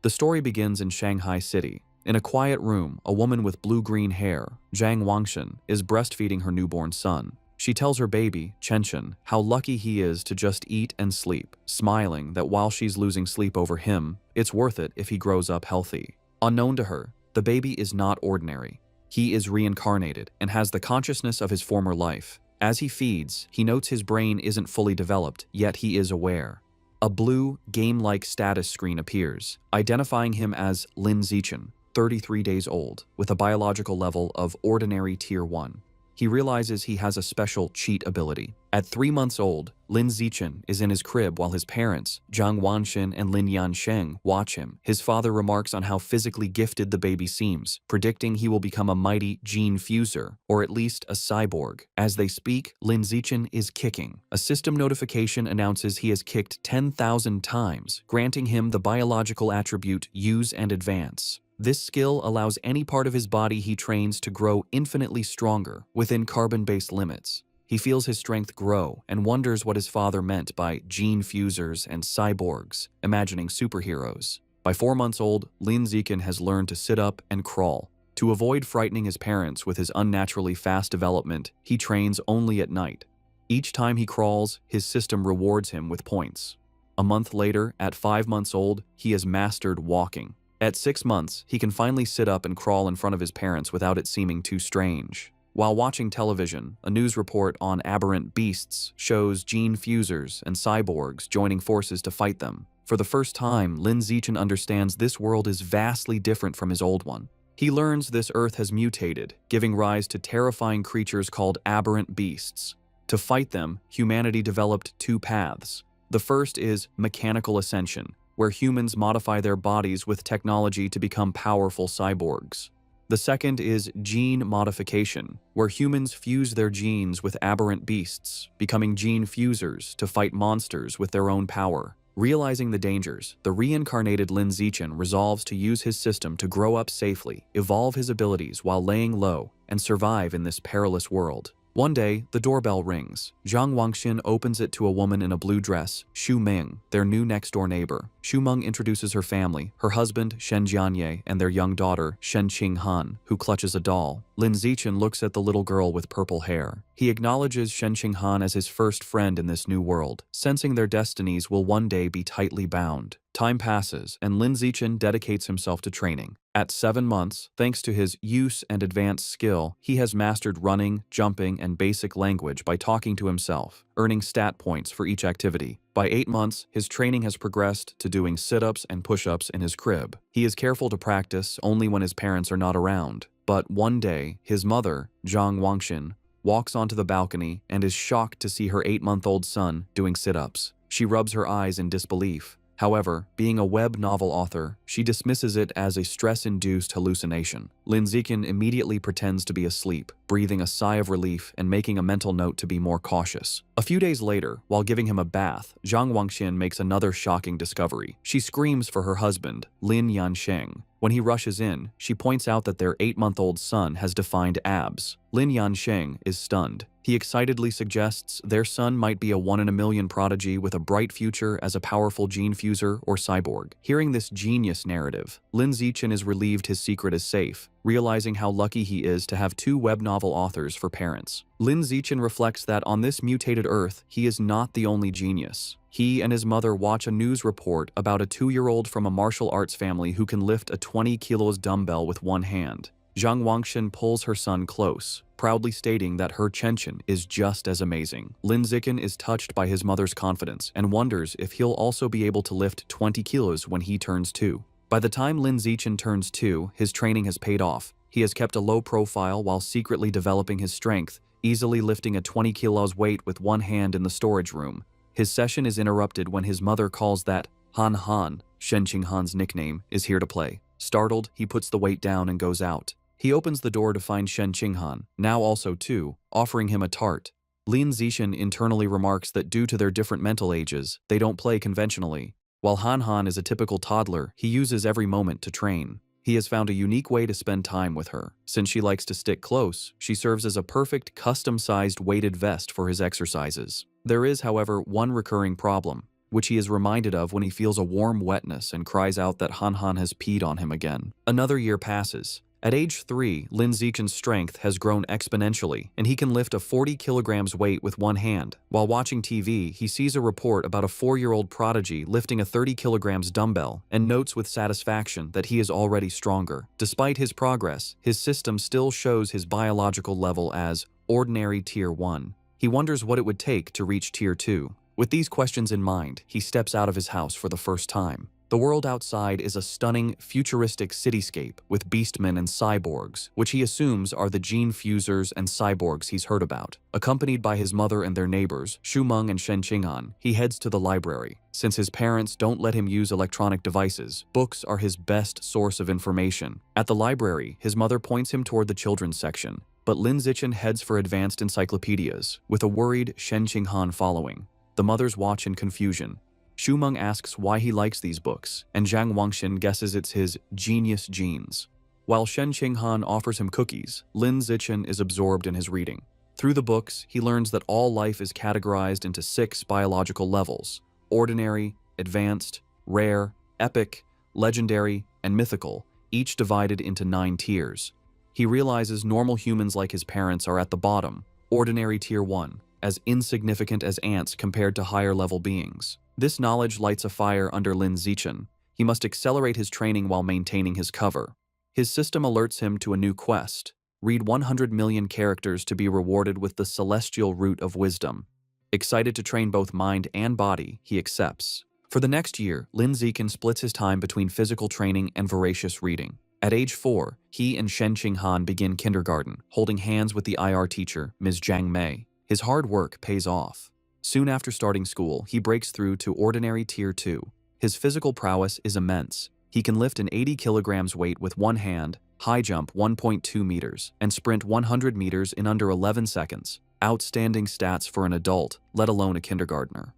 The story begins in Shanghai City. In a quiet room, a woman with blue-green hair, Zhang Wangshan, is breastfeeding her newborn son. She tells her baby, Chenchen, how lucky he is to just eat and sleep, smiling that while she's losing sleep over him, it's worth it if he grows up healthy. Unknown to her, the baby is not ordinary. He is reincarnated and has the consciousness of his former life. As he feeds, he notes his brain isn't fully developed, yet he is aware. A blue, game-like status screen appears, identifying him as Lin Zichen, 33 days old, with a biological level of ordinary Tier 1. He realizes he has a special cheat ability. At 3 months old, Lin Zichen is in his crib while his parents, Zhang Wanxin and Lin Yansheng, watch him. His father remarks on how physically gifted the baby seems, predicting he will become a mighty gene fuser, or at least a cyborg. As they speak, Lin Zichen is kicking. A system notification announces he has kicked 10,000 times, granting him the biological attribute Use and Advance. This skill allows any part of his body he trains to grow infinitely stronger within carbon-based limits. He feels his strength grow and wonders what his father meant by gene fusers and cyborgs, imagining superheroes. By 4 months old, Lin Zichen has learned to sit up and crawl. To avoid frightening his parents with his unnaturally fast development, he trains only at night. Each time he crawls, his system rewards him with points. A month later, at 5 months old, he has mastered walking. At 6 months, he can finally sit up and crawl in front of his parents without it seeming too strange. While watching television, a news report on aberrant beasts shows gene fusers and cyborgs joining forces to fight them. For the first time, Lin Zichen understands this world is vastly different from his old one. He learns this Earth has mutated, giving rise to terrifying creatures called aberrant beasts. To fight them, humanity developed 2 paths. The first is mechanical ascension, where humans modify their bodies with technology to become powerful cyborgs. The second is gene modification, where humans fuse their genes with aberrant beasts, becoming gene fusers to fight monsters with their own power. Realizing the dangers, the reincarnated Lin Zichen resolves to use his system to grow up safely, evolve his abilities while laying low, and survive in this perilous world. One day, the doorbell rings. Zhang Wangshin opens it to a woman in a blue dress, Xu Ming, their new next-door neighbor. Xu Meng introduces her family, her husband, Shen Jianye, and their young daughter, Shen Qinghan, who clutches a doll. Lin Zichen looks at the little girl with purple hair. He acknowledges Shen Qinghan as his first friend in this new world, sensing their destinies will one day be tightly bound. Time passes, and Lin Zichen dedicates himself to training. At 7 months, thanks to his use and advanced skill, he has mastered running, jumping, and basic language by talking to himself, earning stat points for each activity. By 8 months, his training has progressed to doing sit-ups and push-ups in his crib. He is careful to practice only when his parents are not around. But one day, his mother, Zhang Wangshin, walks onto the balcony and is shocked to see her 8-month-old son doing sit-ups. She rubs her eyes in disbelief. However, being a web novel author, she dismisses it as a stress-induced hallucination. Lin Zichen immediately pretends to be asleep, breathing a sigh of relief and making a mental note to be more cautious. A few days later, while giving him a bath, Zhang Wangshin makes another shocking discovery. She screams for her husband, Lin Yansheng. When he rushes in, she points out that their 8-month-old son has defined abs. Lin Yansheng is stunned. He excitedly suggests their son might be a 1-in-a-million prodigy with a bright future as a powerful gene fuser or cyborg. Hearing this genius narrative, Lin Zichen is relieved his secret is safe, realizing how lucky he is to have 2 web novel authors for parents. Lin Zichen reflects that on this mutated Earth, he is not the only genius. He and his mother watch a news report about a 2-year-old from a martial arts family who can lift a 20 kilos dumbbell with one hand. Zhang Wangshin pulls her son close, proudly stating that her Chenchen is just as amazing. Lin Zichen is touched by his mother's confidence and wonders if he'll also be able to lift 20 kilos when he turns 2. By the time Lin Zichen turns 2, his training has paid off. He has kept a low profile while secretly developing his strength, easily lifting a 20 kilos weight with one hand in the storage room. His session is interrupted when his mother calls that Han Han, Shen Qinghan's nickname, is here to play. Startled, he puts the weight down and goes out. He opens the door to find Shen Qinghan, now also 2, offering him a tart. Lin Zichen internally remarks that due to their different mental ages, they don't play conventionally. While Han Han is a typical toddler, he uses every moment to train. He has found a unique way to spend time with her. Since she likes to stick close, she serves as a perfect, custom-sized weighted vest for his exercises. There is, however, one recurring problem. which he is reminded of when he feels a warm wetness and cries out that Han Han has peed on him again. Another year passes. At age 3, Lin Zichen's strength has grown exponentially, and he can lift a 40 kilograms weight with one hand. While watching TV, he sees a report about a 4-year-old prodigy lifting a 30 kilograms dumbbell and notes with satisfaction that he is already stronger. Despite his progress, his system still shows his biological level as ordinary Tier 1. He wonders what it would take to reach Tier 2. With these questions in mind, he steps out of his house for the first time. The world outside is a stunning, futuristic cityscape with beastmen and cyborgs, which he assumes are the gene fusers and cyborgs he's heard about. Accompanied by his mother and their neighbors, Shumeng and Shen Qinghan, he heads to the library. Since his parents don't let him use electronic devices, books are his best source of information. At the library, his mother points him toward the children's section, but Lin Zichen heads for advanced encyclopedias, with a worried Shen Qinghan following. The mothers watch in confusion. Shumeng asks why he likes these books, and Zhang Wangxin guesses it's his genius genes. While Shen Qinghan offers him cookies, Lin Zichen is absorbed in his reading. Through the books, he learns that all life is categorized into 6 biological levels: ordinary, advanced, rare, epic, legendary, and mythical, each divided into 9 tiers. He realizes normal humans like his parents are at the bottom, ordinary Tier 1, as insignificant as ants compared to higher-level beings. This knowledge lights a fire under Lin Zichen. He must accelerate his training while maintaining his cover. His system alerts him to a new quest: read 100 million characters to be rewarded with the celestial root of wisdom. Excited to train both mind and body, he accepts. For the next year, Lin Zichen splits his time between physical training and voracious reading. At age 4, he and Shen Qinghan begin kindergarten, holding hands with the IR teacher, Ms. Zhang Mei. His hard work pays off. Soon after starting school, he breaks through to ordinary Tier 2. His physical prowess is immense. He can lift an 80 kilograms weight with one hand, high jump 1.2 meters, and sprint 100 meters in under 11 seconds. Outstanding stats for an adult, let alone a kindergartner.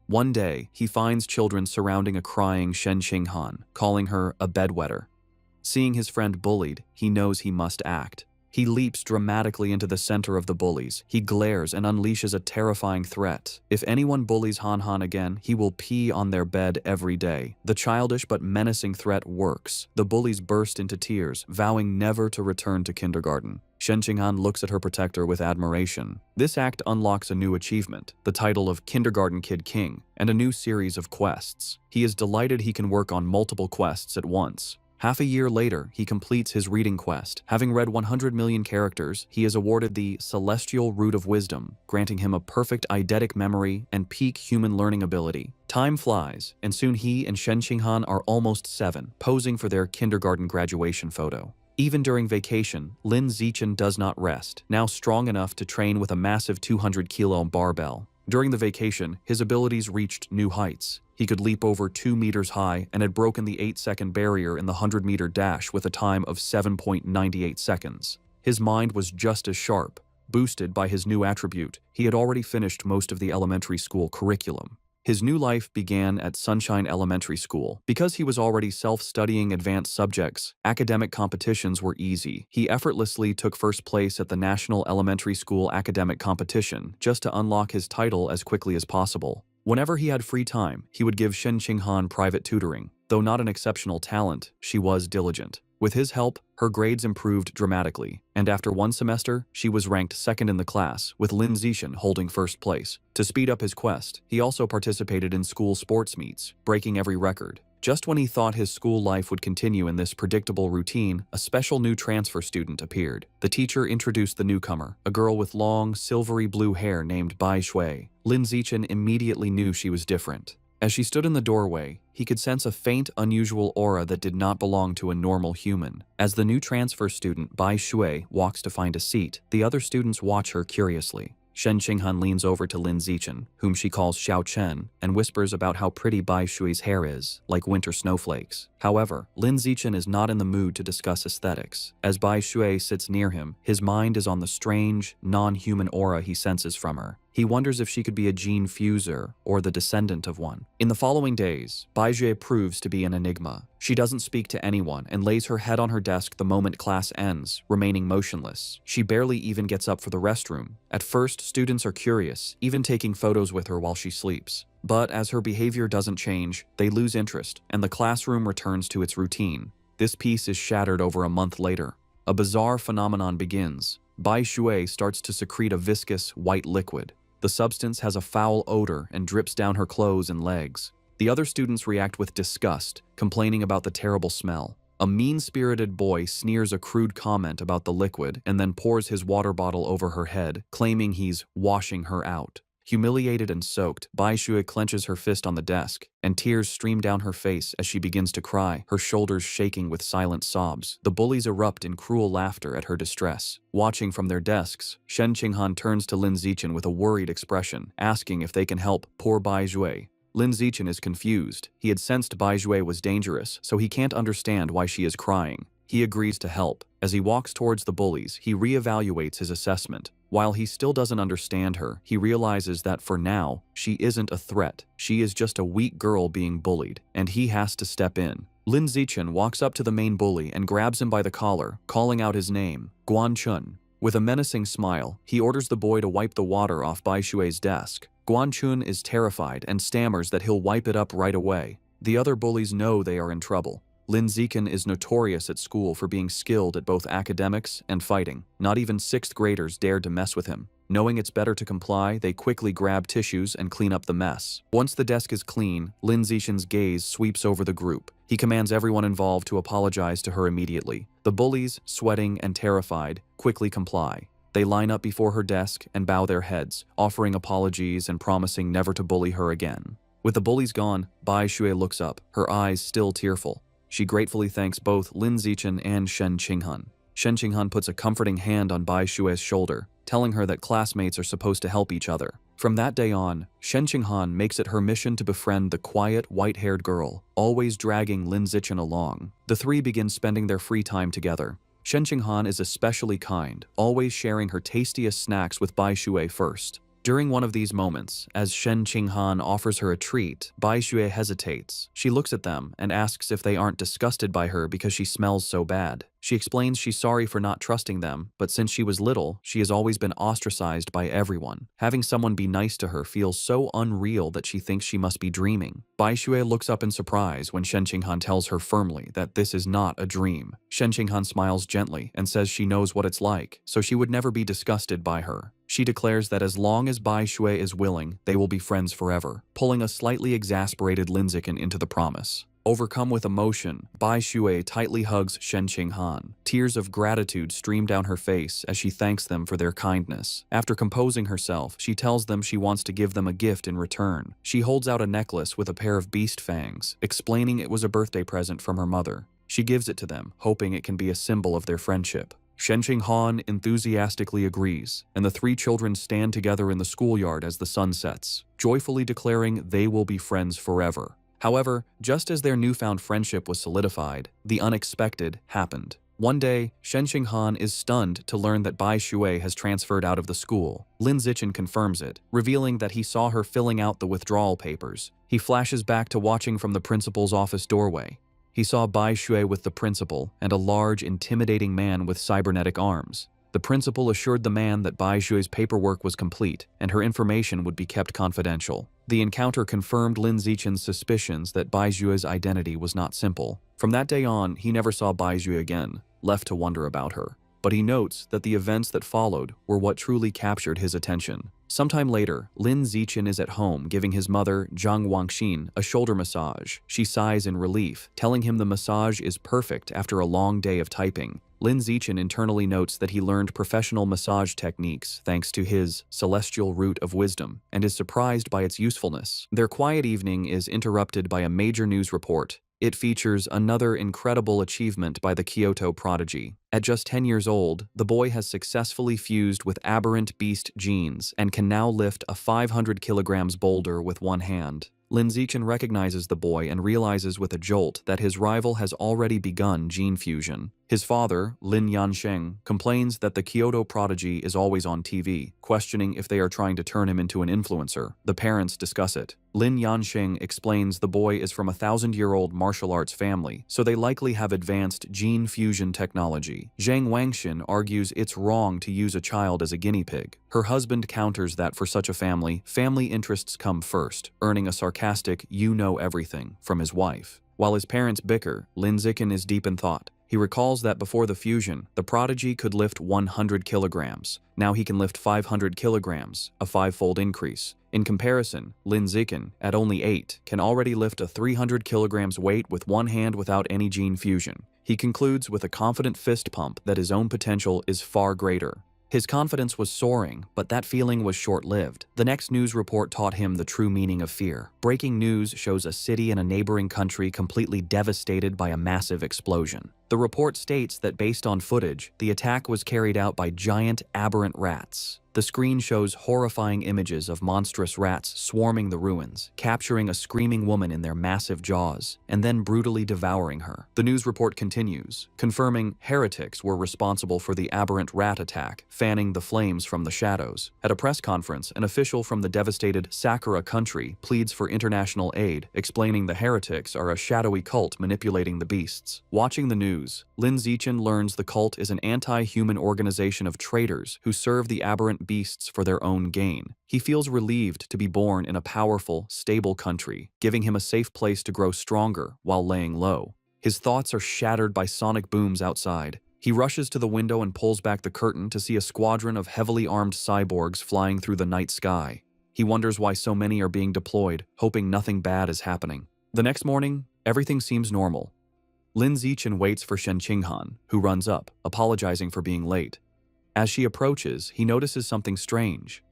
One day, he finds children surrounding a crying Shen Qinghan, calling her a bedwetter. Seeing his friend bullied, he knows he must act. He leaps dramatically into the center of the bullies. He glares and unleashes a terrifying threat. If anyone bullies Han Han again, he will pee on their bed every day. The childish but menacing threat works. The bullies burst into tears, vowing never to return to kindergarten. Shen Qinghan looks at her protector with admiration. This act unlocks a new achievement, the title of Kindergarten Kid King, and a new series of quests. He is delighted he can work on multiple quests at once. Half a year later, he completes his reading quest. Having read 100 million characters, he is awarded the Celestial Root of Wisdom, granting him a perfect eidetic memory and peak human learning ability. Time flies, and soon he and Shen Qinghan are almost 7, posing for their kindergarten graduation photo. Even during vacation, Lin Zichen does not rest, now strong enough to train with a massive 200-kilo barbell. During the vacation, his abilities reached new heights. He could leap over 2 meters high and had broken the 8-second barrier in the 100-meter dash with a time of 7.98 seconds. His mind was just as sharp. Boosted by his new attribute, he had already finished most of the elementary school curriculum. His new life began at Sunshine Elementary School. Because he was already self-studying advanced subjects, academic competitions were easy. He effortlessly took first place at the National Elementary School Academic Competition just to unlock his title as quickly as possible. Whenever he had free time, he would give Shen Qinghan private tutoring. Though not an exceptional talent, she was diligent. With his help, her grades improved dramatically, and after one semester, she was ranked second in the class, with Lin Zichen holding first place. To speed up his quest, he also participated in school sports meets, breaking every record. Just when he thought his school life would continue in this predictable routine, a special new transfer student appeared. The teacher introduced the newcomer, a girl with long, silvery blue hair named Bai Shui. Lin Zichen immediately knew she was different. As she stood in the doorway, he could sense a faint, unusual aura that did not belong to a normal human. As the new transfer student, Bai Shui, walks to find a seat, the other students watch her curiously. Shen Qinghan leans over to Lin Zichen, whom she calls Xiao Chen, and whispers about how pretty Bai Shui's hair is, like winter snowflakes. However, Lin Zichen is not in the mood to discuss aesthetics. As Bai Shui sits near him, his mind is on the strange, non-human aura he senses from her. He wonders if she could be a gene fuser or the descendant of one. In the following days, Baizue proves to be an enigma. She doesn't speak to anyone and lays her head on her desk the moment class ends, remaining motionless. She barely even gets up for the restroom. At first, students are curious, even taking photos with her while she sleeps. But as her behavior doesn't change, they lose interest, and the classroom returns to its routine. This peace is shattered over a month later. A bizarre phenomenon begins. Bai Shui starts to secrete a viscous, white liquid. The substance has a foul odor and drips down her clothes and legs. The other students react with disgust, complaining about the terrible smell. A mean-spirited boy sneers a crude comment about the liquid and then pours his water bottle over her head, claiming he's washing her out. Humiliated and soaked, Bai Shui clenches her fist on the desk, and tears stream down her face as she begins to cry, her shoulders shaking with silent sobs. The bullies erupt in cruel laughter at her distress. Watching from their desks, Shen Qinghan turns to Lin Zichen with a worried expression, asking if they can help poor Bai Shui. Lin Zichen is confused. He had sensed Bai Shui was dangerous, so he can't understand why she is crying. He agrees to help. As he walks towards the bullies, he reevaluates his assessment. While he still doesn't understand her, he realizes that for now, she isn't a threat. She is just a weak girl being bullied, and he has to step in. Lin Zichen walks up to the main bully and grabs him by the collar, calling out his name, Guan Chun. With a menacing smile, he orders the boy to wipe the water off Bai Shui's desk. Guan Chun is terrified and stammers that he'll wipe it up right away. The other bullies know they are in trouble. Lin Zichen is notorious at school for being skilled at both academics and fighting. Not even 6th graders dared to mess with him. Knowing it's better to comply, they quickly grab tissues and clean up the mess. Once the desk is clean, Lin Zichen's gaze sweeps over the group. He commands everyone involved to apologize to her immediately. The bullies, sweating and terrified, quickly comply. They line up before her desk and bow their heads, offering apologies and promising never to bully her again. With the bullies gone, Bai Shui looks up, her eyes still tearful. She gratefully thanks both Lin Zichen and Shen Qinghan. Shen Qinghan puts a comforting hand on Bai Shui's shoulder, telling her that classmates are supposed to help each other. From that day on, Shen Qinghan makes it her mission to befriend the quiet, white-haired girl, always dragging Lin Zichen along. The three begin spending their free time together. Shen Qinghan is especially kind, always sharing her tastiest snacks with Bai Shui first. During one of these moments, as Shen Qinghan offers her a treat, Bai Shui hesitates. She looks at them and asks if they aren't disgusted by her because she smells so bad. She explains she's sorry for not trusting them, but since she was little, she has always been ostracized by everyone. Having someone be nice to her feels so unreal that she thinks she must be dreaming. Bai Shui looks up in surprise when Shen Qinghan tells her firmly that this is not a dream. Shen Qinghan smiles gently and says she knows what it's like, so she would never be disgusted by her. She declares that as long as Bai Shui is willing, they will be friends forever, pulling a slightly exasperated Lin Zichen into the promise. Overcome with emotion, Bai Shui tightly hugs Shen Qinghan. Tears of gratitude stream down her face as she thanks them for their kindness. After composing herself, she tells them she wants to give them a gift in return. She holds out a necklace with a pair of beast fangs, explaining it was a birthday present from her mother. She gives it to them, hoping it can be a symbol of their friendship. Shen Qinghan enthusiastically agrees, and the three children stand together in the schoolyard as the sun sets, joyfully declaring they will be friends forever. However, just as their newfound friendship was solidified, the unexpected happened. One day, Shen Qinghan is stunned to learn that Bai Shui has transferred out of the school. Lin Zichen confirms it, revealing that he saw her filling out the withdrawal papers. He flashes back to watching from the principal's office doorway. He saw Bai Shui with the principal and a large, intimidating man with cybernetic arms. The principal assured the man that Bai Shui's paperwork was complete and her information would be kept confidential. The encounter confirmed Lin Zichen's suspicions that Bai Shui's identity was not simple. From that day on, he never saw Bai Shui again, left to wonder about her. But he notes that the events that followed were what truly captured his attention. Sometime later, Lin Zichen is at home giving his mother, Zhang Wangxin, a shoulder massage. She sighs in relief, telling him the massage is perfect after a long day of typing. Lin Zichen internally notes that he learned professional massage techniques thanks to his celestial root of wisdom, and is surprised by its usefulness. Their quiet evening is interrupted by a major news report. It features another incredible achievement by the Kyoto prodigy. At just 10 years old, the boy has successfully fused with aberrant beast genes and can now lift a 500 kilograms boulder with one hand. Lin Zichen recognizes the boy and realizes with a jolt that his rival has already begun gene fusion. His father, Lin Yansheng, complains that the Kyoto prodigy is always on TV, questioning if they are trying to turn him into an influencer. The parents discuss it. Lin Yansheng explains the boy is from a 1,000-year-old martial arts family, so they likely have advanced gene fusion technology. Zhang Wangxin argues it's wrong to use a child as a guinea pig. Her husband counters that for such a family interests come first, earning a sarcastic "you know everything" from his wife. While his parents bicker, Lin Zichen is deep in thought. He recalls that before the fusion, the prodigy could lift 100 kilograms. Now he can lift 500 kilograms, a 5-fold increase. In comparison, Lin Zichen, at only 8, can already lift a 300 kilograms weight with one hand without any gene fusion. He concludes with a confident fist pump that his own potential is far greater. His confidence was soaring, but that feeling was short-lived. The next news report taught him the true meaning of fear. Breaking news shows a city in a neighboring country completely devastated by a massive explosion. The report states that based on footage, the attack was carried out by giant, aberrant rats. The screen shows horrifying images of monstrous rats swarming the ruins, capturing a screaming woman in their massive jaws, and then brutally devouring her. The news report continues, confirming heretics were responsible for the aberrant rat attack, fanning the flames from the shadows. At a press conference, an official from the devastated Sakura country pleads for international aid, explaining the heretics are a shadowy cult manipulating the beasts. Watching the news, Lin Zichen learns the cult is an anti-human organization of traitors who serve the aberrant beasts for their own gain. He feels relieved to be born in a powerful, stable country, giving him a safe place to grow stronger while laying low. His thoughts are shattered by sonic booms outside. He rushes to the window and pulls back the curtain to see a squadron of heavily armed cyborgs flying through the night sky. He wonders why so many are being deployed, hoping nothing bad is happening. The next morning, everything seems normal. Lin Zichen waits for Shen Qinghan, who runs up, apologizing for being late. As she approaches, he notices something strange.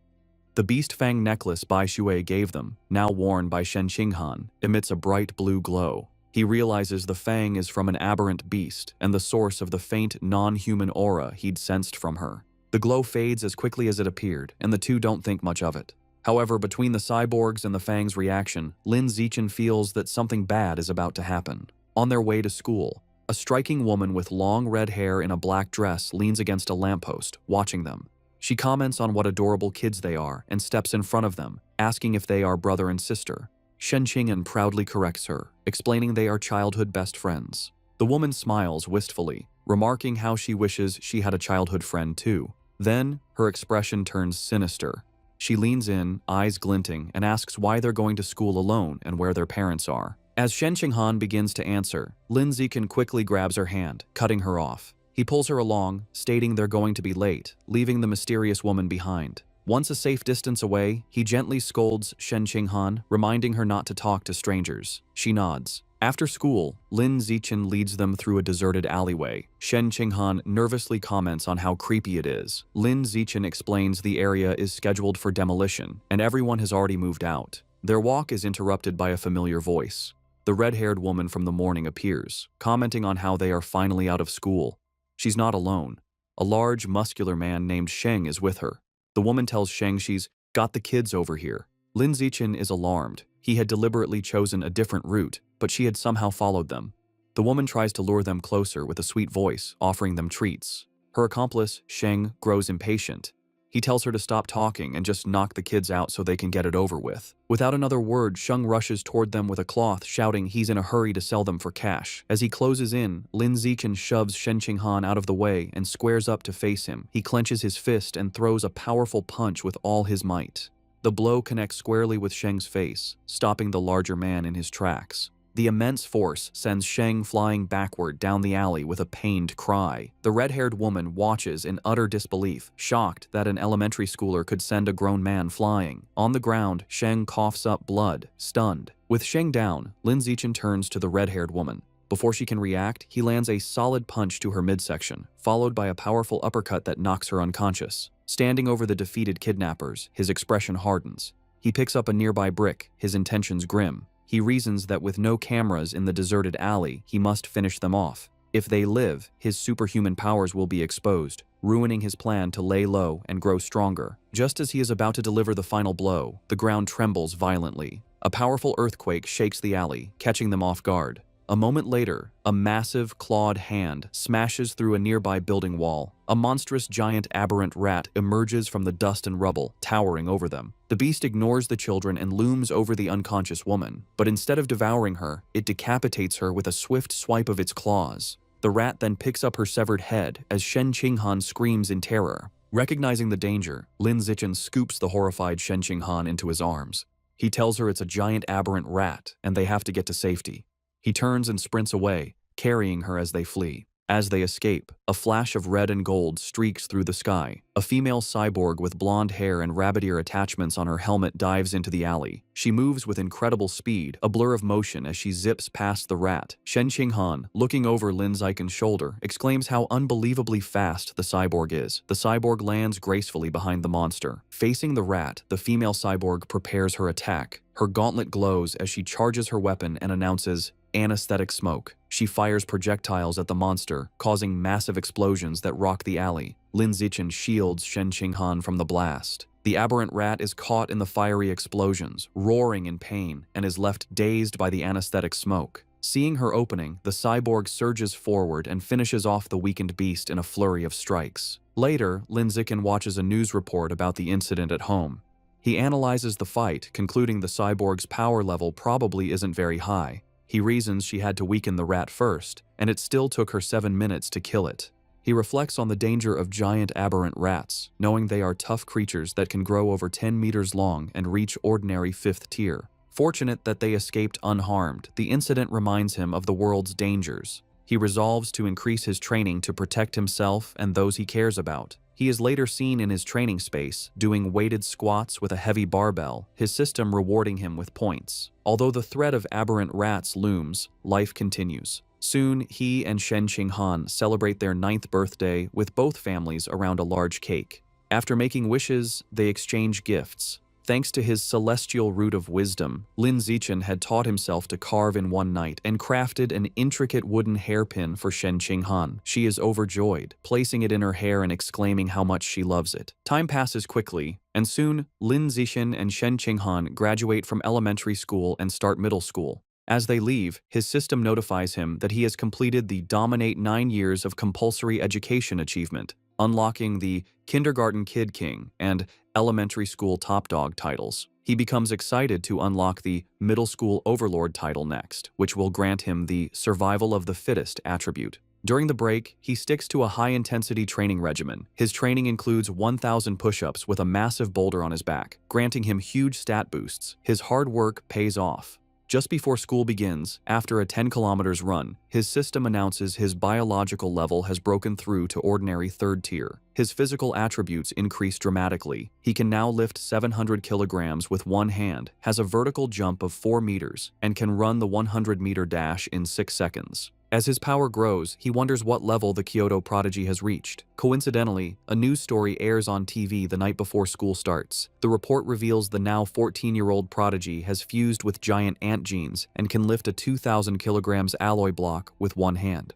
The beast fang necklace Bai Shui gave them, now worn by Shen Qinghan, emits a bright blue glow. He realizes the fang is from an aberrant beast and the source of the faint, non-human aura he'd sensed from her. The glow fades as quickly as it appeared, and the two don't think much of it. However, between the cyborgs and the fang's reaction, Lin Zichen feels that something bad is about to happen. On their way to school, a striking woman with long red hair in a black dress leans against a lamppost, watching them. She comments on what adorable kids they are and steps in front of them, asking if they are brother and sister. Shen Qinghan proudly corrects her, explaining they are childhood best friends. The woman smiles wistfully, remarking how she wishes she had a childhood friend too. Then, her expression turns sinister. She leans in, eyes glinting, and asks why they're going to school alone and where their parents are. As Shen Qinghan begins to answer, Lin Zichen quickly grabs her hand, cutting her off. He pulls her along, stating they're going to be late, leaving the mysterious woman behind. Once a safe distance away, he gently scolds Shen Qinghan, reminding her not to talk to strangers. She nods. After school, Lin Zichen leads them through a deserted alleyway. Shen Qinghan nervously comments on how creepy it is. Lin Zichen explains the area is scheduled for demolition, and everyone has already moved out. Their walk is interrupted by a familiar voice. The red-haired woman from the morning appears, commenting on how they are finally out of school. She's not alone. A large, muscular man named Sheng is with her. The woman tells Sheng she's got the kids over here. Lin Zichen is alarmed. He had deliberately chosen a different route, but she had somehow followed them. The woman tries to lure them closer with a sweet voice, offering them treats. Her accomplice, Sheng, grows impatient. He tells her to stop talking and just knock the kids out so they can get it over with. Without another word, Sheng rushes toward them with a cloth, shouting he's in a hurry to sell them for cash. As he closes in, Lin Zichen shoves Shen Qinghan out of the way and squares up to face him. He clenches his fist and throws a powerful punch with all his might. The blow connects squarely with Sheng's face, stopping the larger man in his tracks. The immense force sends Sheng flying backward down the alley with a pained cry. The red-haired woman watches in utter disbelief, shocked that an elementary schooler could send a grown man flying. On the ground, Sheng coughs up blood, stunned. With Sheng down, Lin Zichen turns to the red-haired woman. Before she can react, he lands a solid punch to her midsection, followed by a powerful uppercut that knocks her unconscious. Standing over the defeated kidnappers, his expression hardens. He picks up a nearby brick, his intentions grim. He reasons that with no cameras in the deserted alley, he must finish them off. If they live, his superhuman powers will be exposed, ruining his plan to lay low and grow stronger. Just as he is about to deliver the final blow, the ground trembles violently. A powerful earthquake shakes the alley, catching them off guard. A moment later, a massive, clawed hand smashes through a nearby building wall. A monstrous giant aberrant rat emerges from the dust and rubble, towering over them. The beast ignores the children and looms over the unconscious woman, but instead of devouring her, it decapitates her with a swift swipe of its claws. The rat then picks up her severed head as Shen Qinghan screams in terror. Recognizing the danger, Lin Zichen scoops the horrified Shen Qinghan into his arms. He tells her it's a giant aberrant rat and they have to get to safety. He turns and sprints away, carrying her as they flee. As they escape, a flash of red and gold streaks through the sky. A female cyborg with blonde hair and rabbit ear attachments on her helmet dives into the alley. She moves with incredible speed, a blur of motion as she zips past the rat. Shen Qinghan, looking over Lin Zichen's shoulder, exclaims how unbelievably fast the cyborg is. The cyborg lands gracefully behind the monster. Facing the rat, the female cyborg prepares her attack. Her gauntlet glows as she charges her weapon and announces, "Anesthetic smoke." She fires projectiles at the monster, causing massive explosions that rock the alley. Lin Zichen shields Shen Qinghan from the blast. The aberrant rat is caught in the fiery explosions, roaring in pain, and is left dazed by the anesthetic smoke. Seeing her opening, the cyborg surges forward and finishes off the weakened beast in a flurry of strikes. Later, Lin Zichen watches a news report about the incident at home. He analyzes the fight, concluding the cyborg's power level probably isn't very high. He reasons she had to weaken the rat first, and it still took her 7 minutes to kill it. He reflects on the danger of giant aberrant rats, knowing they are tough creatures that can grow over 10 meters long and reach ordinary 5th tier. Fortunate that they escaped unharmed, the incident reminds him of the world's dangers. He resolves to increase his training to protect himself and those he cares about. He is later seen in his training space, doing weighted squats with a heavy barbell, his system rewarding him with points. Although the threat of aberrant rats looms, life continues. Soon, he and Shen Qinghan celebrate their 9th birthday with both families around a large cake. After making wishes, they exchange gifts. Thanks to his celestial root of wisdom, Lin Zichen had taught himself to carve in one night and crafted an intricate wooden hairpin for Shen Qinghan. She is overjoyed, placing it in her hair and exclaiming how much she loves it. Time passes quickly, and soon Lin Zichen and Shen Qinghan graduate from elementary school and start middle school. As they leave, his system notifies him that he has completed the Dominate 9 years of compulsory education achievement, unlocking the Kindergarten Kid King and Elementary School Top Dog titles. He becomes excited to unlock the Middle School Overlord title next, which will grant him the Survival of the Fittest attribute. During the break, he sticks to a high-intensity training regimen. His training includes 1,000 push-ups with a massive boulder on his back, granting him huge stat boosts. His hard work pays off. Just before school begins, after a 10 kilometers run, his system announces his biological level has broken through to ordinary 3rd tier. His physical attributes increase dramatically. He can now lift 700 kilograms with one hand, has a vertical jump of 4 meters, and can run the 100-meter dash in 6 seconds. As his power grows, he wonders what level the Kyoto prodigy has reached. Coincidentally, a news story airs on TV the night before school starts. The report reveals the now 14-year-old prodigy has fused with giant ant genes and can lift a 2,000 kilograms alloy block with one hand.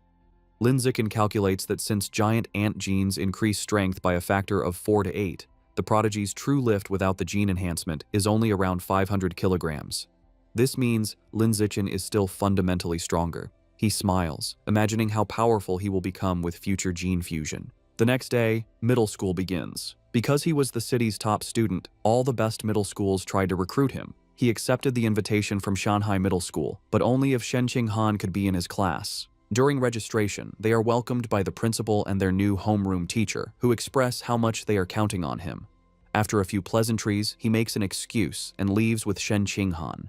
Lin Zichen calculates that since giant ant genes increase strength by a factor of 4 to 8, the prodigy's true lift without the gene enhancement is only around 500 kilograms. This means Lin Zichen is still fundamentally stronger. He smiles, imagining how powerful he will become with future gene fusion. The next day, middle school begins. Because he was the city's top student, all the best middle schools tried to recruit him. He accepted the invitation from Shanghai Middle School, but only if Shen Qinghan could be in his class. During registration, they are welcomed by the principal and their new homeroom teacher, who express how much they are counting on him. After a few pleasantries, he makes an excuse and leaves with Shen Qinghan.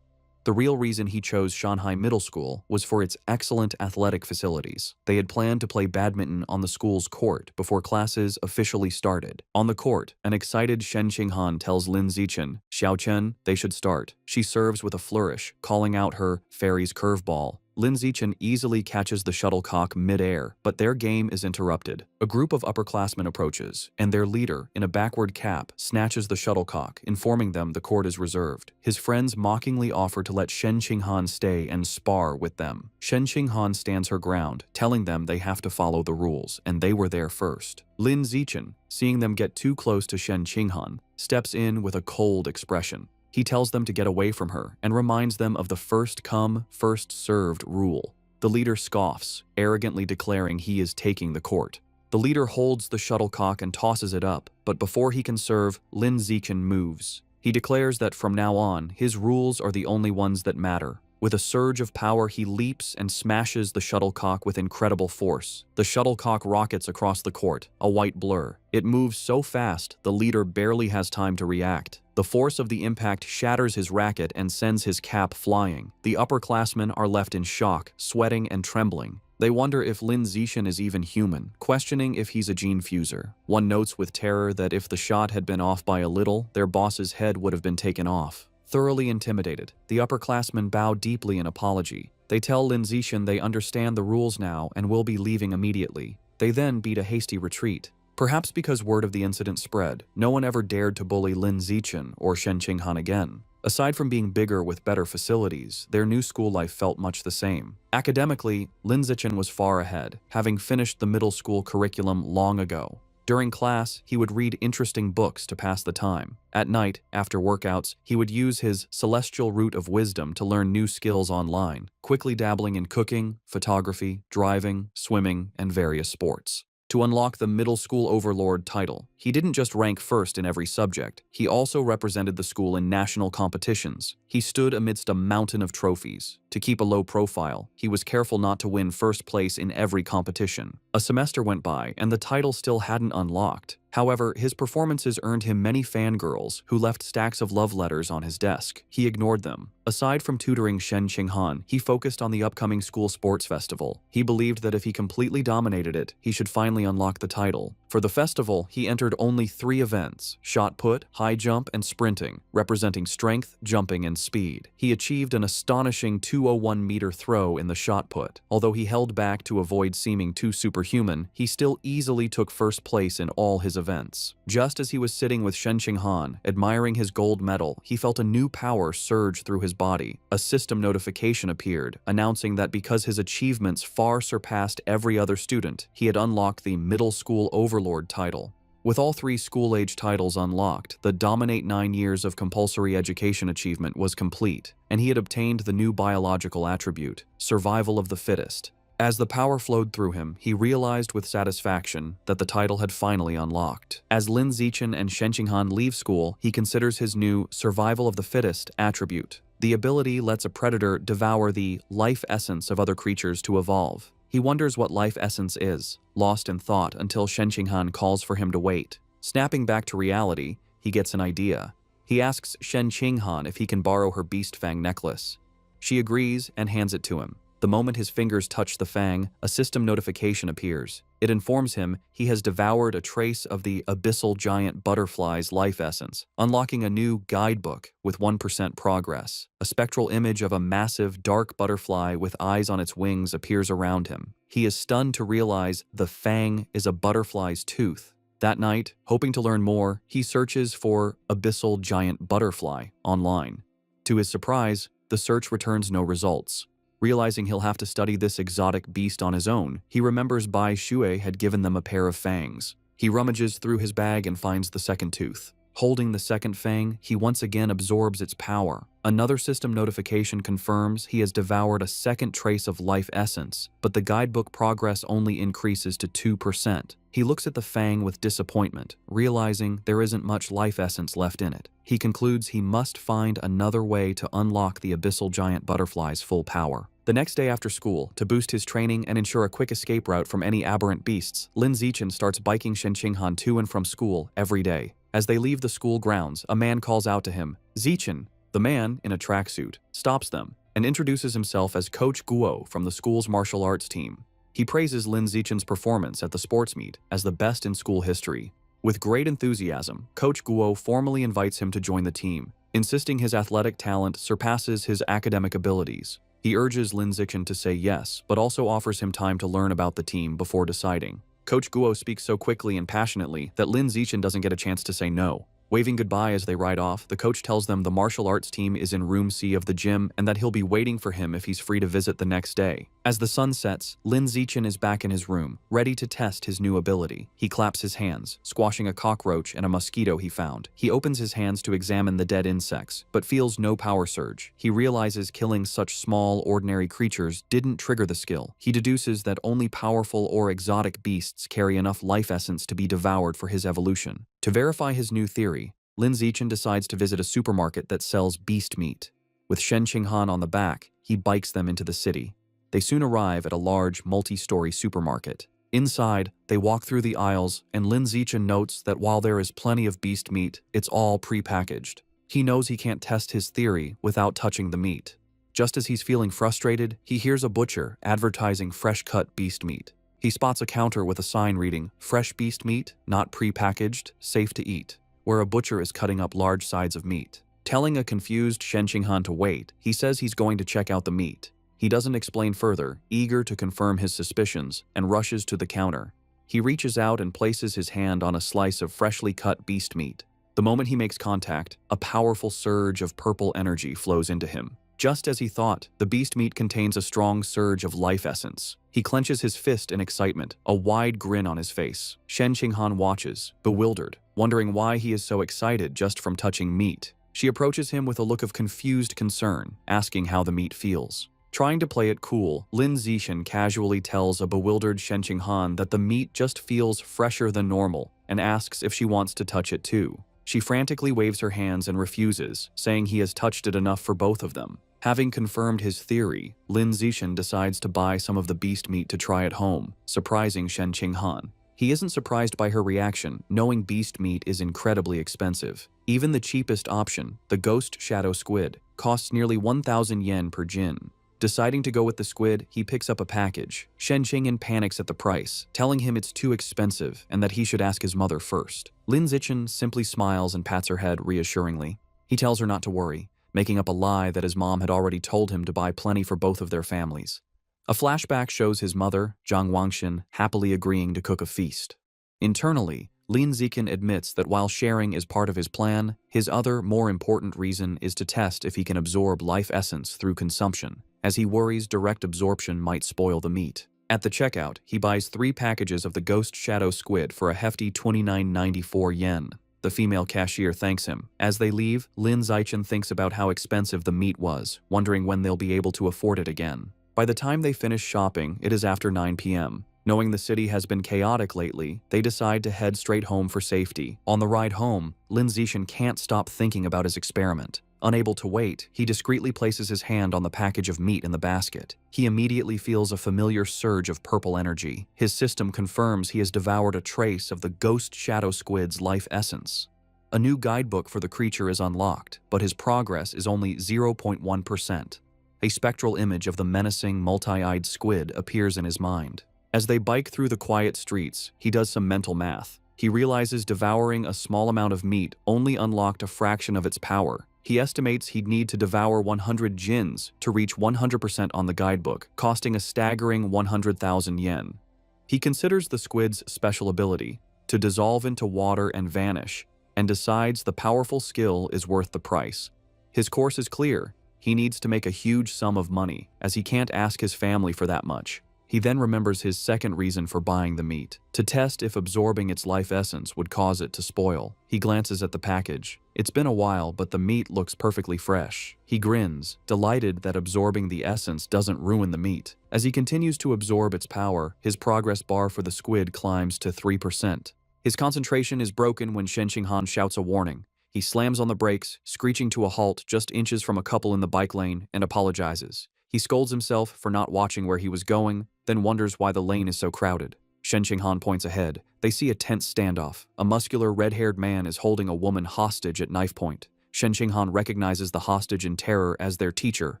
The real reason he chose Shanghai Middle School was for its excellent athletic facilities. They had planned to play badminton on the school's court before classes officially started. On the court, an excited Shen Qinghan tells Lin Zichen, "Xiao Chen, they should start." She serves with a flourish, calling out her fairy's curveball. Lin Zichen easily catches the shuttlecock mid-air, but their game is interrupted. A group of upperclassmen approaches, and their leader, in a backward cap, snatches the shuttlecock, informing them the court is reserved. His friends mockingly offer to let Shen Qinghan stay and spar with them. Shen Qinghan stands her ground, telling them they have to follow the rules, and they were there first. Lin Zichen, seeing them get too close to Shen Qinghan, steps in with a cold expression. He tells them to get away from her and reminds them of the first come, first served rule. The leader scoffs, arrogantly declaring he is taking the court. The leader holds the shuttlecock and tosses it up, but before he can serve, Lin Zichen moves. He declares that from now on, his rules are the only ones that matter. With a surge of power, he leaps and smashes the shuttlecock with incredible force. The shuttlecock rockets across the court, a white blur. It moves so fast, the leader barely has time to react. The force of the impact shatters his racket and sends his cap flying. The upperclassmen are left in shock, sweating and trembling. They wonder if Lin Zichen is even human, questioning if he's a gene fuser. One notes with terror that if the shot had been off by a little, their boss's head would have been taken off. Thoroughly intimidated, the upperclassmen bow deeply in apology. They tell Lin Zichen they understand the rules now and will be leaving immediately. They then beat a hasty retreat. Perhaps because word of the incident spread, no one ever dared to bully Lin Zichen or Shen Qinghan again. Aside from being bigger with better facilities, their new school life felt much the same. Academically, Lin Zichen was far ahead, having finished the middle school curriculum long ago. During class, he would read interesting books to pass the time. At night, after workouts, he would use his celestial root of wisdom to learn new skills online, quickly dabbling in cooking, photography, driving, swimming, and various sports. To unlock the middle school overlord title, he didn't just rank first in every subject, he also represented the school in national competitions. He stood amidst a mountain of trophies. To keep a low profile, he was careful not to win first place in every competition. A semester went by, and the title still hadn't unlocked. However, his performances earned him many fangirls who left stacks of love letters on his desk. He ignored them. Aside from tutoring Shen Qinghan, he focused on the upcoming school sports festival. He believed that if he completely dominated it, he should finally unlock the title. For the festival, he entered only 3 events: shot put, high jump, and sprinting, representing strength, jumping, and speed. He achieved an astonishing 201-meter throw in the shot put. Although he held back to avoid seeming too superhuman, he still easily took first place in all his events. Just as he was sitting with Shen Qinghan, admiring his gold medal, he felt a new power surge through his body. A system notification appeared, announcing that because his achievements far surpassed every other student, he had unlocked the middle school overlord title. With all 3 school-age titles unlocked, the Dominate 9 years of compulsory education achievement was complete, and he had obtained the new biological attribute, survival of the fittest. As the power flowed through him, he realized with satisfaction that the title had finally unlocked. As Lin Zichen and Shen Qinghan leave school, he considers his new survival of the fittest attribute. The ability lets a predator devour the life essence of other creatures to evolve. He wonders what life essence is, lost in thought until Shen Qinghan calls for him to wait. Snapping back to reality, he gets an idea. He asks Shen Qinghan if he can borrow her beast fang necklace. She agrees and hands it to him. The moment his fingers touch the fang, a system notification appears. It informs him he has devoured a trace of the abyssal giant butterfly's life essence, unlocking a new guidebook with 1% progress. A spectral image of a massive, dark butterfly with eyes on its wings appears around him. He is stunned to realize the fang is a butterfly's tooth. That night, hoping to learn more, he searches for abyssal giant butterfly online. To his surprise, the search returns no results. Realizing he'll have to study this exotic beast on his own, he remembers Bai Shui had given them a pair of fangs. He rummages through his bag and finds the second tooth. Holding the second fang, he once again absorbs its power. Another system notification confirms he has devoured a second trace of life essence, but the guidebook progress only increases to 2%. He looks at the fang with disappointment, realizing there isn't much life essence left in it. He concludes he must find another way to unlock the abyssal giant butterfly's full power. The next day after school, to boost his training and ensure a quick escape route from any aberrant beasts, Lin Zichen starts biking Shen Qinghan to and from school every day. As they leave the school grounds, a man calls out to him. Zichen, the man, in a tracksuit, stops them and introduces himself as Coach Guo from the school's martial arts team. He praises Lin Zichen's performance at the sports meet as the best in school history. With great enthusiasm, Coach Guo formally invites him to join the team, insisting his athletic talent surpasses his academic abilities. He urges Lin Zichen to say yes, but also offers him time to learn about the team before deciding. Coach Guo speaks so quickly and passionately that Lin Zichen doesn't get a chance to say no. Waving goodbye as they ride off, the coach tells them the martial arts team is in room C of the gym and that he'll be waiting for him if he's free to visit the next day. As the sun sets, Lin Zichen is back in his room, ready to test his new ability. He claps his hands, squashing a cockroach and a mosquito he found. He opens his hands to examine the dead insects, but feels no power surge. He realizes killing such small, ordinary creatures didn't trigger the skill. He deduces that only powerful or exotic beasts carry enough life essence to be devoured for his evolution. To verify his new theory, Lin Zichen decides to visit a supermarket that sells beast meat. With Shen Qinghan on the back, he bikes them into the city. They soon arrive at a large, multi-story supermarket. Inside, they walk through the aisles, and Lin Zichen notes that while there is plenty of beast meat, it's all pre-packaged. He knows he can't test his theory without touching the meat. Just as he's feeling frustrated, he hears a butcher advertising fresh-cut beast meat. He spots a counter with a sign reading, "Fresh beast meat, not pre-packaged, safe to eat," where a butcher is cutting up large sides of meat. Telling a confused Shen Qinghan to wait, he says he's going to check out the meat. He doesn't explain further, eager to confirm his suspicions, and rushes to the counter. He reaches out and places his hand on a slice of freshly cut beast meat. The moment he makes contact, a powerful surge of purple energy flows into him. Just as he thought, the beast meat contains a strong surge of life essence. He clenches his fist in excitement, a wide grin on his face. Shen Qinghan watches, bewildered, wondering why he is so excited just from touching meat. She approaches him with a look of confused concern, asking how the meat feels. Trying to play it cool, Lin Zichen casually tells a bewildered Shen Qinghan that the meat just feels fresher than normal and asks if she wants to touch it too. She frantically waves her hands and refuses, saying he has touched it enough for both of them. Having confirmed his theory, Lin Zichen decides to buy some of the beast meat to try at home, surprising Shen Qinghan. He isn't surprised by her reaction, knowing beast meat is incredibly expensive. Even the cheapest option, the ghost shadow squid, costs nearly 1,000 yen per jin. Deciding to go with the squid, he picks up a package. Shen Qinghan panics at the price, telling him it's too expensive and that he should ask his mother first. Lin Zichen simply smiles and pats her head reassuringly. He tells her not to worry, making up a lie that his mom had already told him to buy plenty for both of their families. A flashback shows his mother, Zhang Wangshan, happily agreeing to cook a feast. Internally, Lin Zichen admits that while sharing is part of his plan, his other, more important reason is to test if he can absorb life essence through consumption, as he worries direct absorption might spoil the meat. At the checkout, he buys 3 packages of the ghost shadow squid for a hefty 29.94 yen. The female cashier thanks him. As they leave, Lin Zichen thinks about how expensive the meat was, wondering when they'll be able to afford it again. By the time they finish shopping, it is after 9 p.m. Knowing the city has been chaotic lately, they decide to head straight home for safety. On the ride home, Lin Zichen can't stop thinking about his experiment. Unable to wait, he discreetly places his hand on the package of meat in the basket. He immediately feels a familiar surge of purple energy. His system confirms he has devoured a trace of the ghost shadow squid's life essence. A new guidebook for the creature is unlocked, but his progress is only 0.1%. A spectral image of the menacing, multi-eyed squid appears in his mind. As they bike through the quiet streets, he does some mental math. He realizes devouring a small amount of meat only unlocked a fraction of its power. He estimates he'd need to devour 100 jins to reach 100% on the guidebook, costing a staggering 100,000 yen. He considers the squid's special ability, to dissolve into water and vanish, and decides the powerful skill is worth the price. His course is clear. He needs to make a huge sum of money, as he can't ask his family for that much. He then remembers his second reason for buying the meat, to test if absorbing its life essence would cause it to spoil. He glances at the package. It's been a while, but the meat looks perfectly fresh. He grins, delighted that absorbing the essence doesn't ruin the meat. As he continues to absorb its power, his progress bar for the squid climbs to 3%. His concentration is broken when Shen Qinghan shouts a warning. He slams on the brakes, screeching to a halt just inches from a couple in the bike lane, and apologizes. He scolds himself for not watching where he was going, then wonders why the lane is so crowded. Shen Qinghan points ahead. They see a tense standoff. A muscular, red-haired man is holding a woman hostage at knife point. Shen Qinghan recognizes the hostage in terror as their teacher,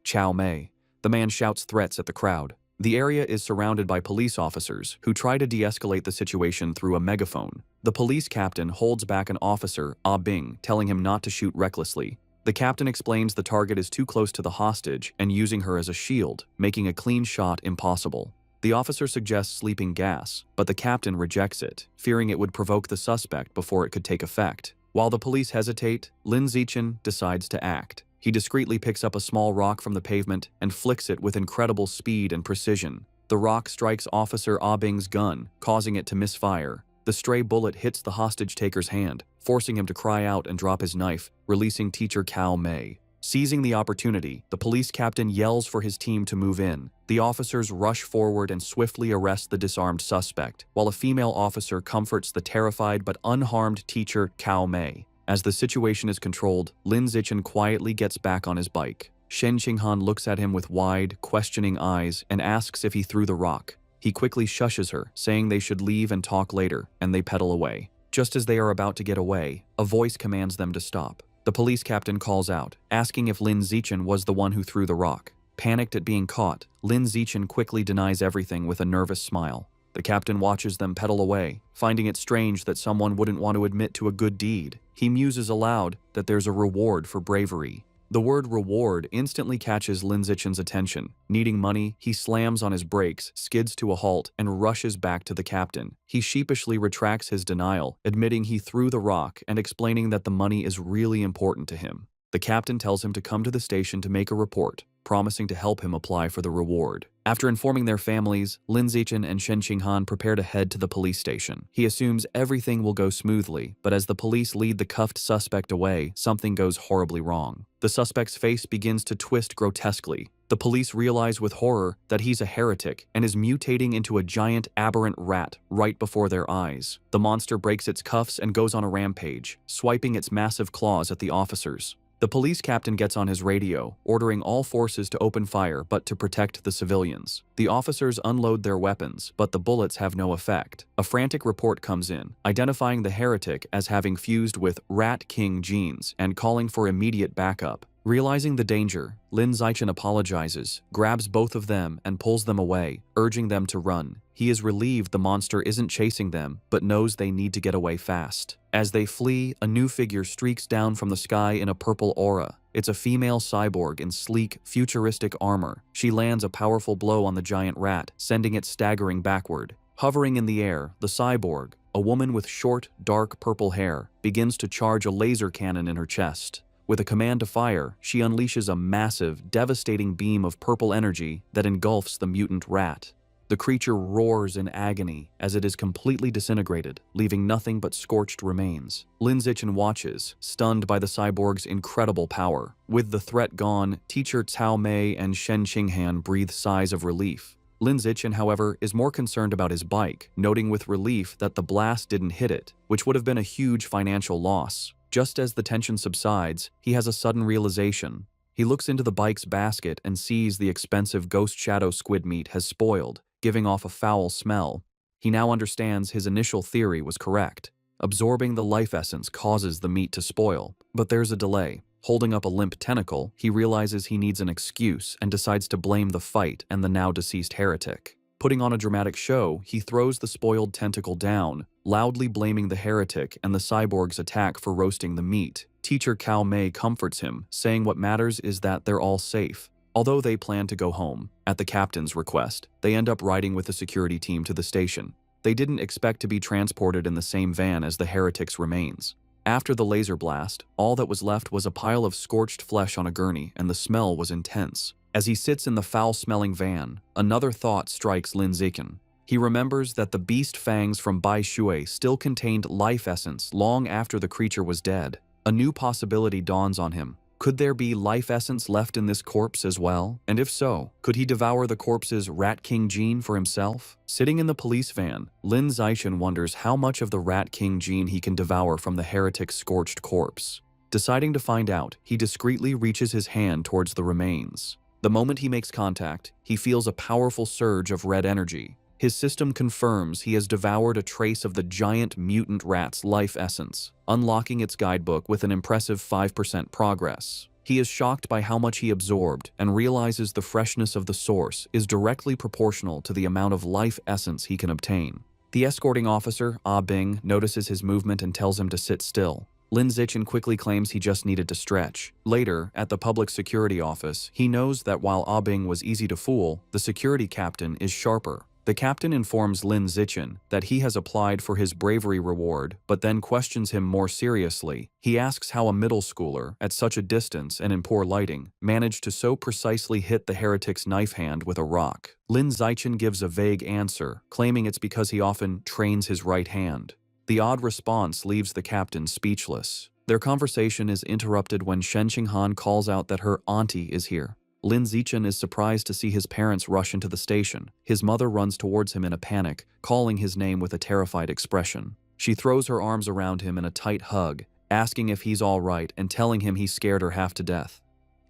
Chow Mei. The man shouts threats at the crowd. The area is surrounded by police officers who try to de-escalate the situation through a megaphone. The police captain holds back an officer, Ah Bing, telling him not to shoot recklessly. The captain explains the target is too close to the hostage and using her as a shield, making a clean shot impossible. The officer suggests sleeping gas, but the captain rejects it, fearing it would provoke the suspect before it could take effect. While the police hesitate, Lin Zichen decides to act. He discreetly picks up a small rock from the pavement and flicks it with incredible speed and precision. The rock strikes Officer Ah Bing's gun, causing it to misfire. The stray bullet hits the hostage-taker's hand, forcing him to cry out and drop his knife, releasing Teacher Cao Mei. Seizing the opportunity, the police captain yells for his team to move in. The officers rush forward and swiftly arrest the disarmed suspect, while a female officer comforts the terrified but unharmed teacher Cao Mei. As the situation is controlled, Lin Zichen quietly gets back on his bike. Shen Qinghan looks at him with wide, questioning eyes and asks if he threw the rock. He quickly shushes her, saying they should leave and talk later, and they pedal away. Just as they are about to get away, a voice commands them to stop. The police captain calls out, asking if Lin Zichen was the one who threw the rock. Panicked at being caught, Lin Zichen quickly denies everything with a nervous smile. The captain watches them pedal away, finding it strange that someone wouldn't want to admit to a good deed. He muses aloud that there's a reward for bravery. The word reward instantly catches Lin Zichen's attention. Needing money, he slams on his brakes, skids to a halt, and rushes back to the captain. He sheepishly retracts his denial, admitting he threw the rock and explaining that the money is really important to him. The captain tells him to come to the station to make a report, promising to help him apply for the reward. After informing their families, Lin Zichen and Shen Qinghan prepare to head to the police station. He assumes everything will go smoothly, but as the police lead the cuffed suspect away, something goes horribly wrong. The suspect's face begins to twist grotesquely. The police realize with horror that he's a heretic and is mutating into a giant aberrant rat right before their eyes. The monster breaks its cuffs and goes on a rampage, swiping its massive claws at the officers. The police captain gets on his radio, ordering all forces to open fire but to protect the civilians. The officers unload their weapons, but the bullets have no effect. A frantic report comes in, identifying the heretic as having fused with Rat King genes and calling for immediate backup. Realizing the danger, Lin Zichen apologizes, grabs both of them and pulls them away, urging them to run. He is relieved the monster isn't chasing them, but knows they need to get away fast. As they flee, a new figure streaks down from the sky in a purple aura. It's a female cyborg in sleek, futuristic armor. She lands a powerful blow on the giant rat, sending it staggering backward. Hovering in the air, the cyborg, a woman with short, dark purple hair, begins to charge a laser cannon in her chest. With a command to fire, she unleashes a massive, devastating beam of purple energy that engulfs the mutant rat. The creature roars in agony as it is completely disintegrated, leaving nothing but scorched remains. Lin Zichen watches, stunned by the cyborg's incredible power. With the threat gone, Teacher Cao Mei and Shen Qinghan breathe sighs of relief. Lin Zichen, however, is more concerned about his bike, noting with relief that the blast didn't hit it, which would have been a huge financial loss. Just as the tension subsides, he has a sudden realization. He looks into the bike's basket and sees the expensive ghost shadow squid meat has spoiled, giving off a foul smell. He now understands his initial theory was correct. Absorbing the life essence causes the meat to spoil, but there's a delay. Holding up a limp tentacle, he realizes he needs an excuse and decides to blame the fight and the now deceased heretic. Putting on a dramatic show, he throws the spoiled tentacle down, loudly blaming the heretic and the cyborg's attack for roasting the meat. Teacher Cao Mei comforts him, saying what matters is that they're all safe. Although they plan to go home, at the captain's request, they end up riding with the security team to the station. They didn't expect to be transported in the same van as the heretic's remains. After the laser blast, all that was left was a pile of scorched flesh on a gurney, and the smell was intense. As he sits in the foul-smelling van, another thought strikes Lin Zichen. He remembers that the beast fangs from Bai Shui still contained life essence long after the creature was dead. A new possibility dawns on him. Could there be life essence left in this corpse as well? And if so, could he devour the corpse's Rat King gene for himself? Sitting in the police van, Lin Zichen wonders how much of the Rat King gene he can devour from the heretic's scorched corpse. Deciding to find out, he discreetly reaches his hand towards the remains. The moment he makes contact, he feels a powerful surge of red energy. His system confirms he has devoured a trace of the giant mutant rat's life essence, unlocking its guidebook with an impressive 5% progress. He is shocked by how much he absorbed and realizes the freshness of the source is directly proportional to the amount of life essence he can obtain. The escorting officer, Ah Bing, notices his movement and tells him to sit still. Lin Zichen quickly claims he just needed to stretch. Later, at the public security office, he knows that while Ah Bing was easy to fool, the security captain is sharper. The captain informs Lin Zichen that he has applied for his bravery reward, but then questions him more seriously. He asks how a middle schooler, at such a distance and in poor lighting, managed to so precisely hit the heretic's knife hand with a rock. Lin Zichen gives a vague answer, claiming it's because he often trains his right hand. The odd response leaves the captain speechless. Their conversation is interrupted when Shen Qinghan calls out that her auntie is here. Lin Zichen is surprised to see his parents rush into the station. His mother runs towards him in a panic, calling his name with a terrified expression. She throws her arms around him in a tight hug, asking if he's all right and telling him he scared her half to death.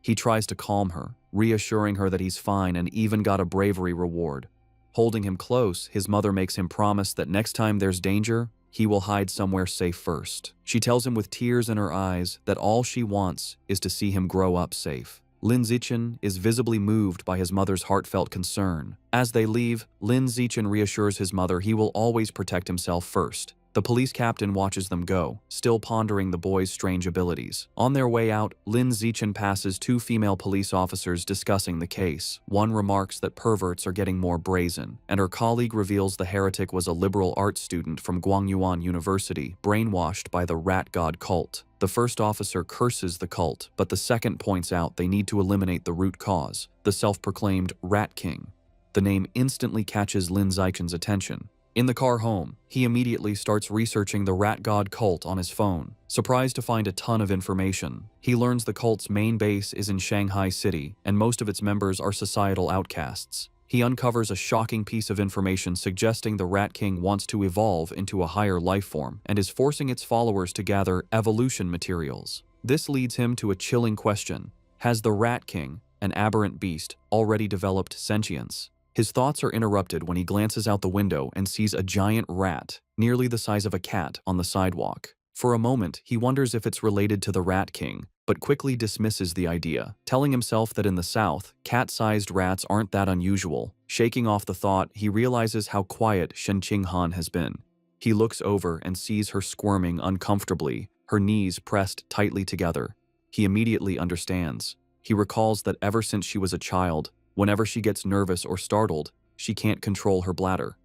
He tries to calm her, reassuring her that he's fine and even got a bravery reward. Holding him close, his mother makes him promise that next time there's danger, he will hide somewhere safe first. She tells him with tears in her eyes that all she wants is to see him grow up safe. Lin Zichen is visibly moved by his mother's heartfelt concern. As they leave, Lin Zichen reassures his mother he will always protect himself first. The police captain watches them go, still pondering the boy's strange abilities. On their way out, Lin Zichen passes two female police officers discussing the case. One remarks that perverts are getting more brazen, and her colleague reveals the heretic was a liberal arts student from Guangyuan University, brainwashed by the rat god cult. The first officer curses the cult, but the second points out they need to eliminate the root cause, the self-proclaimed Rat King. The name instantly catches Lin Zichen's attention. In the car home, he immediately starts researching the rat god cult on his phone, surprised to find a ton of information. He learns the cult's main base is in Shanghai City, and most of its members are societal outcasts. He uncovers a shocking piece of information suggesting the Rat King wants to evolve into a higher life form and is forcing its followers to gather evolution materials. This leads him to a chilling question. Has the Rat King, an aberrant beast, already developed sentience? His thoughts are interrupted when he glances out the window and sees a giant rat, nearly the size of a cat, on the sidewalk. For a moment, he wonders if it's related to the Rat King, but quickly dismisses the idea, telling himself that in the South, cat-sized rats aren't that unusual. Shaking off the thought, he realizes how quiet Shen Qinghan has been. He looks over and sees her squirming uncomfortably, her knees pressed tightly together. He immediately understands. He recalls that ever since she was a child, whenever she gets nervous or startled, she can't control her bladder.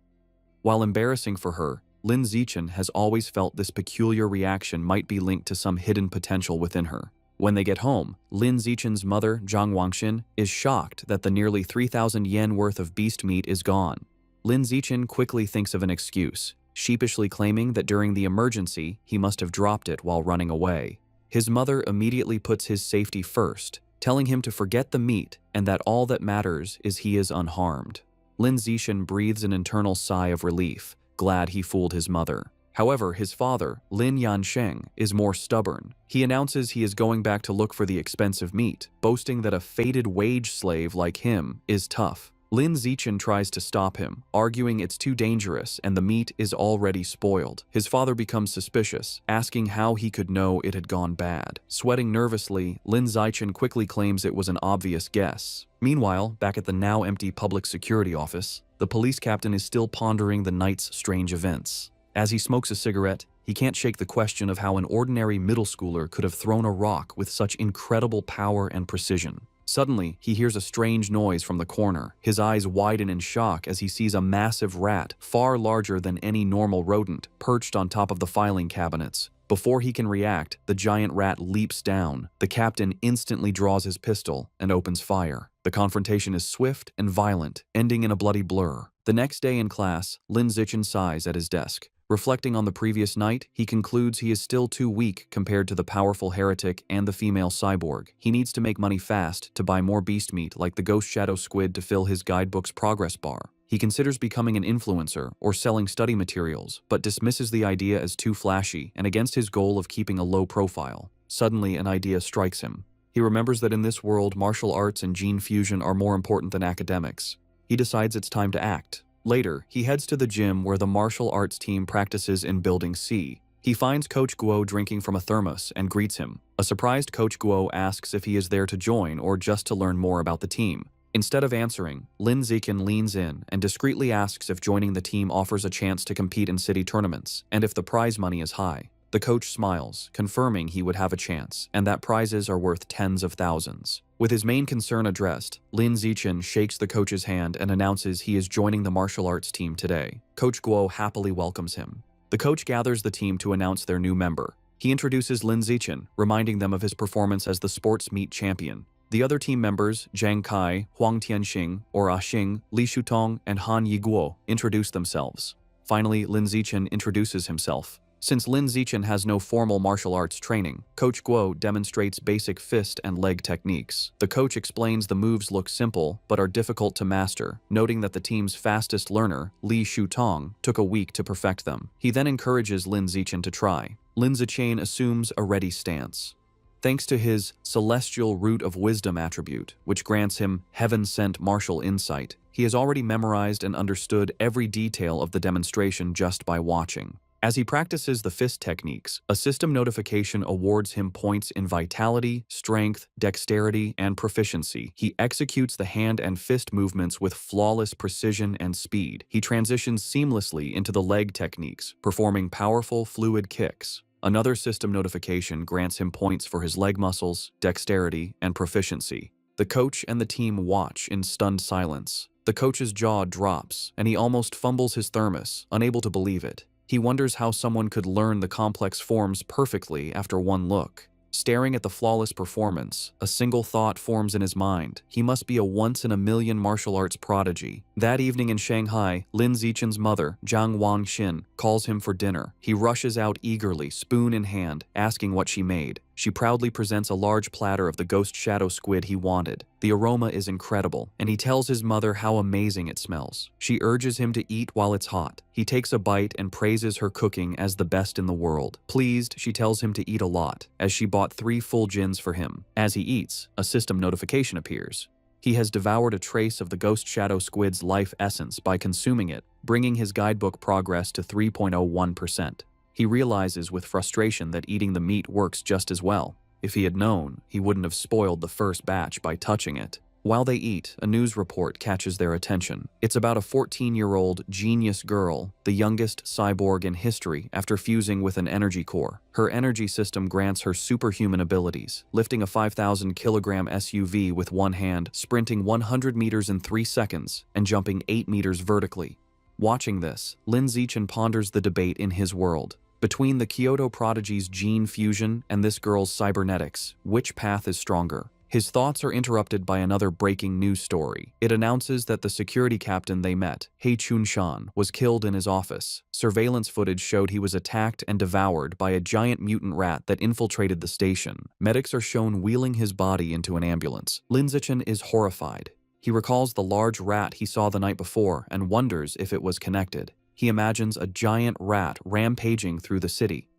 While embarrassing for her, Lin Zichen has always felt this peculiar reaction might be linked to some hidden potential within her. When they get home, Lin Zichen's mother, Zhang Wangxin, is shocked that the nearly 3,000 yen worth of beast meat is gone. Lin Zichen quickly thinks of an excuse, sheepishly claiming that during the emergency, he must have dropped it while running away. His mother immediately puts his safety first, telling him to forget the meat and that all that matters is he is unharmed. Lin Zichen breathes an internal sigh of relief, glad he fooled his mother. However, his father, Lin Yansheng, is more stubborn. He announces he is going back to look for the expensive meat, boasting that a fated wage slave like him is tough. Lin Zichen tries to stop him, arguing it's too dangerous and the meat is already spoiled. His father becomes suspicious, asking how he could know it had gone bad. Sweating nervously, Lin Zichen quickly claims it was an obvious guess. Meanwhile, back at the now empty public security office, the police captain is still pondering the night's strange events. As he smokes a cigarette, he can't shake the question of how an ordinary middle schooler could have thrown a rock with such incredible power and precision. Suddenly, he hears a strange noise from the corner. His eyes widen in shock as he sees a massive rat, far larger than any normal rodent, perched on top of the filing cabinets. Before he can react, the giant rat leaps down. The captain instantly draws his pistol and opens fire. The confrontation is swift and violent, ending in a bloody blur. The next day in class, Lin Zichen sighs at his desk. Reflecting on the previous night, he concludes he is still too weak compared to the powerful heretic and the female cyborg. He needs to make money fast to buy more beast meat like the ghost shadow squid to fill his guidebook's progress bar. He considers becoming an influencer or selling study materials, but dismisses the idea as too flashy and against his goal of keeping a low profile. Suddenly, an idea strikes him. He remembers that in this world, martial arts and gene fusion are more important than academics. He decides it's time to act. Later, he heads to the gym where the martial arts team practices in Building C. He finds Coach Guo drinking from a thermos and greets him. A surprised Coach Guo asks if he is there to join or just to learn more about the team. Instead of answering, Lin Zichen leans in and discreetly asks if joining the team offers a chance to compete in city tournaments, and if the prize money is high. The coach smiles, confirming he would have a chance, and that prizes are worth tens of thousands. With his main concern addressed, Lin Zichen shakes the coach's hand and announces he is joining the martial arts team today. Coach Guo happily welcomes him. The coach gathers the team to announce their new member. He introduces Lin Zichen, reminding them of his performance as the sports meet champion. The other team members, Zhang Kai, Huang Tianxing, or Ah Xing, Li Shutong, and Han Yiguo, introduce themselves. Finally, Lin Zichen introduces himself. Since Lin Zichen has no formal martial arts training, Coach Guo demonstrates basic fist and leg techniques. The coach explains the moves look simple, but are difficult to master, noting that the team's fastest learner, Li Shutong, took a week to perfect them. He then encourages Lin Zichen to try. Lin Zichen assumes a ready stance. Thanks to his celestial root of wisdom attribute, which grants him heaven-sent martial insight, he has already memorized and understood every detail of the demonstration just by watching. As he practices the fist techniques, a system notification awards him points in vitality, strength, dexterity, and proficiency. He executes the hand and fist movements with flawless precision and speed. He transitions seamlessly into the leg techniques, performing powerful, fluid kicks. Another system notification grants him points for his leg muscles, dexterity, and proficiency. The coach and the team watch in stunned silence. The coach's jaw drops, and he almost fumbles his thermos, unable to believe it. He wonders how someone could learn the complex forms perfectly after one look. Staring at the flawless performance, a single thought forms in his mind. He must be a once-in-a-million martial arts prodigy. That evening in Shanghai, Lin Zichen's mother, Zhang Wangxin, calls him for dinner. He rushes out eagerly, spoon in hand, asking what she made. She proudly presents a large platter of the ghost shadow squid he wanted. The aroma is incredible, and he tells his mother how amazing it smells. She urges him to eat while it's hot. He takes a bite and praises her cooking as the best in the world. Pleased, she tells him to eat a lot, as she bought 3 full gins for him. As he eats, a system notification appears. He has devoured a trace of the ghost shadow squid's life essence by consuming it, bringing his guidebook progress to 3.01%. He realizes with frustration that eating the meat works just as well. If he had known, he wouldn't have spoiled the first batch by touching it. While they eat, a news report catches their attention. It's about a 14-year-old genius girl, the youngest cyborg in history after fusing with an energy core. Her energy system grants her superhuman abilities, lifting a 5,000-kilogram SUV with one hand, sprinting 100 meters in 3 seconds, and jumping 8 meters vertically. Watching this, Lin Zichen ponders the debate in his world. Between the Kyoto prodigy's gene fusion and this girl's cybernetics, which path is stronger? His thoughts are interrupted by another breaking news story. It announces that the security captain they met, He Chun-shan, was killed in his office. Surveillance footage showed he was attacked and devoured by a giant mutant rat that infiltrated the station. Medics are shown wheeling his body into an ambulance. Lin Zichen is horrified. He recalls the large rat he saw the night before and wonders if it was connected. He imagines a giant rat rampaging through the city.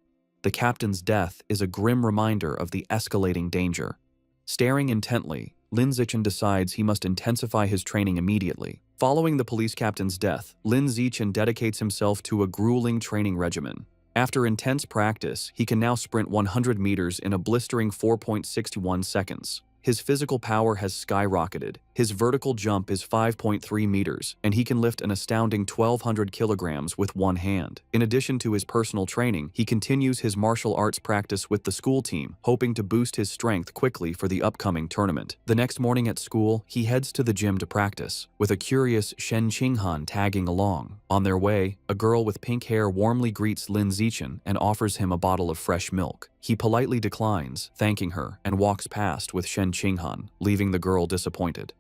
The captain's death is a grim reminder of the escalating danger. Staring intently, Lin Zichen decides he must intensify his training immediately. Following the police captain's death, Lin Zichen dedicates himself to a grueling training regimen. After intense practice, he can now sprint 100 meters in a blistering 4.61 seconds. His physical power has skyrocketed. His vertical jump is 5.3 meters, and he can lift an astounding 1,200 kilograms with one hand. In addition to his personal training, he continues his martial arts practice with the school team, hoping to boost his strength quickly for the upcoming tournament. The next morning at school, he heads to the gym to practice, with a curious Shen Qinghan tagging along. On their way, a girl with pink hair warmly greets Lin Zichen and offers him a bottle of fresh milk. He politely declines, thanking her, and walks past with Shen Qinghan, leaving the girl disappointed.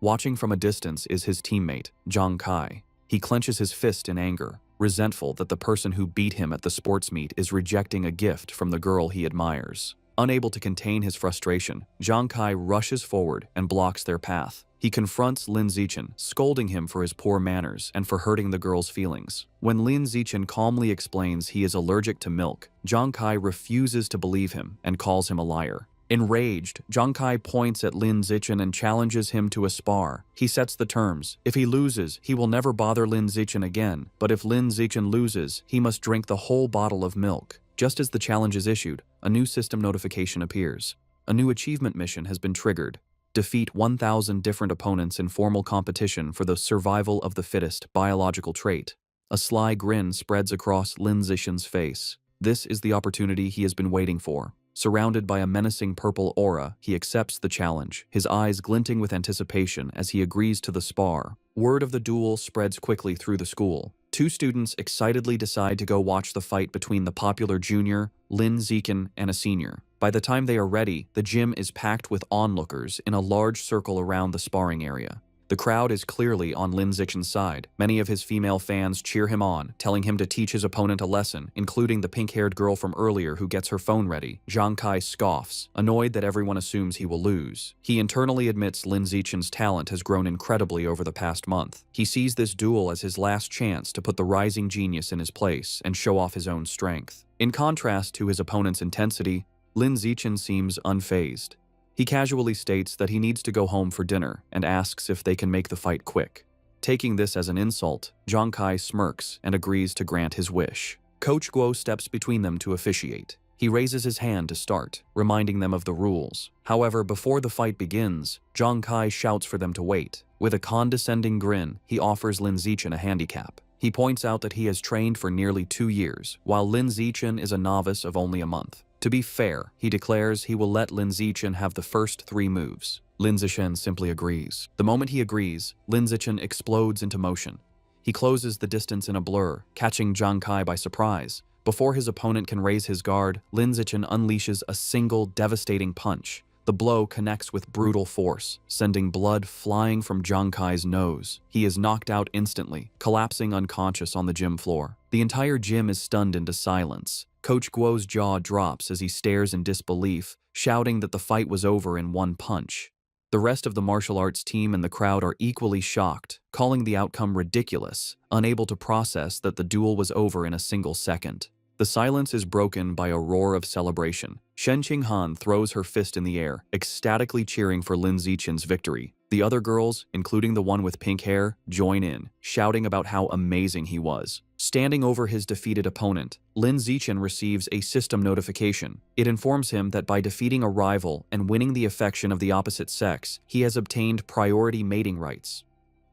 Watching from a distance is his teammate, Zhang Kai. He clenches his fist in anger, resentful that the person who beat him at the sports meet is rejecting a gift from the girl he admires. Unable to contain his frustration, Zhang Kai rushes forward and blocks their path. He confronts Lin Zichen, scolding him for his poor manners and for hurting the girl's feelings. When Lin Zichen calmly explains he is allergic to milk, Zhang Kai refuses to believe him and calls him a liar. Enraged, Zhang Kai points at Lin Zichen and challenges him to a spar. He sets the terms. If he loses, he will never bother Lin Zichen again, but if Lin Zichen loses, he must drink the whole bottle of milk. Just as the challenge is issued, a new system notification appears. A new achievement mission has been triggered. Defeat 1,000 different opponents in formal competition for the survival of the fittest biological trait. A sly grin spreads across Lin Zichen's face. This is the opportunity he has been waiting for. Surrounded by a menacing purple aura, he accepts the challenge, his eyes glinting with anticipation as he agrees to the spar. Word of the duel spreads quickly through the school. Two students excitedly decide to go watch the fight between the popular junior, Lin Zichen, and a senior. By the time they are ready, the gym is packed with onlookers in a large circle around the sparring area. The crowd is clearly on Lin Zichen's side. Many of his female fans cheer him on, telling him to teach his opponent a lesson, including the pink-haired girl from earlier who gets her phone ready. Zhang Kai scoffs, annoyed that everyone assumes he will lose. He internally admits Lin Zichen's talent has grown incredibly over the past month. He sees this duel as his last chance to put the rising genius in his place and show off his own strength. In contrast to his opponent's intensity, Lin Zichen seems unfazed. He casually states that he needs to go home for dinner and asks if they can make the fight quick. Taking this as an insult, Zhang Kai smirks and agrees to grant his wish. Coach Guo steps between them to officiate. He raises his hand to start, reminding them of the rules. However, before the fight begins, Zhang Kai shouts for them to wait. With a condescending grin, he offers Lin Zichen a handicap. He points out that he has trained for nearly 2 years, while Lin Zichen is a novice of only a month. To be fair, he declares he will let Lin Zichen have the first 3 moves. Lin Zichen simply agrees. The moment he agrees, Lin Zichen explodes into motion. He closes the distance in a blur, catching Zhang Kai by surprise. Before his opponent can raise his guard, Lin Zichen unleashes a single devastating punch. The blow connects with brutal force, sending blood flying from Zhang Kai's nose. He is knocked out instantly, collapsing unconscious on the gym floor. The entire gym is stunned into silence. Coach Guo's jaw drops as he stares in disbelief, shouting that the fight was over in one punch. The rest of the martial arts team and the crowd are equally shocked, calling the outcome ridiculous, unable to process that the duel was over in a single second. The silence is broken by a roar of celebration. Shen Qinghan throws her fist in the air, ecstatically cheering for Lin Zichen's victory. The other girls, including the one with pink hair, join in, shouting about how amazing he was. Standing over his defeated opponent, Lin Zichen receives a system notification. It informs him that by defeating a rival and winning the affection of the opposite sex, he has obtained priority mating rights.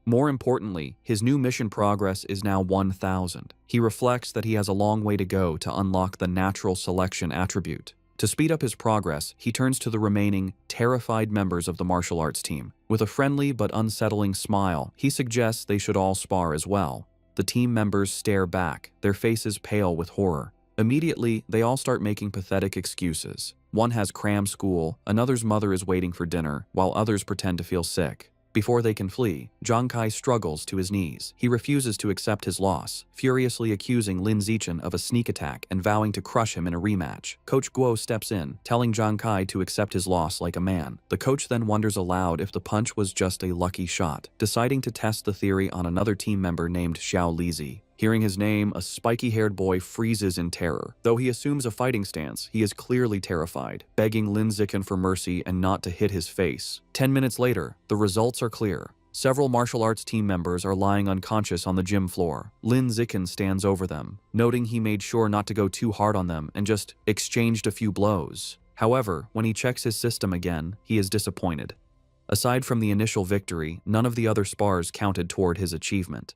More importantly, his new mission progress is now 1000. He reflects that he has a long way to go to unlock the natural selection attribute. To speed up his progress, he turns to the remaining, terrified members of the martial arts team. With a friendly but unsettling smile, he suggests they should all spar as well. The team members stare back, their faces pale with horror. Immediately, they all start making pathetic excuses. One has cram school, another's mother is waiting for dinner, while others pretend to feel sick. Before they can flee, Zhang Kai struggles to his knees. He refuses to accept his loss, furiously accusing Lin Zichen of a sneak attack and vowing to crush him in a rematch. Coach Guo steps in, telling Zhang Kai to accept his loss like a man. The coach then wonders aloud if the punch was just a lucky shot, deciding to test the theory on another team member named Xiao Lizi. Hearing his name, a spiky-haired boy freezes in terror. Though he assumes a fighting stance, he is clearly terrified, begging Lin Zichen for mercy and not to hit his face. 10 minutes later, the results are clear. Several martial arts team members are lying unconscious on the gym floor. Lin Zichen stands over them, noting he made sure not to go too hard on them and just exchanged a few blows. However, when he checks his system again, he is disappointed. Aside from the initial victory, none of the other spars counted toward his achievement.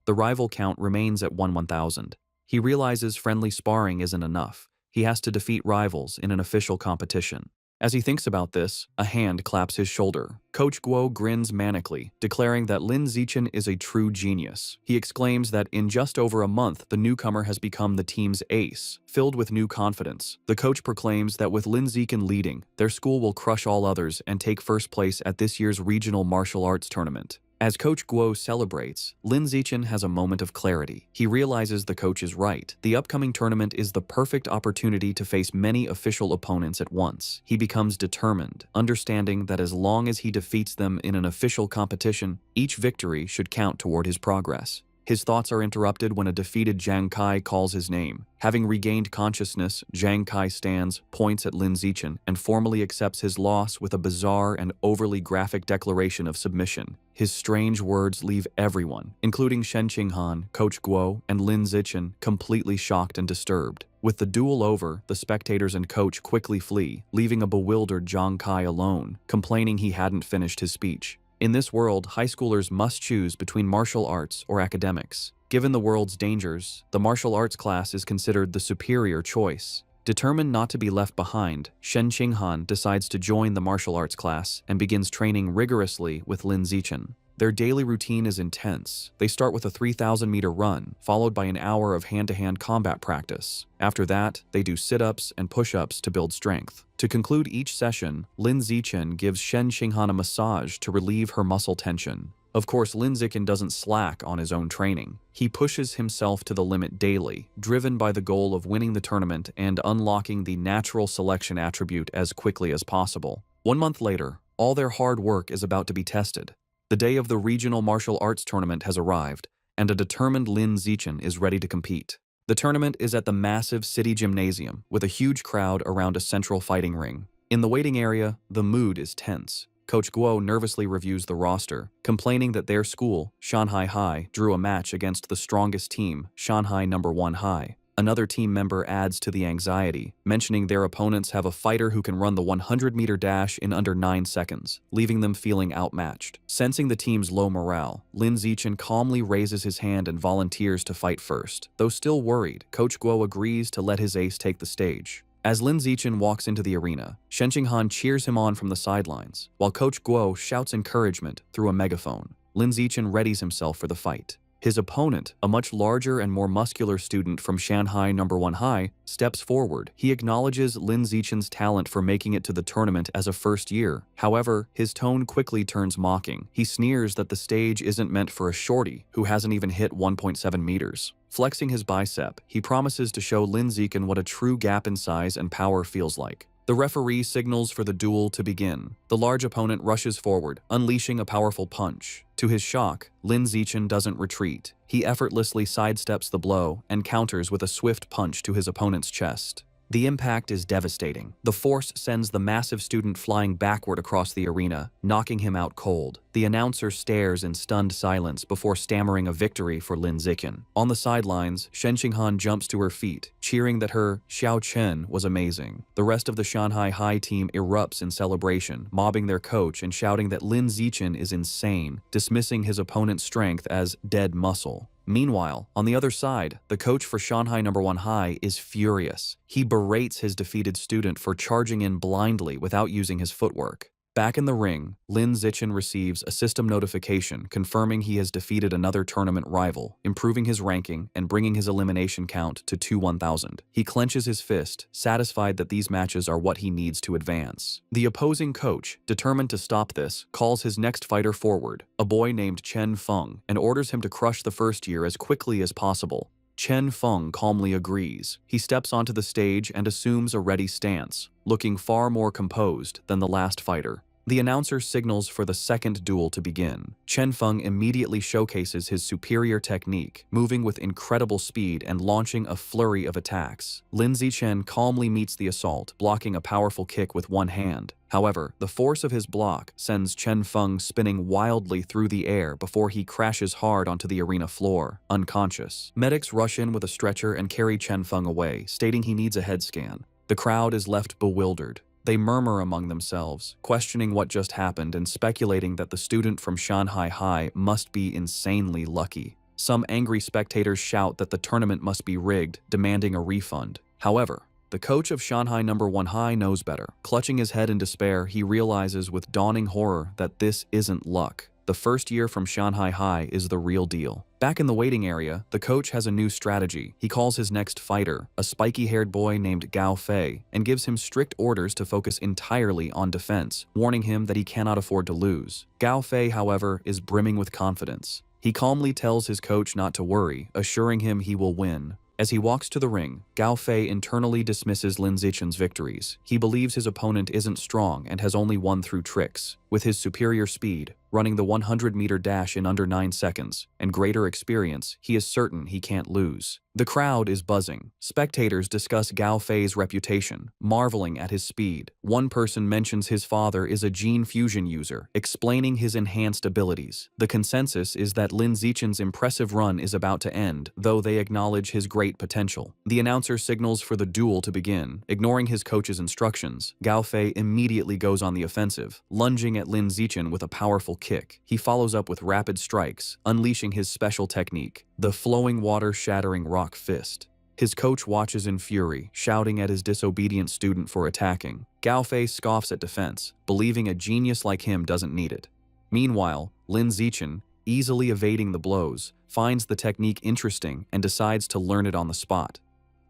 The rival count remains at 1000. He realizes friendly sparring isn't enough. He has to defeat rivals in an official competition. As he thinks about this, a hand claps his shoulder. Coach Guo grins manically, declaring that Lin Zichen is a true genius. He exclaims that in just over a month, the newcomer has become the team's ace. Filled with new confidence, the coach proclaims that with Lin Zichen leading, their school will crush all others and take first place at this year's regional martial arts tournament. As Coach Guo celebrates, Lin Zichen has a moment of clarity. He realizes the coach is right. The upcoming tournament is the perfect opportunity to face many official opponents at once. He becomes determined, understanding that as long as he defeats them in an official competition, each victory should count toward his progress. His thoughts are interrupted when a defeated Zhang Kai calls his name. Having regained consciousness, Zhang Kai stands, points at Lin Zichen, and formally accepts his loss with a bizarre and overly graphic declaration of submission. His strange words leave everyone, including Shen Qinghan, Coach Guo, and Lin Zichen, completely shocked and disturbed. With the duel over, the spectators and coach quickly flee, leaving a bewildered Zhang Kai alone, complaining he hadn't finished his speech. In this world, high schoolers must choose between martial arts or academics. Given the world's dangers, the martial arts class is considered the superior choice. Determined not to be left behind, Shen Qinghan decides to join the martial arts class and begins training rigorously with Lin Zichen. Their daily routine is intense. They start with a 3,000-meter run, followed by an hour of hand-to-hand combat practice. After that, they do sit-ups and push-ups to build strength. To conclude each session, Lin Zichen gives Shen Qinghan a massage to relieve her muscle tension. Of course, Lin Zichen doesn't slack on his own training. He pushes himself to the limit daily, driven by the goal of winning the tournament and unlocking the natural selection attribute as quickly as possible. 1 month later, all their hard work is about to be tested. The day of the regional martial arts tournament has arrived, and a determined Lin Zichen is ready to compete. The tournament is at the massive city gymnasium, with a huge crowd around a central fighting ring. In the waiting area, the mood is tense. Coach Guo nervously reviews the roster, complaining that their school, Shanghai High, drew a match against the strongest team, Shanghai No. 1 High. Another team member adds to the anxiety, mentioning their opponents have a fighter who can run the 100-meter dash in under 9 seconds, leaving them feeling outmatched. Sensing the team's low morale, Lin Zichen calmly raises his hand and volunteers to fight first. Though still worried, Coach Guo agrees to let his ace take the stage. As Lin Zichen walks into the arena, Shen Qinghan cheers him on from the sidelines, while Coach Guo shouts encouragement through a megaphone. Lin Zichen readies himself for the fight. His opponent, a much larger and more muscular student from Shanghai No. 1 High, steps forward. He acknowledges Lin Zichen's talent for making it to the tournament as a first year. However, his tone quickly turns mocking. He sneers that the stage isn't meant for a shorty who hasn't even hit 1.7 meters. Flexing his bicep, he promises to show Lin Zichen what a true gap in size and power feels like. The referee signals for the duel to begin. The large opponent rushes forward, unleashing a powerful punch. To his shock, Lin Zichen doesn't retreat. He effortlessly sidesteps the blow and counters with a swift punch to his opponent's chest. The impact is devastating. The force sends the massive student flying backward across the arena, knocking him out cold. The announcer stares in stunned silence before stammering a victory for Lin Zichen. On the sidelines, Shen Qinghan jumps to her feet, cheering that her Xiao Chen was amazing. The rest of the Shanghai High team erupts in celebration, mobbing their coach and shouting that Lin Zichen is insane, dismissing his opponent's strength as dead muscle. Meanwhile, on the other side, the coach for Shanghai No. 1 High is furious. He berates his defeated student for charging in blindly without using his footwork. Back in the ring, Lin Zichen receives a system notification confirming he has defeated another tournament rival, improving his ranking and bringing his elimination count to 2-1,000. He clenches his fist, satisfied that these matches are what he needs to advance. The opposing coach, determined to stop this, calls his next fighter forward, a boy named Chen Feng, and orders him to crush the first year as quickly as possible. Chen Feng calmly agrees. He steps onto the stage and assumes a ready stance, looking far more composed than the last fighter. The announcer signals for the second duel to begin. Chen Feng immediately showcases his superior technique, moving with incredible speed and launching a flurry of attacks. Lin Zichen calmly meets the assault, blocking a powerful kick with one hand. However, the force of his block sends Chen Feng spinning wildly through the air before he crashes hard onto the arena floor, unconscious. Medics rush in with a stretcher and carry Chen Feng away, stating he needs a head scan. The crowd is left bewildered. They murmur among themselves, questioning what just happened and speculating that the student from Shanghai High must be insanely lucky. Some angry spectators shout that the tournament must be rigged, demanding a refund. However, the coach of Shanghai No. 1 High knows better. Clutching his head in despair, he realizes with dawning horror that this isn't luck. The first year from Shanghai High is the real deal. Back in the waiting area, the coach has a new strategy. He calls his next fighter, a spiky-haired boy named Gao Fei, and gives him strict orders to focus entirely on defense, warning him that he cannot afford to lose. Gao Fei, however, is brimming with confidence. He calmly tells his coach not to worry, assuring him he will win. As he walks to the ring, Gao Fei internally dismisses Lin Zichen's victories. He believes his opponent isn't strong and has only won through tricks. With his superior speed, running the 100-meter dash in under 9 seconds, and greater experience, he is certain he can't lose. The crowd is buzzing. Spectators discuss Gao Fei's reputation, marveling at his speed. One person mentions his father is a gene fusion user, explaining his enhanced abilities. The consensus is that Lin Zichen's impressive run is about to end, though they acknowledge his great potential. The announcer signals for the duel to begin. Ignoring his coach's instructions, Gao Fei immediately goes on the offensive, lunging at Lin Zichen with a powerful kick. He follows up with rapid strikes, unleashing his special technique, the flowing water-shattering rock fist. His coach watches in fury, shouting at his disobedient student for attacking. Gao Fei scoffs at defense, believing a genius like him doesn't need it. Meanwhile, Lin Zichen, easily evading the blows, finds the technique interesting and decides to learn it on the spot.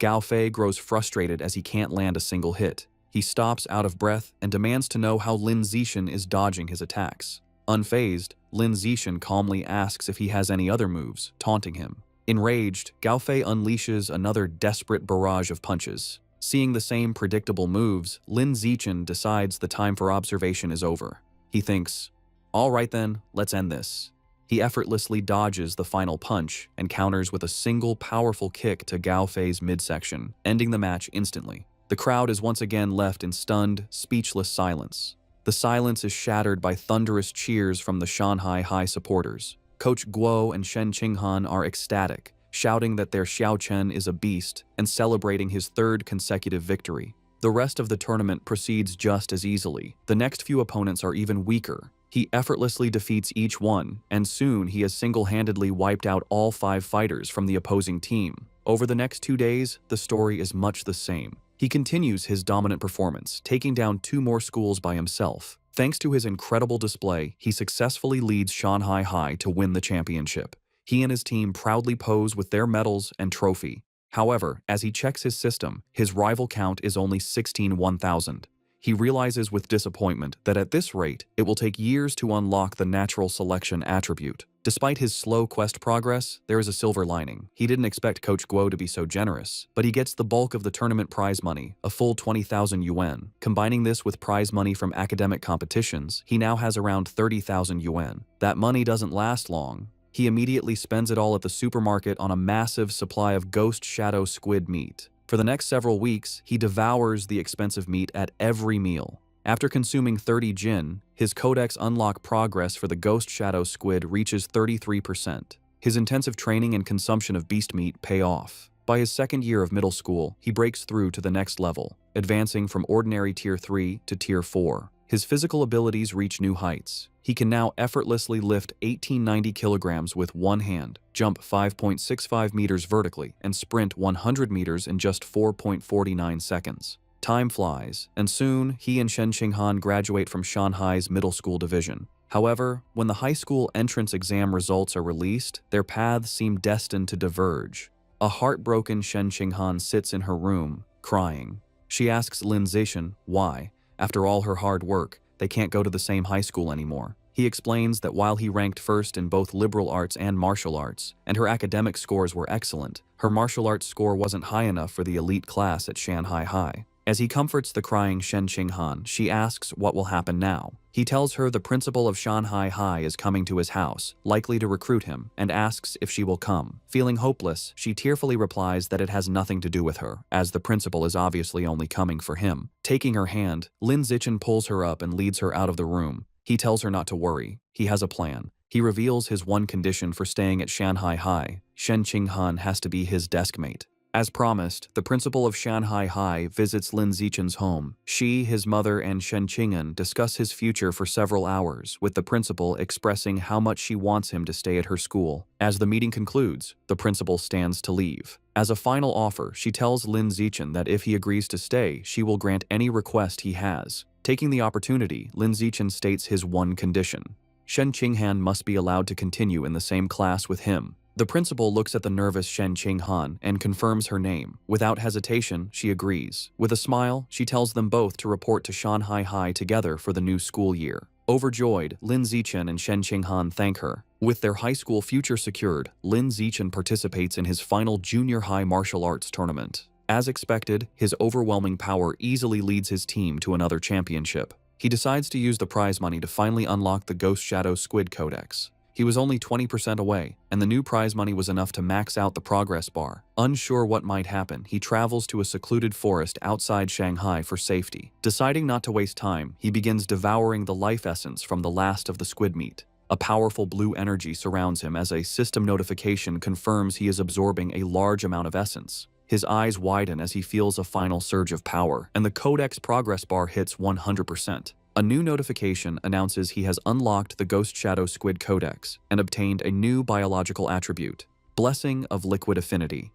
Gao Fei grows frustrated as he can't land a single hit. He stops out of breath and demands to know how Lin Zichen is dodging his attacks. Unfazed, Lin Zichen calmly asks if he has any other moves, taunting him. Enraged, Gao Fei unleashes another desperate barrage of punches. Seeing the same predictable moves, Lin Zichen decides the time for observation is over. He thinks, "All right then, let's end this." He effortlessly dodges the final punch and counters with a single powerful kick to Gao Fei's midsection, ending the match instantly. The crowd is once again left in stunned, speechless silence. The silence is shattered by thunderous cheers from the Shanghai High supporters. Coach Guo and Shen Qinghan are ecstatic, shouting that their Xiao Chen is a beast and celebrating his third consecutive victory. The rest of the tournament proceeds just as easily. The next few opponents are even weaker. He effortlessly defeats each one, and soon he has single-handedly wiped out all 5 fighters from the opposing team. Over the next 2 days, the story is much the same. He continues his dominant performance, taking down 2 more schools by himself. Thanks to his incredible display, he successfully leads Shanghai High to win the championship. He and his team proudly pose with their medals and trophy. However, as he checks his system, his rival count is only 16,000. He realizes with disappointment that at this rate, it will take years to unlock the natural selection attribute. Despite his slow quest progress, there is a silver lining. He didn't expect Coach Guo to be so generous, but he gets the bulk of the tournament prize money, a full 20,000 yuan. Combining this with prize money from academic competitions, he now has around 30,000 yuan. That money doesn't last long. He immediately spends it all at the supermarket on a massive supply of ghost shadow squid meat. For the next several weeks, he devours the expensive meat at every meal. After consuming 30 jin, his codex unlock progress for the ghost shadow squid reaches 33%. His intensive training and consumption of beast meat pay off. By his second year of middle school, he breaks through to the next level, advancing from ordinary Tier 3 to Tier 4. His physical abilities reach new heights. He can now effortlessly lift 1890 kilograms with one hand, jump 5.65 meters vertically, and sprint 100 meters in just 4.49 seconds. Time flies, and soon he and Shen Qinghan graduate from Shanghai's middle school division. However, when the high school entrance exam results are released, their paths seem destined to diverge. A heartbroken Shen Qinghan sits in her room, crying. She asks Lin Zichen why, after all her hard work, they can't go to the same high school anymore. He explains that while he ranked first in both liberal arts and martial arts, and her academic scores were excellent, her martial arts score wasn't high enough for the elite class at Shanghai High. As he comforts the crying Shen Qinghan, she asks what will happen now. He tells her the principal of Shanghai High is coming to his house, likely to recruit him, and asks if she will come. Feeling hopeless, she tearfully replies that it has nothing to do with her, as the principal is obviously only coming for him. Taking her hand, Lin Zichen pulls her up and leads her out of the room. He tells her not to worry. He has a plan. He reveals his one condition for staying at Shanghai High. Shen Qinghan has to be his desk mate. As promised, the principal of Shanghai High visits Lin Zichen's home. She, his mother, and Shen Qinghan discuss his future for several hours, with the principal expressing how much she wants him to stay at her school. As the meeting concludes, the principal stands to leave. As a final offer, she tells Lin Zichen that if he agrees to stay, she will grant any request he has. Taking the opportunity, Lin Zichen states his one condition. Shen Qinghan must be allowed to continue in the same class with him. The principal looks at the nervous Shen Qinghan and confirms her name. Without hesitation, she agrees. With a smile, she tells them both to report to Shanghai High together for the new school year. Overjoyed, Lin Zichen and Shen Qinghan thank her. With their high school future secured, Lin Zichen participates in his final junior high martial arts tournament. As expected, his overwhelming power easily leads his team to another championship. He decides to use the prize money to finally unlock the Ghost Shadow Squid Codex. He was only 20% away, and the new prize money was enough to max out the progress bar. Unsure what might happen, he travels to a secluded forest outside Shanghai for safety. Deciding not to waste time, he begins devouring the life essence from the last of the squid meat. A powerful blue energy surrounds him as a system notification confirms he is absorbing a large amount of essence. His eyes widen as he feels a final surge of power, and the Codex progress bar hits 100%. A new notification announces he has unlocked the Ghost Shadow Squid Codex and obtained a new biological attribute, Blessing of Liquid Affinity.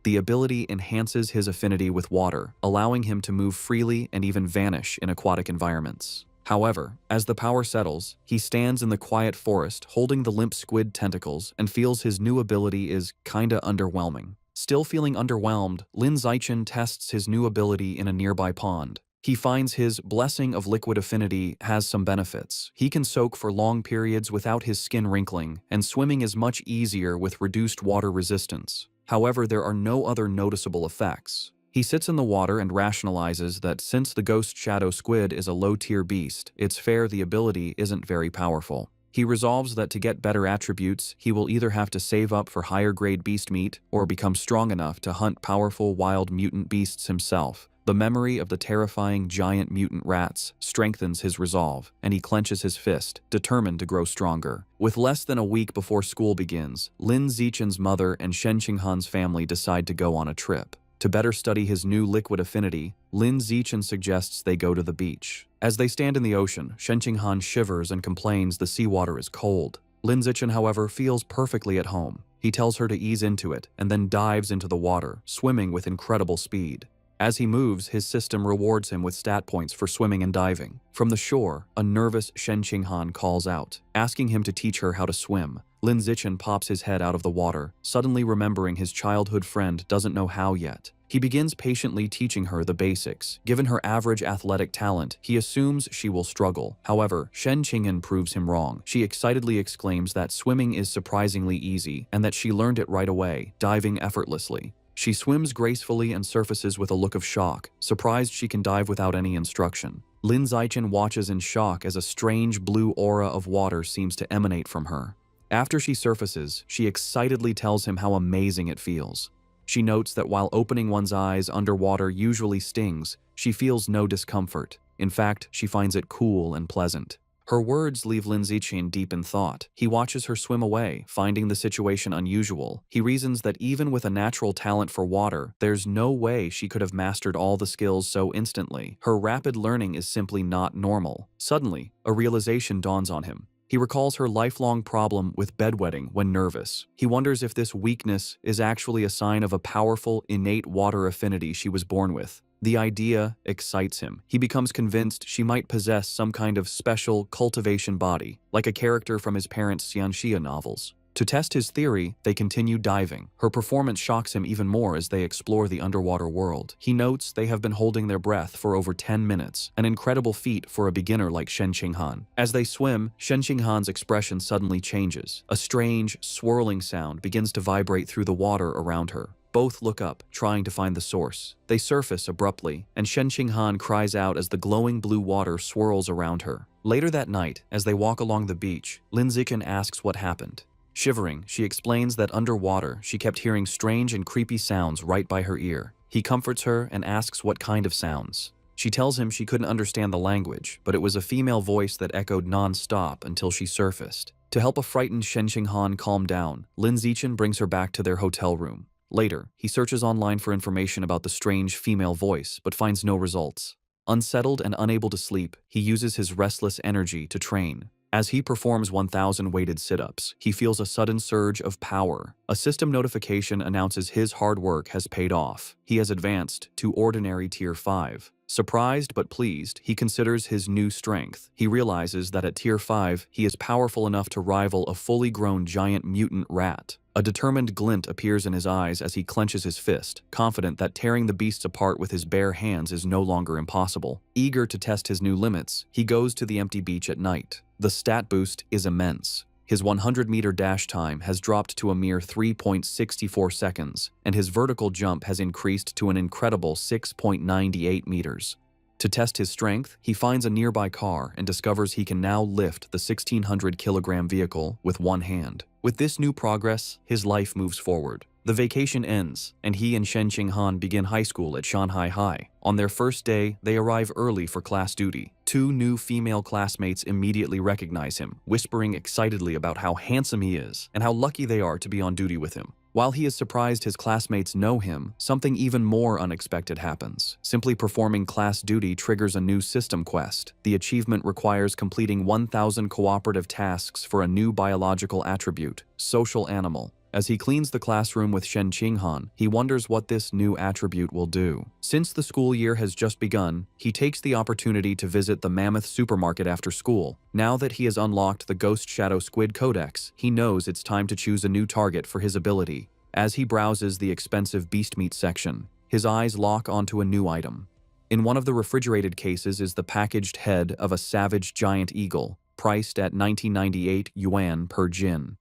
The ability enhances his affinity with water, allowing him to move freely and even vanish in aquatic environments. However, as the power settles, he stands in the quiet forest holding the limp squid tentacles and feels his new ability is kinda underwhelming. Still feeling underwhelmed, Lin Zichen tests his new ability in a nearby pond. He finds his blessing of liquid affinity has some benefits. He can soak for long periods without his skin wrinkling, and swimming is much easier with reduced water resistance. However, there are no other noticeable effects. He sits in the water and rationalizes that since the ghost shadow squid is a low-tier beast, it's fair the ability isn't very powerful. He resolves that to get better attributes, he will either have to save up for higher-grade beast meat or become strong enough to hunt powerful wild mutant beasts himself. The memory of the terrifying giant mutant rats strengthens his resolve, and he clenches his fist, determined to grow stronger. With less than a week before school begins, Lin Zichen's mother and Shen Qinghan's family decide to go on a trip. To better study his new liquid affinity, Lin Zichen suggests they go to the beach. As they stand in the ocean, Shen Qinghan shivers and complains the seawater is cold. Lin Zichen, however, feels perfectly at home. He tells her to ease into it, and then dives into the water, swimming with incredible speed. As he moves, his system rewards him with stat points for swimming and diving. From the shore, a nervous Shen Qinghan calls out, asking him to teach her how to swim. Lin Zichen pops his head out of the water, suddenly remembering his childhood friend doesn't know how yet. He begins patiently teaching her the basics. Given her average athletic talent, he assumes she will struggle. However, Shen Qinghan proves him wrong. She excitedly exclaims that swimming is surprisingly easy and that she learned it right away, diving effortlessly. She swims gracefully and surfaces with a look of shock, surprised she can dive without any instruction. Lin Zichen watches in shock as a strange blue aura of water seems to emanate from her. After she surfaces, she excitedly tells him how amazing it feels. She notes that while opening one's eyes underwater usually stings, she feels no discomfort. In fact, she finds it cool and pleasant. Her words leave Lin Zichen deep in thought. He watches her swim away, finding the situation unusual. He reasons that even with a natural talent for water, there's no way she could have mastered all the skills so instantly. Her rapid learning is simply not normal. Suddenly, a realization dawns on him. He recalls her lifelong problem with bedwetting when nervous. He wonders if this weakness is actually a sign of a powerful, innate water affinity she was born with. The idea excites him. He becomes convinced she might possess some kind of special cultivation body, like a character from his parents' Xianxia novels. To test his theory, they continue diving. Her performance shocks him even more as they explore the underwater world. He notes they have been holding their breath for over 10 minutes, an incredible feat for a beginner like Shen Qinghan. As they swim, Shen Qinghan's expression suddenly changes. A strange, swirling sound begins to vibrate through the water around her. Both look up, trying to find the source. They surface abruptly, and Shen Qinghan cries out as the glowing blue water swirls around her. Later that night, as they walk along the beach, Lin Zichen asks what happened. Shivering, she explains that underwater, she kept hearing strange and creepy sounds right by her ear. He comforts her and asks what kind of sounds. She tells him she couldn't understand the language, but it was a female voice that echoed non-stop until she surfaced. To help a frightened Shen Qinghan calm down, Lin Zichen brings her back to their hotel room. Later, he searches online for information about the strange female voice, but finds no results. Unsettled and unable to sleep, he uses his restless energy to train. As he performs 1,000 weighted sit-ups, he feels a sudden surge of power. A system notification announces his hard work has paid off. He has advanced to ordinary tier 5. Surprised but pleased, he considers his new strength. He realizes that at tier 5, he is powerful enough to rival a fully grown giant mutant rat. A determined glint appears in his eyes as he clenches his fist, confident that tearing the beasts apart with his bare hands is no longer impossible. Eager to test his new limits, he goes to the empty beach at night. The stat boost is immense. His 100-meter dash time has dropped to a mere 3.64 seconds, and his vertical jump has increased to an incredible 6.98 meters. To test his strength, he finds a nearby car and discovers he can now lift the 1,600-kilogram vehicle with one hand. With this new progress, his life moves forward. The vacation ends, and he and Shen Qinghan begin high school at Shanghai High. On their first day, they arrive early for class duty. Two new female classmates immediately recognize him, whispering excitedly about how handsome he is and how lucky they are to be on duty with him. While he is surprised his classmates know him, something even more unexpected happens. Simply performing class duty triggers a new system quest. The achievement requires completing 1,000 cooperative tasks for a new biological attribute, social animal. As he cleans the classroom with Shen Qinghan, he wonders what this new attribute will do. Since the school year has just begun, he takes the opportunity to visit the Mammoth supermarket after school. Now that he has unlocked the Ghost Shadow Squid Codex, he knows it's time to choose a new target for his ability. As he browses the expensive beast meat section, his eyes lock onto a new item. In one of the refrigerated cases is the packaged head of a savage giant eagle, priced at 1998 yuan per jin.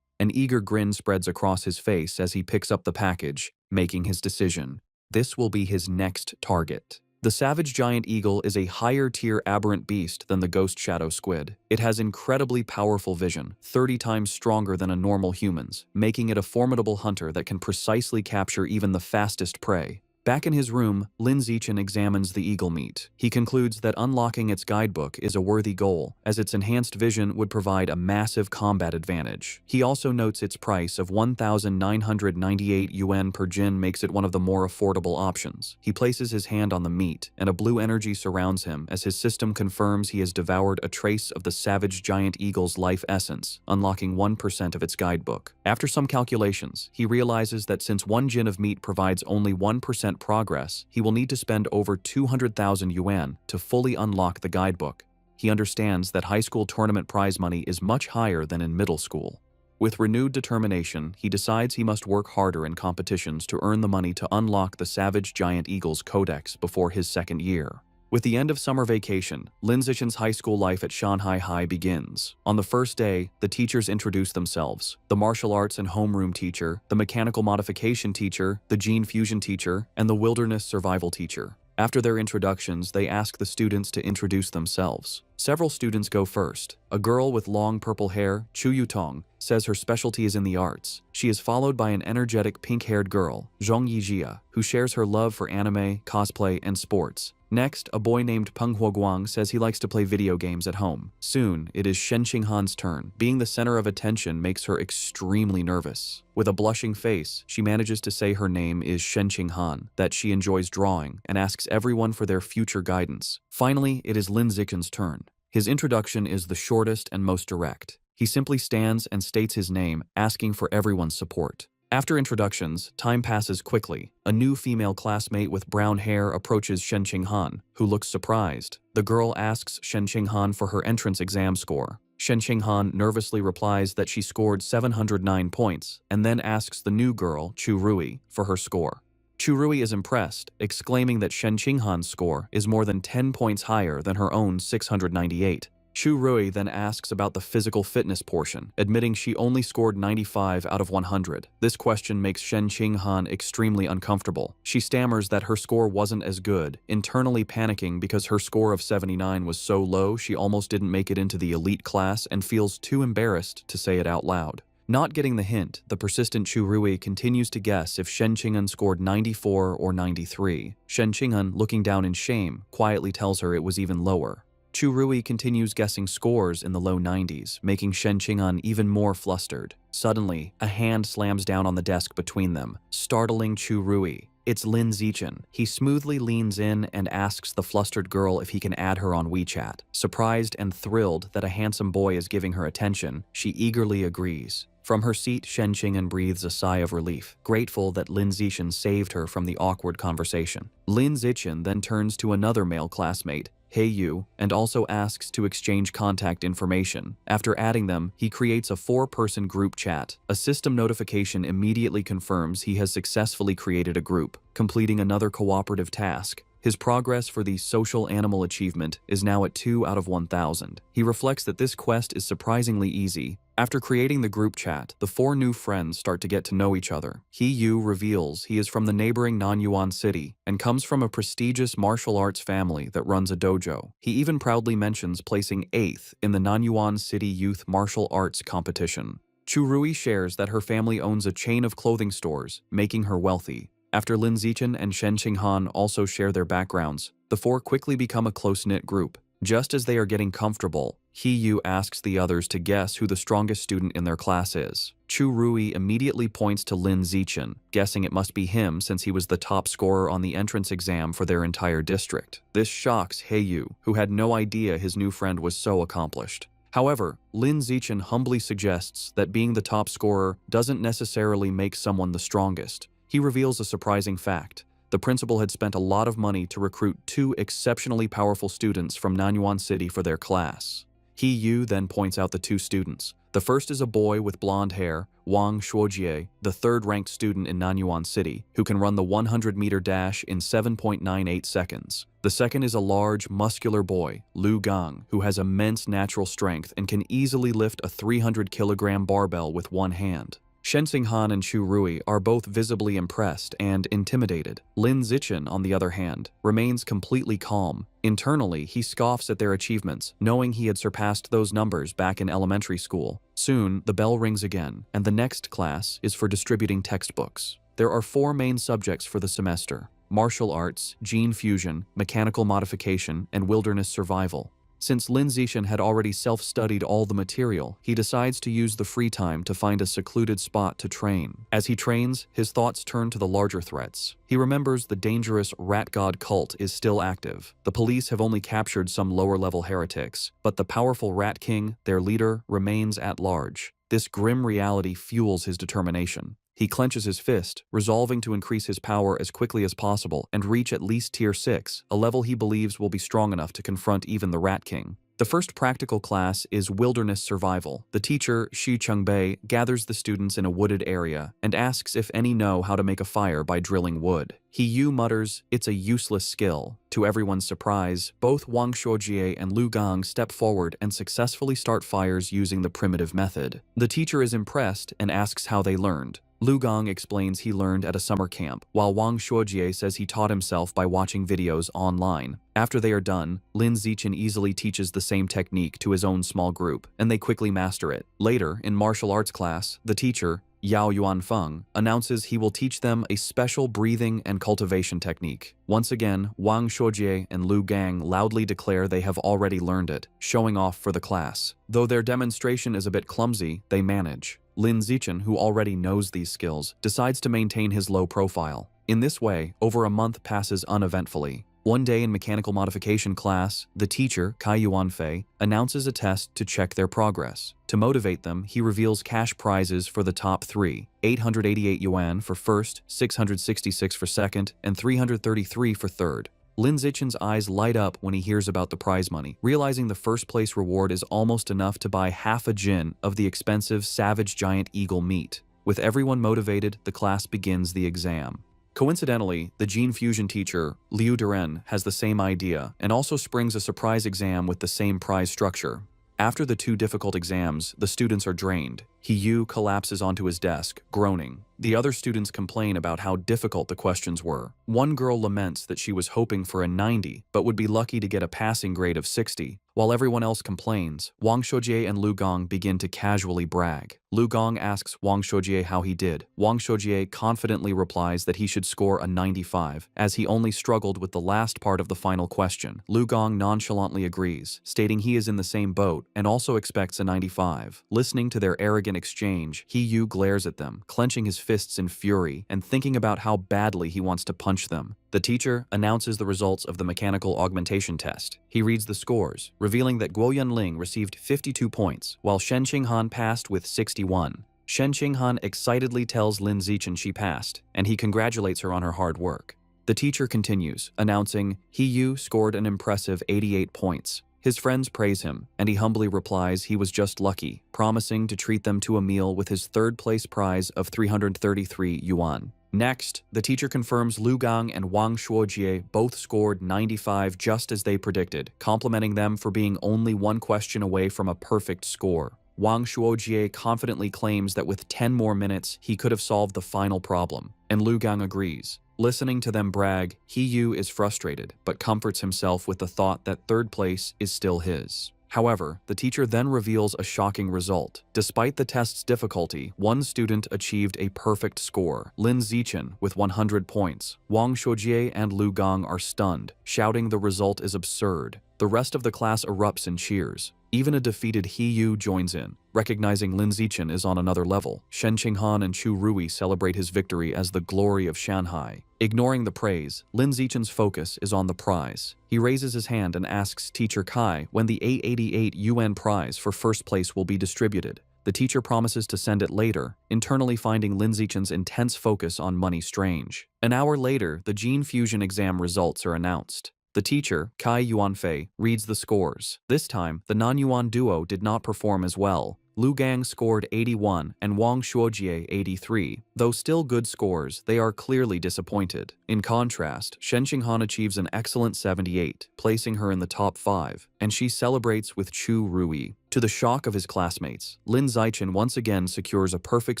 An eager grin spreads across his face as he picks up the package, making his decision. This will be his next target. The savage giant eagle is a higher-tier aberrant beast than the ghost shadow squid. It has incredibly powerful vision, 30 times stronger than a normal human's, making it a formidable hunter that can precisely capture even the fastest prey. Back in his room, Lin Zichen examines the eagle meat. He concludes that unlocking its guidebook is a worthy goal, as its enhanced vision would provide a massive combat advantage. He also notes its price of 1,998 yuan per jin makes it one of the more affordable options. He places his hand on the meat, and a blue energy surrounds him as his system confirms he has devoured a trace of the savage giant eagle's life essence, unlocking 1% of its guidebook. After some calculations, he realizes that since 1 jin of meat provides only 1% progress, he will need to spend over 200,000 yuan to fully unlock the guidebook. He understands that high school tournament prize money is much higher than in middle school. With renewed determination, he decides he must work harder in competitions to earn the money to unlock the Savage Giant Eagle's codex before his second year. With the end of summer vacation, Lin Zichen's high school life at Shanghai High begins. On the first day, the teachers introduce themselves: the martial arts and homeroom teacher, the mechanical modification teacher, the gene fusion teacher, and the wilderness survival teacher. After their introductions, they ask the students to introduce themselves. Several students go first. A girl with long purple hair, Chu Yutong, says her specialty is in the arts. She is followed by an energetic pink-haired girl, Zhong Yijia, who shares her love for anime, cosplay, and sports. Next, a boy named Peng Huoguang says he likes to play video games at home. Soon, it is Shen Qinghan's turn. Being the center of attention makes her extremely nervous. With a blushing face, she manages to say her name is Shen Qinghan, that she enjoys drawing, and asks everyone for their future guidance. Finally, it is Lin Zichen's turn. His introduction is the shortest and most direct. He simply stands and states his name, asking for everyone's support. After introductions, time passes quickly. A new female classmate with brown hair approaches Shen Qinghan, who looks surprised. The girl asks Shen Qinghan for her entrance exam score. Shen Qinghan nervously replies that she scored 709 points, and then asks the new girl, Chu Rui, for her score. Chu Rui is impressed, exclaiming that Shen Qinghan's score is more than 10 points higher than her own 698. Chu Rui then asks about the physical fitness portion, admitting she only scored 95 out of 100. This question makes Shen Qinghan extremely uncomfortable. She stammers that her score wasn't as good, internally panicking because her score of 79 was so low she almost didn't make it into the elite class and feels too embarrassed to say it out loud. Not getting the hint, the persistent Chu Rui continues to guess if Shen Qinghan scored 94 or 93. Shen Qinghan, looking down in shame, quietly tells her it was even lower. Chu Rui continues guessing scores in the low 90s, making Shen Qinghan even more flustered. Suddenly, a hand slams down on the desk between them, startling Chu Rui. It's Lin Zichen. He smoothly leans in and asks the flustered girl if he can add her on WeChat. Surprised and thrilled that a handsome boy is giving her attention, she eagerly agrees. From her seat, Shen Qinghan breathes a sigh of relief, grateful that Lin Zichen saved her from the awkward conversation. Lin Zichen then turns to another male classmate, Hey You, and also asks to exchange contact information. After adding them, he creates a 4-person group chat. A system notification immediately confirms he has successfully created a group, completing another cooperative task. His progress for the social animal achievement is now at 2 out of 1,000. He reflects that this quest is surprisingly easy. After creating the group chat, the 4 new friends start to get to know each other. He Yu reveals he is from the neighboring Nanyuan city and comes from a prestigious martial arts family that runs a dojo. He even proudly mentions placing 8th in the Nanyuan City Youth Martial Arts competition. Chu Rui shares that her family owns a chain of clothing stores, making her wealthy. After Lin Zichen and Shen Qinghan also share their backgrounds, the 4 quickly become a close-knit group. Just as they are getting comfortable, He Yu asks the others to guess who the strongest student in their class is. Chu Rui immediately points to Lin Zichen, guessing it must be him since he was the top scorer on the entrance exam for their entire district. This shocks He Yu, who had no idea his new friend was so accomplished. However, Lin Zichen humbly suggests that being the top scorer doesn't necessarily make someone the strongest. He reveals a surprising fact. The principal had spent a lot of money to recruit 2 exceptionally powerful students from Nanyuan City for their class. He Yu then points out the 2 students. The first is a boy with blonde hair, Wang Shuojie, the 3rd-ranked student in Nanyuan City, who can run the 100-meter dash in 7.98 seconds. The second is a large, muscular boy, Lu Gang, who has immense natural strength and can easily lift a 300-kilogram barbell with one hand. Shen Xinghan and Chu Rui are both visibly impressed and intimidated. Lin Zichen, on the other hand, remains completely calm. Internally, he scoffs at their achievements, knowing he had surpassed those numbers back in elementary school. Soon, the bell rings again, and the next class is for distributing textbooks. There are 4 main subjects for the semester: martial arts, gene fusion, mechanical modification, and wilderness survival. Since Lin Zichen had already self-studied all the material, he decides to use the free time to find a secluded spot to train. As he trains, his thoughts turn to the larger threats. He remembers the dangerous rat god cult is still active. The police have only captured some lower-level heretics, but the powerful Rat King, their leader, remains at large. This grim reality fuels his determination. He clenches his fist, resolving to increase his power as quickly as possible and reach at least Tier 6, a level he believes will be strong enough to confront even the Rat King. The first practical class is Wilderness Survival. The teacher, Xu Chungbei, gathers the students in a wooded area and asks if any know how to make a fire by drilling wood. He Yu mutters, "It's a useless skill." To everyone's surprise, both Wang Shuojie and Lu Gang step forward and successfully start fires using the primitive method. The teacher is impressed and asks how they learned. Lu Gang explains he learned at a summer camp, while Wang Shuojie says he taught himself by watching videos online. After they are done, Lin Zichen easily teaches the same technique to his own small group, and they quickly master it. Later, in martial arts class, the teacher, Yao Yuanfeng, announces he will teach them a special breathing and cultivation technique. Once again, Wang Shuojie and Lu Gang loudly declare they have already learned it, showing off for the class. Though their demonstration is a bit clumsy, they manage. Lin Zichen, who already knows these skills, decides to maintain his low profile. In this way, over a month passes uneventfully. One day in mechanical modification class, the teacher, Kai Yuanfei, announces a test to check their progress. To motivate them, he reveals cash prizes for the top 3, 888 yuan for first, 666 for second, and 333 for third. Lin Zichen's eyes light up when he hears about the prize money, realizing the first place reward is almost enough to buy half a jin of the expensive savage giant eagle meat. With everyone motivated, the class begins the exam. Coincidentally, the gene fusion teacher, Liu Duren, has the same idea and also springs a surprise exam with the same prize structure. After the 2 difficult exams, the students are drained. He Yu collapses onto his desk, groaning. The other students complain about how difficult the questions were. One girl laments that she was hoping for a 90, but would be lucky to get a passing grade of 60. While everyone else complains, Wang Shuojie and Lu Gang begin to casually brag. Lu Gang asks Wang Shuojie how he did. Wang Shuojie confidently replies that he should score a 95, as he only struggled with the last part of the final question. Lu Gang nonchalantly agrees, stating he is in the same boat and also expects a 95. Listening to their arrogant exchange, He Yu glares at them, clenching his fists in fury and thinking about how badly he wants to punch them. The teacher announces the results of the mechanical augmentation test. He reads the scores, revealing that Guo Yunling received 52 points, while Shen Qinghan passed with 61. Shen Qinghan excitedly tells Lin Zichen she passed, and he congratulates her on her hard work. The teacher continues, announcing He Yu scored an impressive 88 points. His friends praise him, and he humbly replies he was just lucky, promising to treat them to a meal with his third-place prize of 333 yuan. Next, the teacher confirms Lu Gang and Wang Shuojie both scored 95 just as they predicted, complimenting them for being only 1 question away from a perfect score. Wang Shuojie confidently claims that with 10 more minutes, he could have solved the final problem, and Lu Gang agrees. Listening to them brag, He Yu is frustrated, but comforts himself with the thought that third place is still his. However, the teacher then reveals a shocking result. Despite the test's difficulty, 1 student achieved a perfect score, Lin Zichen, with 100 points. Wang Shuojie and Lu Gang are stunned, shouting the result is absurd. The rest of the class erupts in cheers. Even a defeated He Yu joins in. Recognizing Lin Zichen is on another level, Shen Qinghan and Chu Rui celebrate his victory as the glory of Shanghai. Ignoring the praise, Lin Zichen's focus is on the prize. He raises his hand and asks Teacher Kai when the 888 yuan prize for first place will be distributed. The teacher promises to send it later, internally finding Lin Zichen's intense focus on money strange. An hour later, the gene fusion exam results are announced. The teacher, Kai Yuanfei, reads the scores. This time, the non-yuan duo did not perform as well. Lu Gang scored 81 and Wang Shuojie 83. Though still good scores, they are clearly disappointed. In contrast, Shen Qinghan achieves an excellent 78, placing her in the top 5, and she celebrates with Chu Rui. To the shock of his classmates, Lin Zichen once again secures a perfect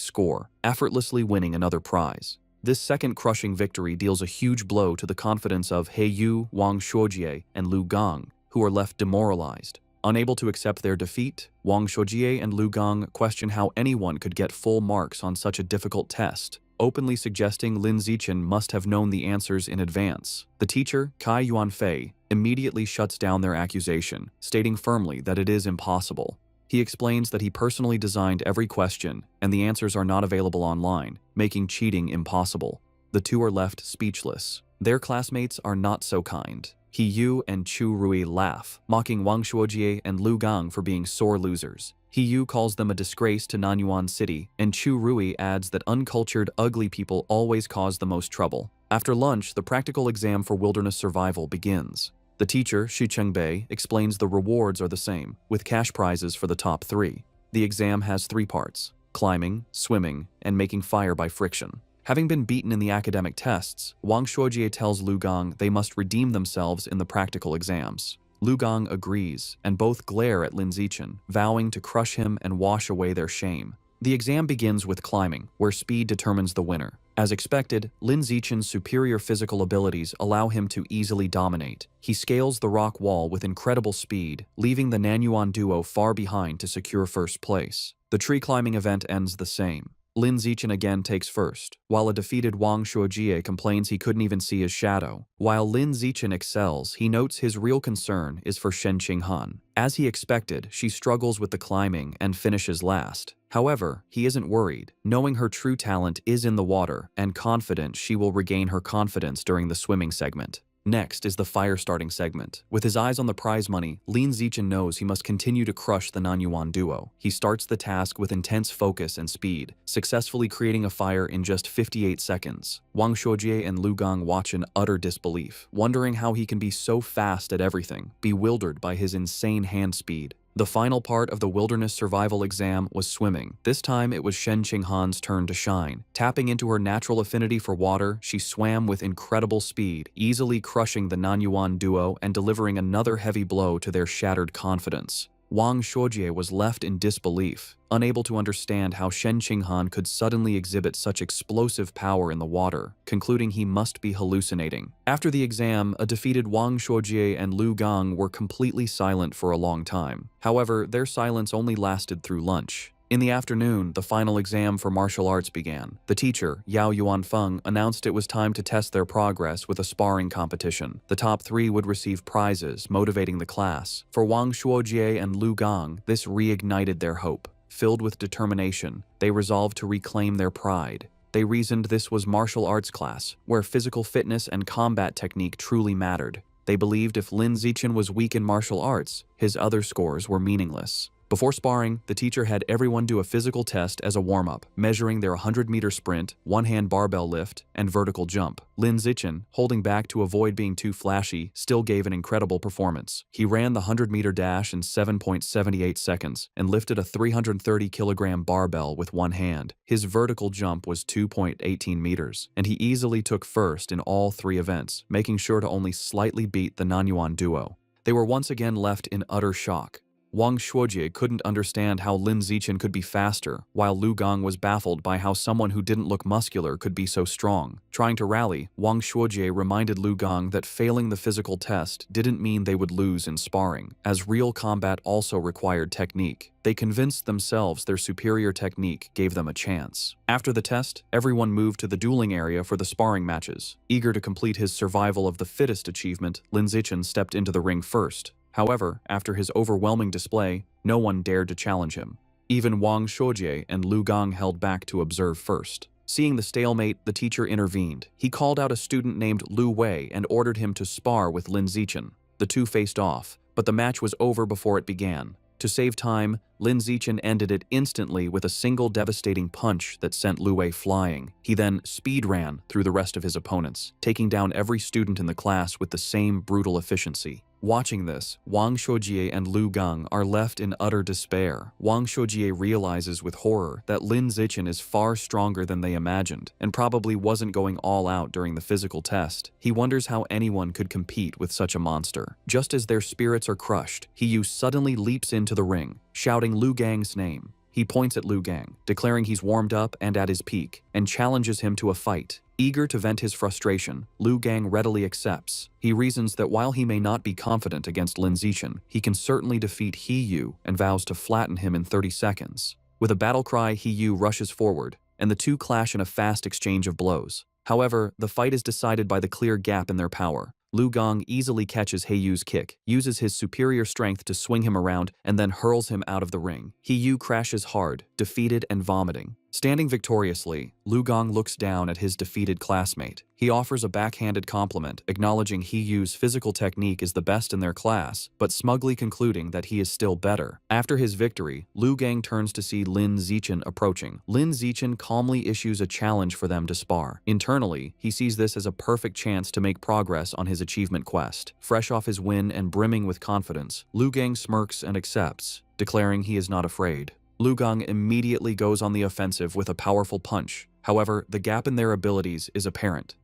score, effortlessly winning another prize. This second crushing victory deals a huge blow to the confidence of He Yu, Wang Shuojie, and Lu Gang, who are left demoralized. Unable to accept their defeat, Wang Shuojie and Lu Gang question how anyone could get full marks on such a difficult test, openly suggesting Lin Zichen must have known the answers in advance. The teacher, Kai Yuanfei, immediately shuts down their accusation, stating firmly that it is impossible. He explains that he personally designed every question, and the answers are not available online, making cheating impossible. The two are left speechless. Their classmates are not so kind. He Yu and Chu Rui laugh, mocking Wang Shuojie and Lu Gang for being sore losers. He Yu calls them a disgrace to Nanyuan City, and Chu Rui adds that uncultured, ugly people always cause the most trouble. After lunch, the practical exam for wilderness survival begins. The teacher, Xu Chengbei, explains the rewards are the same, with cash prizes for the top 3. The exam has 3 parts: climbing, swimming, and making fire by friction. Having been beaten in the academic tests, Wang Shuojie tells Lu Gang they must redeem themselves in the practical exams. Lu Gang agrees, and both glare at Lin Zichen, vowing to crush him and wash away their shame. The exam begins with climbing, where speed determines the winner. As expected, Lin Zichen's superior physical abilities allow him to easily dominate. He scales the rock wall with incredible speed, leaving the Nanyuan duo far behind to secure first place. The tree climbing event ends the same. Lin Zichen again takes first, while a defeated Wang Shuojie complains he couldn't even see his shadow. While Lin Zichen excels, he notes his real concern is for Shen Qinghan. As he expected, she struggles with the climbing and finishes last. However, he isn't worried, knowing her true talent is in the water and confident she will regain her confidence during the swimming segment. Next is the fire starting segment. With his eyes on the prize money, Lin Zichen knows he must continue to crush the Nanyuan duo. He starts the task with intense focus and speed, successfully creating a fire in just 58 seconds. Wang Shuojie and Lu Gang watch in utter disbelief, wondering how he can be so fast at everything, bewildered by his insane hand speed. The final part of the wilderness survival exam was swimming. This time it was Shen Qinghan's turn to shine. Tapping into her natural affinity for water, she swam with incredible speed, easily crushing the Nanyuan duo and delivering another heavy blow to their shattered confidence. Wang Shuojie was left in disbelief, unable to understand how Shen Qinghan could suddenly exhibit such explosive power in the water, concluding he must be hallucinating. After the exam, a defeated Wang Shuojie and Lu Gang were completely silent for a long time. However, their silence only lasted through lunch. In the afternoon, the final exam for martial arts began. The teacher, Yao Yuanfeng, announced it was time to test their progress with a sparring competition. The top 3 would receive prizes, motivating the class. For Wang Shuojie and Lu Gang, this reignited their hope. Filled with determination, they resolved to reclaim their pride. They reasoned this was martial arts class, where physical fitness and combat technique truly mattered. They believed if Lin Zichen was weak in martial arts, his other scores were meaningless. Before sparring, the teacher had everyone do a physical test as a warm-up, measuring their 100-meter sprint, one-hand barbell lift, and vertical jump. Lin Zichen, holding back to avoid being too flashy, still gave an incredible performance. He ran the 100-meter dash in 7.78 seconds and lifted a 330-kilogram barbell with one hand. His vertical jump was 2.18 meters, and he easily took first in all 3 events, making sure to only slightly beat the Nanyuan duo. They were once again left in utter shock. Wang Shuojie couldn't understand how Lin Zichen could be faster, while Lu Gang was baffled by how someone who didn't look muscular could be so strong. Trying to rally, Wang Shuojie reminded Lu Gang that failing the physical test didn't mean they would lose in sparring, as real combat also required technique. They convinced themselves their superior technique gave them a chance. After the test, everyone moved to the dueling area for the sparring matches. Eager to complete his survival of the fittest achievement, Lin Zichen stepped into the ring first. However, after his overwhelming display, no one dared to challenge him. Even Wang Shuojie and Lu Gang held back to observe first. Seeing the stalemate, the teacher intervened. He called out a student named Lu Wei and ordered him to spar with Lin Zichen. The two faced off, but the match was over before it began. To save time, Lin Zichen ended it instantly with a single devastating punch that sent Lu Wei flying. He then speed ran through the rest of his opponents, taking down every student in the class with the same brutal efficiency. Watching this, Wang Shuojie and Lu Gang are left in utter despair. Wang Shuojie realizes with horror that Lin Zichen is far stronger than they imagined and probably wasn't going all out during the physical test. He wonders how anyone could compete with such a monster. Just as their spirits are crushed, Hiyu suddenly leaps into the ring, shouting Lu Gang's name. He points at Lu Gang, declaring he's warmed up and at his peak, and challenges him to a fight. Eager to vent his frustration, Lu Gang readily accepts. He reasons that while he may not be confident against Lin Zichen, he can certainly defeat Hiyu and vows to flatten him in 30 seconds. With a battle cry, Hiyu rushes forward, and the two clash in a fast exchange of blows. However, the fight is decided by the clear gap in their power. Lu Gang easily catches Hiyu's kick, uses his superior strength to swing him around, and then hurls him out of the ring. Hiyu crashes hard, defeated and vomiting. Standing victoriously, Lu Gang looks down at his defeated classmate. He offers a backhanded compliment, acknowledging Hiyu's physical technique is the best in their class, but smugly concluding that he is still better. After his victory, Lu Gang turns to see Lin Zichen approaching. Lin Zichen calmly issues a challenge for them to spar. Internally, he sees this as a perfect chance to make progress on his achievement quest. Fresh off his win and brimming with confidence, Lu Gang smirks and accepts, declaring he is not afraid. Lu Gang immediately goes on the offensive with a powerful punch. However, the gap in their abilities is apparent.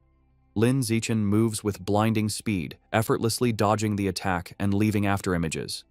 Lin Zichen moves with blinding speed, effortlessly dodging the attack and leaving afterimages.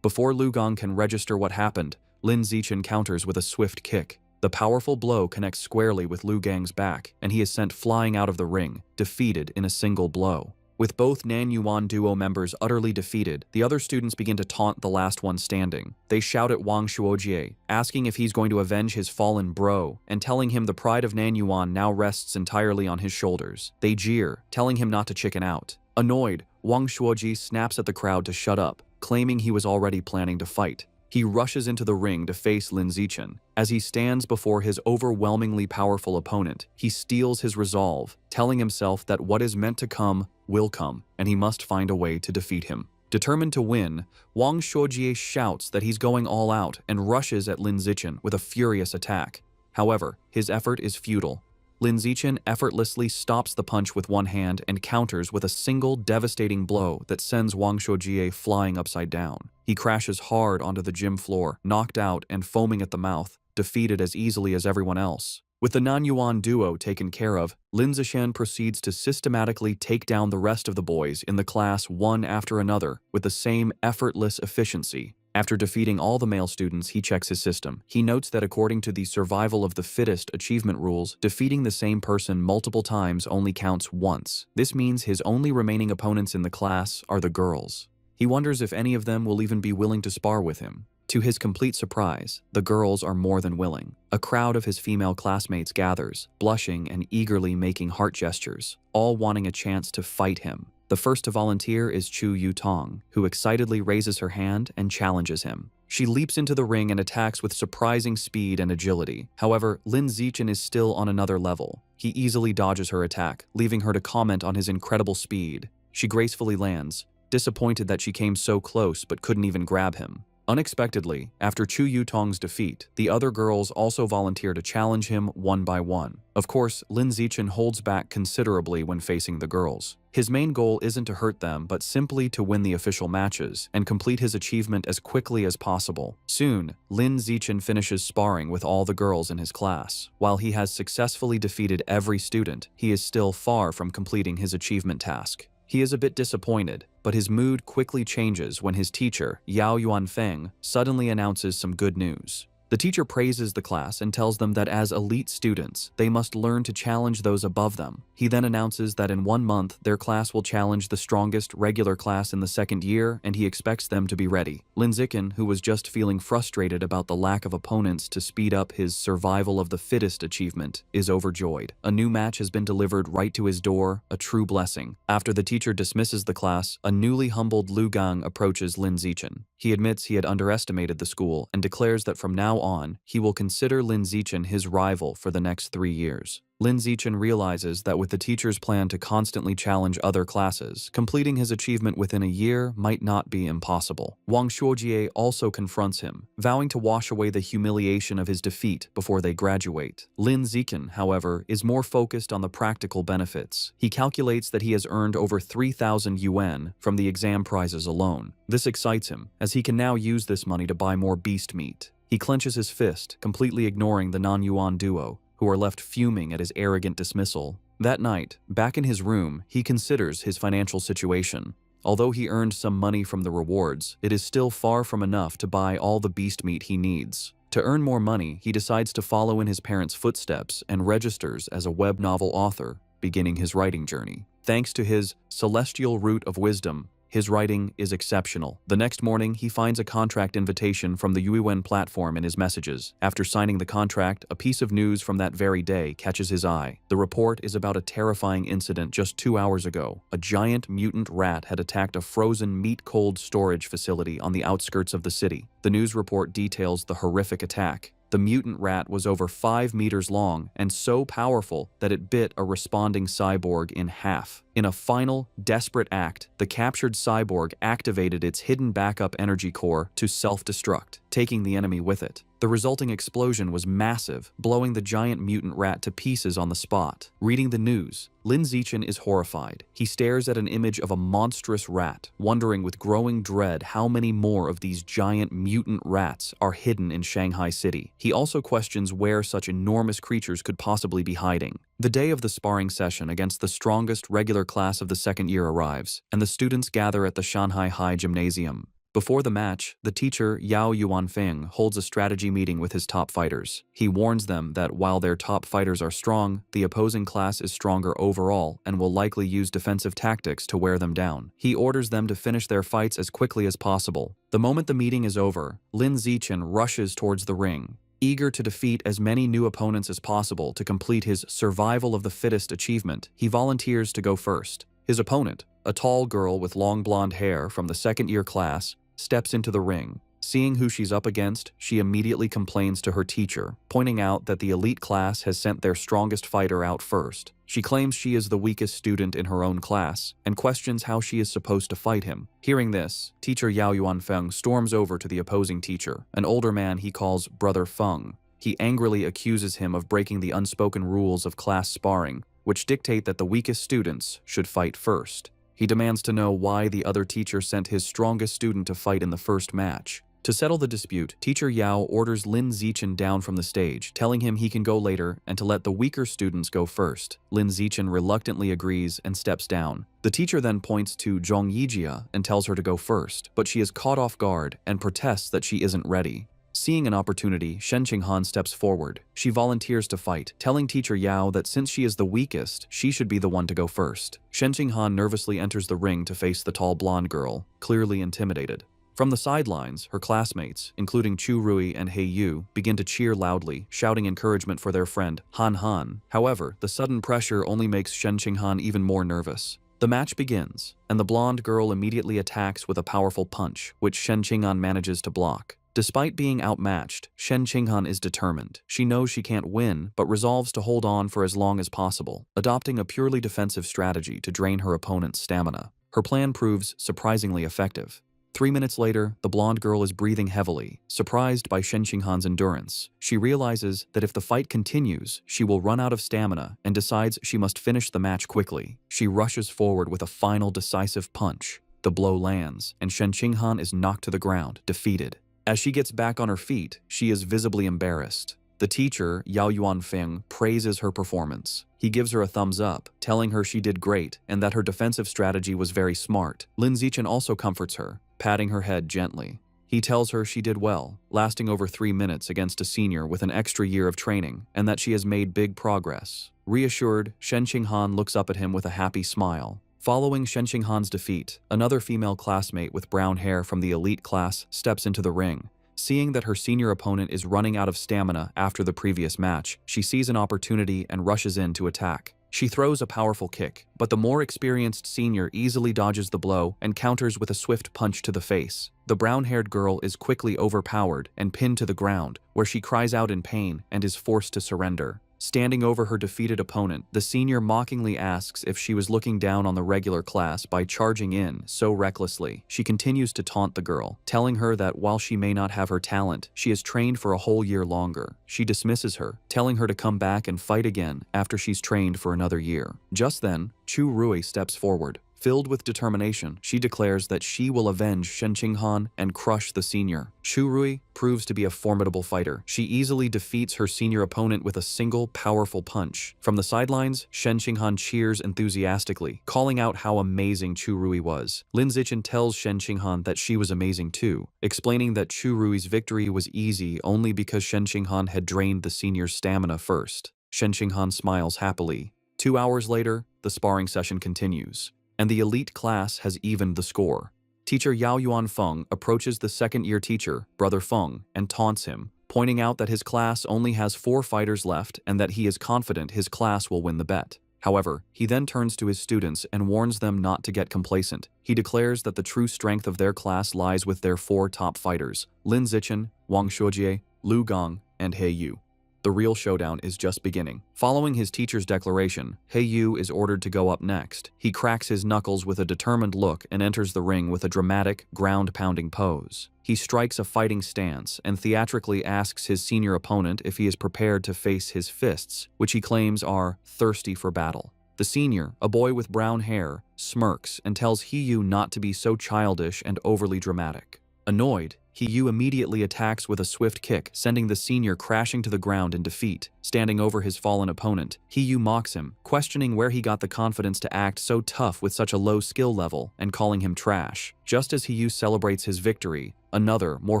Before Lu Gang can register what happened, Lin Zichen counters with a swift kick. The powerful blow connects squarely with Lu Gang's back, and he is sent flying out of the ring, defeated in a single blow. With both Nan Yuan duo members utterly defeated, the other students begin to taunt the last one standing. They shout at Wang Shuojie, asking if he's going to avenge his fallen bro, and telling him the pride of Nan Yuan now rests entirely on his shoulders. They jeer, telling him not to chicken out. Annoyed, Wang Shuojie snaps at the crowd to shut up, claiming he was already planning to fight. He rushes into the ring to face Lin Zichen. As he stands before his overwhelmingly powerful opponent, he steels his resolve, telling himself that what is meant to come will come, and he must find a way to defeat him. Determined to win, Wang Shuojie shouts that he's going all out and rushes at Lin Zichen with a furious attack. However, his effort is futile. Lin Zichen effortlessly stops the punch with one hand and counters with a single devastating blow that sends Wang Shuojie flying upside down. He crashes hard onto the gym floor, knocked out and foaming at the mouth, defeated as easily as everyone else. With the Nan Yuan duo taken care of, Lin Zichen proceeds to systematically take down the rest of the boys in the class one after another with the same effortless efficiency. After defeating all the male students, he checks his system. He notes that according to the survival of the fittest achievement rules, defeating the same person multiple times only counts once. This means his only remaining opponents in the class are the girls. He wonders if any of them will even be willing to spar with him. To his complete surprise, the girls are more than willing. A crowd of his female classmates gathers, blushing and eagerly making heart gestures, all wanting a chance to fight him. The first to volunteer is Chu Yutong, who excitedly raises her hand and challenges him. She leaps into the ring and attacks with surprising speed and agility. However, Lin Zichen is still on another level. He easily dodges her attack, leaving her to comment on his incredible speed. She gracefully lands, disappointed that she came so close but couldn't even grab him. Unexpectedly, after Chu Yutong's defeat, the other girls also volunteer to challenge him one by one. Of course, Lin Zichen holds back considerably when facing the girls. His main goal isn't to hurt them, but simply to win the official matches and complete his achievement as quickly as possible. Soon, Lin Zichen finishes sparring with all the girls in his class. While he has successfully defeated every student, he is still far from completing his achievement task. He is a bit disappointed, but his mood quickly changes when his teacher, Yao Yuanfeng, suddenly announces some good news. The teacher praises the class and tells them that as elite students, they must learn to challenge those above them. He then announces that in 1 month, their class will challenge the strongest regular class in the second year, and he expects them to be ready. Lin Zichen, who was just feeling frustrated about the lack of opponents to speed up his survival of the fittest achievement, is overjoyed. A new match has been delivered right to his door, a true blessing. After the teacher dismisses the class, a newly humbled Lu Gang approaches Lin Zichen. He admits he had underestimated the school and declares that from now now on, he will consider Lin Zichen his rival for the next 3 years. Lin Zichen realizes that with the teacher's plan to constantly challenge other classes, completing his achievement within a year might not be impossible. Wang Shuojie also confronts him, vowing to wash away the humiliation of his defeat before they graduate. Lin Zichen, however, is more focused on the practical benefits. He calculates that he has earned over 3,000 yuan from the exam prizes alone. This excites him, as he can now use this money to buy more beast meat. He clenches his fist, completely ignoring the non-yuan duo, who are left fuming at his arrogant dismissal. That night, back in his room, he considers his financial situation. Although he earned some money from the rewards, it is still far from enough to buy all the beast meat he needs. To earn more money, he decides to follow in his parents' footsteps and registers as a web novel author, beginning his writing journey. Thanks to his celestial root of wisdom, his writing is exceptional. The next morning, he finds a contract invitation from the Yuiwen platform in his messages. After signing the contract, a piece of news from that very day catches his eye. The report is about a terrifying incident just 2 hours ago. A giant mutant rat had attacked a frozen meat-cold storage facility on the outskirts of the city. The news report details the horrific attack. The mutant rat was over 5 meters long and so powerful that it bit a responding cyborg in half. In a final, desperate act, the captured cyborg activated its hidden backup energy core to self-destruct, taking the enemy with it. The resulting explosion was massive, blowing the giant mutant rat to pieces on the spot. Reading the news, Lin Zichen is horrified. He stares at an image of a monstrous rat, wondering with growing dread how many more of these giant mutant rats are hidden in Shanghai City. He also questions where such enormous creatures could possibly be hiding. The day of the sparring session against the strongest regular class of the second year arrives, and the students gather at the Shanghai High Gymnasium. Before the match, the teacher Yao Yuanfeng holds a strategy meeting with his top fighters. He warns them that while their top fighters are strong, the opposing class is stronger overall and will likely use defensive tactics to wear them down. He orders them to finish their fights as quickly as possible. The moment the meeting is over, Lin Zichen rushes towards the ring. Eager to defeat as many new opponents as possible to complete his survival of the fittest achievement, he volunteers to go first. His opponent, a tall girl with long blonde hair from the second-year class, steps into the ring. Seeing who she's up against, she immediately complains to her teacher, pointing out that the elite class has sent their strongest fighter out first. She claims she is the weakest student in her own class, and questions how she is supposed to fight him. Hearing this, teacher Yao Yuanfeng storms over to the opposing teacher, an older man he calls Brother Feng. He angrily accuses him of breaking the unspoken rules of class sparring, which dictate that the weakest students should fight first. He demands to know why the other teacher sent his strongest student to fight in the first match. To settle the dispute, teacher Yao orders Lin Zichen down from the stage, telling him he can go later and to let the weaker students go first. Lin Zichen reluctantly agrees and steps down. The teacher then points to Zhong Yijia and tells her to go first, but she is caught off guard and protests that she isn't ready. Seeing an opportunity, Shen Qinghan steps forward. She volunteers to fight, telling teacher Yao that since she is the weakest, she should be the one to go first. Shen Qinghan nervously enters the ring to face the tall blonde girl, clearly intimidated. From the sidelines, her classmates, including Chu Rui and He Yu, begin to cheer loudly, shouting encouragement for their friend, Han Han. However, the sudden pressure only makes Shen Qinghan even more nervous. The match begins, and the blonde girl immediately attacks with a powerful punch, which Shen Qinghan manages to block. Despite being outmatched, Shen Qinghan is determined. She knows she can't win, but resolves to hold on for as long as possible, adopting a purely defensive strategy to drain her opponent's stamina. Her plan proves surprisingly effective. 3 minutes later, the blonde girl is breathing heavily, surprised by Shen Qinghan's endurance. She realizes that if the fight continues, she will run out of stamina and decides she must finish the match quickly. She rushes forward with a final decisive punch. The blow lands, and Shen Qinghan is knocked to the ground, defeated. As she gets back on her feet, she is visibly embarrassed. The teacher, Yao Yuanfeng, praises her performance. He gives her a thumbs up, telling her she did great and that her defensive strategy was very smart. Lin Zichen also comforts her, patting her head gently. He tells her she did well, lasting over 3 minutes against a senior with an extra year of training, and that she has made big progress. Reassured, Shen Qinghan looks up at him with a happy smile. Following Shen Qinghan's defeat, another female classmate with brown hair from the elite class steps into the ring. Seeing that her senior opponent is running out of stamina after the previous match, she sees an opportunity and rushes in to attack. She throws a powerful kick, but the more experienced senior easily dodges the blow and counters with a swift punch to the face. The brown-haired girl is quickly overpowered and pinned to the ground, where she cries out in pain and is forced to surrender. Standing over her defeated opponent, the senior mockingly asks if she was looking down on the regular class by charging in so recklessly. She continues to taunt the girl, telling her that while she may not have her talent, she has trained for a whole year longer. She dismisses her, telling her to come back and fight again after she's trained for another year. Just then, Chu Rui steps forward. Filled with determination, she declares that she will avenge Shen Qinghan and crush the senior. Chu Rui proves to be a formidable fighter. She easily defeats her senior opponent with a single powerful punch. From the sidelines, Shen Qinghan cheers enthusiastically, calling out how amazing Chu Rui was. Lin Zichen tells Shen Qinghan that she was amazing too, explaining that Chu Rui's victory was easy only because Shen Qinghan had drained the senior's stamina first. Shen Qinghan smiles happily. 2 hours later, the sparring session continues, and the elite class has evened the score. Teacher Yao Yuan Feng approaches the second-year teacher, Brother Feng, and taunts him, pointing out that his class only has 4 fighters left and that he is confident his class will win the bet. However, he then turns to his students and warns them not to get complacent. He declares that the true strength of their class lies with their 4 top fighters, Lin Zichen, Wang Shuojie, Lu Gong, and He Yu. The real showdown is just beginning. Following his teacher's declaration, He Yu is ordered to go up next. He cracks his knuckles with a determined look and enters the ring with a dramatic, ground-pounding pose. He strikes a fighting stance and theatrically asks his senior opponent if he is prepared to face his fists, which he claims are thirsty for battle. The senior, a boy with brown hair, smirks and tells He Yu not to be so childish and overly dramatic. Annoyed, He Yu immediately attacks with a swift kick, sending the senior crashing to the ground in defeat. Standing over his fallen opponent, He Yu mocks him, questioning where he got the confidence to act so tough with such a low skill level and calling him trash. Just as He Yu celebrates his victory, another, more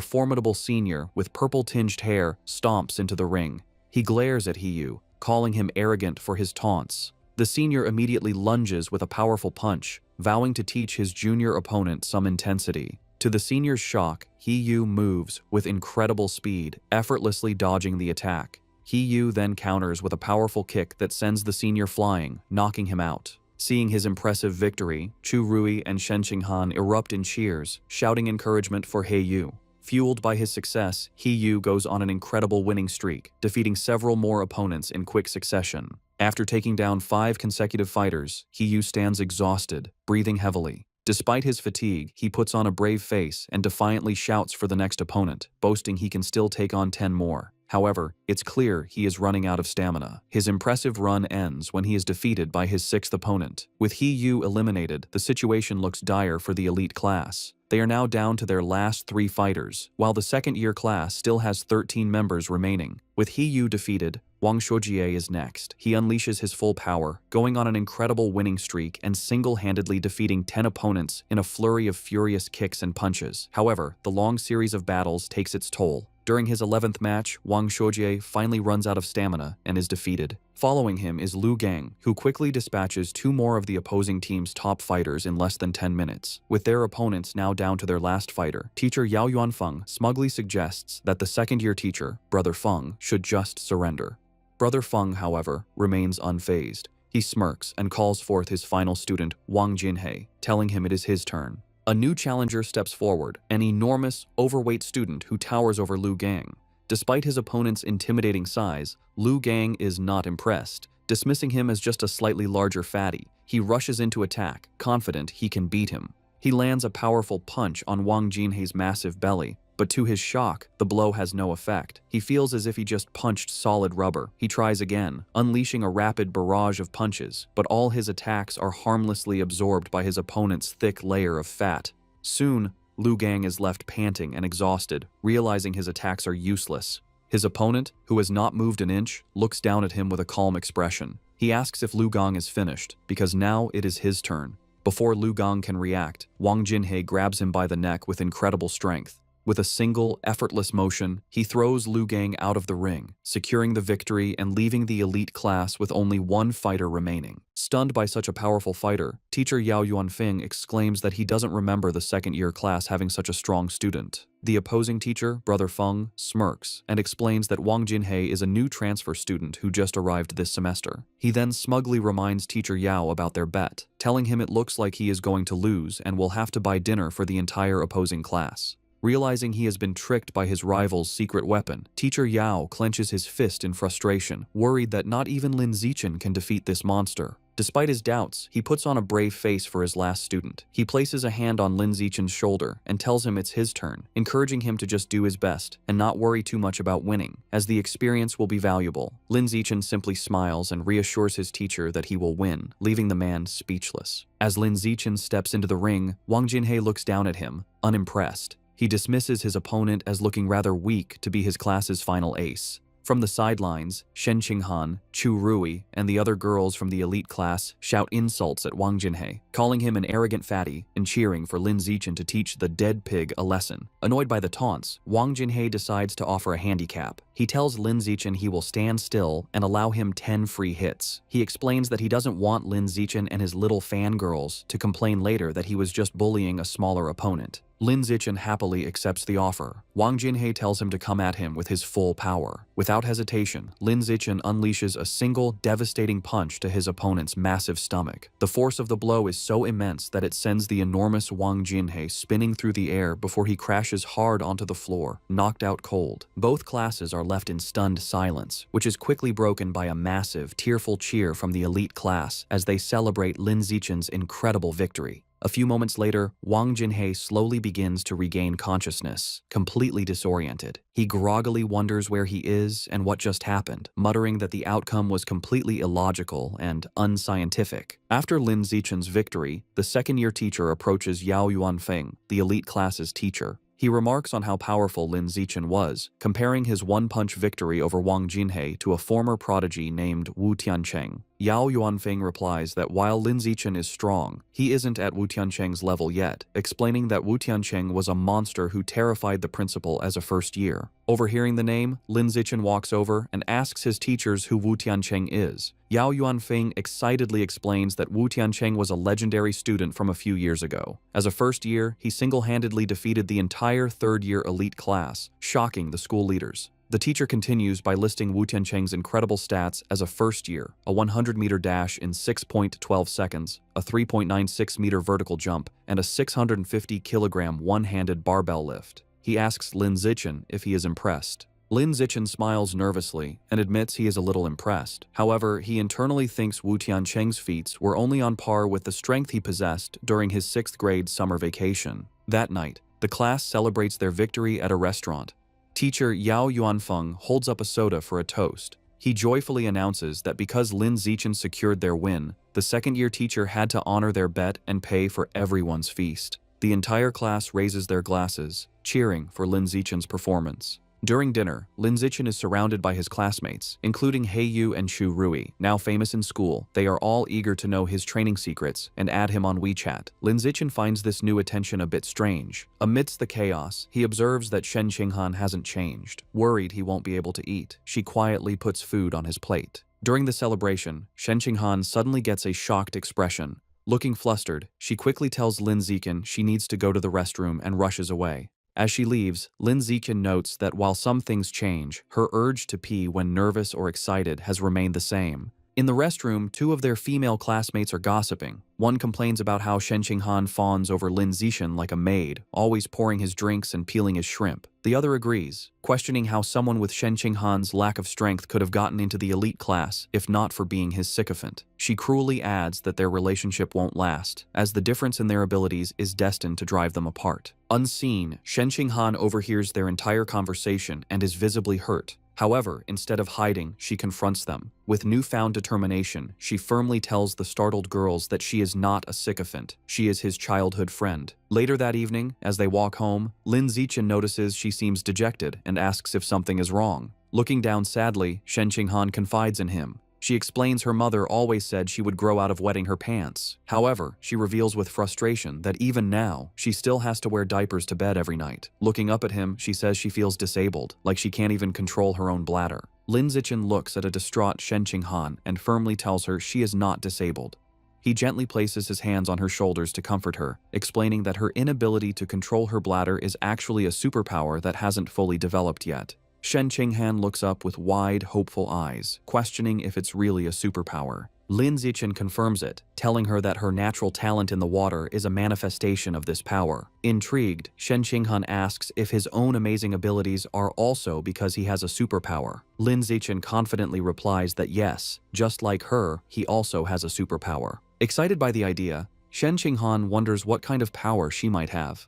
formidable senior with purple-tinged hair stomps into the ring. He glares at He Yu, calling him arrogant for his taunts. The senior immediately lunges with a powerful punch, vowing to teach his junior opponent some intensity. To the senior's shock, He Yu moves with incredible speed, effortlessly dodging the attack. He Yu then counters with a powerful kick that sends the senior flying, knocking him out. Seeing his impressive victory, Chu Rui and Shen Qinghan erupt in cheers, shouting encouragement for He Yu. Fueled by his success, He Yu goes on an incredible winning streak, defeating several more opponents in quick succession. After taking down 5 consecutive fighters, He Yu stands exhausted, breathing heavily. Despite his fatigue, he puts on a brave face and defiantly shouts for the next opponent, boasting he can still take on 10 more. However, it's clear he is running out of stamina. His impressive run ends when he is defeated by his 6th opponent. With He Yu eliminated, the situation looks dire for the elite class. They are now down to their last 3 fighters, while the second-year class still has 13 members remaining. With He Yu defeated, Wang Shuojie is next. He unleashes his full power, going on an incredible winning streak and single-handedly defeating 10 opponents in a flurry of furious kicks and punches. However, the long series of battles takes its toll. During his 11th match, Wang Shuojie finally runs out of stamina and is defeated. Following him is Lu Gang, who quickly dispatches 2 more of the opposing team's top fighters in less than 10 minutes. With their opponents now down to their last fighter, teacher Yao Yuan Feng smugly suggests that the second-year teacher, Brother Feng, should just surrender. Brother Feng, however, remains unfazed. He smirks and calls forth his final student, Wang Jinhei, telling him it is his turn. A new challenger steps forward, an enormous, overweight student who towers over Lu Gang. Despite his opponent's intimidating size, Lu Gang is not impressed. Dismissing him as just a slightly larger fatty, he rushes into attack, confident he can beat him. He lands a powerful punch on Wang Jinhei's massive belly, but to his shock, the blow has no effect. He feels as if he just punched solid rubber. He tries again, unleashing a rapid barrage of punches, but all his attacks are harmlessly absorbed by his opponent's thick layer of fat. Soon, Lu Gang is left panting and exhausted, realizing his attacks are useless. His opponent, who has not moved an inch, looks down at him with a calm expression. He asks if Lu Gang is finished, because now it is his turn. Before Lu Gang can react, Wang Jinhei grabs him by the neck with incredible strength. With a single, effortless motion, he throws Lu Gang out of the ring, securing the victory and leaving the elite class with only one fighter remaining. Stunned by such a powerful fighter, teacher Yao Yuanfeng exclaims that he doesn't remember the second-year class having such a strong student. The opposing teacher, Brother Feng, smirks and explains that Wang Jinhei is a new transfer student who just arrived this semester. He then smugly reminds teacher Yao about their bet, telling him it looks like he is going to lose and will have to buy dinner for the entire opposing class. Realizing he has been tricked by his rival's secret weapon, teacher Yao clenches his fist in frustration, worried that not even Lin Zichen can defeat this monster. Despite his doubts, he puts on a brave face for his last student. He places a hand on Lin Zichen's shoulder and tells him it's his turn, encouraging him to just do his best and not worry too much about winning, as the experience will be valuable. Lin Zichen simply smiles and reassures his teacher that he will win, leaving the man speechless. As Lin Zichen steps into the ring, Wang Jinhei looks down at him, unimpressed. He dismisses his opponent as looking rather weak to be his class's final ace. From the sidelines, Shen Qinghan, Chu Rui, and the other girls from the elite class shout insults at Wang Jinhei, calling him an arrogant fatty and cheering for Lin Zichen to teach the dead pig a lesson. Annoyed by the taunts, Wang Jinhei decides to offer a handicap. He tells Lin Zichen he will stand still and allow him 10 free hits. He explains that he doesn't want Lin Zichen and his little fangirls to complain later that he was just bullying a smaller opponent. Lin Zichen happily accepts the offer. Wang Jinhei tells him to come at him with his full power. Without hesitation, Lin Zichen unleashes a single devastating punch to his opponent's massive stomach. The force of the blow is so immense that it sends the enormous Wang Jinhei spinning through the air before he crashes hard onto the floor, knocked out cold. Both classes are left in stunned silence, which is quickly broken by a massive, tearful cheer from the elite class as they celebrate Lin Zichen's incredible victory. A few moments later, Wang Jinhei slowly begins to regain consciousness, completely disoriented. He groggily wonders where he is and what just happened, muttering that the outcome was completely illogical and unscientific. After Lin Zichen's victory, the second-year teacher approaches Yao Yuanfeng, the elite class's teacher. He remarks on how powerful Lin Zichen was, comparing his one-punch victory over Wang Jinhei to a former prodigy named Wu Tiancheng. Yao Yuanfeng replies that while Lin Zichen is strong, he isn't at Wu Tiancheng's level yet, explaining that Wu Tiancheng was a monster who terrified the principal as a first year. Overhearing the name, Lin Zichen walks over and asks his teachers who Wu Tiancheng is. Yao Yuanfeng excitedly explains that Wu Tiancheng was a legendary student from a few years ago. As a first year, he single-handedly defeated the entire third-year elite class, shocking the school leaders. The teacher continues by listing Wu Tiancheng's incredible stats as a first year, a 100-meter dash in 6.12 seconds, a 3.96-meter vertical jump, and a 650-kilogram one-handed barbell lift. He asks Lin Zichen if he is impressed. Lin Zichen smiles nervously and admits he is a little impressed. However, he internally thinks Wu Tiancheng's feats were only on par with the strength he possessed during his 6th grade summer vacation. That night, the class celebrates their victory at a restaurant. Teacher Yao Yuanfeng holds up a soda for a toast. He joyfully announces that because Lin Zichen secured their win, the second-year teacher had to honor their bet and pay for everyone's feast. The entire class raises their glasses, cheering for Lin Zichen's performance. During dinner, Lin Zichen is surrounded by his classmates, including Yu and Chu Rui. Now famous in school, they are all eager to know his training secrets and add him on WeChat. Lin Zichen finds this new attention a bit strange. Amidst the chaos, he observes that Shen Qinghan hasn't changed. Worried he won't be able to eat, she quietly puts food on his plate. During the celebration, Shen Qinghan suddenly gets a shocked expression. Looking flustered, she quickly tells Lin Zichen she needs to go to the restroom and rushes away. As she leaves, Lin Zichen notes that while some things change, her urge to pee when nervous or excited has remained the same. In the restroom, 2 of their female classmates are gossiping. One complains about how Shen Qinghan fawns over Lin Zichen like a maid, always pouring his drinks and peeling his shrimp. The other agrees, questioning how someone with Shen Qinghan's lack of strength could have gotten into the elite class if not for being his sycophant. She cruelly adds that their relationship won't last, as the difference in their abilities is destined to drive them apart. Unseen, Shen Qinghan overhears their entire conversation and is visibly hurt. However, instead of hiding, she confronts them. With newfound determination, she firmly tells the startled girls that she is not a sycophant. She is his childhood friend. Later that evening, as they walk home, Lin Zichen notices she seems dejected and asks if something is wrong. Looking down sadly, Shen Qinghan confides in him. She explains her mother always said she would grow out of wetting her pants. However, she reveals with frustration that even now, she still has to wear diapers to bed every night. Looking up at him, she says she feels disabled, like she can't even control her own bladder. Lin Zichen looks at a distraught Shen Qinghan and firmly tells her she is not disabled. He gently places his hands on her shoulders to comfort her, explaining that her inability to control her bladder is actually a superpower that hasn't fully developed yet. Shen Qinghan looks up with wide, hopeful eyes, questioning if it's really a superpower. Lin Zichen confirms it, telling her that her natural talent in the water is a manifestation of this power. Intrigued, Shen Qinghan asks if his own amazing abilities are also because he has a superpower. Lin Zichen confidently replies that yes, just like her, he also has a superpower. Excited by the idea, Shen Qinghan wonders what kind of power she might have.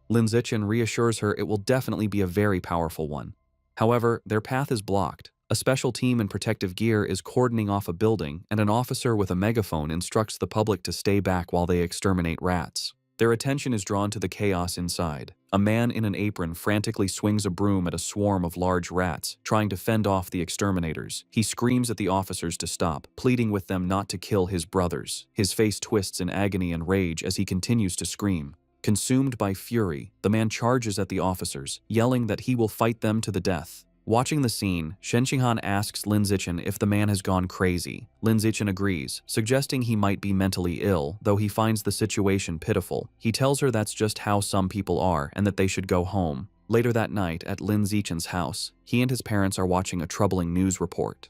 Lin Zichen reassures her it will definitely be a very powerful one. However, their path is blocked. A special team in protective gear is cordoning off a building, and an officer with a megaphone instructs the public to stay back while they exterminate rats. Their attention is drawn to the chaos inside. A man in an apron frantically swings a broom at a swarm of large rats, trying to fend off the exterminators. He screams at the officers to stop, pleading with them not to kill his brothers. His face twists in agony and rage as he continues to scream. Consumed by fury, the man charges at the officers, yelling that he will fight them to the death. Watching the scene, Shen Qinghan asks Lin Zichen if the man has gone crazy. Lin Zichen agrees, suggesting he might be mentally ill, though he finds the situation pitiful. He tells her that's just how some people are and that they should go home. Later that night, at Lin Zichen's house, he and his parents are watching a troubling news report.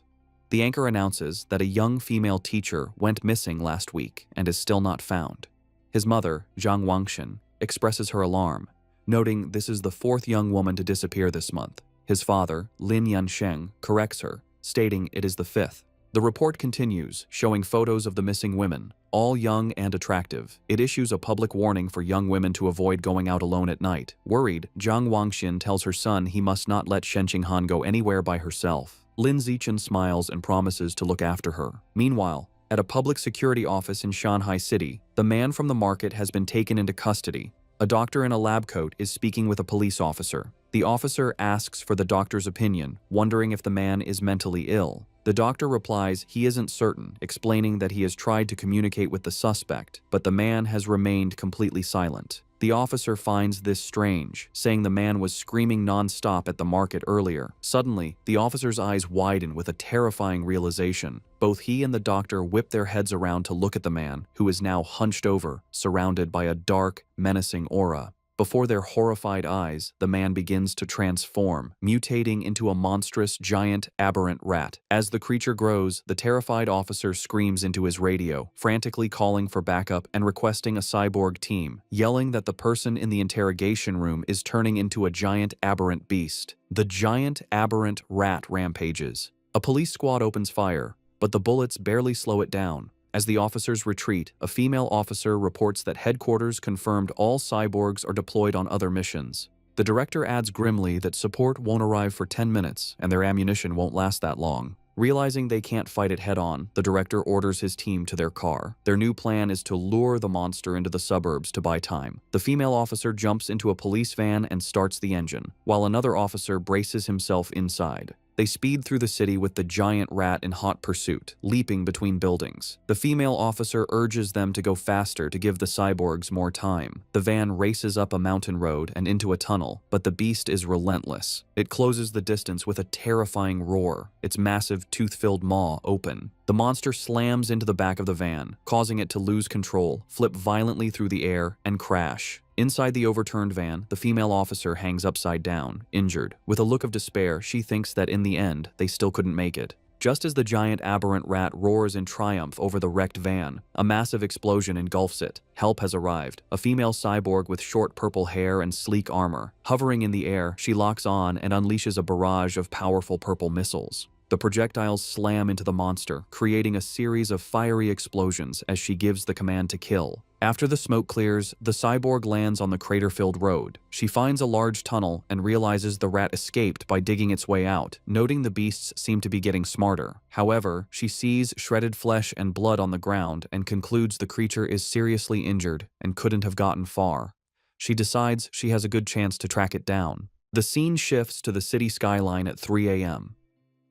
The anchor announces that a young female teacher went missing last week and is still not found. His mother, Zhang Wangshan, expresses her alarm, noting this is the fourth young woman to disappear this month. His father, Lin Yansheng, corrects her, stating it is the fifth. The report continues, showing photos of the missing women, all young and attractive. It issues a public warning for young women to avoid going out alone at night. Worried, Zhang Wangshan tells her son he must not let Shen Qinghan go anywhere by herself. Lin Zichen smiles and promises to look after her. Meanwhile, at a public security office in Shanghai City, the man from the market has been taken into custody. A doctor in a lab coat is speaking with a police officer. The officer asks for the doctor's opinion, wondering if the man is mentally ill. The doctor replies he isn't certain, explaining that he has tried to communicate with the suspect, but the man has remained completely silent. The officer finds this strange, saying the man was screaming non-stop at the market earlier. Suddenly, the officer's eyes widen with a terrifying realization. Both he and the doctor whip their heads around to look at the man, who is now hunched over, surrounded by a dark, menacing aura. Before their horrified eyes, the man begins to transform, mutating into a monstrous, giant, aberrant rat. As the creature grows, the terrified officer screams into his radio, frantically calling for backup and requesting a cyborg team, yelling that the person in the interrogation room is turning into a giant, aberrant beast. The giant, aberrant rat rampages. A police squad opens fire, but the bullets barely slow it down. As the officers retreat, a female officer reports that headquarters confirmed all cyborgs are deployed on other missions. The director adds grimly that support won't arrive for 10 minutes and their ammunition won't last that long. Realizing they can't fight it head-on, the director orders his team to their car. Their new plan is to lure the monster into the suburbs to buy time. The female officer jumps into a police van and starts the engine, while another officer braces himself inside. They speed through the city with the giant rat in hot pursuit, leaping between buildings. The female officer urges them to go faster to give the cyborgs more time. The van races up a mountain road and into a tunnel, but the beast is relentless. It closes the distance with a terrifying roar, its massive tooth-filled maw open. The monster slams into the back of the van, causing it to lose control, flip violently through the air, and crash. Inside the overturned van, the female officer hangs upside down, injured. With a look of despair, she thinks that in the end, they still couldn't make it. Just as the giant aberrant rat roars in triumph over the wrecked van, a massive explosion engulfs it. Help has arrived. A female cyborg with short purple hair and sleek armor. Hovering in the air, she locks on and unleashes a barrage of powerful purple missiles. The projectiles slam into the monster, creating a series of fiery explosions as she gives the command to kill. After the smoke clears, the cyborg lands on the crater-filled road. She finds a large tunnel and realizes the rat escaped by digging its way out, noting the beasts seem to be getting smarter. However, she sees shredded flesh and blood on the ground and concludes the creature is seriously injured and couldn't have gotten far. She decides she has a good chance to track it down. The scene shifts to the city skyline at 3 a.m.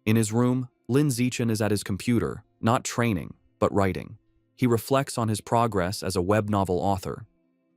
In his room, Lin Zichen is at his computer, not training, but writing. He reflects on his progress as a web novel author.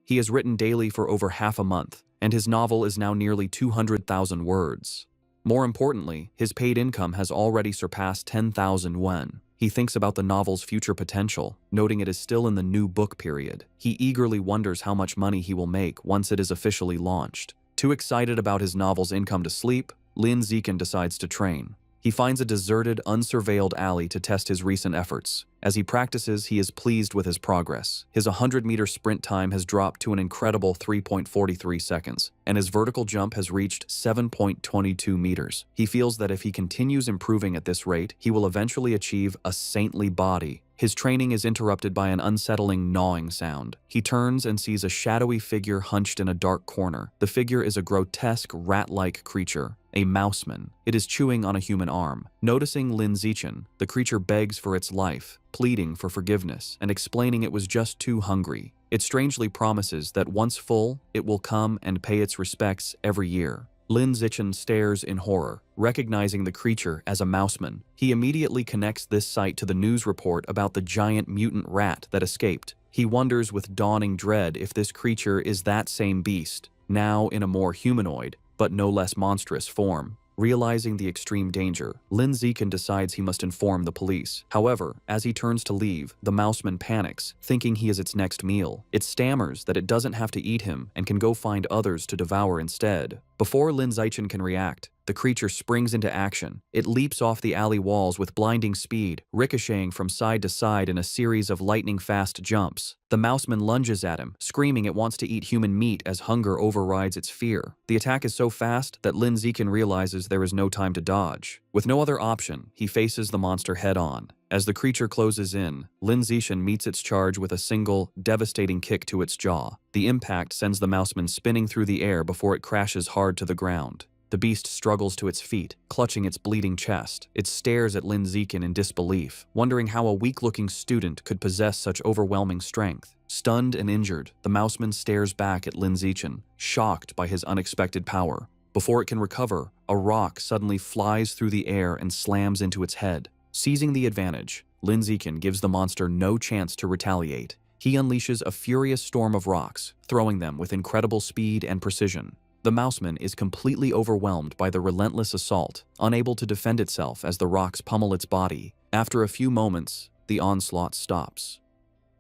He has written daily for over half a month, and his novel is now nearly 200,000 words. More importantly, his paid income has already surpassed 10,000 yuan. He thinks about the novel's future potential, noting it is still in the new book period. He eagerly wonders how much money he will make once it is officially launched. Too excited about his novel's income to sleep, Lin Zichen decides to train. He finds a deserted, unsurveilled alley to test his recent efforts. As he practices, he is pleased with his progress. His 100-meter sprint time has dropped to an incredible 3.43 seconds, and his vertical jump has reached 7.22 meters. He feels that if he continues improving at this rate, he will eventually achieve a saintly body. His training is interrupted by an unsettling gnawing sound. He turns and sees a shadowy figure hunched in a dark corner. The figure is a grotesque, rat-like creature, a mouseman. It is chewing on a human arm. Noticing Lin Zichen, the creature begs for its life, pleading for forgiveness and explaining it was just too hungry. It strangely promises that once full, it will come and pay its respects every year. Lin Zichen stares in horror, recognizing the creature as a mouseman. He immediately connects this sight to the news report about the giant mutant rat that escaped. He wonders with dawning dread if this creature is that same beast, now in a more humanoid, but no less monstrous form. Realizing the extreme danger, Lin Zichen decides he must inform the police. However, as he turns to leave, the mouseman panics, thinking he is its next meal. It stammers that it doesn't have to eat him and can go find others to devour instead. Before Lin Zichen can react, the creature springs into action. It leaps off the alley walls with blinding speed, ricocheting from side to side in a series of lightning-fast jumps. The mouseman lunges at him, screaming it wants to eat human meat as hunger overrides its fear. The attack is so fast that Lin Zichen realizes there is no time to dodge. With no other option, he faces the monster head-on. As the creature closes in, Lin Zichen meets its charge with a single, devastating kick to its jaw. The impact sends the mouseman spinning through the air before it crashes hard to the ground. The beast struggles to its feet, clutching its bleeding chest. It stares at Lin Zichen in disbelief, wondering how a weak-looking student could possess such overwhelming strength. Stunned and injured, the mouseman stares back at Lin Zichen, shocked by his unexpected power. Before it can recover, a rock suddenly flies through the air and slams into its head. Seizing the advantage, Lin Zichen gives the monster no chance to retaliate. He unleashes a furious storm of rocks, throwing them with incredible speed and precision. The mouseman is completely overwhelmed by the relentless assault, unable to defend itself as the rocks pummel its body. After a few moments, the onslaught stops.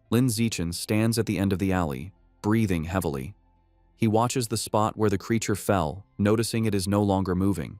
Lin Zichen stands at the end of the alley, breathing heavily. He watches the spot where the creature fell, noticing it is no longer moving.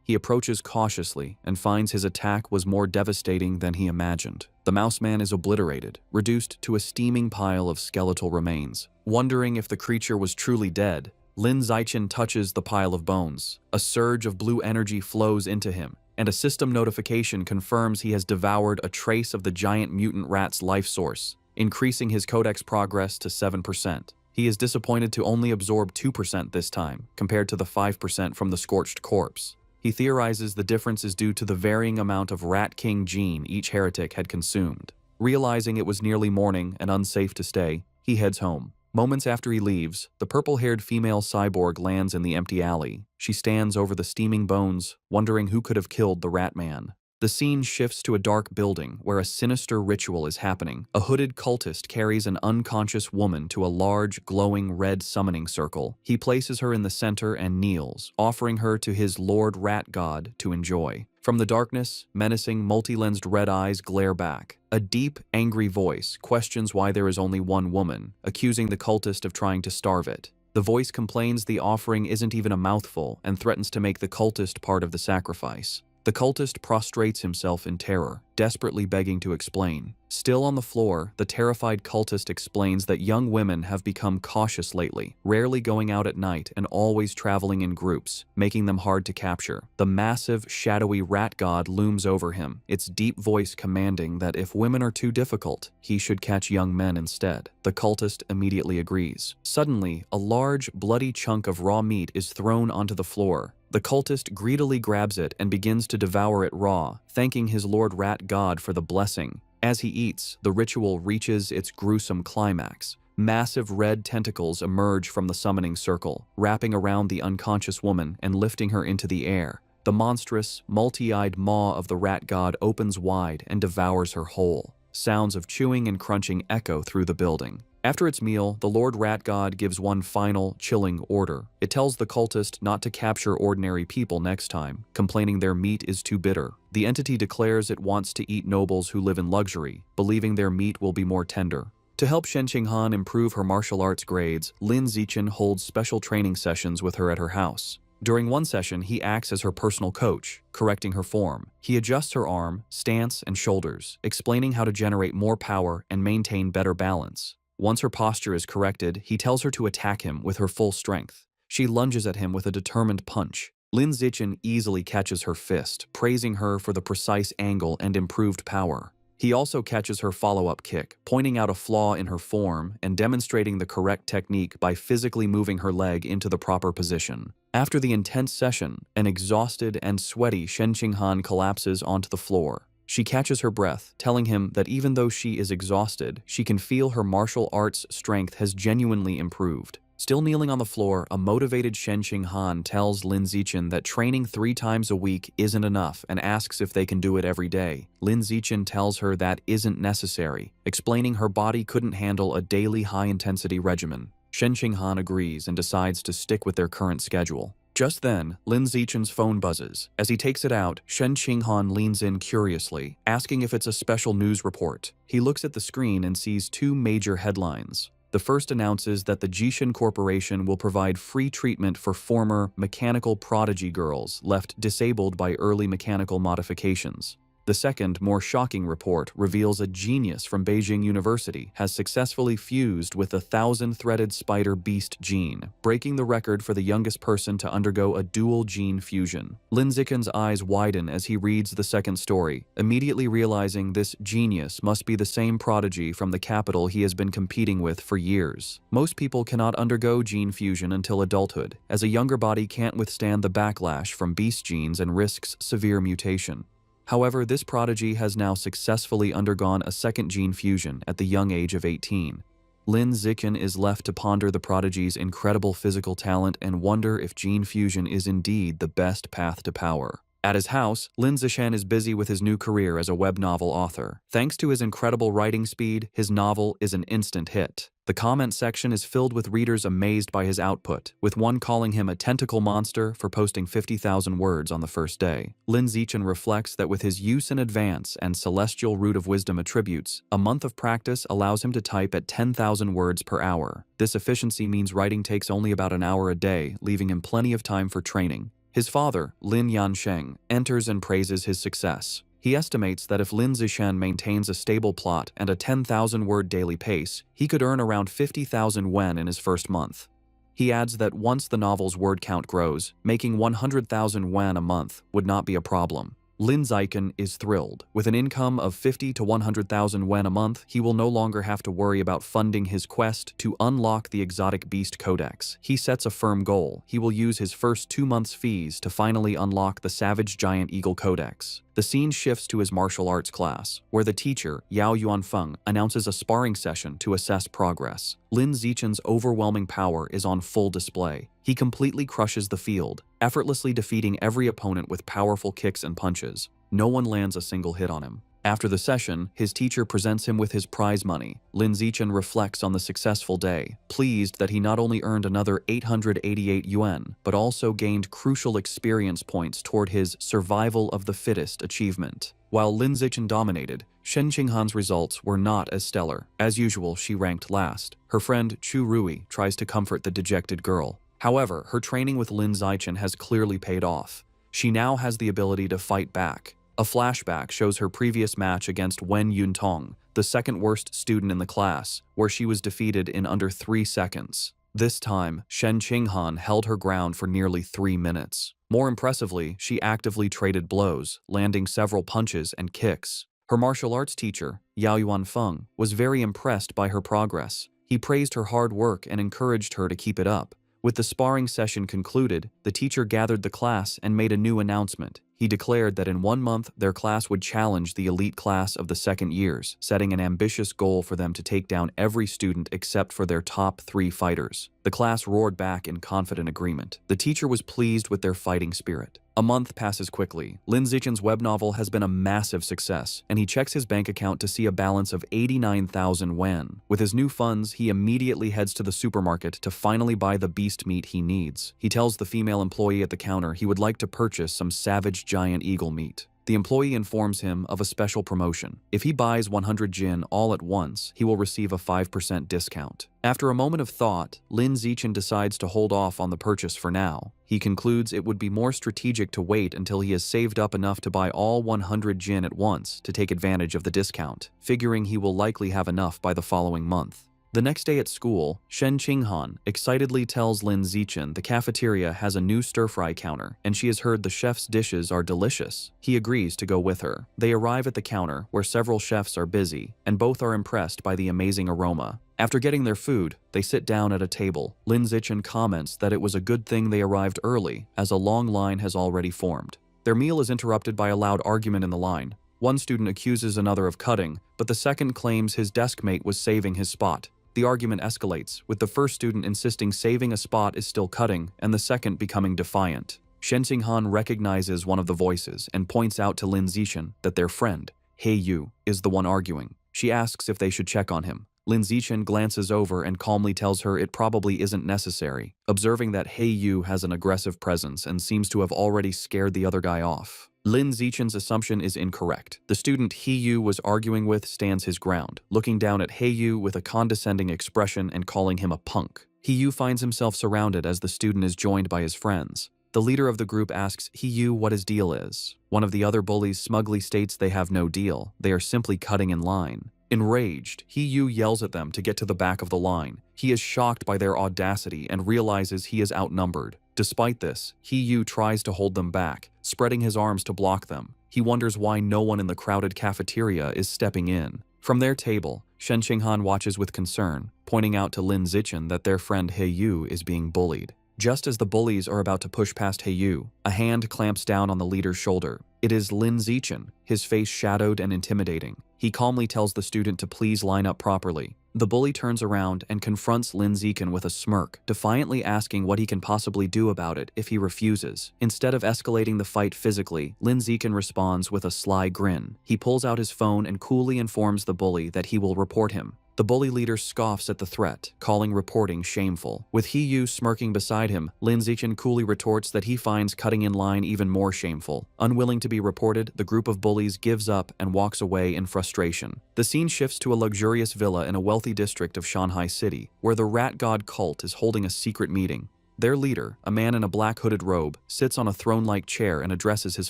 He approaches cautiously and finds his attack was more devastating than he imagined. The mouseman is obliterated, reduced to a steaming pile of skeletal remains. Wondering if the creature was truly dead, Lin Zichen touches the pile of bones. A surge of blue energy flows into him, and a system notification confirms he has devoured a trace of the giant mutant rat's life source, increasing his codex progress to 7%. He is disappointed to only absorb 2% this time, compared to the 5% from the scorched corpse. He theorizes the difference is due to the varying amount of Rat King gene each heretic had consumed. Realizing it was nearly morning and unsafe to stay, he heads home. Moments after he leaves, the purple-haired female cyborg lands in the empty alley. She stands over the steaming bones, wondering who could have killed the Rat Man. The scene shifts to a dark building where a sinister ritual is happening. A hooded cultist carries an unconscious woman to a large, glowing red summoning circle. He places her in the center and kneels, offering her to his Lord Rat God to enjoy. From the darkness, menacing, multi-lensed red eyes glare back. A deep, angry voice questions why there is only one woman, accusing the cultist of trying to starve it. The voice complains the offering isn't even a mouthful and threatens to make the cultist part of the sacrifice. The cultist prostrates himself in terror, desperately begging to explain. Still on the floor, the terrified cultist explains that young women have become cautious lately, rarely going out at night and always traveling in groups, making them hard to capture. The massive, shadowy rat god looms over him, its deep voice commanding that if women are too difficult, he should catch young men instead. The cultist immediately agrees. Suddenly, a large, bloody chunk of raw meat is thrown onto the floor. The cultist greedily grabs it and begins to devour it raw, thanking his Lord Rat God for the blessing. As he eats, the ritual reaches its gruesome climax. Massive red tentacles emerge from the summoning circle, wrapping around the unconscious woman and lifting her into the air. The monstrous, multi-eyed maw of the rat god opens wide and devours her whole. Sounds of chewing and crunching echo through the building. After its meal, the Lord Rat God gives one final, chilling order. It tells the cultist not to capture ordinary people next time, complaining their meat is too bitter. The entity declares it wants to eat nobles who live in luxury, believing their meat will be more tender. To help Shen Qinghan improve her martial arts grades, Lin Zichen holds special training sessions with her at her house. During one session, he acts as her personal coach, correcting her form. He adjusts her arm, stance, and shoulders, explaining how to generate more power and maintain better balance. Once her posture is corrected, he tells her to attack him with her full strength. She lunges at him with a determined punch. Lin Zichen easily catches her fist, praising her for the precise angle and improved power. He also catches her follow-up kick, pointing out a flaw in her form and demonstrating the correct technique by physically moving her leg into the proper position. After the intense session, an exhausted and sweaty Shen Qinghan collapses onto the floor. She catches her breath, telling him that even though she is exhausted, she can feel her martial arts strength has genuinely improved. Still kneeling on the floor, a motivated Shen Qinghan tells Lin Zichen that training 3 times a week isn't enough and asks if they can do it every day. Lin Zichen tells her that isn't necessary, explaining her body couldn't handle a daily high-intensity regimen. Shen Qinghan agrees and decides to stick with their current schedule. Just then, Lin Zichen's phone buzzes. As he takes it out, Shen Qinghan leans in curiously, asking if it's a special news report. He looks at the screen and sees 2 major headlines. The first announces that the Jishin Corporation will provide free treatment for former mechanical prodigy girls left disabled by early mechanical modifications. The second, more shocking report reveals a genius from Beijing University has successfully fused with the 1,000-threaded spider beast gene, breaking the record for the youngest person to undergo a dual gene fusion. Lin Zichen's eyes widen as he reads the second story, immediately realizing this genius must be the same prodigy from the capital he has been competing with for years. Most people cannot undergo gene fusion until adulthood, as a younger body can't withstand the backlash from beast genes and risks severe mutation. However, this prodigy has now successfully undergone a second gene fusion at the young age of 18. Lin Zichen is left to ponder the prodigy's incredible physical talent and wonder if gene fusion is indeed the best path to power. At his house, Lin Zichen is busy with his new career as a web novel author. Thanks to his incredible writing speed, his novel is an instant hit. The comment section is filled with readers amazed by his output, with one calling him a tentacle monster for posting 50,000 words on the first day. Lin Zichen reflects that with his use in advance and celestial root of wisdom attributes, a month of practice allows him to type at 10,000 words per hour. This efficiency means writing takes only about an hour a day, leaving him plenty of time for training. His father, Lin Yansheng, enters and praises his success. He estimates that if Lin Zichen maintains a stable plot and a 10,000-word daily pace, he could earn around 50,000 wen in his first month. He adds that once the novel's word count grows, making 100,000 wen a month would not be a problem. Lin Zichen is thrilled. With an income of 50 to 100,000 wen a month, he will no longer have to worry about funding his quest to unlock the Exotic Beast Codex. He sets a firm goal. He will use his first 2 months' fees to finally unlock the Savage Giant Eagle Codex. The scene shifts to his martial arts class, where the teacher, Yao Yuanfeng, announces a sparring session to assess progress. Lin Zichen's overwhelming power is on full display. He completely crushes the field, effortlessly defeating every opponent with powerful kicks and punches. No one lands a single hit on him. After the session, his teacher presents him with his prize money. Lin Zichen reflects on the successful day, pleased that he not only earned another 888 yuan, but also gained crucial experience points toward his survival of the fittest achievement. While Lin Zichen dominated, Shen Qinghan's results were not as stellar. As usual, she ranked last. Her friend Chu Rui tries to comfort the dejected girl. However, her training with Lin Zichen has clearly paid off. She now has the ability to fight back. A flashback shows her previous match against Wen Yuntong, the second worst student in the class, where she was defeated in under 3 seconds. This time, Shen Qinghan held her ground for nearly 3 minutes. More impressively, she actively traded blows, landing several punches and kicks. Her martial arts teacher, Yao Yuanfeng, was very impressed by her progress. He praised her hard work and encouraged her to keep it up. With the sparring session concluded, the teacher gathered the class and made a new announcement. He declared that in 1 month, their class would challenge the elite class of the second years, setting an ambitious goal for them to take down every student except for their top 3 fighters. The class roared back in confident agreement. The teacher was pleased with their fighting spirit. A month passes quickly. Lin Zichen's web novel has been a massive success, and he checks his bank account to see a balance of 89,000 wen. With his new funds, he immediately heads to the supermarket to finally buy the beast meat he needs. He tells the female employee at the counter he would like to purchase some savage giant eagle meat. The employee informs him of a special promotion. If he buys 100 jin all at once, he will receive a 5% discount. After a moment of thought, Lin Zichen decides to hold off on the purchase for now. He concludes it would be more strategic to wait until he has saved up enough to buy all 100 jin at once to take advantage of the discount, figuring he will likely have enough by the following month. The next day at school, Shen Qinghan excitedly tells Lin Zichen the cafeteria has a new stir-fry counter and she has heard the chef's dishes are delicious. He agrees to go with her. They arrive at the counter where several chefs are busy and both are impressed by the amazing aroma. After getting their food, they sit down at a table. Lin Zichen comments that it was a good thing they arrived early as a long line has already formed. Their meal is interrupted by a loud argument in the line. One student accuses another of cutting, but the second claims his desk mate was saving his spot. The argument escalates, with the first student insisting saving a spot is still cutting and the second becoming defiant. Shen Xinghan recognizes one of the voices and points out to Lin Zichen that their friend, He Yu, is the one arguing. She asks if they should check on him. Lin Zichen glances over and calmly tells her it probably isn't necessary, observing that He Yu has an aggressive presence and seems to have already scared the other guy off. Lin Zichen's assumption is incorrect. The student He Yu was arguing with stands his ground, looking down at He Yu with a condescending expression and calling him a punk. He Yu finds himself surrounded as the student is joined by his friends. The leader of the group asks He Yu what his deal is. One of the other bullies smugly states they have no deal, they are simply cutting in line. Enraged, He Yu yells at them to get to the back of the line. He is shocked by their audacity and realizes he is outnumbered. Despite this, He Yu tries to hold them back, spreading his arms to block them. He wonders why no one in the crowded cafeteria is stepping in. From their table, Shen Qinghan watches with concern, pointing out to Lin Zichen that their friend He Yu is being bullied. Just as the bullies are about to push past He Yu, a hand clamps down on the leader's shoulder. It is Lin Zichen, his face shadowed and intimidating. He calmly tells the student to please line up properly. The bully turns around and confronts Lin Zichen with a smirk, defiantly asking what he can possibly do about it if he refuses. Instead of escalating the fight physically, Lin Zichen responds with a sly grin. He pulls out his phone and coolly informs the bully that he will report him. The bully leader scoffs at the threat, calling reporting shameful. With He Yu smirking beside him, Lin Zichen coolly retorts that he finds cutting in line even more shameful. Unwilling to be reported, the group of bullies gives up and walks away in frustration. The scene shifts to a luxurious villa in a wealthy district of Shanghai City, where the rat god cult is holding a secret meeting. Their leader, a man in a black hooded robe, sits on a throne-like chair and addresses his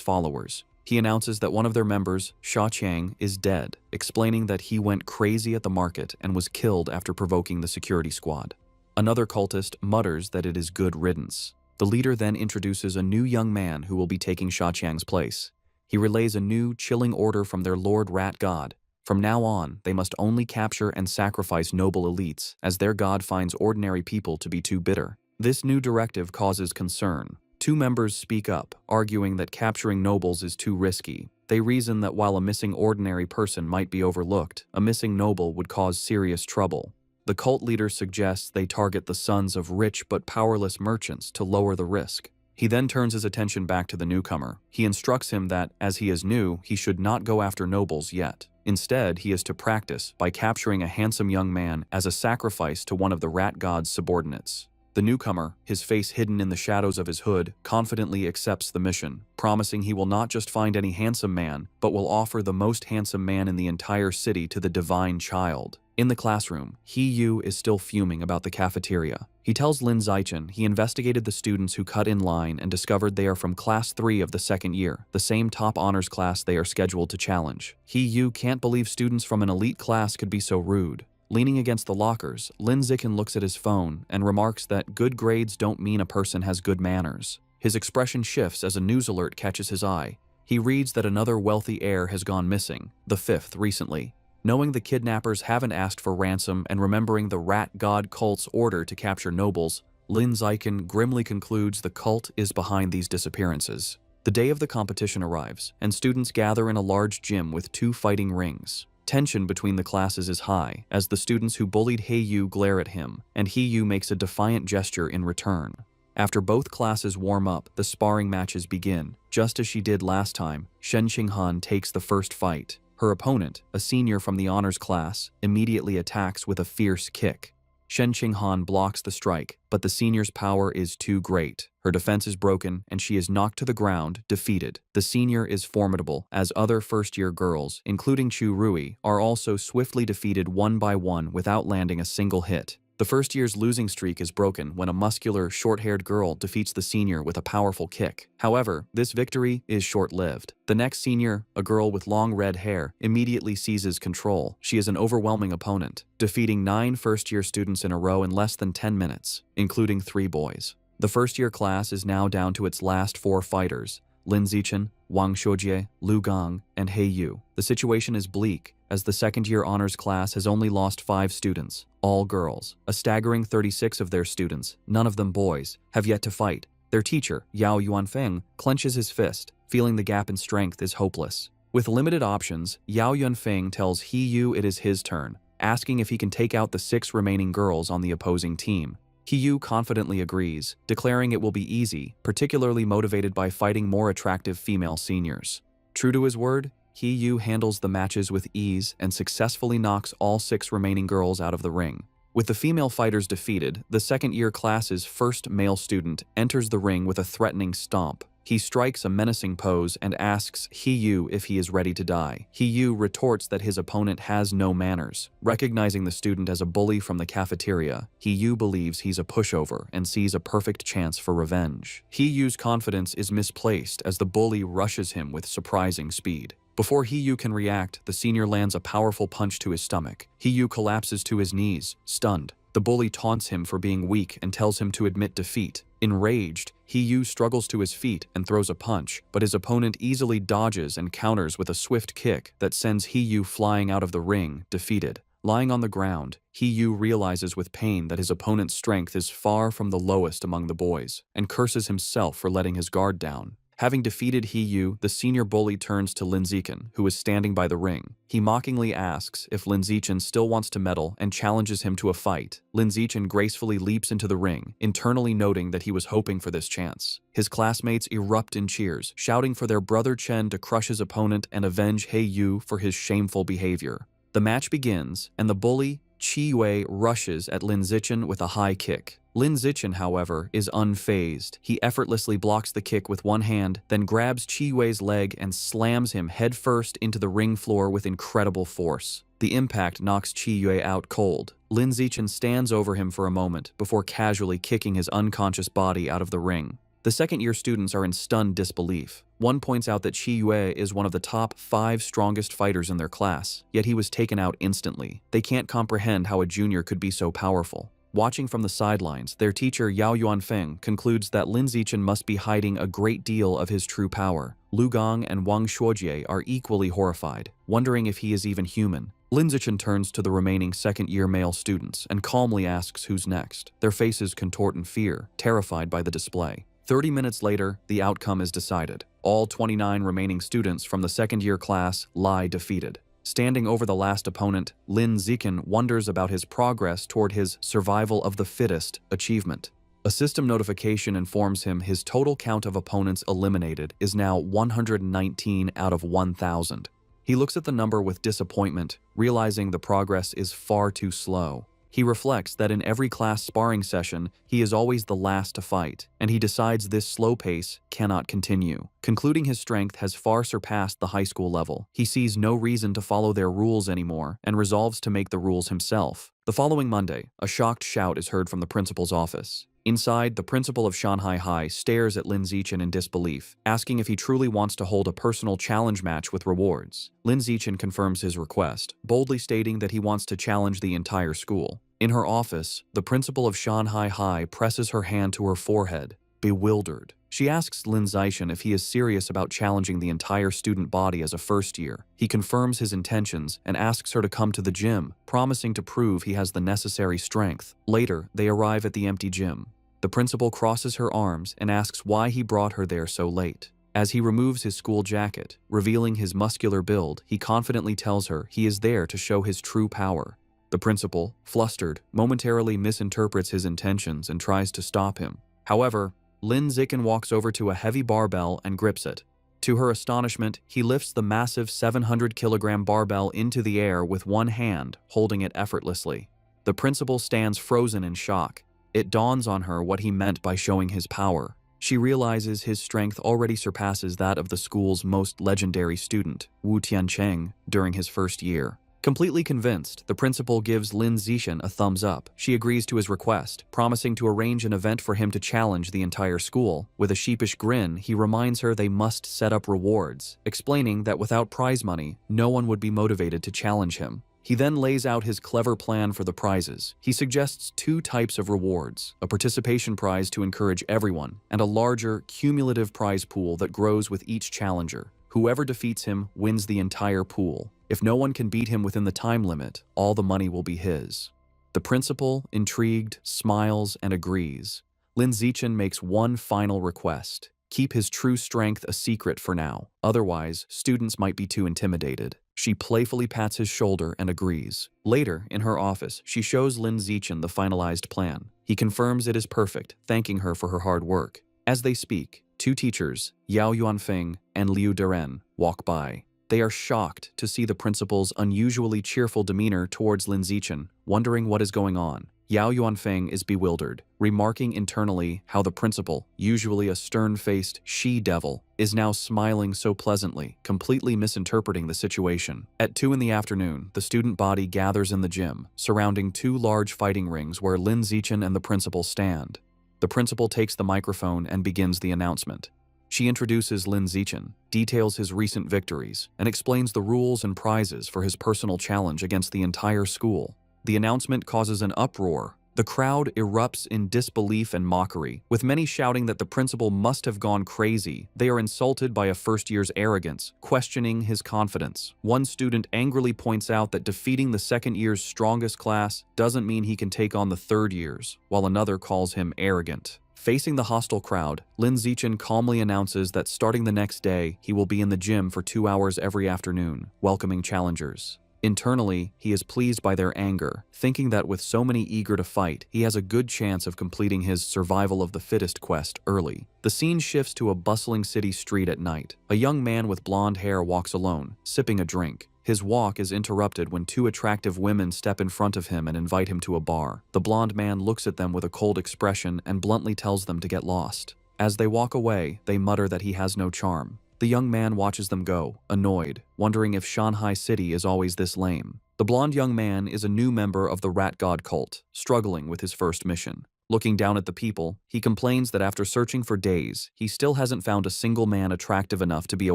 followers. He announces that one of their members, Sha Qiang, is dead, explaining that he went crazy at the market and was killed after provoking the security squad. Another cultist mutters that it is good riddance. The leader then introduces a new young man who will be taking Sha Qiang's place. He relays a new, chilling order from their Lord Rat God. From now on, they must only capture and sacrifice noble elites, as their god finds ordinary people to be too bitter. This new directive causes concern. Two members speak up, arguing that capturing nobles is too risky. They reason that while a missing ordinary person might be overlooked, a missing noble would cause serious trouble. The cult leader suggests they target the sons of rich but powerless merchants to lower the risk. He then turns his attention back to the newcomer. He instructs him that, as he is new, he should not go after nobles yet. Instead, he is to practice by capturing a handsome young man as a sacrifice to one of the rat god's subordinates. The newcomer, his face hidden in the shadows of his hood, confidently accepts the mission, promising he will not just find any handsome man, but will offer the most handsome man in the entire city to the divine child. In the classroom, He Yu is still fuming about the cafeteria. He tells Lin Zichen he investigated the students who cut in line and discovered they are from Class 3 of the second year, the same top honors class they are scheduled to challenge. He Yu can't believe students from an elite class could be so rude. Leaning against the lockers, Lin Zichen looks at his phone and remarks that good grades don't mean a person has good manners. His expression shifts as a news alert catches his eye. He reads that another wealthy heir has gone missing, the fifth recently. Knowing the kidnappers haven't asked for ransom and remembering the rat god cult's order to capture nobles, Lin Zichen grimly concludes the cult is behind these disappearances. The day of the competition arrives, and students gather in a large gym with 2 fighting rings. Tension between the classes is high, as the students who bullied He Yu glare at him, and He Yu makes a defiant gesture in return. After both classes warm up, the sparring matches begin. Just as she did last time, Shen Qinghan takes the first fight. Her opponent, a senior from the honors class, immediately attacks with a fierce kick. Shen Qinghan blocks the strike, but the senior's power is too great. Her defense is broken, and she is knocked to the ground, defeated. The senior is formidable, as other first-year girls, including Chu Rui, are also swiftly defeated one by one without landing a single hit. The first year's losing streak is broken when a muscular, short-haired girl defeats the senior with a powerful kick. However, this victory is short-lived. The next senior, a girl with long red hair, immediately seizes control. She is an overwhelming opponent, defeating 9 first-year students in a row in less than 10 minutes, including 3 boys. The first-year class is now down to its last 4 fighters: Lin Zichen, Wang Xiujie, Lu Gang, and He Yu. The situation is bleak, as the second-year honors class has only lost 5 students, all girls. A staggering 36 of their students, none of them boys, have yet to fight. Their teacher, Yao Yuanfeng, clenches his fist, feeling the gap in strength is hopeless. With limited options, Yao Yuanfeng tells He Yu it is his turn, asking if he can take out the 6 remaining girls on the opposing team. He Yu confidently agrees, declaring it will be easy, particularly motivated by fighting more attractive female seniors. True to his word, He Yu handles the matches with ease and successfully knocks all 6 remaining girls out of the ring. With the female fighters defeated, the second-year class's first male student enters the ring with a threatening stomp. He strikes a menacing pose and asks He Yu if he is ready to die. He Yu retorts that his opponent has no manners. Recognizing the student as a bully from the cafeteria, He Yu believes he's a pushover and sees a perfect chance for revenge. He Yu's confidence is misplaced as the bully rushes him with surprising speed. Before He Yu can react, the senior lands a powerful punch to his stomach. He Yu collapses to his knees, stunned. The bully taunts him for being weak and tells him to admit defeat. Enraged, He Yu struggles to his feet and throws a punch, but his opponent easily dodges and counters with a swift kick that sends He Yu flying out of the ring, defeated. Lying on the ground, He Yu realizes with pain that his opponent's strength is far from the lowest among the boys, and curses himself for letting his guard down. Having defeated He Yu, the senior bully turns to Lin Zichen, who is standing by the ring. He mockingly asks if Lin Zichen still wants to medal and challenges him to a fight. Lin Zichen gracefully leaps into the ring, internally noting that he was hoping for this chance. His classmates erupt in cheers, shouting for their brother Chen to crush his opponent and avenge He Yu for his shameful behavior. The match begins, and the bully, Qi Yue, rushes at Lin Zichen with a high kick. Lin Zichen, however, is unfazed. He effortlessly blocks the kick with one hand, then grabs Qi Yue's leg and slams him headfirst into the ring floor with incredible force. The impact knocks Qi Yue out cold. Lin Zichen stands over him for a moment before casually kicking his unconscious body out of the ring. The second-year students are in stunned disbelief. One points out that Qi Yue is one of the top 5 strongest fighters in their class, yet he was taken out instantly. They can't comprehend how a junior could be so powerful. Watching from the sidelines, their teacher Yao Yuanfeng concludes that Lin Zichen must be hiding a great deal of his true power. Lu Gang and Wang Xiujie are equally horrified, wondering if he is even human. Lin Zichen turns to the remaining second-year male students and calmly asks who's next. Their faces contort in fear, terrified by the display. 30 minutes later, the outcome is decided. All 29 remaining students from the second-year class lie defeated. Standing over the last opponent, Lin Zichen wonders about his progress toward his survival of the fittest achievement. A system notification informs him his total count of opponents eliminated is now 119 out of 1,000. He looks at the number with disappointment, realizing the progress is far too slow. He reflects that in every class sparring session, he is always the last to fight, and he decides this slow pace cannot continue. Concluding his strength has far surpassed the high school level, he sees no reason to follow their rules anymore and resolves to make the rules himself. The following Monday, a shocked shout is heard from the principal's office. Inside, the principal of Shanghai High stares at Lin Zichen in disbelief, asking if he truly wants to hold a personal challenge match with rewards. Lin Zichen confirms his request, boldly stating that he wants to challenge the entire school. In her office, the principal of Shanghai High presses her hand to her forehead, bewildered. She asks Lin Zichen if he is serious about challenging the entire student body as a first year. He confirms his intentions and asks her to come to the gym, promising to prove he has the necessary strength. Later, they arrive at the empty gym. The principal crosses her arms and asks why he brought her there so late. As he removes his school jacket, revealing his muscular build, he confidently tells her he is there to show his true power. The principal, flustered, momentarily misinterprets his intentions and tries to stop him. However, Lin Zikin walks over to a heavy barbell and grips it. To her astonishment, he lifts the massive 700-kilogram barbell into the air with one hand, holding it effortlessly. The principal stands frozen in shock. It dawns on her what he meant by showing his power. She realizes his strength already surpasses that of the school's most legendary student, Wu Tiancheng, during his first year. Completely convinced, the principal gives Lin Zichen a thumbs up. She agrees to his request, promising to arrange an event for him to challenge the entire school. With a sheepish grin, he reminds her they must set up rewards, explaining that without prize money, no one would be motivated to challenge him. He then lays out his clever plan for the prizes. He suggests 2 types of rewards, a participation prize to encourage everyone, and a larger, cumulative prize pool that grows with each challenger. Whoever defeats him wins the entire pool. If no one can beat him within the time limit, all the money will be his. The principal, intrigued, smiles and agrees. Lin Zichen makes one final request. Keep his true strength a secret for now. Otherwise, students might be too intimidated. She playfully pats his shoulder and agrees. Later, in her office, she shows Lin Zichen the finalized plan. He confirms it is perfect, thanking her for her hard work. As they speak, 2 teachers, Yao Yuanfeng and Liu Deren, walk by. They are shocked to see the principal's unusually cheerful demeanor towards Lin Zichen, wondering what is going on. Yao Yuanfeng is bewildered, remarking internally how the principal, usually a stern-faced she-devil, is now smiling so pleasantly, completely misinterpreting the situation. At 2 in the afternoon, the student body gathers in the gym, surrounding 2 large fighting rings where Lin Zichen and the principal stand. The principal takes the microphone and begins the announcement. She introduces Lin Zichen, details his recent victories, and explains the rules and prizes for his personal challenge against the entire school. The announcement causes an uproar. The crowd erupts in disbelief and mockery, with many shouting that the principal must have gone crazy. They are insulted by a first year's arrogance, questioning his confidence. One student angrily points out that defeating the second year's strongest class doesn't mean he can take on the third year's, while another calls him arrogant. Facing the hostile crowd, Lin Zichen calmly announces that starting the next day, he will be in the gym for 2 hours every afternoon, welcoming challengers. Internally, he is pleased by their anger, thinking that with so many eager to fight, he has a good chance of completing his survival of the fittest quest early. The scene shifts to a bustling city street at night. A young man with blonde hair walks alone, sipping a drink. His walk is interrupted when 2 attractive women step in front of him and invite him to a bar. The blonde man looks at them with a cold expression and bluntly tells them to get lost. As they walk away, they mutter that he has no charm. The young man watches them go, annoyed, wondering if Shanghai City is always this lame. The blonde young man is a new member of the Rat God cult, struggling with his first mission. Looking down at the people, he complains that after searching for days, he still hasn't found a single man attractive enough to be a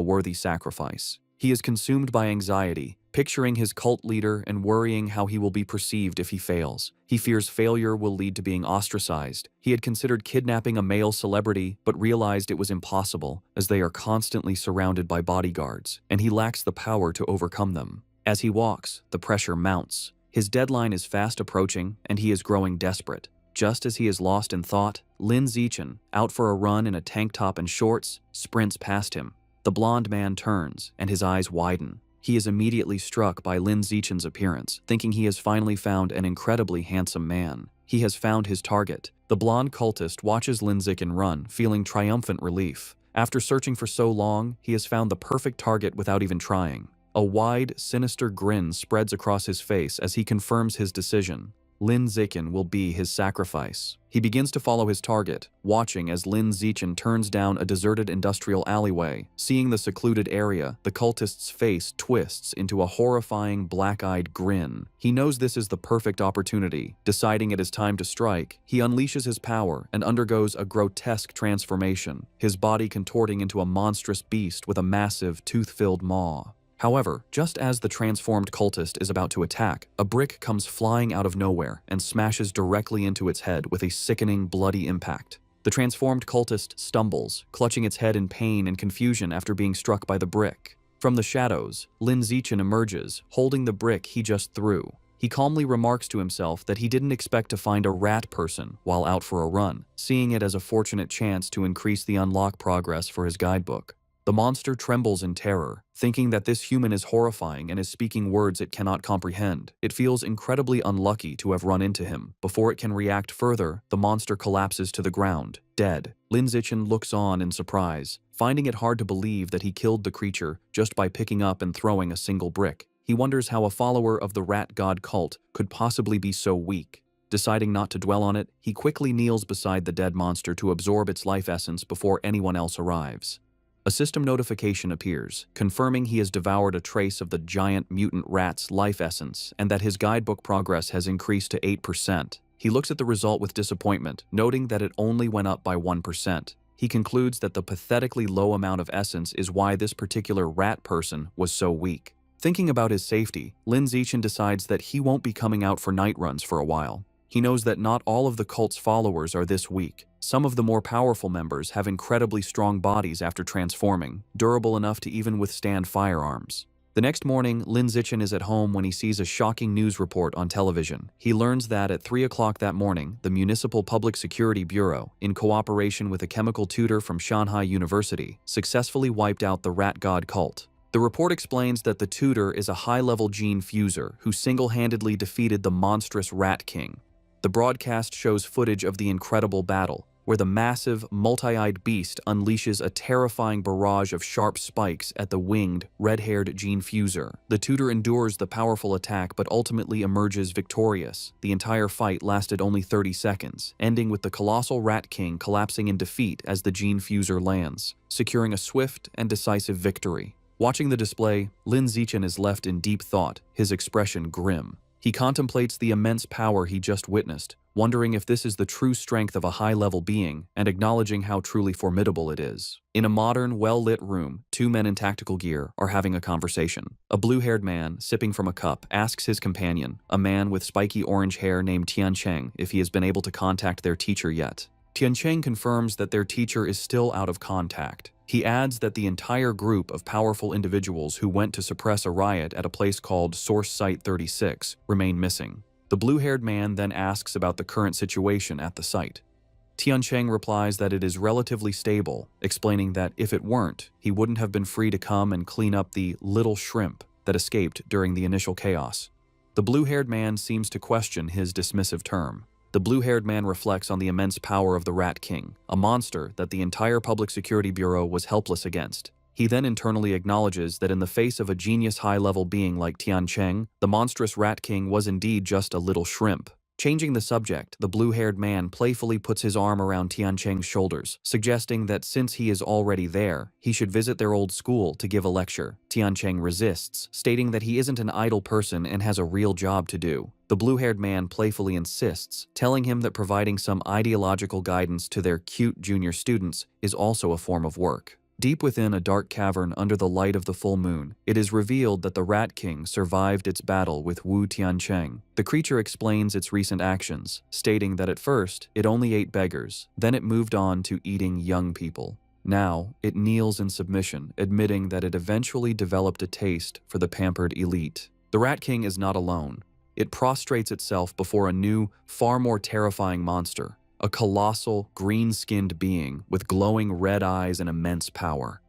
worthy sacrifice. He is consumed by anxiety, picturing his cult leader and worrying how he will be perceived if he fails. He fears failure will lead to being ostracized. He had considered kidnapping a male celebrity, but realized it was impossible, as they are constantly surrounded by bodyguards, and he lacks the power to overcome them. As he walks, the pressure mounts. His deadline is fast approaching, and he is growing desperate. Just as he is lost in thought, Lin Zichen, out for a run in a tank top and shorts, sprints past him. The blonde man turns, and his eyes widen. He is immediately struck by Lin Zichen's appearance, thinking he has finally found an incredibly handsome man. He has found his target. The blonde cultist watches Lin Zichen run, feeling triumphant relief. After searching for so long, he has found the perfect target without even trying. A wide, sinister grin spreads across his face as he confirms his decision. Lin Zichen will be his sacrifice. He begins to follow his target, watching as Lin Zichen turns down a deserted industrial alleyway. Seeing the secluded area, the cultist's face twists into a horrifying black-eyed grin. He knows this is the perfect opportunity. Deciding it is time to strike, he unleashes his power and undergoes a grotesque transformation, his body contorting into a monstrous beast with a massive, tooth-filled maw. However, just as the transformed cultist is about to attack, a brick comes flying out of nowhere and smashes directly into its head with a sickening, bloody impact. The transformed cultist stumbles, clutching its head in pain and confusion after being struck by the brick. From the shadows, Lin Zichen emerges, holding the brick he just threw. He calmly remarks to himself that he didn't expect to find a rat person while out for a run, seeing it as a fortunate chance to increase the unlock progress for his guidebook. The monster trembles in terror, thinking that this human is horrifying and is speaking words it cannot comprehend. It feels incredibly unlucky to have run into him. Before it can react further, the monster collapses to the ground, dead. Lin Zichen looks on in surprise, finding it hard to believe that he killed the creature just by picking up and throwing a single brick. He wonders how a follower of the rat god cult could possibly be so weak. Deciding not to dwell on it, he quickly kneels beside the dead monster to absorb its life essence before anyone else arrives. A system notification appears, confirming he has devoured a trace of the giant mutant rat's life essence and that his guidebook progress has increased to 8%. He looks at the result with disappointment, noting that it only went up by 1%. He concludes that the pathetically low amount of essence is why this particular rat person was so weak. Thinking about his safety, Lin Zichen decides that he won't be coming out for night runs for a while. He knows that not all of the cult's followers are this weak. Some of the more powerful members have incredibly strong bodies after transforming, durable enough to even withstand firearms. The next morning, Lin Zichen is at home when he sees a shocking news report on television. He learns that at 3 o'clock that morning, the Municipal Public Security Bureau, in cooperation with a chemical tutor from Shanghai University, successfully wiped out the rat god cult. The report explains that the tutor is a high-level gene fuser who single-handedly defeated the monstrous Rat King. The broadcast shows footage of the incredible battle, where the massive, multi-eyed beast unleashes a terrifying barrage of sharp spikes at the winged, red-haired gene fuser. The tutor endures the powerful attack but ultimately emerges victorious. The entire fight lasted only 30 seconds, ending with the colossal Rat King collapsing in defeat as the gene fuser lands, securing a swift and decisive victory. Watching the display, Lin Zichen is left in deep thought, his expression grim. He contemplates the immense power he just witnessed, wondering if this is the true strength of a high-level being and acknowledging how truly formidable it is. In a modern, well-lit room, two men in tactical gear are having a conversation. A blue-haired man, sipping from a cup, asks his companion, a man with spiky orange hair named Tiancheng, if he has been able to contact their teacher yet. Tiancheng confirms that their teacher is still out of contact. He adds that the entire group of powerful individuals who went to suppress a riot at a place called Source Site 36 remain missing. The blue-haired man then asks about the current situation at the site. Tiancheng replies that it is relatively stable, explaining that if it weren't, he wouldn't have been free to come and clean up the little shrimp that escaped during the initial chaos. The blue-haired man seems to question his dismissive term. The blue-haired man reflects on the immense power of the Rat King, a monster that the entire Public Security Bureau was helpless against. He then internally acknowledges that in the face of a genius high-level being like Tiancheng, the monstrous Rat King was indeed just a little shrimp. Changing the subject, the blue-haired man playfully puts his arm around Tiancheng's shoulders, suggesting that since he is already there, he should visit their old school to give a lecture. Tiancheng resists, stating that he isn't an idle person and has a real job to do. The blue-haired man playfully insists, telling him that providing some ideological guidance to their cute junior students is also a form of work. Deep within a dark cavern under the light of the full moon, it is revealed that the Rat King survived its battle with Wu Tiancheng. The creature explains its recent actions, stating that at first, it only ate beggars, then it moved on to eating young people. Now, it kneels in submission, admitting that it eventually developed a taste for the pampered elite. The Rat King is not alone. It prostrates itself before a new, far more terrifying monster. A colossal, green-skinned being with glowing red eyes and immense power.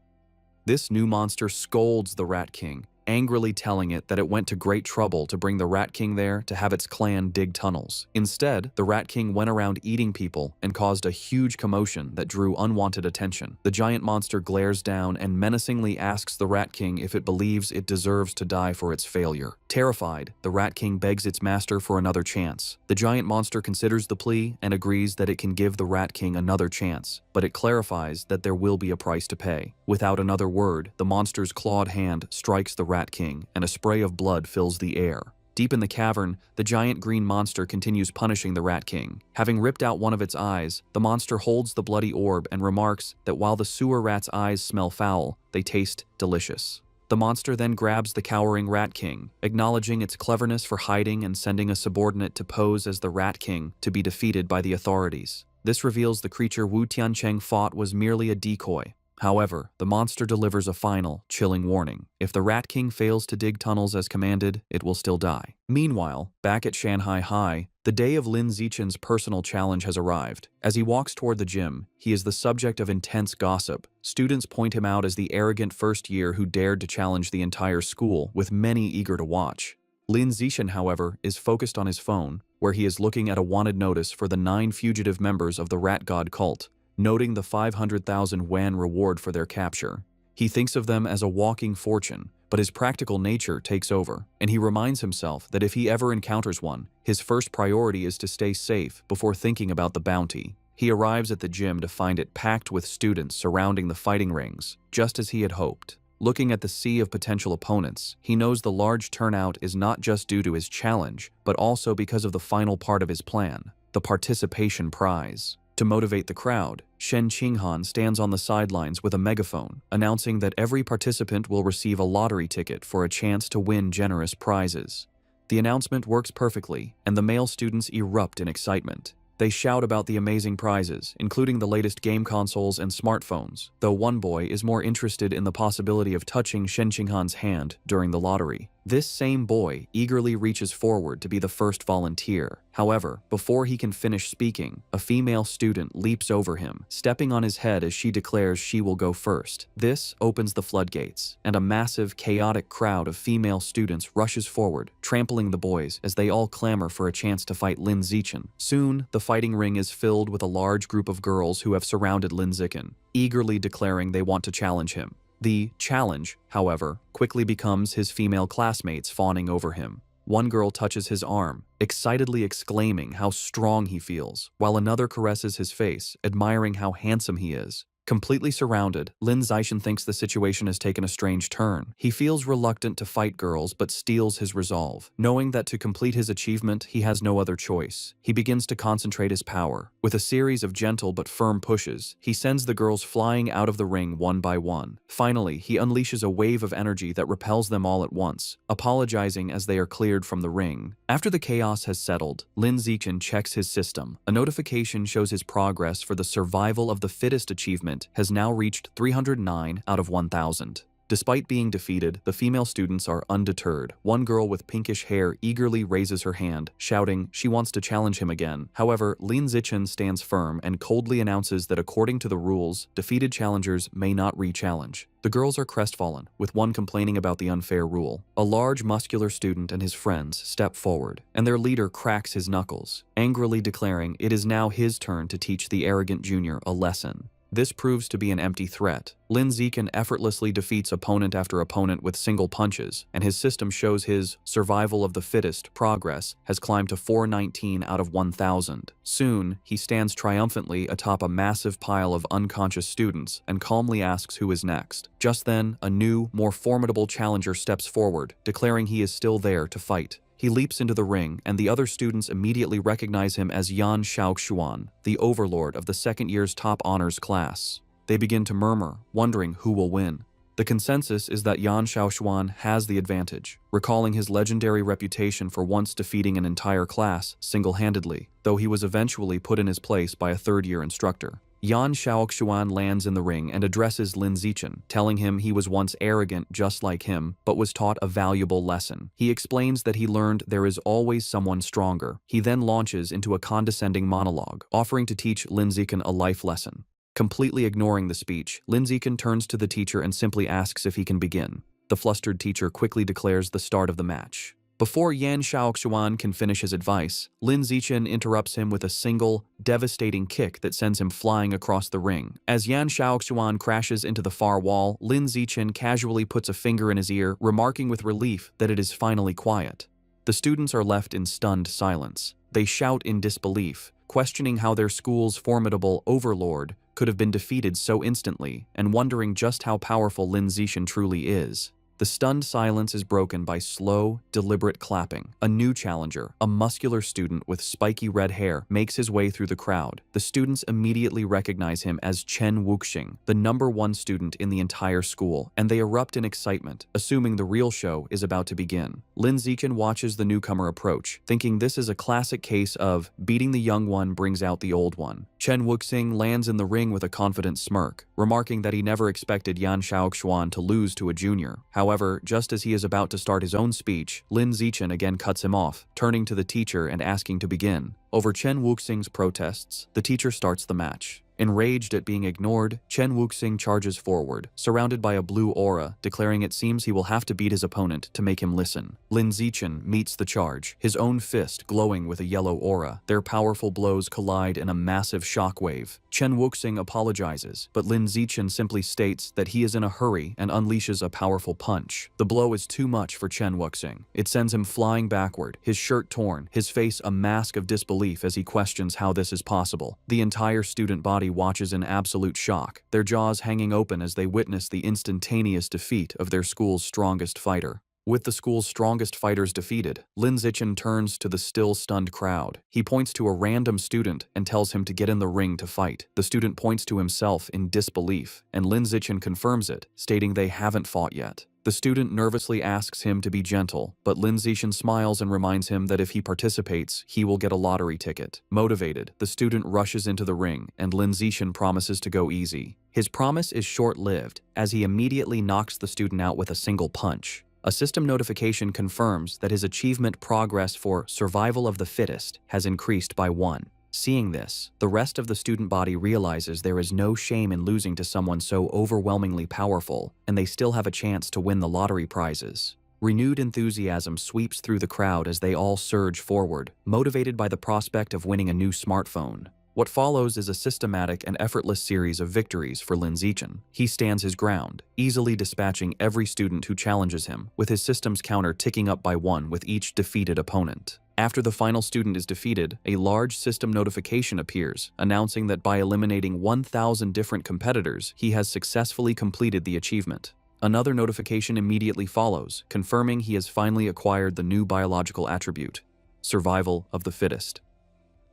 This new monster scolds the Rat King, angrily telling it that it went to great trouble to bring the Rat King there to have its clan dig tunnels. Instead, the Rat King went around eating people and caused a huge commotion that drew unwanted attention. The giant monster glares down and menacingly asks the Rat King if it believes it deserves to die for its failure. Terrified, the Rat King begs its master for another chance. The giant monster considers the plea and agrees that it can give the Rat King another chance, but it clarifies that there will be a price to pay. Without another word, the monster's clawed hand strikes the Rat King, and a spray of blood fills the air. Deep in the cavern, the giant green monster continues punishing the Rat King. Having ripped out one of its eyes, the monster holds the bloody orb and remarks that while the sewer rat's eyes smell foul, they taste delicious. The monster then grabs the cowering Rat King, acknowledging its cleverness for hiding and sending a subordinate to pose as the Rat King to be defeated by the authorities. This reveals the creature Wu Tiancheng fought was merely a decoy. However, the monster delivers a final, chilling warning. If the Rat King fails to dig tunnels as commanded, it will still die. Meanwhile, back at Shanghai High, the day of Lin Zichen's personal challenge has arrived. As he walks toward the gym, he is the subject of intense gossip. Students point him out as the arrogant first year who dared to challenge the entire school, with many eager to watch. Lin Zichen, however, is focused on his phone, where he is looking at a wanted notice for the 9 fugitive members of the Rat God cult, noting the 500,000 yuan reward for their capture. He thinks of them as a walking fortune, but his practical nature takes over, and he reminds himself that if he ever encounters one, his first priority is to stay safe before thinking about the bounty. He arrives at the gym to find it packed with students surrounding the fighting rings, just as he had hoped. Looking at the sea of potential opponents, he knows the large turnout is not just due to his challenge, but also because of the final part of his plan, the participation prize. To motivate the crowd, Shen Qinghan stands on the sidelines with a megaphone, announcing that every participant will receive a lottery ticket for a chance to win generous prizes. The announcement works perfectly, and the male students erupt in excitement. They shout about the amazing prizes, including the latest game consoles and smartphones, though one boy is more interested in the possibility of touching Shen Qinghan's hand during the lottery. This same boy eagerly reaches forward to be the first volunteer. However, before he can finish speaking, a female student leaps over him, stepping on his head as she declares she will go first. This opens the floodgates, and a massive, chaotic crowd of female students rushes forward, trampling the boys as they all clamor for a chance to fight Lin Zichen. Soon, the fighting ring is filled with a large group of girls who have surrounded Lin Zichen, eagerly declaring they want to challenge him. The challenge, however, quickly becomes his female classmates fawning over him. One girl touches his arm, excitedly exclaiming how strong he feels, while another caresses his face, admiring how handsome he is. Completely surrounded, Lin Zichen thinks the situation has taken a strange turn. He feels reluctant to fight girls but steels his resolve. Knowing that to complete his achievement, he has no other choice, he begins to concentrate his power. With a series of gentle but firm pushes, he sends the girls flying out of the ring one by one. Finally, he unleashes a wave of energy that repels them all at once, apologizing as they are cleared from the ring. After the chaos has settled, Lin Zichen checks his system. A notification shows his progress for the survival of the fittest achievement has now reached 309 out of 1,000. Despite being defeated, the female students are undeterred. One girl with pinkish hair eagerly raises her hand, shouting she wants to challenge him again. However, Lin Zichen stands firm and coldly announces that according to the rules, defeated challengers may not re-challenge. The girls are crestfallen, with one complaining about the unfair rule. A large, muscular student and his friends step forward, and their leader cracks his knuckles, angrily declaring it is now his turn to teach the arrogant junior a lesson. This proves to be an empty threat. Lin Zichen effortlessly defeats opponent after opponent with single punches, and his system shows his survival of the fittest progress has climbed to 419 out of 1,000. Soon, he stands triumphantly atop a massive pile of unconscious students and calmly asks who is next. Just then, a new, more formidable challenger steps forward, declaring he is still there to fight. He leaps into the ring, and the other students immediately recognize him as Yan Xiaoxuan, the overlord of the second year's top honors class. They begin to murmur, wondering who will win. The consensus is that Yan Xiaoxuan has the advantage, recalling his legendary reputation for once defeating an entire class single-handedly, though he was eventually put in his place by a third-year instructor. Yan Xiaoxuan lands in the ring and addresses Lin Zichen, telling him he was once arrogant just like him, but was taught a valuable lesson. He explains that he learned there is always someone stronger. He then launches into a condescending monologue, offering to teach Lin Zichen a life lesson. Completely ignoring the speech, Lin Zichen turns to the teacher and simply asks if he can begin. The flustered teacher quickly declares the start of the match. Before Yan Xiaoxuan can finish his advice, Lin Zichen interrupts him with a single, devastating kick that sends him flying across the ring. As Yan Xiaoxuan crashes into the far wall, Lin Zichen casually puts a finger in his ear, remarking with relief that it is finally quiet. The students are left in stunned silence. They shout in disbelief, questioning how their school's formidable overlord could have been defeated so instantly, and wondering just how powerful Lin Zichen truly is. The stunned silence is broken by slow, deliberate clapping. A new challenger, a muscular student with spiky red hair, makes his way through the crowd. The students immediately recognize him as Chen Wuxing, the #1 student in the entire school, and they erupt in excitement, assuming the real show is about to begin. Lin Zichen watches the newcomer approach, thinking this is a classic case of beating the young one brings out the old one. Chen Wuxing lands in the ring with a confident smirk, remarking that he never expected Yan Xiaoxuan to lose to a junior. However, just as he is about to start his own speech, Lin Zichen again cuts him off, turning to the teacher and asking to begin. Over Chen Wuxing's protests, the teacher starts the match. Enraged at being ignored, Chen Wuxing charges forward, surrounded by a blue aura, declaring it seems he will have to beat his opponent to make him listen. Lin Zichen meets the charge, his own fist glowing with a yellow aura. Their powerful blows collide in a massive shockwave. Chen Wuxing apologizes, but Lin Zichen simply states that he is in a hurry and unleashes a powerful punch. The blow is too much for Chen Wuxing. It sends him flying backward, his shirt torn, his face a mask of disbelief as he questions how this is possible. The entire student body watches in absolute shock, their jaws hanging open as they witness the instantaneous defeat of their school's strongest fighter. With the school's strongest fighters defeated, Lin Zichen turns to the still stunned crowd. He points to a random student and tells him to get in the ring to fight. The student points to himself in disbelief, and Lin Zichen confirms it, stating they haven't fought yet. The student nervously asks him to be gentle, but Lin Zichen smiles and reminds him that if he participates, he will get a lottery ticket. Motivated, the student rushes into the ring, and Lin Zichen promises to go easy. His promise is short-lived, as he immediately knocks the student out with a single punch. A system notification confirms that his achievement progress for survival of the fittest has increased by 1. Seeing this, the rest of the student body realizes there is no shame in losing to someone so overwhelmingly powerful, and they still have a chance to win the lottery prizes. Renewed enthusiasm sweeps through the crowd as they all surge forward, motivated by the prospect of winning a new smartphone. What follows is a systematic and effortless series of victories for Lin Zichen. He stands his ground, easily dispatching every student who challenges him, with his system's counter ticking up by 1 with each defeated opponent. After the final student is defeated, a large system notification appears, announcing that by eliminating 1,000 different competitors, he has successfully completed the achievement. Another notification immediately follows, confirming he has finally acquired the new biological attribute, survival of the fittest.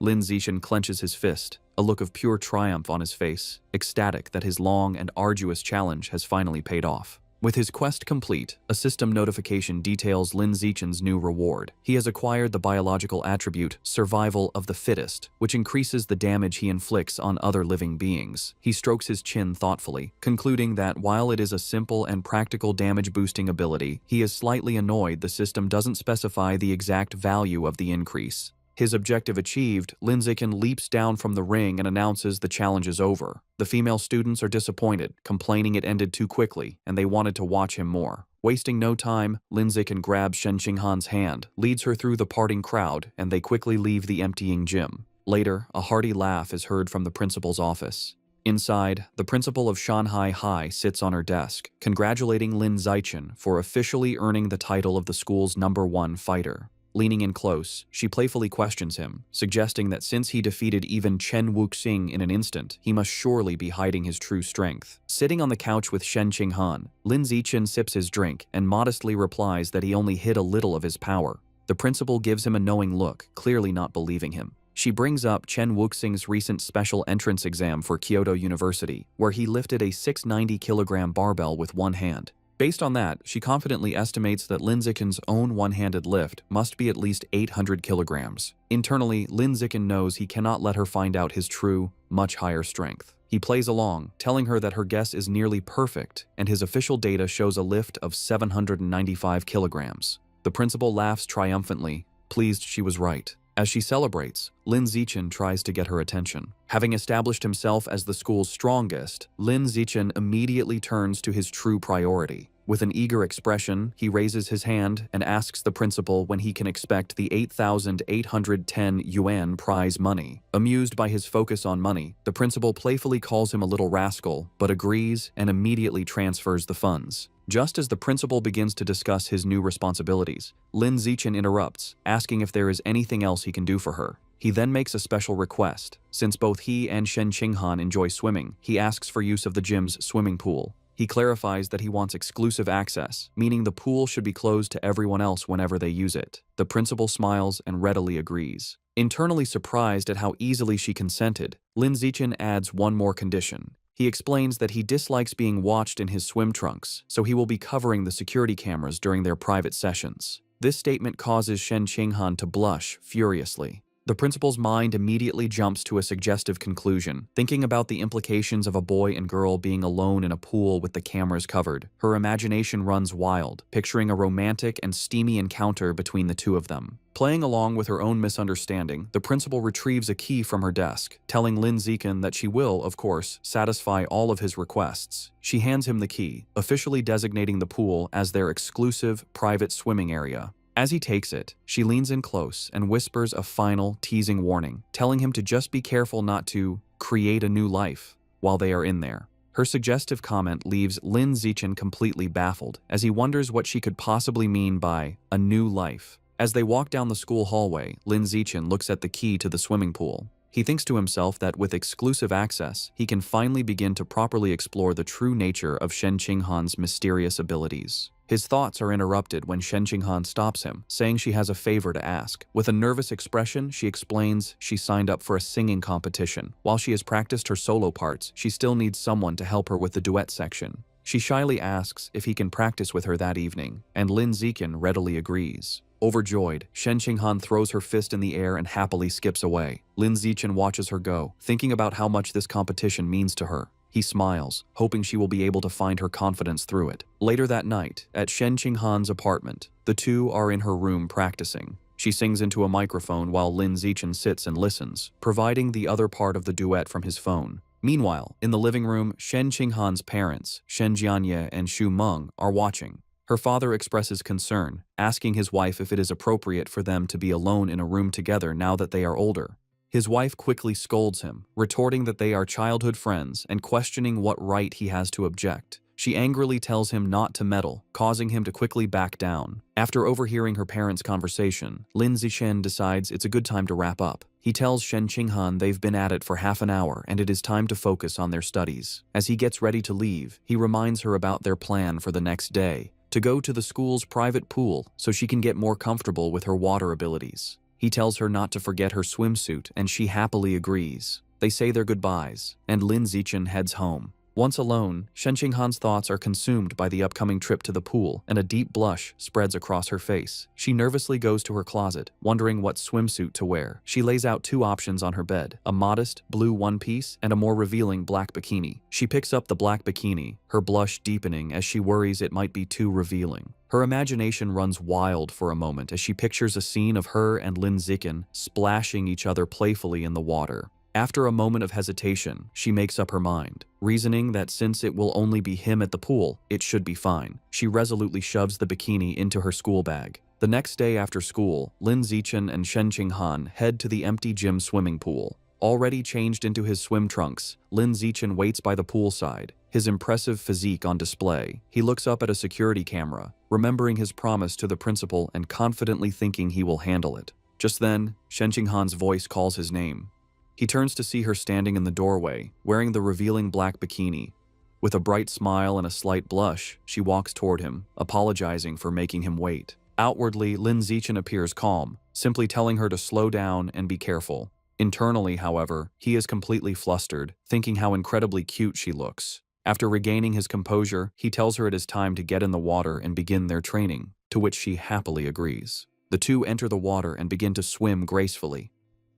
Lin Zichen clenches his fist, a look of pure triumph on his face, ecstatic that his long and arduous challenge has finally paid off. With his quest complete, a system notification details Lin Zichen's new reward. He has acquired the biological attribute, survival of the fittest, which increases the damage he inflicts on other living beings. He strokes his chin thoughtfully, concluding that while it is a simple and practical damage-boosting ability, he is slightly annoyed the system doesn't specify the exact value of the increase. His objective achieved, Lin Zichen leaps down from the ring and announces the challenge is over. The female students are disappointed, complaining it ended too quickly, and they wanted to watch him more. Wasting no time, Lin Zichen grabs Shen Qinghan's hand, leads her through the parting crowd, and they quickly leave the emptying gym. Later, a hearty laugh is heard from the principal's office. Inside, the principal of Shanghai High sits on her desk, congratulating Lin Zichen for officially earning the title of the school's #1 fighter. Leaning in close, she playfully questions him, suggesting that since he defeated even Chen Wuxing in an instant, he must surely be hiding his true strength. Sitting on the couch with Shen Qinghan, Lin Zichen sips his drink and modestly replies that he only hid a little of his power. The principal gives him a knowing look, clearly not believing him. She brings up Chen Wuxing's recent special entrance exam for Kyoto University, where he lifted a 690-kilogram barbell with one hand. Based on that, she confidently estimates that Lin Zichen's own one-handed lift must be at least 800 kilograms. Internally, Lin Zichen knows he cannot let her find out his true, much higher strength. He plays along, telling her that her guess is nearly perfect, and his official data shows a lift of 795 kilograms. The principal laughs triumphantly, pleased she was right. As she celebrates, Lin Zichen tries to get her attention. Having established himself as the school's strongest, Lin Zichen immediately turns to his true priority. With an eager expression, he raises his hand and asks the principal when he can expect the 8,810 yuan prize money. Amused by his focus on money, the principal playfully calls him a little rascal, but agrees and immediately transfers the funds. Just as the principal begins to discuss his new responsibilities, Lin Zichen interrupts, asking if there is anything else he can do for her. He then makes a special request. Since both he and Shen Qinghan enjoy swimming, he asks for use of the gym's swimming pool. He clarifies that he wants exclusive access, meaning the pool should be closed to everyone else whenever they use it. The principal smiles and readily agrees. Internally surprised at how easily she consented, Lin Zichen adds one more condition. He explains that he dislikes being watched in his swim trunks, so he will be covering the security cameras during their private sessions. This statement causes Shen Qinghan to blush furiously. The principal's mind immediately jumps to a suggestive conclusion, thinking about the implications of a boy and girl being alone in a pool with the cameras covered. Her imagination runs wild, picturing a romantic and steamy encounter between the two of them. Playing along with her own misunderstanding, the principal retrieves a key from her desk, telling Lin Zichen that she will, of course, satisfy all of his requests. She hands him the key, officially designating the pool as their exclusive, private swimming area. As he takes it, she leans in close and whispers a final, teasing warning, telling him to just be careful not to create a new life while they are in there. Her suggestive comment leaves Lin Zichen completely baffled, as he wonders what she could possibly mean by a new life. As they walk down the school hallway, Lin Zichen looks at the key to the swimming pool. He thinks to himself that with exclusive access, he can finally begin to properly explore the true nature of Shen Qinghan's mysterious abilities. His thoughts are interrupted when Shen Qinghan stops him, saying she has a favor to ask. With a nervous expression, she explains she signed up for a singing competition. While she has practiced her solo parts, she still needs someone to help her with the duet section. She shyly asks if he can practice with her that evening, and Lin Zichen readily agrees. Overjoyed, Shen Qinghan throws her fist in the air and happily skips away. Lin Zichen watches her go, thinking about how much this competition means to her. He smiles, hoping she will be able to find her confidence through it. Later that night, at Shen Qinghan's apartment, the two are in her room practicing. She sings into a microphone while Lin Zichen sits and listens, providing the other part of the duet from his phone. Meanwhile, in the living room, Shen Qinghan's parents, Shen Jianye and Xu Meng, are watching. Her father expresses concern, asking his wife if it is appropriate for them to be alone in a room together now that they are older. His wife quickly scolds him, retorting that they are childhood friends and questioning what right he has to object. She angrily tells him not to meddle, causing him to quickly back down. After overhearing her parents' conversation, Lin Zichen decides it's a good time to wrap up. He tells Shen Qinghan they've been at it for half an hour and it is time to focus on their studies. As he gets ready to leave, he reminds her about their plan for the next day, to go to the school's private pool so she can get more comfortable with her water abilities. He tells her not to forget her swimsuit, and she happily agrees. They say their goodbyes, and Lin Zichen heads home. Once alone, Shen Qinghan's thoughts are consumed by the upcoming trip to the pool, and a deep blush spreads across her face. She nervously goes to her closet, wondering what swimsuit to wear. She lays out two options on her bed, a modest blue one-piece and a more revealing black bikini. She picks up the black bikini, her blush deepening as she worries it might be too revealing. Her imagination runs wild for a moment as she pictures a scene of her and Lin Zichen splashing each other playfully in the water. After a moment of hesitation, she makes up her mind, reasoning that since it will only be him at the pool, it should be fine. She resolutely shoves the bikini into her school bag. The next day after school, Lin Zichen and Shen Qinghan head to the empty gym swimming pool. Already changed into his swim trunks, Lin Zichen waits by the poolside, his impressive physique on display. He looks up at a security camera, remembering his promise to the principal and confidently thinking he will handle it. Just then, Shen Qinghan's voice calls his name. He turns to see her standing in the doorway, wearing the revealing black bikini. With a bright smile and a slight blush, she walks toward him, apologizing for making him wait. Outwardly, Lin Zichen appears calm, simply telling her to slow down and be careful. Internally, however, he is completely flustered, thinking how incredibly cute she looks. After regaining his composure, he tells her it is time to get in the water and begin their training, to which she happily agrees. The two enter the water and begin to swim gracefully.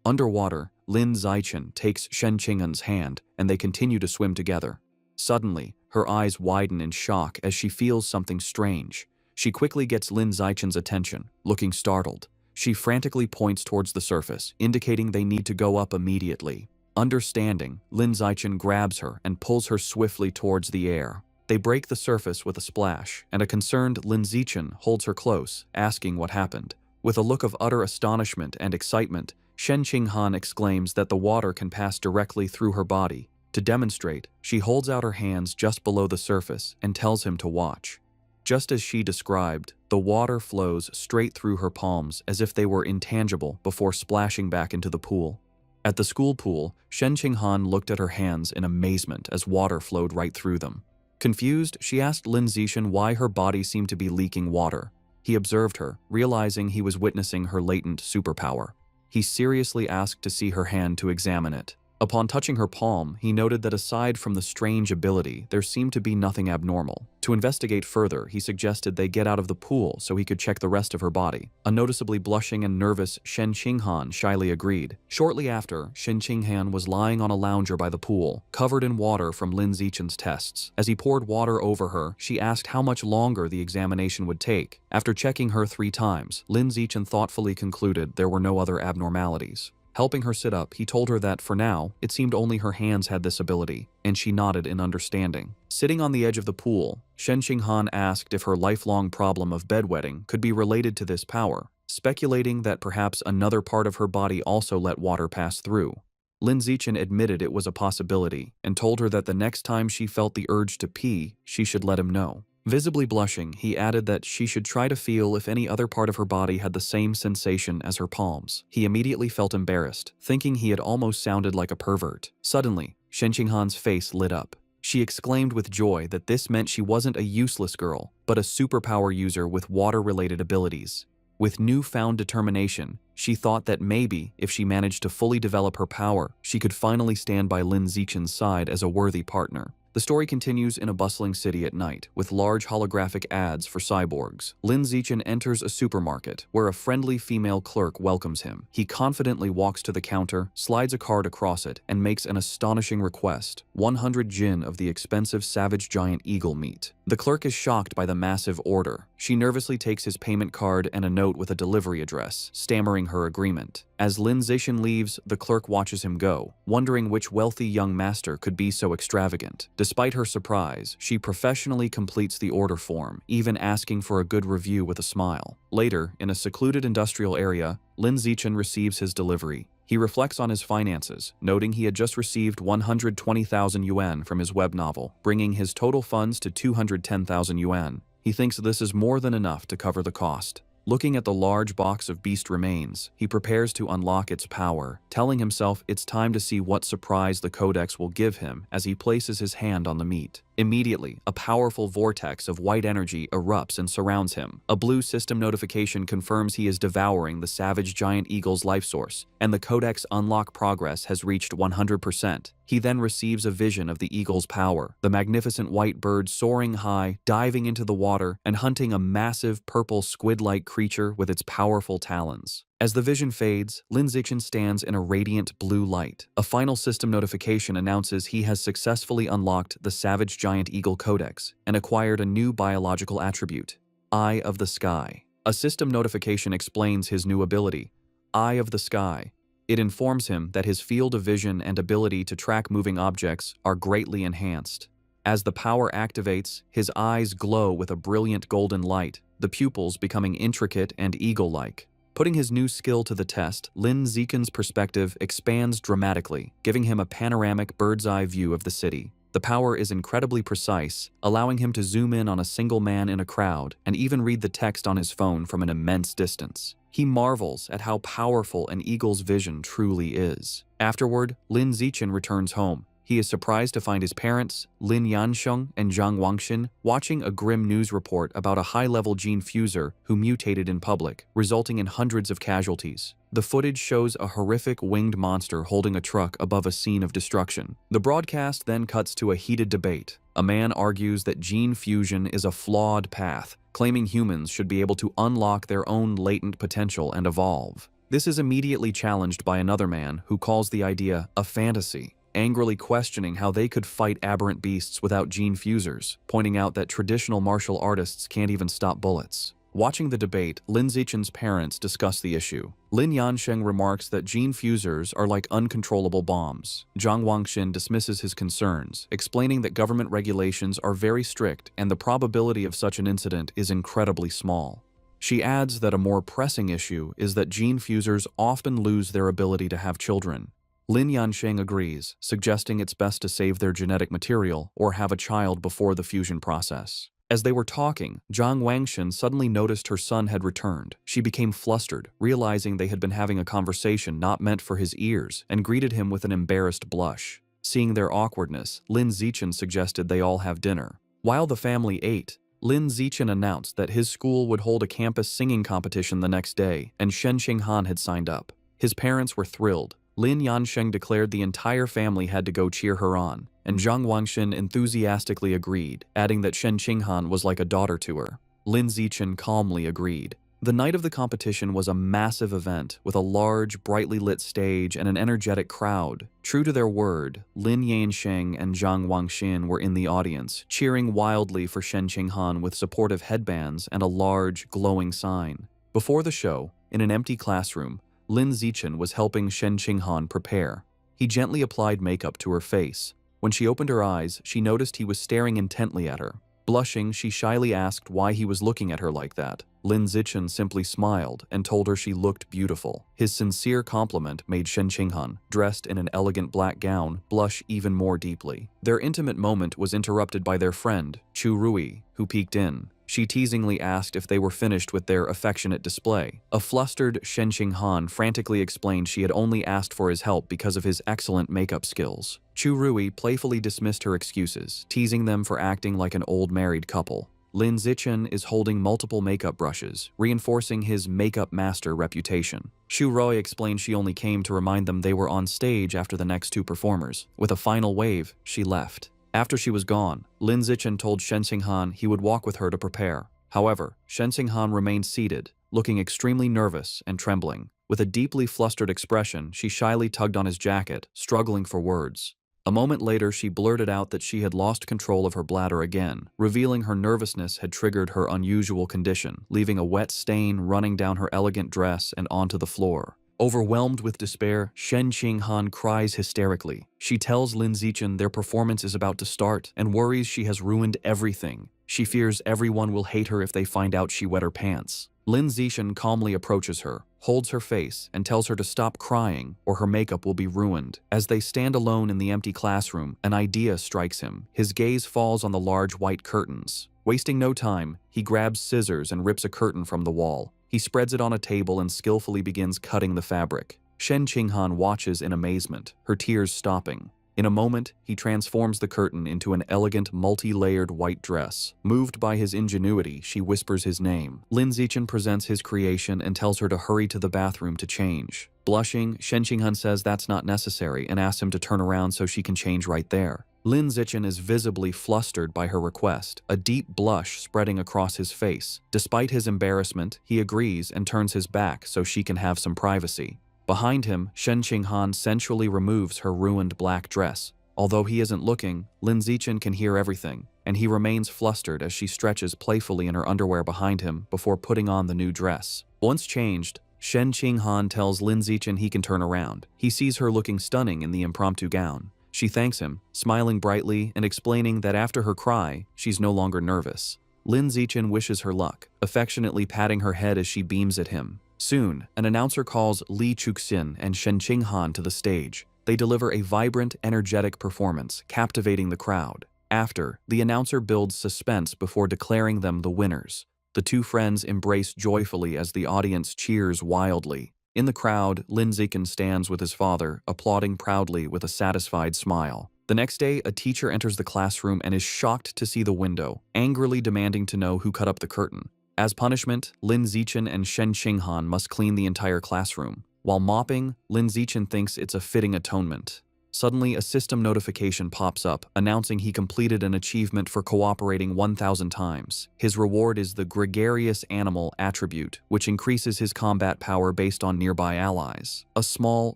Underwater, Lin Zichen takes Shen Qinghan's hand, and they continue to swim together. Suddenly, her eyes widen in shock as she feels something strange. She quickly gets Lin Zichen's attention, looking startled. She frantically points towards the surface, indicating they need to go up immediately. Understanding, Lin Zichen grabs her and pulls her swiftly towards the air. They break the surface with a splash, and a concerned Lin Zichen holds her close, asking what happened. With a look of utter astonishment and excitement, Shen Qinghan exclaims that the water can pass directly through her body. To demonstrate, she holds out her hands just below the surface and tells him to watch. Just as she described, the water flows straight through her palms as if they were intangible before splashing back into the pool. At the school pool, Shen Qinghan looked at her hands in amazement as water flowed right through them. Confused, she asked Lin Zichen why her body seemed to be leaking water. He observed her, realizing he was witnessing her latent superpower. He seriously asked to see her hand to examine it. Upon touching her palm, he noted that aside from the strange ability, there seemed to be nothing abnormal. To investigate further, he suggested they get out of the pool so he could check the rest of her body. A noticeably blushing and nervous Shen Qinghan shyly agreed. Shortly after, Shen Qinghan was lying on a lounger by the pool, covered in water from Lin Zichen's tests. As he poured water over her, she asked how much longer the examination would take. After checking her 3 times, Lin Zichen thoughtfully concluded there were no other abnormalities. Helping her sit up, he told her that, for now, it seemed only her hands had this ability, and she nodded in understanding. Sitting on the edge of the pool, Shen Qinghan asked if her lifelong problem of bedwetting could be related to this power, speculating that perhaps another part of her body also let water pass through. Lin Zichen admitted it was a possibility, and told her that the next time she felt the urge to pee, she should let him know. Visibly blushing, he added that she should try to feel if any other part of her body had the same sensation as her palms. He immediately felt embarrassed, thinking he had almost sounded like a pervert. Suddenly, Shen Qinghan's face lit up. She exclaimed with joy that this meant she wasn't a useless girl, but a superpower user with water-related abilities. With newfound determination, she thought that maybe, if she managed to fully develop her power, she could finally stand by Lin Zichen's side as a worthy partner. The story continues in a bustling city at night, with large holographic ads for cyborgs. Lin Zichen enters a supermarket, where a friendly female clerk welcomes him. He confidently walks to the counter, slides a card across it, and makes an astonishing request: 100 jin of the expensive savage giant eagle meat. The clerk is shocked by the massive order. She nervously takes his payment card and a note with a delivery address, stammering her agreement. As Lin Zichen leaves, the clerk watches him go, wondering which wealthy young master could be so extravagant. Despite her surprise, she professionally completes the order form, even asking for a good review with a smile. Later, in a secluded industrial area, Lin Zichen receives his delivery. He reflects on his finances, noting he had just received 120,000 yuan from his web novel, bringing his total funds to 210,000 yuan. He thinks this is more than enough to cover the cost. Looking at the large box of beast remains, he prepares to unlock its power, telling himself it's time to see what surprise the codex will give him as he places his hand on the meat. Immediately, a powerful vortex of white energy erupts and surrounds him. A blue system notification confirms he is devouring the savage giant eagle's life source, and the codex unlock progress has reached 100%. He then receives a vision of the eagle's power, the magnificent white bird soaring high, diving into the water, and hunting a massive purple squid-like creature with its powerful talons. As the vision fades, Lin Zichen stands in a radiant blue light. A final system notification announces he has successfully unlocked the Savage Giant Eagle Codex and acquired a new biological attribute, Eye of the Sky. A system notification explains his new ability, Eye of the Sky. It informs him that his field of vision and ability to track moving objects are greatly enhanced. As the power activates, his eyes glow with a brilliant golden light, the pupils becoming intricate and eagle-like. Putting his new skill to the test, Lin Zichen's perspective expands dramatically, giving him a panoramic bird's-eye view of the city. The power is incredibly precise, allowing him to zoom in on a single man in a crowd and even read the text on his phone from an immense distance. He marvels at how powerful an eagle's vision truly is. Afterward, Lin Zichen returns home. He is surprised to find his parents, Lin Yansheng and Zhang Wangxin, watching a grim news report about a high-level gene fuser who mutated in public, resulting in hundreds of casualties. The footage shows a horrific winged monster holding a truck above a scene of destruction. The broadcast then cuts to a heated debate. A man argues that gene fusion is a flawed path, claiming humans should be able to unlock their own latent potential and evolve. This is immediately challenged by another man who calls the idea a fantasy, angrily questioning how they could fight aberrant beasts without gene fusers, pointing out that traditional martial artists can't even stop bullets. Watching the debate, Lin Zichen's parents discuss the issue. Lin Yansheng remarks that gene fusers are like uncontrollable bombs. Zhang Wangxin dismisses his concerns, explaining that government regulations are very strict and the probability of such an incident is incredibly small. She adds that a more pressing issue is that gene fusers often lose their ability to have children. Lin Yansheng agrees, suggesting it's best to save their genetic material or have a child before the fusion process. As they were talking, Zhang Wangxin suddenly noticed her son had returned. She became flustered, realizing they had been having a conversation not meant for his ears, and greeted him with an embarrassed blush. Seeing their awkwardness, Lin Zichen suggested they all have dinner. While the family ate, Lin Zichen announced that his school would hold a campus singing competition the next day, and Shen Qinghan had signed up. His parents were thrilled, Lin Yansheng declared the entire family had to go cheer her on, and Zhang Wangshan enthusiastically agreed, adding that Shen Qinghan was like a daughter to her. Lin Zichen calmly agreed. The night of the competition was a massive event with a large, brightly lit stage and an energetic crowd. True to their word, Lin Yansheng and Zhang Wangshan were in the audience, cheering wildly for Shen Qinghan with supportive headbands and a large, glowing sign. Before the show, in an empty classroom, Lin Zichen was helping Shen Qinghan prepare. He gently applied makeup to her face. When she opened her eyes, she noticed he was staring intently at her. Blushing, she shyly asked why he was looking at her like that. Lin Zichen simply smiled and told her she looked beautiful. His sincere compliment made Shen Qinghan, dressed in an elegant black gown, blush even more deeply. Their intimate moment was interrupted by their friend, Chu Rui, who peeked in. She teasingly asked if they were finished with their affectionate display. A flustered Shen Qinghan frantically explained she had only asked for his help because of his excellent makeup skills. Chu Rui playfully dismissed her excuses, teasing them for acting like an old married couple. Lin Zichen is holding multiple makeup brushes, reinforcing his makeup master reputation. Xu Rui explained she only came to remind them they were on stage after the next two performers. With a final wave, she left. After she was gone, Lin Zichen told Shen Qinghan he would walk with her to prepare. However, Shen Qinghan remained seated, looking extremely nervous and trembling. With a deeply flustered expression, she shyly tugged on his jacket, struggling for words. A moment later, she blurted out that she had lost control of her bladder again, revealing her nervousness had triggered her unusual condition, leaving a wet stain running down her elegant dress and onto the floor. Overwhelmed with despair, Shen Qinghan cries hysterically. She tells Lin Zichen their performance is about to start and worries she has ruined everything. She fears everyone will hate her if they find out she wet her pants. Lin Zichen calmly approaches her, holds her face, and tells her to stop crying or her makeup will be ruined. As they stand alone in the empty classroom, an idea strikes him. His gaze falls on the large white curtains. Wasting no time, he grabs scissors and rips a curtain from the wall. He spreads it on a table and skillfully begins cutting the fabric. Shen Qinghan watches in amazement, her tears stopping. In a moment, he transforms the curtain into an elegant, multi-layered white dress. Moved by his ingenuity, she whispers his name. Lin Zichen presents his creation and tells her to hurry to the bathroom to change. Blushing, Shen Qinghan says that's not necessary and asks him to turn around so she can change right there. Lin Zichen is visibly flustered by her request, a deep blush spreading across his face. Despite his embarrassment, he agrees and turns his back so she can have some privacy. Behind him, Shen Qinghan sensually removes her ruined black dress. Although he isn't looking, Lin Zichen can hear everything, and he remains flustered as she stretches playfully in her underwear behind him before putting on the new dress. Once changed, Shen Qinghan tells Lin Zichen he can turn around. He sees her looking stunning in the impromptu gown. She thanks him, smiling brightly and explaining that after her cry, she's no longer nervous. Lin Zichen wishes her luck, affectionately patting her head as she beams at him. Soon, an announcer calls Li Chuxin and Shen Qinghan to the stage. They deliver a vibrant, energetic performance, captivating the crowd. After, the announcer builds suspense before declaring them the winners. The two friends embrace joyfully as the audience cheers wildly. In the crowd, Lin Zichen stands with his father, applauding proudly with a satisfied smile. The next day, a teacher enters the classroom and is shocked to see the window, angrily demanding to know who cut up the curtain. As punishment, Lin Zichen and Shen Qinghan must clean the entire classroom. While mopping, Lin Zichen thinks it's a fitting atonement. Suddenly, a system notification pops up, announcing he completed an achievement for cooperating 1,000 times. His reward is the Gregarious Animal attribute, which increases his combat power based on nearby allies. A small,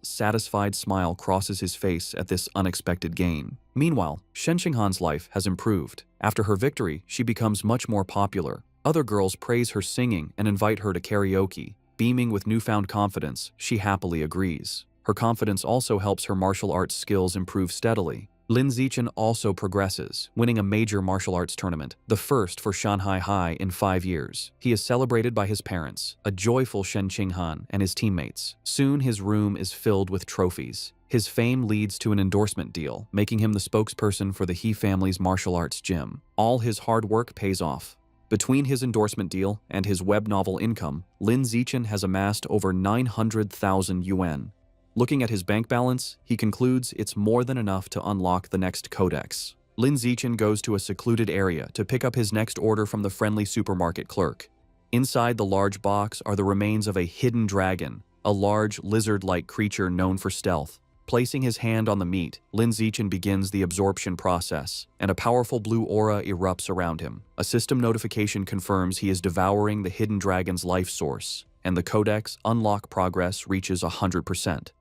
satisfied smile crosses his face at this unexpected gain. Meanwhile, Shen Qinghan's life has improved. After her victory, she becomes much more popular. Other girls praise her singing and invite her to karaoke. Beaming with newfound confidence, she happily agrees. Her confidence also helps her martial arts skills improve steadily. Lin Zichen also progresses, winning a major martial arts tournament, the first for Shanghai High in 5 years. He is celebrated by his parents, a joyful Shen Qinghan, and his teammates. Soon his room is filled with trophies. His fame leads to an endorsement deal, making him the spokesperson for the He family's martial arts gym. All his hard work pays off. Between his endorsement deal and his web novel income, Lin Zichen has amassed over 900,000 yuan. Looking at his bank balance, he concludes it's more than enough to unlock the next codex. Lin Zichen goes to a secluded area to pick up his next order from the friendly supermarket clerk. Inside the large box are the remains of a hidden dragon, a large, lizard-like creature known for stealth. Placing his hand on the meat, Lin Zichen begins the absorption process, and a powerful blue aura erupts around him. A system notification confirms he is devouring the hidden dragon's life source, and the Codex unlock progress reaches 100%.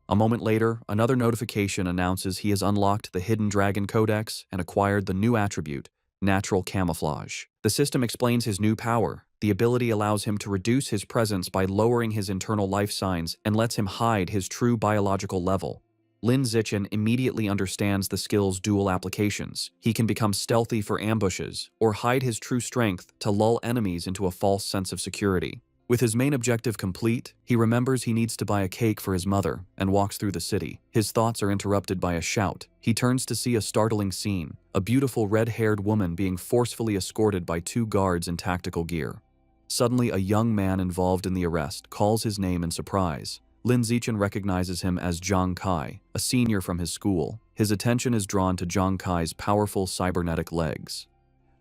A moment later, another notification announces he has unlocked the Hidden Dragon Codex and acquired the new attribute, Natural Camouflage. The system explains his new power. The ability allows him to reduce his presence by lowering his internal life signs and lets him hide his true biological level. Lin Zichen immediately understands the skill's dual applications. He can become stealthy for ambushes, or hide his true strength to lull enemies into a false sense of security. With his main objective complete, he remembers he needs to buy a cake for his mother and walks through the city. His thoughts are interrupted by a shout. He turns to see a startling scene, a beautiful red-haired woman being forcefully escorted by 2 guards in tactical gear. Suddenly, a young man involved in the arrest calls his name in surprise. Lin Zichen recognizes him as Zhang Kai, a senior from his school. His attention is drawn to Zhang Kai's powerful cybernetic legs.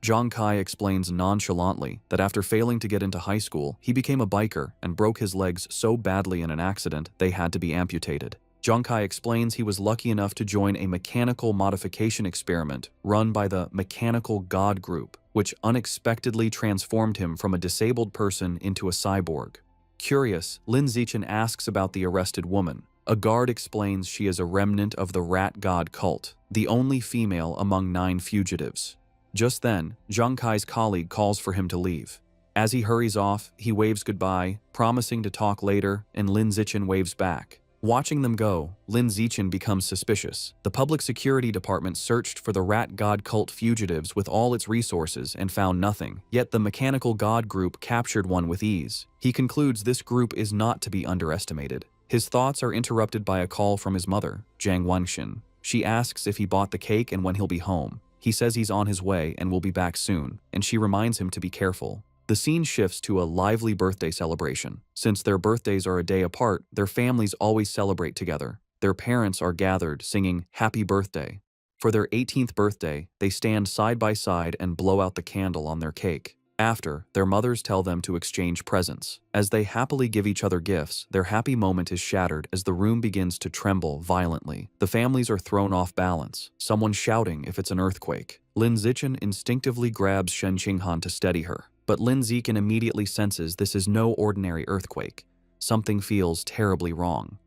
Zhang Kai explains nonchalantly that after failing to get into high school, he became a biker and broke his legs so badly in an accident they had to be amputated. Zhang Kai explains he was lucky enough to join a mechanical modification experiment run by the Mechanical God Group, which unexpectedly transformed him from a disabled person into a cyborg. Curious, Lin Zichen asks about the arrested woman. A guard explains she is a remnant of the Rat God cult, the only female among 9 fugitives. Just then, Zhang Kai's colleague calls for him to leave. As he hurries off, he waves goodbye, promising to talk later, and Lin Zichen waves back. Watching them go, Lin Zichen becomes suspicious. The public security department searched for the Rat God cult fugitives with all its resources and found nothing, yet the Mechanical God group captured one with ease. He concludes this group is not to be underestimated. His thoughts are interrupted by a call from his mother, Jiang Wenxin. She asks if he bought the cake and when he'll be home. He says he's on his way and will be back soon, and she reminds him to be careful. The scene shifts to a lively birthday celebration. Since their birthdays are a day apart, their families always celebrate together. Their parents are gathered, singing "Happy Birthday." For their 18th birthday, they stand side by side and blow out the candle on their cake. After, their mothers tell them to exchange presents. As they happily give each other gifts, their happy moment is shattered as the room begins to tremble violently. The families are thrown off balance, someone shouting if it's an earthquake. Lin Zichen instinctively grabs Shen Qinghan to steady her, but Lin Zichen immediately senses this is no ordinary earthquake. Something feels terribly wrong.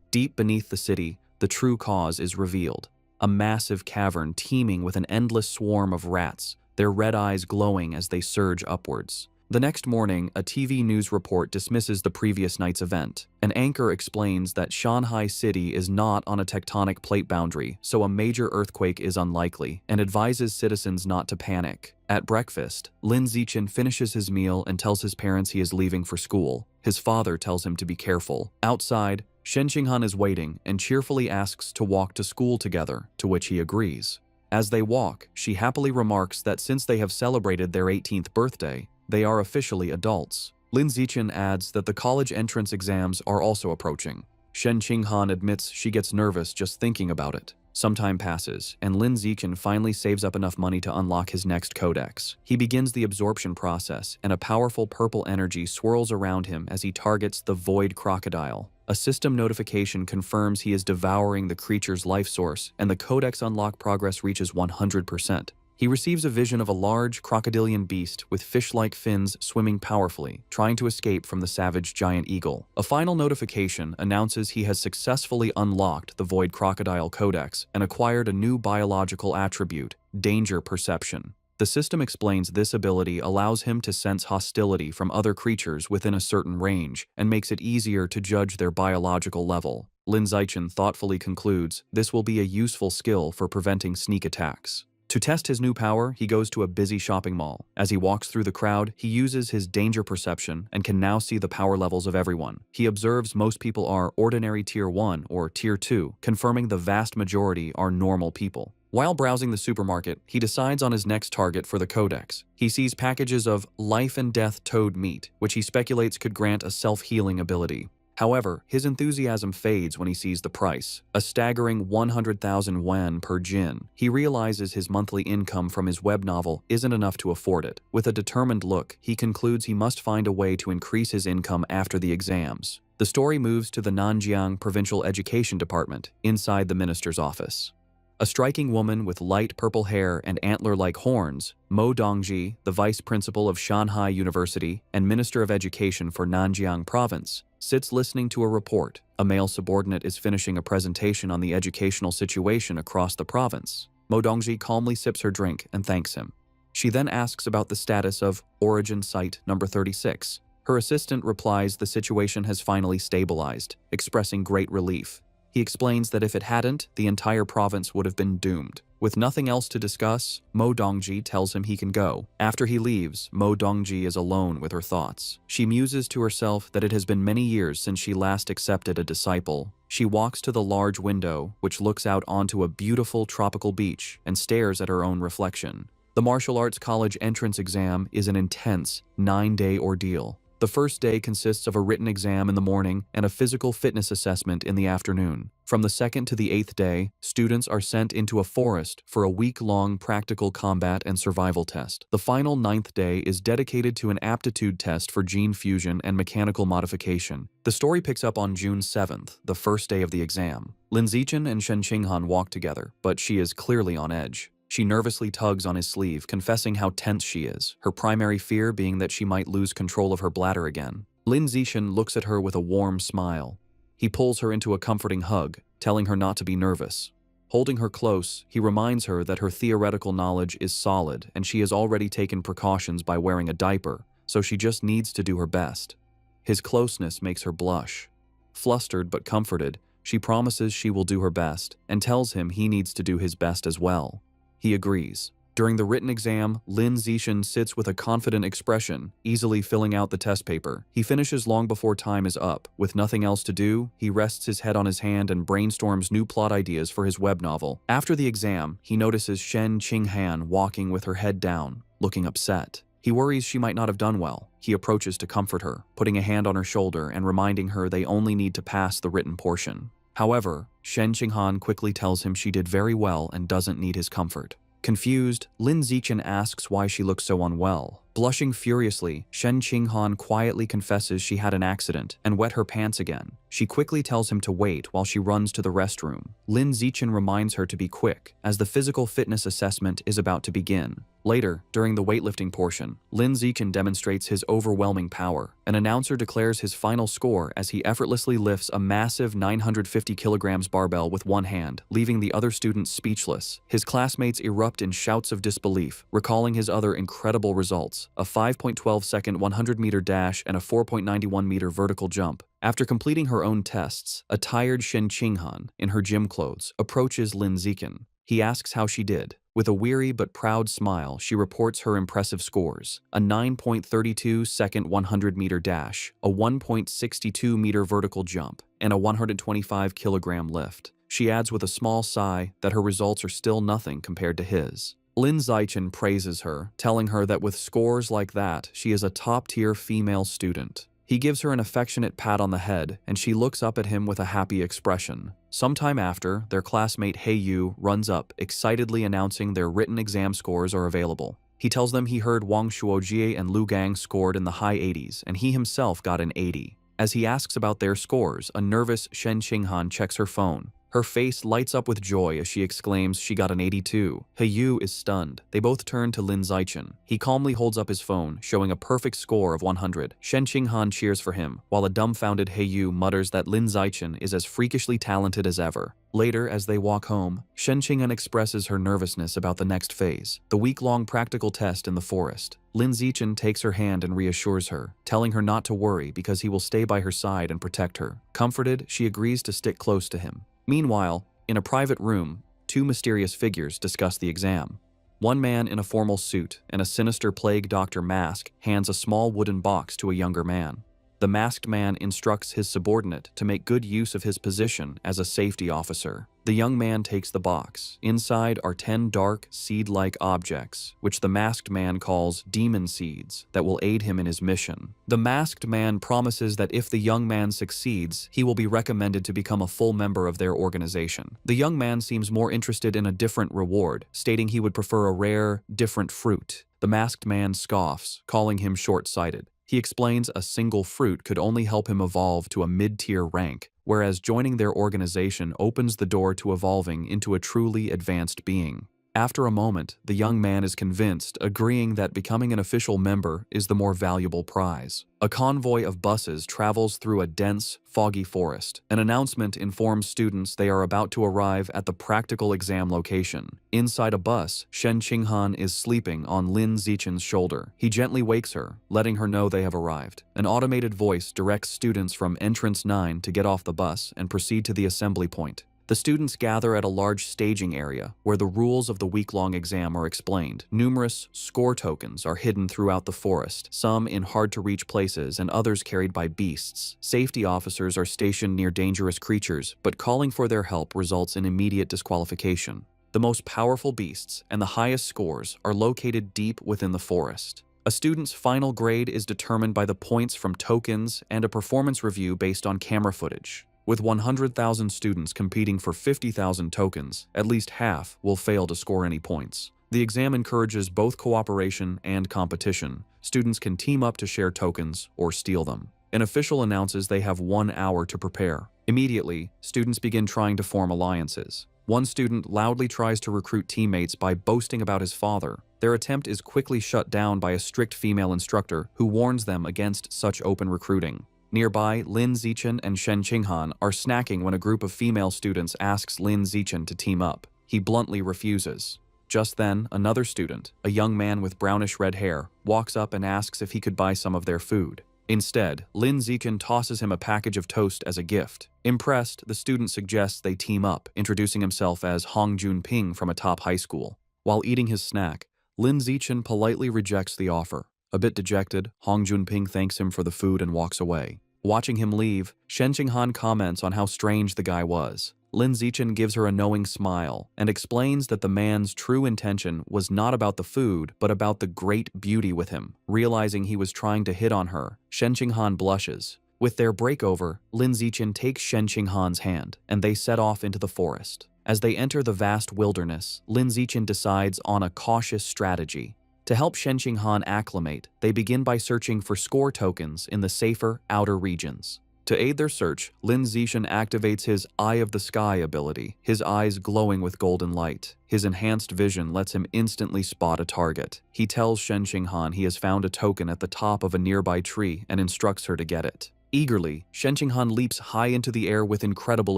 Deep beneath the city, the true cause is revealed. A massive cavern teeming with an endless swarm of rats, their red eyes glowing as they surge upwards. The next morning, a TV news report dismisses the previous night's event. An anchor explains that Shanghai City is not on a tectonic plate boundary, so a major earthquake is unlikely, and advises citizens not to panic. At breakfast, Lin Zichen finishes his meal and tells his parents he is leaving for school. His father tells him to be careful. Outside, Shen Qinghan is waiting and cheerfully asks to walk to school together, to which he agrees. As they walk, she happily remarks that since they have celebrated their 18th birthday, they are officially adults. Lin Zichen adds that the college entrance exams are also approaching. Shen Qinghan admits she gets nervous just thinking about it. Some time passes, and Lin Zichen finally saves up enough money to unlock his next codex. He begins the absorption process, and a powerful purple energy swirls around him as he targets the Void Crocodile. A system notification confirms he is devouring the creature's life source, and the codex unlock progress reaches 100%. He receives a vision of a large, crocodilian beast with fish-like fins swimming powerfully, trying to escape from the savage giant eagle. A final notification announces he has successfully unlocked the Void Crocodile Codex and acquired a new biological attribute, Danger Perception. The system explains this ability allows him to sense hostility from other creatures within a certain range and makes it easier to judge their biological level. Lin Zichen thoughtfully concludes this will be a useful skill for preventing sneak attacks. To test his new power, he goes to a busy shopping mall. As he walks through the crowd, he uses his danger perception and can now see the power levels of everyone. He observes most people are ordinary Tier 1 or Tier 2, confirming the vast majority are normal people. While browsing the supermarket, he decides on his next target for the codex. He sees packages of life and death toad meat, which he speculates could grant a self-healing ability. However, his enthusiasm fades when he sees the price, a staggering 100,000 yuan per jin. He realizes his monthly income from his web novel isn't enough to afford it. With a determined look, he concludes he must find a way to increase his income after the exams. The story moves to the Nanjiang Provincial Education Department, inside the minister's office. A striking woman with light purple hair and antler-like horns, Mo Dongji, the vice principal of Shanghai University and Minister of Education for Nanjiang Province, sits listening to a report. A male subordinate is finishing a presentation on the educational situation across the province. Mo Dongji calmly sips her drink and thanks him. She then asks about the status of Origin Site number 36. Her assistant replies the situation has finally stabilized, expressing great relief. He explains that if it hadn't, the entire province would have been doomed. With nothing else to discuss, Mo Dongji tells him he can go. After he leaves, Mo Dongji is alone with her thoughts. She muses to herself that it has been many years since she last accepted a disciple. She walks to the large window, which looks out onto a beautiful tropical beach, and stares at her own reflection. The martial arts college entrance exam is an intense, 9-day ordeal. The first day consists of a written exam in the morning and a physical fitness assessment in the afternoon. From the second to the 8th day, students are sent into a forest for a week-long practical combat and survival test. The final 9th day is dedicated to an aptitude test for gene fusion and mechanical modification. The story picks up on June 7th, the first day of the exam. Lin Zichen and Shen Qinghan walk together, but she is clearly on edge. She nervously tugs on his sleeve, confessing how tense she is, her primary fear being that she might lose control of her bladder again. Lin Zichen looks at her with a warm smile. He pulls her into a comforting hug, telling her not to be nervous. Holding her close, he reminds her that her theoretical knowledge is solid and she has already taken precautions by wearing a diaper, so she just needs to do her best. His closeness makes her blush. Flustered but comforted, she promises she will do her best and tells him he needs to do his best as well. He agrees. During the written exam, Lin Zichen sits with a confident expression, easily filling out the test paper. He finishes long before time is up. With nothing else to do, he rests his head on his hand and brainstorms new plot ideas for his web novel. After the exam, he notices Shen Qinghan walking with her head down, looking upset. He worries she might not have done well. He approaches to comfort her, putting a hand on her shoulder and reminding her they only need to pass the written portion. However, Shen Qinghan quickly tells him she did very well and doesn't need his comfort. Confused, Lin Zichen asks why she looks so unwell. Blushing furiously, Shen Qinghan quietly confesses she had an accident and wet her pants again. She quickly tells him to wait while she runs to the restroom. Lin Zichen reminds her to be quick, as the physical fitness assessment is about to begin. Later, during the weightlifting portion, Lin Zichen demonstrates his overwhelming power. An announcer declares his final score as he effortlessly lifts a massive 950 kilograms barbell with one hand, leaving the other students speechless. His classmates erupt in shouts of disbelief, recalling his other incredible results: a 5.12-second 100-meter dash and a 4.91-meter vertical jump. After completing her own tests, a tired Shen Qinghan, in her gym clothes, approaches Lin Zichen. He asks how she did. With a weary but proud smile, she reports her impressive scores: a 9.32-second 100-meter dash, a 1.62-meter vertical jump, and a 125-kilogram lift. She adds with a small sigh that her results are still nothing compared to his. Lin Zichen praises her, telling her that with scores like that, she is a top-tier female student. He gives her an affectionate pat on the head, and she looks up at him with a happy expression. Sometime after, their classmate He Yu runs up, excitedly announcing their written exam scores are available. He tells them he heard Wang Shuojie and Lu Gang scored in the high 80s, and he himself got an 80. As he asks about their scores, a nervous Shen Qinghan checks her phone. Her face lights up with joy as she exclaims she got an 82. He Yu is stunned. They both turn to Lin Zichen. He calmly holds up his phone, showing a perfect score of 100. Shen Qinghan cheers for him, while a dumbfounded He Yu mutters that Lin Zichen is as freakishly talented as ever. Later, as they walk home, Shen Qinghan expresses her nervousness about the next phase, the week-long practical test in the forest. Lin Zichen takes her hand and reassures her, telling her not to worry because he will stay by her side and protect her. Comforted, she agrees to stick close to him. Meanwhile, in a private room, two mysterious figures discuss the exam. One man in a formal suit and a sinister plague doctor mask hands a small wooden box to a younger man. The masked man instructs his subordinate to make good use of his position as a safety officer. The young man takes the box. Inside are 10 dark, seed-like objects, which the masked man calls demon seeds, that will aid him in his mission. The masked man promises that if the young man succeeds, he will be recommended to become a full member of their organization. The young man seems more interested in a different reward, stating he would prefer a rare, different fruit. The masked man scoffs, calling him short-sighted. He explains a single fruit could only help him evolve to a mid-tier rank, whereas joining their organization opens the door to evolving into a truly advanced being. After a moment, the young man is convinced, agreeing that becoming an official member is the more valuable prize. A convoy of buses travels through a dense, foggy forest. An announcement informs students they are about to arrive at the practical exam location. Inside a bus, Shen Qinghan is sleeping on Lin Zichen's shoulder. He gently wakes her, letting her know they have arrived. An automated voice directs students from Entrance 9 to get off the bus and proceed to the assembly point. The students gather at a large staging area where the rules of the week-long exam are explained. Numerous score tokens are hidden throughout the forest, some in hard-to-reach places and others carried by beasts. Safety officers are stationed near dangerous creatures, but calling for their help results in immediate disqualification. The most powerful beasts and the highest scores are located deep within the forest. A student's final grade is determined by the points from tokens and a performance review based on camera footage. With 100,000 students competing for 50,000 tokens, at least half will fail to score any points. The exam encourages both cooperation and competition. Students can team up to share tokens or steal them. An official announces they have 1 hour to prepare. Immediately, students begin trying to form alliances. One student loudly tries to recruit teammates by boasting about his father. Their attempt is quickly shut down by a strict female instructor who warns them against such open recruiting. Nearby, Lin Zichen and Shen Qinghan are snacking when a group of female students asks Lin Zichen to team up. He bluntly refuses. Just then, another student, a young man with brownish red hair, walks up and asks if he could buy some of their food. Instead, Lin Zichen tosses him a package of toast as a gift. Impressed, the student suggests they team up, introducing himself as Hong Junping from a top high school. While eating his snack, Lin Zichen politely rejects the offer. A bit dejected, Hong Junping thanks him for the food and walks away. Watching him leave, Shen Qinghan comments on how strange the guy was. Lin Zichen gives her a knowing smile and explains that the man's true intention was not about the food, but about the great beauty with him. Realizing he was trying to hit on her, Shen Qinghan blushes. With their breakover, Lin Zichen takes Shen Qinghan's hand, and they set off into the forest. As they enter the vast wilderness, Lin Zichen decides on a cautious strategy. To help Shen Qinghan acclimate, they begin by searching for score tokens in the safer outer regions. To aid their search, Lin Zichen activates his Eye of the Sky ability, his eyes glowing with golden light. His enhanced vision lets him instantly spot a target. He tells Shen Qinghan he has found a token at the top of a nearby tree and instructs her to get it. Eagerly, Shen Qinghan leaps high into the air with incredible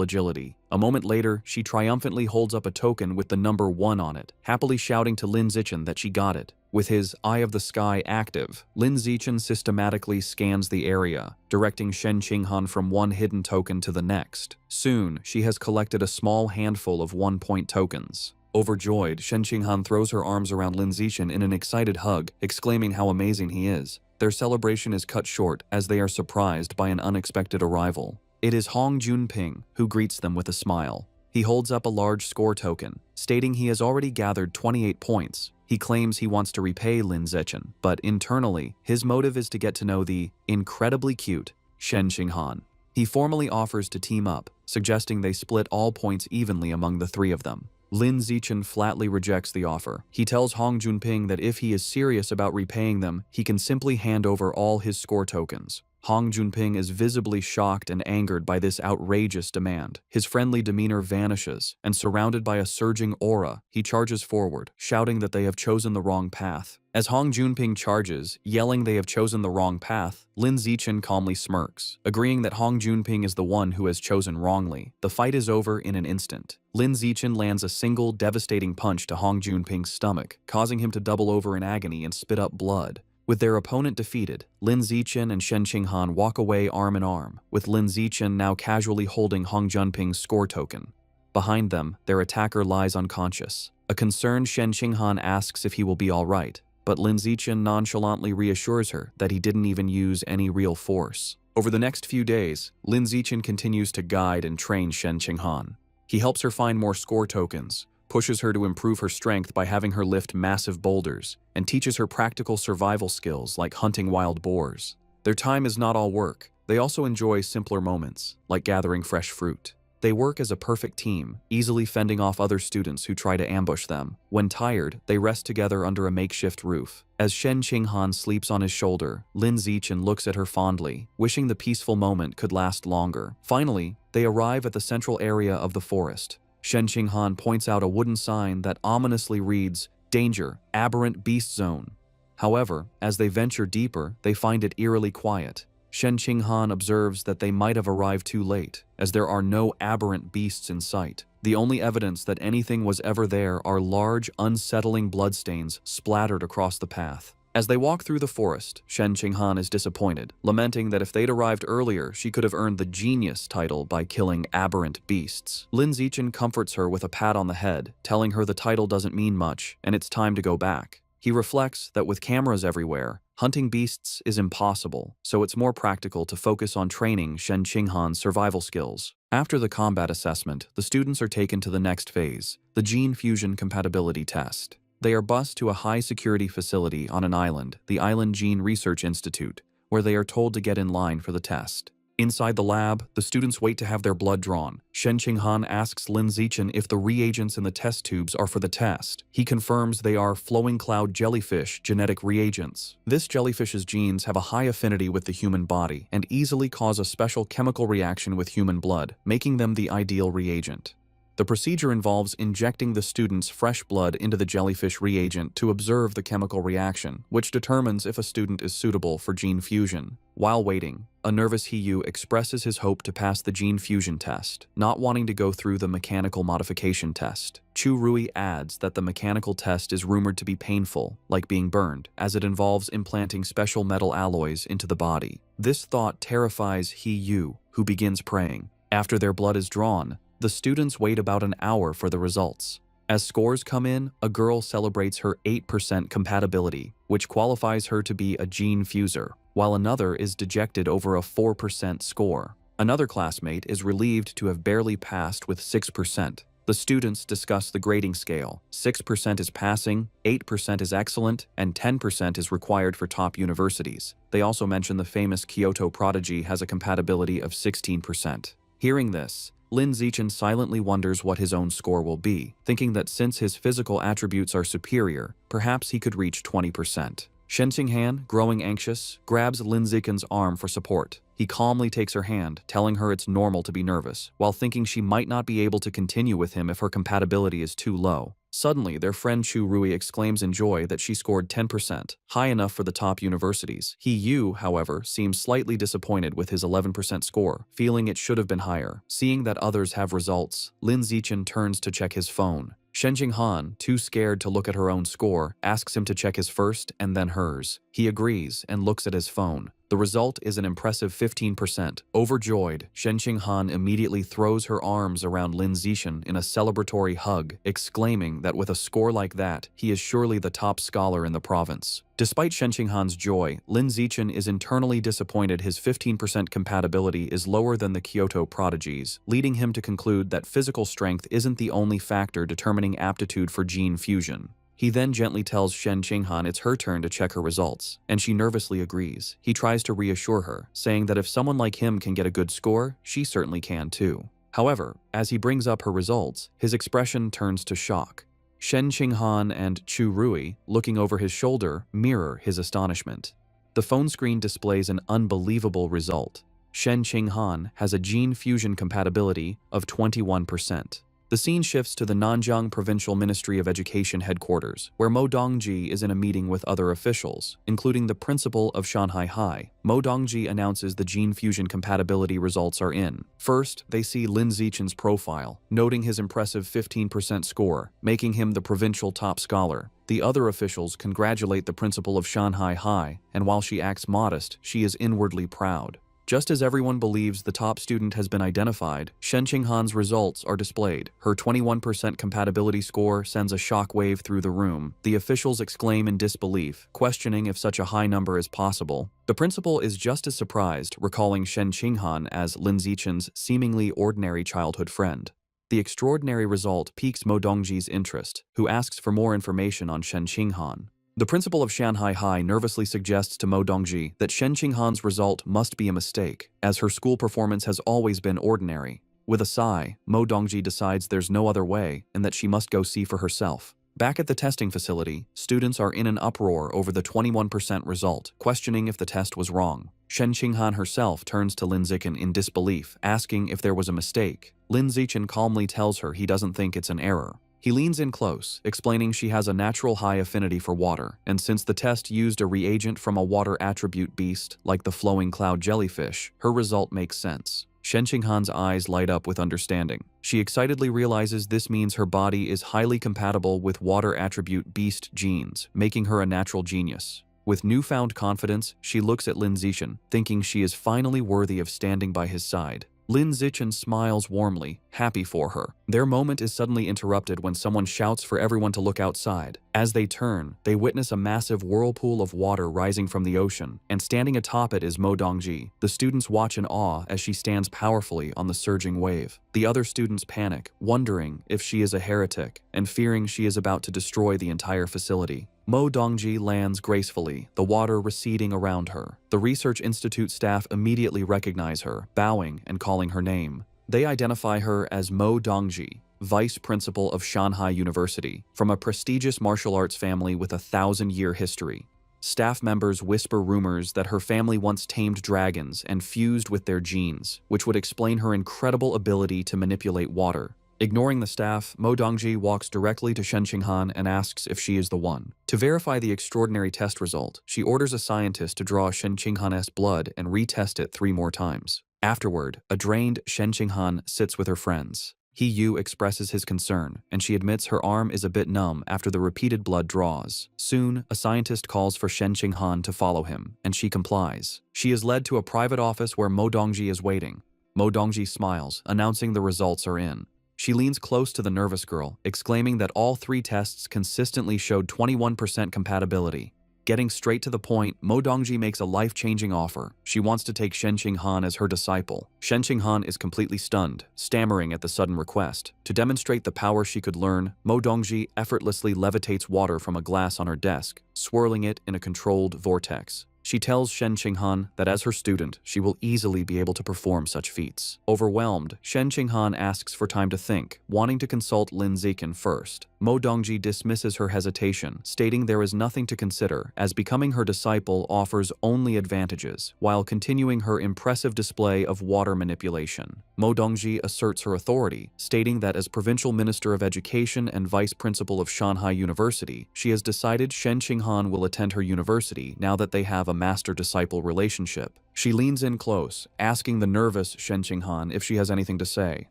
agility. A moment later, she triumphantly holds up a token with the number 1 on it, happily shouting to Lin Zichen that she got it. With his Eye of the Sky active, Lin Zichen systematically scans the area, directing Shen Qinghan from one hidden token to the next. Soon, she has collected a small handful of 1-point tokens. Overjoyed, Shen Qinghan throws her arms around Lin Zichen in an excited hug, exclaiming how amazing he is. Their celebration is cut short as they are surprised by an unexpected arrival. It is Hong Junping who greets them with a smile. He holds up a large score token, stating he has already gathered 28 points. He claims he wants to repay Lin Zichen, but internally, his motive is to get to know the incredibly cute Shen Qinghan. He formally offers to team up, suggesting they split all points evenly among the 3 of them. Lin Zichen flatly rejects the offer. He tells Hong Junping that if he is serious about repaying them, he can simply hand over all his score tokens. Hong Junping is visibly shocked and angered by this outrageous demand. His friendly demeanor vanishes, and surrounded by a surging aura, he charges forward, shouting that they have chosen the wrong path. As Hong Junping charges, yelling they have chosen the wrong path, Lin Zichen calmly smirks, agreeing that Hong Junping is the one who has chosen wrongly. The fight is over in an instant. Lin Zichen lands a single devastating punch to Hong Junping's stomach, causing him to double over in agony and spit up blood. With their opponent defeated, Lin Zichen and Shen Qinghan walk away arm in arm, with Lin Zichen now casually holding Hong Junping's score token. Behind them, their attacker lies unconscious. A concerned Shen Qinghan asks if he will be all right, but Lin Zichen nonchalantly reassures her that he didn't even use any real force. Over the next few days, Lin Zichen continues to guide and train Shen Qinghan. He helps her find more score tokens, pushes her to improve her strength by having her lift massive boulders, and teaches her practical survival skills like hunting wild boars. Their time is not all work. They also enjoy simpler moments, like gathering fresh fruit. They work as a perfect team, easily fending off other students who try to ambush them. When tired, they rest together under a makeshift roof. As Shen Qinghan sleeps on his shoulder, Lin Zichen looks at her fondly, wishing the peaceful moment could last longer. Finally, they arrive at the central area of the forest. Shen Qinghan points out a wooden sign that ominously reads, "Danger, Aberrant Beast Zone." However, as they venture deeper, they find it eerily quiet. Shen Qinghan observes that they might have arrived too late, as there are no aberrant beasts in sight. The only evidence that anything was ever there are large, unsettling bloodstains splattered across the path. As they walk through the forest, Shen Qinghan is disappointed, lamenting that if they'd arrived earlier, she could have earned the genius title by killing aberrant beasts. Lin Zichen comforts her with a pat on the head, telling her the title doesn't mean much, and it's time to go back. He reflects that with cameras everywhere, hunting beasts is impossible, so it's more practical to focus on training Shen Qinghan's survival skills. After the combat assessment, the students are taken to the next phase, the gene fusion compatibility test. They are bused to a high-security facility on an island, the Island Gene Research Institute, where they are told to get in line for the test. Inside the lab, the students wait to have their blood drawn. Shen Qinghan asks Lin Zichen if the reagents in the test tubes are for the test. He confirms they are flowing cloud jellyfish genetic reagents. This jellyfish's genes have a high affinity with the human body and easily cause a special chemical reaction with human blood, making them the ideal reagent. The procedure involves injecting the student's fresh blood into the jellyfish reagent to observe the chemical reaction, which determines if a student is suitable for gene fusion. While waiting, a nervous Hiyu expresses his hope to pass the gene fusion test, not wanting to go through the mechanical modification test. Chu Rui adds that the mechanical test is rumored to be painful, like being burned, as it involves implanting special metal alloys into the body. This thought terrifies Hiyu, who begins praying. After their blood is drawn, the students wait about an hour for the results. As scores come in, a girl celebrates her 8% compatibility, which qualifies her to be a gene fuser, while another is dejected over a 4% score. Another classmate is relieved to have barely passed with 6%. The students discuss the grading scale. 6% is passing, 8% is excellent, and 10% is required for top universities. They also mention the famous Kyoto prodigy has a compatibility of 16%. Hearing this, Lin Zichen silently wonders what his own score will be, thinking that since his physical attributes are superior, perhaps he could reach 20%. Shen Qinghan, growing anxious, grabs Lin Zichen's arm for support. He calmly takes her hand, telling her it's normal to be nervous, while thinking she might not be able to continue with him if her compatibility is too low. Suddenly, their friend Chu Rui exclaims in joy that she scored 10%, high enough for the top universities. Hiyu, however, seems slightly disappointed with his 11% score, feeling it should have been higher. Seeing that others have results, Lin Zichen turns to check his phone. Shen Qinghan, too scared to look at her own score, asks him to check his first and then hers. He agrees and looks at his phone. The result is an impressive 15%. Overjoyed, Shen Qinghan immediately throws her arms around Lin Zichen in a celebratory hug, exclaiming that with a score like that, he is surely the top scholar in the province. Despite Shen Qinghan's joy, Lin Zichen is internally disappointed his 15% compatibility is lower than the Kyoto prodigies, leading him to conclude that physical strength isn't the only factor determining aptitude for gene fusion. He then gently tells Shen Qinghan it's her turn to check her results, and she nervously agrees. He tries to reassure her, saying that if someone like him can get a good score, she certainly can too. However, as he brings up her results, his expression turns to shock. Shen Qinghan and Chu Rui, looking over his shoulder, mirror his astonishment. The phone screen displays an unbelievable result. Shen Qinghan has a gene fusion compatibility of 21%. The scene shifts to the Nanjing Provincial Ministry of Education headquarters, where Mo Dongji is in a meeting with other officials, including the principal of Shanghai High. Mo Dongji announces the gene fusion compatibility results are in. First, they see Lin Zichen's profile, noting his impressive 15% score, making him the provincial top scholar. The other officials congratulate the principal of Shanghai High, and while she acts modest, she is inwardly proud. Just as everyone believes the top student has been identified, Shen Qinghan's results are displayed. Her 21% compatibility score sends a shockwave through the room. The officials exclaim in disbelief, questioning if such a high number is possible. The principal is just as surprised, recalling Shen Qinghan as Lin Zichen's seemingly ordinary childhood friend. The extraordinary result piques Mo Dongji's interest, who asks for more information on Shen Qinghan. The principal of Shanghai High nervously suggests to Mo Dongji that Shen Qinghan's result must be a mistake, as her school performance has always been ordinary. With a sigh, Mo Dongji decides there's no other way and that she must go see for herself. Back at the testing facility, students are in an uproar over the 21% result, questioning if the test was wrong. Shen Qinghan herself turns to Lin Zichen in disbelief, asking if there was a mistake. Lin Zichen calmly tells her he doesn't think it's an error. He leans in close, explaining she has a natural high affinity for water, and since the test used a reagent from a water attribute beast, like the flowing cloud jellyfish, her result makes sense. Shen Qinghan's eyes light up with understanding. She excitedly realizes this means her body is highly compatible with water attribute beast genes, making her a natural genius. With newfound confidence, she looks at Lin Zichen, thinking she is finally worthy of standing by his side. Lin Zichen smiles warmly, happy for her. Their moment is suddenly interrupted when someone shouts for everyone to look outside. As they turn, they witness a massive whirlpool of water rising from the ocean, and standing atop it is Mo Dongji. The students watch in awe as she stands powerfully on the surging wave. The other students panic, wondering if she is a heretic, and fearing she is about to destroy the entire facility. Mo Dongji lands gracefully, the water receding around her. The Research Institute staff immediately recognize her, bowing and calling her name. They identify her as Mo Dongji, Vice Principal of Shanghai University, from a prestigious martial arts family with a 1,000-year history. Staff members whisper rumors that her family once tamed dragons and fused with their genes, which would explain her incredible ability to manipulate water. Ignoring the staff, Mo Dongji walks directly to Shen Qinghan and asks if she is the one. To verify the extraordinary test result, she orders a scientist to draw Shen Qinghan's blood and retest it 3 more times. Afterward, a drained Shen Qinghan sits with her friends. He Yu expresses his concern, and she admits her arm is a bit numb after the repeated blood draws. Soon, a scientist calls for Shen Qinghan to follow him, and she complies. She is led to a private office where Mo Dongji is waiting. Mo Dongji smiles, announcing the results are in. She leans close to the nervous girl, exclaiming that all 3 tests consistently showed 21% compatibility. Getting straight to the point, Mo Dongji makes a life-changing offer. She wants to take Shen Qinghan as her disciple. Shen Qinghan is completely stunned, stammering at the sudden request. To demonstrate the power she could learn, Mo Dongji effortlessly levitates water from a glass on her desk, swirling it in a controlled vortex. She tells Shen Qinghan that as her student, she will easily be able to perform such feats. Overwhelmed, Shen Qinghan asks for time to think, wanting to consult Lin Zichen first. Mo Dongji dismisses her hesitation, stating there is nothing to consider, as becoming her disciple offers only advantages, while continuing her impressive display of water manipulation. Mo Dongji asserts her authority, stating that as Provincial Minister of Education and Vice Principal of Shanghai University, she has decided Shen Qinghan will attend her university now that they have a master-disciple relationship. She leans in close, asking the nervous Shen Qinghan if she has anything to say.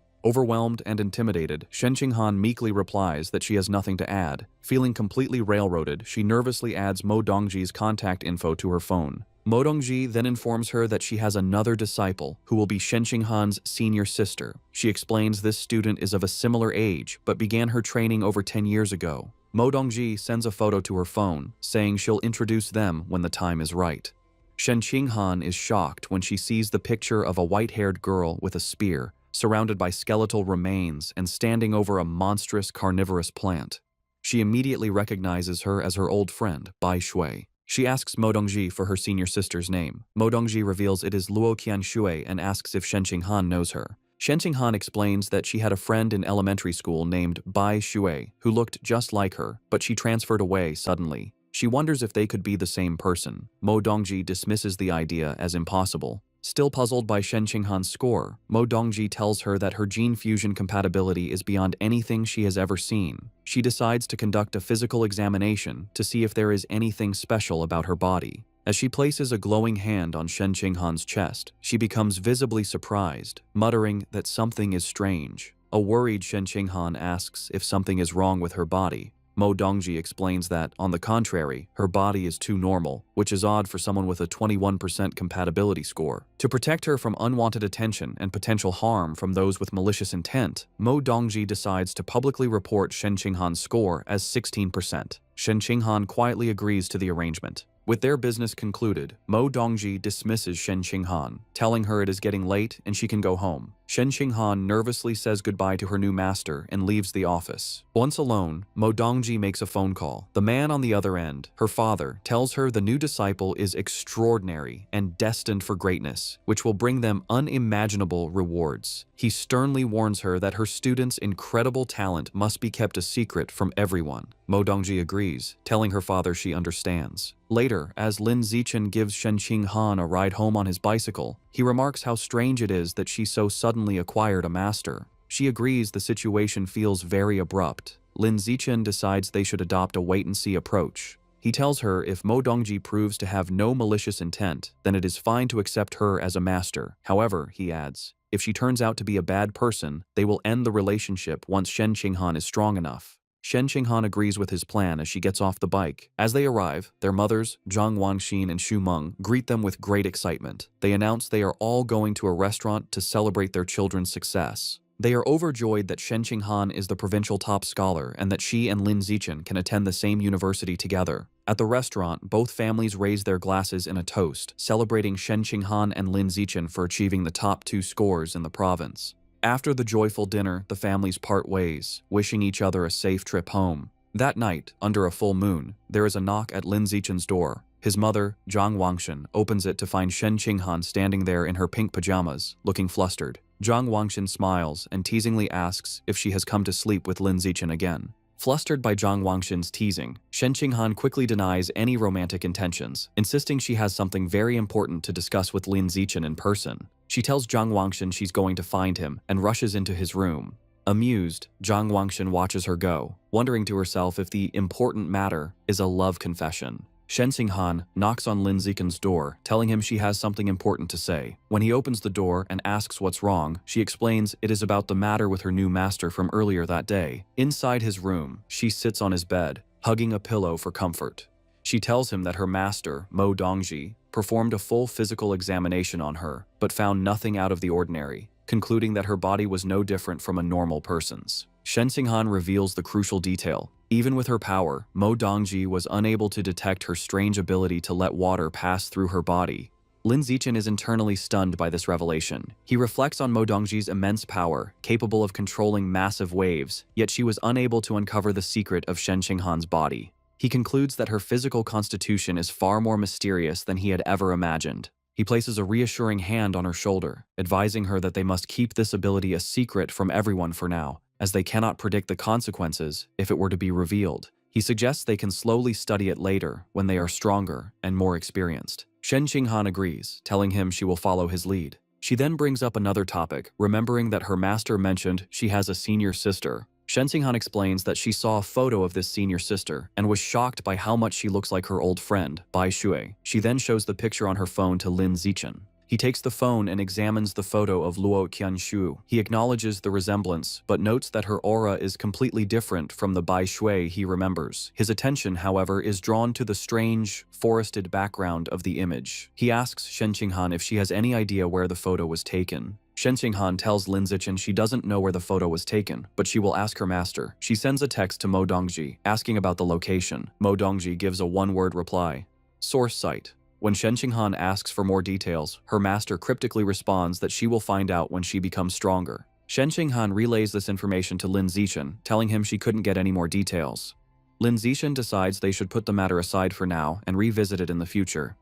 Overwhelmed and intimidated, Shen Qinghan meekly replies that she has nothing to add. Feeling completely railroaded, she nervously adds Mo Dongji's contact info to her phone. Mo Dongji then informs her that she has another disciple, who will be Shen Qinghan's senior sister. She explains this student is of a similar age, but began her training over 10 years ago. Mo Dongji sends a photo to her phone, saying she'll introduce them when the time is right. Shen Qinghan is shocked when she sees the picture of a white-haired girl with a spear, surrounded by skeletal remains and standing over a monstrous carnivorous plant. She immediately recognizes her as her old friend, Bai Shui. She asks Mo Dongji for her senior sister's name. Mo Dongji reveals it is Luo Qianshui and asks if Shen Qinghan knows her. Shen Qinghan explains that she had a friend in elementary school named Bai Shui who looked just like her, but she transferred away suddenly. She wonders if they could be the same person. Mo Dongji dismisses the idea as impossible. Still puzzled by Shen Qinghan's score, Mo Dongji tells her that her gene fusion compatibility is beyond anything she has ever seen. She decides to conduct a physical examination to see if there is anything special about her body. As she places a glowing hand on Shen Qinghan's chest, she becomes visibly surprised, muttering that something is strange. A worried Shen Qinghan asks if something is wrong with her body. Mo Dongji explains that, on the contrary, her body is too normal, which is odd for someone with a 21% compatibility score. To protect her from unwanted attention and potential harm from those with malicious intent, Mo Dongji decides to publicly report Shen Qinghan's score as 16%. Shen Qinghan quietly agrees to the arrangement. With their business concluded, Mo Dongji dismisses Shen Qinghan, telling her it is getting late and she can go home. Shen Qinghan nervously says goodbye to her new master and leaves the office. Once alone, Mo Dongji makes a phone call. The man on the other end, her father, tells her the new disciple is extraordinary and destined for greatness, which will bring them unimaginable rewards. He sternly warns her that her student's incredible talent must be kept a secret from everyone. Mo Dongji agrees, telling her father she understands. Later, as Lin Zichen gives Shen Qinghan a ride home on his bicycle, he remarks how strange it is that she so suddenly acquired a master. She agrees the situation feels very abrupt. Lin Zichen decides they should adopt a wait-and-see approach. He tells her if Mo Dongji proves to have no malicious intent, then it is fine to accept her as a master. However, he adds, if she turns out to be a bad person, they will end the relationship once Shen Qinghan is strong enough. Shen Qinghan agrees with his plan as she gets off the bike. As they arrive, their mothers, Zhang Wangxin and Xu Meng, greet them with great excitement. They announce they are all going to a restaurant to celebrate their children's success. They are overjoyed that Shen Qinghan is the provincial top scholar and that she and Lin Zichen can attend the same university together. At the restaurant, both families raise their glasses in a toast, celebrating Shen Qinghan and Lin Zichen for achieving the top 2 scores in the province. After the joyful dinner, the families part ways, wishing each other a safe trip home. That night, under a full moon, there is a knock at Lin Zichen's door. His mother, Zhang Wangxin, opens it to find Shen Qinghan standing there in her pink pajamas, looking flustered. Zhang Wangxin smiles and teasingly asks if she has come to sleep with Lin Zichen again. Flustered by Zhang Wangxin's teasing, Shen Qinghan quickly denies any romantic intentions, insisting she has something very important to discuss with Lin Zichen in person. She tells Zhang Wangxin she's going to find him and rushes into his room. Amused, Zhang Wangxin watches her go, wondering to herself if the important matter is a love confession. Shen Qinghan knocks on Lin Zichen's door, telling him she has something important to say. When he opens the door and asks what's wrong, she explains it is about the matter with her new master from earlier that day. Inside his room, she sits on his bed, hugging a pillow for comfort. She tells him that her master, Mo Dongji, performed a full physical examination on her, but found nothing out of the ordinary, concluding that her body was no different from a normal person's. Shen Qinghan reveals the crucial detail. Even with her power, Mo Dongji was unable to detect her strange ability to let water pass through her body. Lin Zichen is internally stunned by this revelation. He reflects on Mo Dongji's immense power, capable of controlling massive waves, yet she was unable to uncover the secret of Shen Qinghan's body. He concludes that her physical constitution is far more mysterious than he had ever imagined. He places a reassuring hand on her shoulder, advising her that they must keep this ability a secret from everyone for now, as they cannot predict the consequences if it were to be revealed. He suggests they can slowly study it later when they are stronger and more experienced. Shen Qinghan agrees, telling him she will follow his lead. She then brings up another topic, remembering that her master mentioned she has a senior sister. Shen Qinghan explains that she saw a photo of this senior sister and was shocked by how much she looks like her old friend, Bai Shui. She then shows the picture on her phone to Lin Zichen. He takes the phone and examines the photo of Luo Qianshu. He acknowledges the resemblance, but notes that her aura is completely different from the Bai Shui he remembers. His attention, however, is drawn to the strange, forested background of the image. He asks Shen Qinghan if she has any idea where the photo was taken. Shen Qinghan tells Lin Zichen she doesn't know where the photo was taken, but she will ask her master. She sends a text to Mo Dongji, asking about the location. Mo Dongji gives a one-word reply: source site. When Shen Qinghan asks for more details, her master cryptically responds that she will find out when she becomes stronger. Shen Qinghan relays this information to Lin Zichen, telling him she couldn't get any more details. Lin Zichen decides they should put the matter aside for now and revisit it in the future.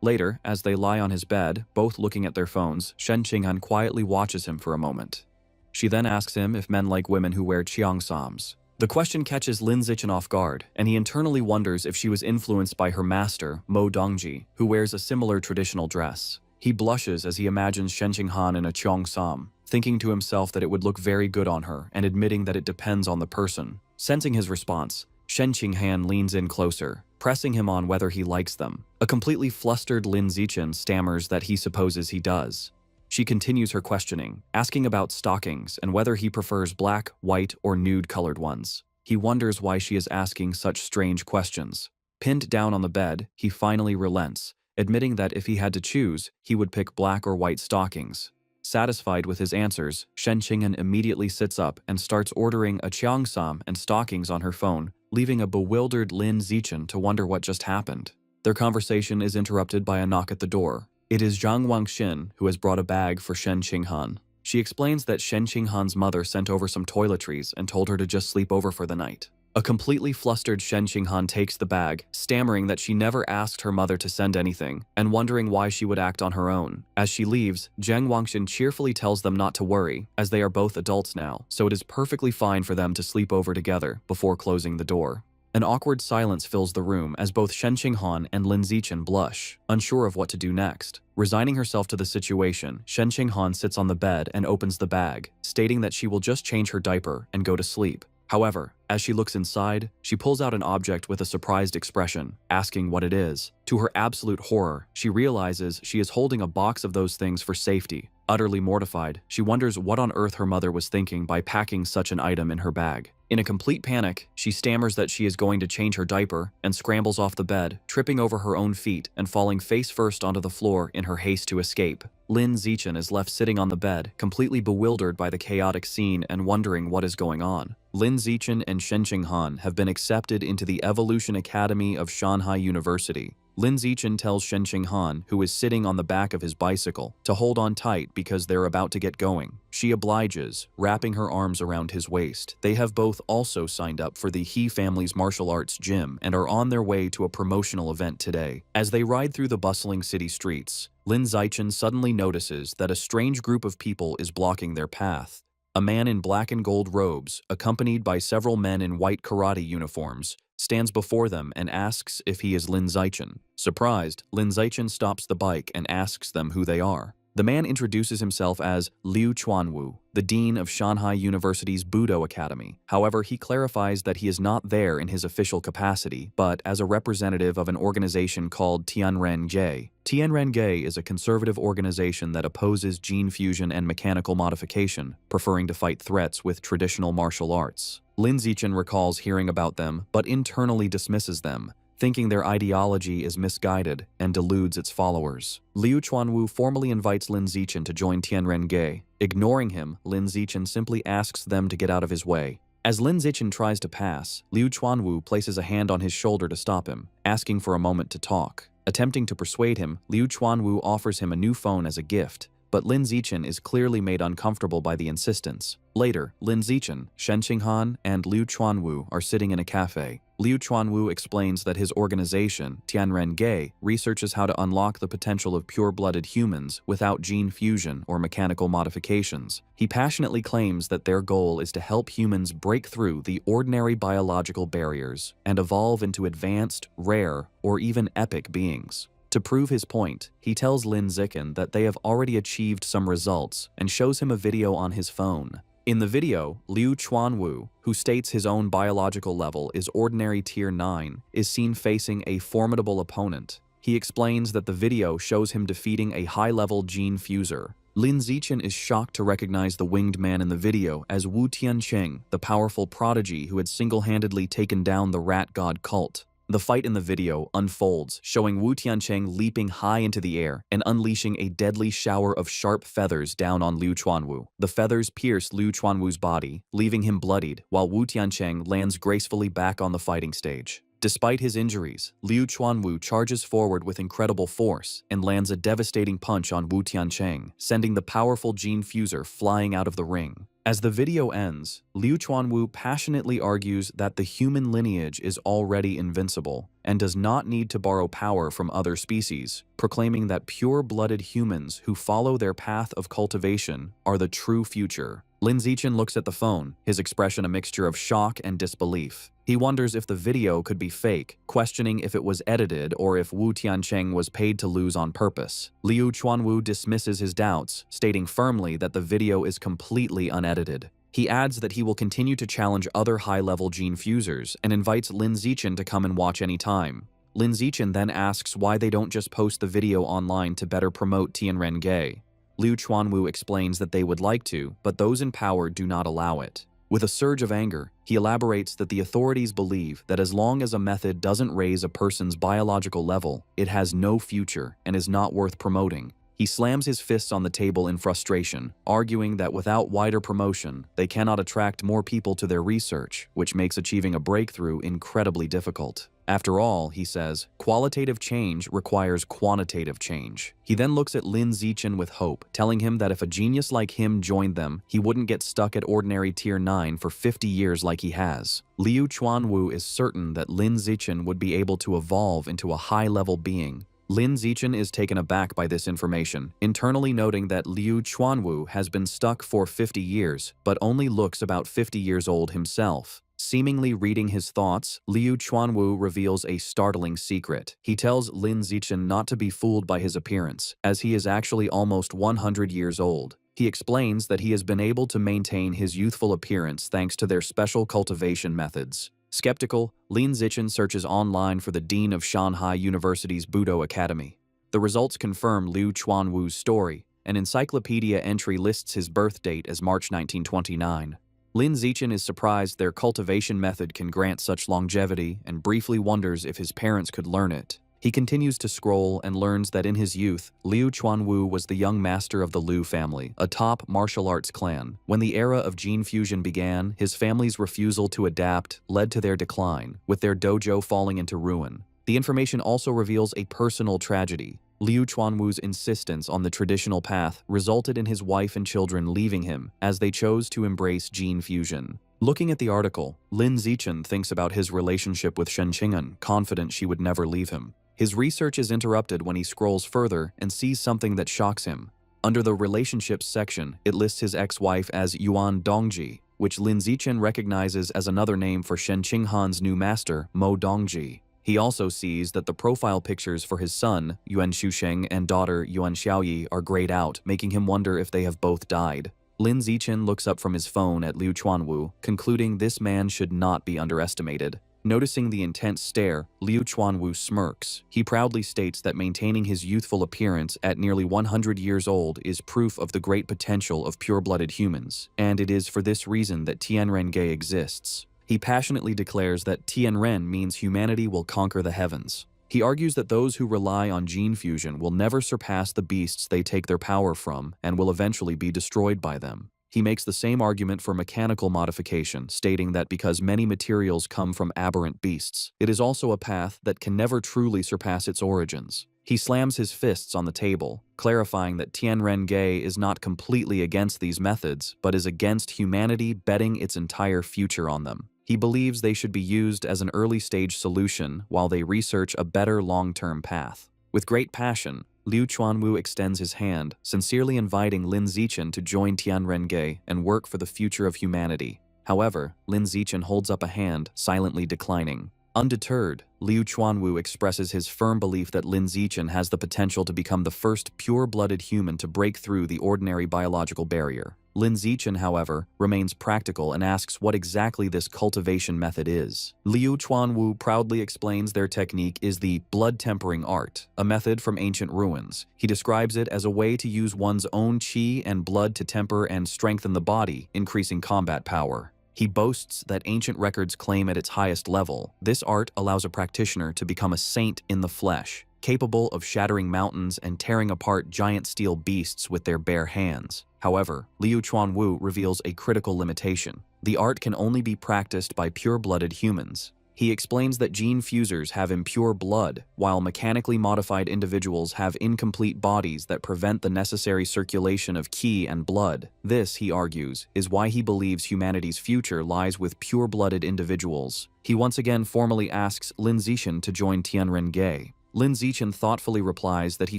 Later, as they lie on his bed, both looking at their phones, Shen Qinghan quietly watches him for a moment. She then asks him if men like women who wear cheongsams. The question catches Lin Zichen off guard, and he internally wonders if she was influenced by her master, Mo Dongji, who wears a similar traditional dress. He blushes as he imagines Shen Qinghan in a cheongsam, thinking to himself that it would look very good on her and admitting that it depends on the person. Sensing his response, Shen Qinghan leans in closer, pressing him on whether he likes them. A completely flustered Lin Zichen stammers that he supposes he does. She continues her questioning, asking about stockings and whether he prefers black, white, or nude-colored ones. He wonders why she is asking such strange questions. Pinned down on the bed, he finally relents, admitting that if he had to choose, he would pick black or white stockings. Satisfied with his answers, Shen Qinghan immediately sits up and starts ordering a cheongsam and stockings on her phone, leaving a bewildered Lin Zichen to wonder what just happened. Their conversation is interrupted by a knock at the door. It is Zhang Wangxin who has brought a bag for Shen Qinghan. She explains that Shen Qinghan's mother sent over some toiletries and told her to just sleep over for the night. A completely flustered Shen Qinghan takes the bag, stammering that she never asked her mother to send anything, and wondering why she would act on her own. As she leaves, Zhang Wangxin cheerfully tells them not to worry, as they are both adults now, so it is perfectly fine for them to sleep over together before closing the door. An awkward silence fills the room as both Shen Qinghan and Lin Zichen blush, unsure of what to do next. Resigning herself to the situation, Shen Qinghan sits on the bed and opens the bag, stating that she will just change her diaper and go to sleep. However, as she looks inside, she pulls out an object with a surprised expression, asking what it is. To her absolute horror, she realizes she is holding a box of those things for safety. Utterly mortified, she wonders what on earth her mother was thinking by packing such an item in her bag. In a complete panic, she stammers that she is going to change her diaper and scrambles off the bed, tripping over her own feet and falling face first onto the floor in her haste to escape. Lin Zichen is left sitting on the bed, completely bewildered by the chaotic scene and wondering what is going on. Lin Zichen and Shen Qinghan have been accepted into the Evolution Academy of Shanghai University. Lin Zichen tells Shen Qinghan, who is sitting on the back of his bicycle, to hold on tight because they're about to get going. She obliges, wrapping her arms around his waist. They have both also signed up for the He family's martial arts gym and are on their way to a promotional event today. As they ride through the bustling city streets, Lin Zichen suddenly notices that a strange group of people is blocking their path. A man in black and gold robes, accompanied by several men in white karate uniforms, stands before them and asks if he is Lin Zichen. Surprised, Lin Zichen stops the bike and asks them who they are. The man introduces himself as Liu Chuanwu, the dean of Shanghai University's Budo Academy. However, he clarifies that he is not there in his official capacity, but as a representative of an organization called Tianren-Ge. Tianren-Ge is a conservative organization that opposes gene fusion and mechanical modification, preferring to fight threats with traditional martial arts. Lin Zichen recalls hearing about them, but internally dismisses them, thinking their ideology is misguided and deludes its followers. Liu Chuanwu formally invites Lin Zichen to join Tianren-Ge. Ignoring him, Lin Zichen simply asks them to get out of his way. As Lin Zichen tries to pass, Liu Chuanwu places a hand on his shoulder to stop him, asking for a moment to talk. Attempting to persuade him, Liu Chuanwu offers him a new phone as a gift, but Lin Zichen is clearly made uncomfortable by the insistence. Later, Lin Zichen, Shen Qinghan, and Liu Chuanwu are sitting in a cafe. Liu Chuanwu explains that his organization, Tianren-Ge, researches how to unlock the potential of pure-blooded humans without gene fusion or mechanical modifications. He passionately claims that their goal is to help humans break through the ordinary biological barriers and evolve into advanced, rare, or even epic beings. To prove his point, he tells Lin Zichen that they have already achieved some results and shows him a video on his phone. In the video, Liu Chuanwu, who states his own biological level is ordinary tier 9, is seen facing a formidable opponent. He explains that the video shows him defeating a high-level gene fuser. Lin Zichen is shocked to recognize the winged man in the video as Wu Tiancheng, the powerful prodigy who had single-handedly taken down the rat god cult. The fight in the video unfolds, showing Wu Tiancheng leaping high into the air and unleashing a deadly shower of sharp feathers down on Liu Chuanwu. The feathers pierce Liu Chuanwu's body, leaving him bloodied, while Wu Tiancheng lands gracefully back on the fighting stage. Despite his injuries, Liu Chuanwu charges forward with incredible force and lands a devastating punch on Wu Tiancheng, sending the powerful gene fuser flying out of the ring. As the video ends, Liu Chuanwu passionately argues that the human lineage is already invincible and does not need to borrow power from other species, proclaiming that pure-blooded humans who follow their path of cultivation are the true future. Lin Zichen looks at the phone, his expression a mixture of shock and disbelief. He wonders if the video could be fake, questioning if it was edited or if Wu Tiancheng was paid to lose on purpose. Liu Chuanwu dismisses his doubts, stating firmly that the video is completely unedited. He adds that he will continue to challenge other high-level gene fusers and invites Lin Zichen to come and watch anytime. Lin Zichen then asks why they don't just post the video online to better promote Tianren-Ge. Liu Chuanwu explains that they would like to, but those in power do not allow it. With a surge of anger, he elaborates that the authorities believe that as long as a method doesn't raise a person's biological level, it has no future and is not worth promoting. He slams his fists on the table in frustration, arguing that without wider promotion, they cannot attract more people to their research, which makes achieving a breakthrough incredibly difficult. After all, he says, qualitative change requires quantitative change. He then looks at Lin Zichen with hope, telling him that if a genius like him joined them, he wouldn't get stuck at ordinary Tier 9 for 50 years like he has. Liu Chuanwu is certain that Lin Zichen would be able to evolve into a high-level being. Lin Zichen is taken aback by this information, internally noting that Liu Chuanwu has been stuck for 50 years, but only looks about 50 years old himself. Seemingly reading his thoughts, Liu Chuanwu reveals a startling secret. He tells Lin Zichen not to be fooled by his appearance, as he is actually almost 100 years old. He explains that he has been able to maintain his youthful appearance thanks to their special cultivation methods. Skeptical, Lin Zichen searches online for the dean of Shanghai University's Budo Academy. The results confirm Liu Chuanwu's story. An encyclopedia entry lists his birth date as March 1929. Lin Zichen is surprised their cultivation method can grant such longevity and briefly wonders if his parents could learn it. He continues to scroll and learns that in his youth, Liu Chuanwu was the young master of the Liu family, a top martial arts clan. When the era of gene fusion began, his family's refusal to adapt led to their decline, with their dojo falling into ruin. The information also reveals a personal tragedy. Liu Chuanwu's insistence on the traditional path resulted in his wife and children leaving him as they chose to embrace gene fusion. Looking at the article, Lin Zichen thinks about his relationship with Shen Qing'an, confident she would never leave him. His research is interrupted when he scrolls further and sees something that shocks him. Under the relationships section, it lists his ex-wife as Yuan Dongji, which Lin Zichen recognizes as another name for Shen Qinghan's new master, Mo Dongji. He also sees that the profile pictures for his son, Yuan Shusheng, and daughter, Yuan Xiaoyi, are grayed out, making him wonder if they have both died. Lin Zichen looks up from his phone at Liu Chuanwu, concluding this man should not be underestimated. Noticing the intense stare, Liu Chuanwu smirks. He proudly states that maintaining his youthful appearance at nearly 100 years old is proof of the great potential of pure-blooded humans, and it is for this reason that Tianren-ge exists. He passionately declares that Tianren means humanity will conquer the heavens. He argues that those who rely on gene fusion will never surpass the beasts they take their power from and will eventually be destroyed by them. He makes the same argument for mechanical modification, stating that because many materials come from aberrant beasts, it is also a path that can never truly surpass its origins. He slams his fists on the table, clarifying that Tianren-ge is not completely against these methods, but is against humanity betting its entire future on them. He believes they should be used as an early-stage solution while they research a better long-term path. With great passion, Liu Chuanwu extends his hand, sincerely inviting Lin Zichen to join Tianren-ge and work for the future of humanity. However, Lin Zichen holds up a hand, silently declining. Undeterred, Liu Chuanwu expresses his firm belief that Lin Zichen has the potential to become the first pure-blooded human to break through the ordinary biological barrier. Lin Zichen, however, remains practical and asks what exactly this cultivation method is. Liu Chuanwu proudly explains their technique is the blood-tempering art, a method from ancient ruins. He describes it as a way to use one's own qi and blood to temper and strengthen the body, increasing combat power. He boasts that ancient records claim at its highest level, this art allows a practitioner to become a saint in the flesh, capable of shattering mountains and tearing apart giant steel beasts with their bare hands. However, Liu Chuanwu reveals a critical limitation. The art can only be practiced by pure-blooded humans. He explains that gene fusers have impure blood, while mechanically modified individuals have incomplete bodies that prevent the necessary circulation of qi and blood. This, he argues, is why he believes humanity's future lies with pure-blooded individuals. He once again formally asks Lin Zichen to join Tianren-ge. Lin Zichen thoughtfully replies that he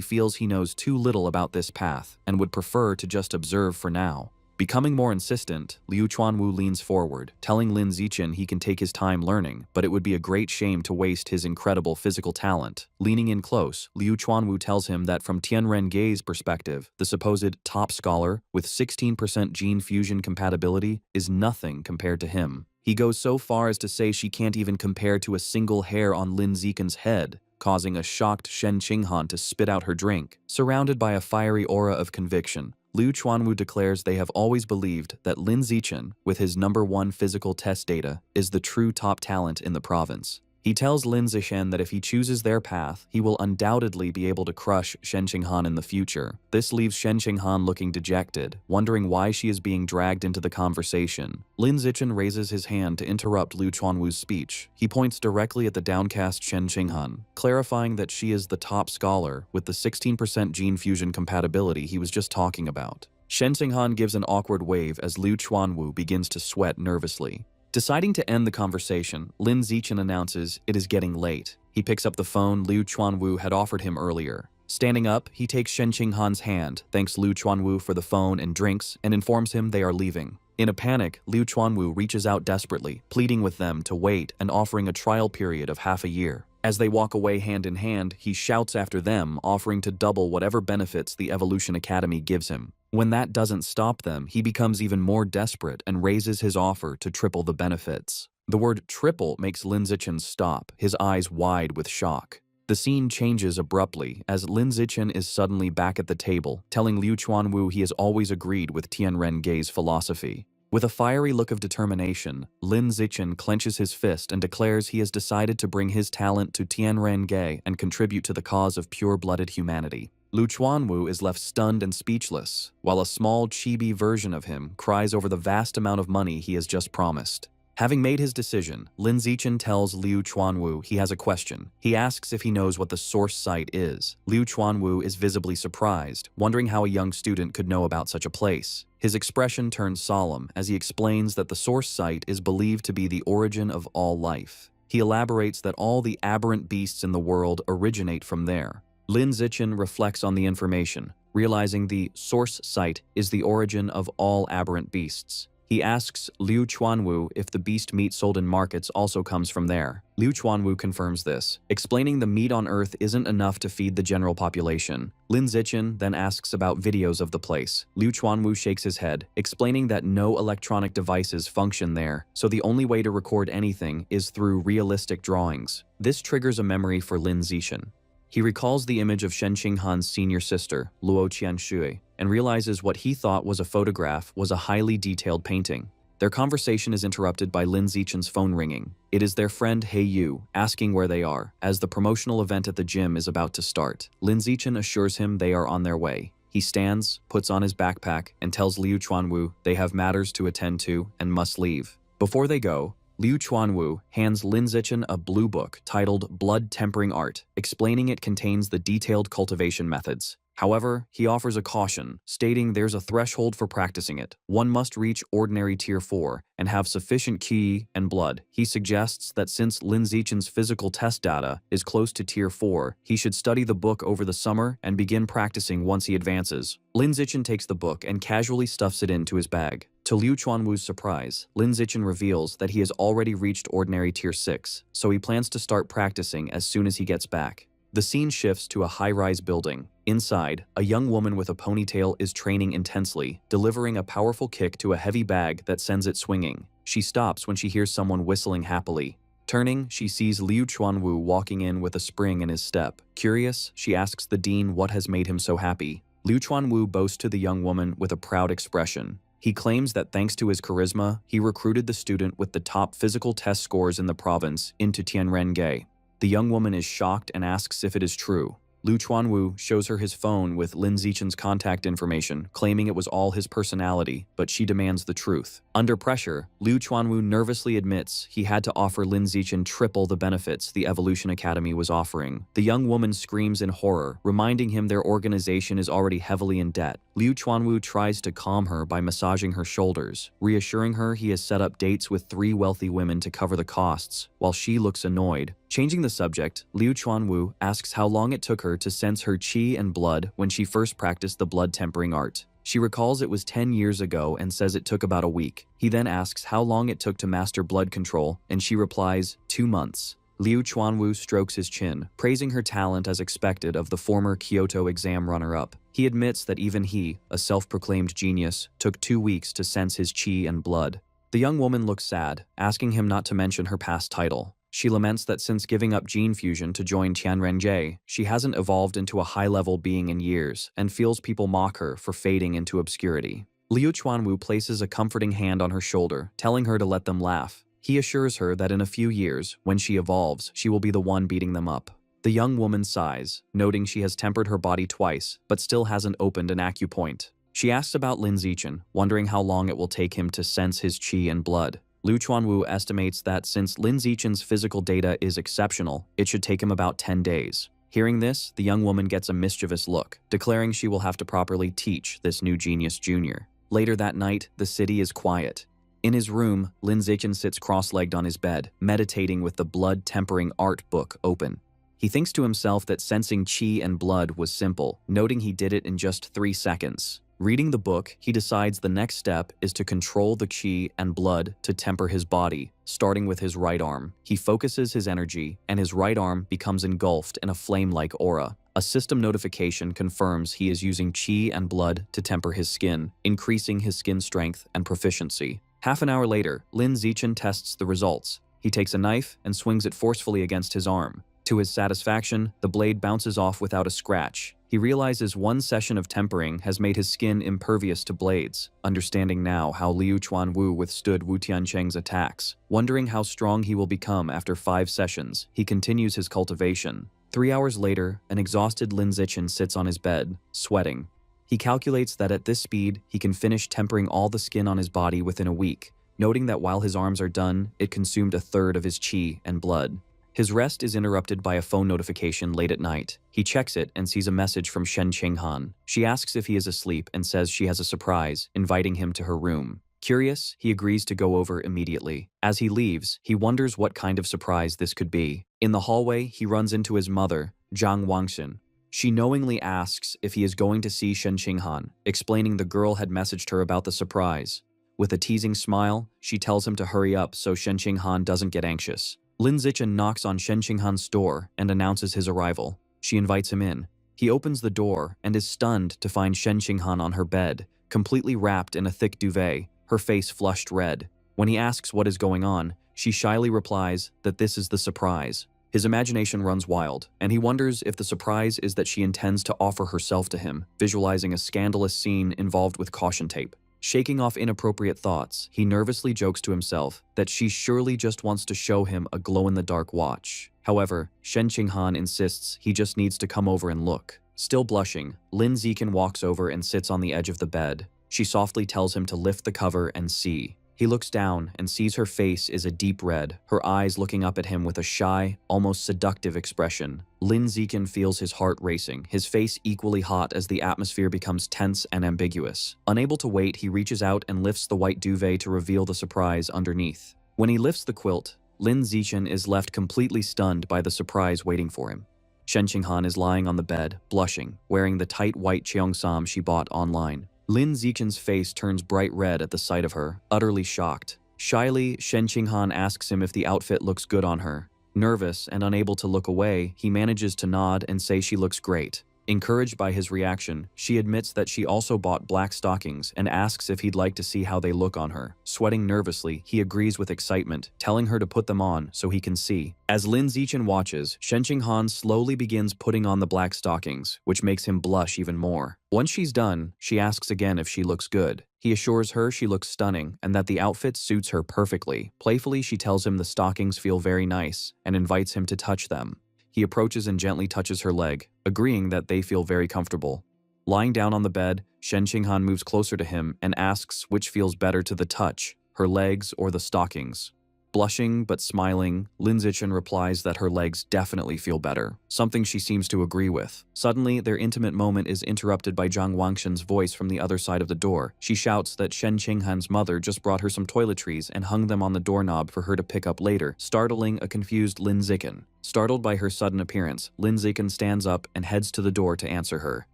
feels he knows too little about this path and would prefer to just observe for now. Becoming more insistent, Liu Chuanwu leans forward, telling Lin Zichen he can take his time learning, but it would be a great shame to waste his incredible physical talent. Leaning in close, Liu Chuanwu tells him that from Tianren-ge's perspective, the supposed top scholar with 16% gene fusion compatibility is nothing compared to him. He goes so far as to say she can't even compare to a single hair on Lin Zichen's head, causing a shocked Shen Qinghan to spit out her drink. Surrounded by a fiery aura of conviction, Liu Chuanwu declares they have always believed that Lin Zichen, with his #1 physical test data, is the true top talent in the province. He tells Lin Zixin that if he chooses their path, he will undoubtedly be able to crush Shen Qinghan in the future. This leaves Shen Qinghan looking dejected, wondering why she is being dragged into the conversation. Lin Zixin raises his hand to interrupt Liu Chuanwu's speech. He points directly at the downcast Shen Qinghan, clarifying that she is the top scholar with the 16% gene fusion compatibility he was just talking about. Shen Qinghan gives an awkward wave as Liu Chuanwu begins to sweat nervously. Deciding to end the conversation, Lin Zixin announces it is getting late. He picks up the phone Liu Chuanwu had offered him earlier. Standing up, he takes Shen Qinghan's hand, thanks Liu Chuanwu for the phone and drinks, and informs him they are leaving. In a panic, Liu Chuanwu reaches out desperately, pleading with them to wait and offering a trial period of half a year. As they walk away hand in hand, he shouts after them, offering to double whatever benefits the Evolution Academy gives him. When that doesn't stop them, he becomes even more desperate and raises his offer to triple the benefits. The word triple makes Lin Zixin stop, his eyes wide with shock. The scene changes abruptly as Lin Zixin is suddenly back at the table, telling Liu Chuanwu he has always agreed with Tianren Gei's philosophy. With a fiery look of determination, Lin Zixin clenches his fist and declares he has decided to bring his talent to Tianren Gei and contribute to the cause of pure-blooded humanity. Liu Chuanwu is left stunned and speechless, while a small chibi version of him cries over the vast amount of money he has just promised. Having made his decision, Lin Zixin tells Liu Chuanwu he has a question. He asks if he knows what the source site is. Liu Chuanwu is visibly surprised, wondering how a young student could know about such a place. His expression turns solemn as he explains that the source site is believed to be the origin of all life. He elaborates that all the aberrant beasts in the world originate from there. Lin Zixin reflects on the information, realizing the source site is the origin of all aberrant beasts. He asks Liu Chuanwu if the beast meat sold in markets also comes from there. Liu Chuanwu confirms this, explaining the meat on Earth isn't enough to feed the general population. Lin Zixin then asks about videos of the place. Liu Chuanwu shakes his head, explaining that no electronic devices function there, so the only way to record anything is through realistic drawings. This triggers a memory for Lin Zixin. He recalls the image of Shen Qinghan's senior sister, Luo Qianshui, and realizes what he thought was a photograph was a highly detailed painting. Their conversation is interrupted by Lin Zixin's phone ringing. It is their friend He Yu, asking where they are, as the promotional event at the gym is about to start. Lin Zixin assures him they are on their way. He stands, puts on his backpack, and tells Liu Chuanwu they have matters to attend to and must leave. Before they go, Liu Chuanwu hands Lin Zixin a blue book titled Blood Tempering Art, explaining it contains the detailed cultivation methods. However, he offers a caution, stating there's a threshold for practicing it. One must reach ordinary tier 4 and have sufficient qi and blood. He suggests that since Lin Zixin's physical test data is close to tier 4, he should study the book over the summer and begin practicing once he advances. Lin Zixin takes the book and casually stuffs it into his bag. To Liu Chuanwu's surprise, Lin Zixin reveals that he has already reached ordinary tier 6, so he plans to start practicing as soon as he gets back. The scene shifts to a high-rise building. Inside, a young woman with a ponytail is training intensely, delivering a powerful kick to a heavy bag that sends it swinging. She stops when she hears someone whistling happily. Turning, she sees Liu Chuanwu walking in with a spring in his step. Curious, she asks the dean what has made him so happy. Liu Chuanwu boasts to the young woman with a proud expression. He claims that thanks to his charisma, he recruited the student with the top physical test scores in the province into Tianren Gei. The young woman is shocked and asks if it is true. Liu Chuanwu shows her his phone with Lin Zixin's contact information, claiming it was all his personality, but she demands the truth. Under pressure, Liu Chuanwu nervously admits he had to offer Lin Zixin triple the benefits the Evolution Academy was offering. The young woman screams in horror, reminding him their organization is already heavily in debt. Liu Chuanwu tries to calm her by massaging her shoulders, reassuring her he has set up dates with 3 wealthy women to cover the costs, while she looks annoyed. Changing the subject, Liu Chuanwu asks how long it took her to sense her qi and blood when she first practiced the blood tempering art. She recalls it was 10 years ago and says it took about a week. He then asks how long it took to master blood control, and she replies, 2 months. Liu Chuanwu strokes his chin, praising her talent as expected of the former Kyoto exam runner-up. He admits that even he, a self-proclaimed genius, took 2 weeks to sense his qi and blood. The young woman looks sad, asking him not to mention her past title. She laments that since giving up gene fusion to join Tianren, she hasn't evolved into a high-level being in years and feels people mock her for fading into obscurity. Liu Chuanwu places a comforting hand on her shoulder, telling her to let them laugh. He assures her that in a few years, when she evolves, she will be the one beating them up. The young woman sighs, noting she has tempered her body twice, but still hasn't opened an acupoint. She asks about Lin Zichen, wondering how long it will take him to sense his qi and blood. Liu Chuanwu estimates that since Lin Zichen's physical data is exceptional, it should take him about 10 days. Hearing this, the young woman gets a mischievous look, declaring she will have to properly teach this new genius junior. Later that night, the city is quiet. In his room, Lin Zichen sits cross-legged on his bed, meditating with the blood-tempering art book open. He thinks to himself that sensing qi and blood was simple, noting he did it in just 3 seconds. Reading the book, he decides the next step is to control the qi and blood to temper his body, starting with his right arm. He focuses his energy, and his right arm becomes engulfed in a flame-like aura. A system notification confirms he is using qi and blood to temper his skin, increasing his skin strength and proficiency. Half an hour later, Lin Zichen tests the results. He takes a knife and swings it forcefully against his arm. To his satisfaction, the blade bounces off without a scratch. He realizes one session of tempering has made his skin impervious to blades, understanding now how Liu Chuanwu withstood Wu Tiancheng's attacks. Wondering how strong he will become after 5 sessions, he continues his cultivation. 3 hours later, an exhausted Lin Zichen sits on his bed, sweating. He calculates that at this speed, he can finish tempering all the skin on his body within a week, noting that while his arms are done, it consumed 1/3 of his qi and blood. His rest is interrupted by a phone notification late at night. He checks it and sees a message from Shen Qinghan. She asks if he is asleep and says she has a surprise, inviting him to her room. Curious, he agrees to go over immediately. As he leaves, he wonders what kind of surprise this could be. In the hallway, he runs into his mother, Zhang Wangxin. She knowingly asks if he is going to see Shen Qinghan, explaining the girl had messaged her about the surprise. With a teasing smile, she tells him to hurry up so Shen Qinghan doesn't get anxious. Lin Zichen knocks on Shen Qinghan's door and announces his arrival. She invites him in. He opens the door and is stunned to find Shen Qinghan on her bed, completely wrapped in a thick duvet, her face flushed red. When he asks what is going on, she shyly replies that this is the surprise. His imagination runs wild, and he wonders if the surprise is that she intends to offer herself to him, visualizing a scandalous scene involved with caution tape. Shaking off inappropriate thoughts, he nervously jokes to himself that she surely just wants to show him a glow-in-the-dark watch. However, Shen Qinghan insists he just needs to come over and look. Still blushing, Lin Zichen walks over and sits on the edge of the bed. She softly tells him to lift the cover and see. He looks down and sees her face is a deep red, her eyes looking up at him with a shy, almost seductive expression. Lin Zichen feels his heart racing, his face equally hot as the atmosphere becomes tense and ambiguous. Unable to wait, he reaches out and lifts the white duvet to reveal the surprise underneath. When he lifts the quilt, Lin Zichen is left completely stunned by the surprise waiting for him. Shen Qinghan is lying on the bed, blushing, wearing the tight white cheongsam she bought online. Lin Zichen's face turns bright red at the sight of her, utterly shocked. Shyly, Shen Qinghan asks him if the outfit looks good on her. Nervous and unable to look away, he manages to nod and say she looks great. Encouraged by his reaction, she admits that she also bought black stockings and asks if he'd like to see how they look on her. Sweating nervously, he agrees with excitement, telling her to put them on so he can see. As Lin Zichen watches, Shen Qinghan slowly begins putting on the black stockings, which makes him blush even more. Once she's done, she asks again if she looks good. He assures her she looks stunning and that the outfit suits her perfectly. Playfully, she tells him the stockings feel very nice and invites him to touch them. He approaches and gently touches her leg, agreeing that they feel very comfortable. Lying down on the bed, Shen Qinghan moves closer to him and asks which feels better to the touch, her legs or the stockings. Blushing but smiling, Lin Zichen replies that her legs definitely feel better, something she seems to agree with. Suddenly, their intimate moment is interrupted by Zhang Wangxin's voice from the other side of the door. She shouts that Shen Qinghan's mother just brought her some toiletries and hung them on the doorknob for her to pick up later, startling a confused Lin Zichen. Startled by her sudden appearance, Lin Zichen stands up and heads to the door to answer her.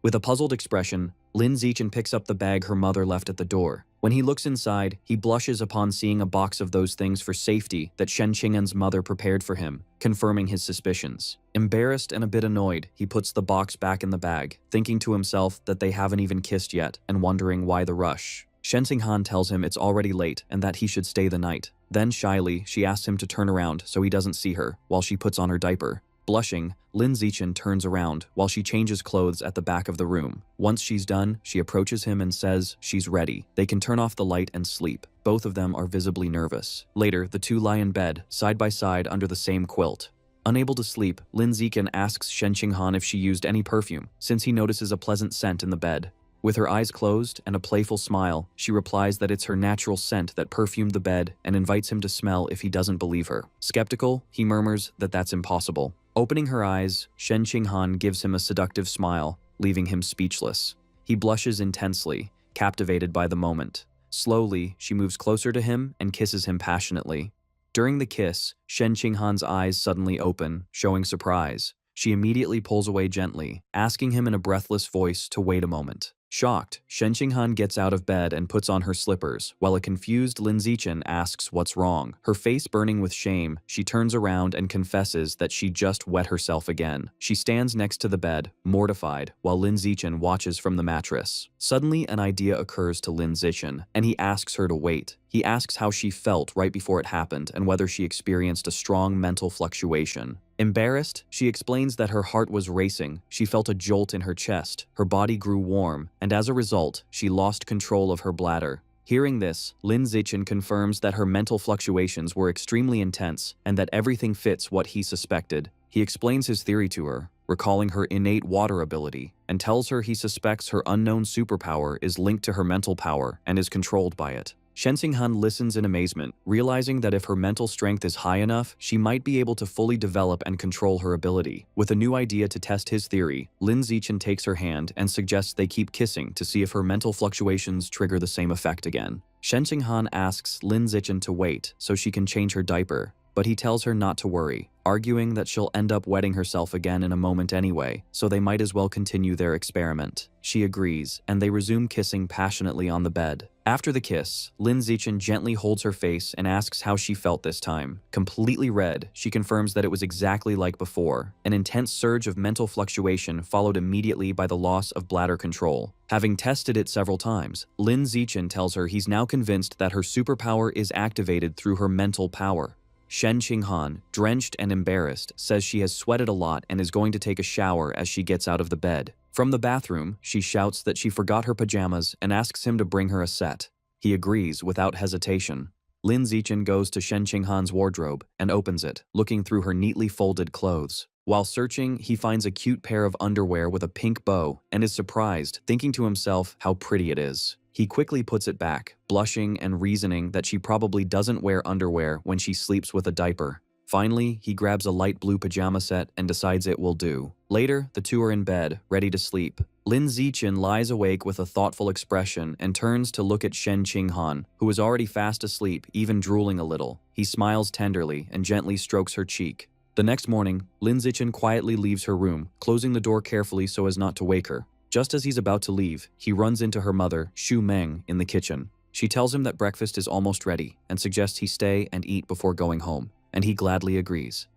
With a puzzled expression, Lin Zichen picks up the bag her mother left at the door. When he looks inside, he blushes upon seeing a box of those things for safety that Shen Qinghan's mother prepared for him, confirming his suspicions. Embarrassed and a bit annoyed, he puts the box back in the bag, thinking to himself that they haven't even kissed yet and wondering why the rush. Shen Qinghan tells him it's already late and that he should stay the night. Then shyly, she asks him to turn around so he doesn't see her while she puts on her diaper. Blushing, Lin Zichen turns around while she changes clothes at the back of the room. Once she's done, she approaches him and says she's ready. They can turn off the light and sleep. Both of them are visibly nervous. Later, the two lie in bed, side by side under the same quilt. Unable to sleep, Lin Zichen asks Shen Qinghan if she used any perfume, since he notices a pleasant scent in the bed. With her eyes closed and a playful smile, she replies that it's her natural scent that perfumed the bed and invites him to smell if he doesn't believe her. Skeptical, he murmurs that that's impossible. Opening her eyes, Shen Qinghan gives him a seductive smile, leaving him speechless. He blushes intensely, captivated by the moment. Slowly, she moves closer to him and kisses him passionately. During the kiss, Shen Qinghan's eyes suddenly open, showing surprise. She immediately pulls away gently, asking him in a breathless voice to wait a moment. Shocked, Shen Qinghan gets out of bed and puts on her slippers, while a confused Lin Zichen asks what's wrong. Her face burning with shame, she turns around and confesses that she just wet herself again. She stands next to the bed, mortified, while Lin Zichen watches from the mattress. Suddenly, an idea occurs to Lin Zichen, and he asks her to wait. He asks how she felt right before it happened and whether she experienced a strong mental fluctuation. Embarrassed, she explains that her heart was racing, she felt a jolt in her chest, her body grew warm, and as a result, she lost control of her bladder. Hearing this, Lin Zichen confirms that her mental fluctuations were extremely intense and that everything fits what he suspected. He explains his theory to her, recalling her innate water ability, and tells her he suspects her unknown superpower is linked to her mental power and is controlled by it. Shen Qinghan listens in amazement, realizing that if her mental strength is high enough, she might be able to fully develop and control her ability. With a new idea to test his theory, Lin Zichen takes her hand and suggests they keep kissing to see if her mental fluctuations trigger the same effect again. Shen Qinghan asks Lin Zichen to wait so she can change her diaper, but he tells her not to worry, arguing that she'll end up wetting herself again in a moment anyway, so they might as well continue their experiment. She agrees, and they resume kissing passionately on the bed. After the kiss, Lin Zichen gently holds her face and asks how she felt this time. Completely red, she confirms that it was exactly like before. An intense surge of mental fluctuation followed immediately by the loss of bladder control. Having tested it several times, Lin Zichen tells her he's now convinced that her superpower is activated through her mental power. Shen Qinghan, drenched and embarrassed, says she has sweated a lot and is going to take a shower as she gets out of the bed. From the bathroom, she shouts that she forgot her pajamas and asks him to bring her a set. He agrees without hesitation. Lin Zichen goes to Shen Qinghan's wardrobe and opens it, looking through her neatly folded clothes. While searching, he finds a cute pair of underwear with a pink bow and is surprised, thinking to himself how pretty it is. He quickly puts it back, blushing and reasoning that she probably doesn't wear underwear when she sleeps with a diaper. Finally, he grabs a light blue pajama set and decides it will do. Later, the two are in bed, ready to sleep. Lin Zichen lies awake with a thoughtful expression and turns to look at Shen Qinghan, who is already fast asleep, even drooling a little. He smiles tenderly and gently strokes her cheek. The next morning, Lin Zichen quietly leaves her room, closing the door carefully so as not to wake her. Just as he's about to leave, he runs into her mother, Xu Meng, in the kitchen. She tells him that breakfast is almost ready and suggests he stay and eat before going home, and he gladly agrees.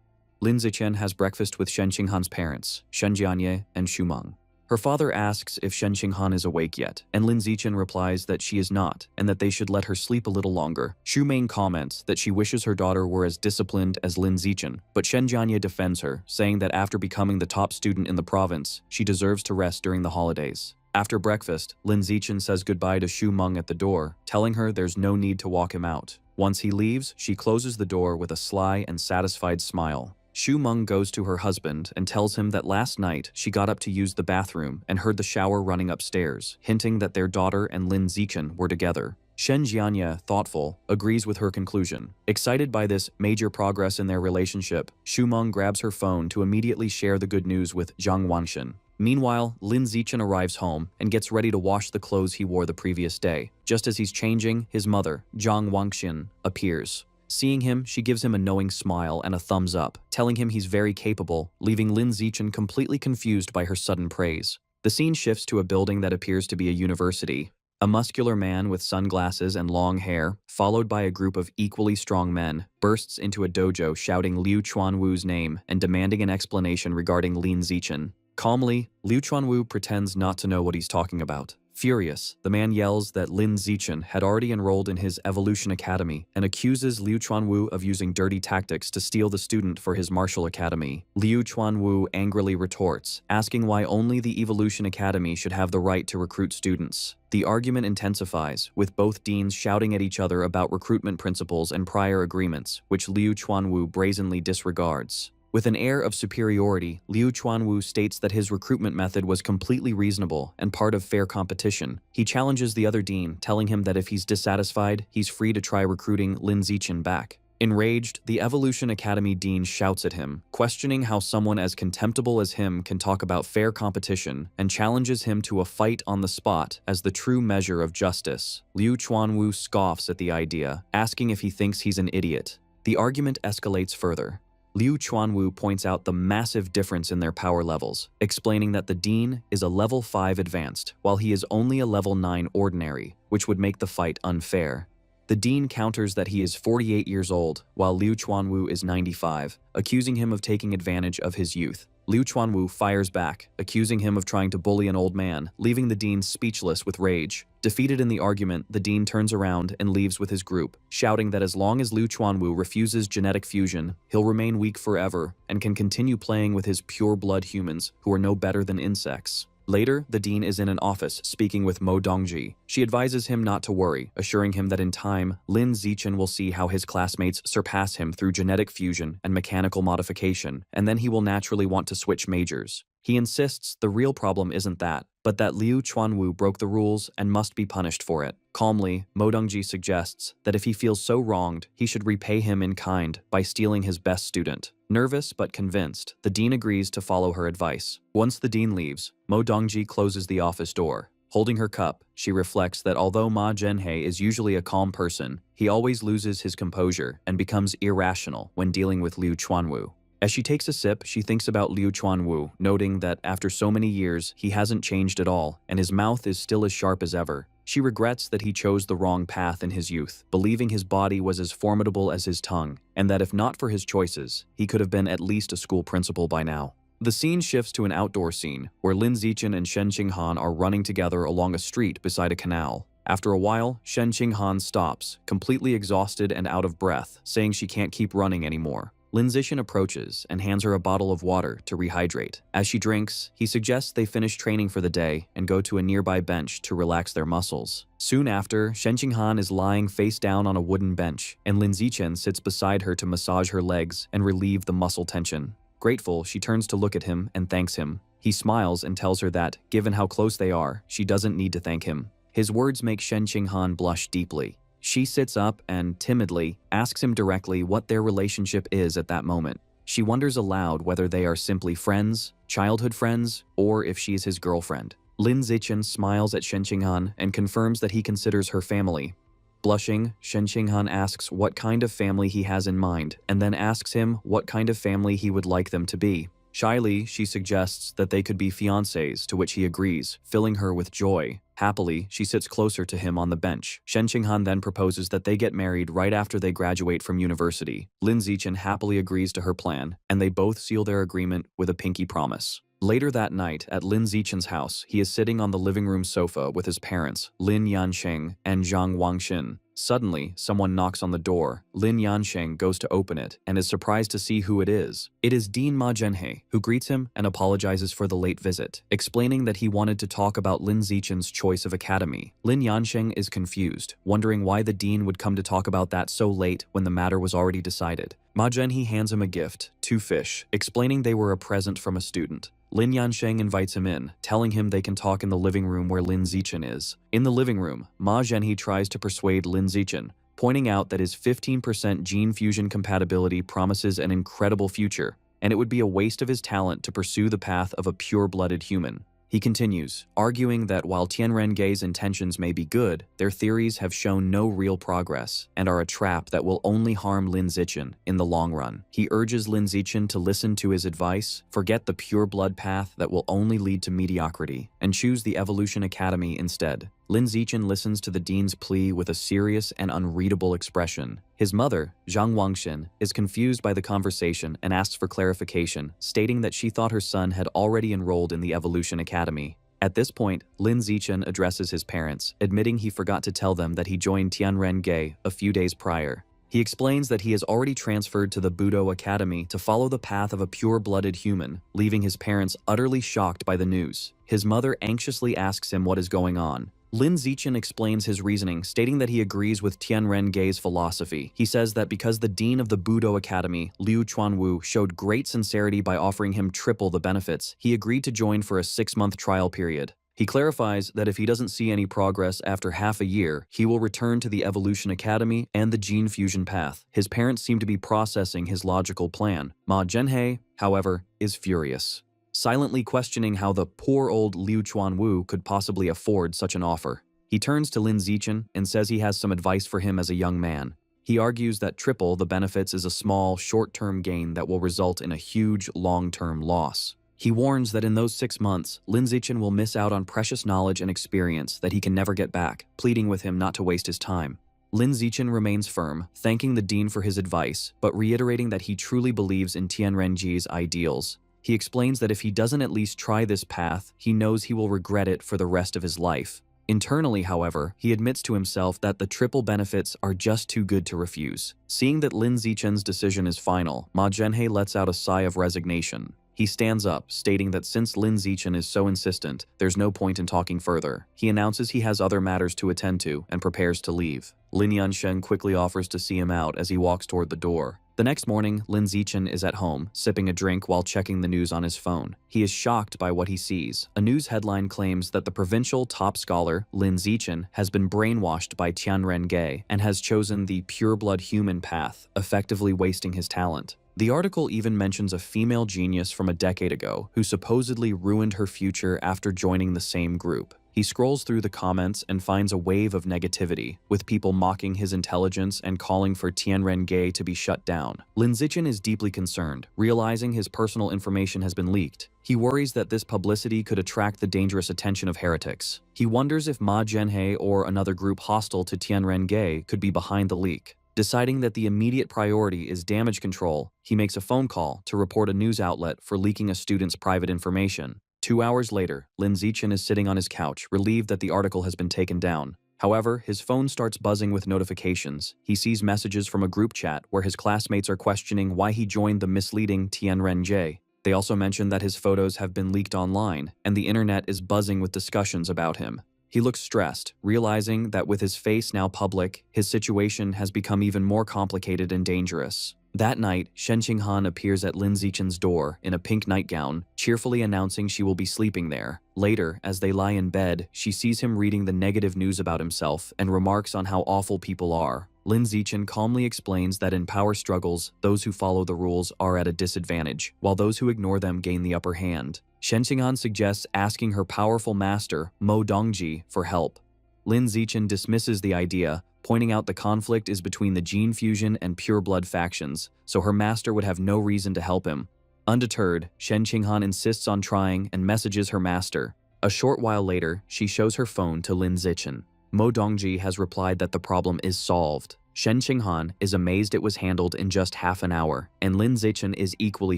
Lin Zichen has breakfast with Shen Qinghan's parents, Shen Jianye and Xu Meng. Her father asks if Shen Qinghan is awake yet, and Lin Zichen replies that she is not, and that they should let her sleep a little longer. Xu Meng comments that she wishes her daughter were as disciplined as Lin Zichen, but Shen Jianye defends her, saying that after becoming the top student in the province, she deserves to rest during the holidays. After breakfast, Lin Zichen says goodbye to Xu Meng at the door, telling her there's no need to walk him out. Once he leaves, she closes the door with a sly and satisfied smile. Xu Meng goes to her husband and tells him that last night she got up to use the bathroom and heard the shower running upstairs, hinting that their daughter and Lin Zichen were together. Shen Jianye, thoughtful, agrees with her conclusion. Excited by this major progress in their relationship, Xu Meng grabs her phone to immediately share the good news with Zhang Wangshan. Meanwhile, Lin Zichen arrives home and gets ready to wash the clothes he wore the previous day. Just as he's changing, his mother, Zhang Wangshan, appears. Seeing him, she gives him a knowing smile and a thumbs up, telling him he's very capable, leaving Lin Zichen completely confused by her sudden praise. The scene shifts to a building that appears to be a university. A muscular man with sunglasses and long hair, followed by a group of equally strong men, bursts into a dojo shouting Liu Chuanwu's name and demanding an explanation regarding Lin Zichen. Calmly, Liu Chuanwu pretends not to know what he's talking about. Furious, the man yells that Lin Zichen had already enrolled in his Evolution Academy and accuses Liu Chuanwu of using dirty tactics to steal the student for his martial academy. Liu Chuanwu angrily retorts, asking why only the Evolution Academy should have the right to recruit students. The argument intensifies, with both deans shouting at each other about recruitment principles and prior agreements, which Liu Chuanwu brazenly disregards. With an air of superiority, Liu Chuanwu states that his recruitment method was completely reasonable and part of fair competition. He challenges the other dean, telling him that if he's dissatisfied, he's free to try recruiting Lin Zichen back. Enraged, the Evolution Academy dean shouts at him, questioning how someone as contemptible as him can talk about fair competition, and challenges him to a fight on the spot as the true measure of justice. Liu Chuanwu scoffs at the idea, asking if he thinks he's an idiot. The argument escalates further. Liu Chuanwu points out the massive difference in their power levels, explaining that the dean is a level 5 advanced, while he is only a level 9 ordinary, which would make the fight unfair. The dean counters that he is 48 years old, while Liu Chuanwu is 95, accusing him of taking advantage of his youth. Liu Chuanwu fires back, accusing him of trying to bully an old man, leaving the dean speechless with rage. Defeated in the argument, the dean turns around and leaves with his group, shouting that as long as Liu Chuanwu refuses genetic fusion, he'll remain weak forever and can continue playing with his pure-blood humans who are no better than insects. Later, the dean is in an office speaking with Mo Dongji. She advises him not to worry, assuring him that in time, Lin Zichen will see how his classmates surpass him through genetic fusion and mechanical modification, and then he will naturally want to switch majors. He insists the real problem isn't that, but that Liu Chuanwu broke the rules and must be punished for it. Calmly, Mo Dongji suggests that if he feels so wronged, he should repay him in kind by stealing his best student. Nervous but convinced, the dean agrees to follow her advice. Once the dean leaves, Mo Dongji closes the office door. Holding her cup, she reflects that although Ma Zhenhe is usually a calm person, he always loses his composure and becomes irrational when dealing with Liu Chuanwu. As she takes a sip, she thinks about Liu Chuanwu, noting that after so many years, he hasn't changed at all, and his mouth is still as sharp as ever. She regrets that he chose the wrong path in his youth, believing his body was as formidable as his tongue, and that if not for his choices, he could have been at least a school principal by now. The scene shifts to an outdoor scene, where Lin Zichen and Shen Qinghan are running together along a street beside a canal. After a while, Shen Qinghan stops, completely exhausted and out of breath, saying she can't keep running anymore. Lin Zichen approaches and hands her a bottle of water to rehydrate. As she drinks, he suggests they finish training for the day and go to a nearby bench to relax their muscles. Soon after, Shen Qinghan is lying face down on a wooden bench, and Lin Zichen sits beside her to massage her legs and relieve the muscle tension. Grateful, she turns to look at him and thanks him. He smiles and tells her that, given how close they are, she doesn't need to thank him. His words make Shen Qinghan blush deeply. She sits up and, timidly, asks him directly what their relationship is at that moment. She wonders aloud whether they are simply friends, childhood friends, or if she is his girlfriend. Lin Zichen smiles at Shen Qinghan and confirms that he considers her family. Blushing, Shen Qinghan asks what kind of family he has in mind, and then asks him what kind of family he would like them to be. Shyly, she suggests that they could be fiancés, to which he agrees, filling her with joy. Happily, she sits closer to him on the bench. Shen Qinghan then proposes that they get married right after they graduate from university. Lin Zichen happily agrees to her plan, and they both seal their agreement with a pinky promise. Later that night, at Lin Zichen's house, he is sitting on the living room sofa with his parents, Lin Yansheng and Zhang Wangxin. Suddenly, someone knocks on the door. Lin Yansheng goes to open it and is surprised to see who it is. It is Dean Ma Zhenhe, who greets him and apologizes for the late visit, explaining that he wanted to talk about Lin Zichen's choice of academy. Lin Yansheng is confused, wondering why the dean would come to talk about that so late when the matter was already decided. Ma Zhenhe hands him a gift, 2 fish, explaining they were a present from a student. Lin Yansheng invites him in, telling him they can talk in the living room where Lin Zichen is. In the living room, Ma Zhenhe tries to persuade Lin Zichen, pointing out that his 15% gene fusion compatibility promises an incredible future, and it would be a waste of his talent to pursue the path of a pure-blooded human. He continues, arguing that while Tianren Gei's intentions may be good, their theories have shown no real progress and are a trap that will only harm Lin Zichen in the long run. He urges Lin Zichen to listen to his advice, forget the pure blood path that will only lead to mediocrity, and choose the Evolution Academy instead. Lin Zichen listens to the dean's plea with a serious and unreadable expression. His mother, Zhang Wangxin, is confused by the conversation and asks for clarification, stating that she thought her son had already enrolled in the Evolution Academy. At this point, Lin Zichen addresses his parents, admitting he forgot to tell them that he joined Tianren-ge a few days prior. He explains that he has already transferred to the Budo Academy to follow the path of a pure-blooded human, leaving his parents utterly shocked by the news. His mother anxiously asks him what is going on. Lin Zichen explains his reasoning, stating that he agrees with Tianren-ge's philosophy. He says that because the dean of the Budo Academy, Liu Chuanwu, showed great sincerity by offering him triple the benefits, he agreed to join for a 6-month trial period. He clarifies that if he doesn't see any progress after half a year, he will return to the Evolution Academy and the Gene Fusion path. His parents seem to be processing his logical plan. Ma Zhenhe, however, is furious, silently questioning how the poor old Liu Chuanwu could possibly afford such an offer. He turns to Lin Zichen and says he has some advice for him as a young man. He argues that triple the benefits is a small, short-term gain that will result in a huge, long-term loss. He warns that in those 6 months, Lin Zichen will miss out on precious knowledge and experience that he can never get back, pleading with him not to waste his time. Lin Zichen remains firm, thanking the dean for his advice, but reiterating that he truly believes in Tianren-ge's ideals. He explains that if he doesn't at least try this path, he knows he will regret it for the rest of his life. Internally, however, he admits to himself that the triple benefits are just too good to refuse. Seeing that Lin Zichen's decision is final, Ma Zhenhe lets out a sigh of resignation. He stands up, stating that since Lin Zichen is so insistent, there's no point in talking further. He announces he has other matters to attend to and prepares to leave. Lin Yansheng quickly offers to see him out as he walks toward the door. The next morning, Lin Zichen is at home, sipping a drink while checking the news on his phone. He is shocked by what he sees. A news headline claims that the provincial top scholar, Lin Zichen, has been brainwashed by Tianren-ge and has chosen the pure-blood human path, effectively wasting his talent. The article even mentions a female genius from a decade ago who supposedly ruined her future after joining the same group. He scrolls through the comments and finds a wave of negativity, with people mocking his intelligence and calling for Tianren-ge to be shut down. Lin Zichen is deeply concerned, realizing his personal information has been leaked. He worries that this publicity could attract the dangerous attention of heretics. He wonders if Ma Zhenhe or another group hostile to Tianren-ge could be behind the leak. Deciding that the immediate priority is damage control, he makes a phone call to report a news outlet for leaking a student's private information. 2 hours later, Lin Zichen is sitting on his couch, relieved that the article has been taken down. However, his phone starts buzzing with notifications. He sees messages from a group chat where his classmates are questioning why he joined the misleading Tianren-ge. They also mention that his photos have been leaked online, and the internet is buzzing with discussions about him. He looks stressed, realizing that with his face now public, his situation has become even more complicated and dangerous. That night, Shen Qinghan appears at Lin Zichen's door in a pink nightgown, cheerfully announcing she will be sleeping there. Later, as they lie in bed, she sees him reading the negative news about himself and remarks on how awful people are. Lin Zichen calmly explains that in power struggles, those who follow the rules are at a disadvantage, while those who ignore them gain the upper hand. Shen Qinghan suggests asking her powerful master, Mo Dongji, for help. Lin Zichen dismisses the idea, pointing out the conflict is between the Gene Fusion and Pure Blood factions, so her master would have no reason to help him. Undeterred, Shen Qinghan insists on trying and messages her master. A short while later, she shows her phone to Lin Zichen. Mo Dongji has replied that the problem is solved. Shen Qinghan is amazed it was handled in just half an hour, and Lin Zichen is equally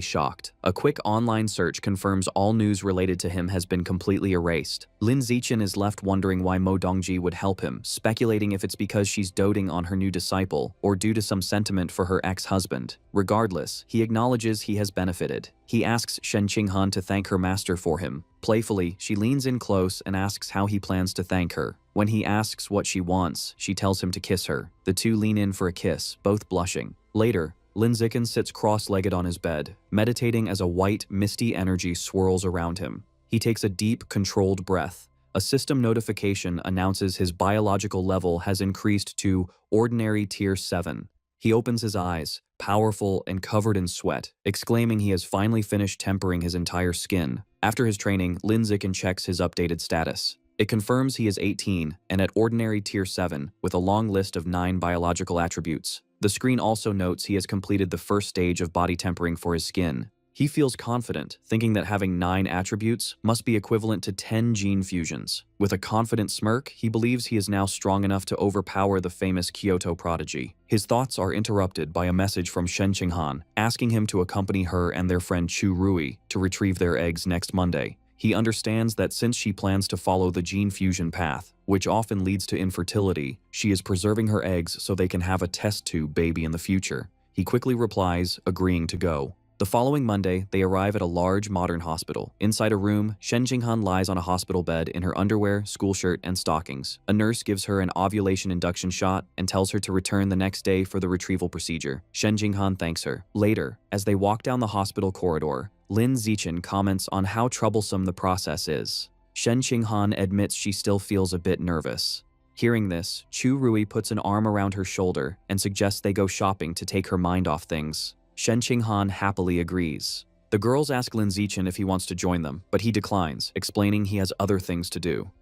shocked. A quick online search confirms all news related to him has been completely erased. Lin Zichen is left wondering why Mo Dongji would help him, speculating if it's because she's doting on her new disciple, or due to some sentiment for her ex-husband. Regardless, he acknowledges he has benefited. He asks Shen Qinghan to thank her master for him. Playfully, she leans in close and asks how he plans to thank her. When he asks what she wants, she tells him to kiss her. The two lean in for a kiss, both blushing. Later, Lin Zichen sits cross-legged on his bed, meditating as a white, misty energy swirls around him. He takes a deep, controlled breath. A system notification announces his biological level has increased to Ordinary Tier 7. He opens his eyes, powerful and covered in sweat, exclaiming he has finally finished tempering his entire skin. After his training, Lin Zichen checks his updated status. It confirms he is 18 and at Ordinary Tier 7 with a long list of 9 biological attributes. The screen also notes he has completed the first stage of body tempering for his skin. He feels confident, thinking that having 9 attributes must be equivalent to 10 gene fusions. With a confident smirk, he believes he is now strong enough to overpower the famous Kyoto prodigy. His thoughts are interrupted by a message from Shen Qinghan, asking him to accompany her and their friend Chu Rui to retrieve their eggs next Monday. He understands that since she plans to follow the gene fusion path, which often leads to infertility, she is preserving her eggs so they can have a test tube baby in the future. He quickly replies, agreeing to go. The following Monday, they arrive at a large modern hospital. Inside a room, Shen Jinghan lies on a hospital bed in her underwear, school shirt, and stockings. A nurse gives her an ovulation induction shot and tells her to return the next day for the retrieval procedure. Shen Jinghan thanks her. Later, as they walk down the hospital corridor, Lin Zichen comments on how troublesome the process is. Shen Jinghan admits she still feels a bit nervous. Hearing this, Chu Rui puts an arm around her shoulder and suggests they go shopping to take her mind off things. Shen Qinghan happily agrees. The girls ask Lin Zichen if he wants to join them, but he declines, explaining he has other things to do.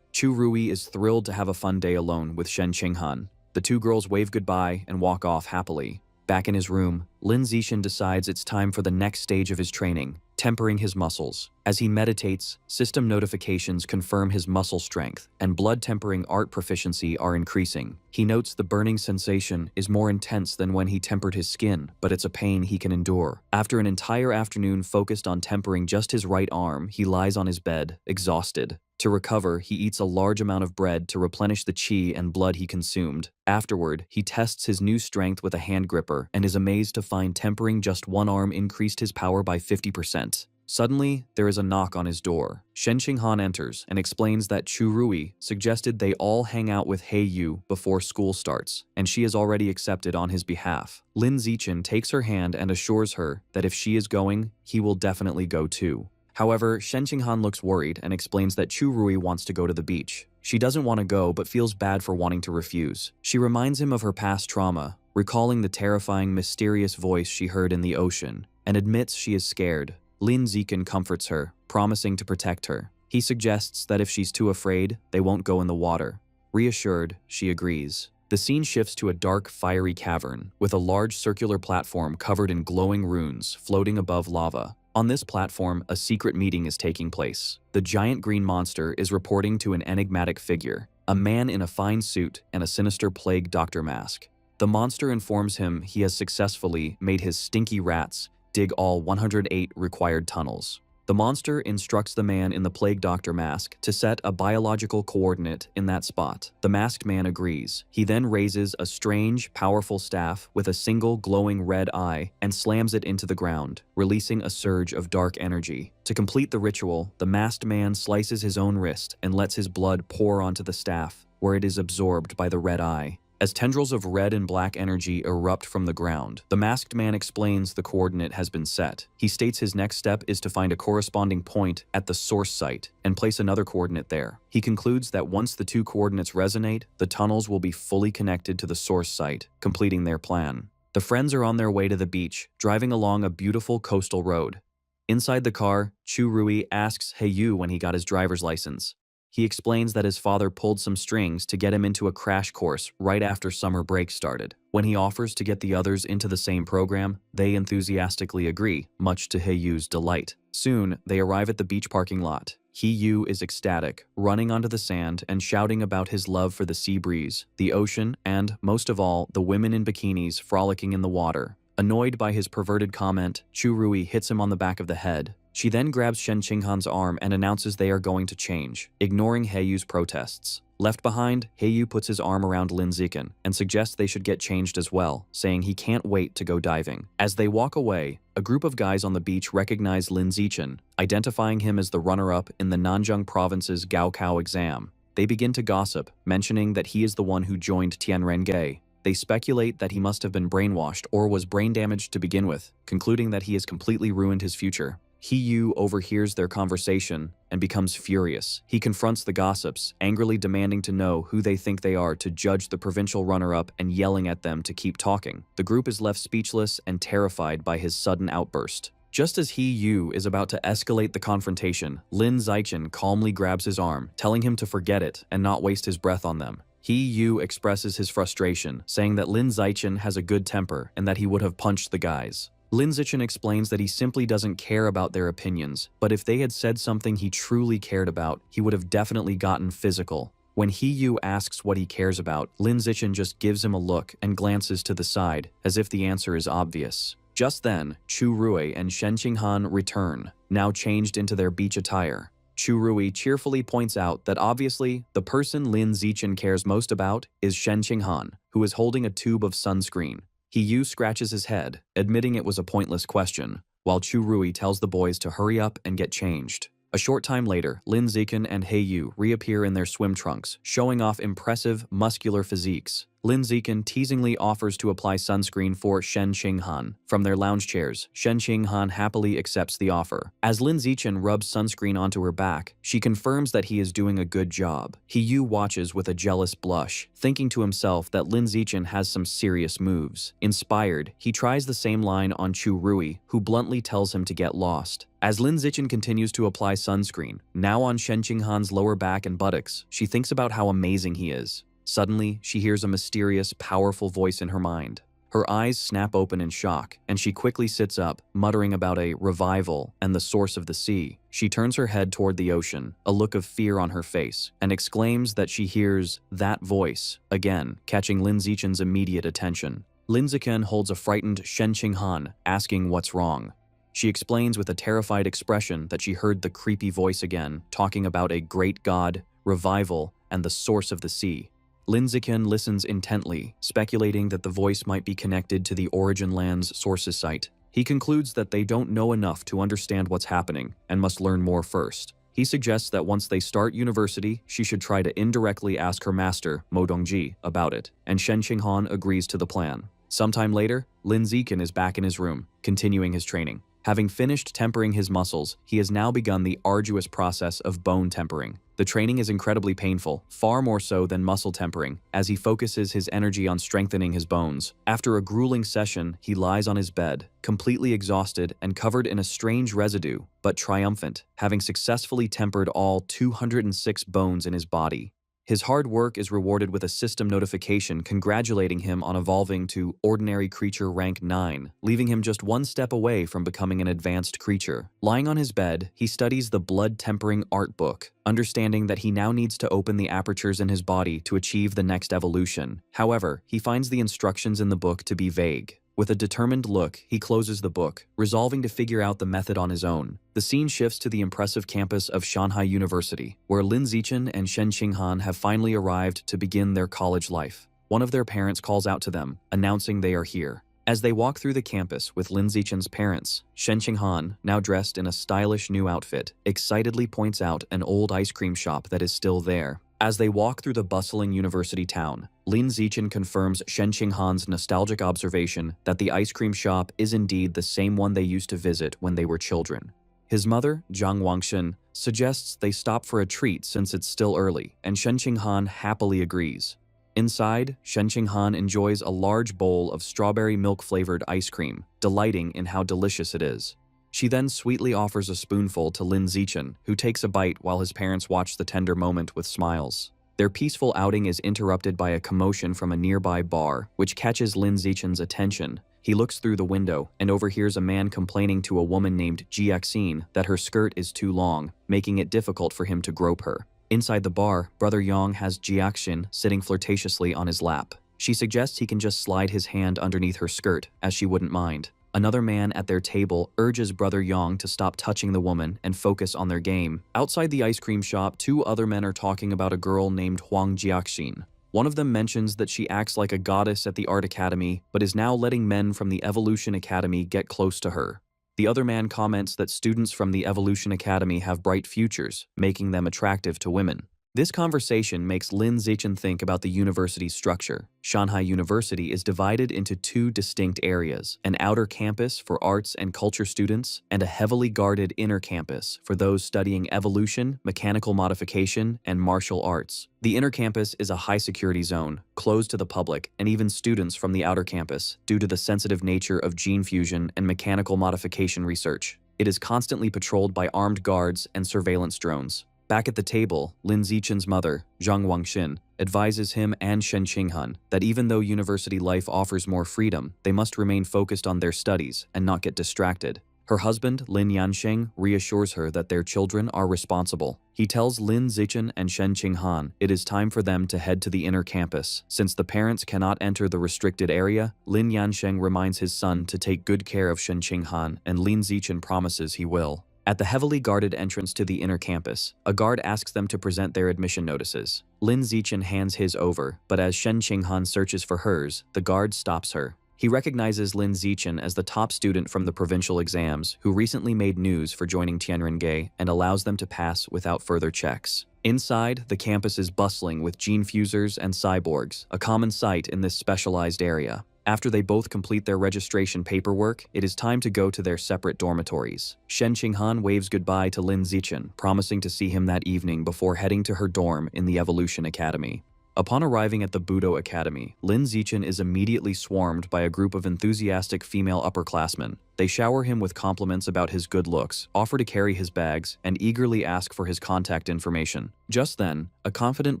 Chu Rui is thrilled to have a fun day alone with Shen Qinghan. The two girls wave goodbye and walk off happily. Back in his room, Lin Zichen decides it's time for the next stage of his training, tempering his muscles. As he meditates, system notifications confirm his muscle strength, and blood tempering art proficiency are increasing. He notes the burning sensation is more intense than when he tempered his skin, but it's a pain he can endure. After an entire afternoon focused on tempering just his right arm, he lies on his bed, exhausted. To recover, he eats a large amount of bread to replenish the qi and blood he consumed. Afterward, he tests his new strength with a hand gripper and is amazed to find tempering just one arm increased his power by 50%. Suddenly, there is a knock on his door. Shen Qinghan enters and explains that Chu Rui suggested they all hang out with He Yu before school starts, and she has already accepted on his behalf. Lin Zichen takes her hand and assures her that if she is going, he will definitely go too. However, Shen Qinghan looks worried and explains that Chu Rui wants to go to the beach. She doesn't want to go but feels bad for wanting to refuse. She reminds him of her past trauma, recalling the terrifying, mysterious voice she heard in the ocean, and admits she is scared. Lin Zichen comforts her, promising to protect her. He suggests that if she's too afraid, they won't go in the water. Reassured, she agrees. The scene shifts to a dark, fiery cavern, with a large circular platform covered in glowing runes floating above lava. On this platform, a secret meeting is taking place. The giant green monster is reporting to an enigmatic figure, a man in a fine suit and a sinister plague doctor mask. The monster informs him he has successfully made his stinky rats dig all 108 required tunnels. The monster instructs the man in the plague doctor mask to set a biological coordinate in that spot. The masked man agrees. He then raises a strange, powerful staff with a single glowing red eye and slams it into the ground, releasing a surge of dark energy. To complete the ritual, the masked man slices his own wrist and lets his blood pour onto the staff, where it is absorbed by the red eye. As tendrils of red and black energy erupt from the ground, the masked man explains the coordinate has been set. He states his next step is to find a corresponding point at the source site and place another coordinate there. He concludes that once the two coordinates resonate, the tunnels will be fully connected to the source site, completing their plan. The friends are on their way to the beach, driving along a beautiful coastal road. Inside the car, Chu Rui asks He Yu when he got his driver's license. He explains that his father pulled some strings to get him into a crash course right after summer break started. When he offers to get the others into the same program, they enthusiastically agree, much to He Yu's delight. Soon, they arrive at the beach parking lot. He Yu is ecstatic, running onto the sand and shouting about his love for the sea breeze, the ocean, and, most of all, the women in bikinis frolicking in the water. Annoyed by his perverted comment, Chu Rui hits him on the back of the head. She then grabs Shen Qinghan's arm and announces they are going to change, ignoring He Yu's protests. Left behind, He Yu puts his arm around Lin Zichen and suggests they should get changed as well, saying he can't wait to go diving. As they walk away, a group of guys on the beach recognize Lin Zichen, identifying him as the runner-up in the Nanjing province's Gaokao exam. They begin to gossip, mentioning that he is the one who joined Tianrenge. They speculate that he must have been brainwashed or was brain damaged to begin with, concluding that he has completely ruined his future. He Yu overhears their conversation and becomes furious. He confronts the gossips, angrily demanding to know who they think they are to judge the provincial runner-up and yelling at them to keep talking. The group is left speechless and terrified by his sudden outburst. Just as He Yu is about to escalate the confrontation, Lin Zichen calmly grabs his arm, telling him to forget it and not waste his breath on them. He Yu expresses his frustration, saying that Lin Zichen has a good temper and that he would have punched the guys. Lin Zichen explains that he simply doesn't care about their opinions, but if they had said something he truly cared about, he would have definitely gotten physical. When He Yu asks what he cares about, Lin Zichen just gives him a look and glances to the side, as if the answer is obvious. Just then, Chu Rui and Shen Qinghan return, now changed into their beach attire. Chu Rui cheerfully points out that obviously, the person Lin Zichen cares most about is Shen Qinghan, who is holding a tube of sunscreen. He Yu scratches his head, admitting it was a pointless question, while Chu Rui tells the boys to hurry up and get changed. A short time later, Lin Zichen and He Yu reappear in their swim trunks, showing off impressive, muscular physiques. Lin Zichen teasingly offers to apply sunscreen for Shen Qinghan. From their lounge chairs, Shen Qinghan happily accepts the offer. As Lin Zichen rubs sunscreen onto her back, she confirms that he is doing a good job. He Yu watches with a jealous blush, thinking to himself that Lin Zichen has some serious moves. Inspired, he tries the same line on Chu Rui, who bluntly tells him to get lost. As Lin Zichen continues to apply sunscreen, now on Shen Qinghan's lower back and buttocks, she thinks about how amazing he is. Suddenly, she hears a mysterious, powerful voice in her mind. Her eyes snap open in shock, and she quickly sits up, muttering about a revival and the source of the sea. She turns her head toward the ocean, a look of fear on her face, and exclaims that she hears that voice, again, catching Lin Zichen's immediate attention. Lin Zichen holds a frightened Shen Qinghan, asking what's wrong. She explains with a terrified expression that she heard the creepy voice again, talking about a great god, revival, and the source of the sea. Lin Zichen listens intently, speculating that the voice might be connected to the Origin Land's sources site. He concludes that they don't know enough to understand what's happening and must learn more first. He suggests that once they start university, she should try to indirectly ask her master, Mo Dongji, about it, and Shen Qinghan agrees to the plan. Sometime later, Lin Zichen is back in his room, continuing his training. Having finished tempering his muscles, he has now begun the arduous process of bone tempering. The training is incredibly painful, far more so than muscle tempering, as he focuses his energy on strengthening his bones. After a grueling session, he lies on his bed, completely exhausted and covered in a strange residue, but triumphant, having successfully tempered all 206 bones in his body. His hard work is rewarded with a system notification congratulating him on evolving to Ordinary Creature Rank 9, leaving him just one step away from becoming an advanced creature. Lying on his bed, he studies the blood-tempering art book, understanding that he now needs to open the apertures in his body to achieve the next evolution. However, he finds the instructions in the book to be vague. With a determined look, he closes the book, resolving to figure out the method on his own. The scene shifts to the impressive campus of Shanghai University, where Lin Zichen and Shen Qinghan have finally arrived to begin their college life. One of their parents calls out to them, announcing they are here. As they walk through the campus with Lin Zichen's parents, Shen Qinghan, now dressed in a stylish new outfit, excitedly points out an old ice cream shop that is still there. As they walk through the bustling university town, Lin Zichen confirms Shen Qinghan's nostalgic observation that the ice cream shop is indeed the same one they used to visit when they were children. His mother, Zhang Wangshen, suggests they stop for a treat since it's still early, and Shen Qinghan happily agrees. Inside, Shen Qinghan enjoys a large bowl of strawberry milk-flavored ice cream, delighting in how delicious it is. She then sweetly offers a spoonful to Lin Zichen, who takes a bite while his parents watch the tender moment with smiles. Their peaceful outing is interrupted by a commotion from a nearby bar, which catches Lin Zichen's attention. He looks through the window and overhears a man complaining to a woman named Jiaxin that her skirt is too long, making it difficult for him to grope her. Inside the bar, Brother Yang has Jiaxin sitting flirtatiously on his lap. She suggests he can just slide his hand underneath her skirt, as she wouldn't mind. Another man at their table urges Brother Yang to stop touching the woman and focus on their game. Outside the ice cream shop, two other men are talking about a girl named Huang Jiaxin. One of them mentions that she acts like a goddess at the art academy, but is now letting men from the Evolution Academy get close to her. The other man comments that students from the Evolution Academy have bright futures, making them attractive to women. This conversation makes Lin Zichen think about the university's structure. Shanghai University is divided into two distinct areas, an outer campus for arts and culture students, and a heavily guarded inner campus for those studying evolution, mechanical modification, and martial arts. The inner campus is a high-security zone, closed to the public and even students from the outer campus, due to the sensitive nature of gene fusion and mechanical modification research. It is constantly patrolled by armed guards and surveillance drones. Back at the table, Lin Zichen's mother, Zhang Wangshen, advises him and Shen Qinghan that even though university life offers more freedom, they must remain focused on their studies and not get distracted. Her husband, Lin Yansheng, reassures her that their children are responsible. He tells Lin Zichen and Shen Qinghan it is time for them to head to the inner campus. Since the parents cannot enter the restricted area, Lin Yansheng reminds his son to take good care of Shen Qinghan, and Lin Zichen promises he will. At the heavily guarded entrance to the inner campus, a guard asks them to present their admission notices. Lin Zichen hands his over, but as Shen Qinghan searches for hers, the guard stops her. He recognizes Lin Zichen as the top student from the provincial exams who recently made news for joining Tianrenge and allows them to pass without further checks. Inside, the campus is bustling with gene fusers and cyborgs, a common sight in this specialized area. After they both complete their registration paperwork, it is time to go to their separate dormitories. Shen Qinghan waves goodbye to Lin Zichen, promising to see him that evening before heading to her dorm in the Evolution Academy. Upon arriving at the Budo Academy, Lin Zichen is immediately swarmed by a group of enthusiastic female upperclassmen. They shower him with compliments about his good looks, offer to carry his bags, and eagerly ask for his contact information. Just then, a confident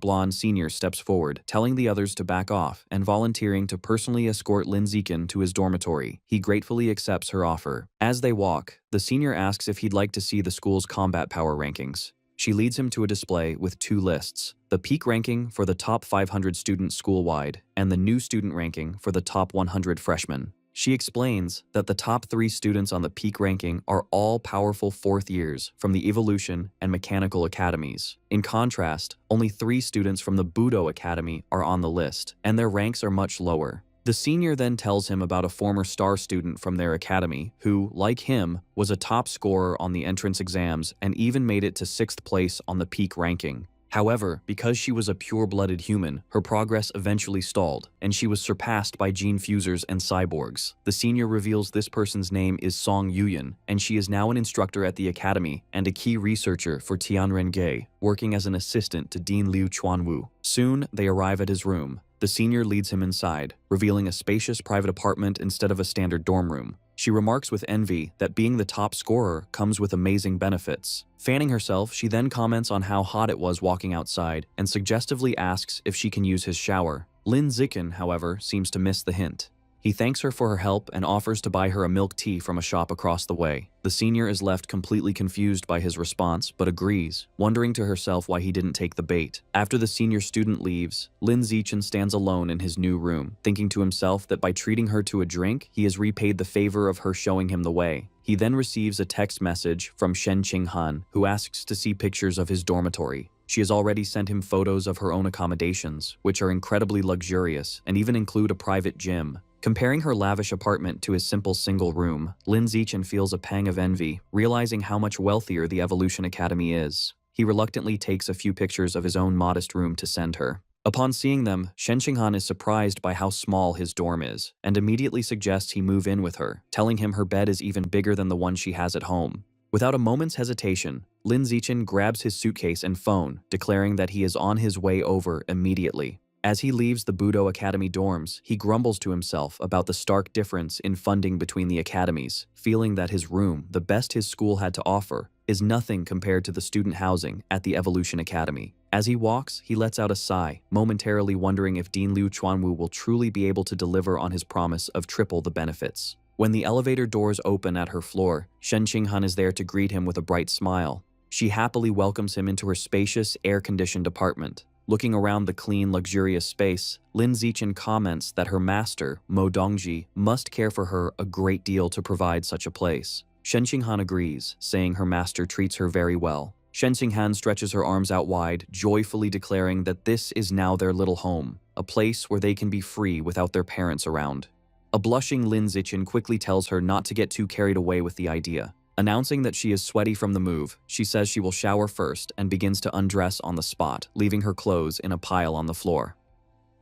blonde senior steps forward, telling the others to back off and volunteering to personally escort Lin Zichen to his dormitory. He gratefully accepts her offer. As they walk, the senior asks if he'd like to see the school's combat power rankings. She leads him to a display with two lists, the peak ranking for the top 500 students school-wide and the new student ranking for the top 100 freshmen. She explains that the top 3 students on the peak ranking are all powerful 4th years from the Evolution and Mechanical Academies. In contrast, only 3 students from the Budo Academy are on the list, and their ranks are much lower. The senior then tells him about a former star student from their academy who, like him, was a top scorer on the entrance exams and even made it to 6th place on the peak ranking. However, because she was a pure-blooded human, her progress eventually stalled, and she was surpassed by gene fusers and cyborgs. The senior reveals this person's name is Song Yuyan, and she is now an instructor at the academy and a key researcher for Tianrenge, working as an assistant to Dean Liu Chuanwu. Soon, they arrive at his room. The senior leads him inside, revealing a spacious private apartment instead of a standard dorm room. She remarks with envy that being the top scorer comes with amazing benefits. Fanning herself, she then comments on how hot it was walking outside and suggestively asks if she can use his shower. Lin Zichen, however, seems to miss the hint. He thanks her for her help and offers to buy her a milk tea from a shop across the way. The senior is left completely confused by his response, but agrees, wondering to herself why he didn't take the bait. After the senior student leaves, Lin Zichen stands alone in his new room, thinking to himself that by treating her to a drink, he has repaid the favor of her showing him the way. He then receives a text message from Shen Qinghan, who asks to see pictures of his dormitory. She has already sent him photos of her own accommodations, which are incredibly luxurious and even include a private gym. Comparing her lavish apartment to his simple single room, Lin Zichen feels a pang of envy, realizing how much wealthier the Evolution Academy is. He reluctantly takes a few pictures of his own modest room to send her. Upon seeing them, Shen Qinghan is surprised by how small his dorm is, and immediately suggests he move in with her, telling him her bed is even bigger than the one she has at home. Without a moment's hesitation, Lin Zichen grabs his suitcase and phone, declaring that he is on his way over immediately. As he leaves the Budo Academy dorms, he grumbles to himself about the stark difference in funding between the academies, feeling that his room, the best his school had to offer, is nothing compared to the student housing at the Evolution Academy. As he walks, he lets out a sigh, momentarily wondering if Dean Liu Chuanwu will truly be able to deliver on his promise of triple the benefits. When the elevator doors open at her floor, Shen Qinghan is there to greet him with a bright smile. She happily welcomes him into her spacious, air-conditioned apartment. Looking around the clean, luxurious space, Lin Zichen comments that her master, Mo Dongji, must care for her a great deal to provide such a place. Shen Qinghan agrees, saying her master treats her very well. Shen Qinghan stretches her arms out wide, joyfully declaring that this is now their little home, a place where they can be free without their parents around. A blushing Lin Zichen quickly tells her not to get too carried away with the idea. Announcing that she is sweaty from the move, she says she will shower first and begins to undress on the spot, leaving her clothes in a pile on the floor.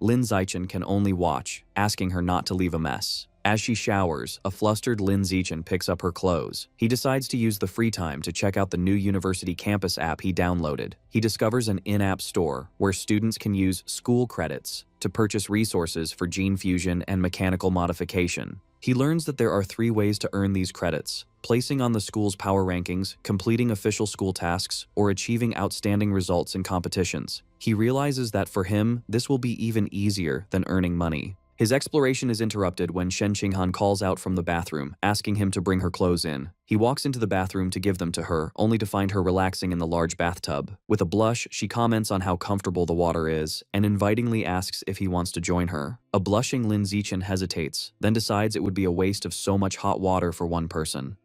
Lin Zichen can only watch, asking her not to leave a mess. As she showers, a flustered Lin Zichen picks up her clothes. He decides to use the free time to check out the new university campus app he downloaded. He discovers an in-app store where students can use school credits to purchase resources for gene fusion and mechanical modification. He learns that there are 3 ways to earn these credits: placing on the school's power rankings, completing official school tasks, or achieving outstanding results in competitions. He realizes that for him, this will be even easier than earning money. His exploration is interrupted when Shen Qinghan calls out from the bathroom, asking him to bring her clothes in. He walks into the bathroom to give them to her, only to find her relaxing in the large bathtub. With a blush, she comments on how comfortable the water is, and invitingly asks if he wants to join her. A blushing Lin Zichen hesitates, then decides it would be a waste of so much hot water for one person.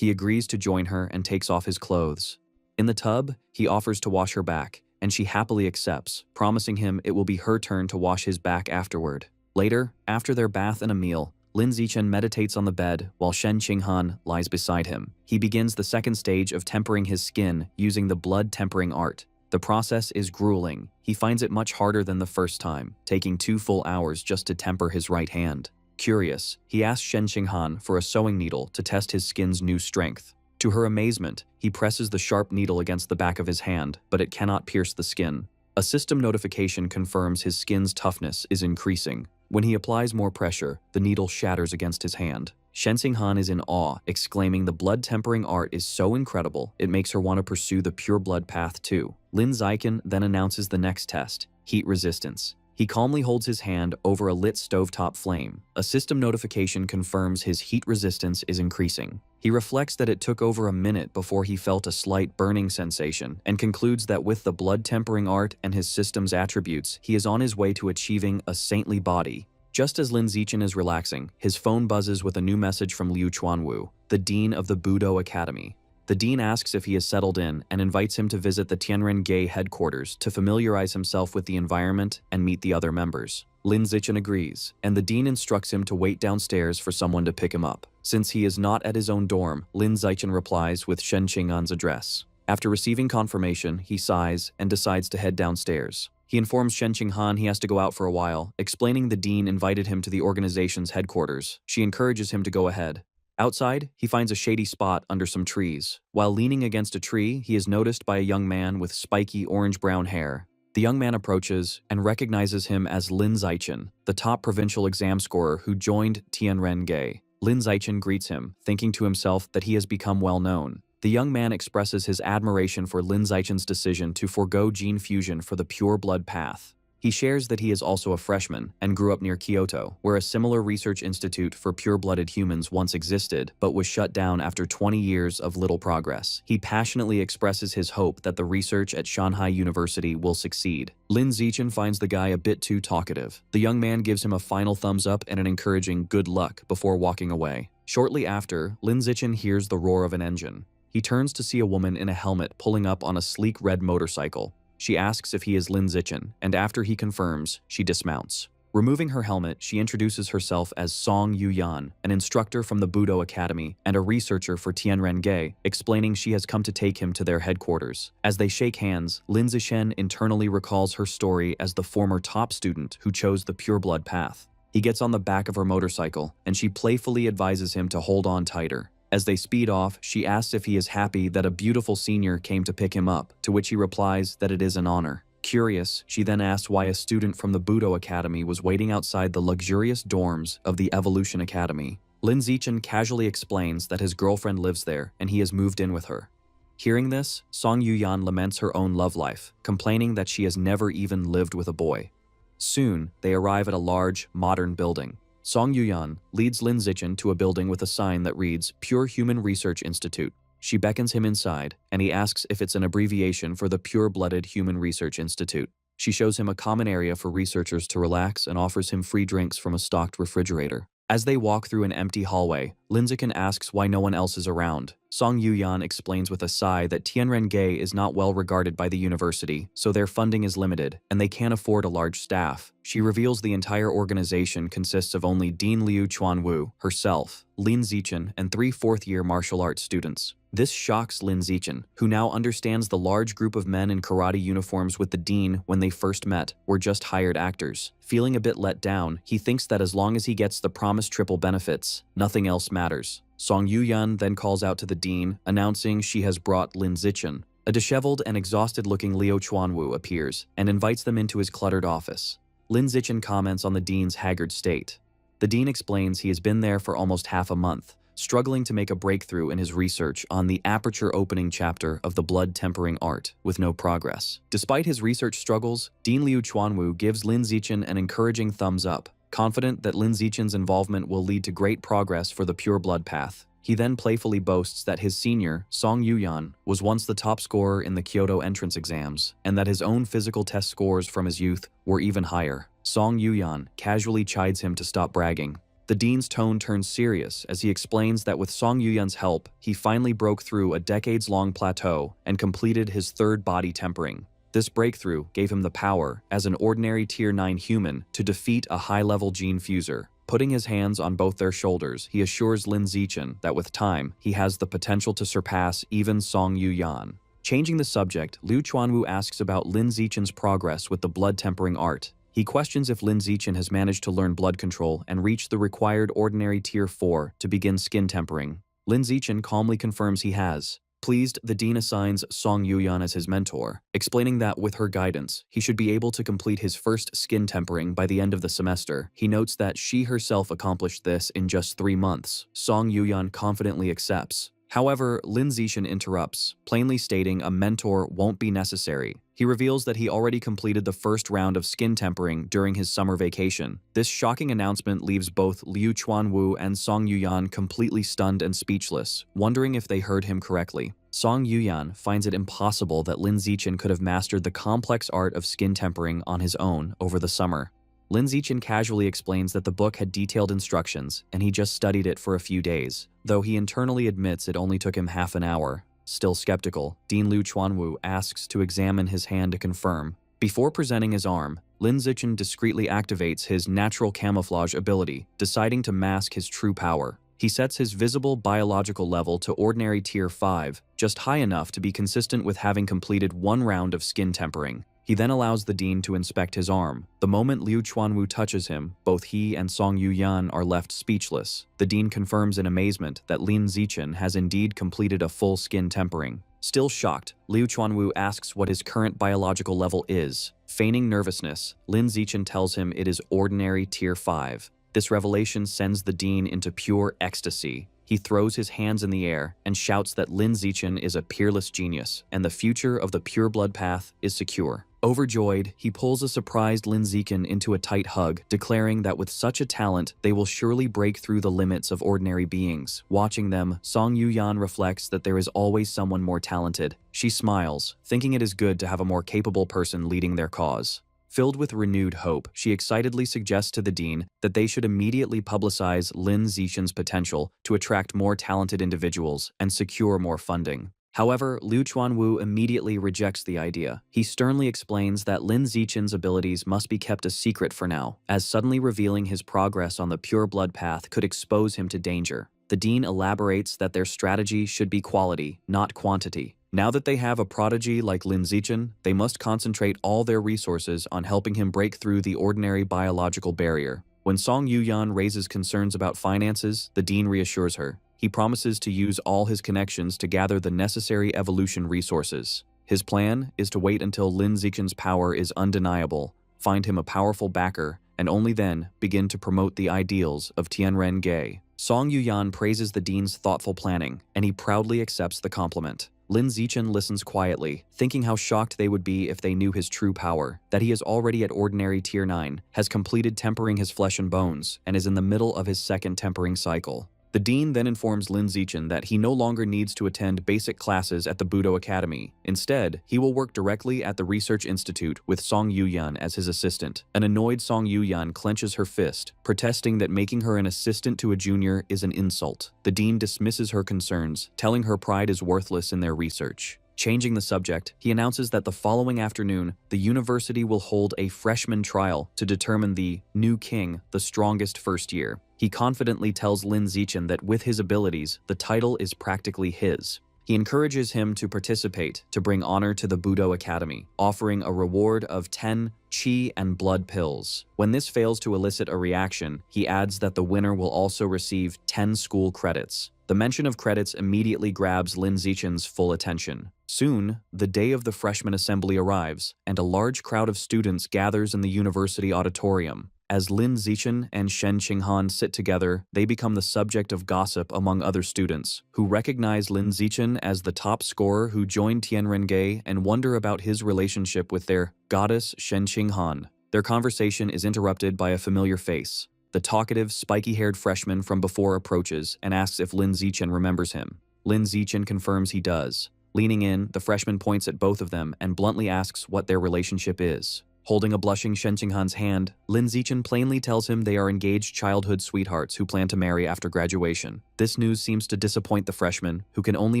He agrees to join her and takes off his clothes. In the tub, he offers to wash her back, and she happily accepts, promising him it will be her turn to wash his back afterward. Later, after their bath and a meal, Lin Zichen meditates on the bed while Shen Qinghan lies beside him. He begins the second stage of tempering his skin using the blood tempering art. The process is grueling. He finds it much harder than the first time, taking 2 full hours just to temper his right hand. Curious, he asks Shen Qinghan for a sewing needle to test his skin's new strength. To her amazement, he presses the sharp needle against the back of his hand, but it cannot pierce the skin. A system notification confirms his skin's toughness is increasing. When he applies more pressure, the needle shatters against his hand. Shen Qinghan is in awe, exclaiming the blood tempering art is so incredible, it makes her want to pursue the pure blood path too. Lin Zichen then announces the next test, heat resistance. He calmly holds his hand over a lit stovetop flame. A system notification confirms his heat resistance is increasing. He reflects that it took over a minute before he felt a slight burning sensation and concludes that with the blood tempering art and his system's attributes, he is on his way to achieving a saintly body. Just as Lin Zichen is relaxing, his phone buzzes with a new message from Liu Chuanwu, the dean of the Budo Academy. The dean asks if he is settled in and invites him to visit the Tianren-Ge headquarters to familiarize himself with the environment and meet the other members. Lin Zichen agrees, and the dean instructs him to wait downstairs for someone to pick him up. Since he is not at his own dorm, Lin Zichen replies with Shen Qinghan's address. After receiving confirmation, he sighs and decides to head downstairs. He informs Shen Qinghan he has to go out for a while, explaining the dean invited him to the organization's headquarters. She encourages him to go ahead. Outside, he finds a shady spot under some trees. While leaning against a tree, he is noticed by a young man with spiky orange-brown hair. The young man approaches and recognizes him as Lin Zichen, the top provincial exam scorer who joined Tianren-Ge. Lin Zichen greets him, thinking to himself that he has become well known. The young man expresses his admiration for Lin Zichen's decision to forego gene fusion for the pure blood path. He shares that he is also a freshman and grew up near Kyoto, where a similar research institute for pure-blooded humans once existed, but was shut down after 20 years of little progress. He passionately expresses his hope that the research at Shanghai University will succeed. Lin Zichen finds the guy a bit too talkative. The young man gives him a final thumbs up and an encouraging good luck before walking away. Shortly after, Lin Zichen hears the roar of an engine. He turns to see a woman in a helmet pulling up on a sleek red motorcycle. She asks if he is Lin Zichen, and after he confirms, she dismounts. Removing her helmet, she introduces herself as Song Yuyan, an instructor from the Budo Academy and a researcher for Tianren-Ge, explaining she has come to take him to their headquarters. As they shake hands, Lin Zichen internally recalls her story as the former top student who chose the pure blood path. He gets on the back of her motorcycle, and she playfully advises him to hold on tighter. As they speed off, she asks if he is happy that a beautiful senior came to pick him up, to which he replies that it is an honor. Curious, she then asks why a student from the Budo Academy was waiting outside the luxurious dorms of the Evolution Academy. Lin Zichen casually explains that his girlfriend lives there and he has moved in with her. Hearing this, Song Yuyan laments her own love life, complaining that she has never even lived with a boy. Soon, they arrive at a large, modern building. Song Yuyan leads Lin Zichen to a building with a sign that reads Pure Human Research Institute. She beckons him inside, and he asks if it's an abbreviation for the Pure-Blooded Human Research Institute. She shows him a common area for researchers to relax and offers him free drinks from a stocked refrigerator. As they walk through an empty hallway, Lin Zichen asks why no one else is around. Song Yuyan explains with a sigh that Tianren-Ge is not well regarded by the university, so their funding is limited, and they can't afford a large staff. She reveals the entire organization consists of only Dean Liu Chuanwu, herself, Lin Zichen, and 3 fourth-year martial arts students. This shocks Lin Zichen, who now understands the large group of men in karate uniforms with the dean when they first met were just hired actors. Feeling a bit let down, he thinks that as long as he gets the promised triple benefits, nothing else matters. Song Yuyan then calls out to the dean, announcing she has brought Lin Zichen. A disheveled and exhausted-looking Liu Chuanwu appears and invites them into his cluttered office. Lin Zichen comments on the dean's haggard state. The dean explains he has been there for almost half a month, struggling to make a breakthrough in his research on the aperture opening chapter of the blood tempering art, with no progress. Despite his research struggles, Dean Liu Chuanwu gives Lin Zichen an encouraging thumbs up, confident that Lin Zichen's involvement will lead to great progress for the pure blood path. He then playfully boasts that his senior, Song Yuyan, was once the top scorer in the Kyoto entrance exams, and that his own physical test scores from his youth were even higher. Song Yuyan casually chides him to stop bragging. The dean's tone turns serious as he explains that with Song Yuyan's help, he finally broke through a decades-long plateau and completed his third body tempering. This breakthrough gave him the power, as an ordinary Tier 9 human, to defeat a high-level gene fuser. Putting his hands on both their shoulders, he assures Lin Zichen that with time, he has the potential to surpass even Song Yuyan. Changing the subject, Liu Chuanwu asks about Lin Zichen's progress with the blood tempering art. He questions if Lin Zichen has managed to learn blood control and reach the required ordinary Tier 4 to begin skin tempering. Lin Zichen calmly confirms he has. Pleased, the dean assigns Song Yuyan as his mentor, explaining that with her guidance, he should be able to complete his first skin tempering by the end of the semester. He notes that she herself accomplished this in just 3 months. Song Yuyan confidently accepts. However, Lin Zichen interrupts, plainly stating a mentor won't be necessary. He reveals that he already completed the first round of skin tempering during his summer vacation. This shocking announcement leaves both Liu Chuanwu and Song Yuyan completely stunned and speechless, wondering if they heard him correctly. Song Yuyan finds it impossible that Lin Zichen could have mastered the complex art of skin tempering on his own over the summer. Lin Zichen casually explains that the book had detailed instructions, and he just studied it for a few days, though he internally admits it only took him half an hour. Still skeptical, Dean Liu Chuanwu asks to examine his hand to confirm. Before presenting his arm, Lin Zichen discreetly activates his natural camouflage ability, deciding to mask his true power. He sets his visible biological level to ordinary Tier 5, just high enough to be consistent with having completed 1 round of skin tempering. He then allows the dean to inspect his arm. The moment Liu Chuanwu touches him, both he and Song Yuyan are left speechless. The dean confirms in amazement that Lin Zichen has indeed completed a full skin tempering. Still shocked, Liu Chuanwu asks what his current biological level is. Feigning nervousness, Lin Zichen tells him it is ordinary Tier 5. This revelation sends the dean into pure ecstasy. He throws his hands in the air and shouts that Lin Zichen is a peerless genius, and the future of the pure blood path is secure. Overjoyed, he pulls a surprised Lin Zichen into a tight hug, declaring that with such a talent, they will surely break through the limits of ordinary beings. Watching them, Song Yuyan reflects that there is always someone more talented. She smiles, thinking it is good to have a more capable person leading their cause. Filled with renewed hope, she excitedly suggests to the dean that they should immediately publicize Lin Zichen's potential to attract more talented individuals and secure more funding. However, Liu Chuanwu immediately rejects the idea. He sternly explains that Lin Zichen's abilities must be kept a secret for now, as suddenly revealing his progress on the pure blood path could expose him to danger. The dean elaborates that their strategy should be quality, not quantity. Now that they have a prodigy like Lin Zichen, they must concentrate all their resources on helping him break through the ordinary biological barrier. When Song Yuyan raises concerns about finances, the dean reassures her. He promises to use all his connections to gather the necessary evolution resources. His plan is to wait until Lin Zichen's power is undeniable, find him a powerful backer, and only then begin to promote the ideals of Tianren-ge. Song Yuyan praises the dean's thoughtful planning, and he proudly accepts the compliment. Lin Zichen listens quietly, thinking how shocked they would be if they knew his true power, that he is already at ordinary Tier 9, has completed tempering his flesh and bones, and is in the middle of his second tempering cycle. The dean then informs Lin Zichen that he no longer needs to attend basic classes at the Budo Academy. Instead, he will work directly at the Research Institute with Song Yuyan as his assistant. An annoyed Song Yuyan clenches her fist, protesting that making her an assistant to a junior is an insult. The dean dismisses her concerns, telling her pride is worthless in their research. Changing the subject, he announces that the following afternoon, the university will hold a freshman trial to determine the new king, the strongest first year. He confidently tells Lin Zichen that with his abilities, the title is practically his. He encourages him to participate to bring honor to the Budo Academy, offering a reward of 10 qi and blood pills. When this fails to elicit a reaction, he adds that the winner will also receive 10 school credits. The mention of credits immediately grabs Lin Zichen's full attention. Soon, the day of the freshman assembly arrives, and a large crowd of students gathers in the university auditorium. As Lin Zichen and Shen Qinghan sit together, they become the subject of gossip among other students, who recognize Lin Zichen as the top scorer who joined Tianren-ge and wonder about his relationship with their goddess Shen Qinghan. Their conversation is interrupted by a familiar face. The talkative, spiky-haired freshman from before approaches and asks if Lin Zichen remembers him. Lin Zichen confirms he does. Leaning in, the freshman points at both of them and bluntly asks what their relationship is. Holding a blushing Shen Qinghan's hand, Lin Zichen plainly tells him they are engaged childhood sweethearts who plan to marry after graduation. This news seems to disappoint the freshman, who can only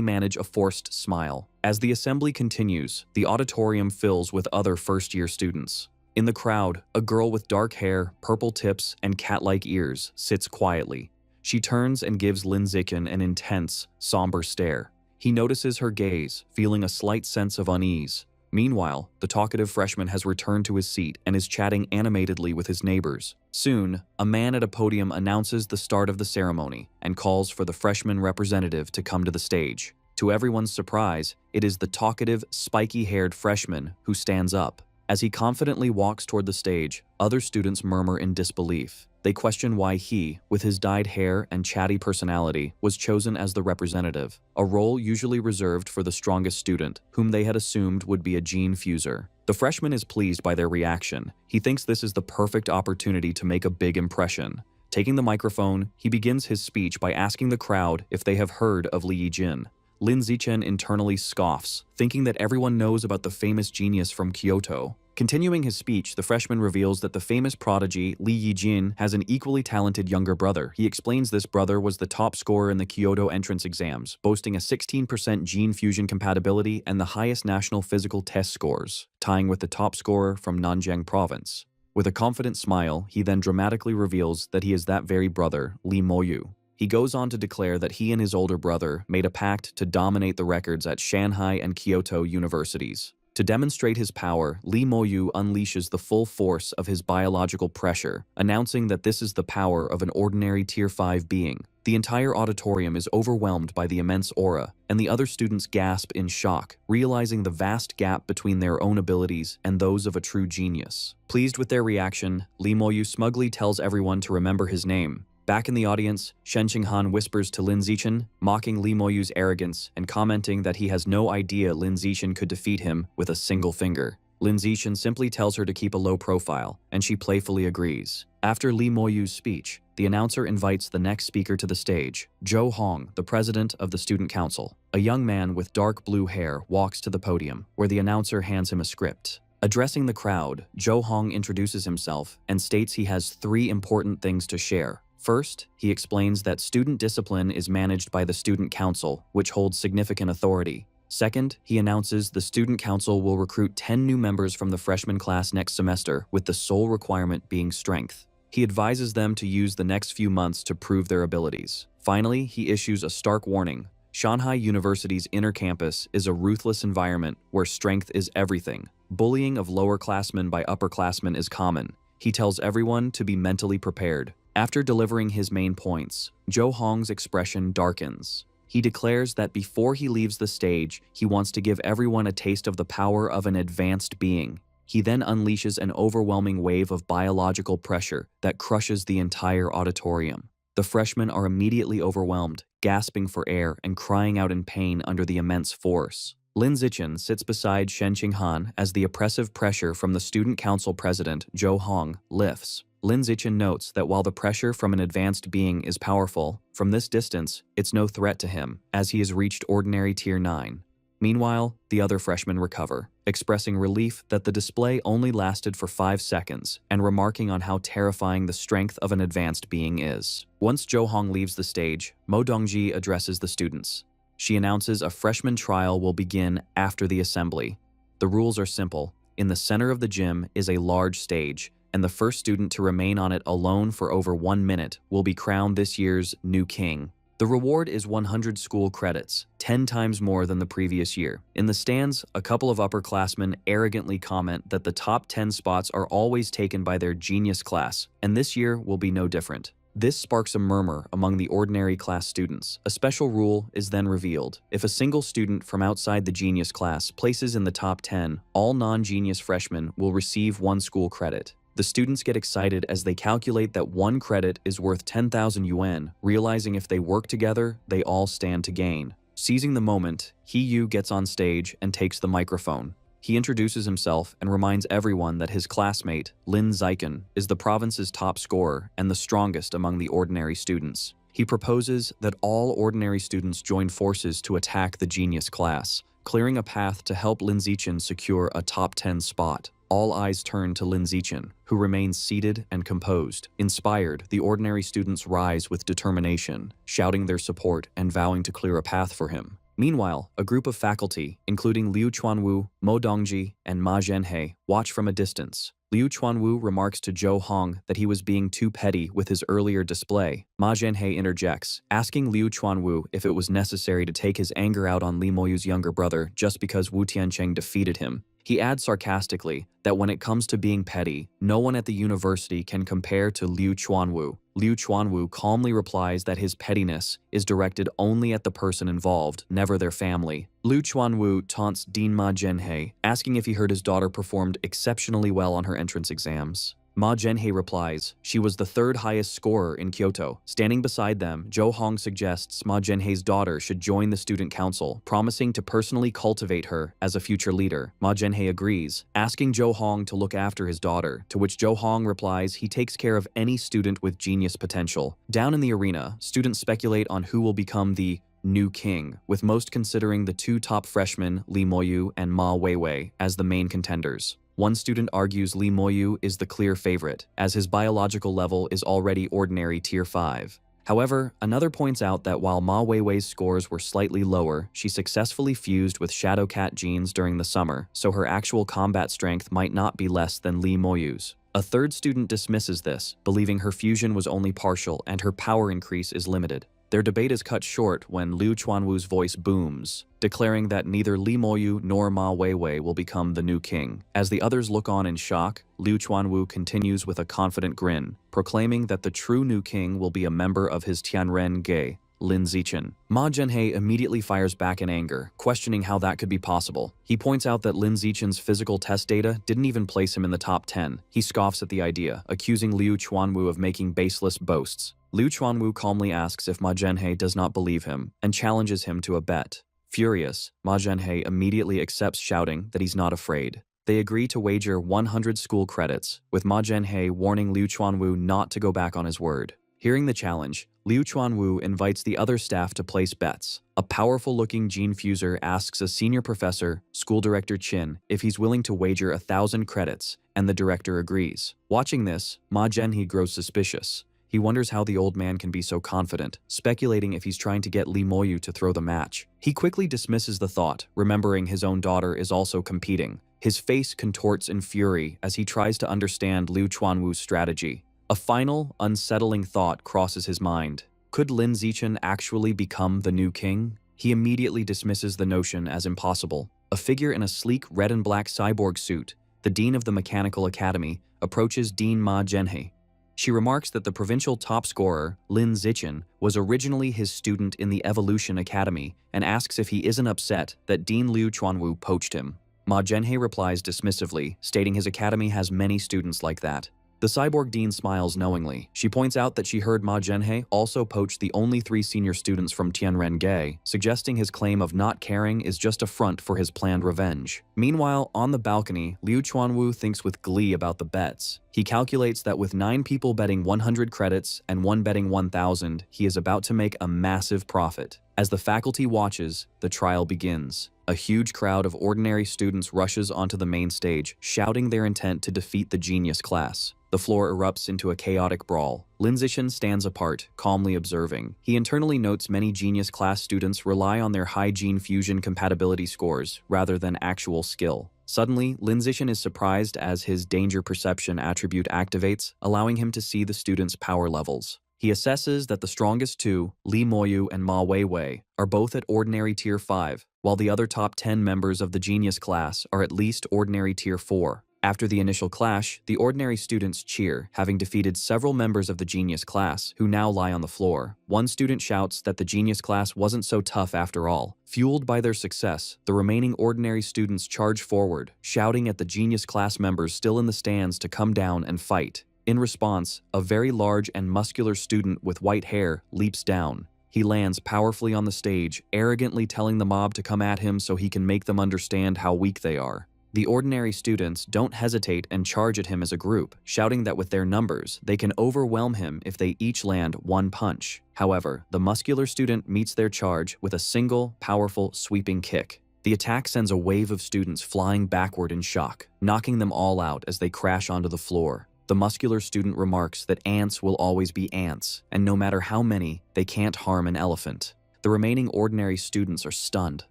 manage a forced smile. As the assembly continues, the auditorium fills with other first-year students. In the crowd, a girl with dark hair, purple tips, and cat-like ears sits quietly. She turns and gives Lin Zichen an intense, somber stare. He notices her gaze, feeling a slight sense of unease. Meanwhile, the talkative freshman has returned to his seat and is chatting animatedly with his neighbors. Soon, a man at a podium announces the start of the ceremony and calls for the freshman representative to come to the stage. To everyone's surprise, it is the talkative, spiky-haired freshman who stands up. As he confidently walks toward the stage, other students murmur in disbelief. They question why he, with his dyed hair and chatty personality, was chosen as the representative, a role usually reserved for the strongest student, whom they had assumed would be a gene fuser. The freshman is pleased by their reaction. He thinks this is the perfect opportunity to make a big impression. Taking the microphone, he begins his speech by asking the crowd if they have heard of Li Yijin. Lin Zichen internally scoffs, thinking that everyone knows about the famous genius from Kyoto. Continuing his speech, the freshman reveals that the famous prodigy Li Yijin has an equally talented younger brother. He explains this brother was the top scorer in the Kyoto entrance exams, boasting a 16% gene fusion compatibility and the highest national physical test scores, tying with the top scorer from Nanjing province. With a confident smile, he then dramatically reveals that he is that very brother, Li Moyu. He goes on to declare that he and his older brother made a pact to dominate the records at Shanghai and Kyoto universities. To demonstrate his power, Li Moyu unleashes the full force of his biological pressure, announcing that this is the power of an ordinary Tier 5 being. The entire auditorium is overwhelmed by the immense aura, and the other students gasp in shock, realizing the vast gap between their own abilities and those of a true genius. Pleased with their reaction, Li Moyu smugly tells everyone to remember his name. Back in the audience, Shen Qinghan whispers to Lin Zichen, mocking Li Moyu's arrogance and commenting that he has no idea Lin Zichen could defeat him with a single finger. Lin Zichen simply tells her to keep a low profile, and she playfully agrees. After Li Moyu's speech, the announcer invites the next speaker to the stage, Zhou Hong, the president of the student council. A young man with dark blue hair walks to the podium, where the announcer hands him a script. Addressing the crowd, Zhou Hong introduces himself and states he has 3 important things to share. First, he explains that student discipline is managed by the student council, which holds significant authority. Second, he announces the student council will recruit 10 new members from the freshman class next semester, with the sole requirement being strength. He advises them to use the next few months to prove their abilities. Finally, he issues a stark warning. Shanghai University's inner campus is a ruthless environment where strength is everything. Bullying of lower-classmen by upperclassmen is common. He tells everyone to be mentally prepared. After delivering his main points, Zhou Hong's expression darkens. He declares that before he leaves the stage, he wants to give everyone a taste of the power of an advanced being. He then unleashes an overwhelming wave of biological pressure that crushes the entire auditorium. The freshmen are immediately overwhelmed, gasping for air and crying out in pain under the immense force. Lin Zichen sits beside Shen Qinghan as the oppressive pressure from the student council president, Zhou Hong, lifts. Lin Zichen notes that while the pressure from an advanced being is powerful, from this distance, it's no threat to him, as he has reached ordinary Tier 9. Meanwhile, the other freshmen recover, expressing relief that the display only lasted for 5 seconds and remarking on how terrifying the strength of an advanced being is. Once Zhou Hong leaves the stage, Mo Dongji addresses the students. She announces a freshman trial will begin after the assembly. The rules are simple. In the center of the gym is a large stage, and the first student to remain on it alone for over 1 minute will be crowned this year's new king. The reward is 100 school credits, 10 times more than the previous year. In the stands, a couple of upperclassmen arrogantly comment that the top 10 spots are always taken by their genius class, and this year will be no different. This sparks a murmur among the ordinary class students. A special rule is then revealed. If a single student from outside the genius class places in the top 10, all non-genius freshmen will receive 1 school credit. The students get excited as they calculate that 1 credit is worth 10,000 yuan, realizing if they work together, they all stand to gain. Seizing the moment, He Yu gets on stage and takes the microphone. He introduces himself and reminds everyone that his classmate, Lin Zichen, is the province's top scorer and the strongest among the ordinary students. He proposes that all ordinary students join forces to attack the genius class. clearing a path to help Lin Zichen secure a top 10 spot. All eyes turn to Lin Zichen, who remains seated and composed. Inspired, the ordinary students rise with determination, shouting their support and vowing to clear a path for him. Meanwhile, a group of faculty, including Liu Chuanwu, Mo Dongji, and Ma Zhenhe, watch from a distance. Liu Chuanwu remarks to Zhou Hong that he was being too petty with his earlier display. Ma Zhenhe interjects, asking Liu Chuanwu if it was necessary to take his anger out on Li Moyu's younger brother just because Wu Tiancheng defeated him. He adds sarcastically that when it comes to being petty, no one at the university can compare to Liu Chuanwu. Liu Chuanwu calmly replies that his pettiness is directed only at the person involved, never their family. Liu Chuanwu taunts Dean Ma Zhenhe, asking if he heard his daughter performed exceptionally well on her entrance exams. Ma Zhenhe replies she was the third highest scorer in Kyoto. Standing beside them, Zhou Hong suggests Ma Zhenhe's daughter should join the student council, promising to personally cultivate her as a future leader. Ma Zhenhe agrees, asking Zhou Hong to look after his daughter, to which Zhou Hong replies he takes care of any student with genius potential. Down in the arena, students speculate on who will become the new king, with most considering the two top freshmen, Li Moyu and Ma Weiwei, as the main contenders. One student argues Li Moyu is the clear favorite, as his biological level is already ordinary tier 5. However, another points out that while Ma Weiwei's scores were slightly lower, she successfully fused with Shadow Cat genes during the summer, so her actual combat strength might not be less than Li Moyu's. A third student dismisses this, believing her fusion was only partial and her power increase is limited. Their debate is cut short when Liu Chuanwu's voice booms, declaring that neither Li Moyu nor Ma Weiwei will become the new king. As the others look on in shock, Liu Chuanwu continues with a confident grin, proclaiming that the true new king will be a member of his Tianren Ge, Lin Zichen. Ma Zhenhe immediately fires back in anger, questioning how that could be possible. He points out that Lin Zichen's physical test data didn't even place him in the top 10. He scoffs at the idea, accusing Liu Chuanwu of making baseless boasts. Liu Chuanwu calmly asks if Ma Zhenhe does not believe him, and challenges him to a bet. Furious, Ma Zhenhe immediately accepts, shouting that he's not afraid. They agree to wager 100 school credits, with Ma Zhenhe warning Liu Chuanwu not to go back on his word. Hearing the challenge, Liu Chuanwu invites the other staff to place bets. A powerful-looking gene fuser asks a senior professor, School Director Qin, if he's willing to wager 1,000 credits, and the director agrees. Watching this, Ma Zhenhe grows suspicious. He wonders how the old man can be so confident, speculating if he's trying to get Li Moyu to throw the match. He quickly dismisses the thought, remembering his own daughter is also competing. His face contorts in fury as he tries to understand Liu Chuanwu's strategy. A final, unsettling thought crosses his mind. Could Lin Zichen actually become the new king? He immediately dismisses the notion as impossible. A figure in a sleek red and black cyborg suit, the dean of the Mechanical Academy, approaches Dean Ma Zhenhe. She remarks that the provincial top scorer, Lin Zichen, was originally his student in the Evolution Academy and asks if he isn't upset that Dean Liu Chuanwu poached him. Ma Zhenhe replies dismissively, stating his academy has many students like that. The cyborg dean smiles knowingly. She points out that she heard Ma Zhenhe also poach the only 3 senior students from Tianren Ge, suggesting his claim of not caring is just a front for his planned revenge. Meanwhile, on the balcony, Liu Chuanwu thinks with glee about the bets. He calculates that with 9 people betting 100 credits and 1 betting 1,000, he is about to make a massive profit. As the faculty watches, the trial begins. A huge crowd of ordinary students rushes onto the main stage, shouting their intent to defeat the genius class. The floor erupts into a chaotic brawl. Lin Zichen stands apart, calmly observing. He internally notes many genius class students rely on their high gene fusion compatibility scores rather than actual skill. Suddenly, Lin Zichen is surprised as his danger perception attribute activates, allowing him to see the students' power levels. He assesses that the strongest 2, Li Moyu and Ma Weiwei, are both at ordinary tier 5, while the other top 10 members of the genius class are at least ordinary tier 4. After the initial clash, the ordinary students cheer, having defeated several members of the genius class, who now lie on the floor. One student shouts that the genius class wasn't so tough after all. Fueled by their success, the remaining ordinary students charge forward, shouting at the genius class members still in the stands to come down and fight. In response, a very large and muscular student with white hair leaps down. He lands powerfully on the stage, arrogantly telling the mob to come at him so he can make them understand how weak they are. The ordinary students don't hesitate and charge at him as a group, shouting that with their numbers, they can overwhelm him if they each land 1 punch. However, the muscular student meets their charge with a single, powerful, sweeping kick. The attack sends a wave of students flying backward in shock, knocking them all out as they crash onto the floor. The muscular student remarks that ants will always be ants, and no matter how many, they can't harm an elephant. The remaining ordinary students are stunned.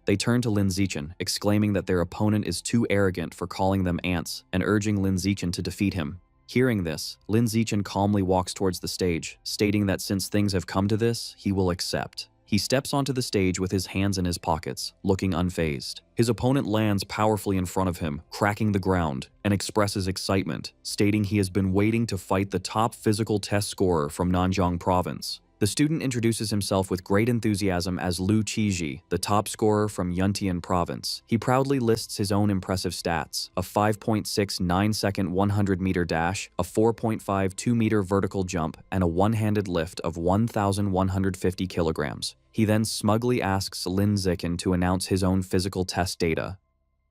They turn to Lin Zichen, exclaiming that their opponent is too arrogant for calling them ants, and urging Lin Zichen to defeat him. Hearing this, Lin Zichen calmly walks towards the stage, stating that since things have come to this, he will accept. He steps onto the stage with his hands in his pockets, looking unfazed. His opponent lands powerfully in front of him, cracking the ground, and expresses excitement, stating he has been waiting to fight the top physical test scorer from Nanjiang province. The student introduces himself with great enthusiasm as Lu Qiji, the top scorer from Yuntian province. He proudly lists his own impressive stats: a 5.69-second 100-meter dash, a 4.52-meter vertical jump, and a one-handed lift of 1,150 kilograms. He then smugly asks Lin Zichen to announce his own physical test data.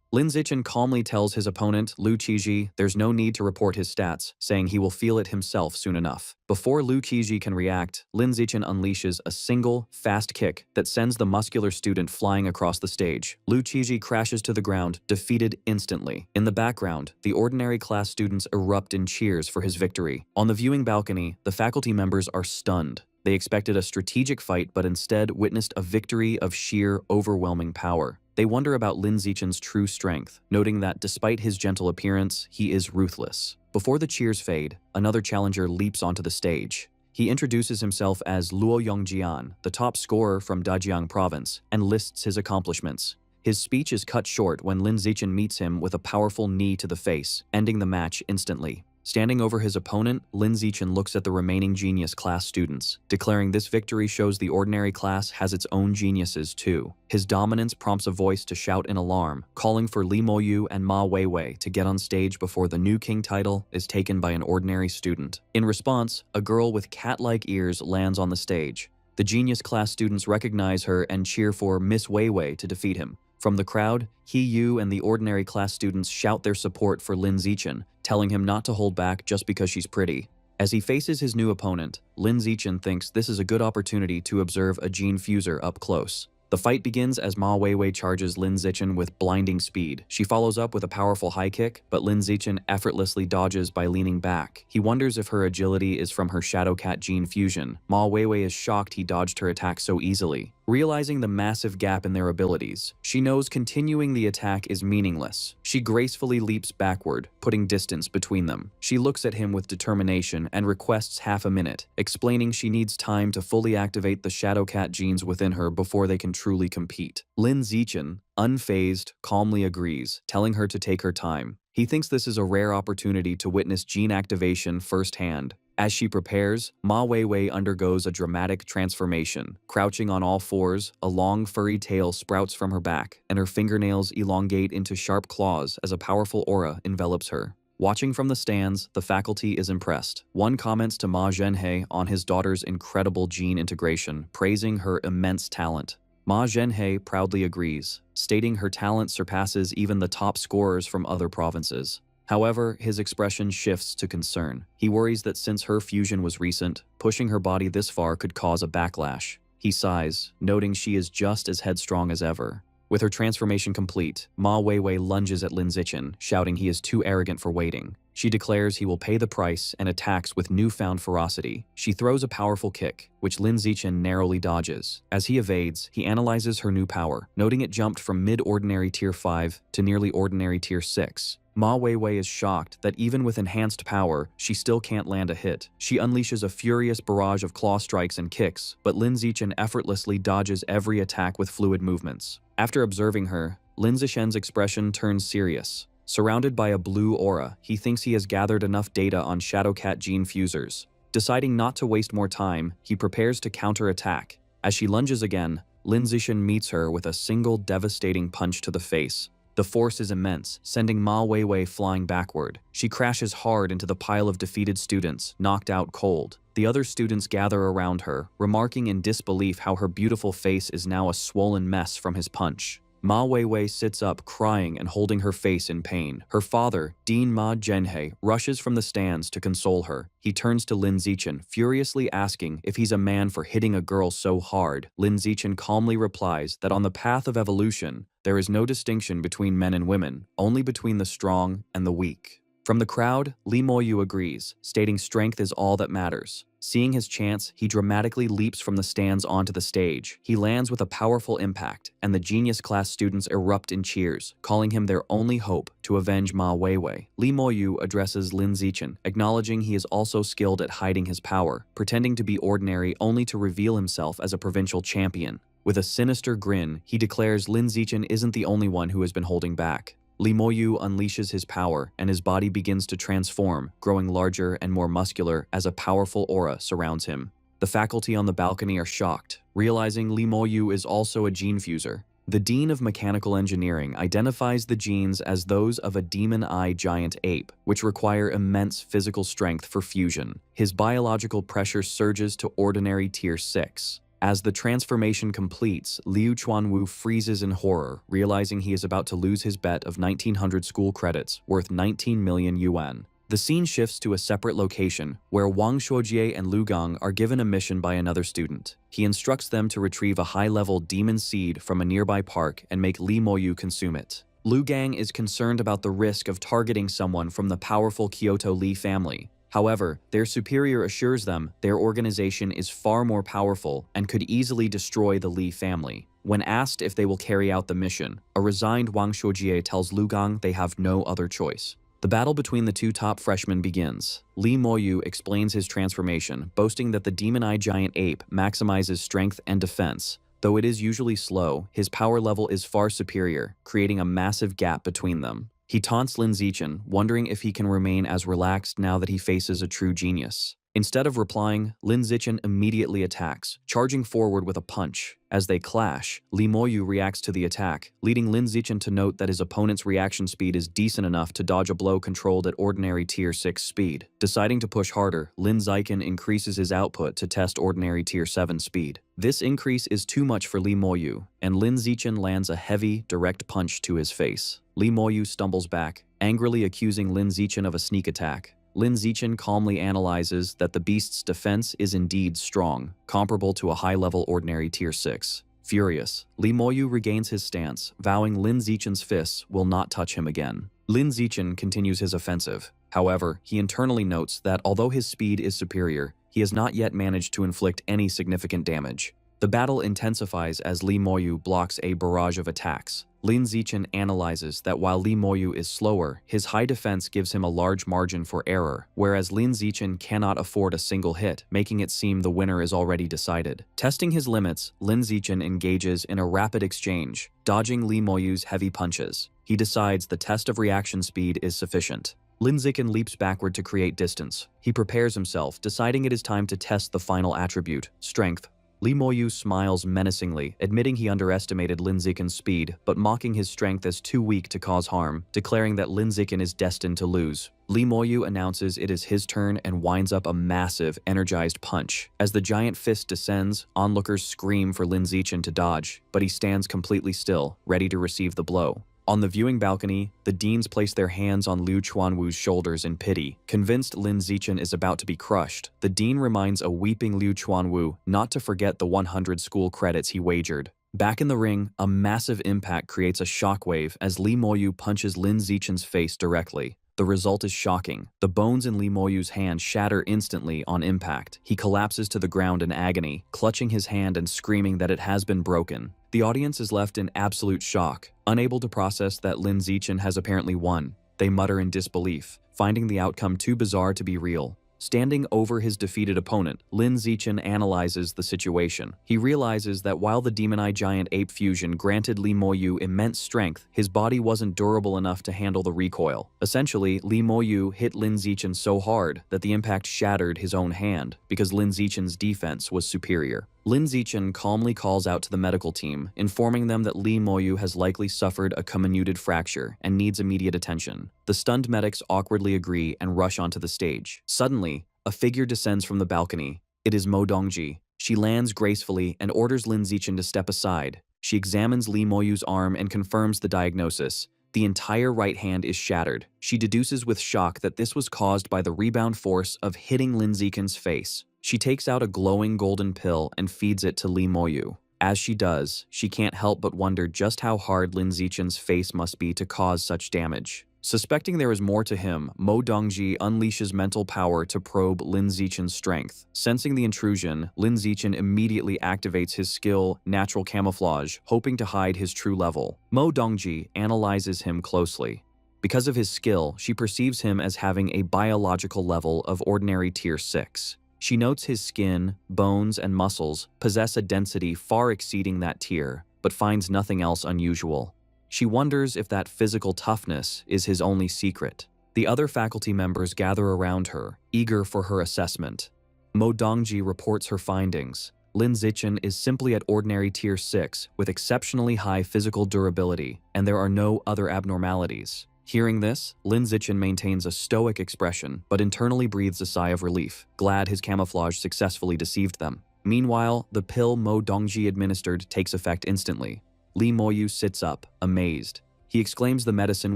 Lin Zichen calmly tells his opponent, Lu Qiji, there's no need to report his stats, saying he will feel it himself soon enough. Before Lu Qiji can react, Lin Zichen unleashes a single, fast kick that sends the muscular student flying across the stage. Lu Qiji crashes to the ground, defeated instantly. In the background, the ordinary class students erupt in cheers for his victory. On the viewing balcony, the faculty members are stunned. They expected a strategic fight, but instead witnessed a victory of sheer, overwhelming power. They wonder about Lin Zichen's true strength, noting that despite his gentle appearance, he is ruthless. Before the cheers fade, another challenger leaps onto the stage. He introduces himself as Luo Yongjian, the top scorer from Dajiang province, and lists his accomplishments. His speech is cut short when Lin Zichen meets him with a powerful knee to the face, ending the match instantly. Standing over his opponent, Lin Zichen looks at the remaining genius class students, declaring this victory shows the ordinary class has its own geniuses too. His dominance prompts a voice to shout in alarm, calling for Li Moyu and Ma Weiwei to get on stage before the new king title is taken by an ordinary student. In response, a girl with cat-like ears lands on the stage. The genius class students recognize her and cheer for Miss Weiwei to defeat him. From the crowd, He Yu and the ordinary class students shout their support for Lin Zichen, telling him not to hold back just because she's pretty. As he faces his new opponent, Lin Zichen thinks this is a good opportunity to observe a gene fuser up close. The fight begins as Ma Weiwei charges Lin Zichen with blinding speed. She follows up with a powerful high kick, but Lin Zichen effortlessly dodges by leaning back. He wonders if her agility is from her Shadowcat gene fusion. Ma Weiwei is shocked he dodged her attack so easily. Realizing the massive gap in their abilities, she knows continuing the attack is meaningless. She gracefully leaps backward, putting distance between them. She looks at him with determination and requests half a minute, explaining she needs time to fully activate the Shadowcat genes within her before they can truly compete. Lin Zichen, unfazed, calmly agrees, telling her to take her time. He thinks this is a rare opportunity to witness gene activation firsthand. As she prepares, Ma Weiwei undergoes a dramatic transformation. Crouching on all fours, a long furry tail sprouts from her back, and her fingernails elongate into sharp claws as a powerful aura envelops her. Watching from the stands, the faculty is impressed. One comments to Ma Zhenhe on his daughter's incredible gene integration, praising her immense talent. Ma Zhenhe proudly agrees, stating her talent surpasses even the top scorers from other provinces. However, his expression shifts to concern. He worries that since her fusion was recent, pushing her body this far could cause a backlash. He sighs, noting she is just as headstrong as ever. With her transformation complete, Ma Weiwei lunges at Lin Zichen, shouting he is too arrogant for waiting. She declares he will pay the price and attacks with newfound ferocity. She throws a powerful kick, which Lin Zichen narrowly dodges. As he evades, he analyzes her new power, noting it jumped from mid-ordinary tier 5 to nearly ordinary tier 6. Ma Weiwei is shocked that even with enhanced power, she still can't land a hit. She unleashes a furious barrage of claw strikes and kicks, but Lin Zichen effortlessly dodges every attack with fluid movements. After observing her, Lin Zichen's expression turns serious. Surrounded by a blue aura, he thinks he has gathered enough data on Shadowcat gene fusers. Deciding not to waste more time, he prepares to counterattack. As she lunges again, Lin Zichen meets her with a single devastating punch to the face. The force is immense, sending Ma Weiwei flying backward. She crashes hard into the pile of defeated students, knocked out cold. The other students gather around her, remarking in disbelief how her beautiful face is now a swollen mess from his punch. Ma Weiwei sits up, crying and holding her face in pain. Her father, Dean Ma Zhenhe, rushes from the stands to console her. He turns to Lin Zichen, furiously asking if he's a man for hitting a girl so hard. Lin Zichen calmly replies that on the path of evolution, there is no distinction between men and women, only between the strong and the weak. From the crowd, Li Moyu agrees, stating strength is all that matters. Seeing his chance, he dramatically leaps from the stands onto the stage. He lands with a powerful impact, and the genius class students erupt in cheers, calling him their only hope to avenge Ma Weiwei. Li Moyu addresses Lin Zichen, acknowledging he is also skilled at hiding his power, pretending to be ordinary only to reveal himself as a provincial champion. With a sinister grin, he declares Lin Zichen isn't the only one who has been holding back. Li Moyu unleashes his power, and his body begins to transform, growing larger and more muscular as a powerful aura surrounds him. The faculty on the balcony are shocked, realizing Li Moyu is also a gene fuser. The Dean of Mechanical Engineering identifies the genes as those of a demon-eye giant ape, which require immense physical strength for fusion. His biological pressure surges to ordinary Tier 6. As the transformation completes, Liu Chuanwu freezes in horror, realizing he is about to lose his bet of 1900 school credits, worth 19 million yuan. The scene shifts to a separate location, where Wang Shuojie and Lu Gang are given a mission by another student. He instructs them to retrieve a high-level demon seed from a nearby park and make Li Moyu consume it. Lu Gang is concerned about the risk of targeting someone from the powerful Kyoto Li family. However, their superior assures them their organization is far more powerful and could easily destroy the Li family. When asked if they will carry out the mission, a resigned Wang Shuojie tells Lu Gang they have no other choice. The battle between the two top freshmen begins. Li Moyu explains his transformation, boasting that the demon-eye giant ape maximizes strength and defense. Though it is usually slow, his power level is far superior, creating a massive gap between them. He taunts Lin Zichen, wondering if he can remain as relaxed now that he faces a true genius. Instead of replying, Lin Zichen immediately attacks, charging forward with a punch. As they clash, Li Moyu reacts to the attack, leading Lin Zichen to note that his opponent's reaction speed is decent enough to dodge a blow controlled at ordinary Tier 6 speed. Deciding to push harder, Lin Zichen increases his output to test ordinary Tier 7 speed. This increase is too much for Li Moyu, and Lin Zichen lands a heavy, direct punch to his face. Li Moyu stumbles back, angrily accusing Lin Zichen of a sneak attack. Lin Zichen calmly analyzes that the beast's defense is indeed strong, comparable to a high-level ordinary Tier 6. Furious, Li Moyu regains his stance, vowing Lin Zichen's fists will not touch him again. Lin Zichen continues his offensive. However, he internally notes that although his speed is superior, he has not yet managed to inflict any significant damage. The battle intensifies as Li Moyu blocks a barrage of attacks. Lin Zichen analyzes that while Li Moyu is slower, his high defense gives him a large margin for error, whereas Lin Zichen cannot afford a single hit, making it seem the winner is already decided. Testing his limits, Lin Zichen engages in a rapid exchange, dodging Li Moyu's heavy punches. He decides the test of reaction speed is sufficient. Lin Zichen leaps backward to create distance. He prepares himself, deciding it is time to test the final attribute, strength. Li Moyu smiles menacingly, admitting he underestimated Lin Zichen's speed, but mocking his strength as too weak to cause harm, declaring that Lin Zichen is destined to lose. Li Moyu announces it is his turn and winds up a massive, energized punch. As the giant fist descends, onlookers scream for Lin Zichen to dodge, but he stands completely still, ready to receive the blow. On the viewing balcony, the deans place their hands on Liu Chuanwu's shoulders in pity. Convinced Lin Zichen is about to be crushed, the dean reminds a weeping Liu Chuanwu not to forget the 100 school credits he wagered. Back in the ring, a massive impact creates a shockwave as Li Moyu punches Lin Zichen's face directly. The result is shocking. The bones in Li Moyu's hand shatter instantly on impact. He collapses to the ground in agony, clutching his hand and screaming that it has been broken. The audience is left in absolute shock, unable to process that Lin Zichen has apparently won. They mutter in disbelief, finding the outcome too bizarre to be real. Standing over his defeated opponent, Lin Zichen analyzes the situation. He realizes that while the demon-eye giant ape fusion granted Li Moyu immense strength, his body wasn't durable enough to handle the recoil. Essentially, Li Moyu hit Lin Zichen so hard that the impact shattered his own hand, because Lin Zichen's defense was superior. Lin Zichen calmly calls out to the medical team, informing them that Li Moyu has likely suffered a comminuted fracture and needs immediate attention. The stunned medics awkwardly agree and rush onto the stage. Suddenly, a figure descends from the balcony. It is Mo Dongji. She lands gracefully and orders Lin Zichen to step aside. She examines Li Moyu's arm and confirms the diagnosis. The entire right hand is shattered. She deduces with shock that this was caused by the rebound force of hitting Lin Zichen's face. She takes out a glowing golden pill and feeds it to Li Moyu. As she does, she can't help but wonder just how hard Lin Zichen's face must be to cause such damage. Suspecting there is more to him, Mo Dongji unleashes mental power to probe Lin Zichen's strength. Sensing the intrusion, Lin Zichen immediately activates his skill, Natural Camouflage, hoping to hide his true level. Mo Dongji analyzes him closely. Because of his skill, she perceives him as having a biological level of ordinary Tier 6. She notes his skin, bones, and muscles possess a density far exceeding that tier, but finds nothing else unusual. She wonders if that physical toughness is his only secret. The other faculty members gather around her, eager for her assessment. Mo Dongji reports her findings. Lin Zichen is simply at ordinary Tier 6 with exceptionally high physical durability, and there are no other abnormalities. Hearing this, Lin Zichen maintains a stoic expression, but internally breathes a sigh of relief, glad his camouflage successfully deceived them. Meanwhile, the pill Mo Dongji administered takes effect instantly. Li Moyu sits up, amazed. He exclaims the medicine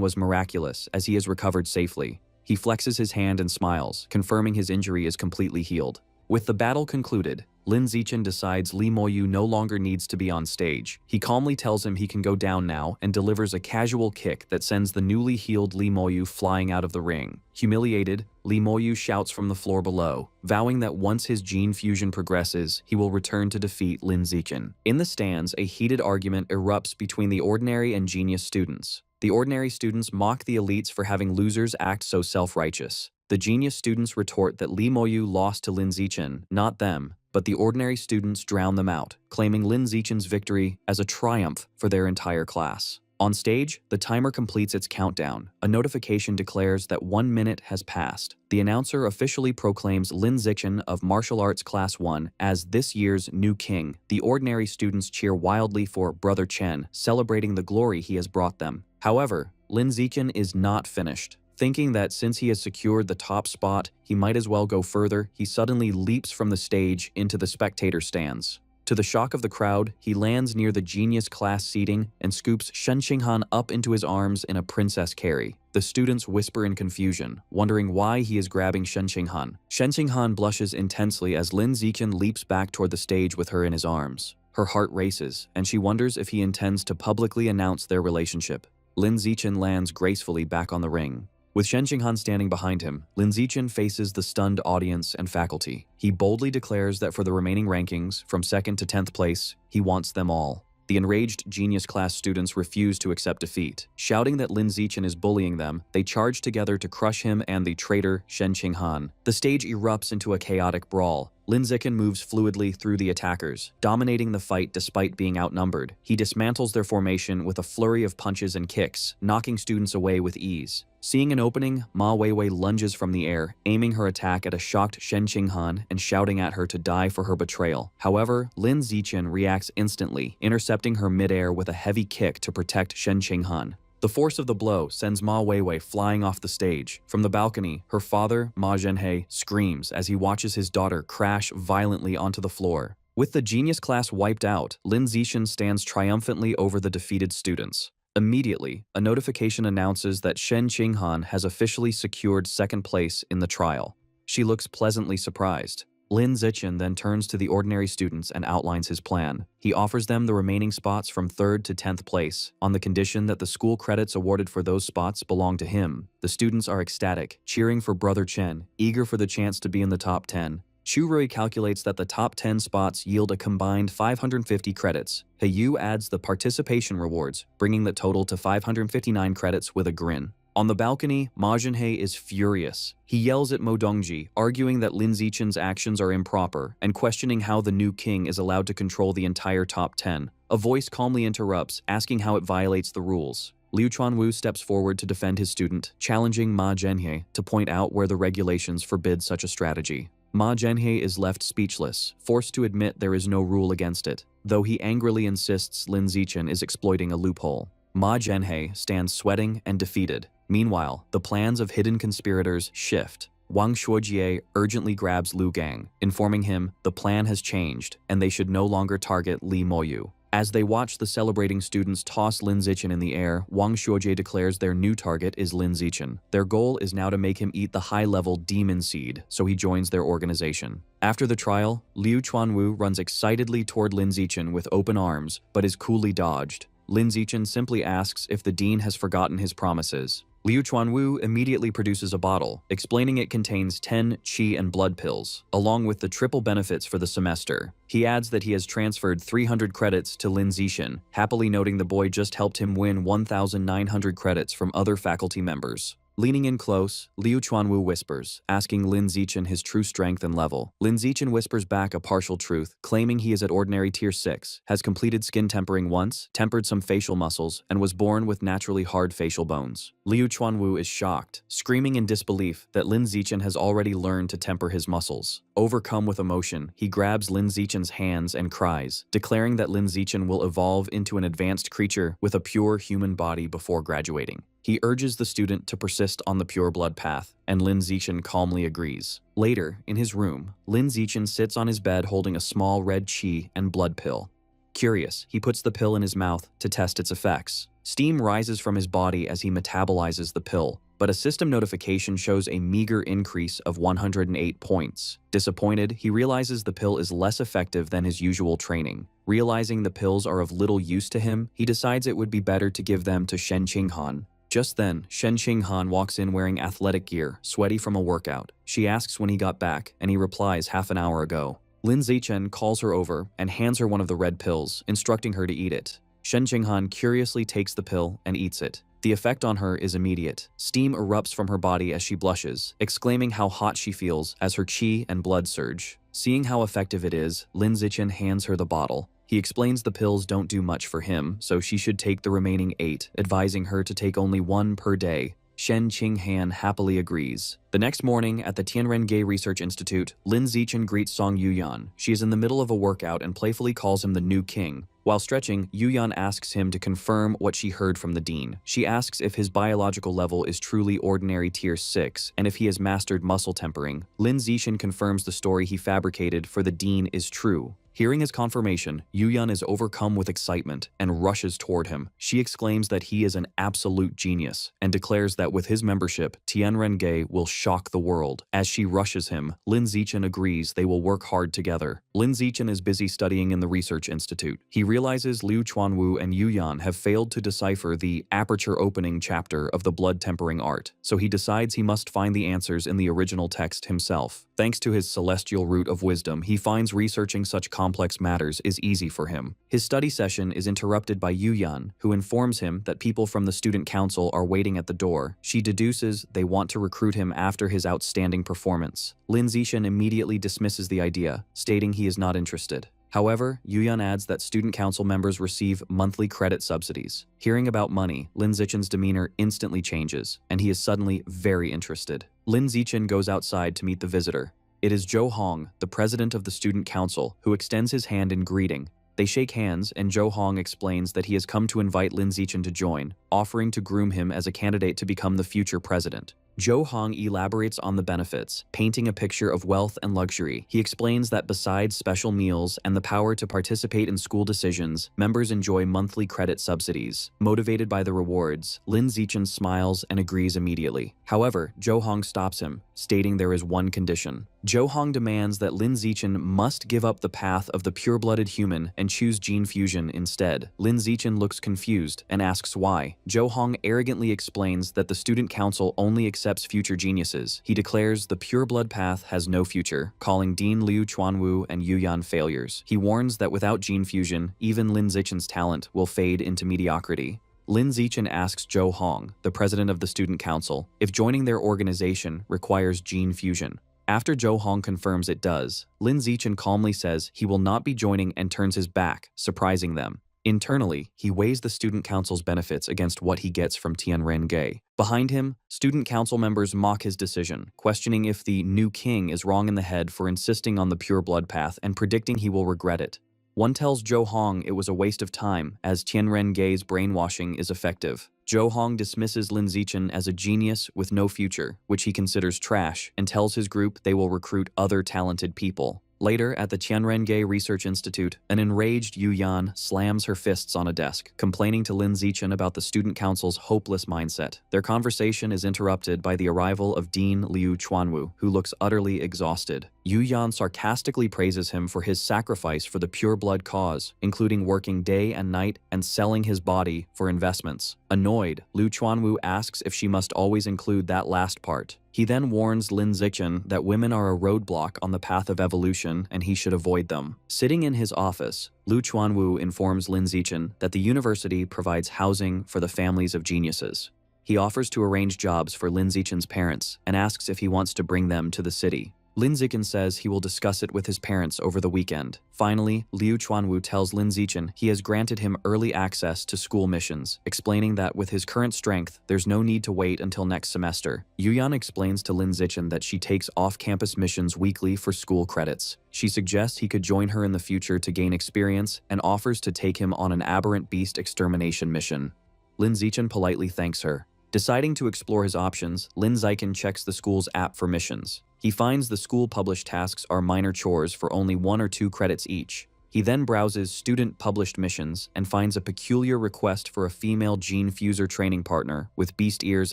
was miraculous as he has recovered safely. He flexes his hand and smiles, confirming his injury is completely healed. With the battle concluded, Lin Zichen decides Li Moyu no longer needs to be on stage. He calmly tells him he can go down now and delivers a casual kick that sends the newly healed Li Moyu flying out of the ring. Humiliated, Li Moyu shouts from the floor below, vowing that once his gene fusion progresses, he will return to defeat Lin Zichen. In the stands, a heated argument erupts between the ordinary and genius students. The ordinary students mock the elites for having losers act so self-righteous. The genius students retort that Li Moyu lost to Lin Zichen, not them, but the ordinary students drown them out, claiming Lin Zichen's victory as a triumph for their entire class. On stage, the timer completes its countdown. A notification declares that 1 minute has passed. The announcer officially proclaims Lin Zichen of Martial Arts Class 1 as this year's new king. The ordinary students cheer wildly for Brother Chen, celebrating the glory he has brought them. However, Lin Zichen is not finished. Thinking that since he has secured the top spot, he might as well go further, he suddenly leaps from the stage into the spectator stands. To the shock of the crowd, he lands near the genius class seating and scoops Shen Qinghan up into his arms in a princess carry. The students whisper in confusion, wondering why he is grabbing Shen Qinghan. Shen Qinghan blushes intensely as Lin Zichen leaps back toward the stage with her in his arms. Her heart races, and she wonders if he intends to publicly announce their relationship. Lin Zichen lands gracefully back on the ring. With Shen Qinghan standing behind him, Lin Zichen faces the stunned audience and faculty. He boldly declares that for the remaining rankings, from 2nd to 10th place, he wants them all. The enraged genius class students refuse to accept defeat. Shouting that Lin Zichen is bullying them, they charge together to crush him and the traitor Shen Qinghan. The stage erupts into a chaotic brawl. Lin Zichen moves fluidly through the attackers, dominating the fight despite being outnumbered. He dismantles their formation with a flurry of punches and kicks, knocking students away with ease. Seeing an opening, Ma Weiwei lunges from the air, aiming her attack at a shocked Shen Qinghan and shouting at her to die for her betrayal. However, Lin Zichen reacts instantly, intercepting her midair with a heavy kick to protect Shen Qinghan. The force of the blow sends Ma Weiwei flying off the stage. From the balcony, her father, Ma Zhenhe, screams as he watches his daughter crash violently onto the floor. With the genius class wiped out, Lin Zichen stands triumphantly over the defeated students. Immediately, a notification announces that Shen Qinghan has officially secured 2nd place in the trial. She looks pleasantly surprised. Lin Zichen then turns to the ordinary students and outlines his plan. He offers them the remaining spots from 3rd to 10th place, on the condition that the school credits awarded for those spots belong to him. The students are ecstatic, cheering for Brother Chen, eager for the chance to be in the top 10. Chu Rui calculates that the top 10 spots yield a combined 550 credits. He Yu adds the participation rewards, bringing the total to 559 credits with a grin. On the balcony, Ma Zhenhe is furious. He yells at Mo Dongji, arguing that Lin Zichen's actions are improper and questioning how the new king is allowed to control the entire top 10. A voice calmly interrupts, asking how it violates the rules. Liu Chuanwu steps forward to defend his student, challenging Ma Zhenhe to point out where the regulations forbid such a strategy. Ma Zhenhe is left speechless, forced to admit there is no rule against it, though he angrily insists Lin Zichen is exploiting a loophole. Ma Zhenhe stands sweating and defeated. Meanwhile, the plans of hidden conspirators shift. Wang Shuojie urgently grabs Lu Gang, informing him the plan has changed and they should no longer target Li Moyu. As they watch the celebrating students toss Lin Zichen in the air, Wang Xuejie declares their new target is Lin Zichen. Their goal is now to make him eat the high-level demon seed, so he joins their organization. After the trial, Liu Chuanwu runs excitedly toward Lin Zichen with open arms, but is coolly dodged. Lin Zichen simply asks if the dean has forgotten his promises. Liu Chuanwu immediately produces a bottle, explaining it contains 10 qi and blood pills, along with the triple benefits for the semester. He adds that he has transferred 300 credits to Lin Zichen, happily noting the boy just helped him win 1,900 credits from other faculty members. Leaning in close, Liu Chuanwu whispers, asking Lin Zichen his true strength and level. Lin Zichen whispers back a partial truth, claiming he is at ordinary tier 6, has completed skin tempering once, tempered some facial muscles, and was born with naturally hard facial bones. Liu Chuanwu is shocked, screaming in disbelief that Lin Zichen has already learned to temper his muscles. Overcome with emotion, he grabs Lin Zichen's hands and cries, declaring that Lin Zichen will evolve into an advanced creature with a pure human body before graduating. He urges the student to persist on the pure blood path, and Lin Zichen calmly agrees. Later, in his room, Lin Zichen sits on his bed holding a small red qi and blood pill. Curious, he puts the pill in his mouth to test its effects. Steam rises from his body as he metabolizes the pill, but a system notification shows a meager increase of 108 points. Disappointed, he realizes the pill is less effective than his usual training. Realizing the pills are of little use to him, he decides it would be better to give them to Shen Qinghan. Just then, Shen Qinghan walks in wearing athletic gear, sweaty from a workout. She asks when he got back, and he replies half an hour ago. Lin Zichen calls her over and hands her one of the red pills, instructing her to eat it. Shen Qinghan curiously takes the pill and eats it. The effect on her is immediate. Steam erupts from her body as she blushes, exclaiming how hot she feels as her qi and blood surge. Seeing how effective it is, Lin Zichen hands her the bottle. He explains the pills don't do much for him, so she should take the remaining 8, advising her to take only 1 per day. Shen Qinghan happily agrees. The next morning, at the Tianrengei Research Institute, Lin Zichen greets Song Yuyan. She is in the middle of a workout and playfully calls him the new king. While stretching, Yuyan asks him to confirm what she heard from the dean. She asks if his biological level is truly ordinary tier 6, and if he has mastered muscle tempering. Lin Zichen confirms the story he fabricated for the dean is true. Hearing his confirmation, Yuyan is overcome with excitement and rushes toward him. She exclaims that he is an absolute genius and declares that with his membership, Tianrengei will shock the world. As she rushes him, Lin Zichen agrees they will work hard together. Lin Zichen is busy studying in the Research Institute. He realizes Liu Chuanwu and Yuyan have failed to decipher the aperture opening chapter of the blood tempering art, so he decides he must find the answers in the original text himself. Thanks to his celestial root of wisdom, he finds researching such complex matters is easy for him. His study session is interrupted by Yuyan, who informs him that people from the student council are waiting at the door. She deduces they want to recruit him after his outstanding performance. Lin Zichen immediately dismisses the idea, stating he is not interested. However, Yuyan adds that student council members receive monthly credit subsidies. Hearing about money, Lin Zichen's demeanor instantly changes, and he is suddenly very interested. Lin Zichen goes outside to meet the visitor. It is Zhou Hong, the president of the student council, who extends his hand in greeting. They shake hands, and Zhou Hong explains that he has come to invite Lin Zichen to join, offering to groom him as a candidate to become the future president. Zhou Hong elaborates on the benefits, painting a picture of wealth and luxury. He explains that besides special meals and the power to participate in school decisions, members enjoy monthly credit subsidies. Motivated by the rewards, Lin Zichen smiles and agrees immediately. However, Zhou Hong stops him, stating there is one condition. Zhou Hong demands that Lin Zichen must give up the path of the pure-blooded human and choose gene fusion instead. Lin Zichen looks confused and asks why. Zhou Hong arrogantly explains that the student council only accepts future geniuses. He declares the pure-blood path has no future, calling Dean Liu Chuanwu and Yuyan failures. He warns that without gene fusion, even Lin Zichen's talent will fade into mediocrity. Lin Zichen asks Zhou Hong, the president of the student council, if joining their organization requires gene fusion. After Zhou Hong confirms it does, Lin Zichen calmly says he will not be joining and turns his back, surprising them. Internally, he weighs the student council's benefits against what he gets from Tianrengei. Behind him, student council members mock his decision, questioning if the new king is wrong in the head for insisting on the pure blood path and predicting he will regret it. One tells Zhou Hong it was a waste of time, as Tianrengei's brainwashing is effective. Zhou Hong dismisses Lin Zichen as a genius with no future, which he considers trash, and tells his group they will recruit other talented people. Later, at the Tianrenge Research Institute, an enraged Yu Yan slams her fists on a desk, complaining to Lin Zichen about the student council's hopeless mindset. Their conversation is interrupted by the arrival of Dean Liu Chuanwu, who looks utterly exhausted. Yu Yan sarcastically praises him for his sacrifice for the pure-blood cause, including working day and night and selling his body for investments. Annoyed, Liu Chuanwu asks if she must always include that last part. He then warns Lin Zichen that women are a roadblock on the path of evolution and he should avoid them. Sitting in his office, Liu Chuanwu informs Lin Zichen that the university provides housing for the families of geniuses. He offers to arrange jobs for Lin Zichen's parents and asks if he wants to bring them to the city. Lin Zichen says he will discuss it with his parents over the weekend. Finally, Liu Chuanwu tells Lin Zichen he has granted him early access to school missions, explaining that with his current strength, there's no need to wait until next semester. Yu Yan explains to Lin Zichen that she takes off-campus missions weekly for school credits. She suggests he could join her in the future to gain experience and offers to take him on an aberrant beast extermination mission. Lin Zichen politely thanks her. Deciding to explore his options, Lin Zichen checks the school's app for missions. He finds the school-published tasks are minor chores for only 1 or 2 credits each. He then browses student-published missions and finds a peculiar request for a female gene fuser training partner with beast ears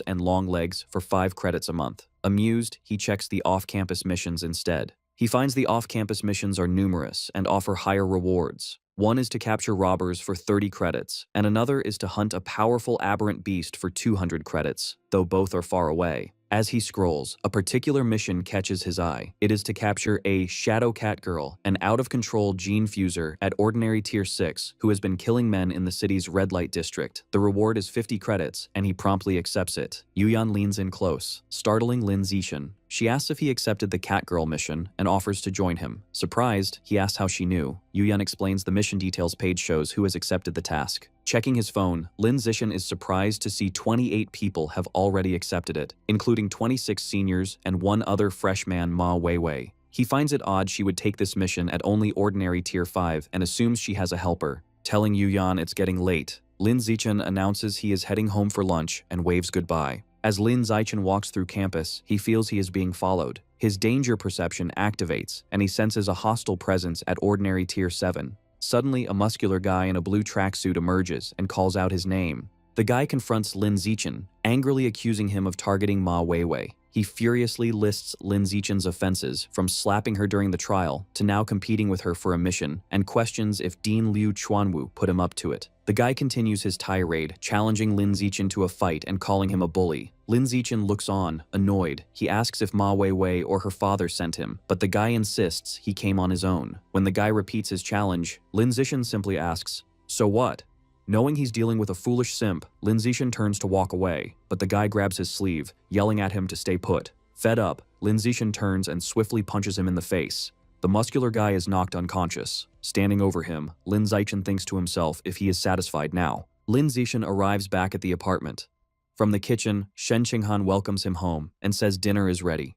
and long legs for 5 credits a month. Amused, he checks the off-campus missions instead. He finds the off-campus missions are numerous and offer higher rewards. One is to capture robbers for 30 credits, and another is to hunt a powerful aberrant beast for 200 credits, though both are far away. As he scrolls, a particular mission catches his eye. It is to capture a Shadow Cat Girl, an out-of-control gene fuser at Ordinary Tier 6 who has been killing men in the city's red light district. The reward is 50 credits, and he promptly accepts it. Yu Yan leans in close, startling Lin Zichen. She asks if he accepted the Cat Girl mission and offers to join him. Surprised, he asks how she knew. Yu Yan explains the mission details page shows who has accepted the task. Checking his phone, Lin Zichen is surprised to see 28 people have already accepted it, including 26 seniors and 1 other freshman Ma Weiwei. He finds it odd she would take this mission at only Ordinary Tier 5 and assumes she has a helper. Telling Yu Yan it's getting late, Lin Zichen announces he is heading home for lunch and waves goodbye. As Lin Zichen walks through campus, he feels he is being followed. His danger perception activates, and he senses a hostile presence at Ordinary Tier 7. Suddenly, a muscular guy in a blue tracksuit emerges and calls out his name. The guy confronts Lin Zichen, angrily accusing him of targeting Ma Weiwei. He furiously lists Lin Zichen's offenses, from slapping her during the trial to now competing with her for a mission, and questions if Dean Liu Chuanwu put him up to it. The guy continues his tirade, challenging Lin Zichen to a fight and calling him a bully. Lin Zichen looks on, annoyed. He asks if Ma Weiwei or her father sent him, but the guy insists he came on his own. When the guy repeats his challenge, Lin Zichen simply asks, "So what?" Knowing he's dealing with a foolish simp, Lin Zichen turns to walk away, but the guy grabs his sleeve, yelling at him to stay put. Fed up, Lin Zichen turns and swiftly punches him in the face. The muscular guy is knocked unconscious. Standing over him, Lin Zichen thinks to himself if he is satisfied now. Lin Zichen arrives back at the apartment. From the kitchen, Shen Qinghan welcomes him home and says dinner is ready.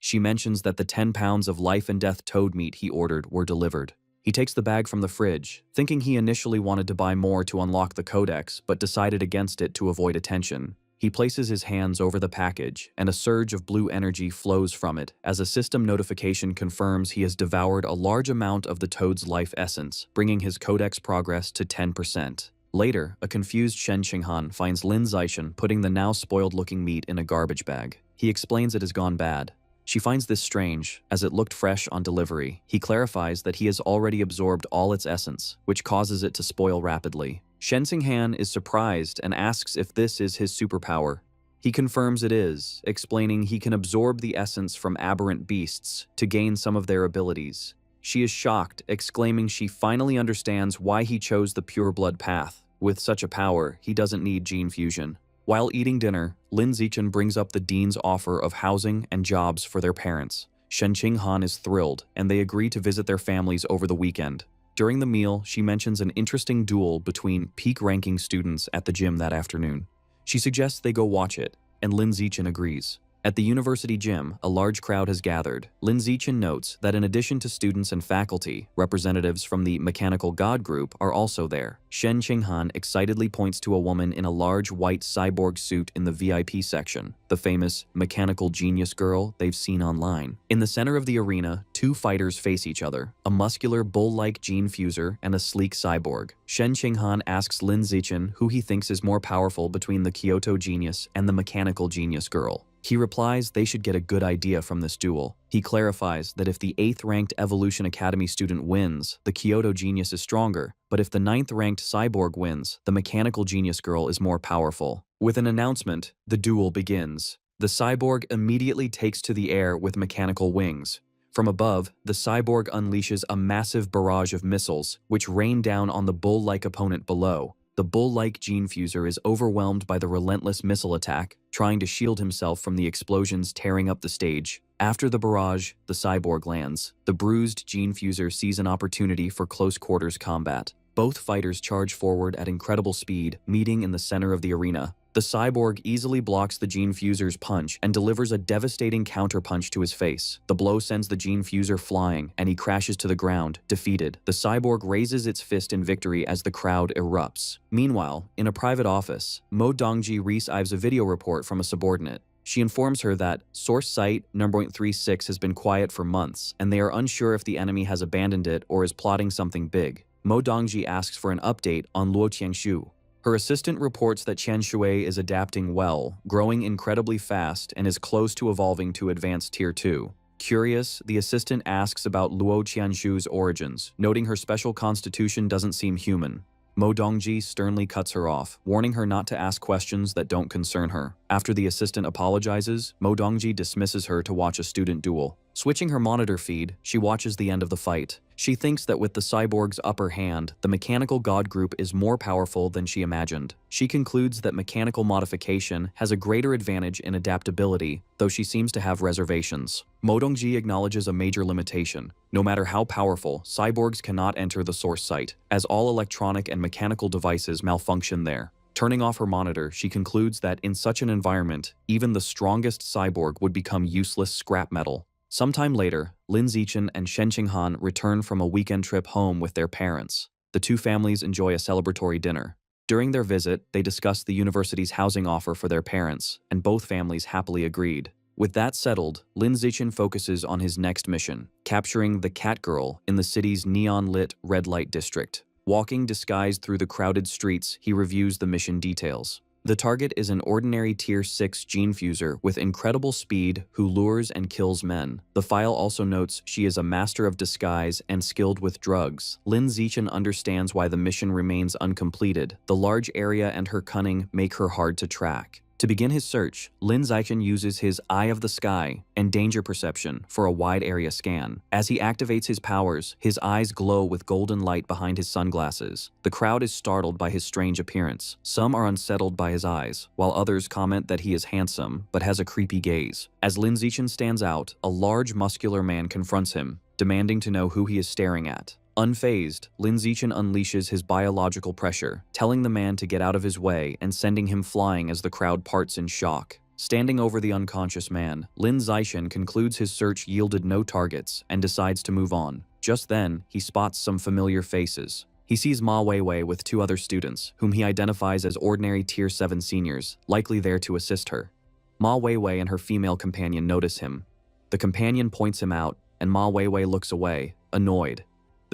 She mentions that the 10 pounds of life-and-death toad meat he ordered were delivered. He takes the bag from the fridge, thinking he initially wanted to buy more to unlock the codex, but decided against it to avoid attention. He places his hands over the package, and a surge of blue energy flows from it as a system notification confirms he has devoured a large amount of the toad's life essence, bringing his codex progress to 10%. Later, a confused Shen Qinghan finds Lin Zichen putting the now spoiled-looking meat in a garbage bag. He explains it has gone bad. She finds this strange, as it looked fresh on delivery. He clarifies that he has already absorbed all its essence, which causes it to spoil rapidly. Shen Qinghan is surprised and asks if this is his superpower. He confirms it is, explaining he can absorb the essence from aberrant beasts to gain some of their abilities. She is shocked, exclaiming she finally understands why he chose the pure-blood path. With such a power, he doesn't need gene fusion. While eating dinner, Lin Zichen brings up the dean's offer of housing and jobs for their parents. Shen Qinghan is thrilled, and they agree to visit their families over the weekend. During the meal, she mentions an interesting duel between peak-ranking students at the gym that afternoon. She suggests they go watch it, and Lin Zichen agrees. At the university gym, a large crowd has gathered. Lin Zichen notes that in addition to students and faculty, representatives from the Mechanical God group are also there. Shen Qinghan excitedly points to a woman in a large white cyborg suit in the VIP section, the famous mechanical genius girl they've seen online. In the center of the arena, two fighters face each other, a muscular bull-like gene fuser and a sleek cyborg. Shen Qinghan asks Lin Zichen who he thinks is more powerful between the Kyoto genius and the mechanical genius girl. He replies they should get a good idea from this duel. He clarifies that if the 8th-ranked Evolution Academy student wins, the Kyoto genius is stronger, but if the 9th-ranked cyborg wins, the mechanical genius girl is more powerful. With an announcement, the duel begins. The cyborg immediately takes to the air with mechanical wings. From above, the cyborg unleashes a massive barrage of missiles, which rain down on the bull-like opponent below. The bull-like gene fuser is overwhelmed by the relentless missile attack, trying to shield himself from the explosions tearing up the stage. After the barrage, the cyborg lands. The bruised gene fuser sees an opportunity for close-quarters combat. Both fighters charge forward at incredible speed, meeting in the center of the arena. The cyborg easily blocks the gene fuser's punch and delivers a devastating counterpunch to his face. The blow sends the gene fuser flying, and he crashes to the ground, defeated. The cyborg raises its fist in victory as the crowd erupts. Meanwhile, in a private office, Mo Dongji receives a video report from a subordinate. She informs her that source site number 36 has been quiet for months, and they are unsure if the enemy has abandoned it or is plotting something big. Mo Dongji asks for an update on Luo Qianshu. Her assistant reports that Qianshui is adapting well, growing incredibly fast, and is close to evolving to advanced Tier 2. Curious, the assistant asks about Luo Qianshu's origins, noting her special constitution doesn't seem human. Mo Dongji sternly cuts her off, warning her not to ask questions that don't concern her. After the assistant apologizes, Mo Dongji dismisses her to watch a student duel. Switching her monitor feed, she watches the end of the fight. She thinks that with the cyborg's upper hand, the mechanical god group is more powerful than she imagined. She concludes that mechanical modification has a greater advantage in adaptability, though she seems to have reservations. Mo Dongji acknowledges a major limitation. No matter how powerful, cyborgs cannot enter the source site, as all electronic and mechanical devices malfunction there. Turning off her monitor, she concludes that in such an environment, even the strongest cyborg would become useless scrap metal. Sometime later, Lin Zichen and Shen Qinghan return from a weekend trip home with their parents. The two families enjoy a celebratory dinner. During their visit, they discuss the university's housing offer for their parents, and both families happily agreed. With that settled, Lin Zichen focuses on his next mission, capturing the cat girl in the city's neon-lit red light district. Walking disguised through the crowded streets, he reviews the mission details. The target is an ordinary Tier 6 gene fuser with incredible speed who lures and kills men. The file also notes she is a master of disguise and skilled with drugs. Lin Zichen understands why the mission remains uncompleted. The large area and her cunning make her hard to track. To begin his search, Lin Zichen uses his Eye of the Sky and Danger Perception for a wide area scan. As he activates his powers, his eyes glow with golden light behind his sunglasses. The crowd is startled by his strange appearance. Some are unsettled by his eyes, while others comment that he is handsome but has a creepy gaze. As Lin Zichen stands out, a large muscular man confronts him, demanding to know who he is staring at. Unfazed, Lin Zichen unleashes his biological pressure, telling the man to get out of his way and sending him flying as the crowd parts in shock. Standing over the unconscious man, Lin Zichen concludes his search yielded no targets and decides to move on. Just then, he spots some familiar faces. He sees Ma Weiwei with two other students, whom he identifies as ordinary Tier 7 seniors, likely there to assist her. Ma Weiwei and her female companion notice him. The companion points him out, and Ma Weiwei looks away, annoyed.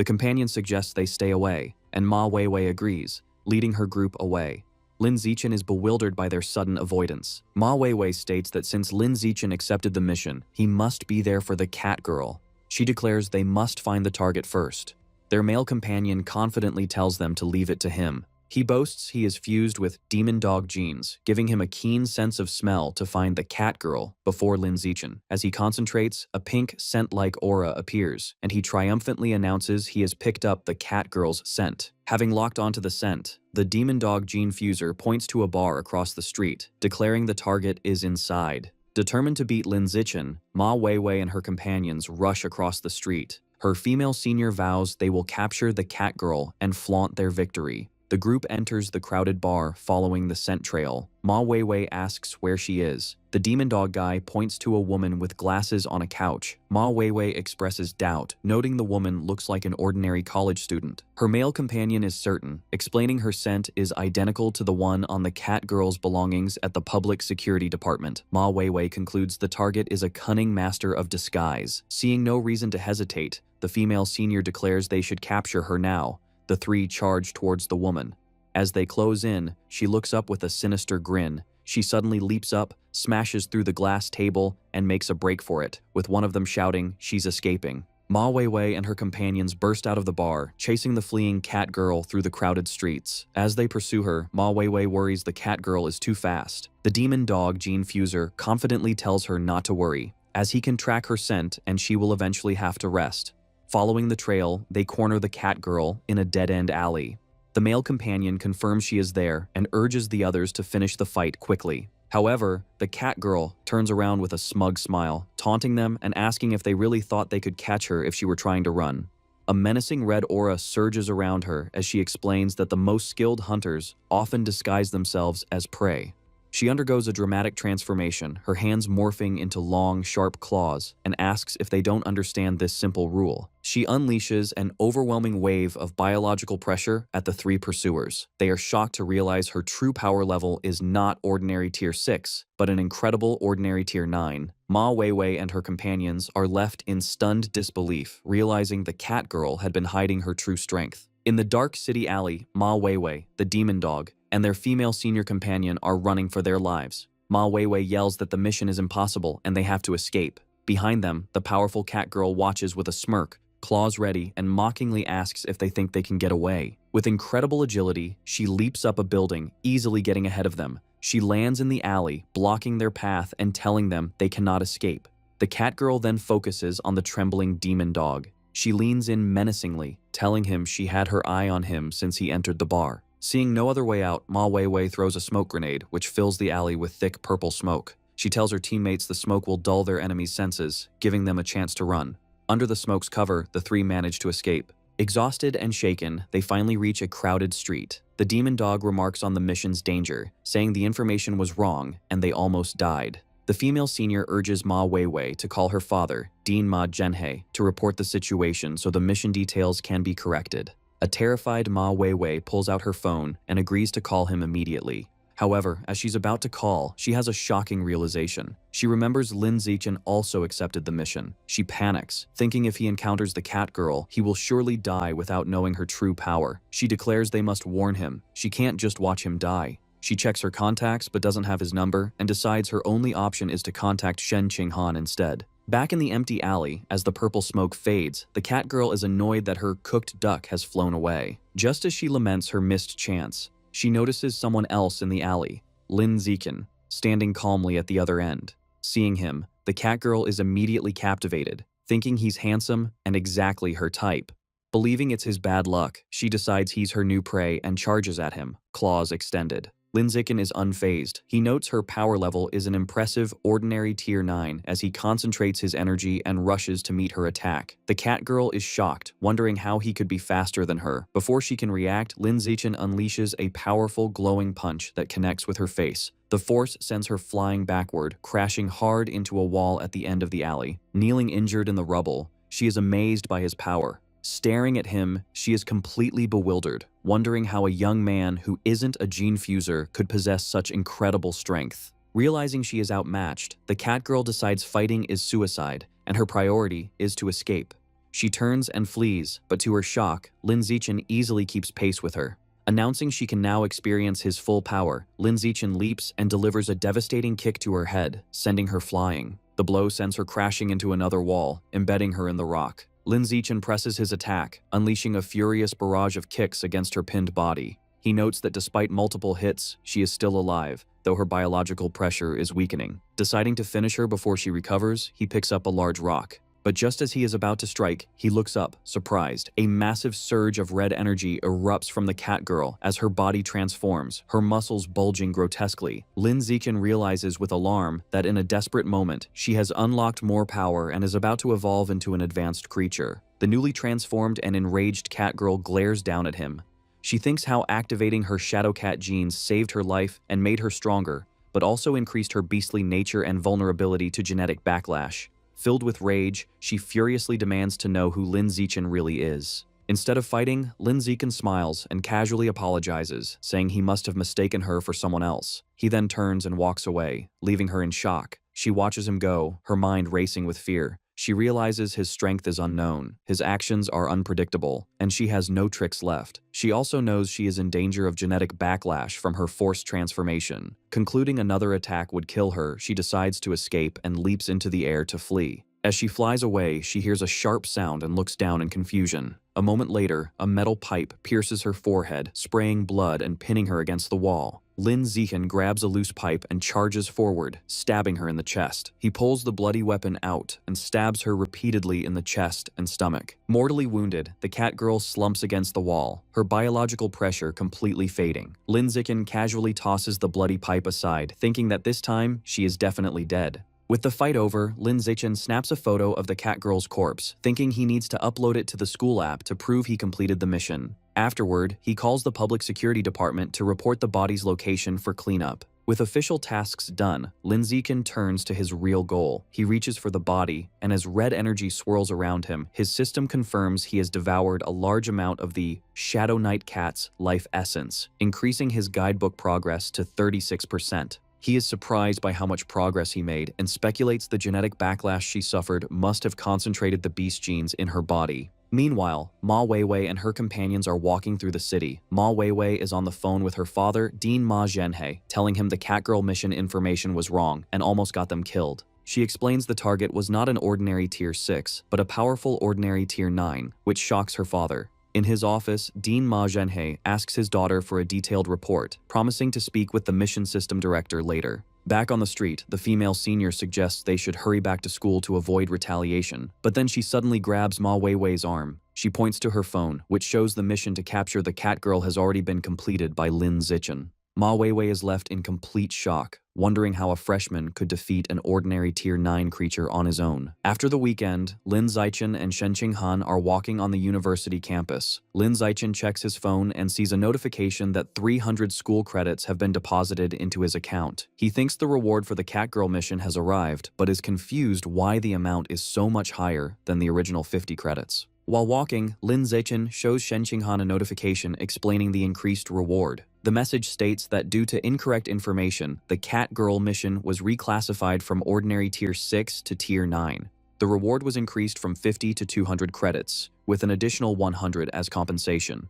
The companion suggests they stay away, and Ma Weiwei agrees, leading her group away. Lin Zichen is bewildered by their sudden avoidance. Ma Weiwei states that since Lin Zichen accepted the mission, he must be there for the cat girl. She declares they must find the target first. Their male companion confidently tells them to leave it to him. He boasts he is fused with demon dog genes, giving him a keen sense of smell to find the cat girl before Lin Zichen. As he concentrates, a pink scent-like aura appears, and he triumphantly announces he has picked up the cat girl's scent. Having locked onto the scent, the demon dog gene fuser points to a bar across the street, declaring the target is inside. Determined to beat Lin Zichen, Ma Weiwei and her companions rush across the street. Her female senior vows they will capture the cat girl and flaunt their victory. The group enters the crowded bar, following the scent trail. Ma Weiwei asks where she is. The demon dog guy points to a woman with glasses on a couch. Ma Weiwei expresses doubt, noting the woman looks like an ordinary college student. Her male companion is certain, explaining her scent is identical to the one on the cat girl's belongings at the public security department. Ma Weiwei concludes the target is a cunning master of disguise. Seeing no reason to hesitate, the female senior declares they should capture her now. The three charge towards the woman. As they close in, she looks up with a sinister grin. She suddenly leaps up, smashes through the glass table, and makes a break for it, with one of them shouting she's escaping. Ma Weiwei and her companions burst out of the bar, chasing the fleeing cat girl through the crowded streets. As they pursue her, Ma Weiwei worries the cat girl is too fast. The demon dog, Gene Fuser, confidently tells her not to worry, as he can track her scent and she will eventually have to rest. Following the trail, they corner the cat girl in a dead-end alley. The male companion confirms she is there and urges the others to finish the fight quickly. However, the cat girl turns around with a smug smile, taunting them and asking if they really thought they could catch her if she were trying to run. A menacing red aura surges around her as she explains that the most skilled hunters often disguise themselves as prey. She undergoes a dramatic transformation, her hands morphing into long, sharp claws, and asks if they don't understand this simple rule. She unleashes an overwhelming wave of biological pressure at the three pursuers. They are shocked to realize her true power level is not ordinary tier 6, but an incredible ordinary tier 9. Ma Weiwei and her companions are left in stunned disbelief, realizing the cat girl had been hiding her true strength. In the dark city alley, Ma Weiwei, the demon dog, and their female senior companion are running for their lives. Ma Weiwei yells that the mission is impossible and they have to escape. Behind them, the powerful cat girl watches with a smirk, claws ready, and mockingly asks if they think they can get away. With incredible agility, she leaps up a building, easily getting ahead of them. She lands in the alley, blocking their path and telling them they cannot escape. The cat girl then focuses on the trembling demon dog. She leans in menacingly, telling him she had her eye on him since he entered the bar. Seeing no other way out, Ma Weiwei throws a smoke grenade, which fills the alley with thick purple smoke. She tells her teammates the smoke will dull their enemies' senses, giving them a chance to run. Under the smoke's cover, the three manage to escape. Exhausted and shaken, they finally reach a crowded street. The demon dog remarks on the mission's danger, saying the information was wrong and they almost died. The female senior urges Ma Weiwei to call her father, Dean Ma Zhenhe, to report the situation so the mission details can be corrected. A terrified Ma Weiwei pulls out her phone and agrees to call him immediately. However, as she's about to call, she has a shocking realization. She remembers Lin Zichen also accepted the mission. She panics, thinking if he encounters the cat girl, he will surely die without knowing her true power. She declares they must warn him. She can't just watch him die. She checks her contacts but doesn't have his number and decides her only option is to contact Shen Qinghan instead. Back in the empty alley, as the purple smoke fades, the cat girl is annoyed that her cooked duck has flown away. Just as she laments her missed chance, she notices someone else in the alley, Lin Zichen, standing calmly at the other end. Seeing him, the cat girl is immediately captivated, thinking he's handsome and exactly her type. Believing it's his bad luck, she decides he's her new prey and charges at him, claws extended. Lin Zichen is unfazed. He notes her power level is an impressive ordinary tier 9 as he concentrates his energy and rushes to meet her attack. The cat girl is shocked, wondering how he could be faster than her. Before she can react, Lin Zichen unleashes a powerful glowing punch that connects with her face. The force sends her flying backward, crashing hard into a wall at the end of the alley. Kneeling injured in the rubble, she is amazed by his power. Staring at him, she is completely bewildered, wondering how a young man who isn't a gene fuser could possess such incredible strength. Realizing she is outmatched, the cat girl decides fighting is suicide, and her priority is to escape. She turns and flees, but to her shock, Lin Zichen easily keeps pace with her. Announcing she can now experience his full power, Lin Zichen leaps and delivers a devastating kick to her head, sending her flying. The blow sends her crashing into another wall, embedding her in the rock. Lin Zichen presses his attack, unleashing a furious barrage of kicks against her pinned body. He notes that despite multiple hits, she is still alive, though her biological pressure is weakening. Deciding to finish her before she recovers, he picks up a large rock. But just as he is about to strike, he looks up, surprised. A massive surge of red energy erupts from the cat girl as her body transforms, her muscles bulging grotesquely. Lin Zichen realizes with alarm that in a desperate moment, she has unlocked more power and is about to evolve into an advanced creature. The newly transformed and enraged cat girl glares down at him. She thinks how activating her Shadow Cat genes saved her life and made her stronger, but also increased her beastly nature and vulnerability to genetic backlash. Filled with rage, she furiously demands to know who Lin Zichen really is. Instead of fighting, Lin Zichen smiles and casually apologizes, saying he must have mistaken her for someone else. He then turns and walks away, leaving her in shock. She watches him go, her mind racing with fear. She realizes his strength is unknown, his actions are unpredictable, and she has no tricks left. She also knows she is in danger of genetic backlash from her forced transformation. Concluding another attack would kill her, she decides to escape and leaps into the air to flee. As she flies away, she hears a sharp sound and looks down in confusion. A moment later, a metal pipe pierces her forehead, spraying blood and pinning her against the wall. Lin Zichen grabs a loose pipe and charges forward, stabbing her in the chest. He pulls the bloody weapon out and stabs her repeatedly in the chest and stomach. Mortally wounded, the cat girl slumps against the wall, her biological pressure completely fading. Lin Zichen casually tosses the bloody pipe aside, thinking that this time she is definitely dead. With the fight over, Lin Zichen snaps a photo of the cat girl's corpse, thinking he needs to upload it to the school app to prove he completed the mission. Afterward, he calls the public security department to report the body's location for cleanup. With official tasks done, Lin Zichen turns to his real goal. He reaches for the body, and as red energy swirls around him, his system confirms he has devoured a large amount of the Shadow Knight Cat's life essence, increasing his guidebook progress to 36%. He is surprised by how much progress he made and speculates the genetic backlash she suffered must have concentrated the beast genes in her body. Meanwhile, Ma Weiwei and her companions are walking through the city. Ma Weiwei is on the phone with her father, Dean Ma Zhenhe, telling him the Catgirl mission information was wrong and almost got them killed. She explains the target was not an ordinary Tier 6, but a powerful ordinary Tier 9, which shocks her father. In his office, Dean Ma Zhenhe asks his daughter for a detailed report, promising to speak with the mission system director later. Back on the street, the female senior suggests they should hurry back to school to avoid retaliation, but then she suddenly grabs Ma Weiwei's arm. She points to her phone, which shows the mission to capture the cat girl has already been completed by Lin Zichen. Ma Weiwei is left in complete shock, wondering how a freshman could defeat an ordinary Tier 9 creature on his own. After the weekend, Lin Zichen and Shen Qinghan are walking on the university campus. Lin Zichen checks his phone and sees a notification that 300 school credits have been deposited into his account. He thinks the reward for the Catgirl mission has arrived, but is confused why the amount is so much higher than the original 50 credits. While walking, Lin Zichen shows Shen Qinghan a notification explaining the increased reward. The message states that due to incorrect information, the Cat Girl mission was reclassified from ordinary Tier 6 to Tier 9. The reward was increased from 50 to 200 credits, with an additional 100 as compensation.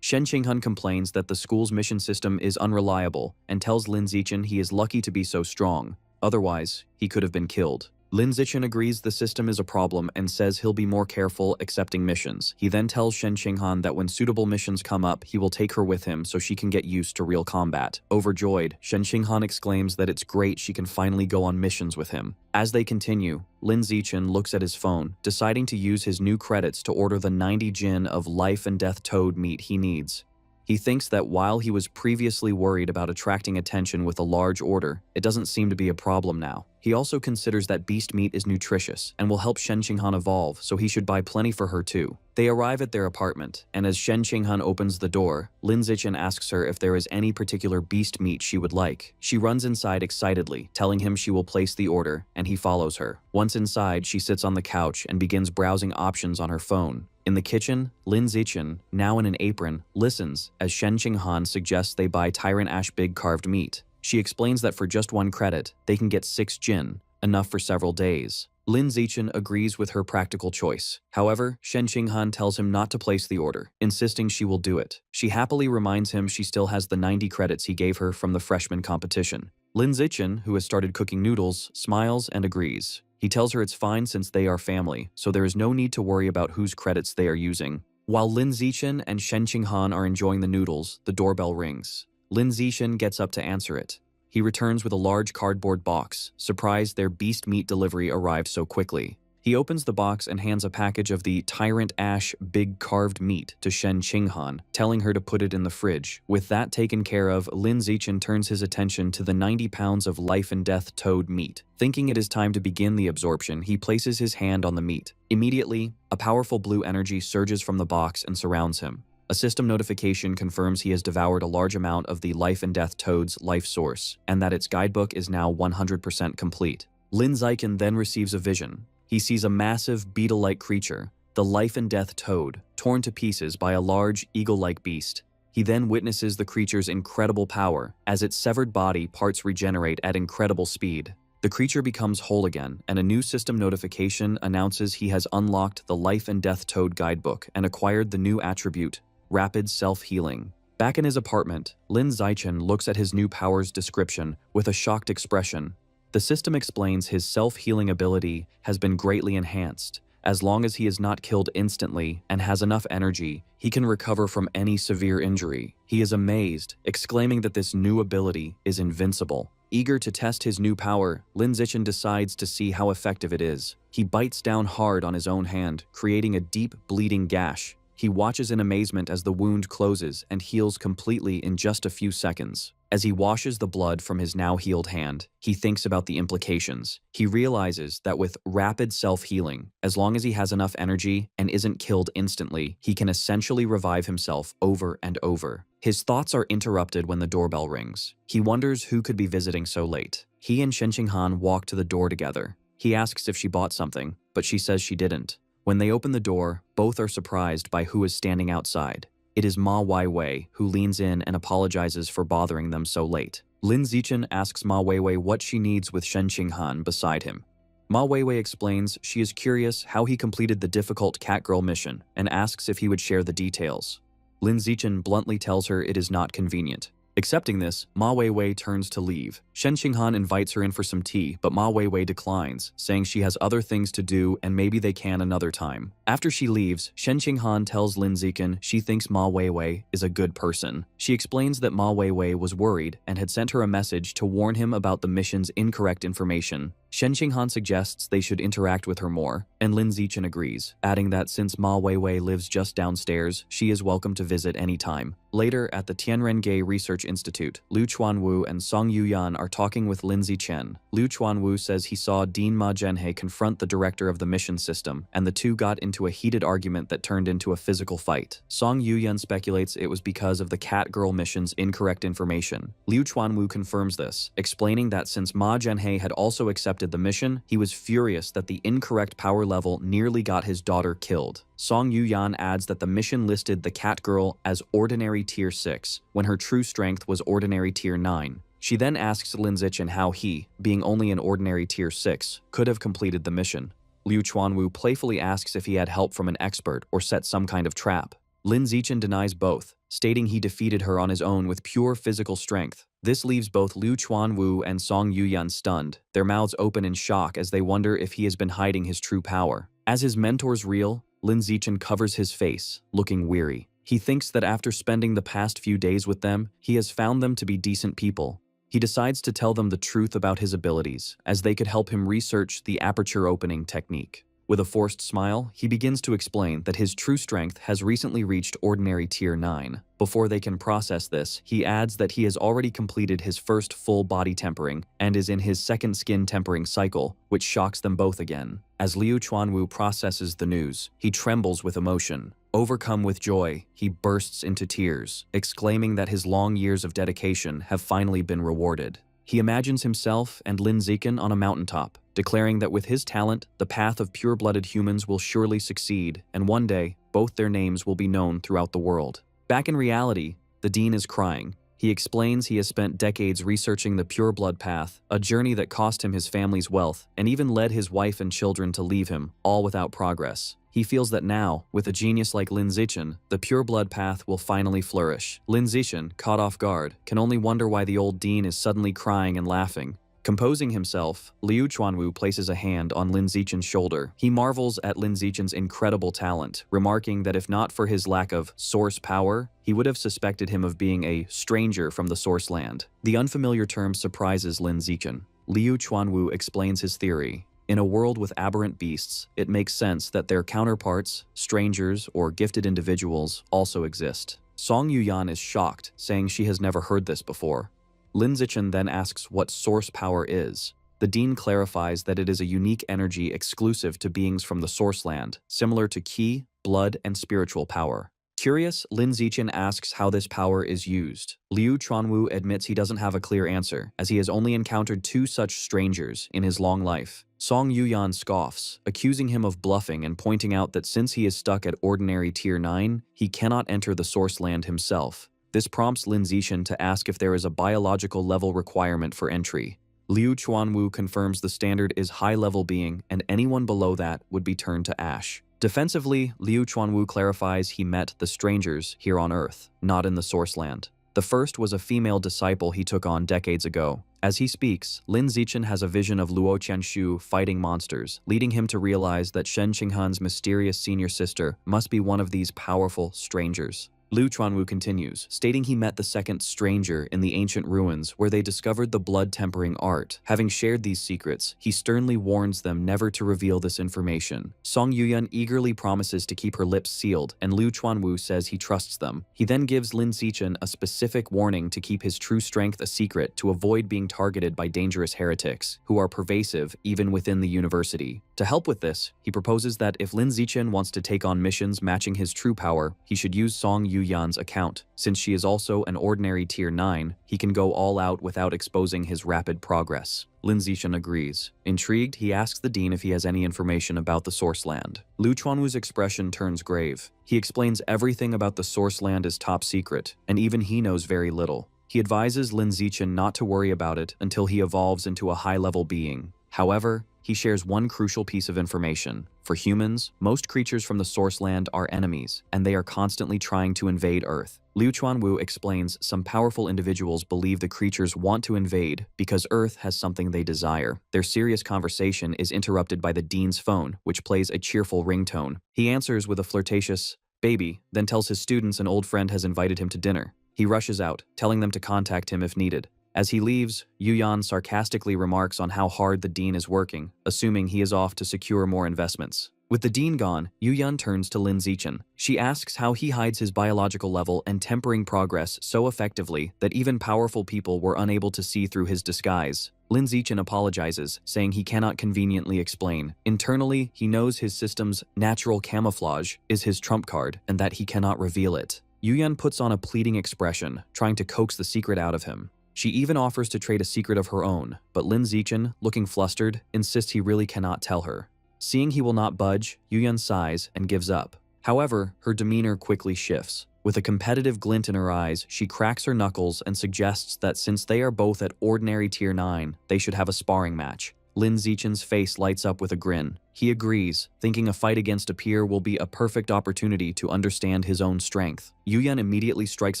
Shen Qinghan complains that the school's mission system is unreliable and tells Lin Zichen he is lucky to be so strong. Otherwise, he could have been killed. Lin Zichen agrees the system is a problem and says he'll be more careful accepting missions. He then tells Shen Qinghan that when suitable missions come up, he will take her with him so she can get used to real combat. Overjoyed, Shen Qinghan exclaims that it's great she can finally go on missions with him. As they continue, Lin Zichen looks at his phone, deciding to use his new credits to order the 90 jin of life and death toad meat he needs. He thinks that while he was previously worried about attracting attention with a large order, it doesn't seem to be a problem now. He also considers that beast meat is nutritious and will help Shen Qinghan evolve, so he should buy plenty for her too. They arrive at their apartment, and as Shen Qinghan opens the door, Lin Zichen asks her if there is any particular beast meat she would like. She runs inside excitedly, telling him she will place the order, and he follows her. Once inside, she sits on the couch and begins browsing options on her phone. In the kitchen, Lin Zichen, now in an apron, listens as Shen Qinghan suggests they buy Tyrant Ash Big carved meat. She explains that for just 1 credit, they can get 6 jin, enough for several days. Lin Zichen agrees with her practical choice. However, Shen Qinghan tells him not to place the order, insisting she will do it. She happily reminds him she still has the 90 credits he gave her from the freshman competition. Lin Zichen, who has started cooking noodles, smiles and agrees. He tells her it's fine since they are family, so there is no need to worry about whose credits they are using. While Lin Zichen and Shen Qinghan are enjoying the noodles, the doorbell rings. Lin Zichen gets up to answer it. He returns with a large cardboard box, surprised their beast meat delivery arrived so quickly. He opens the box and hands a package of the Tyrant Ash Big carved meat to Shen Qinghan, telling her to put it in the fridge. With that taken care of, Lin Zichen turns his attention to the 90 pounds of life and death toad meat. Thinking it is time to begin the absorption, he places his hand on the meat. Immediately, a powerful blue energy surges from the box and surrounds him. A system notification confirms he has devoured a large amount of the Life and Death Toad's life source, and that its guidebook is now 100% complete. Lin Zichen then receives a vision. He sees a massive, beetle-like creature, the Life and Death Toad, torn to pieces by a large, eagle-like beast. He then witnesses the creature's incredible power as its severed body parts regenerate at incredible speed. The creature becomes whole again, and a new system notification announces he has unlocked the Life and Death Toad guidebook and acquired the new attribute, Rapid Self-Healing. Back in his apartment, Lin Zichen looks at his new power's description with a shocked expression. The system explains his self-healing ability has been greatly enhanced. As long as he is not killed instantly and has enough energy, he can recover from any severe injury. He is amazed, exclaiming that this new ability is invincible. Eager to test his new power, Lin Zichen decides to see how effective it is. He bites down hard on his own hand, creating a deep, bleeding gash. He watches in amazement as the wound closes and heals completely in just a few seconds. As he washes the blood from his now healed hand, he thinks about the implications. He realizes that with rapid self-healing, as long as he has enough energy and isn't killed instantly, he can essentially revive himself over and over. His thoughts are interrupted when the doorbell rings. He wonders who could be visiting so late. He and Shen Qinghan walk to the door together. He asks if she bought something, but she says she didn't. When they open the door, both are surprised by who is standing outside. It is Ma Weiwei, who leans in and apologizes for bothering them so late. Lin Zichen asks Ma Weiwei what she needs with Shen Qinghan beside him. Ma Weiwei explains she is curious how he completed the difficult Catgirl mission and asks if he would share the details. Lin Zichen bluntly tells her it is not convenient. Accepting this, Ma Weiwei turns to leave. Shen Qinghan invites her in for some tea, but Ma Weiwei declines, saying she has other things to do and maybe they can another time. After she leaves, Shen Qinghan tells Lin Zichen she thinks Ma Weiwei is a good person. She explains that Ma Weiwei was worried and had sent her a message to warn him about the mission's incorrect information. Shen Qinghan suggests they should interact with her more, and Lin Zichen agrees, adding that since Ma Weiwei lives just downstairs, she is welcome to visit anytime. Later, at the Tianrengei Research Institute, Liu Chuanwu and Song Yuyan are talking with Lin Zichen. Liu Chuanwu says he saw Dean Ma Zhenhe confront the director of the mission system, and the two got into a heated argument that turned into a physical fight. Song Yuyan speculates it was because of the Catgirl mission's incorrect information. Liu Chuanwu confirms this, explaining that since Ma Zhenhe had also accepted the mission, he was furious that the incorrect power level nearly got his daughter killed. Song Yuyan adds that the mission listed the Catgirl as Ordinary Tier 6, when her true strength was Ordinary Tier 9. She then asks Lin Zichen how he, being only an Ordinary Tier 6, could have completed the mission. Liu Chuanwu playfully asks if he had help from an expert or set some kind of trap. Lin Zichen denies both, stating he defeated her on his own with pure physical strength. This leaves both Liu Chuanwu and Song Yuyan stunned, their mouths open in shock as they wonder if he has been hiding his true power. As his mentors reel, Lin Zichen covers his face, looking weary. He thinks that after spending the past few days with them, he has found them to be decent people. He decides to tell them the truth about his abilities, as they could help him research the aperture opening technique. With a forced smile, he begins to explain that his true strength has recently reached Ordinary Tier 9. Before they can process this, he adds that he has already completed his first full body tempering and is in his second skin tempering cycle, which shocks them both again. As Liu Chuanwu processes the news, he trembles with emotion. Overcome with joy, he bursts into tears, exclaiming that his long years of dedication have finally been rewarded. He imagines himself and Lin Zichen on a mountaintop, declaring that with his talent, the path of pure-blooded humans will surely succeed, and one day, both their names will be known throughout the world. Back in reality, the Dean is crying. He explains he has spent decades researching the pure blood path, a journey that cost him his family's wealth, and even led his wife and children to leave him, all without progress. He feels that now, with a genius like Lin Zichen, the pure blood path will finally flourish. Lin Zichen, caught off guard, can only wonder why the old Dean is suddenly crying and laughing. Composing himself, Liu Chuanwu places a hand on Lin Zichen's shoulder. He marvels at Lin Zichen's incredible talent, remarking that if not for his lack of source power, he would have suspected him of being a stranger from the source land. The unfamiliar term surprises Lin Zichen. Liu Chuanwu explains his theory. In a world with aberrant beasts, it makes sense that their counterparts, strangers, or gifted individuals also exist. Song Yuyan is shocked, saying she has never heard this before. Lin Zichen then asks what source power is. The Dean clarifies that it is a unique energy exclusive to beings from the source land, similar to ki, blood, and spiritual power. Curious, Lin Zichen asks how this power is used. Liu Chuanwu admits he doesn't have a clear answer, as he has only encountered 2 such strangers in his long life. Song Yuyan scoffs, accusing him of bluffing and pointing out that since he is stuck at ordinary Tier 9, he cannot enter the Source Land himself. This prompts Lin Zichen to ask if there is a biological level requirement for entry. Liu Chuanwu confirms the standard is high-level being, and anyone below that would be turned to ash. Defensively, Liu Chuanwu clarifies he met the strangers here on Earth, not in the Source Land. The first was a female disciple he took on decades ago. As he speaks, Lin Zichen has a vision of Luo Qianshu fighting monsters, leading him to realize that Shen Qinghan's mysterious senior sister must be one of these powerful strangers. Liu Chuanwu continues, stating he met the second stranger in the ancient ruins where they discovered the blood-tempering art. Having shared these secrets, he sternly warns them never to reveal this information. Song Yuyan eagerly promises to keep her lips sealed, and Liu Chuanwu says he trusts them. He then gives Lin Zichen a specific warning to keep his true strength a secret to avoid being targeted by dangerous heretics, who are pervasive even within the university. To help with this, he proposes that if Lin Zichen wants to take on missions matching his true power, he should use Song Yuyan's account. Since she is also an ordinary Tier 9, he can go all out without exposing his rapid progress. Lin Zichen agrees. Intrigued, he asks the dean if he has any information about the Source Land. Liu Chuanwu's expression turns grave. He explains everything about the Source Land is top secret, and even he knows very little. He advises Lin Zichen not to worry about it until he evolves into a high-level being. However, he shares one crucial piece of information. For humans, most creatures from the Source Land are enemies, and they are constantly trying to invade Earth. Liu Chuanwu explains some powerful individuals believe the creatures want to invade because Earth has something they desire. Their serious conversation is interrupted by the dean's phone, which plays a cheerful ringtone. He answers with a flirtatious, "Baby," then tells his students an old friend has invited him to dinner. He rushes out, telling them to contact him if needed. As he leaves, Yuyan sarcastically remarks on how hard the dean is working, assuming he is off to secure more investments. With the dean gone, Yuyan turns to Lin Zichen. She asks how he hides his biological level and tempering progress so effectively that even powerful people were unable to see through his disguise. Lin Zichen apologizes, saying he cannot conveniently explain. Internally, he knows his system's natural camouflage is his trump card and that he cannot reveal it. Yuyan puts on a pleading expression, trying to coax the secret out of him. She even offers to trade a secret of her own, but Lin Zichen, looking flustered, insists he really cannot tell her. Seeing he will not budge, Yuyan sighs and gives up. However, her demeanor quickly shifts. With a competitive glint in her eyes, she cracks her knuckles and suggests that since they are both at ordinary Tier 9, they should have a sparring match. Lin Zichen's face lights up with a grin. He agrees, thinking a fight against a peer will be a perfect opportunity to understand his own strength. Yuyan immediately strikes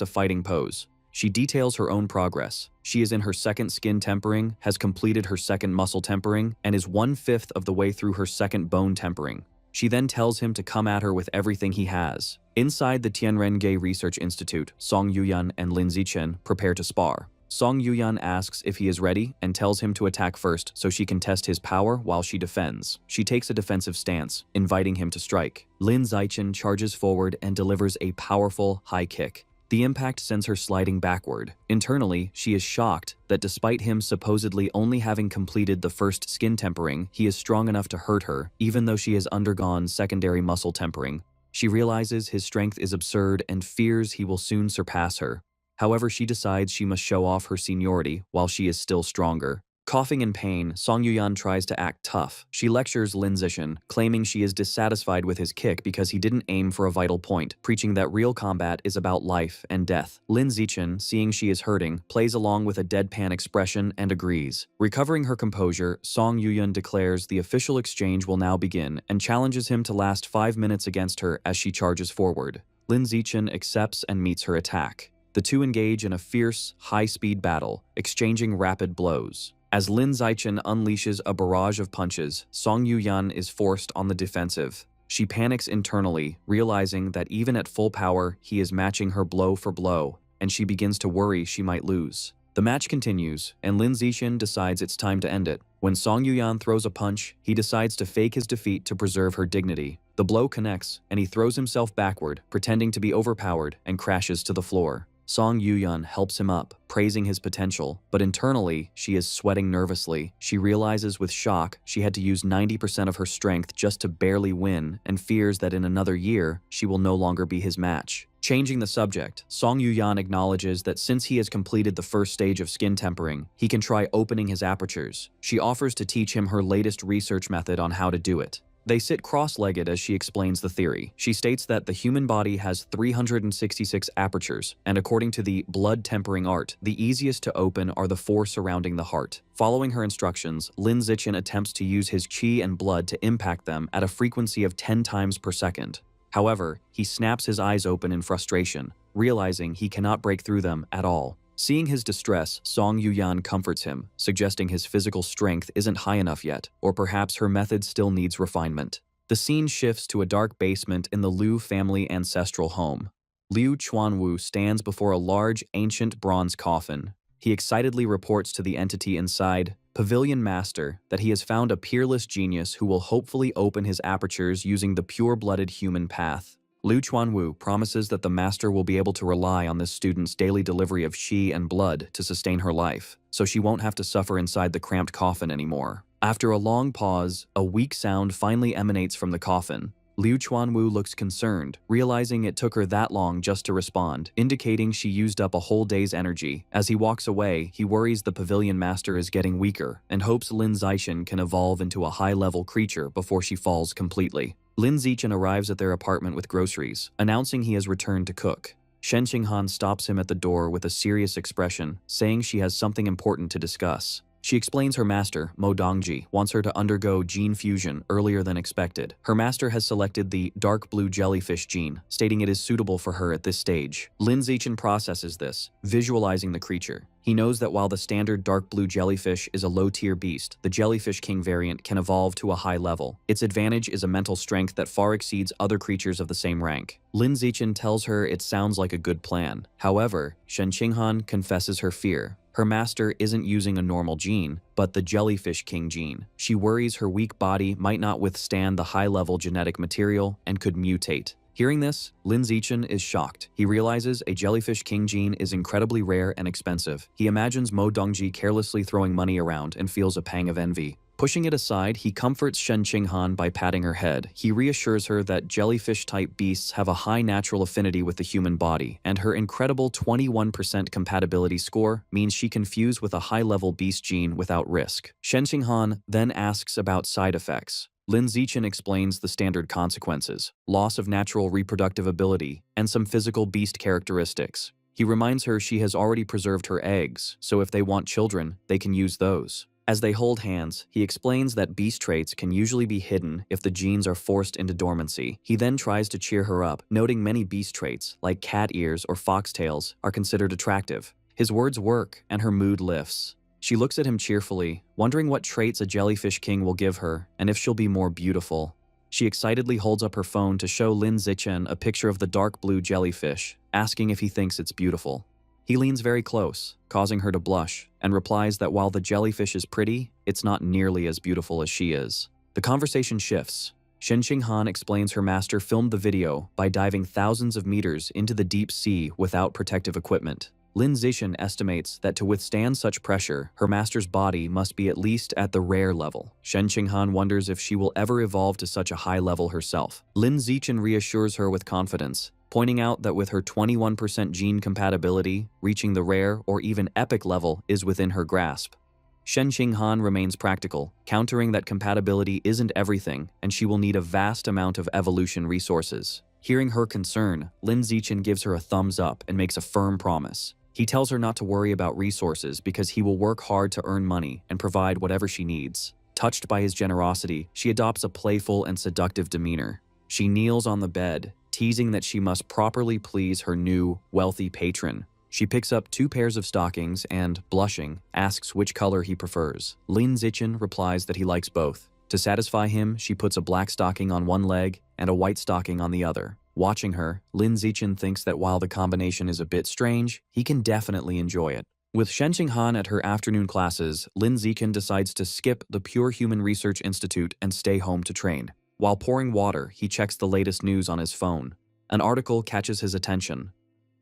a fighting pose. She details her own progress. She is in her second skin tempering, has completed her second muscle tempering, and is 1/5 of the way through her second bone tempering. She then tells him to come at her with everything he has. Inside the Tianrenge Research Institute, Song Yuyan and Lin Zichen prepare to spar. Song Yuyan asks if he is ready and tells him to attack first so she can test his power while she defends. She takes a defensive stance, inviting him to strike. Lin Zichen charges forward and delivers a powerful high kick. The impact sends her sliding backward. Internally, she is shocked that despite him supposedly only having completed the first skin tempering, he is strong enough to hurt her, even though she has undergone secondary muscle tempering. She realizes his strength is absurd and fears he will soon surpass her. However, she decides she must show off her seniority while she is still stronger. Coughing in pain, Song Yuyan tries to act tough. She lectures Lin Zichen, claiming she is dissatisfied with his kick because he didn't aim for a vital point, preaching that real combat is about life and death. Lin Zichen, seeing she is hurting, plays along with a deadpan expression and agrees. Recovering her composure, Song Yuyan declares the official exchange will now begin and challenges him to last 5 minutes against her as she charges forward. Lin Zichen accepts and meets her attack. The two engage in a fierce, high-speed battle, exchanging rapid blows. As Lin Zichen unleashes a barrage of punches, Song Yuyan is forced on the defensive. She panics internally, realizing that even at full power, he is matching her blow for blow, and she begins to worry she might lose. The match continues, and Lin Zichen decides it's time to end it. When Song Yuyan throws a punch, he decides to fake his defeat to preserve her dignity. The blow connects, and he throws himself backward, pretending to be overpowered, and crashes to the floor. Song Yuyan helps him up, praising his potential, but internally, she is sweating nervously. She realizes with shock she had to use 90% of her strength just to barely win and fears that in another year, she will no longer be his match. Changing the subject, Song Yuyan acknowledges that since he has completed the first stage of skin tempering, he can try opening his apertures. She offers to teach him her latest research method on how to do it. They sit cross-legged as she explains the theory. She states that the human body has 366 apertures, and according to the blood tempering art, the easiest to open are the 4 surrounding the heart. Following her instructions, Lin Zichen attempts to use his qi and blood to impact them at a frequency of 10 times per second. However, he snaps his eyes open in frustration, realizing he cannot break through them at all. Seeing his distress, Song Yuyan comforts him, suggesting his physical strength isn't high enough yet, or perhaps her method still needs refinement. The scene shifts to a dark basement in the Liu family ancestral home. Liu Chuanwu stands before a large, ancient bronze coffin. He excitedly reports to the entity inside, Pavilion Master, that he has found a peerless genius who will hopefully open his apertures using the pure-blooded human path. Liu Chuanwu promises that the master will be able to rely on this student's daily delivery of qi and blood to sustain her life, so she won't have to suffer inside the cramped coffin anymore. After a long pause, a weak sound finally emanates from the coffin. Liu Chuanwu looks concerned, realizing it took her that long just to respond, indicating she used up a whole day's energy. As he walks away, he worries the pavilion master is getting weaker and hopes Lin Zichen can evolve into a high-level creature before she falls completely. Lin Zichen arrives at their apartment with groceries, announcing he has returned to cook. Shen Qinghan stops him at the door with a serious expression, saying she has something important to discuss. She explains her master, Mo Dongji, wants her to undergo gene fusion earlier than expected. Her master has selected the dark blue jellyfish gene, stating it is suitable for her at this stage. Lin Zichen processes this, visualizing the creature. He knows that while the standard dark blue jellyfish is a low-tier beast, the Jellyfish King variant can evolve to a high level. Its advantage is a mental strength that far exceeds other creatures of the same rank. Lin Zichen tells her it sounds like a good plan. However, Shen Qinghan confesses her fear. Her master isn't using a normal gene, but the Jellyfish King gene. She worries her weak body might not withstand the high-level genetic material and could mutate. Hearing this, Lin Zichen is shocked. He realizes a Jellyfish King gene is incredibly rare and expensive. He imagines Mo Dongji carelessly throwing money around and feels a pang of envy. Pushing it aside, he comforts Shen Qinghan by patting her head. He reassures her that jellyfish-type beasts have a high natural affinity with the human body, and her incredible 21% compatibility score means she can fuse with a high-level beast gene without risk. Shen Qinghan then asks about side effects. Lin Zichen explains the standard consequences: loss of natural reproductive ability, and some physical beast characteristics. He reminds her she has already preserved her eggs, so if they want children, they can use those. As they hold hands, he explains that beast traits can usually be hidden if the genes are forced into dormancy. He then tries to cheer her up, noting many beast traits, like cat ears or foxtails, are considered attractive. His words work, and her mood lifts. She looks at him cheerfully, wondering what traits a Jellyfish King will give her, and if she'll be more beautiful. She excitedly holds up her phone to show Lin Zichen a picture of the dark blue jellyfish, asking if he thinks it's beautiful. He leans very close, causing her to blush, and replies that while the jellyfish is pretty, it's not nearly as beautiful as she is. The conversation shifts. Shen Qinghan explains her master filmed the video by diving thousands of meters into the deep sea without protective equipment. Lin Zichen estimates that to withstand such pressure, her master's body must be at least at the rare level. Shen Qinghan wonders if she will ever evolve to such a high level herself. Lin Zichen reassures her with confidence, pointing out that with her 21% gene compatibility, reaching the rare or even epic level is within her grasp. Shen Qinghan remains practical, countering that compatibility isn't everything and she will need a vast amount of evolution resources. Hearing her concern, Lin Zichen gives her a thumbs up and makes a firm promise. He tells her not to worry about resources because he will work hard to earn money and provide whatever she needs. Touched by his generosity, she adopts a playful and seductive demeanor. She kneels on the bed, teasing that she must properly please her new, wealthy patron. She picks up 2 pairs of stockings and, blushing, asks which color he prefers. Lin Zichen replies that he likes both. To satisfy him, she puts a black stocking on one leg and a white stocking on the other. Watching her, Lin Zichen thinks that while the combination is a bit strange, he can definitely enjoy it. With Shen Qinghan at her afternoon classes, Lin Zichen decides to skip the Pure Human Research Institute and stay home to train. While pouring water, he checks the latest news on his phone. An article catches his attention.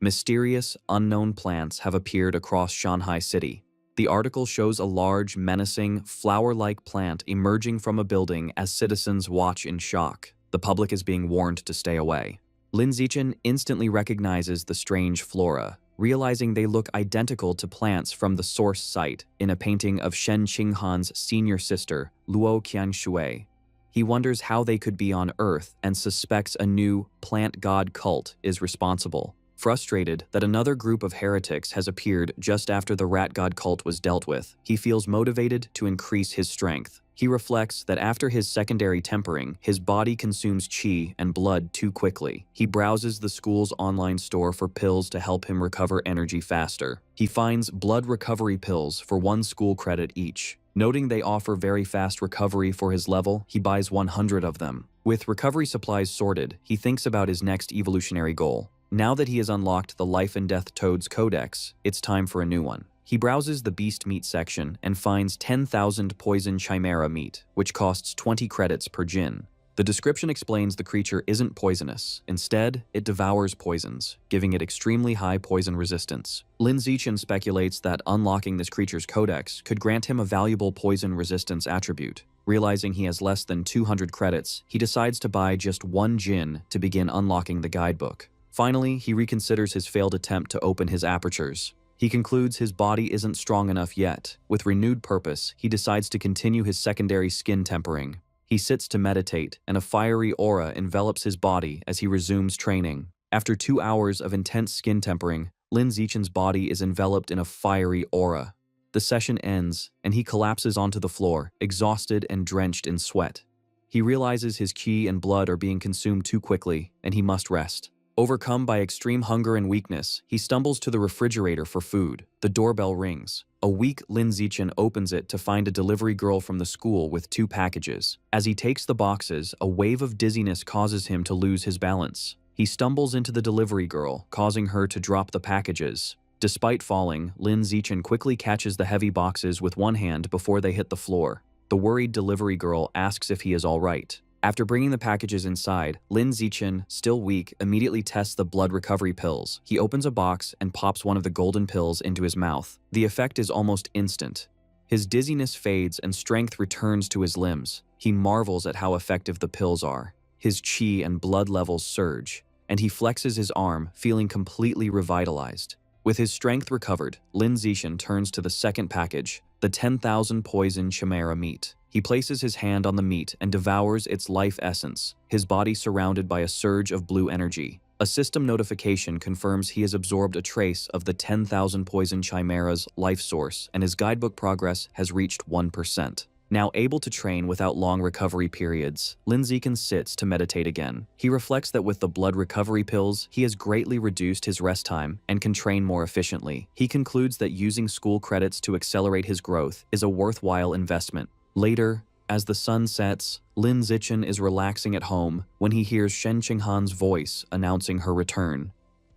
Mysterious, unknown plants have appeared across Shanghai City. The article shows a large, menacing, flower-like plant emerging from a building as citizens watch in shock. The public is being warned to stay away. Lin Zichen instantly recognizes the strange flora, realizing they look identical to plants from the source site in a painting of Shen Qinghan's senior sister, Luo Qiangshui. He wonders how they could be on Earth and suspects a new plant god cult is responsible. Frustrated that another group of heretics has appeared just after the rat god cult was dealt with, he feels motivated to increase his strength. He reflects that after his secondary tempering, his body consumes qi and blood too quickly. He browses the school's online store for pills to help him recover energy faster. He finds blood recovery pills for 1 school credit each. Noting they offer very fast recovery for his level, he buys 100 of them. With recovery supplies sorted, he thinks about his next evolutionary goal. Now that he has unlocked the Life and Death Toads Codex, it's time for a new one. He browses the beast meat section and finds 10,000 poison chimera meat, which costs 20 credits per jin. The description explains the creature isn't poisonous. Instead, it devours poisons, giving it extremely high poison resistance. Lin Zichen speculates that unlocking this creature's codex could grant him a valuable poison resistance attribute. Realizing he has less than 200 credits, he decides to buy just 1 jin to begin unlocking the guidebook. Finally, he reconsiders his failed attempt to open his apertures. He concludes his body isn't strong enough yet. With renewed purpose, he decides to continue his secondary skin tempering. He sits to meditate, and a fiery aura envelops his body as he resumes training. After 2 hours of intense skin tempering, Lin Zichen's body is enveloped in a fiery aura. The session ends, and he collapses onto the floor, exhausted and drenched in sweat. He realizes his qi and blood are being consumed too quickly, and he must rest. Overcome by extreme hunger and weakness, he stumbles to the refrigerator for food. The doorbell rings. A weak Lin Zichen opens it to find a delivery girl from the school with 2 packages. As he takes the boxes, a wave of dizziness causes him to lose his balance. He stumbles into the delivery girl, causing her to drop the packages. Despite falling, Lin Zichen quickly catches the heavy boxes with one hand before they hit the floor. The worried delivery girl asks if he is all right. After bringing the packages inside, Lin Zichen, still weak, immediately tests the blood recovery pills. He opens a box and pops one of the golden pills into his mouth. The effect is almost instant. His dizziness fades and strength returns to his limbs. He marvels at how effective the pills are. His qi and blood levels surge, and he flexes his arm, feeling completely revitalized. With his strength recovered, Lin Zichen turns to the second package, the 10,000 poison chimera meat. He places his hand on the meat and devours its life essence, his body surrounded by a surge of blue energy. A system notification confirms he has absorbed a trace of the 10,000 poison chimera's life source, and his guidebook progress has reached 1%. Now able to train without long recovery periods, Lin Zichen sits to meditate again. He reflects that with the blood recovery pills, he has greatly reduced his rest time and can train more efficiently. He concludes that using school credits to accelerate his growth is a worthwhile investment. Later, as the sun sets, Lin Zichen is relaxing at home when he hears Shen Qinghan's voice announcing her return.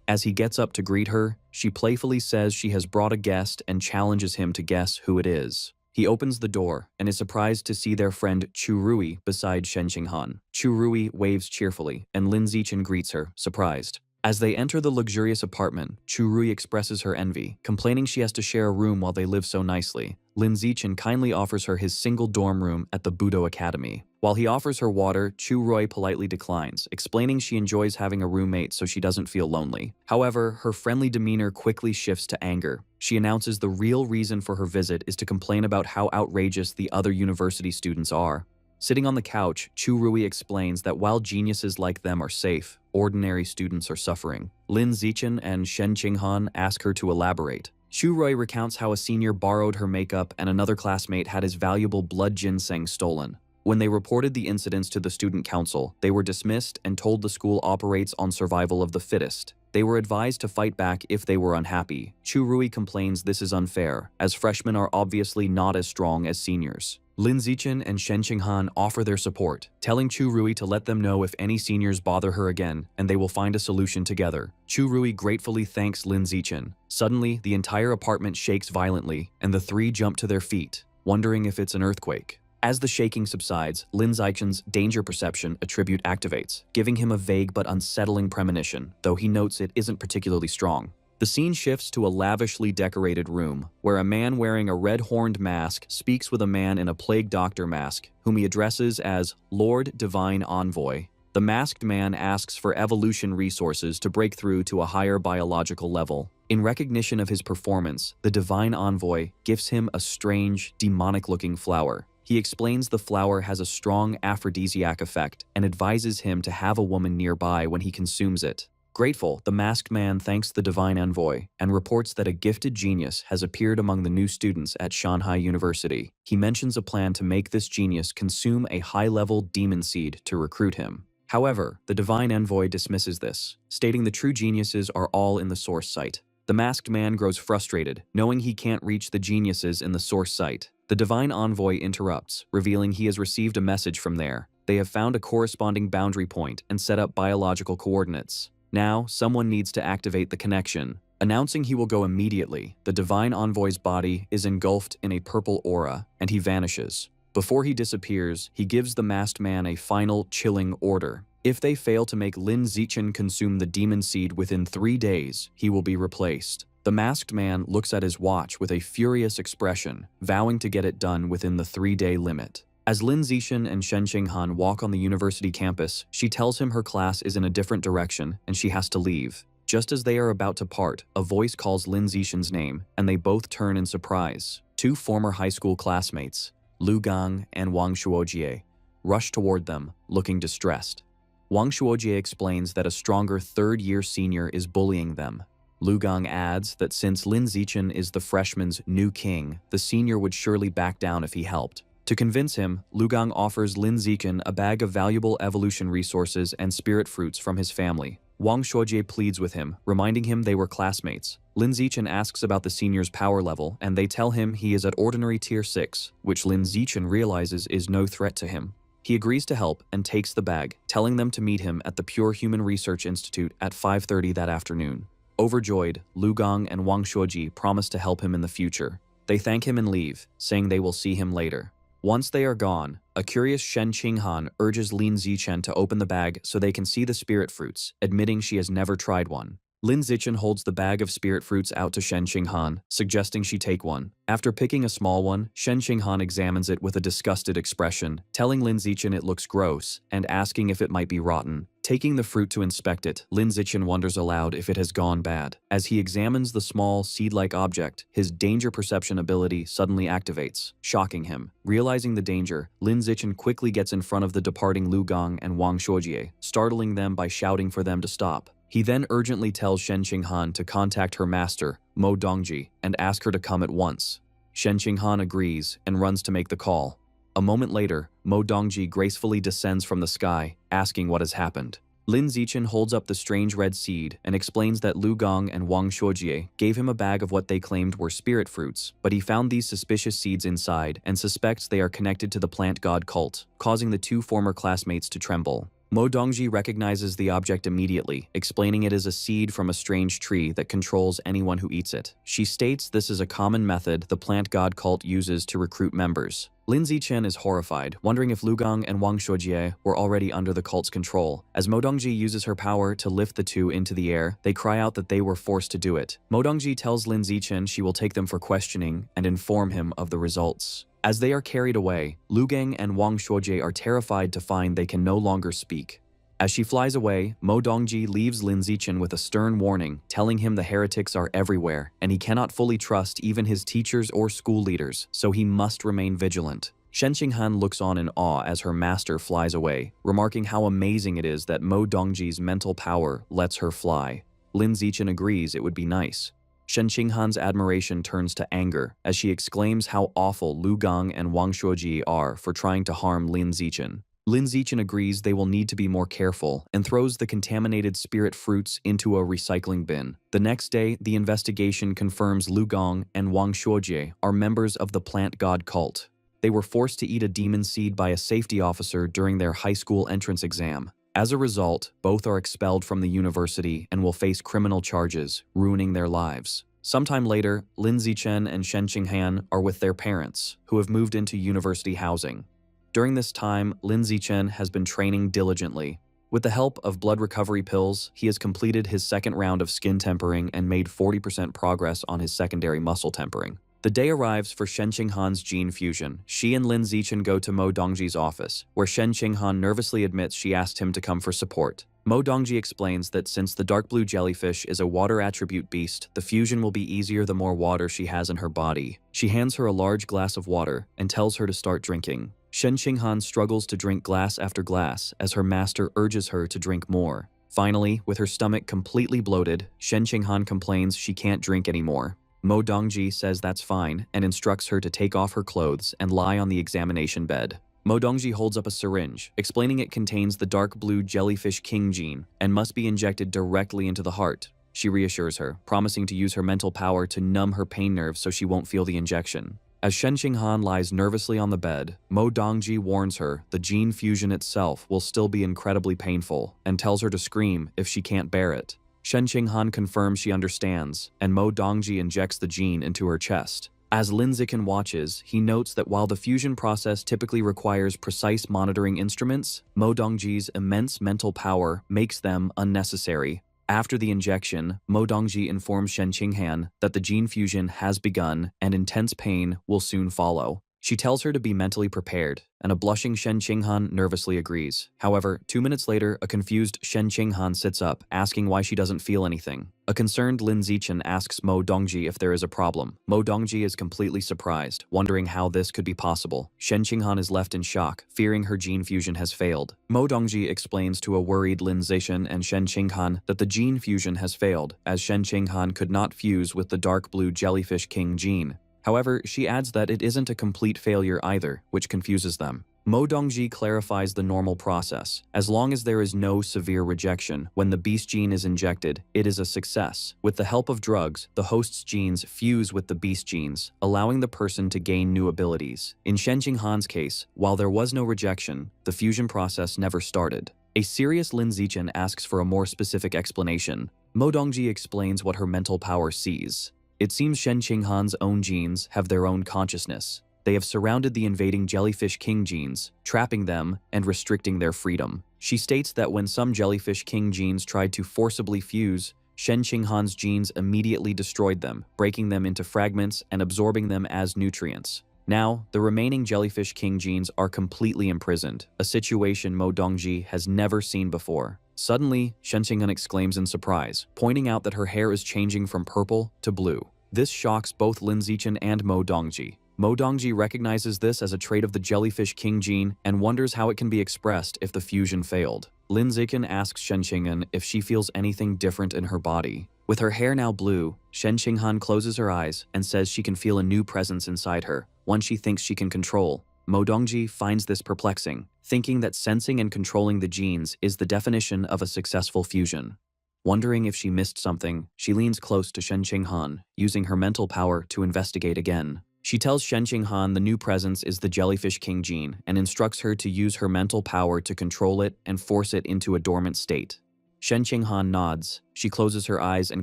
As he gets up to greet her, she playfully says she has brought a guest and challenges him to guess who it is. He opens the door and is surprised to see their friend Chu Rui beside Shen Qinghan. Chu Rui waves cheerfully, and Lin Zichen greets her, surprised. As they enter the luxurious apartment, Chu Rui expresses her envy, complaining she has to share a room while they live so nicely. Lin Zichen kindly offers her his single dorm room at the Budo Academy. While he offers her water, Chu Rui politely declines, explaining she enjoys having a roommate so she doesn't feel lonely. However, her friendly demeanor quickly shifts to anger. She announces the real reason for her visit is to complain about how outrageous the other university students are. Sitting on the couch, Chu Rui explains that while geniuses like them are safe, ordinary students are suffering. Lin Zichen and Shen Qinghan ask her to elaborate. Chu Rui recounts how a senior borrowed her makeup and another classmate had his valuable blood ginseng stolen. When they reported the incidents to the student council, they were dismissed and told the school operates on survival of the fittest. They were advised to fight back if they were unhappy. Chu Rui complains this is unfair, as freshmen are obviously not as strong as seniors. Lin Zichen and Shen Qinghan offer their support, telling Chu Rui to let them know if any seniors bother her again, and they will find a solution together. Chu Rui gratefully thanks Lin Zichen. Suddenly, the entire apartment shakes violently, and the 3 jump to their feet, wondering if it's an earthquake. As the shaking subsides, Lin Zichen's danger perception attribute activates, giving him a vague but unsettling premonition, though he notes it isn't particularly strong. The scene shifts to a lavishly decorated room, where a man wearing a red-horned mask speaks with a man in a plague doctor mask, whom he addresses as Lord Divine Envoy. The masked man asks for evolution resources to break through to a higher biological level. In recognition of his performance, the divine envoy gives him a strange, demonic-looking flower. He explains the flower has a strong aphrodisiac effect and advises him to have a woman nearby when he consumes it. Grateful, the masked man thanks the divine envoy and reports that a gifted genius has appeared among the new students at Shanghai University. He mentions a plan to make this genius consume a high-level demon seed to recruit him. However, the divine envoy dismisses this, stating the true geniuses are all in the source site. The masked man grows frustrated, knowing he can't reach the geniuses in the source site. The divine envoy interrupts, revealing he has received a message from there. They have found a corresponding boundary point and set up biological coordinates. Now, someone needs to activate the connection. Announcing he will go immediately, the divine envoy's body is engulfed in a purple aura, and he vanishes. Before he disappears, he gives the masked man a final, chilling order. If they fail to make Lin Zichen consume the demon seed within 3 days, he will be replaced. The masked man looks at his watch with a furious expression, vowing to get it done within the 3-day limit. As Lin Zichen and Shen Qinghan walk on the university campus, she tells him her class is in a different direction and she has to leave. Just as they are about to part, a voice calls Lin Zichen's name, and they both turn in surprise. 2 former high school classmates, Lu Gang and Wang Shuojie, rush toward them, looking distressed. Wang Shuojie explains that a stronger third-year senior is bullying them. Lu Gang adds that since Lin Zichen is the freshman's new king, the senior would surely back down if he helped. To convince him, Lu Gang offers Lin Zichen a bag of valuable evolution resources and spirit fruits from his family. Wang Shuojie pleads with him, reminding him they were classmates. Lin Zichen asks about the senior's power level, and they tell him he is at ordinary tier 6, which Lin Zichen realizes is no threat to him. He agrees to help and takes the bag, telling them to meet him at the Pure Human Research Institute at 5:30 that afternoon. Overjoyed, Lu Gang and Wang Shuojie promise to help him in the future. They thank him and leave, saying they will see him later. Once they are gone, a curious Shen Qinghan urges Lin Zichen to open the bag so they can see the spirit fruits, admitting she has never tried one. Lin Zichen holds the bag of spirit fruits out to Shen Qinghan, suggesting she take one. After picking a small one, Shen Qinghan examines it with a disgusted expression, telling Lin Zichen it looks gross and asking if it might be rotten. Taking the fruit to inspect it, Lin Zichen wonders aloud if it has gone bad. As he examines the small, seed-like object, his danger perception ability suddenly activates, shocking him. Realizing the danger, Lin Zichen quickly gets in front of the departing Lu Gang and Wang Shuojie, startling them by shouting for them to stop. He then urgently tells Shen Qinghan to contact her master, Mo Dongji, and ask her to come at once. Shen Qinghan agrees and runs to make the call. A moment later, Mo Dongji gracefully descends from the sky, asking what has happened. Lin Zichen holds up the strange red seed and explains that Lu Gang and Wang Shuojie gave him a bag of what they claimed were spirit fruits, but he found these suspicious seeds inside and suspects they are connected to the plant god cult, causing the 2 former classmates to tremble. Mo Dongji recognizes the object immediately, explaining it is a seed from a strange tree that controls anyone who eats it. She states this is a common method the plant god cult uses to recruit members. Lin Zichen is horrified, wondering if Lu Gang and Wang Shuojie were already under the cult's control. As Mo Dongji uses her power to lift the 2 into the air, they cry out that they were forced to do it. Mo Dongji tells Lin Zichen she will take them for questioning and inform him of the results. As they are carried away, Lu Gang and Wang Shuojie are terrified to find they can no longer speak. As she flies away, Mo Dongji leaves Lin Zichen with a stern warning, telling him the heretics are everywhere, and he cannot fully trust even his teachers or school leaders, so he must remain vigilant. Shen Qinghan looks on in awe as her master flies away, remarking how amazing it is that Mo Dongji's mental power lets her fly. Lin Zichen agrees it would be nice. Shen Qinghan's admiration turns to anger as she exclaims how awful Lu Gang and Wang Shuojie are for trying to harm Lin Zichen. Lin Zichen agrees they will need to be more careful and throws the contaminated spirit fruits into a recycling bin. The next day, the investigation confirms Lu Gang and Wang Shuojie are members of the plant god cult. They were forced to eat a demon seed by a safety officer during their high school entrance exam. As a result, both are expelled from the university and will face criminal charges, ruining their lives. Sometime later, Lin Zichen and Shen Qinghan are with their parents, who have moved into university housing. During this time, Lin Zichen has been training diligently. With the help of blood recovery pills, he has completed his 2nd round of skin tempering and made 40% progress on his secondary muscle tempering. The day arrives for Shen Qinghan's gene fusion. She and Lin Zichen go to Mo Dongji's office, where Shen Qinghan nervously admits she asked him to come for support. Mo Dongji explains that since the dark blue jellyfish is a water attribute beast, the fusion will be easier the more water she has in her body. She hands her a large glass of water and tells her to start drinking. Shen Qinghan struggles to drink glass after glass as her master urges her to drink more. Finally, with her stomach completely bloated, Shen Qinghan complains she can't drink anymore. Mo Dongji says that's fine and instructs her to take off her clothes and lie on the examination bed. Mo Dongji holds up a syringe, explaining it contains the dark blue jellyfish king gene and must be injected directly into the heart. She reassures her, promising to use her mental power to numb her pain nerves so she won't feel the injection. As Shen Qinghan lies nervously on the bed, Mo Dongji warns her the gene fusion itself will still be incredibly painful and tells her to scream if she can't bear it. Shen Qinghan confirms she understands, and Mo Dongji injects the gene into her chest. As Lin Zichen watches, he notes that while the fusion process typically requires precise monitoring instruments, Mo Dongji's immense mental power makes them unnecessary. After the injection, Mo Dongji informs Shen Qinghan that the gene fusion has begun and intense pain will soon follow. She tells her to be mentally prepared, and a blushing Shen Qinghan nervously agrees. However, 2 minutes later, a confused Shen Qinghan sits up, asking why she doesn't feel anything. A concerned Lin Zichen asks Mo Dongji if there is a problem. Mo Dongji is completely surprised, wondering how this could be possible. Shen Qinghan is left in shock, fearing her gene fusion has failed. Mo Dongji explains to a worried Lin Zichen and Shen Qinghan that the gene fusion has failed, as Shen Qinghan could not fuse with the dark blue jellyfish king gene. However, she adds that it isn't a complete failure either, which confuses them. Mo Dongji clarifies the normal process. As long as there is no severe rejection, when the beast gene is injected, it is a success. With the help of drugs, the host's genes fuse with the beast genes, allowing the person to gain new abilities. In Shen Qinghan's case, while there was no rejection, the fusion process never started. A serious Lin Zichen asks for a more specific explanation. Mo Dongji explains what her mental power sees. It seems Shen Qinghan's own genes have their own consciousness. They have surrounded the invading jellyfish king genes, trapping them and restricting their freedom. She states that when some jellyfish king genes tried to forcibly fuse, Shen Qinghan's genes immediately destroyed them, breaking them into fragments and absorbing them as nutrients. Now, the remaining jellyfish king genes are completely imprisoned, a situation Mo Dongji has never seen before. Suddenly, Shen Qinghan exclaims in surprise, pointing out that her hair is changing from purple to blue. This shocks both Lin Zichen and Mo Dongji. Mo Dongji recognizes this as a trait of the jellyfish king gene and wonders how it can be expressed if the fusion failed. Lin Zichen asks Shen Qinghan if she feels anything different in her body. With her hair now blue, Shen Qinghan closes her eyes and says she can feel a new presence inside her, one she thinks she can control. Mo Dongji finds this perplexing, thinking that sensing and controlling the genes is the definition of a successful fusion. Wondering if she missed something, she leans close to Shen Qinghan, using her mental power to investigate again. She tells Shen Qinghan the new presence is the jellyfish king gene and instructs her to use her mental power to control it and force it into a dormant state. Shen Qinghan nods. She closes her eyes and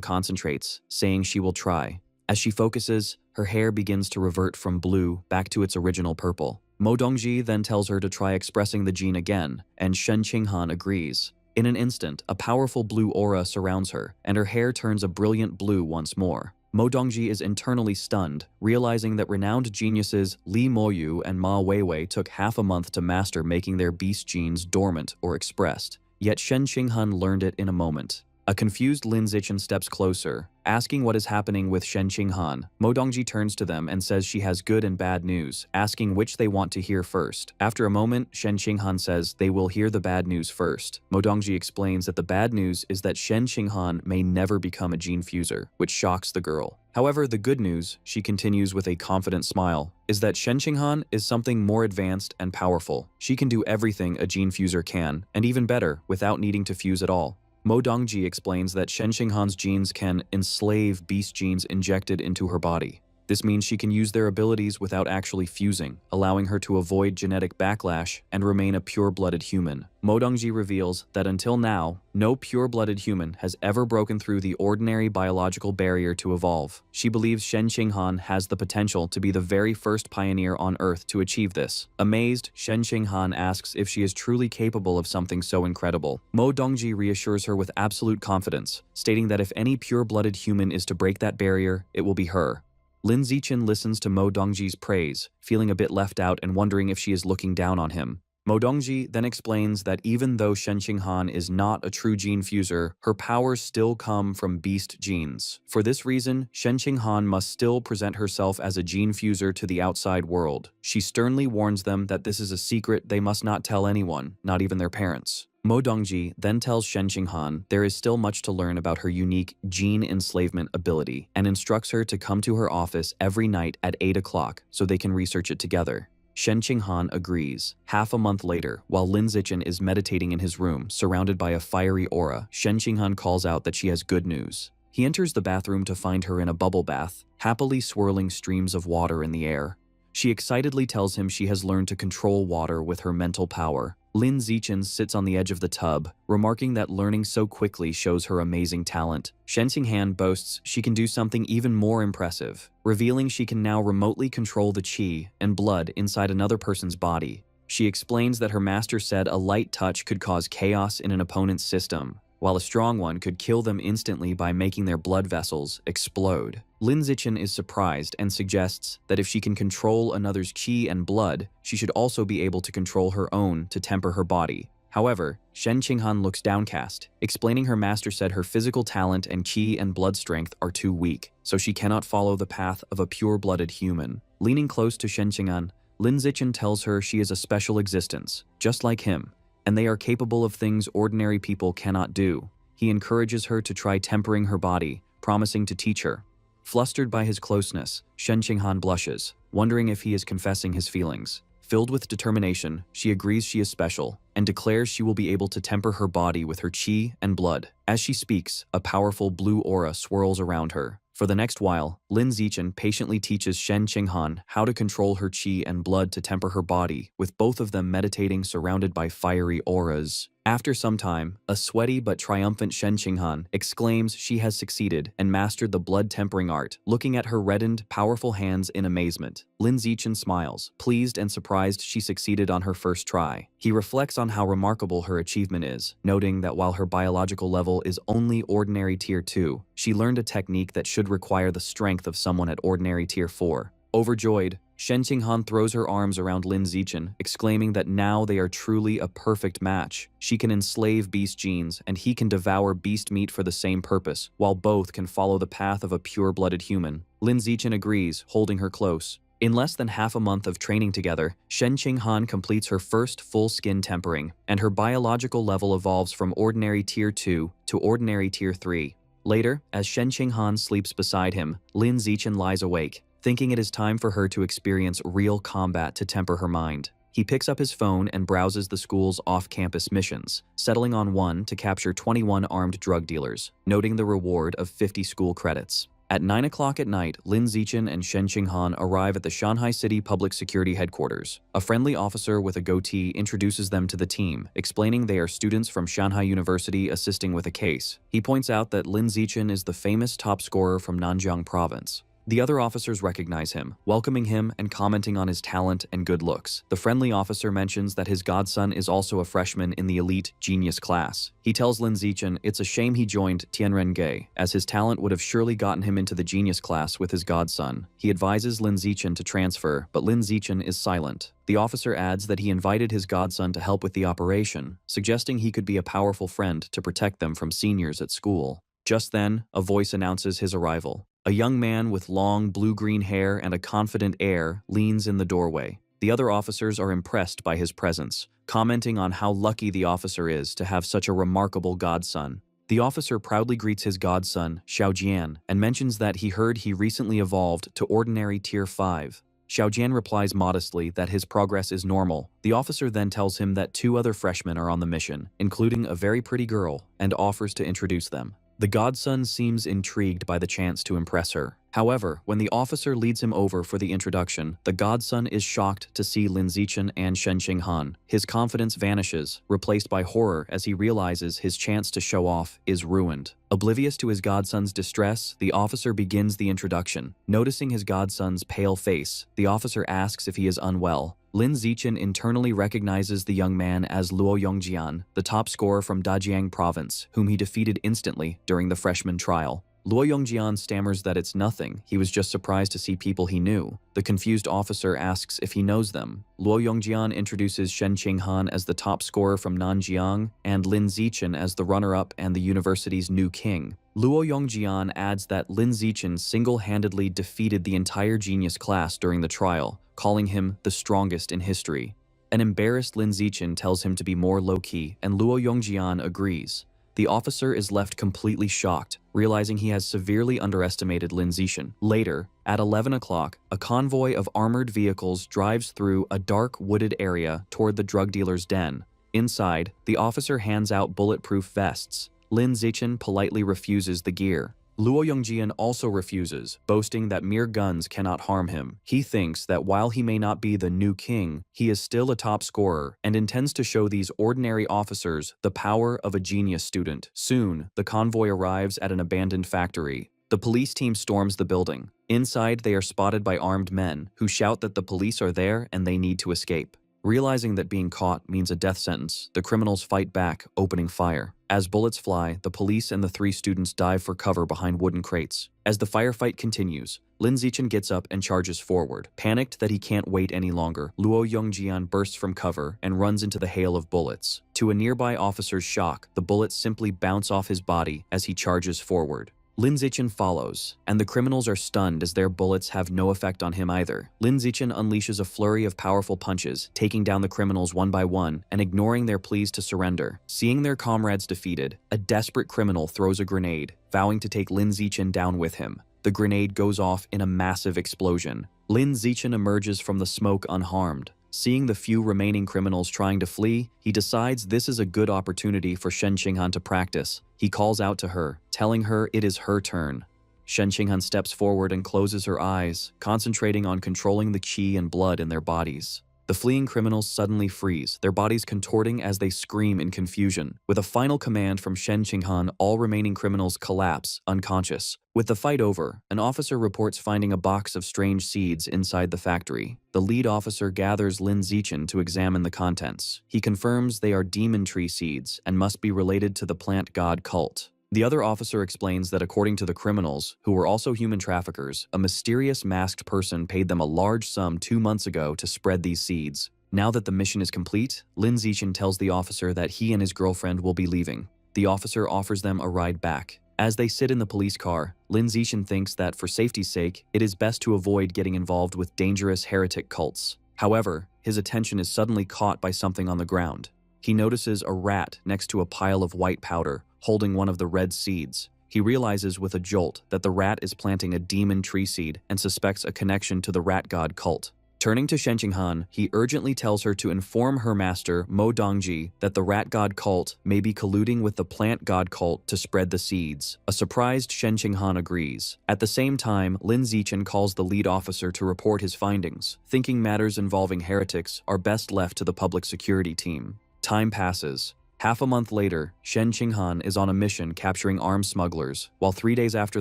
concentrates, saying she will try. As she focuses, her hair begins to revert from blue back to its original purple. Mo Dongji then tells her to try expressing the gene again, and Shen Qinghan agrees. In an instant, a powerful blue aura surrounds her, and her hair turns a brilliant blue once more. Mo Dongji is internally stunned, realizing that renowned geniuses Li Moyu and Ma Weiwei took half a month to master making their beast genes dormant or expressed, yet Shen Qinghan learned it in a moment. A confused Lin Zichen steps closer, asking what is happening with Shen Qinghan. Mo Dongji turns to them and says she has good and bad news, asking which they want to hear first. After a moment, Shen Qinghan says they will hear the bad news first. Mo Dongji explains that the bad news is that Shen Qinghan may never become a gene fuser, which shocks the girl. However, the good news, she continues with a confident smile, is that Shen Qinghan is something more advanced and powerful. She can do everything a gene fuser can, and even better, without needing to fuse at all. Mo Dongji explains that Shen Qinghan's genes can enslave beast genes injected into her body. This means she can use their abilities without actually fusing, allowing her to avoid genetic backlash and remain a pure-blooded human. Mo Dongji reveals that until now, no pure-blooded human has ever broken through the ordinary biological barrier to evolve. She believes Shen Qinghan has the potential to be the very first pioneer on Earth to achieve this. Amazed, Shen Qinghan asks if she is truly capable of something so incredible. Mo Dongji reassures her with absolute confidence, stating that if any pure-blooded human is to break that barrier, it will be her. Lin Zichen listens to Mo Dongji's praise, feeling a bit left out and wondering if she is looking down on him. Mo Dongji then explains that even though Shen Qinghan is not a true gene fuser, her powers still come from beast genes. For this reason, Shen Qinghan must still present herself as a gene fuser to the outside world. She sternly warns them that this is a secret they must not tell anyone, not even their parents. Mo Dongji then tells Shen Qinghan there is still much to learn about her unique gene enslavement ability and instructs her to come to her office every night at 8 o'clock so they can research it together. Shen Qinghan agrees. Half a month later, while Lin Zichen is meditating in his room, surrounded by a fiery aura, Shen Qinghan calls out that she has good news. He enters the bathroom to find her in a bubble bath, happily swirling streams of water in the air. She excitedly tells him she has learned to control water with her mental power. Lin Zichen sits on the edge of the tub, remarking that learning so quickly shows her amazing talent. Shen Qinghan boasts she can do something even more impressive, revealing she can now remotely control the qi and blood inside another person's body. She explains that her master said a light touch could cause chaos in an opponent's system, while a strong one could kill them instantly by making their blood vessels explode. Lin Zichen is surprised and suggests that if she can control another's qi and blood, she should also be able to control her own to temper her body. However, Shen Qinghan looks downcast, explaining her master said her physical talent and qi and blood strength are too weak, so she cannot follow the path of a pure-blooded human. Leaning close to Shen Qinghan, Lin Zichen tells her she is a special existence, just like him, and they are capable of things ordinary people cannot do. He encourages her to try tempering her body, promising to teach her. Flustered by his closeness, Shen Qinghan blushes, wondering if he is confessing his feelings. Filled with determination, she agrees she is special and declares she will be able to temper her body with her qi and blood. As she speaks, a powerful blue aura swirls around her. For the next while, Lin Zichen patiently teaches Shen Qinghan how to control her qi and blood to temper her body, with both of them meditating surrounded by fiery auras. After some time, a sweaty but triumphant Shen Qinghan exclaims she has succeeded and mastered the blood-tempering art, looking at her reddened, powerful hands in amazement. Lin Zichen smiles, pleased and surprised she succeeded on her first try. He reflects on how remarkable her achievement is, noting that while her biological level is only ordinary Tier 2, she learned a technique that should require the strength of someone at ordinary Tier 4. Overjoyed, Shen Qinghan throws her arms around Lin Zichen, exclaiming that now they are truly a perfect match. She can enslave beast genes, and he can devour beast meat for the same purpose, while both can follow the path of a pure-blooded human. Lin Zichen agrees, holding her close. In less than half a month of training together, Shen Qinghan completes her first full skin tempering, and her biological level evolves from ordinary Tier 2 to ordinary Tier 3. Later, as Shen Qinghan sleeps beside him, Lin Zichen lies awake, thinking it is time for her to experience real combat to temper her mind. He picks up his phone and browses the school's off-campus missions, settling on one to capture 21 armed drug dealers, noting the reward of 50 school credits. At 9 o'clock at night, Lin Zichen and Shen Qinghan arrive at the Shanghai City Public Security Headquarters. A friendly officer with a goatee introduces them to the team, explaining they are students from Shanghai University assisting with a case. He points out that Lin Zichen is the famous top scorer from Nanjiang Province. The other officers recognize him, welcoming him and commenting on his talent and good looks. The friendly officer mentions that his godson is also a freshman in the elite genius class. He tells Lin Zichen it's a shame he joined Tianrenge, as his talent would have surely gotten him into the genius class with his godson. He advises Lin Zichen to transfer, but Lin Zichen is silent. The officer adds that he invited his godson to help with the operation, suggesting he could be a powerful friend to protect them from seniors at school. Just then, a voice announces his arrival. A young man with long blue-green hair and a confident air leans in the doorway. The other officers are impressed by his presence, commenting on how lucky the officer is to have such a remarkable godson. The officer proudly greets his godson, Xiaojian, and mentions that he heard he recently evolved to ordinary Tier 5. Xiaojian replies modestly that his progress is normal. The officer then tells him that 2 other freshmen are on the mission, including a very pretty girl, and offers to introduce them. The godson seems intrigued by the chance to impress her. However, when the officer leads him over for the introduction, the godson is shocked to see Lin Zichen and Shen Qinghan. His confidence vanishes, replaced by horror as he realizes his chance to show off is ruined. Oblivious to his godson's distress, the officer begins the introduction. Noticing his godson's pale face, the officer asks if he is unwell. Lin Zichen internally recognizes the young man as Luo Yongjian, the top scorer from Dajiang Province, whom he defeated instantly during the freshman trial. Luo Yongjian stammers that it's nothing, he was just surprised to see people he knew. The confused officer asks if he knows them. Luo Yongjian introduces Shen Qinghan as the top scorer from Nanjiang and Lin Zichen as the runner-up and the university's new king. Luo Yongjian adds that Lin Zichen single-handedly defeated the entire genius class during the trial, calling him the strongest in history. An embarrassed Lin Zichen tells him to be more low-key, and Luo Yongjian agrees. The officer is left completely shocked, realizing he has severely underestimated Lin Zichen. Later, at 11 o'clock, a convoy of armored vehicles drives through a dark wooded area toward the drug dealer's den. Inside, the officer hands out bulletproof vests. Lin Zichen politely refuses the gear. Luo Yongjian also refuses, boasting that mere guns cannot harm him. He thinks that while he may not be the new king, he is still a top scorer and intends to show these ordinary officers the power of a genius student. Soon, the convoy arrives at an abandoned factory. The police team storms the building. Inside, they are spotted by armed men who shout that the police are there and they need to escape. Realizing that being caught means a death sentence, the criminals fight back, opening fire. As bullets fly, the police and the 3 students dive for cover behind wooden crates. As the firefight continues, Lin Zichen gets up and charges forward. Panicked that he can't wait any longer, Luo Yongjian bursts from cover and runs into the hail of bullets. To a nearby officer's shock, the bullets simply bounce off his body as he charges forward. Lin Zichen follows, and the criminals are stunned as their bullets have no effect on him either. Lin Zichen unleashes a flurry of powerful punches, taking down the criminals one by one and ignoring their pleas to surrender. Seeing their comrades defeated, a desperate criminal throws a grenade, vowing to take Lin Zichen down with him. The grenade goes off in a massive explosion. Lin Zichen emerges from the smoke unharmed. Seeing the few remaining criminals trying to flee, he decides this is a good opportunity for Shen Qinghan to practice. He calls out to her, telling her it is her turn. Shen Qinghan steps forward and closes her eyes, concentrating on controlling the qi and blood in their bodies. The fleeing criminals suddenly freeze, their bodies contorting as they scream in confusion. With a final command from Shen Qinghan, all remaining criminals collapse, unconscious. With the fight over, an officer reports finding a box of strange seeds inside the factory. The lead officer gathers Lin Zichen to examine the contents. He confirms they are demon tree seeds and must be related to the plant god cult. The other officer explains that according to the criminals, who were also human traffickers, a mysterious masked person paid them a large sum 2 months ago to spread these seeds. Now that the mission is complete, Lin Zichen tells the officer that he and his girlfriend will be leaving. The officer offers them a ride back. As they sit in the police car, Lin Zichen thinks that for safety's sake, it is best to avoid getting involved with dangerous heretic cults. However, his attention is suddenly caught by something on the ground. He notices a rat next to a pile of white powder, holding one of the red seeds. He realizes with a jolt that the rat is planting a demon tree seed and suspects a connection to the rat god cult. Turning to Shen Qinghan, he urgently tells her to inform her master, Mo Dongji, that the rat god cult may be colluding with the plant god cult to spread the seeds. A surprised Shen Qinghan agrees. At the same time, Lin Zichen calls the lead officer to report his findings, thinking matters involving heretics are best left to the public security team. Time passes. Half a month later, Shen Qinghan is on a mission capturing arms smugglers, while 3 days after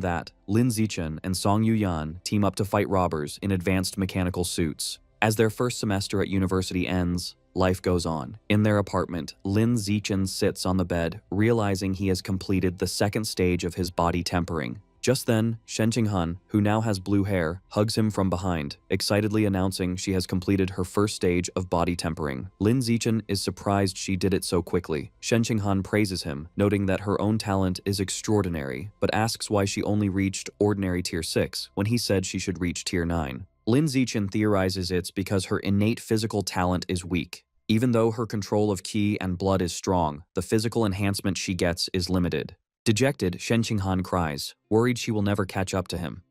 that, Lin Zichen and Song Yuyan team up to fight robbers in advanced mechanical suits. As their first semester at university ends, life goes on. In their apartment, Lin Zichen sits on the bed, realizing he has completed the second stage of his body tempering. Just then, Shen Qinghan, who now has blue hair, hugs him from behind, excitedly announcing she has completed her first stage of body tempering. Lin Zichen is surprised she did it so quickly. Shen Qinghan praises him, noting that her own talent is extraordinary, but asks why she only reached ordinary tier 6 when he said she should reach tier 9. Lin Zichen theorizes it's because her innate physical talent is weak. Even though her control of qi and blood is strong, the physical enhancement she gets is limited. Dejected, Shen Qinghan cries, worried she will never catch up to him.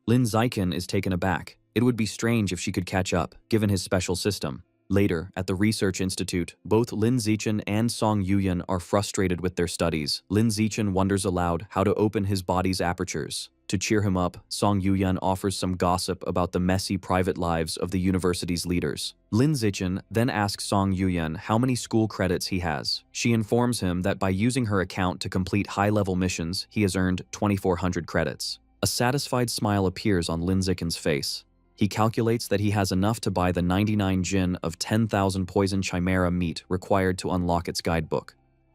Lin Zichen is taken aback. It would be strange if she could catch up, given his special system. Later, at the research institute, both Lin Zichen and Song Yuyan are frustrated with their studies. Lin Zichen wonders aloud how to open his body's apertures. To cheer him up, Song Yuyan offers some gossip about the messy private lives of the university's leaders. Lin Zichen then asks Song Yuyan how many school credits he has. She informs him that by using her account to complete high-level missions, he has earned 2,400 credits. A satisfied smile appears on Lin Zichen's face. He calculates that he has enough to buy the 99 jin of 10,000 poison chimera meat required to unlock its guidebook.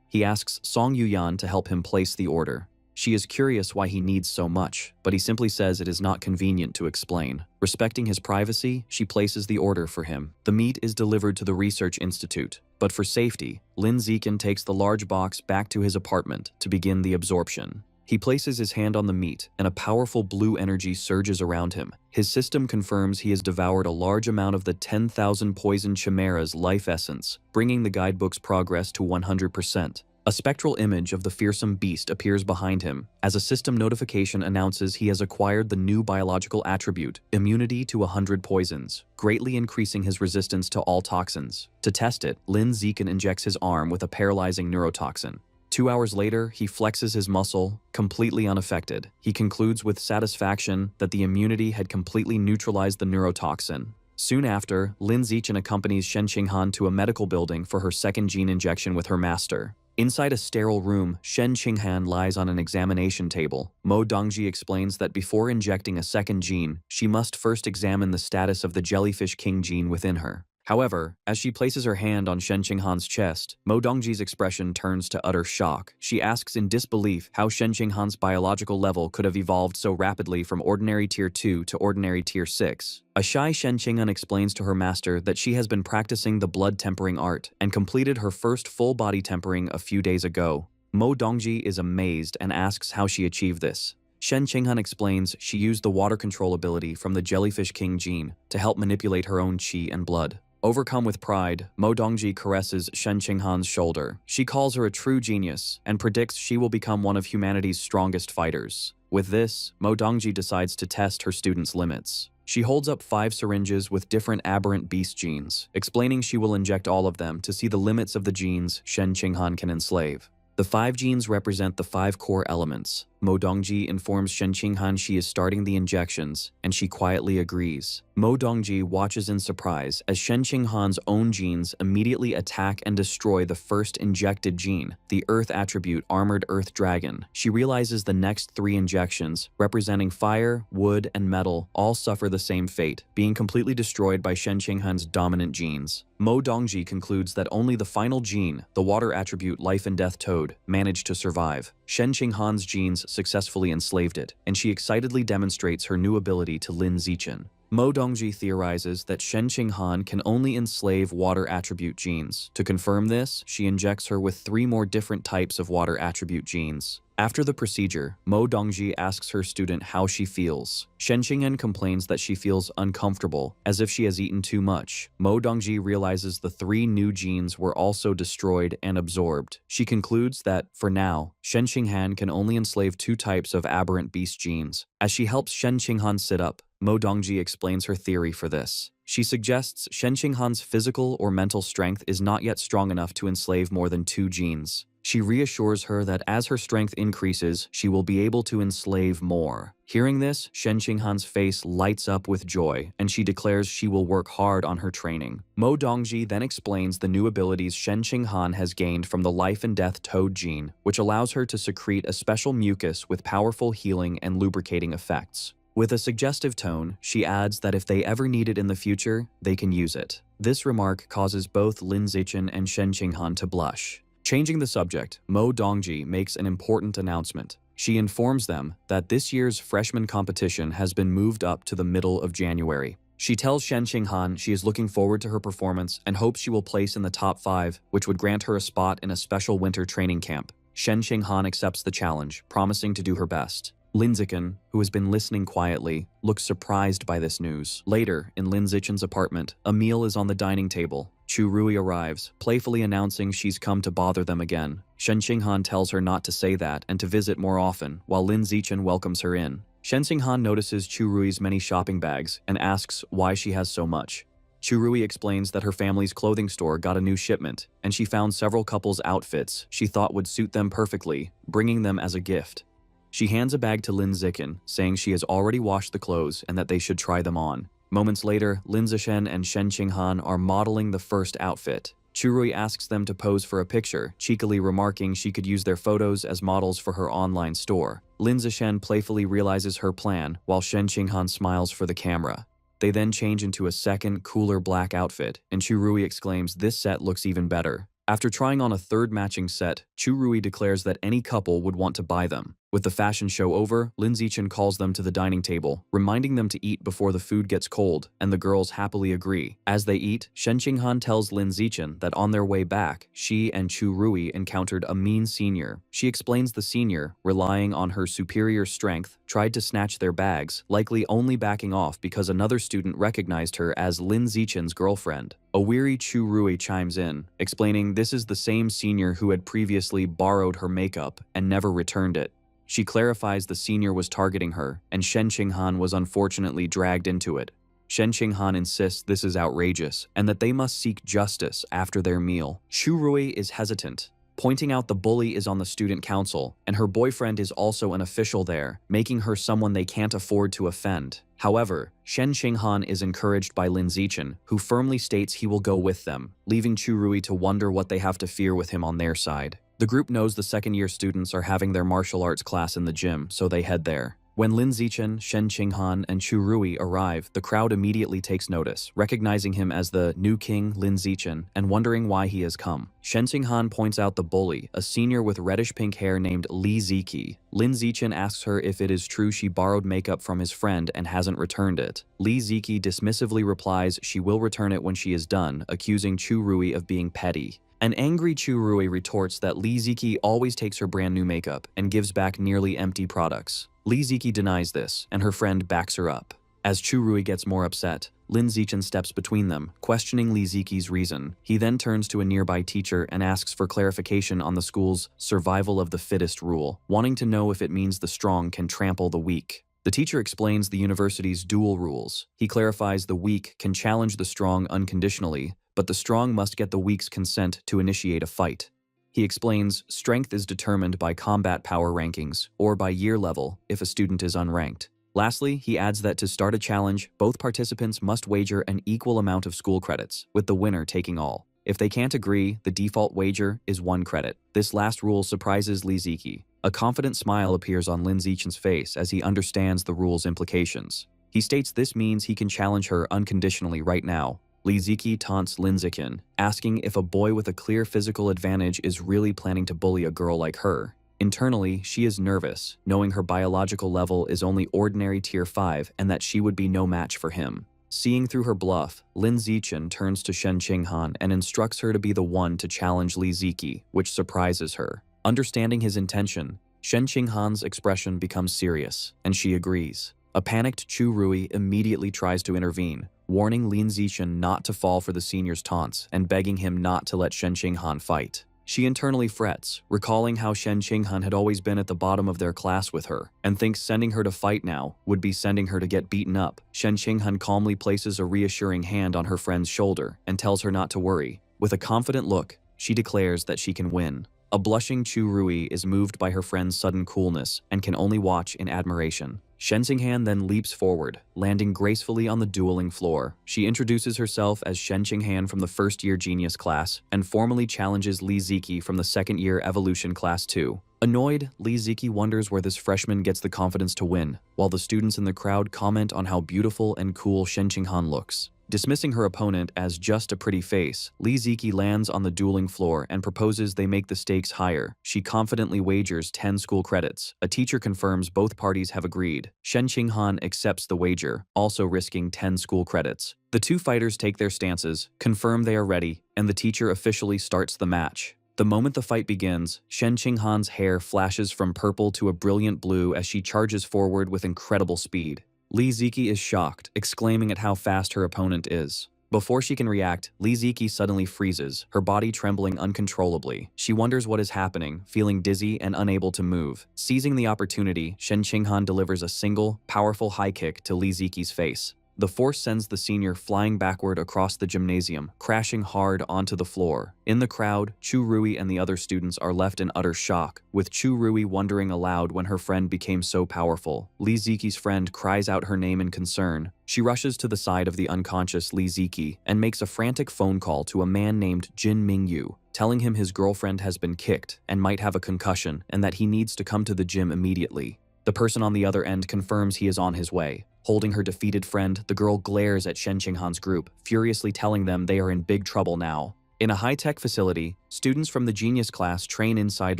He asks Song Yuyan to help him place the order. She is curious why he needs so much, but he simply says it is not convenient to explain. Respecting his privacy, she places the order for him. The meat is delivered to the research institute, but for safety, Lin Zichen takes the large box back to his apartment to begin the absorption. He places his hand on the meat, and a powerful blue energy surges around him. His system confirms he has devoured a large amount of the 10,000 poison chimera's life essence, bringing the guidebook's progress to 100%. A spectral image of the fearsome beast appears behind him, as a system notification announces he has acquired the new biological attribute, immunity to 100 poisons, greatly increasing his resistance to all toxins. To test it, Lin Zichen injects his arm with a paralyzing neurotoxin. 2 hours later, he flexes his muscle, completely unaffected. He concludes with satisfaction that the immunity had completely neutralized the neurotoxin. Soon after, Lin Zichen accompanies Shen Qinghan to a medical building for her second gene injection with her master. Inside a sterile room, Shen Qinghan lies on an examination table. Mo Dongji explains that before injecting a second gene, she must first examine the status of the Jellyfish King gene within her. However, as she places her hand on Shen Qinghan's chest, Mo Dongji's expression turns to utter shock. She asks in disbelief how Shen Qinghan's biological level could have evolved so rapidly from ordinary tier 2 to ordinary tier 6. A shy Shen Qinghan explains to her master that she has been practicing the blood tempering art and completed her first full body tempering a few days ago. Mo Dongji is amazed and asks how she achieved this. Shen Qinghan explains she used the water control ability from the Jellyfish King gene to help manipulate her own qi and blood. Overcome with pride, Mo Dongji caresses Shen Qinghan's shoulder. She calls her a true genius and predicts she will become one of humanity's strongest fighters. With this, Mo Dongji decides to test her student's limits. She holds up 5 syringes with different aberrant beast genes, explaining she will inject all of them to see the limits of the genes Shen Qinghan can enslave. The 5 genes represent the 5 core elements. Mo Dongji informs Shen Qinghan she is starting the injections, and she quietly agrees. Mo Dongji watches in surprise as Shen Qinghan's own genes immediately attack and destroy the first injected gene, the Earth attribute Armored Earth Dragon. She realizes the next 3 injections, representing fire, wood, and metal, all suffer the same fate, being completely destroyed by Shen Qinghan's dominant genes. Mo Dongji concludes that only the final gene, the water attribute Life and Death Toad, managed to survive. Shen Qinghan's genes successfully enslaved it, and she excitedly demonstrates her new ability to Lin Zichen. Mo Dongji theorizes that Shen Qinghan can only enslave water attribute genes. To confirm this, she injects her with 3 more different types of water attribute genes. After the procedure, Mo Dongji asks her student how she feels. Shen Qinghan complains that she feels uncomfortable, as if she has eaten too much. Mo Dongji realizes the 3 new genes were also destroyed and absorbed. She concludes that, for now, Shen Qinghan can only enslave 2 types of aberrant beast genes. As she helps Shen Qinghan sit up, Mo Dongji explains her theory for this. She suggests Shen Qinghan's physical or mental strength is not yet strong enough to enslave more than 2 genes. She reassures her that as her strength increases, she will be able to enslave more. Hearing this, Shen Qinghan's face lights up with joy, and she declares she will work hard on her training. Mo Dongji then explains the new abilities Shen Qinghan has gained from the Life and Death Toad gene, which allows her to secrete a special mucus with powerful healing and lubricating effects. With a suggestive tone, she adds that if they ever need it in the future, they can use it. This remark causes both Lin Zichen and Shen Qinghan to blush. Changing the subject, Mo Dongji makes an important announcement. She informs them that this year's freshman competition has been moved up to the middle of January. She tells Shen Qinghan she is looking forward to her performance and hopes she will place in the top 5, which would grant her a spot in a special winter training camp. Shen Qinghan accepts the challenge, promising to do her best. Lin Zichen, who has been listening quietly, looks surprised by this news. Later, in Lin Zichen's apartment, a meal is on the dining table. Chu Rui arrives, playfully announcing she's come to bother them again. Shen Qinghan tells her not to say that and to visit more often, while Lin Zichen welcomes her in. Shen Qinghan notices Chu Rui's many shopping bags and asks why she has so much. Chu Rui explains that her family's clothing store got a new shipment, and she found several couples' outfits she thought would suit them perfectly, bringing them as a gift. She hands a bag to Lin Zichen, saying she has already washed the clothes and that they should try them on. Moments later, Lin Zichen and Shen Qinghan are modeling the first outfit. Chu Rui asks them to pose for a picture, cheekily remarking she could use their photos as models for her online store. Lin Zichen playfully realizes her plan, while Shen Qinghan smiles for the camera. They then change into a second, cooler black outfit, and Chu Rui exclaims this set looks even better. After trying on a third matching set, Chu Rui declares that any couple would want to buy them. With the fashion show over, Lin Zichen calls them to the dining table, reminding them to eat before the food gets cold, and the girls happily agree. As they eat, Shen Qinghan tells Lin Zichen that on their way back, she and Chu Rui encountered a mean senior. She explains the senior, relying on her superior strength, tried to snatch their bags, likely only backing off because another student recognized her as Lin Zichen's girlfriend. A weary Chu Rui chimes in, explaining this is the same senior who had previously borrowed her makeup and never returned it. She clarifies the senior was targeting her, and Shen Qinghan was unfortunately dragged into it. Shen Qinghan insists this is outrageous, and that they must seek justice after their meal. Chu Rui is hesitant, pointing out the bully is on the student council, and her boyfriend is also an official there, making her someone they can't afford to offend. However, Shen Qinghan is encouraged by Lin Zichen, who firmly states he will go with them, leaving Chu Rui to wonder what they have to fear with him on their side. The group knows the second-year students are having their martial arts class in the gym, so they head there. When Lin Zichen, Shen Qinghan, and Chu Rui arrive, the crowd immediately takes notice, recognizing him as the new king Lin Zichen and wondering why he has come. Shen Qinghan points out the bully, a senior with reddish-pink hair named Li Ziki. Lin Zichen asks her if it is true she borrowed makeup from his friend and hasn't returned it. Li Ziki dismissively replies she will return it when she is done, accusing Chu Rui of being petty. An angry Chu Rui retorts that Li Ziki always takes her brand new makeup and gives back nearly empty products. Li Ziki denies this, and her friend backs her up. As Chu Rui gets more upset, Lin Zichen steps between them, questioning Li Ziki's reason. He then turns to a nearby teacher and asks for clarification on the school's survival of the fittest rule, wanting to know if it means the strong can trample the weak. The teacher explains the university's dual rules. He clarifies the weak can challenge the strong unconditionally, but the strong must get the weak's consent to initiate a fight. He explains strength is determined by combat power rankings, or by year level if a student is unranked. Lastly, he adds that to start a challenge, both participants must wager an equal amount of school credits, with the winner taking all. If they can't agree, the default wager is 1 credit. This last rule surprises Li Ziki. A confident smile appears on Lin Zichen's face as he understands the rule's implications. He states this means he can challenge her unconditionally right now. Li Ziki taunts Lin Zichen, asking if a boy with a clear physical advantage is really planning to bully a girl like her. Internally, she is nervous, knowing her biological level is only ordinary tier 5 and that she would be no match for him. Seeing through her bluff, Lin Zichen turns to Shen Qinghan and instructs her to be the one to challenge Li Ziki, which surprises her. Understanding his intention, Shen Qinghan's expression becomes serious, and she agrees. A panicked Chu Rui immediately tries to intervene, warning Lin Zichen not to fall for the senior's taunts and begging him not to let Shen Qinghan fight. She internally frets, recalling how Shen Qinghan had always been at the bottom of their class with her, and thinks sending her to fight now would be sending her to get beaten up. Shen Qinghan calmly places a reassuring hand on her friend's shoulder and tells her not to worry. With a confident look, she declares that she can win. A blushing Chu Rui is moved by her friend's sudden coolness and can only watch in admiration. Shen Qinghan then leaps forward, landing gracefully on the dueling floor. She introduces herself as Shen Qinghan from the first-year Genius class and formally challenges Li Ziki from the second-year Evolution class 2. Annoyed, Li Ziki wonders where this freshman gets the confidence to win, while the students in the crowd comment on how beautiful and cool Shen Qinghan looks. Dismissing her opponent as just a pretty face, Li Ziki lands on the dueling floor and proposes they make the stakes higher. She confidently wagers 10 school credits. A teacher confirms both parties have agreed. Shen Qinghan accepts the wager, also risking 10 school credits. The two fighters take their stances, confirm they are ready, and the teacher officially starts the match. The moment the fight begins, Shen Qinghan's hair flashes from purple to a brilliant blue as she charges forward with incredible speed. Li Ziki is shocked, exclaiming at how fast her opponent is. Before she can react, Li Ziki suddenly freezes, her body trembling uncontrollably. She wonders what is happening, feeling dizzy and unable to move. Seizing the opportunity, Shen Qinghan delivers a single, powerful high kick to Li Ziki's face. The force sends the senior flying backward across the gymnasium, crashing hard onto the floor. In the crowd, Chu Rui and the other students are left in utter shock, with Chu Rui wondering aloud when her friend became so powerful. Li Ziki's friend cries out her name in concern. She rushes to the side of the unconscious Li Ziki and makes a frantic phone call to a man named Jin Mingyu, telling him his girlfriend has been kicked and might have a concussion and that he needs to come to the gym immediately. The person on the other end confirms he is on his way. Holding her defeated friend, the girl glares at Shen Qinghan's group, furiously telling them they are in big trouble now. In a high-tech facility, students from the genius class train inside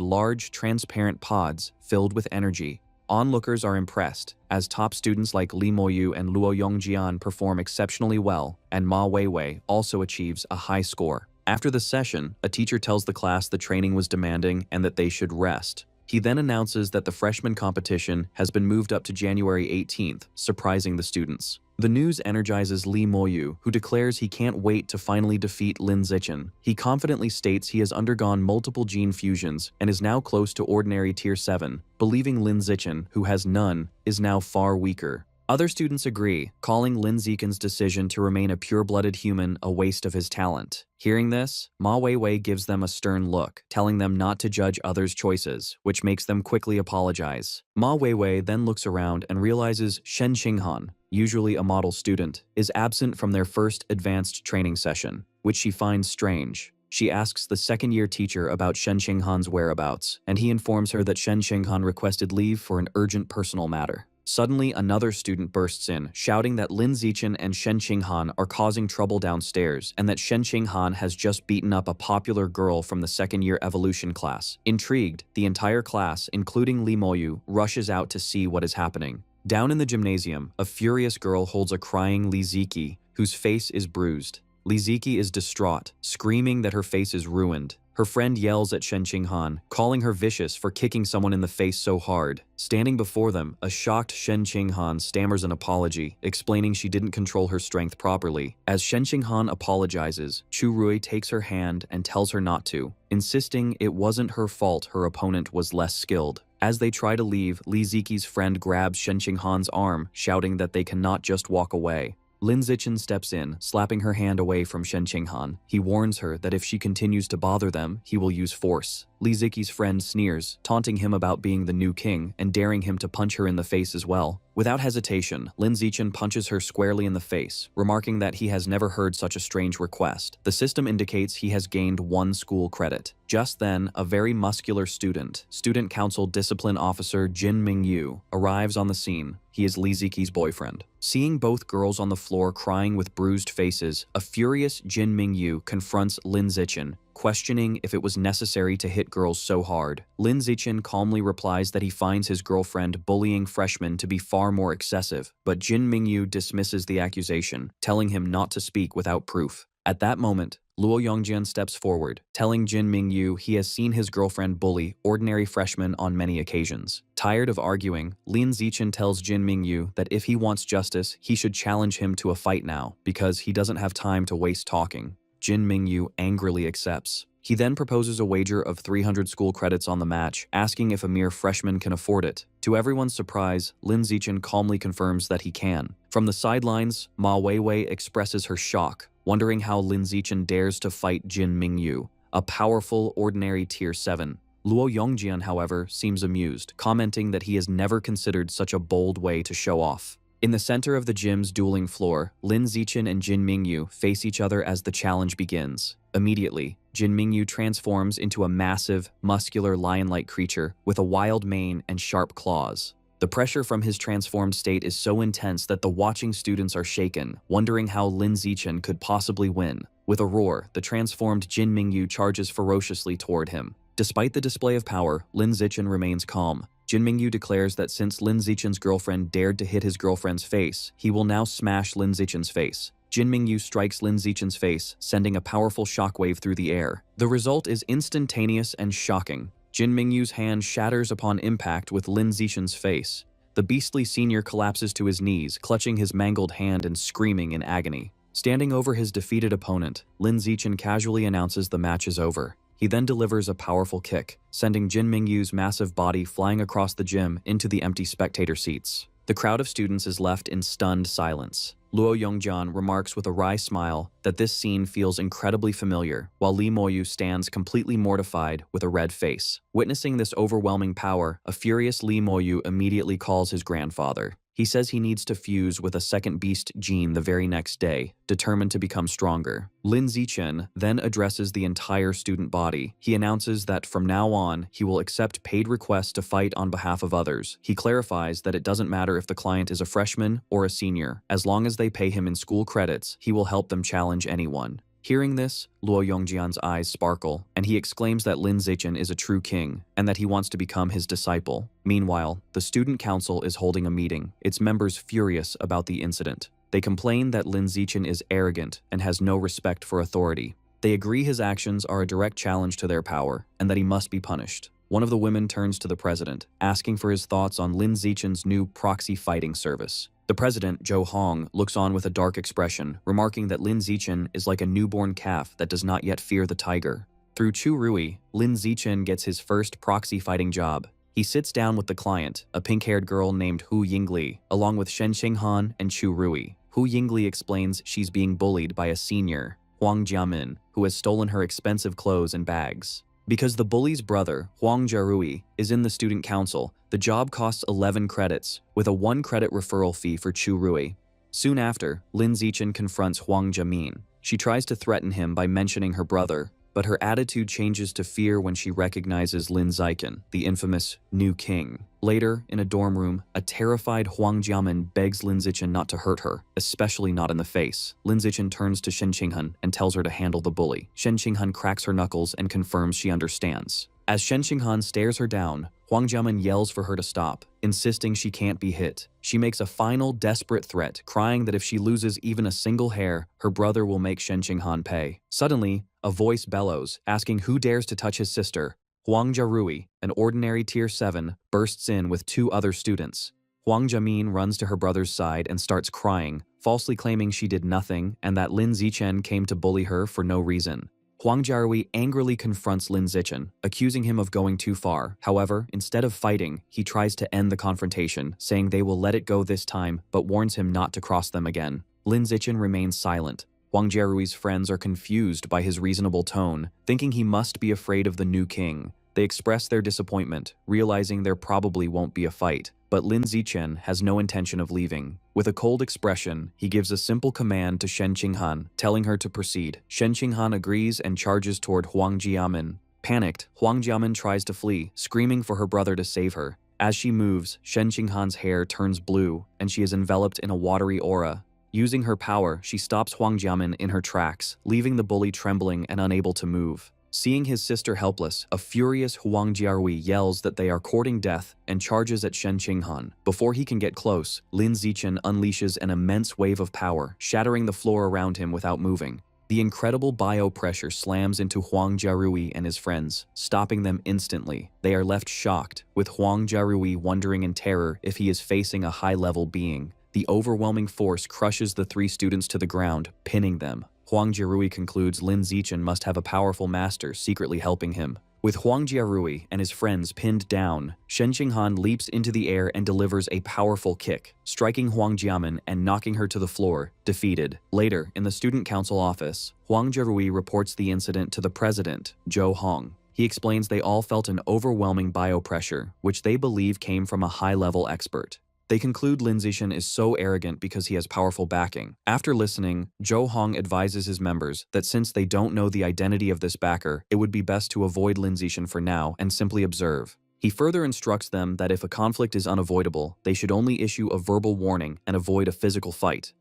large, transparent pods filled with energy. Onlookers are impressed, as top students like Lee Mo-yu and Luo Yongjian perform exceptionally well, and Ma Weiwei also achieves a high score. After the session, a teacher tells the class the training was demanding and that they should rest. He then announces that the freshman competition has been moved up to January 18th, surprising the students. The news energizes Lee Mo-yu, who declares he can't wait to finally defeat Lin Zichen. He confidently states he has undergone multiple gene fusions and is now close to ordinary Tier 7, believing Lin Zichen, who has none, is now far weaker. Other students agree, calling Lin Zichen's decision to remain a pure-blooded human a waste of his talent. Hearing this, Ma Weiwei gives them a stern look, telling them not to judge others' choices, which makes them quickly apologize. Ma Weiwei then looks around and realizes Shen Xinghan, usually a model student, is absent from their first advanced training session, which she finds strange. She asks the second-year teacher about Shen Xinghan's whereabouts, and he informs her that Shen Xinghan requested leave for an urgent personal matter. Suddenly, another student bursts in, shouting that Lin Zichen and Shen Xinghan are causing trouble downstairs and that Shen Xinghan has just beaten up a popular girl from the second-year evolution class. Intrigued, the entire class, including Lee Mo-yu, rushes out to see what is happening. Down in the gymnasium, a furious girl holds a crying Li Ziki, whose face is bruised. Li Ziki is distraught, screaming that her face is ruined. Her friend yells at Shen Xinghan, calling her vicious for kicking someone in the face so hard. Standing before them, a shocked Shen Xinghan stammers an apology, explaining she didn't control her strength properly. As Shen Xinghan apologizes, Chu Rui takes her hand and tells her not to, insisting it wasn't her fault her opponent was less skilled. As they try to leave, Li Ziki's friend grabs Shen Xinghan's arm, shouting that they cannot just walk away. Lin Zichen steps in, slapping her hand away from Shen Xinghan. He warns her that if she continues to bother them, he will use force. Li Ziki's friend sneers, taunting him about being the new king and daring him to punch her in the face as well. Without hesitation, Lin Zichen punches her squarely in the face, remarking that he has never heard such a strange request. The system indicates he has gained 1 school credit. Just then, a very muscular student council discipline officer Jin Mingyu, arrives on the scene. He is Li Ziki's boyfriend. Seeing both girls on the floor crying with bruised faces, a furious Jin Mingyu confronts Lin Zichen, questioning if it was necessary to hit girls so hard. Lin Zichen calmly replies that he finds his girlfriend bullying freshmen to be far more excessive, but Jin Mingyu dismisses the accusation, telling him not to speak without proof. At that moment, Luo Yongjian steps forward, telling Jin Mingyu he has seen his girlfriend bully ordinary freshmen on many occasions. Tired of arguing, Lin Zichen tells Jin Mingyu that if he wants justice, he should challenge him to a fight now, because he doesn't have time to waste talking. Jin Mingyu angrily accepts. He then proposes a wager of 300 school credits on the match, asking if a mere freshman can afford it. To everyone's surprise, Lin Zichen calmly confirms that he can. From the sidelines, Ma Weiwei expresses her shock, wondering how Lin Zichen dares to fight Jin Mingyu, a powerful ordinary Tier 7. Luo Yongjian, however, seems amused, commenting that he has never considered such a bold way to show off. In the center of the gym's dueling floor, Lin Zichen and Jin Mingyu face each other as the challenge begins. Immediately, Jin Mingyu transforms into a massive, muscular lion-like creature with a wild mane and sharp claws. The pressure from his transformed state is so intense that the watching students are shaken, wondering how Lin Zichen could possibly win. With a roar, the transformed Jin Mingyu charges ferociously toward him. Despite the display of power, Lin Zichen remains calm. Jin Mingyu declares that since Lin Zichen's girlfriend dared to hit his girlfriend's face, he will now smash Lin Zichen's face. Jin Mingyu strikes Lin Zichen's face, sending a powerful shockwave through the air. The result is instantaneous and shocking. Jin Mingyu's hand shatters upon impact with Lin Zichen's face. The beastly senior collapses to his knees, clutching his mangled hand and screaming in agony. Standing over his defeated opponent, Lin Zichen casually announces the match is over. He then delivers a powerful kick, sending Jin Mingyu's massive body flying across the gym into the empty spectator seats. The crowd of students is left in stunned silence. Luo Yongjian remarks with a wry smile that this scene feels incredibly familiar, while Lee Mo-yu stands completely mortified with a red face. Witnessing this overwhelming power, a furious Lee Mo-yu immediately calls his grandfather. He says he needs to fuse with a second beast gene the very next day, determined to become stronger. Lin Zichen then addresses the entire student body. He announces that from now on, he will accept paid requests to fight on behalf of others. He clarifies that it doesn't matter if the client is a freshman or a senior. As long as they pay him in school credits, he will help them challenge anyone. Hearing this, Luo Yongjian's eyes sparkle, and he exclaims that Lin Zichen is a true king and that he wants to become his disciple. Meanwhile, the student council is holding a meeting, its members furious about the incident. They complain that Lin Zichen is arrogant and has no respect for authority. They agree his actions are a direct challenge to their power and that he must be punished. One of the women turns to the president, asking for his thoughts on Lin Zichen's new proxy fighting service. The president, Zhou Hong, looks on with a dark expression, remarking that Lin Zichen is like a newborn calf that does not yet fear the tiger. Through Chu Rui, Lin Zichen gets his first proxy fighting job. He sits down with the client, a pink-haired girl named Hu Yingli, along with Shen Qinghan and Chu Rui. Hu Yingli explains she's being bullied by a senior, Huang Jiamin, who has stolen her expensive clothes and bags. Because the bully's brother, Huang Jiarui, is in the student council, the job costs 11 credits, with a 1-credit referral fee for Chu Rui. Soon after, Lin Zichen confronts Huang Jiamin. She tries to threaten him by mentioning her brother, but her attitude changes to fear when she recognizes Lin Zichen, the infamous new king. Later, in a dorm room, a terrified Huang Jiamin begs Lin Zichen not to hurt her, especially not in the face. Lin Zichen turns to Shen Qinghan and tells her to handle the bully. Shen Qinghan cracks her knuckles and confirms she understands. As Shen Qinghan stares her down, Huang Jiamin yells for her to stop, insisting she can't be hit. She makes a final desperate threat, crying that if she loses even a single hair, her brother will make Shen Qinghan pay. Suddenly, a voice bellows, asking who dares to touch his sister. Huang Jiarui, an ordinary Tier 7, bursts in with 2 other students. Huang Jiamin runs to her brother's side and starts crying, falsely claiming she did nothing and that Lin Zichen came to bully her for no reason. Huang Jiarui angrily confronts Lin Zichen, accusing him of going too far. However, instead of fighting, he tries to end the confrontation, saying they will let it go this time, but warns him not to cross them again. Lin Zichen remains silent. Huang Jiarui's friends are confused by his reasonable tone, thinking he must be afraid of the new king. They express their disappointment, realizing there probably won't be a fight. But Lin Zichen has no intention of leaving. With a cold expression, he gives a simple command to Shen Qinghan, telling her to proceed. Shen Qinghan agrees and charges toward Huang Jiamin. Panicked, Huang Jiamin tries to flee, screaming for her brother to save her. As she moves, Shen Qinghan's hair turns blue, and she is enveloped in a watery aura. Using her power, she stops Huang Jiamin in her tracks, leaving the bully trembling and unable to move. Seeing his sister helpless, a furious Huang Jiarui yells that they are courting death and charges at Shen Qinghan. Before he can get close, Lin Zichen unleashes an immense wave of power, shattering the floor around him without moving. The incredible bio-pressure slams into Huang Jiarui and his friends, stopping them instantly. They are left shocked, with Huang Jiarui wondering in terror if he is facing a high-level being. The overwhelming force crushes the 3 students to the ground, pinning them. Huang Jiarui concludes Lin Zichen must have a powerful master secretly helping him. With Huang Jiarui and his friends pinned down, Shen Qinghan leaps into the air and delivers a powerful kick, striking Huang Jiamin and knocking her to the floor, defeated. Later, in the student council office, Huang Jiarui reports the incident to the president, Zhou Hong. He explains they all felt an overwhelming biopressure, which they believe came from a high-level expert. They conclude Lin Zichen is so arrogant because he has powerful backing. After listening, Zhou Hong advises his members that since they don't know the identity of this backer, it would be best to avoid Lin Zichen for now and simply observe. He further instructs them that if a conflict is unavoidable, they should only issue a verbal warning and avoid a physical fight.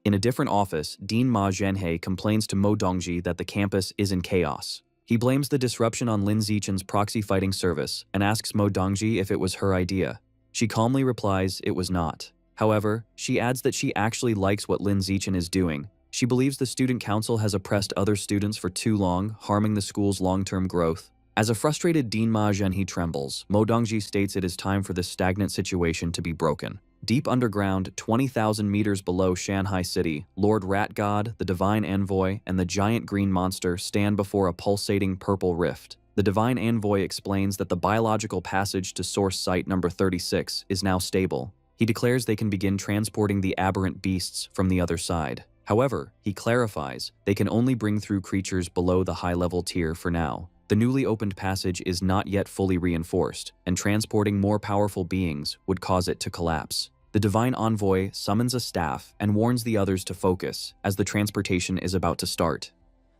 In a different office, Dean Ma Zhenhe complains to Mo Dongji that the campus is in chaos. He blames the disruption on Lin Zichen's proxy fighting service and asks Mo Dongji if it was her idea. She calmly replies it was not. However, she adds that she actually likes what Lin Zichen is doing. She believes the student council has oppressed other students for too long, harming the school's long-term growth. As a frustrated Dean Ma Zhenhe trembles, Mo Dongji states it is time for this stagnant situation to be broken. Deep underground, 20,000 meters below Shanghai City, Lord Rat God, the Divine Envoy, and the giant green monster stand before a pulsating purple rift. The Divine Envoy explains that the biological passage to source site number 36 is now stable. He declares they can begin transporting the aberrant beasts from the other side. However, he clarifies they can only bring through creatures below the high-level tier for now. The newly opened passage is not yet fully reinforced, and transporting more powerful beings would cause it to collapse. The Divine Envoy summons a staff and warns the others to focus, as the transportation is about to start.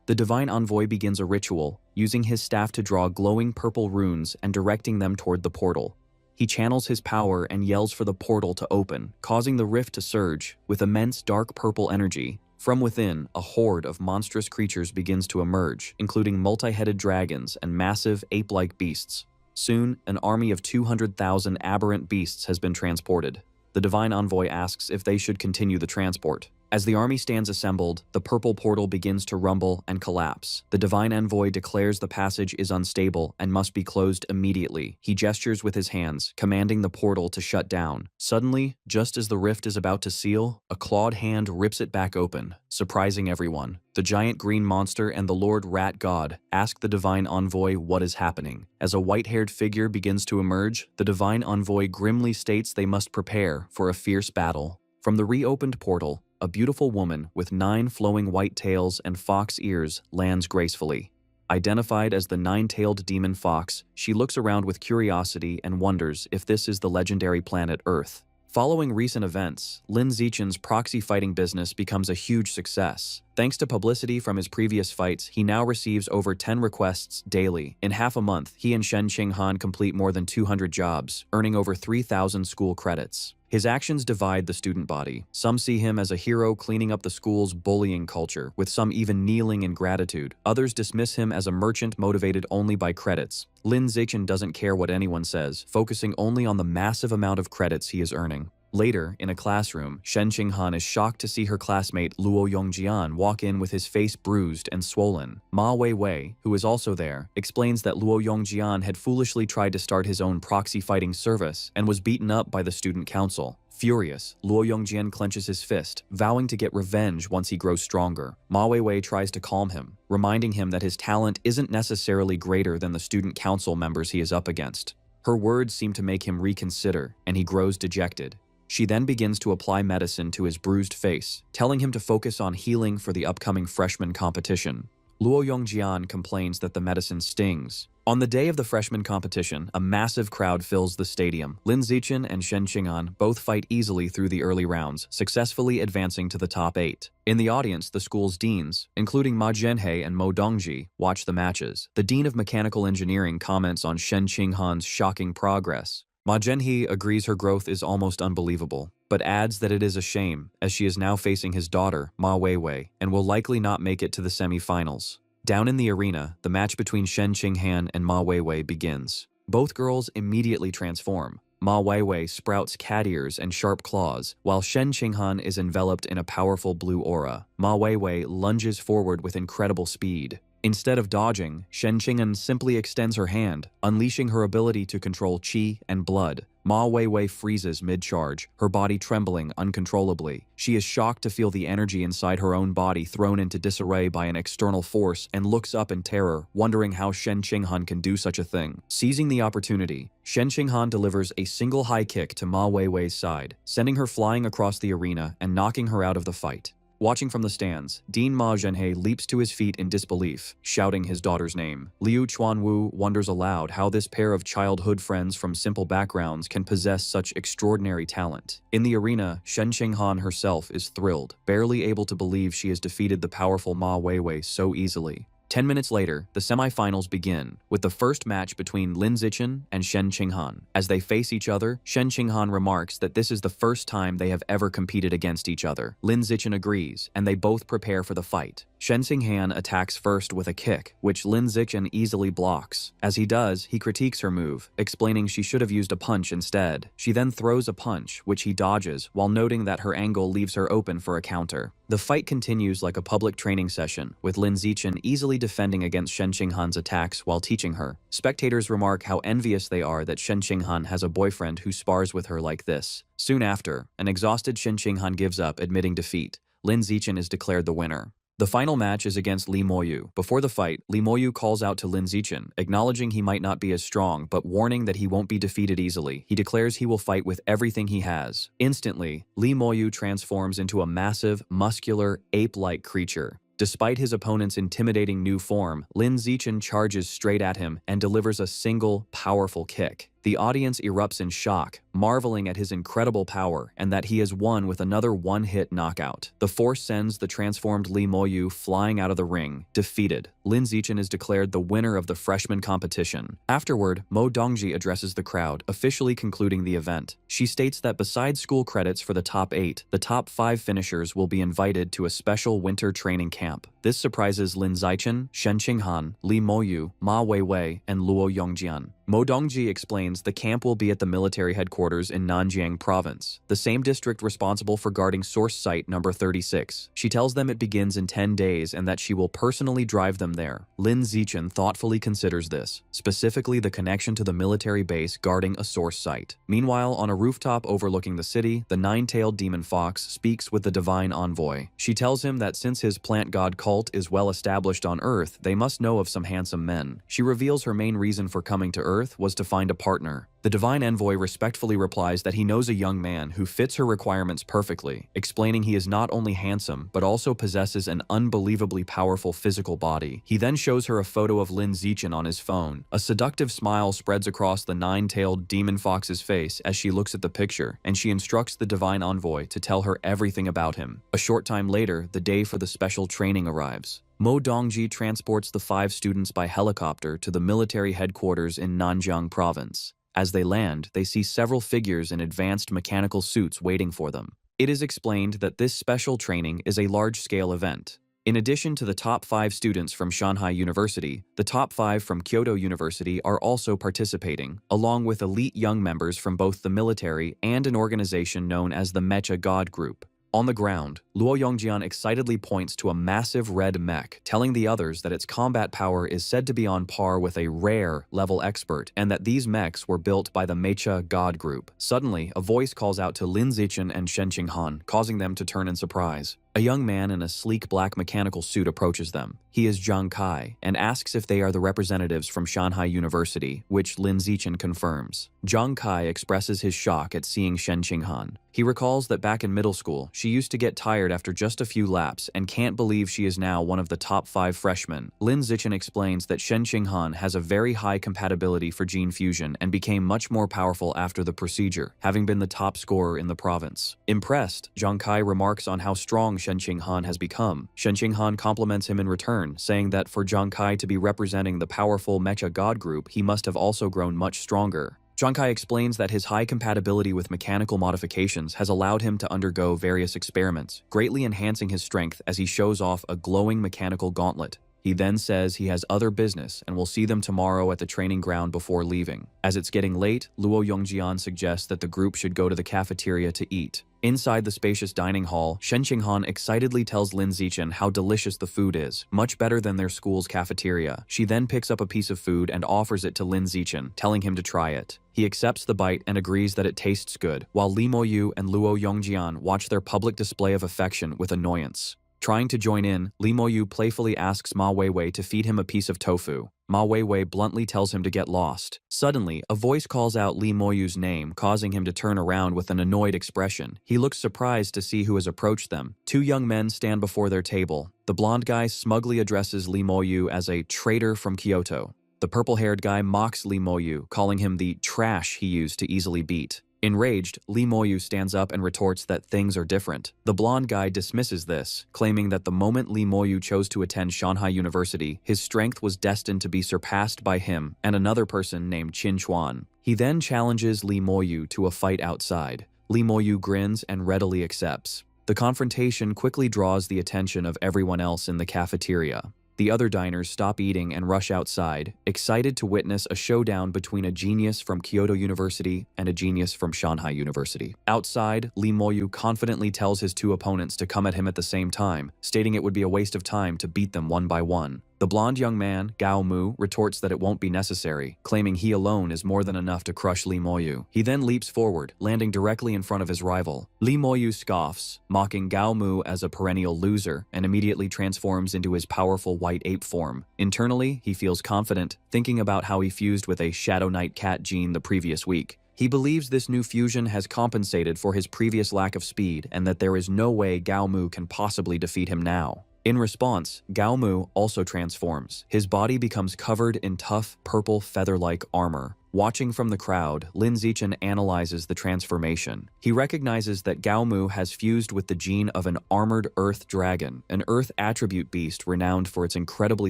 The Divine Envoy begins a ritual, using his staff to draw glowing purple runes and directing them toward the portal. He channels his power and yells for the portal to open, causing the rift to surge with immense dark purple energy. From within, a horde of monstrous creatures begins to emerge, including multi-headed dragons and massive ape-like beasts. Soon, an army of 200,000 aberrant beasts has been transported. The Divine Envoy asks if they should continue the transport. As the army stands assembled, the purple portal begins to rumble and collapse. The Divine Envoy declares the passage is unstable and must be closed immediately. He gestures with his hands, commanding the portal to shut down. Suddenly, just as the rift is about to seal, a clawed hand rips it back open, surprising everyone. The giant green monster and the Lord Rat God ask the Divine Envoy what is happening. As a white-haired figure begins to emerge, the Divine Envoy grimly states they must prepare for a fierce battle. From the reopened portal, a beautiful woman with 9 flowing white tails and fox ears lands gracefully. Identified as the 9-tailed demon fox, she looks around with curiosity and wonders if this is the legendary planet Earth. Following recent events, Lin Zichen's proxy fighting business becomes a huge success. Thanks to publicity from his previous fights, he now receives over 10 requests daily. In half a month, he and Shen Qinghan complete more than 200 jobs, earning over 3,000 school credits. His actions divide the student body. Some see him as a hero cleaning up the school's bullying culture, with some even kneeling in gratitude. Others dismiss him as a merchant motivated only by credits. Lin Zichen doesn't care what anyone says, focusing only on the massive amount of credits he is earning. Later, in a classroom, Shen Qinghan is shocked to see her classmate Luo Yongjian walk in with his face bruised and swollen. Ma Weiwei, who is also there, explains that Luo Yongjian had foolishly tried to start his own proxy fighting service and was beaten up by the student council. Furious, Luo Yongjian clenches his fist, vowing to get revenge once he grows stronger. Ma Weiwei tries to calm him, reminding him that his talent isn't necessarily greater than the student council members he is up against. Her words seem to make him reconsider, and he grows dejected. She then begins to apply medicine to his bruised face, telling him to focus on healing for the upcoming freshman competition. Luo Yongjian complains that the medicine stings. On the day of the freshman competition, a massive crowd fills the stadium. Lin Zichen and Shen Qinghan both fight easily through the early rounds, successfully advancing to the top 8. In the audience, the school's deans, including Ma Zhenhe and Mo Dongji, watch the matches. The dean of mechanical engineering comments on Shen Qinghan's shocking progress. Ma Zhenhe agrees her growth is almost unbelievable, but adds that it is a shame, as she is now facing his daughter, Ma Weiwei, and will likely not make it to the semi-finals. Down in the arena, the match between Shen Qinghan and Ma Weiwei begins. Both girls immediately transform. Ma Weiwei sprouts cat ears and sharp claws, while Shen Qinghan is enveloped in a powerful blue aura. Ma Weiwei lunges forward with incredible speed. Instead of dodging, Shen Qinghan simply extends her hand, unleashing her ability to control qi and blood. Ma Weiwei freezes mid-charge, her body trembling uncontrollably. She is shocked to feel the energy inside her own body thrown into disarray by an external force and looks up in terror, wondering how Shen Qinghan can do such a thing. Seizing the opportunity, Shen Qinghan delivers a single high kick to Ma Weiwei's side, sending her flying across the arena and knocking her out of the fight. Watching from the stands, Dean Ma Zhenhe leaps to his feet in disbelief, shouting his daughter's name. Liu Chuanwu wonders aloud how this pair of childhood friends from simple backgrounds can possess such extraordinary talent. In the arena, Shen Qinghan herself is thrilled, barely able to believe she has defeated the powerful Ma Weiwei so easily. 10 minutes later, the semifinals begin, with the first match between Lin Zichen and Shen Qinghan. As they face each other, Shen Qinghan remarks that this is the first time they have ever competed against each other. Lin Zichen agrees, and they both prepare for the fight. Shen Qinghan attacks first with a kick, which Lin Zichen easily blocks. As he does, he critiques her move, explaining she should have used a punch instead. She then throws a punch, which he dodges, while noting that her angle leaves her open for a counter. The fight continues like a public training session, with Lin Zichen easily defending against Shen Qinghan's attacks while teaching her. Spectators remark how envious they are that Shen Qinghan has a boyfriend who spars with her like this. Soon after, an exhausted Shen Qinghan gives up, admitting defeat. Lin Zichen is declared the winner. The final match is against Li Moyu. Before the fight, Li Moyu calls out to Lin Zichen, acknowledging he might not be as strong, but warning that he won't be defeated easily. He declares he will fight with everything he has. Instantly, Li Moyu transforms into a massive, muscular, ape-like creature. Despite his opponent's intimidating new form, Lin Zichen charges straight at him and delivers a single, powerful kick. The audience erupts in shock. marveling at his incredible power and that he has won with another one-hit knockout. The force sends the transformed Lee Mo-yu flying out of the ring, defeated. Lin Zichen is declared the winner of the freshman competition. Afterward, Mo Dongji addresses the crowd, officially concluding the event. She states that besides school credits for the top 8, the top 5 finishers will be invited to a special winter training camp. This surprises Lin Zichen, Shen Qinghan, Li Moyu, Ma Weiwei, and Luo Yongjian. Mo Dongji explains the camp will be at the military headquarters in Nanjiang Province, the same district responsible for guarding source site number 36. She tells them it begins in 10 days and that she will personally drive them there. Lin Zichen thoughtfully considers this, specifically the connection to the military base guarding a source site. Meanwhile, on a rooftop overlooking the city, the nine-tailed demon fox speaks with the divine envoy. She tells him that since his plant god cult is well established on Earth, they must know of some handsome men. She reveals her main reason for coming to Earth was to find a partner. The divine envoy respectfully replies that he knows a young man who fits her requirements perfectly, explaining he is not only handsome, but also possesses an unbelievably powerful physical body. He then shows her a photo of Lin Zichen on his phone. A seductive smile spreads across the nine-tailed demon fox's face as she looks at the picture, and she instructs the divine envoy to tell her everything about him. A short time later, the day for the special training arrives. Mo Dongji transports the 5 students by helicopter to the military headquarters in Nanjiang Province. As they land, they see several figures in advanced mechanical suits waiting for them. It is explained that this special training is a large-scale event. In addition to the top 5 students from Shanghai University, the top 5 from Kyoto University are also participating, along with elite young members from both the military and an organization known as the Mecha God Group. On the ground, Luo Yongjian excitedly points to a massive red mech, telling the others that its combat power is said to be on par with a rare level expert and that these mechs were built by the Mecha God Group. Suddenly, a voice calls out to Lin Zichen and Shen Qinghan, causing them to turn in surprise. A young man in a sleek black mechanical suit approaches them. He is Zhang Kai and asks if they are the representatives from Shanghai University, which Lin Zichen confirms. Zhang Kai expresses his shock at seeing Shen Qinghan. He recalls that back in middle school, she used to get tired after just a few laps and can't believe she is now one of the top 5 freshmen. Lin Zichen explains that Shen Qinghan has a very high compatibility for gene fusion and became much more powerful after the procedure, having been the top scorer in the province. Impressed, Zhang Kai remarks on how strong Shen Qinghan has become. Shen Qinghan compliments him in return, saying that for Zhang Kai to be representing the powerful Mecha God Group, he must have also grown much stronger. Zhang Kai explains that his high compatibility with mechanical modifications has allowed him to undergo various experiments, greatly enhancing his strength as he shows off a glowing mechanical gauntlet. He then says he has other business and will see them tomorrow at the training ground before leaving. As it's getting late, Luo Yongjian suggests that the group should go to the cafeteria to eat. Inside the spacious dining hall, Shen Qinghan excitedly tells Lin Zichen how delicious the food is, much better than their school's cafeteria. She then picks up a piece of food and offers it to Lin Zichen, telling him to try it. He accepts the bite and agrees that it tastes good, while Li Moyu and Luo Yongjian watch their public display of affection with annoyance. Trying to join in, Li Moyu playfully asks Ma Weiwei to feed him a piece of tofu. Ma Weiwei bluntly tells him to get lost. Suddenly, a voice calls out Li Moyu's name, causing him to turn around with an annoyed expression. He looks surprised to see who has approached them. 2 young men stand before their table. The blonde guy smugly addresses Li Moyu as a traitor from Kyoto. The purple-haired guy mocks Li Moyu, calling him the trash he used to easily beat. Enraged, Li Moyu stands up and retorts that things are different. The blonde guy dismisses this, claiming that the moment Li Moyu chose to attend Shanghai University, his strength was destined to be surpassed by him and another person named Qin Chuan. He then challenges Li Moyu to a fight outside. Li Moyu grins and readily accepts. The confrontation quickly draws the attention of everyone else in the cafeteria. The other diners stop eating and rush outside, excited to witness a showdown between a genius from Kyoto University and a genius from Shanghai University. Outside, Li Moyu confidently tells his 2 opponents to come at him at the same time, stating it would be a waste of time to beat them one by one. The blonde young man, Gao Mu, retorts that it won't be necessary, claiming he alone is more than enough to crush Li Moyu. He then leaps forward, landing directly in front of his rival. Li Moyu scoffs, mocking Gao Mu as a perennial loser, and immediately transforms into his powerful white ape form. Internally, he feels confident, thinking about how he fused with a Shadow Knight cat gene the previous week. He believes this new fusion has compensated for his previous lack of speed and that there is no way Gao Mu can possibly defeat him now. In response, Gao Mu also transforms. His body becomes covered in tough, purple feather-like armor. Watching from the crowd, Lin Zichen analyzes the transformation. He recognizes that Gao Mu has fused with the gene of an armored earth dragon, an earth attribute beast renowned for its incredibly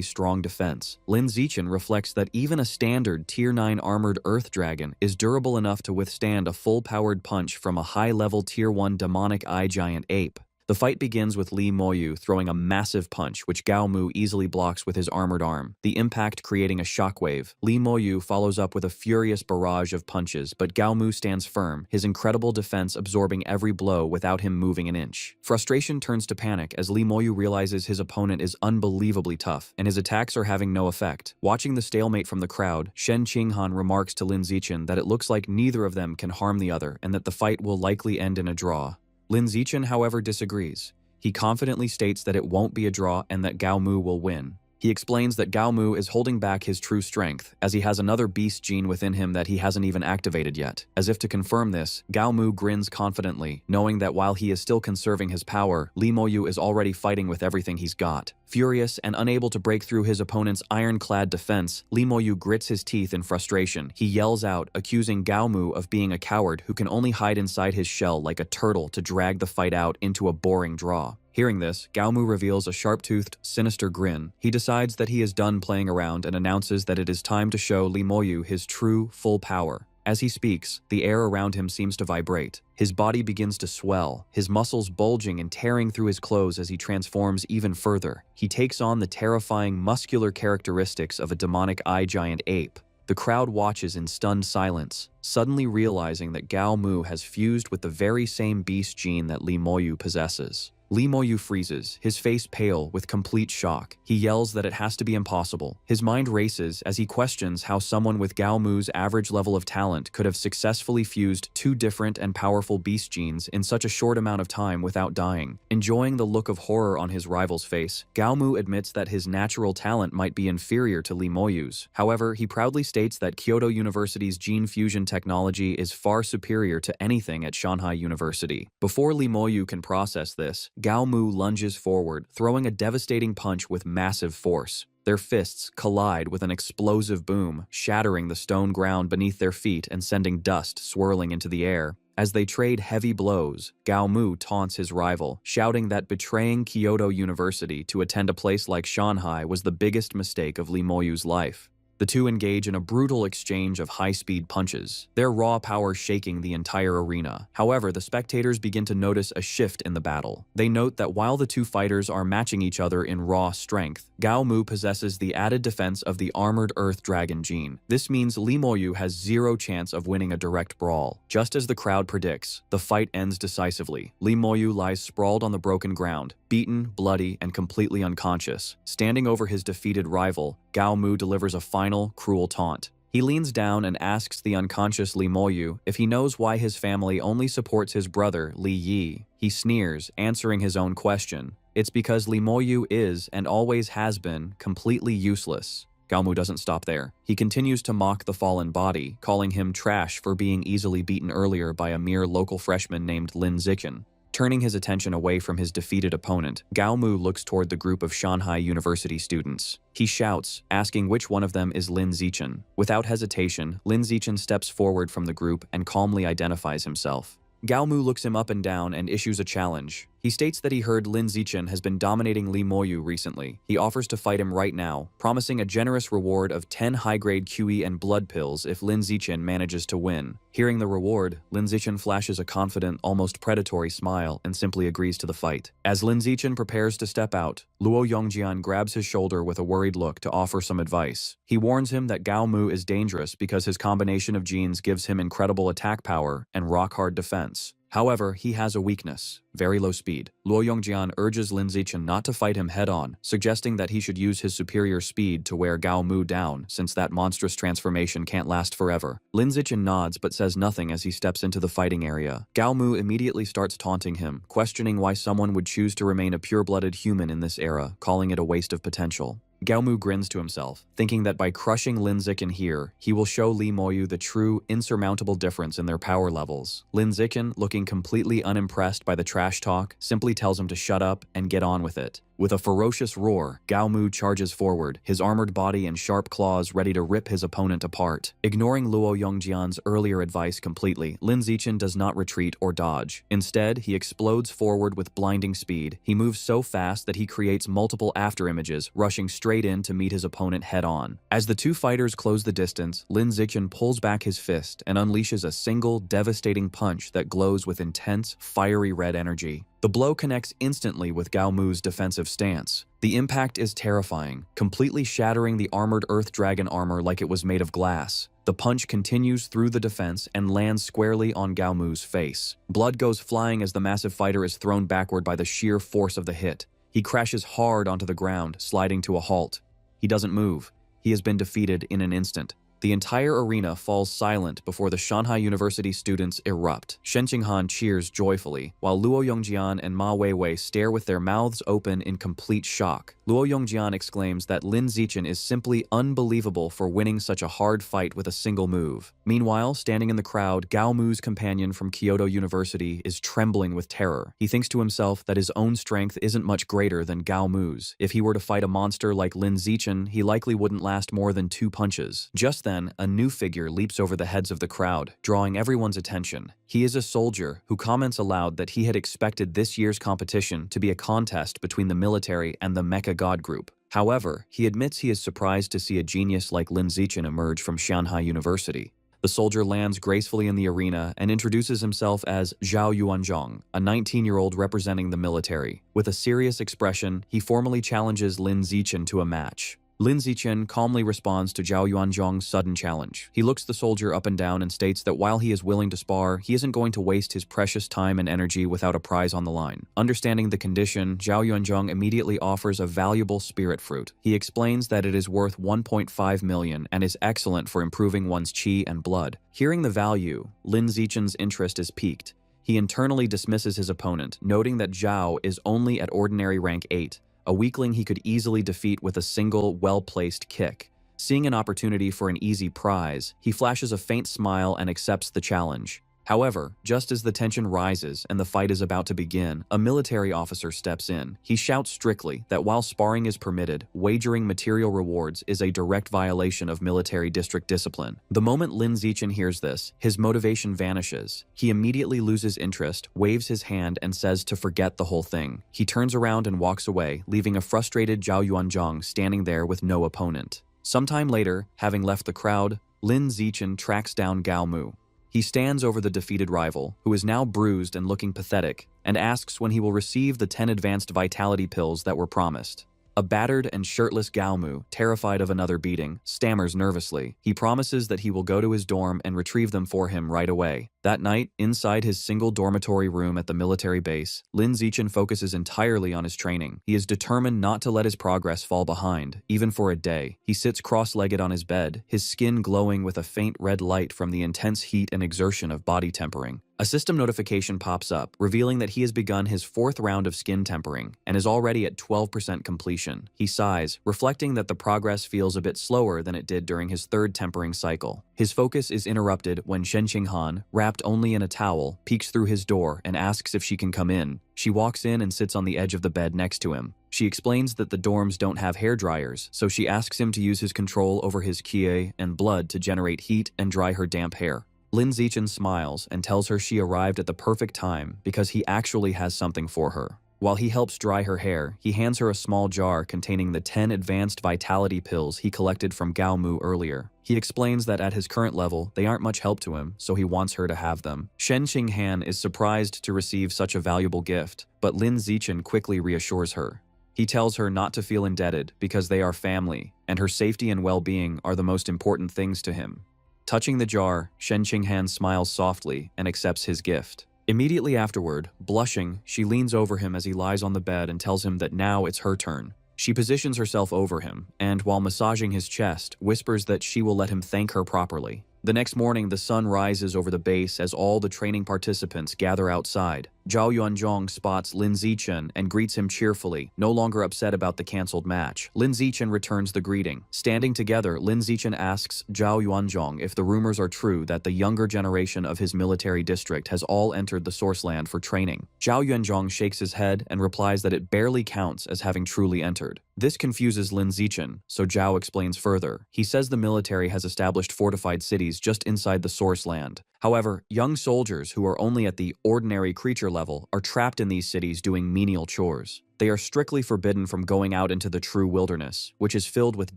strong defense. Lin Zichen reflects that even a standard Tier 9 armored earth dragon is durable enough to withstand a full-powered punch from a high-level Tier 1 demonic eye giant ape. The fight begins with Li Moyu throwing a massive punch, which Gao Mu easily blocks with his armored arm, the impact creating a shockwave. Li Moyu follows up with a furious barrage of punches, but Gao Mu stands firm, his incredible defense absorbing every blow without him moving an inch. Frustration turns to panic as Li Moyu realizes his opponent is unbelievably tough, and his attacks are having no effect. Watching the stalemate from the crowd, Shen Qinghan remarks to Lin Zichen that it looks like neither of them can harm the other, and that the fight will likely end in a draw. Lin Zichen, however, disagrees. He confidently states that it won't be a draw and that Gao Mu will win. He explains that Gao Mu is holding back his true strength, as he has another beast gene within him that he hasn't even activated yet. As if to confirm this, Gao Mu grins confidently, knowing that while he is still conserving his power, Li Moyu is already fighting with everything he's got. Furious and unable to break through his opponent's ironclad defense, Li Moyu grits his teeth in frustration. He yells out, accusing Gao Mu of being a coward who can only hide inside his shell like a turtle to drag the fight out into a boring draw. Hearing this, Gao Mu reveals a sharp-toothed, sinister grin. He decides that he is done playing around and announces that it is time to show Li Moyu his true, full power. As he speaks, the air around him seems to vibrate. His body begins to swell, his muscles bulging and tearing through his clothes as he transforms even further. He takes on the terrifying, muscular characteristics of a demonic eye giant ape. The crowd watches in stunned silence, suddenly realizing that Gao Mu has fused with the very same beast gene that Li Moyu possesses. Li Moyu freezes, his face pale with complete shock. He yells that it has to be impossible. His mind races as he questions how someone with Gao Mu's average level of talent could have successfully fused two different and powerful beast genes in such a short amount of time without dying. Enjoying the look of horror on his rival's face, Gao Mu admits that his natural talent might be inferior to Li Moyu's. However, he proudly states that Kyoto University's gene fusion technology is far superior to anything at Shanghai University. Before Li Moyu can process this, Gao Mu lunges forward, throwing a devastating punch with massive force. Their fists collide with an explosive boom, shattering the stone ground beneath their feet and sending dust swirling into the air. As they trade heavy blows, Gao Mu taunts his rival, shouting that betraying Kyoto University to attend a place like Shanghai was the biggest mistake of Li Moyu's life. The two engage in a brutal exchange of high-speed punches, their raw power shaking the entire arena. However, the spectators begin to notice a shift in the battle. They note that while the two fighters are matching each other in raw strength, Gao Mu possesses the added defense of the armored earth dragon gene. This means Li Moyu has zero chance of winning a direct brawl. Just as the crowd predicts, the fight ends decisively. Li Moyu lies sprawled on the broken ground, beaten, bloody, and completely unconscious. Standing over his defeated rival, Gao Mu delivers a final, cruel taunt. He leans down and asks the unconscious Li Moyu if he knows why his family only supports his brother, Li Yi. He sneers, answering his own question. It's because Li Moyu is, and always has been, completely useless. Gao Mu doesn't stop there. He continues to mock the fallen body, calling him trash for being easily beaten earlier by a mere local freshman named Lin Zichen. Turning his attention away from his defeated opponent, Gao Mu looks toward the group of Shanghai University students. He shouts, asking which one of them is Lin Zichen. Without hesitation, Lin Zichen steps forward from the group and calmly identifies himself. Gao Mu looks him up and down and issues a challenge. He states that he heard Lin Zichen has been dominating Li Moyu recently. He offers to fight him right now, promising a generous reward of 10 high-grade QE and blood pills if Lin Zichen manages to win. Hearing the reward, Lin Zichen flashes a confident, almost predatory smile and simply agrees to the fight. As Lin Zichen prepares to step out, Luo Yongjian grabs his shoulder with a worried look to offer some advice. He warns him that Gao Mu is dangerous because his combination of genes gives him incredible attack power and rock-hard defense. However, he has a weakness, very low speed. Luo Yongjian urges Lin Zichen not to fight him head-on, suggesting that he should use his superior speed to wear Gao Mu down, since that monstrous transformation can't last forever. Lin Zichen nods but says nothing as he steps into the fighting area. Gao Mu immediately starts taunting him, questioning why someone would choose to remain a pure-blooded human in this era, calling it a waste of potential. Gao Mu grins to himself, thinking that by crushing Lin Zichen here, he will show Li Moyu the true, insurmountable difference in their power levels. Lin Zichen, looking completely unimpressed by the trash talk, simply tells him to shut up and get on with it. With a ferocious roar, Gao Mu charges forward, his armored body and sharp claws ready to rip his opponent apart. Ignoring Luo Yongjian's earlier advice completely, Lin Zichen does not retreat or dodge. Instead, he explodes forward with blinding speed. He moves so fast that he creates multiple afterimages, rushing straight in to meet his opponent head-on. As the two fighters close the distance, Lin Zichen pulls back his fist and unleashes a single, devastating punch that glows with intense, fiery red energy. The blow connects instantly with Gao Mu's defensive stance. The impact is terrifying, completely shattering the armored Earth Dragon armor like it was made of glass. The punch continues through the defense and lands squarely on Gao Mu's face. Blood goes flying as the massive fighter is thrown backward by the sheer force of the hit. He crashes hard onto the ground, sliding to a halt. He doesn't move. He has been defeated in an instant. The entire arena falls silent before the Shanghai University students erupt. Shen Qinghan cheers joyfully, while Luo Yongjian and Ma Weiwei stare with their mouths open in complete shock. Luo Yongjian exclaims that Lin Zichen is simply unbelievable for winning such a hard fight with a single move. Meanwhile, standing in the crowd, Gao Mu's companion from Kyoto University is trembling with terror. He thinks to himself that his own strength isn't much greater than Gao Mu's. If he were to fight a monster like Lin Zichen, he likely wouldn't last more than 2 punches. Just then, a new figure leaps over the heads of the crowd, drawing everyone's attention. He is a soldier who comments aloud that he had expected this year's competition to be a contest between the military and the mecha god group. However, he admits he is surprised to see a genius like Lin Zichen emerge from Shanghai University. The soldier lands gracefully in the arena and introduces himself as Zhao Yuanzhong, a 19-year-old representing the military. With a serious expression, he formally challenges Lin Zichen to a match. Lin Zichen calmly responds to Zhao Yuanzhong's sudden challenge. He looks the soldier up and down and states that while he is willing to spar, he isn't going to waste his precious time and energy without a prize on the line. Understanding the condition, Zhao Yuanzhong immediately offers a valuable spirit fruit. He explains that it is worth 1.5 million and is excellent for improving one's qi and blood. Hearing the value, Lin Zichen's interest is piqued. He internally dismisses his opponent, noting that Zhao is only at ordinary rank 8. A weakling he could easily defeat with a single, well-placed kick. Seeing an opportunity for an easy prize, he flashes a faint smile and accepts the challenge. However, just as the tension rises and the fight is about to begin, a military officer steps in. He shouts strictly that while sparring is permitted, wagering material rewards is a direct violation of military district discipline. The moment Lin Zichen hears this, his motivation vanishes. He immediately loses interest, waves his hand, and says to forget the whole thing. He turns around and walks away, leaving a frustrated Zhao Yuanzhong standing there with no opponent. Sometime later, having left the crowd, Lin Zichen tracks down Gao Mu. He stands over the defeated rival, who is now bruised and looking pathetic, and asks when he will receive the 10 advanced vitality pills that were promised. A battered and shirtless Gao Mu, terrified of another beating, stammers nervously. He promises that he will go to his dorm and retrieve them for him right away. That night, inside his single dormitory room at the military base, Lin Zichen focuses entirely on his training. He is determined not to let his progress fall behind, even for a day. He sits cross-legged on his bed, his skin glowing with a faint red light from the intense heat and exertion of body tempering. A system notification pops up, revealing that he has begun his 4th round of skin tempering and is already at 12% completion. He sighs, reflecting that the progress feels a bit slower than it did during his 3rd tempering cycle. His focus is interrupted when Shen Qinghan, wrapped only in a towel, peeks through his door and asks if she can come in. She walks in and sits on the edge of the bed next to him. She explains that the dorms don't have hair dryers, so she asks him to use his control over his qi and blood to generate heat and dry her damp hair. Lin Zichen smiles and tells her she arrived at the perfect time because he actually has something for her. While he helps dry her hair, he hands her a small jar containing the 10 advanced vitality pills he collected from Gao Mu earlier. He explains that at his current level, they aren't much help to him, so he wants her to have them. Shen Qinghan is surprised to receive such a valuable gift, but Lin Zichen quickly reassures her. He tells her not to feel indebted because they are family, and her safety and well-being are the most important things to him. Touching the jar, Shen Qinghan smiles softly and accepts his gift. Immediately afterward, blushing, she leans over him as he lies on the bed and tells him that now it's her turn. She positions herself over him, and while massaging his chest, whispers that she will let him thank her properly. The next morning, the sun rises over the base as all the training participants gather outside. Zhao Yuanzhong spots Lin Zichen and greets him cheerfully, no longer upset about the cancelled match. Lin Zichen returns the greeting. Standing together, Lin Zichen asks Zhao Yuanzhong if the rumors are true that the younger generation of his military district has all entered the source land for training. Zhao Yuanzhong shakes his head and replies that it barely counts as having truly entered. This confuses Lin Zichen, so Zhao explains further. He says the military has established fortified cities just inside the source land. However, young soldiers who are only at the ordinary creature level are trapped in these cities doing menial chores. They are strictly forbidden from going out into the true wilderness, which is filled with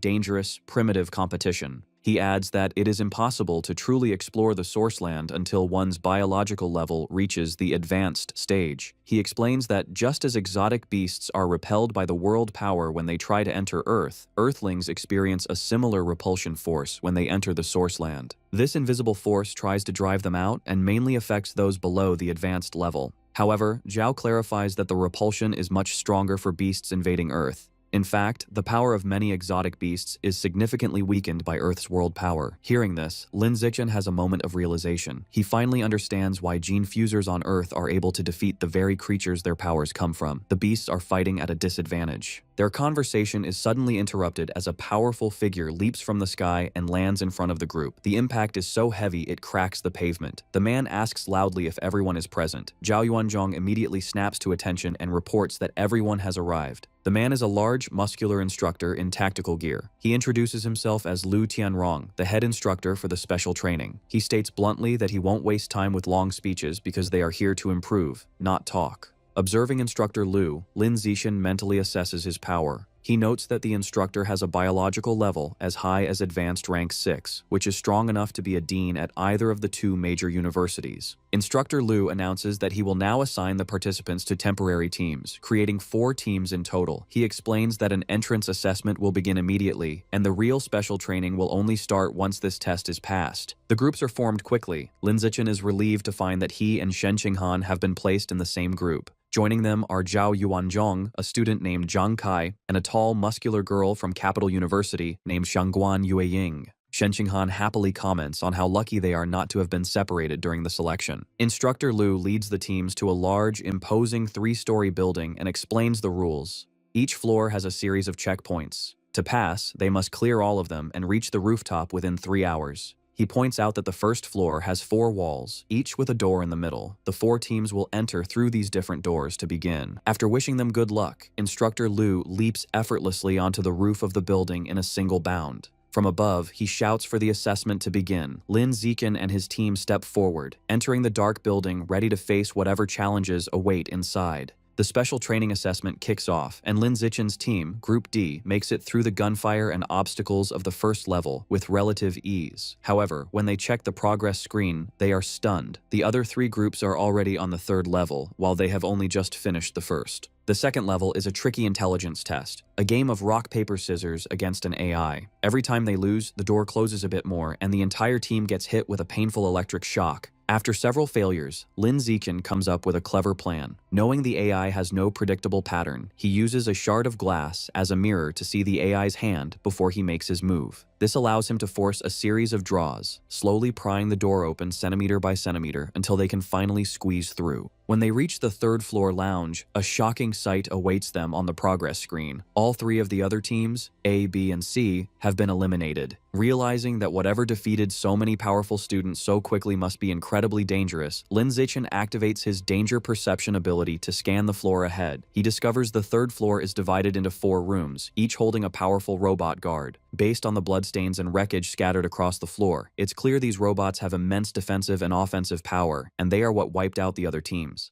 dangerous, primitive competition. He adds that it is impossible to truly explore the source land until one's biological level reaches the advanced stage. He explains that just as exotic beasts are repelled by the world power when they try to enter Earth, Earthlings experience a similar repulsion force when they enter the source land. This invisible force tries to drive them out and mainly affects those below the advanced level. However, Zhao clarifies that the repulsion is much stronger for beasts invading Earth. In fact, the power of many exotic beasts is significantly weakened by Earth's world power. Hearing this, Lin Zichen has a moment of realization. He finally understands why gene fusers on Earth are able to defeat the very creatures their powers come from. The beasts are fighting at a disadvantage. Their conversation is suddenly interrupted as a powerful figure leaps from the sky and lands in front of the group. The impact is so heavy it cracks the pavement. The man asks loudly if everyone is present. Zhao Yuanzhong immediately snaps to attention and reports that everyone has arrived. The man is a large, muscular instructor in tactical gear. He introduces himself as Lu Tianrong, the head instructor for the special training. He states bluntly that he won't waste time with long speeches because they are here to improve, not talk. Observing instructor Lu, Lin Zichen mentally assesses his power. He notes that the instructor has a biological level as high as advanced rank 6, which is strong enough to be a dean at either of the two major universities. Instructor Lu announces that he will now assign the participants to temporary teams, creating 4 teams in total. He explains that an entrance assessment will begin immediately, and the real special training will only start once this test is passed. The groups are formed quickly. Lin Zichen is relieved to find that he and Shen Qinghan have been placed in the same group. Joining them are Zhao Yuanzhong, a student named Zhang Kai, and a tall, muscular girl from Capital University named Shangguan Yueying. Shen Qinghan happily comments on how lucky they are not to have been separated during the selection. Instructor Lu leads the teams to a large, imposing 3-story building and explains the rules. Each floor has a series of checkpoints. To pass, they must clear all of them and reach the rooftop within 3 hours. He points out that the first floor has 4 walls, each with a door in the middle. The 4 teams will enter through these different doors to begin. After wishing them good luck, Instructor Lu leaps effortlessly onto the roof of the building in a single bound. From above, he shouts for the assessment to begin. Lin Zichen and his team step forward, entering the dark building ready to face whatever challenges await inside. The special training assessment kicks off, and Lin Zichen's team, Group D, makes it through the gunfire and obstacles of the first level with relative ease. However, when they check the progress screen, they are stunned. The other 3 groups are already on the 3rd level, while they have only just finished the first. The second level is a tricky intelligence test, a game of rock, paper, scissors against an AI. Every time they lose, the door closes a bit more, and the entire team gets hit with a painful electric shock. After several failures, Lin Zichen comes up with a clever plan. Knowing the AI has no predictable pattern, he uses a shard of glass as a mirror to see the AI's hand before he makes his move. This allows him to force a series of draws, slowly prying the door open centimeter by centimeter until they can finally squeeze through. When they reach the 3rd floor lounge, a shocking sight awaits them on the progress screen. All 3 of the other teams, A, B, and C, have been eliminated. Realizing that whatever defeated so many powerful students so quickly must be incredibly dangerous, Lin Zichen activates his danger perception ability to scan the floor ahead. He discovers the 3rd floor is divided into 4 rooms, each holding a powerful robot guard. Based on the bloodstains and wreckage scattered across the floor, it's clear these robots have immense defensive and offensive power, and they are what wiped out the other teams.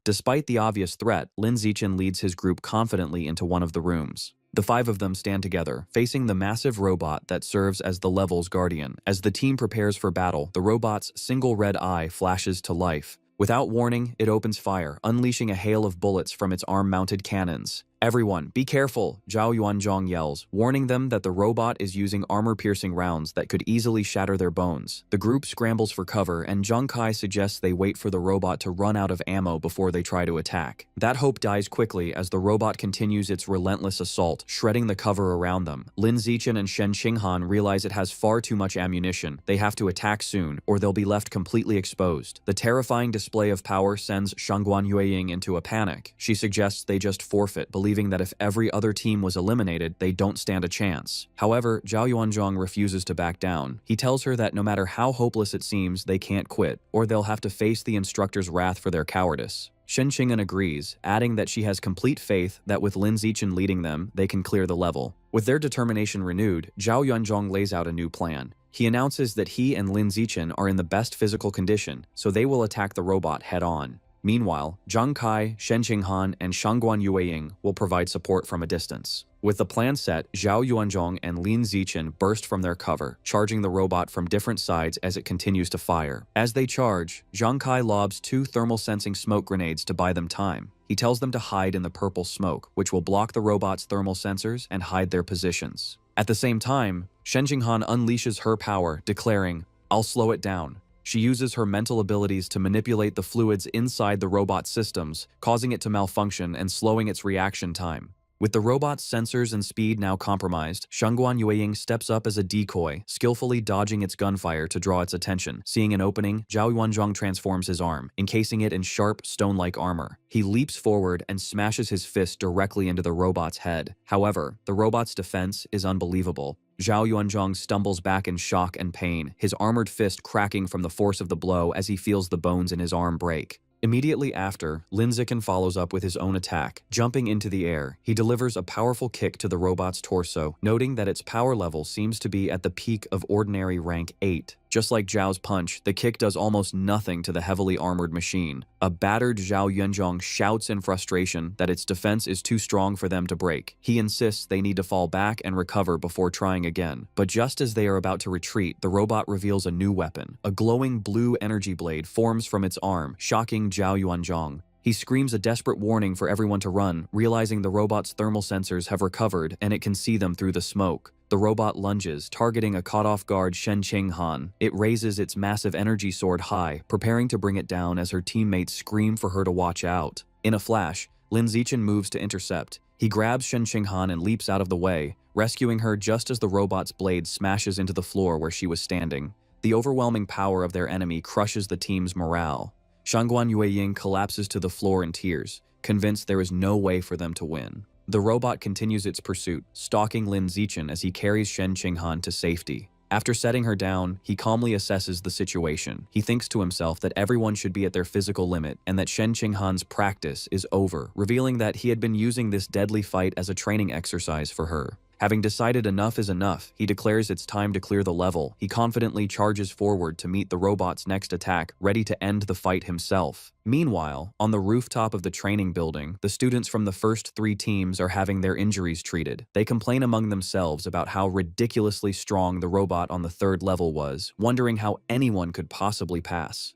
Despite the obvious threat, Lin Zichen leads his group confidently into one of the rooms. The 5 of them stand together, facing the massive robot that serves as the level's guardian. As the team prepares for battle, the robot's single red eye flashes to life. Without warning, it opens fire, unleashing a hail of bullets from its arm-mounted cannons. "Everyone, be careful," Zhao Yuanzhong yells, warning them that the robot is using armor-piercing rounds that could easily shatter their bones. The group scrambles for cover, and Zhang Kai suggests they wait for the robot to run out of ammo before they try to attack. That hope dies quickly as the robot continues its relentless assault, shredding the cover around them. Lin Zichen and Shen Qinghan realize it has far too much ammunition. They have to attack soon, or they'll be left completely exposed. The terrifying display of power sends Shangguan Yueying into a panic. She suggests they just forfeit, believing that if every other team was eliminated, they don't stand a chance. However, Zhao Yuanzhong refuses to back down. He tells her that no matter how hopeless it seems, they can't quit, or they'll have to face the instructor's wrath for their cowardice. Shen Qinghan agrees, adding that she has complete faith that with Lin Zichen leading them, they can clear the level. With their determination renewed, Zhao Yuanzhong lays out a new plan. He announces that he and Lin Zichen are in the best physical condition, so they will attack the robot head-on. Meanwhile, Zhang Kai, Shen Qinghan, and Shangguan Yueying will provide support from a distance. With the plan set, Zhao Yuanzhong and Lin Zichen burst from their cover, charging the robot from different sides as it continues to fire. As they charge, Zhang Kai lobs 2 thermal-sensing smoke grenades to buy them time. He tells them to hide in the purple smoke, which will block the robot's thermal sensors and hide their positions. At the same time, Shen Qinghan unleashes her power, declaring, "I'll slow it down." She uses her mental abilities to manipulate the fluids inside the robot's systems, causing it to malfunction and slowing its reaction time. With the robot's sensors and speed now compromised, Shangguan Yueying steps up as a decoy, skillfully dodging its gunfire to draw its attention. Seeing an opening, Zhao Yuanzhong transforms his arm, encasing it in sharp, stone-like armor. He leaps forward and smashes his fist directly into the robot's head. However, the robot's defense is unbelievable. Zhao Yuanzhong stumbles back in shock and pain, his armored fist cracking from the force of the blow as he feels the bones in his arm break. Immediately after, Lin Zichen follows up with his own attack. Jumping into the air, he delivers a powerful kick to the robot's torso, noting that its power level seems to be at the peak of ordinary rank 8. Just like Zhao's punch, the kick does almost nothing to the heavily armored machine. A battered Zhao Yuanzhong shouts in frustration that its defense is too strong for them to break. He insists they need to fall back and recover before trying again. But just as they are about to retreat, the robot reveals a new weapon. A glowing blue energy blade forms from its arm, shocking Zhao Yuanzhong. He screams a desperate warning for everyone to run, realizing the robot's thermal sensors have recovered and it can see them through the smoke. The robot lunges, targeting a caught-off-guard Shen Qinghan. It raises its massive energy sword high, preparing to bring it down as her teammates scream for her to watch out. In a flash, Lin Zichen moves to intercept. He grabs Shen Qinghan and leaps out of the way, rescuing her just as the robot's blade smashes into the floor where she was standing. The overwhelming power of their enemy crushes the team's morale. Shangguan Yueying collapses to the floor in tears, convinced there is no way for them to win. The robot continues its pursuit, stalking Lin Zichen as he carries Shen Qinghan to safety. After setting her down, he calmly assesses the situation. He thinks to himself that everyone should be at their physical limit and that Shen Qinghan's practice is over, revealing that he had been using this deadly fight as a training exercise for her. Having decided enough is enough, he declares it's time to clear the level. He confidently charges forward to meet the robot's next attack, ready to end the fight himself. Meanwhile, on the rooftop of the training building, the students from the first 3 teams are having their injuries treated. They complain among themselves about how ridiculously strong the robot on the 3rd level was, wondering how anyone could possibly pass.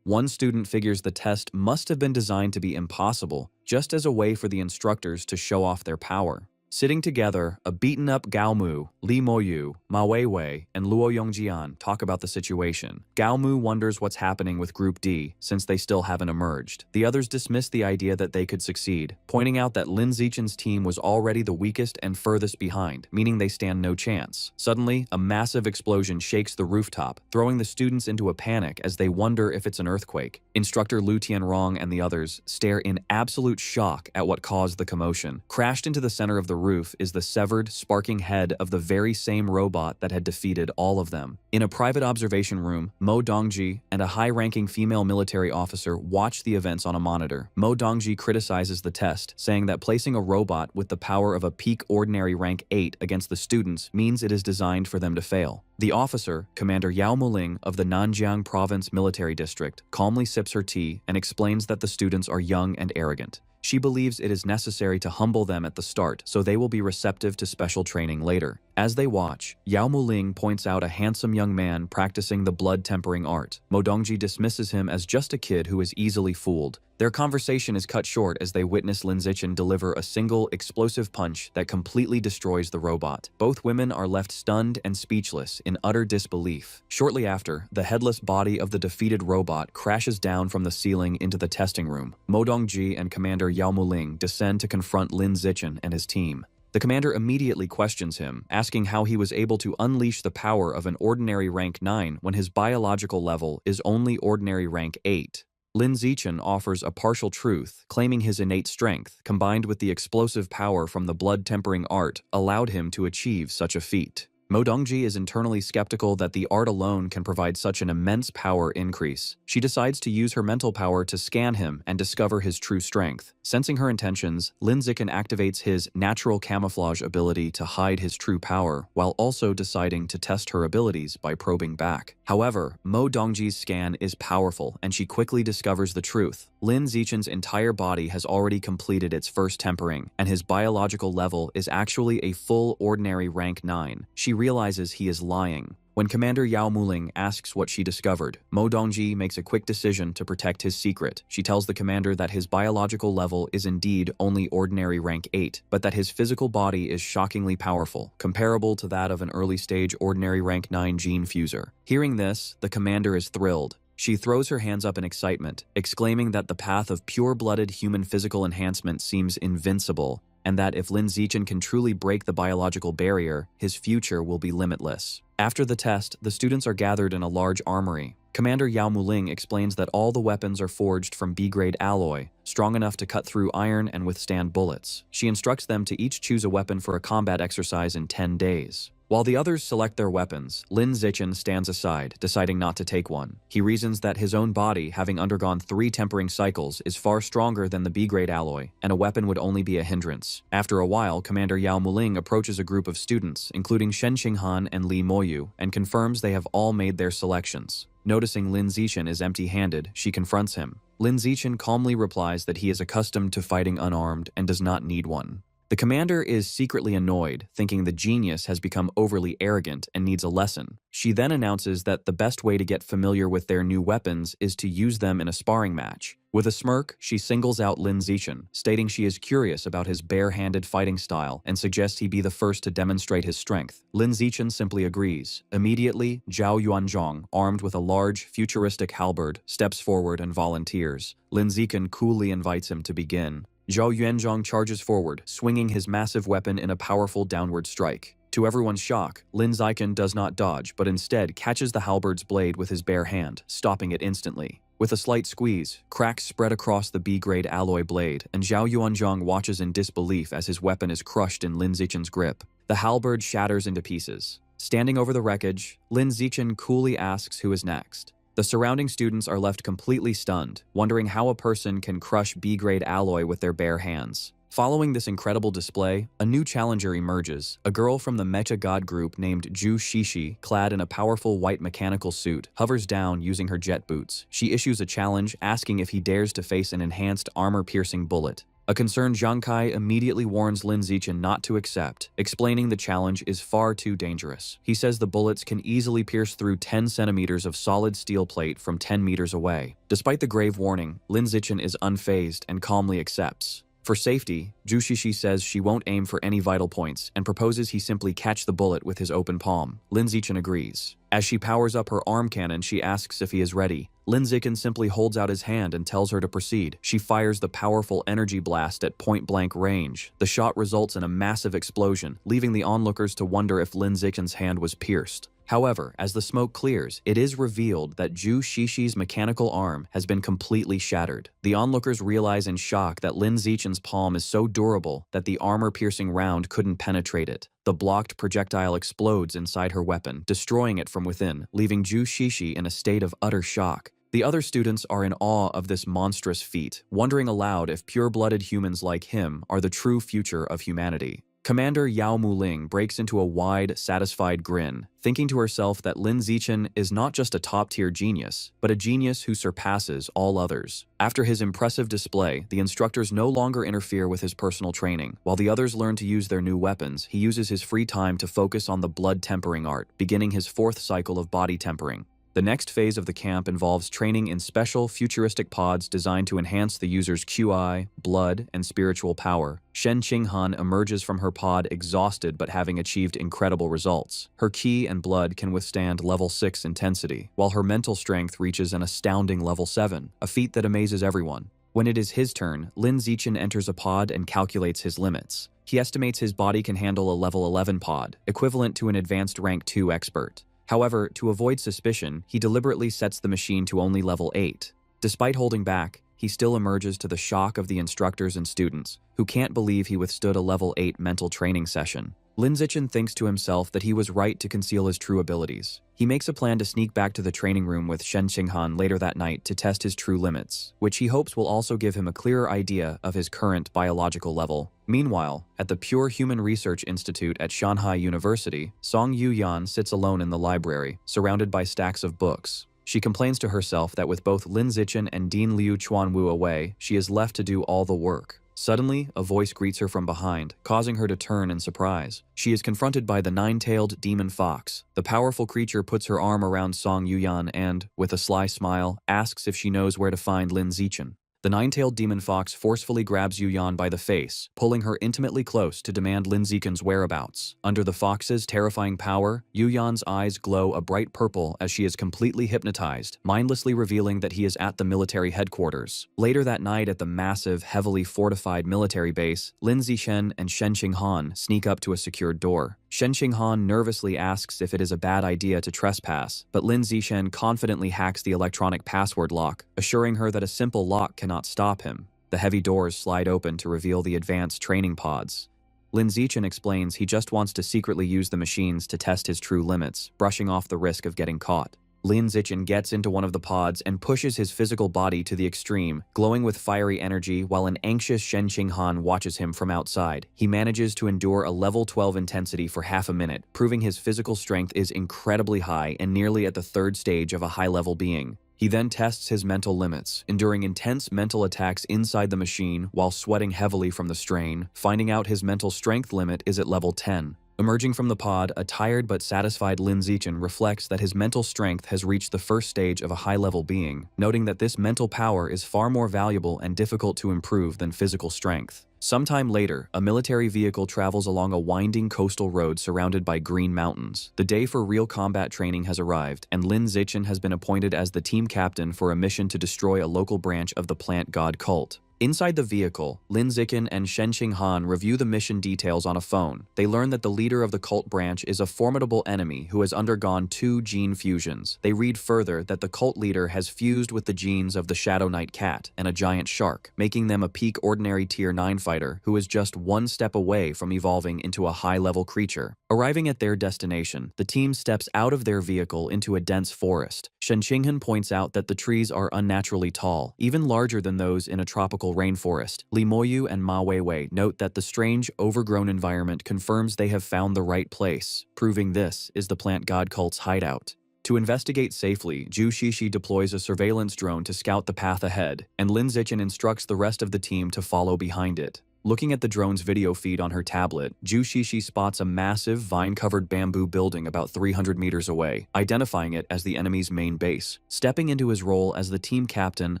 One student figures the test must have been designed to be impossible, just as a way for the instructors to show off their power. Sitting together, a beaten-up Gao Mu, Li Moyu, Ma Weiwei, and Luo Yongjian talk about the situation. Gao Mu wonders what's happening with Group D, since they still haven't emerged. The others dismiss the idea that they could succeed, pointing out that Lin Zichen's team was already the weakest and furthest behind, meaning they stand no chance. Suddenly, a massive explosion shakes the rooftop, throwing the students into a panic as they wonder if it's an earthquake. Instructor Lu Tianrong and the others stare in absolute shock at what caused the commotion. Crashed into the center of the roof is the severed, sparking head of the very same robot that had defeated all of them. In a private observation room, Mo Dongji and a high-ranking female military officer watch the events on a monitor. Mo Dongji criticizes the test, saying that placing a robot with the power of a peak ordinary rank 8 against the students means it is designed for them to fail. The officer, Commander Yao Muling of the Nanjiang Province Military District, calmly sips her tea and explains that the students are young and arrogant. She believes it is necessary to humble them at the start so they will be receptive to special training later. As they watch, Yao Muling points out a handsome young man practicing the blood-tempering art. Mo Dongji dismisses him as just a kid who is easily fooled. Their conversation is cut short as they witness Lin Zichen deliver a single, explosive punch that completely destroys the robot. Both women are left stunned and speechless in utter disbelief. Shortly after, the headless body of the defeated robot crashes down from the ceiling into the testing room. Mo Dongji and Commander Yao Muling descend to confront Lin Zichen and his team. The commander immediately questions him, asking how he was able to unleash the power of an ordinary rank 9 when his biological level is only ordinary rank 8. Lin Zichen offers a partial truth, claiming his innate strength, combined with the explosive power from the blood-tempering art, allowed him to achieve such a feat. Mo Dongji is internally skeptical that the art alone can provide such an immense power increase. She decides to use her mental power to scan him and discover his true strength. Sensing her intentions, Lin Zichen activates his natural camouflage ability to hide his true power, while also deciding to test her abilities by probing back. However, Mo Dongji's scan is powerful, and she quickly discovers the truth. Lin Zichen's entire body has already completed its first tempering, and his biological level is actually a full ordinary rank 9. She realizes he is lying. When Commander Yao Muling asks what she discovered, Mo Dongji makes a quick decision to protect his secret. She tells the commander that his biological level is indeed only ordinary rank 8, but that his physical body is shockingly powerful, comparable to that of an early-stage ordinary rank 9 gene fuser. Hearing this, the commander is thrilled. She throws her hands up in excitement, exclaiming that the path of pure-blooded human physical enhancement seems invincible, and that if Lin Zichen can truly break the biological barrier, his future will be limitless. After the test, the students are gathered in a large armory. Commander Yao Muling explains that all the weapons are forged from B-grade alloy, strong enough to cut through iron and withstand bullets. She instructs them to each choose a weapon for a combat exercise in 10 days. While the others select their weapons, Lin Zichen stands aside, deciding not to take one. He reasons that his own body, having undergone 3 tempering cycles, is far stronger than the B-grade alloy, and a weapon would only be a hindrance. After a while, Commander Yao Muling approaches a group of students, including Shen Qinghan and Li Moyu, and confirms they have all made their selections. Noticing Lin Zichen is empty-handed, she confronts him. Lin Zichen calmly replies that he is accustomed to fighting unarmed and does not need one. The commander is secretly annoyed, thinking the genius has become overly arrogant and needs a lesson. She then announces that the best way to get familiar with their new weapons is to use them in a sparring match. With a smirk, she singles out Lin Zichen, stating she is curious about his bare-handed fighting style and suggests he be the first to demonstrate his strength. Lin Zichen simply agrees. Immediately, Zhao Yuanzhong, armed with a large, futuristic halberd, steps forward and volunteers. Lin Zichen coolly invites him to begin. Zhao Yuanzhong charges forward, swinging his massive weapon in a powerful downward strike. To everyone's shock, Lin Zichen does not dodge, but instead catches the halberd's blade with his bare hand, stopping it instantly. With a slight squeeze, cracks spread across the B-grade alloy blade, and Zhao Yuanzhong watches in disbelief as his weapon is crushed in Lin Zichen's grip. The halberd shatters into pieces. Standing over the wreckage, Lin Zichen coolly asks who is next. The surrounding students are left completely stunned, wondering how a person can crush B-grade alloy with their bare hands. Following this incredible display, a new challenger emerges. A girl from the Mecha God group named Zhu Shishi, clad in a powerful white mechanical suit, hovers down using her jet boots. She issues a challenge, asking if he dares to face an enhanced armor-piercing bullet. A concerned Zhang Kai immediately warns Lin Zichen not to accept, explaining the challenge is far too dangerous. He says the bullets can easily pierce through 10 centimeters of solid steel plate from 10 meters away. Despite the grave warning, Lin Zichen is unfazed and calmly accepts. For safety, Zhu Shishi says she won't aim for any vital points and proposes he simply catch the bullet with his open palm. Lin Zichen agrees. As she powers up her arm cannon, she asks if he is ready. Lin Zichen simply holds out his hand and tells her to proceed. She fires the powerful energy blast at point-blank range. The shot results in a massive explosion, leaving the onlookers to wonder if Lin Zichen's hand was pierced. However, as the smoke clears, it is revealed that Zhu Shishi's mechanical arm has been completely shattered. The onlookers realize in shock that Lin Zichen's palm is so durable that the armor-piercing round couldn't penetrate it. The blocked projectile explodes inside her weapon, destroying it from within, leaving Zhu Shishi in a state of utter shock. The other students are in awe of this monstrous feat, wondering aloud if pure-blooded humans like him are the true future of humanity. Commander Yao Muling breaks into a wide, satisfied grin, thinking to herself that Lin Zichen is not just a top-tier genius, but a genius who surpasses all others. After his impressive display, the instructors no longer interfere with his personal training. While the others learn to use their new weapons, he uses his free time to focus on the blood tempering art, beginning his 4th cycle of body tempering. The next phase of the camp involves training in special futuristic pods designed to enhance the user's QI, blood, and spiritual power. Shen Qinghan emerges from her pod exhausted but having achieved incredible results. Her Qi and blood can withstand level 6 intensity, while her mental strength reaches an astounding level 7, a feat that amazes everyone. When it is his turn, Lin Zichen enters a pod and calculates his limits. He estimates his body can handle a level 11 pod, equivalent to an advanced rank 2 expert. However, to avoid suspicion, he deliberately sets the machine to only level 8. Despite holding back, he still emerges to the shock of the instructors and students, who can't believe he withstood a level 8 mental training session. Lin Zichen thinks to himself that he was right to conceal his true abilities. He makes a plan to sneak back to the training room with Shen Qinghan later that night to test his true limits, which he hopes will also give him a clearer idea of his current biological level. Meanwhile, at the Pure Human Research Institute at Shanghai University, Song Yuyan sits alone in the library, surrounded by stacks of books. She complains to herself that with both Lin Zichen and Dean Liu Chuanwu away, she is left to do all the work. Suddenly, a voice greets her from behind, causing her to turn in surprise. She is confronted by the nine-tailed demon fox. The powerful creature puts her arm around Song Yuyan and, with a sly smile, asks if she knows where to find Lin Zichen. The nine-tailed demon fox forcefully grabs Yuyan by the face, pulling her intimately close to demand Lin Zichen's whereabouts. Under the fox's terrifying power, Yuyan's eyes glow a bright purple as she is completely hypnotized, mindlessly revealing that he is at the military headquarters. Later that night at the massive, heavily fortified military base, Lin Zichen and Shen Qinghan sneak up to a secured door. Shen Qinghan nervously asks if it is a bad idea to trespass, but Lin Zichen confidently hacks the electronic password lock, assuring her that a simple lock cannot stop him. The heavy doors slide open to reveal the advanced training pods. Lin Zichen explains he just wants to secretly use the machines to test his true limits, brushing off the risk of getting caught. Lin Zichen gets into one of the pods and pushes his physical body to the extreme, glowing with fiery energy while an anxious Shen Qinghan watches him from outside. He manages to endure a level 12 intensity for half a minute, proving his physical strength is incredibly high and nearly at the third stage of a high-level being. He then tests his mental limits, enduring intense mental attacks inside the machine while sweating heavily from the strain, finding out his mental strength limit is at level 10. Emerging from the pod, a tired but satisfied Lin Zichen reflects that his mental strength has reached the first stage of a high-level being, noting that this mental power is far more valuable and difficult to improve than physical strength. Sometime later, a military vehicle travels along a winding coastal road surrounded by green mountains. The day for real combat training has arrived, and Lin Zichen has been appointed as the team captain for a mission to destroy a local branch of the plant god cult. Inside the vehicle, Lin Zichen and Shen Qinghan review the mission details on a phone. They learn that the leader of the cult branch is a formidable enemy who has undergone 2 gene fusions. They read further that the cult leader has fused with the genes of the Shadow Knight cat and a giant shark, making them a peak ordinary tier 9 fighter who is just one step away from evolving into a high-level creature. Arriving at their destination, the team steps out of their vehicle into a dense forest. Shen Qinghan points out that the trees are unnaturally tall, even larger than those in a tropical rainforest. Li Moyu and Ma Weiwei note that the strange, overgrown environment confirms they have found the right place, proving this is the plant god cult's hideout. To investigate safely, Zhu Shishi deploys a surveillance drone to scout the path ahead, and Lin Zichen instructs the rest of the team to follow behind it. Looking at the drone's video feed on her tablet, Zhu Shishi spots a massive, vine-covered bamboo building about 300 meters away, identifying it as the enemy's main base. Stepping into his role as the team captain,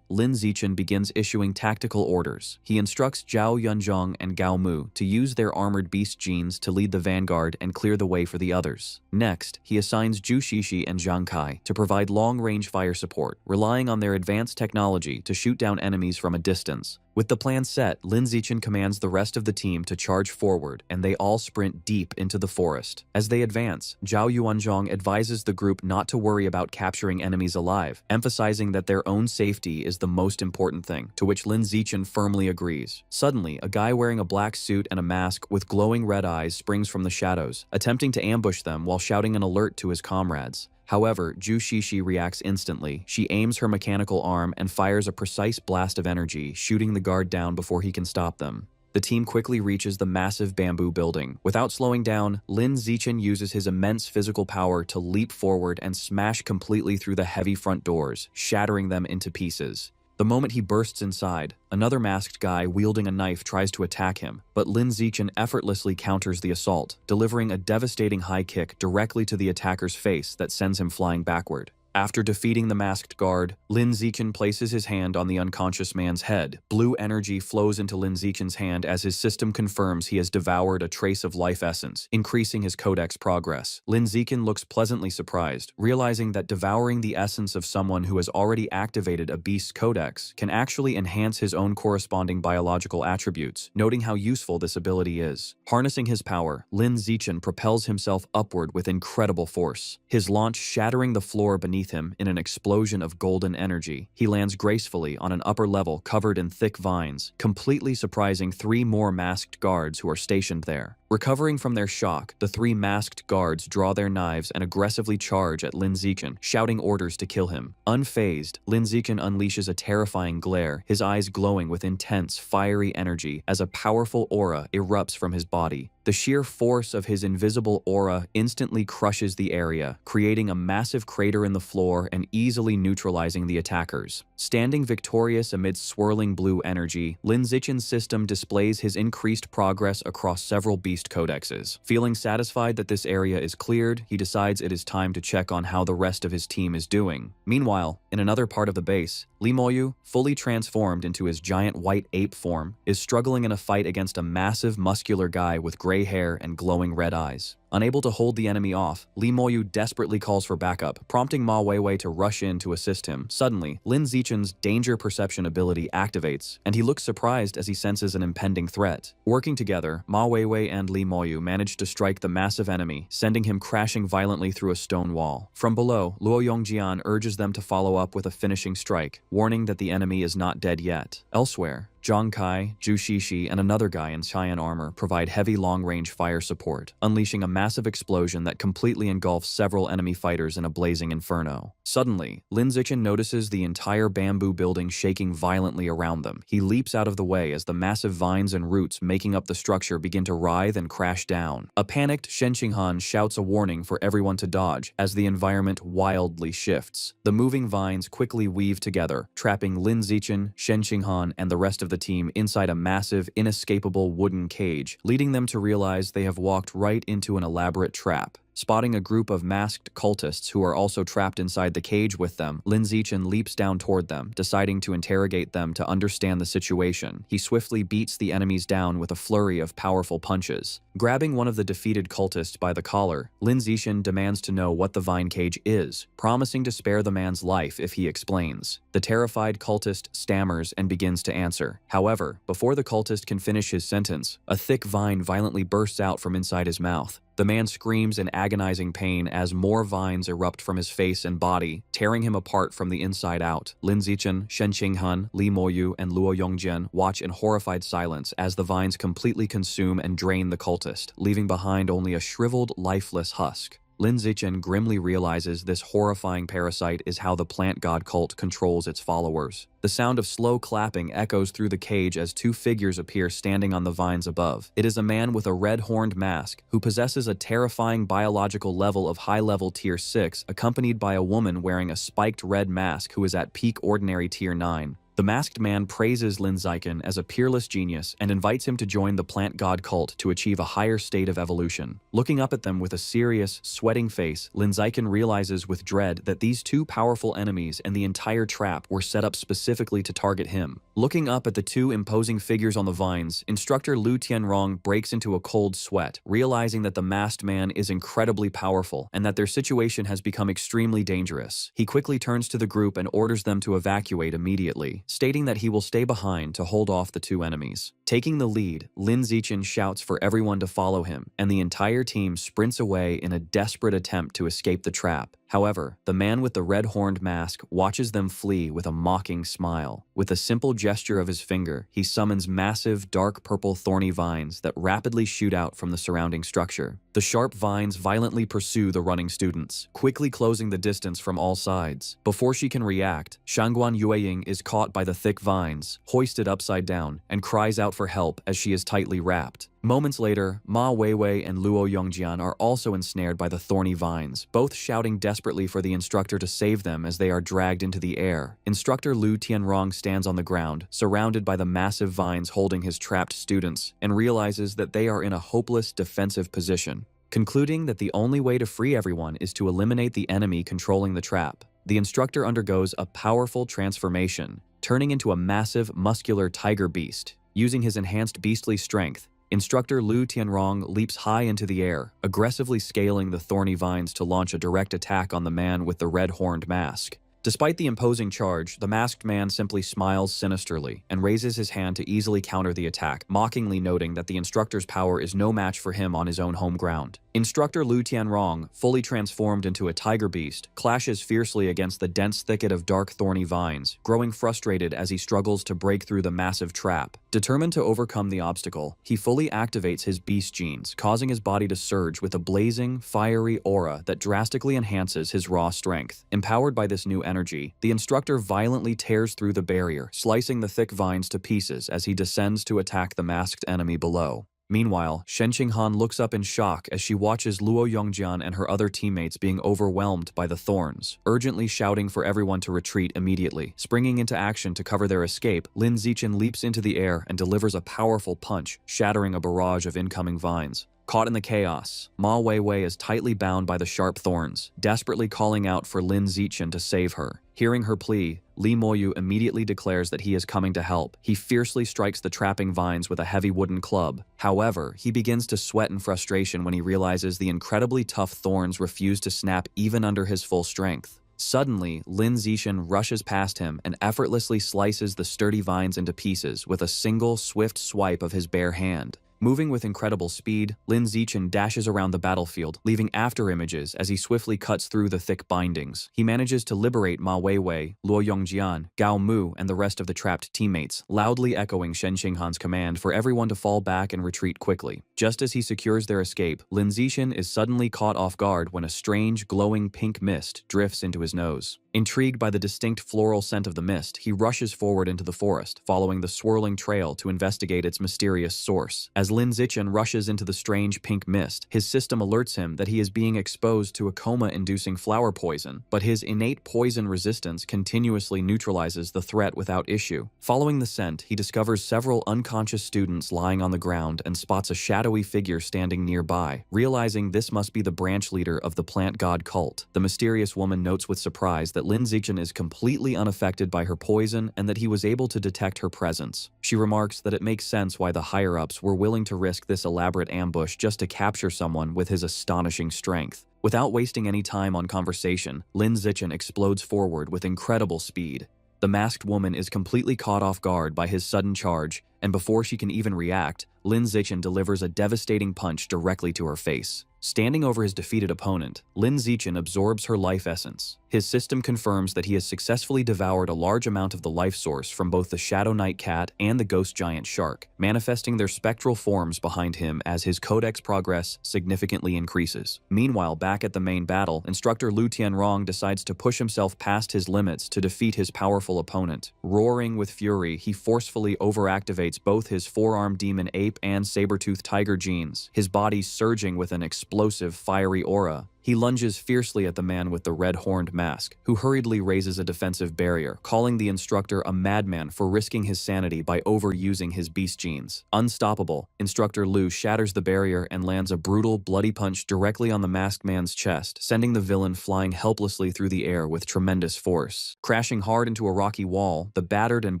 Lin Zichen begins issuing tactical orders. He instructs Zhao Yunzhong and Gao Mu to use their armored beast genes to lead the vanguard and clear the way for the others. Next, he assigns Zhu Shishi and Zhang Kai to provide long-range fire support, relying on their advanced technology to shoot down enemies from a distance. With the plan set, Lin Zichen commands the rest of the team to charge forward, and they all sprint deep into the forest. As they advance, Zhao Yuanzhong advises the group not to worry about capturing enemies alive, emphasizing that their own safety is the most important thing, to which Lin Zichen firmly agrees. Suddenly, a guy wearing a black suit and a mask with glowing red eyes springs from the shadows, attempting to ambush them while shouting an alert to his comrades. However, Zhu Shishi reacts instantly. She aims her mechanical arm and fires a precise blast of energy, shooting the guard down before he can stop them. The team quickly reaches the massive bamboo building. Without slowing down, Lin Zichen uses his immense physical power to leap forward and smash completely through the heavy front doors, shattering them into pieces. The moment he bursts inside, another masked guy wielding a knife tries to attack him, but Lin Zichen effortlessly counters the assault, delivering a devastating high kick directly to the attacker's face that sends him flying backward. After defeating the masked guard, Lin Zichen places his hand on the unconscious man's head. Blue energy flows into Lin Zichen's hand as his system confirms he has devoured a trace of life essence, increasing his codex progress. Lin Zichen looks pleasantly surprised, realizing that devouring the essence of someone who has already activated a beast's codex can actually enhance his own corresponding biological attributes, noting how useful this ability is. Harnessing his power, Lin Zichen propels himself upward with incredible force, his launch shattering the floor beneath him in an explosion of golden energy. He lands gracefully on an upper level covered in thick vines, completely surprising 3 more masked guards who are stationed there. Recovering from their shock, the 3 masked guards draw their knives and aggressively charge at Lin Zichen, shouting orders to kill him. Unfazed, Lin Zichen unleashes a terrifying glare, his eyes glowing with intense, fiery energy as a powerful aura erupts from his body. The sheer force of his invisible aura instantly crushes the area, creating a massive crater in the floor and easily neutralizing the attackers. Standing victorious amid swirling blue energy, Lin Zichen's system displays his increased progress across several beast codexes. Feeling satisfied that this area is cleared, he decides it is time to check on how the rest of his team is doing. Meanwhile, in another part of the base, Li Moyu, fully transformed into his giant white ape form, is struggling in a fight against a massive muscular guy with gray hair and glowing red eyes. Unable to hold the enemy off, Li Moyu desperately calls for backup, prompting Ma Weiwei to rush in to assist him. Suddenly, Lin Zichen's danger perception ability activates, and he looks surprised as he senses an impending threat. Working together, Ma Weiwei and Li Moyu manage to strike the massive enemy, sending him crashing violently through a stone wall. From below, Luo Yongjian urges them to follow up with a finishing strike, warning that the enemy is not dead yet. Elsewhere, Zhang Kai, Zhu Shishi, and another guy in cyan armor provide heavy long-range fire support, unleashing a massive explosion that completely engulfs several enemy fighters in a blazing inferno. Suddenly, Lin Zichen notices the entire bamboo building shaking violently around them. He leaps out of the way as the massive vines and roots making up the structure begin to writhe and crash down. A panicked Shen Qinghan shouts a warning for everyone to dodge as the environment wildly shifts. The moving vines quickly weave together, trapping Lin Zichen, Shen Qinghan, and the rest of the team inside a massive, inescapable wooden cage, leading them to realize they have walked right into an elaborate trap. Spotting a group of masked cultists who are also trapped inside the cage with them, Lin Zichen leaps down toward them, deciding to interrogate them to understand the situation. He swiftly beats the enemies down with a flurry of powerful punches. Grabbing one of the defeated cultists by the collar, Lin Zichen demands to know what the vine cage is, promising to spare the man's life if he explains. The terrified cultist stammers and begins to answer. However, before the cultist can finish his sentence, a thick vine violently bursts out from inside his mouth. The man screams in agonizing pain as more vines erupt from his face and body, tearing him apart from the inside out. Lin Zichen, Shen Qinghan, Li Moyu, and Luo Yongjian watch in horrified silence as the vines completely consume and drain the cultist, leaving behind only a shriveled, lifeless husk. Lin Zichen grimly realizes this horrifying parasite is how the plant god cult controls its followers. The sound of slow clapping echoes through the cage as 2 figures appear standing on the vines above. It is a man with a red-horned mask who possesses a terrifying biological level of high-level Tier 6, accompanied by a woman wearing a spiked red mask who is at peak ordinary Tier 9. The masked man praises Lin Zichen as a peerless genius and invites him to join the plant god cult to achieve a higher state of evolution. Looking up at them with a serious, sweating face, Lin Zichen realizes with dread that these 2 powerful enemies and the entire trap were set up specifically to target him. Looking up at the 2 imposing figures on the vines, instructor Lu Tianrong breaks into a cold sweat, realizing that the masked man is incredibly powerful and that their situation has become extremely dangerous. He quickly turns to the group and orders them to evacuate immediately, stating that he will stay behind to hold off the 2 enemies. Taking the lead, Lin Zichen shouts for everyone to follow him, and the entire team sprints away in a desperate attempt to escape the trap. However, the man with the red-horned mask watches them flee with a mocking smile. With a simple gesture of his finger, he summons massive, dark purple thorny vines that rapidly shoot out from the surrounding structure. The sharp vines violently pursue the running students, quickly closing the distance from all sides. Before she can react, Shangguan Yueying is caught by the thick vines, hoisted upside down, and cries out for help as she is tightly wrapped. Moments later, Ma Weiwei and Luo Yongjian are also ensnared by the thorny vines, both shouting desperately for the instructor to save them as they are dragged into the air. Instructor Lu Tianrong stands on the ground, surrounded by the massive vines holding his trapped students, and realizes that they are in a hopeless defensive position. Concluding that the only way to free everyone is to eliminate the enemy controlling the trap, the instructor undergoes a powerful transformation, turning into a massive, muscular tiger beast. Using his enhanced beastly strength, Instructor Lu Tianrong leaps high into the air, aggressively scaling the thorny vines to launch a direct attack on the man with the red-horned mask. Despite the imposing charge, the masked man simply smiles sinisterly and raises his hand to easily counter the attack, mockingly noting that the instructor's power is no match for him on his own home ground. Instructor Lu Tianrong, fully transformed into a tiger beast, clashes fiercely against the dense thicket of dark thorny vines, growing frustrated as he struggles to break through the massive trap. Determined to overcome the obstacle, he fully activates his beast genes, causing his body to surge with a blazing, fiery aura that drastically enhances his raw strength. Empowered by this new energy, the instructor violently tears through the barrier, slicing the thick vines to pieces as he descends to attack the masked enemy below. Meanwhile, Shen Qinghan looks up in shock as she watches Luo Yongjian and her other teammates being overwhelmed by the thorns, urgently shouting for everyone to retreat immediately. Springing into action to cover their escape, Lin Zichen leaps into the air and delivers a powerful punch, shattering a barrage of incoming vines. Caught in the chaos, Ma Weiwei is tightly bound by the sharp thorns, desperately calling out for Lin Zichen to save her. Hearing her plea, Li Moyu immediately declares that he is coming to help. He fiercely strikes the trapping vines with a heavy wooden club. However, he begins to sweat in frustration when he realizes the incredibly tough thorns refuse to snap even under his full strength. Suddenly, Lin Zichen rushes past him and effortlessly slices the sturdy vines into pieces with a single swift swipe of his bare hand. Moving with incredible speed, Lin Zichen dashes around the battlefield, leaving afterimages as he swiftly cuts through the thick bindings. He manages to liberate Ma Weiwei, Luo Yongjian, Gao Mu, and the rest of the trapped teammates, loudly echoing Shen Qinghan's command for everyone to fall back and retreat quickly. Just as he secures their escape, Lin Zichen is suddenly caught off guard when a strange, glowing pink mist drifts into his nose. Intrigued by the distinct floral scent of the mist, he rushes forward into the forest, following the swirling trail to investigate its mysterious source. As Lin Zichen rushes into the strange pink mist, his system alerts him that he is being exposed to a coma-inducing flower poison, but his innate poison resistance continuously neutralizes the threat without issue. Following the scent, he discovers several unconscious students lying on the ground and spots a shadowy figure standing nearby. Realizing this must be the branch leader of the plant god cult, the mysterious woman notes with surprise that Lin Zichen is completely unaffected by her poison and that he was able to detect her presence. She remarks that it makes sense why the higher-ups were willing to risk this elaborate ambush just to capture someone with his astonishing strength. Without wasting any time on conversation, Lin Zichen explodes forward with incredible speed. The masked woman is completely caught off guard by his sudden charge, and before she can even react, Lin Zichen delivers a devastating punch directly to her face. Standing over his defeated opponent, Lin Zichen absorbs her life essence. His system confirms that he has successfully devoured a large amount of the life source from both the Shadow Knight cat and the ghost giant shark, manifesting their spectral forms behind him as his codex progress significantly increases. Meanwhile, back at the main battle, Instructor Lu Tianrong decides to push himself past his limits to defeat his powerful opponent. Roaring with fury, he forcefully overactivates both his four-armed demon ape and saber-toothed tiger genes, his body surging with an explosive, fiery aura. He lunges fiercely at the man with the red-horned mask, who hurriedly raises a defensive barrier, calling the instructor a madman for risking his sanity by overusing his beast genes. Unstoppable, Instructor Lu shatters the barrier and lands a brutal, bloody punch directly on the masked man's chest, sending the villain flying helplessly through the air with tremendous force. Crashing hard into a rocky wall, the battered and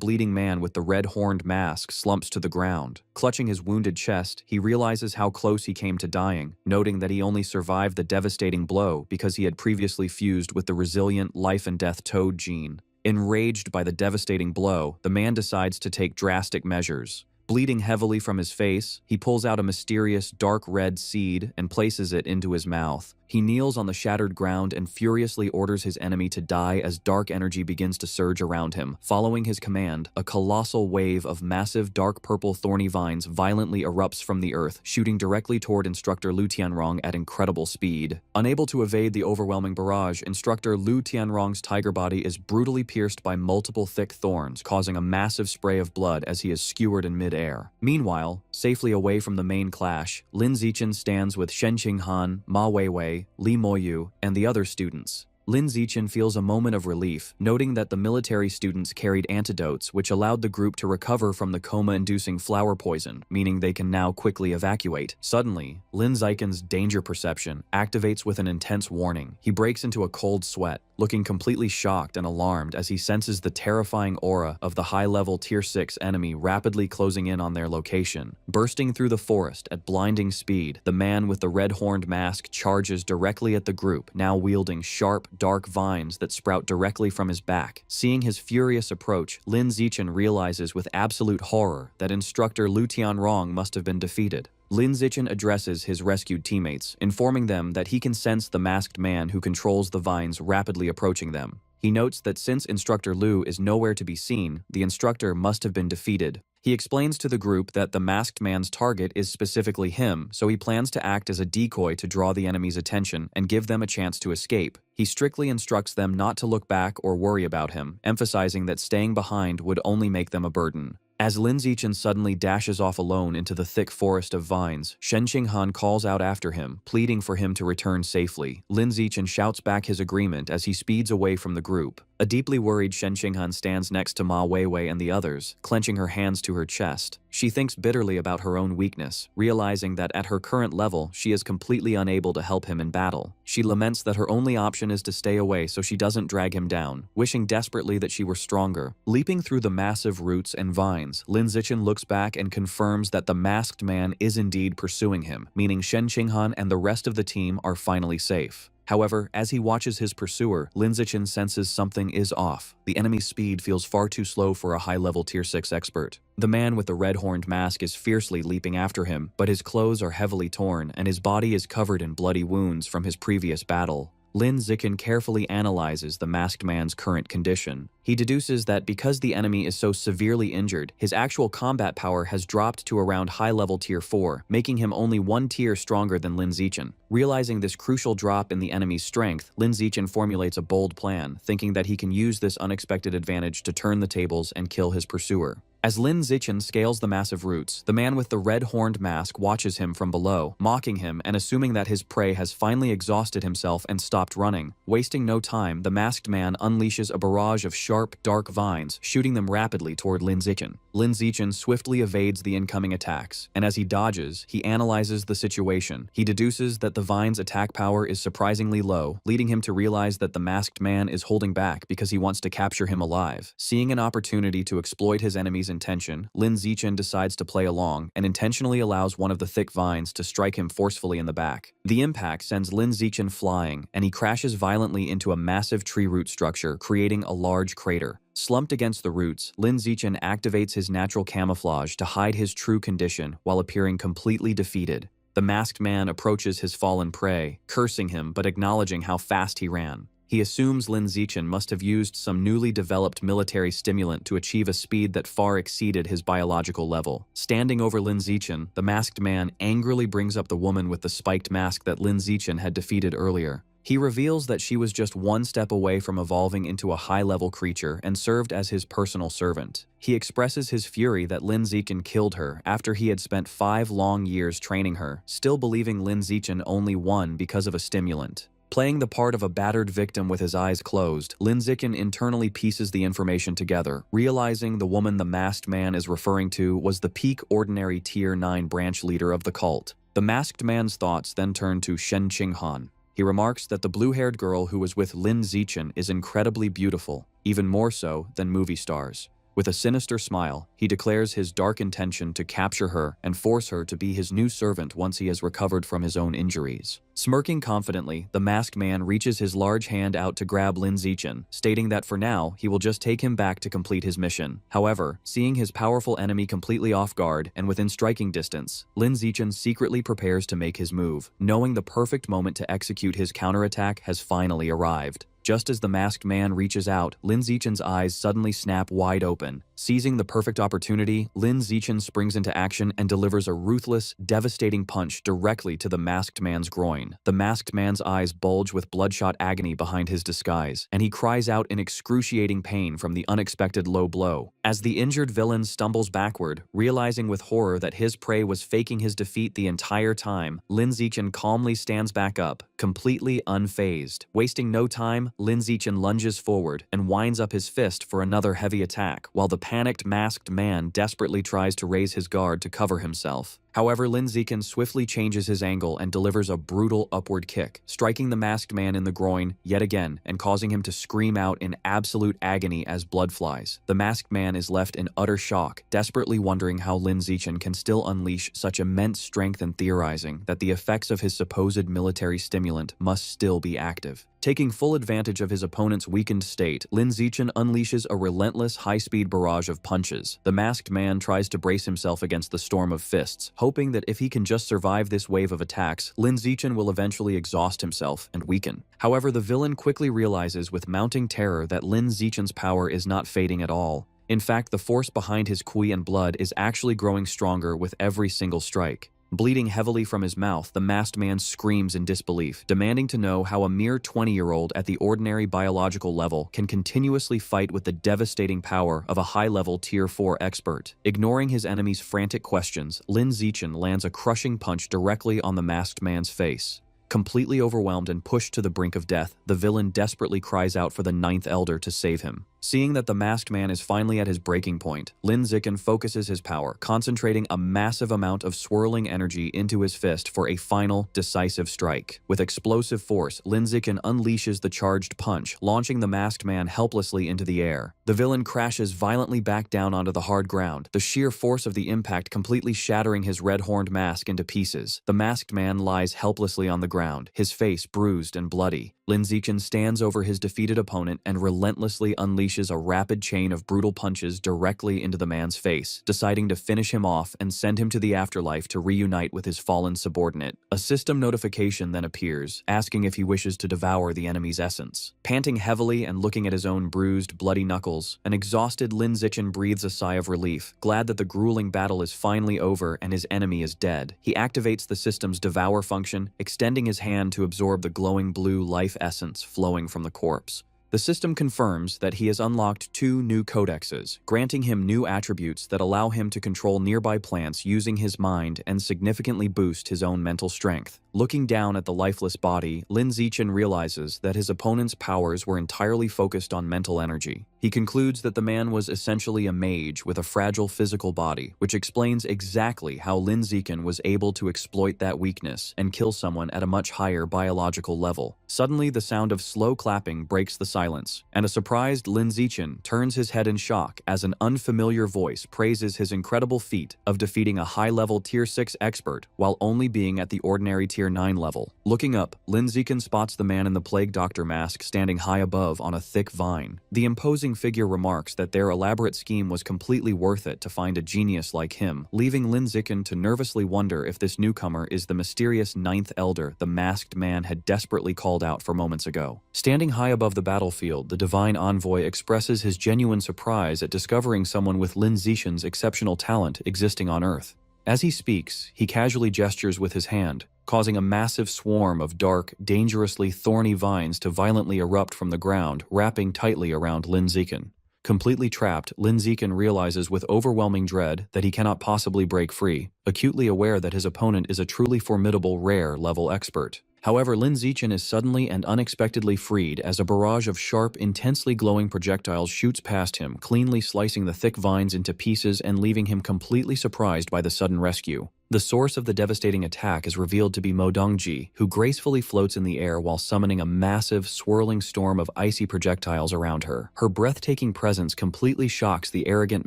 bleeding man with the red-horned mask slumps to the ground. Clutching his wounded chest, he realizes how close he came to dying, noting that he only survived the devastating blow because he had previously fused with the resilient life-and-death toad gene. Enraged by the devastating blow, the man decides to take drastic measures. Bleeding heavily from his face, he pulls out a mysterious dark red seed and places it into his mouth. He kneels on the shattered ground and furiously orders his enemy to die as dark energy begins to surge around him. Following his command, a colossal wave of massive dark purple thorny vines violently erupts from the earth, shooting directly toward Instructor Lu Tianrong at incredible speed. Unable to evade the overwhelming barrage, Instructor Lu Tianrong's tiger body is brutally pierced by multiple thick thorns, causing a massive spray of blood as he is skewered in mid-air. Meanwhile, safely away from the main clash, Lin Zichen stands with Shen Qinghan, Ma Weiwei, Li Moyu, and the other students. Lin Zichen feels a moment of relief, noting that the military students carried antidotes which allowed the group to recover from the coma-inducing flower poison, meaning they can now quickly evacuate. Suddenly, Lin Zichen's danger perception activates with an intense warning. He breaks into a cold sweat, looking completely shocked and alarmed as he senses the terrifying aura of the high-level Tier 6 enemy rapidly closing in on their location. Bursting through the forest at blinding speed, the man with the red-horned mask charges directly at the group, now wielding sharp, dark vines that sprout directly from his back. Seeing his furious approach, Lin Zichen realizes with absolute horror that instructor Lu Tianrong must have been defeated. Lin Zichen addresses his rescued teammates, informing them that he can sense the masked man who controls the vines rapidly approaching them. He notes that since Instructor Lu is nowhere to be seen, the instructor must have been defeated. He explains to the group that the masked man's target is specifically him, so he plans to act as a decoy to draw the enemy's attention and give them a chance to escape. He strictly instructs them not to look back or worry about him, emphasizing that staying behind would only make them a burden. As Lin Zichen suddenly dashes off alone into the thick forest of vines, Shen Qinghan calls out after him, pleading for him to return safely. Lin Zichen shouts back his agreement as he speeds away from the group. A deeply worried Shen Qinghan stands next to Ma Weiwei and the others, clenching her hands to her chest. She thinks bitterly about her own weakness, realizing that at her current level, she is completely unable to help him in battle. She laments that her only option is to stay away so she doesn't drag him down, wishing desperately that she were stronger. Leaping through the massive roots and vines, Lin Zichen looks back and confirms that the masked man is indeed pursuing him, meaning Shen Qinghan and the rest of the team are finally safe. However, as he watches his pursuer, Lin Zichen senses something is off. The enemy's speed feels far too slow for a high-level Tier 6 expert. The man with the red-horned mask is fiercely leaping after him, but his clothes are heavily torn and his body is covered in bloody wounds from his previous battle. Lin Zichen carefully analyzes the masked man's current condition. He deduces that because the enemy is so severely injured, his actual combat power has dropped to around high-level Tier 4, making him only one tier stronger than Lin Zichen. Realizing this crucial drop in the enemy's strength, Lin Zichen formulates a bold plan, thinking that he can use this unexpected advantage to turn the tables and kill his pursuer. As Lin Zichen scales the massive roots, the man with the red-horned mask watches him from below, mocking him and assuming that his prey has finally exhausted himself and stopped running. Wasting no time, the masked man unleashes a barrage of sharp, dark vines, shooting them rapidly toward Lin Zichen. Lin Zichen swiftly evades the incoming attacks, and as he dodges, he analyzes the situation. He deduces that the vine's attack power is surprisingly low, leading him to realize that the masked man is holding back because he wants to capture him alive. Seeing an opportunity to exploit his enemy's intention, Lin Zichen decides to play along and intentionally allows one of the thick vines to strike him forcefully in the back. The impact sends Lin Zichen flying, and he crashes violently into a massive tree root structure, creating a large crater. Slumped against the roots, Lin Zichen activates his natural camouflage to hide his true condition while appearing completely defeated. The masked man approaches his fallen prey, cursing him but acknowledging how fast he ran. He assumes Lin Zichen must have used some newly developed military stimulant to achieve a speed that far exceeded his biological level. Standing over Lin Zichen, the masked man angrily brings up the woman with the spiked mask that Lin Zichen had defeated earlier. He reveals that she was just one step away from evolving into a high-level creature and served as his personal servant. He expresses his fury that Lin Zichen killed her after he had spent 5 long years training her, still believing Lin Zichen only won because of a stimulant. Playing the part of a battered victim with his eyes closed, Lin Zichen internally pieces the information together, realizing the woman the masked man is referring to was the peak ordinary Tier 9 branch leader of the cult. The masked man's thoughts then turn to Shen Qinghan. He remarks that the blue-haired girl who was with Lin Zichen is incredibly beautiful, even more so than movie stars. With a sinister smile, he declares his dark intention to capture her and force her to be his new servant once he has recovered from his own injuries. Smirking confidently, the masked man reaches his large hand out to grab Lin Zichen, stating that for now, he will just take him back to complete his mission. However, seeing his powerful enemy completely off guard and within striking distance, Lin Zichen secretly prepares to make his move, knowing the perfect moment to execute his counterattack has finally arrived. Just as the masked man reaches out, Lin Zichen's eyes suddenly snap wide open. Seizing the perfect opportunity, Lin Zichen springs into action and delivers a ruthless, devastating punch directly to the masked man's groin. The masked man's eyes bulge with bloodshot agony behind his disguise, and he cries out in excruciating pain from the unexpected low blow. As the injured villain stumbles backward, realizing with horror that his prey was faking his defeat the entire time, Lin Zichen calmly stands back up, completely unfazed. Wasting no time, Lin Zichen lunges forward and winds up his fist for another heavy attack, while the panicked masked man desperately tries to raise his guard to cover himself. However, Lin Zichen swiftly changes his angle and delivers a brutal upward kick, striking the masked man in the groin yet again and causing him to scream out in absolute agony as blood flies. The masked man is left in utter shock, desperately wondering how Lin Zichen can still unleash such immense strength and theorizing that the effects of his supposed military stimulant must still be active. Taking full advantage of his opponent's weakened state, Lin Zichen unleashes a relentless high-speed barrage of punches. The masked man tries to brace himself against the storm of fists, hoping that if he can just survive this wave of attacks, Lin Zichen will eventually exhaust himself and weaken. However, the villain quickly realizes with mounting terror that Lin Zichen's power is not fading at all. In fact, the force behind his qi and blood is actually growing stronger with every single strike. Bleeding heavily from his mouth, the masked man screams in disbelief, demanding to know how a mere 20-year-old at the ordinary biological level can continuously fight with the devastating power of a high-level Tier 4 expert. Ignoring his enemy's frantic questions, Lin Zichen lands a crushing punch directly on the masked man's face. Completely overwhelmed and pushed to the brink of death, the villain desperately cries out for the Ninth Elder to save him. Seeing that the masked man is finally at his breaking point, Lin Zichen focuses his power, concentrating a massive amount of swirling energy into his fist for a final, decisive strike. With explosive force, Lin Zichen unleashes the charged punch, launching the masked man helplessly into the air. The villain crashes violently back down onto the hard ground, the sheer force of the impact completely shattering his red-horned mask into pieces. The masked man lies helplessly on the ground, his face bruised and bloody. Lin Zichen stands over his defeated opponent and relentlessly unleashes a rapid chain of brutal punches directly into the man's face, deciding to finish him off and send him to the afterlife to reunite with his fallen subordinate. A system notification then appears, asking if he wishes to devour the enemy's essence. Panting heavily and looking at his own bruised, bloody knuckles, an exhausted Lin Zichen breathes a sigh of relief, glad that the grueling battle is finally over and his enemy is dead. He activates the system's devour function, extending his hand to absorb the glowing blue life essence flowing from the corpse. The system confirms that he has unlocked 2 new codexes, granting him new attributes that allow him to control nearby plants using his mind and significantly boost his own mental strength. Looking down at the lifeless body, Lin Zichen realizes that his opponent's powers were entirely focused on mental energy. He concludes that the man was essentially a mage with a fragile physical body, which explains exactly how Lin Zichen was able to exploit that weakness and kill someone at a much higher biological level. Suddenly, the sound of slow clapping breaks the silence, and a surprised Lin Zichen turns his head in shock as an unfamiliar voice praises his incredible feat of defeating a high-level Tier 6 expert while only being at the ordinary Tier 9 level. Looking up, Lin Zichen spots the man in the Plague Doctor mask standing high above on a thick vine. The imposing figure remarks that their elaborate scheme was completely worth it to find a genius like him, leaving Lin Zichen to nervously wonder if this newcomer is the mysterious Ninth Elder the masked man had desperately called out for moments ago. Standing high above the battlefield, the divine envoy expresses his genuine surprise at discovering someone with Lin Zichen's exceptional talent existing on Earth. As he speaks, he casually gestures with his hand, causing a massive swarm of dark, dangerously thorny vines to violently erupt from the ground, wrapping tightly around Lin Zichen. Completely trapped, Lin Zichen realizes with overwhelming dread that he cannot possibly break free, acutely aware that his opponent is a truly formidable rare-level expert. However, Lin Zichen is suddenly and unexpectedly freed as a barrage of sharp, intensely glowing projectiles shoots past him, cleanly slicing the thick vines into pieces and leaving him completely surprised by the sudden rescue. The source of the devastating attack is revealed to be Mo Dongji, who gracefully floats in the air while summoning a massive, swirling storm of icy projectiles around her. Her breathtaking presence completely shocks the arrogant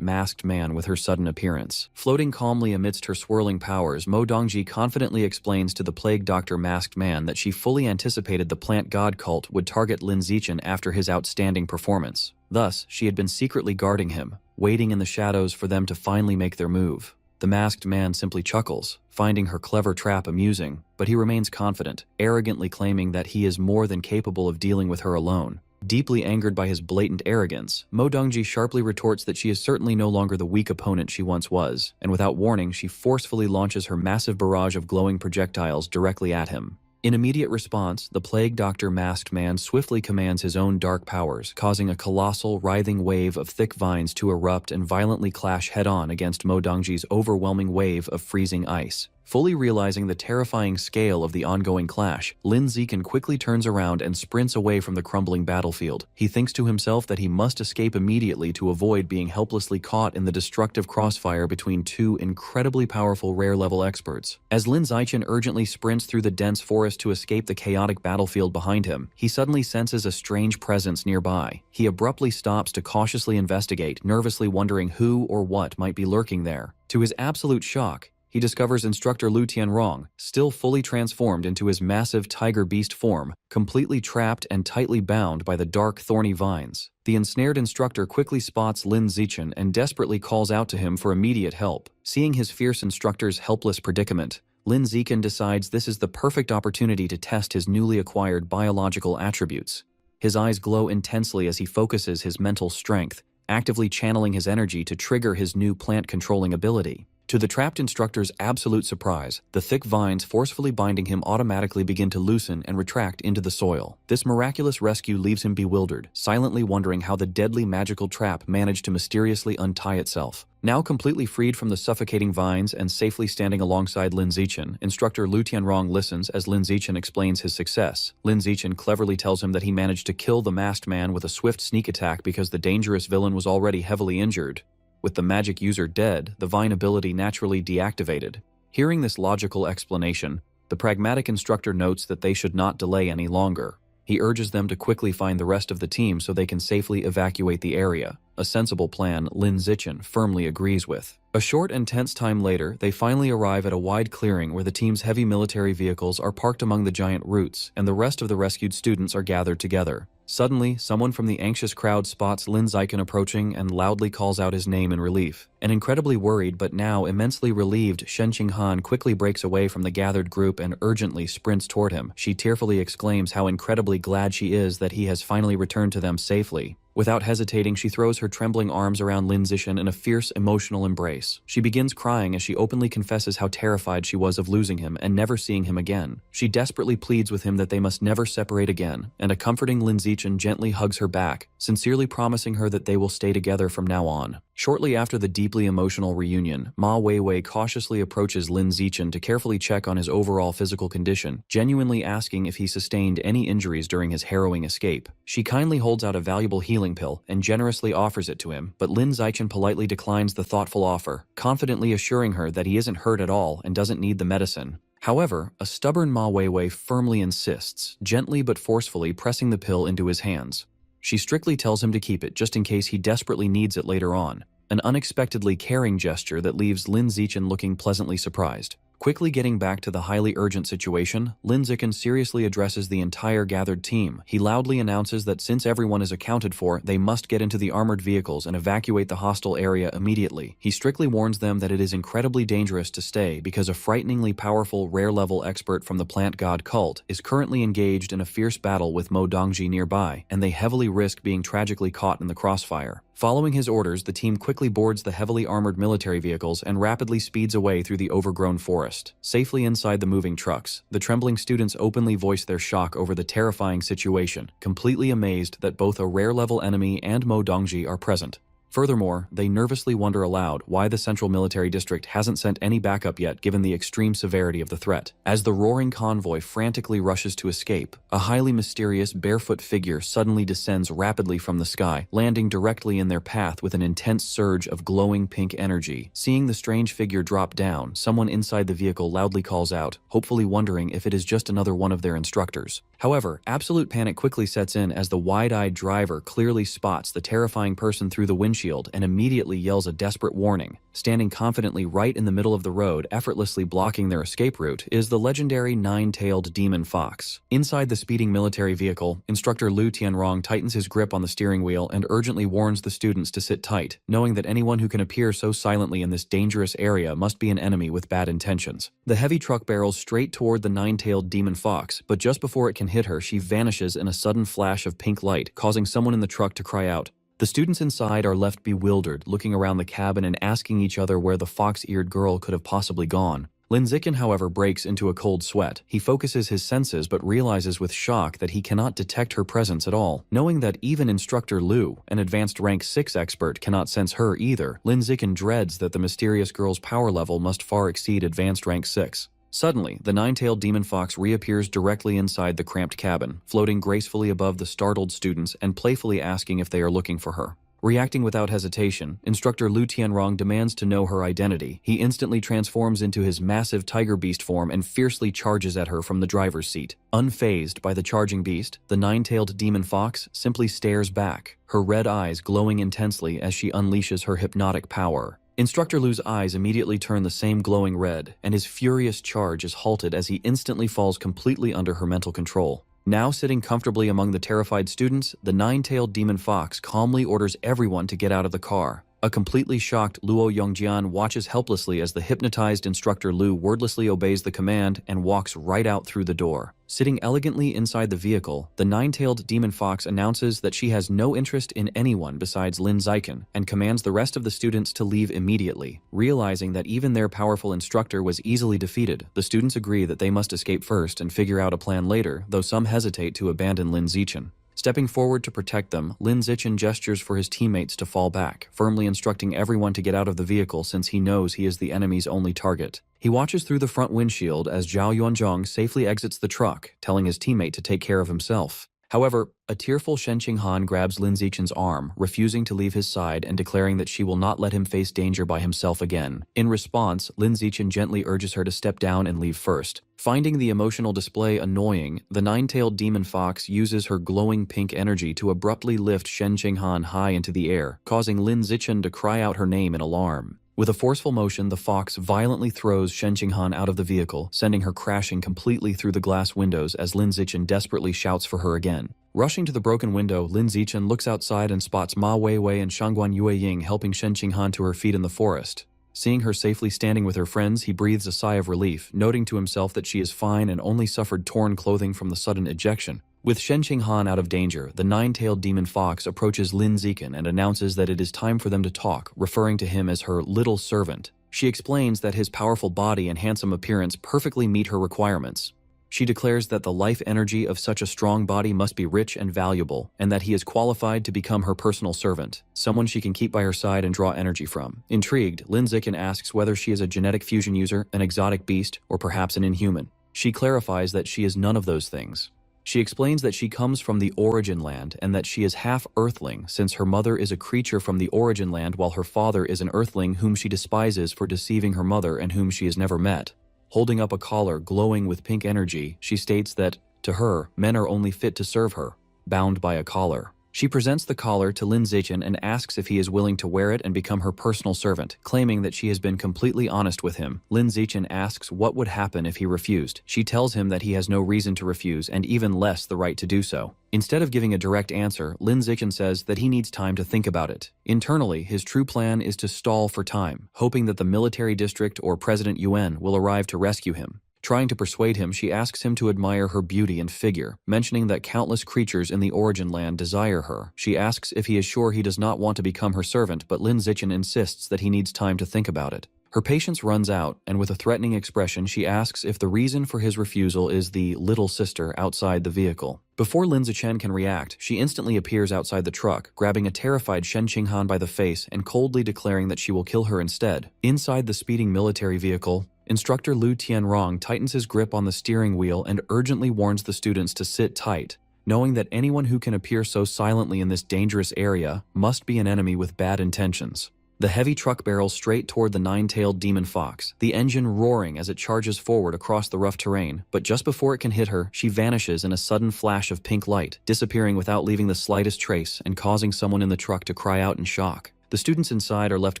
masked man with her sudden appearance. Floating calmly amidst her swirling powers, Mo Dongji confidently explains to the Plague Doctor masked man that she fully anticipated the plant god cult would target Lin Zichen after his outstanding performance. Thus, she had been secretly guarding him, waiting in the shadows for them to finally make their move. The masked man simply chuckles, finding her clever trap amusing, but he remains confident, arrogantly claiming that he is more than capable of dealing with her alone. Deeply angered by his blatant arrogance, Mo Dongji sharply retorts that she is certainly no longer the weak opponent she once was, and without warning, she forcefully launches her massive barrage of glowing projectiles directly at him. In immediate response, the Plague Doctor masked man swiftly commands his own dark powers, causing a colossal, writhing wave of thick vines to erupt and violently clash head-on against Mo Dongji's overwhelming wave of freezing ice. Fully realizing the terrifying scale of the ongoing clash, Lin Zichen quickly turns around and sprints away from the crumbling battlefield. He thinks to himself that he must escape immediately to avoid being helplessly caught in the destructive crossfire between two incredibly powerful rare-level experts. As Lin Zichen urgently sprints through the dense forest to escape the chaotic battlefield behind him, he suddenly senses a strange presence nearby. He abruptly stops to cautiously investigate, nervously wondering who or what might be lurking there. To his absolute shock, he discovers instructor Lu Tianrong, still fully transformed into his massive tiger beast form, completely trapped and tightly bound by the dark, thorny vines. The ensnared instructor quickly spots Lin Zichen and desperately calls out to him for immediate help. Seeing his fierce instructor's helpless predicament, Lin Zichen decides this is the perfect opportunity to test his newly acquired biological attributes. His eyes glow intensely as he focuses his mental strength, actively channeling his energy to trigger his new plant-controlling ability. To the trapped instructor's absolute surprise, the thick vines forcefully binding him automatically begin to loosen and retract into the soil. This miraculous rescue leaves him bewildered, silently wondering how the deadly magical trap managed to mysteriously untie itself. Now completely freed from the suffocating vines and safely standing alongside Lin Zichen, instructor Lu Tianrong listens as Lin Zichen explains his success. Lin Zichen cleverly tells him that he managed to kill the masked man with a swift sneak attack because the dangerous villain was already heavily injured. With the magic user dead, the vine ability naturally deactivated. Hearing this logical explanation, the pragmatic instructor notes that they should not delay any longer. He urges them to quickly find the rest of the team so they can safely evacuate the area. A sensible plan Lin Zichen firmly agrees with. A short and tense time later, they finally arrive at a wide clearing where the team's heavy military vehicles are parked among the giant roots, and the rest of the rescued students are gathered together. Suddenly, someone from the anxious crowd spots Lin Zichen approaching and loudly calls out his name in relief. An incredibly worried but now immensely relieved Shen Qinghan quickly breaks away from the gathered group and urgently sprints toward him. She tearfully exclaims how incredibly glad she is that he has finally returned to them safely. Without hesitating, she throws her trembling arms around Lin Zichen in a fierce, emotional embrace. She begins crying as she openly confesses how terrified she was of losing him and never seeing him again. She desperately pleads with him that they must never separate again, and a comforting Lin Zichen gently hugs her back, sincerely promising her that they will stay together from now on. Shortly after the deeply emotional reunion, Ma Weiwei cautiously approaches Lin Zichen to carefully check on his overall physical condition, genuinely asking if he sustained any injuries during his harrowing escape. She kindly holds out a valuable healing pill and generously offers it to him, but Lin Zichen politely declines the thoughtful offer, confidently assuring her that he isn't hurt at all and doesn't need the medicine. However, a stubborn Ma Weiwei firmly insists, gently but forcefully pressing the pill into his hands. She strictly tells him to keep it just in case he desperately needs it later on, an unexpectedly caring gesture that leaves Lin Zichen looking pleasantly surprised. Quickly getting back to the highly urgent situation, Lin Zichen seriously addresses the entire gathered team. He loudly announces that since everyone is accounted for, they must get into the armored vehicles and evacuate the hostile area immediately. He strictly warns them that it is incredibly dangerous to stay because a frighteningly powerful rare-level expert from the plant god cult is currently engaged in a fierce battle with Mo Dongji nearby, and they heavily risk being tragically caught in the crossfire. Following his orders, the team quickly boards the heavily armored military vehicles and rapidly speeds away through the overgrown forest. Safely inside the moving trucks, the trembling students openly voice their shock over the terrifying situation, completely amazed that both a rare-level enemy and Mo Dongji are present. Furthermore, they nervously wonder aloud why the Central Military District hasn't sent any backup yet given the extreme severity of the threat. As the roaring convoy frantically rushes to escape, a highly mysterious barefoot figure suddenly descends rapidly from the sky, landing directly in their path with an intense surge of glowing pink energy. Seeing the strange figure drop down, someone inside the vehicle loudly calls out, hopefully wondering if it is just another one of their instructors. However, absolute panic quickly sets in as the wide-eyed driver clearly spots the terrifying person through the windshield windshield and immediately yells a desperate warning. Standing confidently right in the middle of the road, effortlessly blocking their escape route, is the legendary nine-tailed demon fox. Inside the speeding military vehicle, Instructor Liu Tianrong tightens his grip on the steering wheel and urgently warns the students to sit tight, knowing that anyone who can appear so silently in this dangerous area must be an enemy with bad intentions. The heavy truck barrels straight toward the nine-tailed demon fox, but just before it can hit her, she vanishes in a sudden flash of pink light, causing someone in the truck to cry out. The students inside are left bewildered, looking around the cabin and asking each other where the fox-eared girl could have possibly gone. Lin Zichen, however, breaks into a cold sweat. He focuses his senses but realizes with shock that he cannot detect her presence at all. Knowing that even Instructor Liu, an advanced rank 6 expert, cannot sense her either, Lin Zichen dreads that the mysterious girl's power level must far exceed advanced rank 6. Suddenly, the nine-tailed demon fox reappears directly inside the cramped cabin, floating gracefully above the startled students and playfully asking if they are looking for her. Reacting without hesitation, Instructor Liu Tianrong demands to know her identity. He instantly transforms into his massive tiger beast form and fiercely charges at her from the driver's seat. Unfazed by the charging beast, the nine-tailed demon fox simply stares back, her red eyes glowing intensely as she unleashes her hypnotic power. Instructor Liu's eyes immediately turn the same glowing red, and his furious charge is halted as he instantly falls completely under her mental control. Now sitting comfortably among the terrified students, the nine-tailed demon fox calmly orders everyone to get out of the car. A completely shocked Luo Yongjian watches helplessly as the hypnotized Instructor Liu wordlessly obeys the command and walks right out through the door. Sitting elegantly inside the vehicle, the nine-tailed demon fox announces that she has no interest in anyone besides Lin Zichen and commands the rest of the students to leave immediately. Realizing that even their powerful instructor was easily defeated, the students agree that they must escape first and figure out a plan later, though some hesitate to abandon Lin Zichen. Stepping forward to protect them, Lin Zichen gestures for his teammates to fall back, firmly instructing everyone to get out of the vehicle since he knows he is the enemy's only target. He watches through the front windshield as Zhao Yuanzhong safely exits the truck, telling his teammate to take care of himself. However, a tearful Shen Qinghan grabs Lin Zichen's arm, refusing to leave his side and declaring that she will not let him face danger by himself again. In response, Lin Zichen gently urges her to step down and leave first. Finding the emotional display annoying, the nine-tailed demon fox uses her glowing pink energy to abruptly lift Shen Qinghan high into the air, causing Lin Zichen to cry out her name in alarm. With a forceful motion, the fox violently throws Shen Qinghan out of the vehicle, sending her crashing completely through the glass windows as Lin Zichen desperately shouts for her again. Rushing to the broken window, Lin Zichen looks outside and spots Ma Weiwei and Shangguan Yueying helping Shen Qinghan to her feet in the forest. Seeing her safely standing with her friends, he breathes a sigh of relief, noting to himself that she is fine and only suffered torn clothing from the sudden ejection. With Shen Qinghan out of danger, the nine-tailed demon fox approaches Lin Zichen and announces that it is time for them to talk, referring to him as her little servant. She explains that his powerful body and handsome appearance perfectly meet her requirements. She declares that the life energy of such a strong body must be rich and valuable, and that he is qualified to become her personal servant, someone she can keep by her side and draw energy from. Intrigued, Lin Zichen asks whether she is a genetic fusion user, an exotic beast, or perhaps an inhuman. She clarifies that she is none of those things. She explains that she comes from the Origin Land and that she is half Earthling since her mother is a creature from the Origin Land while her father is an Earthling whom she despises for deceiving her mother and whom she has never met. Holding up a collar glowing with pink energy, she states that, to her, men are only fit to serve her, bound by a collar. She presents the collar to Lin Zichen and asks if he is willing to wear it and become her personal servant, claiming that she has been completely honest with him. Lin Zichen asks what would happen if he refused. She tells him that he has no reason to refuse and even less the right to do so. Instead of giving a direct answer, Lin Zichen says that he needs time to think about it. Internally, his true plan is to stall for time, hoping that the military district or President Yuan will arrive to rescue him. Trying to persuade him, she asks him to admire her beauty and figure, mentioning that countless creatures in the Origin Land desire her. She asks if he is sure he does not want to become her servant, but Lin Zichen insists that he needs time to think about it. Her patience runs out, and with a threatening expression, she asks if the reason for his refusal is the little sister outside the vehicle. Before Lin Zichen can react, she instantly appears outside the truck, grabbing a terrified Shen Qinghan by the face and coldly declaring that she will kill her instead. Inside the speeding military vehicle, Instructor Liu Tianrong tightens his grip on the steering wheel and urgently warns the students to sit tight, knowing that anyone who can appear so silently in this dangerous area must be an enemy with bad intentions. The heavy truck barrels straight toward the nine-tailed demon fox, the engine roaring as it charges forward across the rough terrain, but just before it can hit her, she vanishes in a sudden flash of pink light, disappearing without leaving the slightest trace and causing someone in the truck to cry out in shock. The students inside are left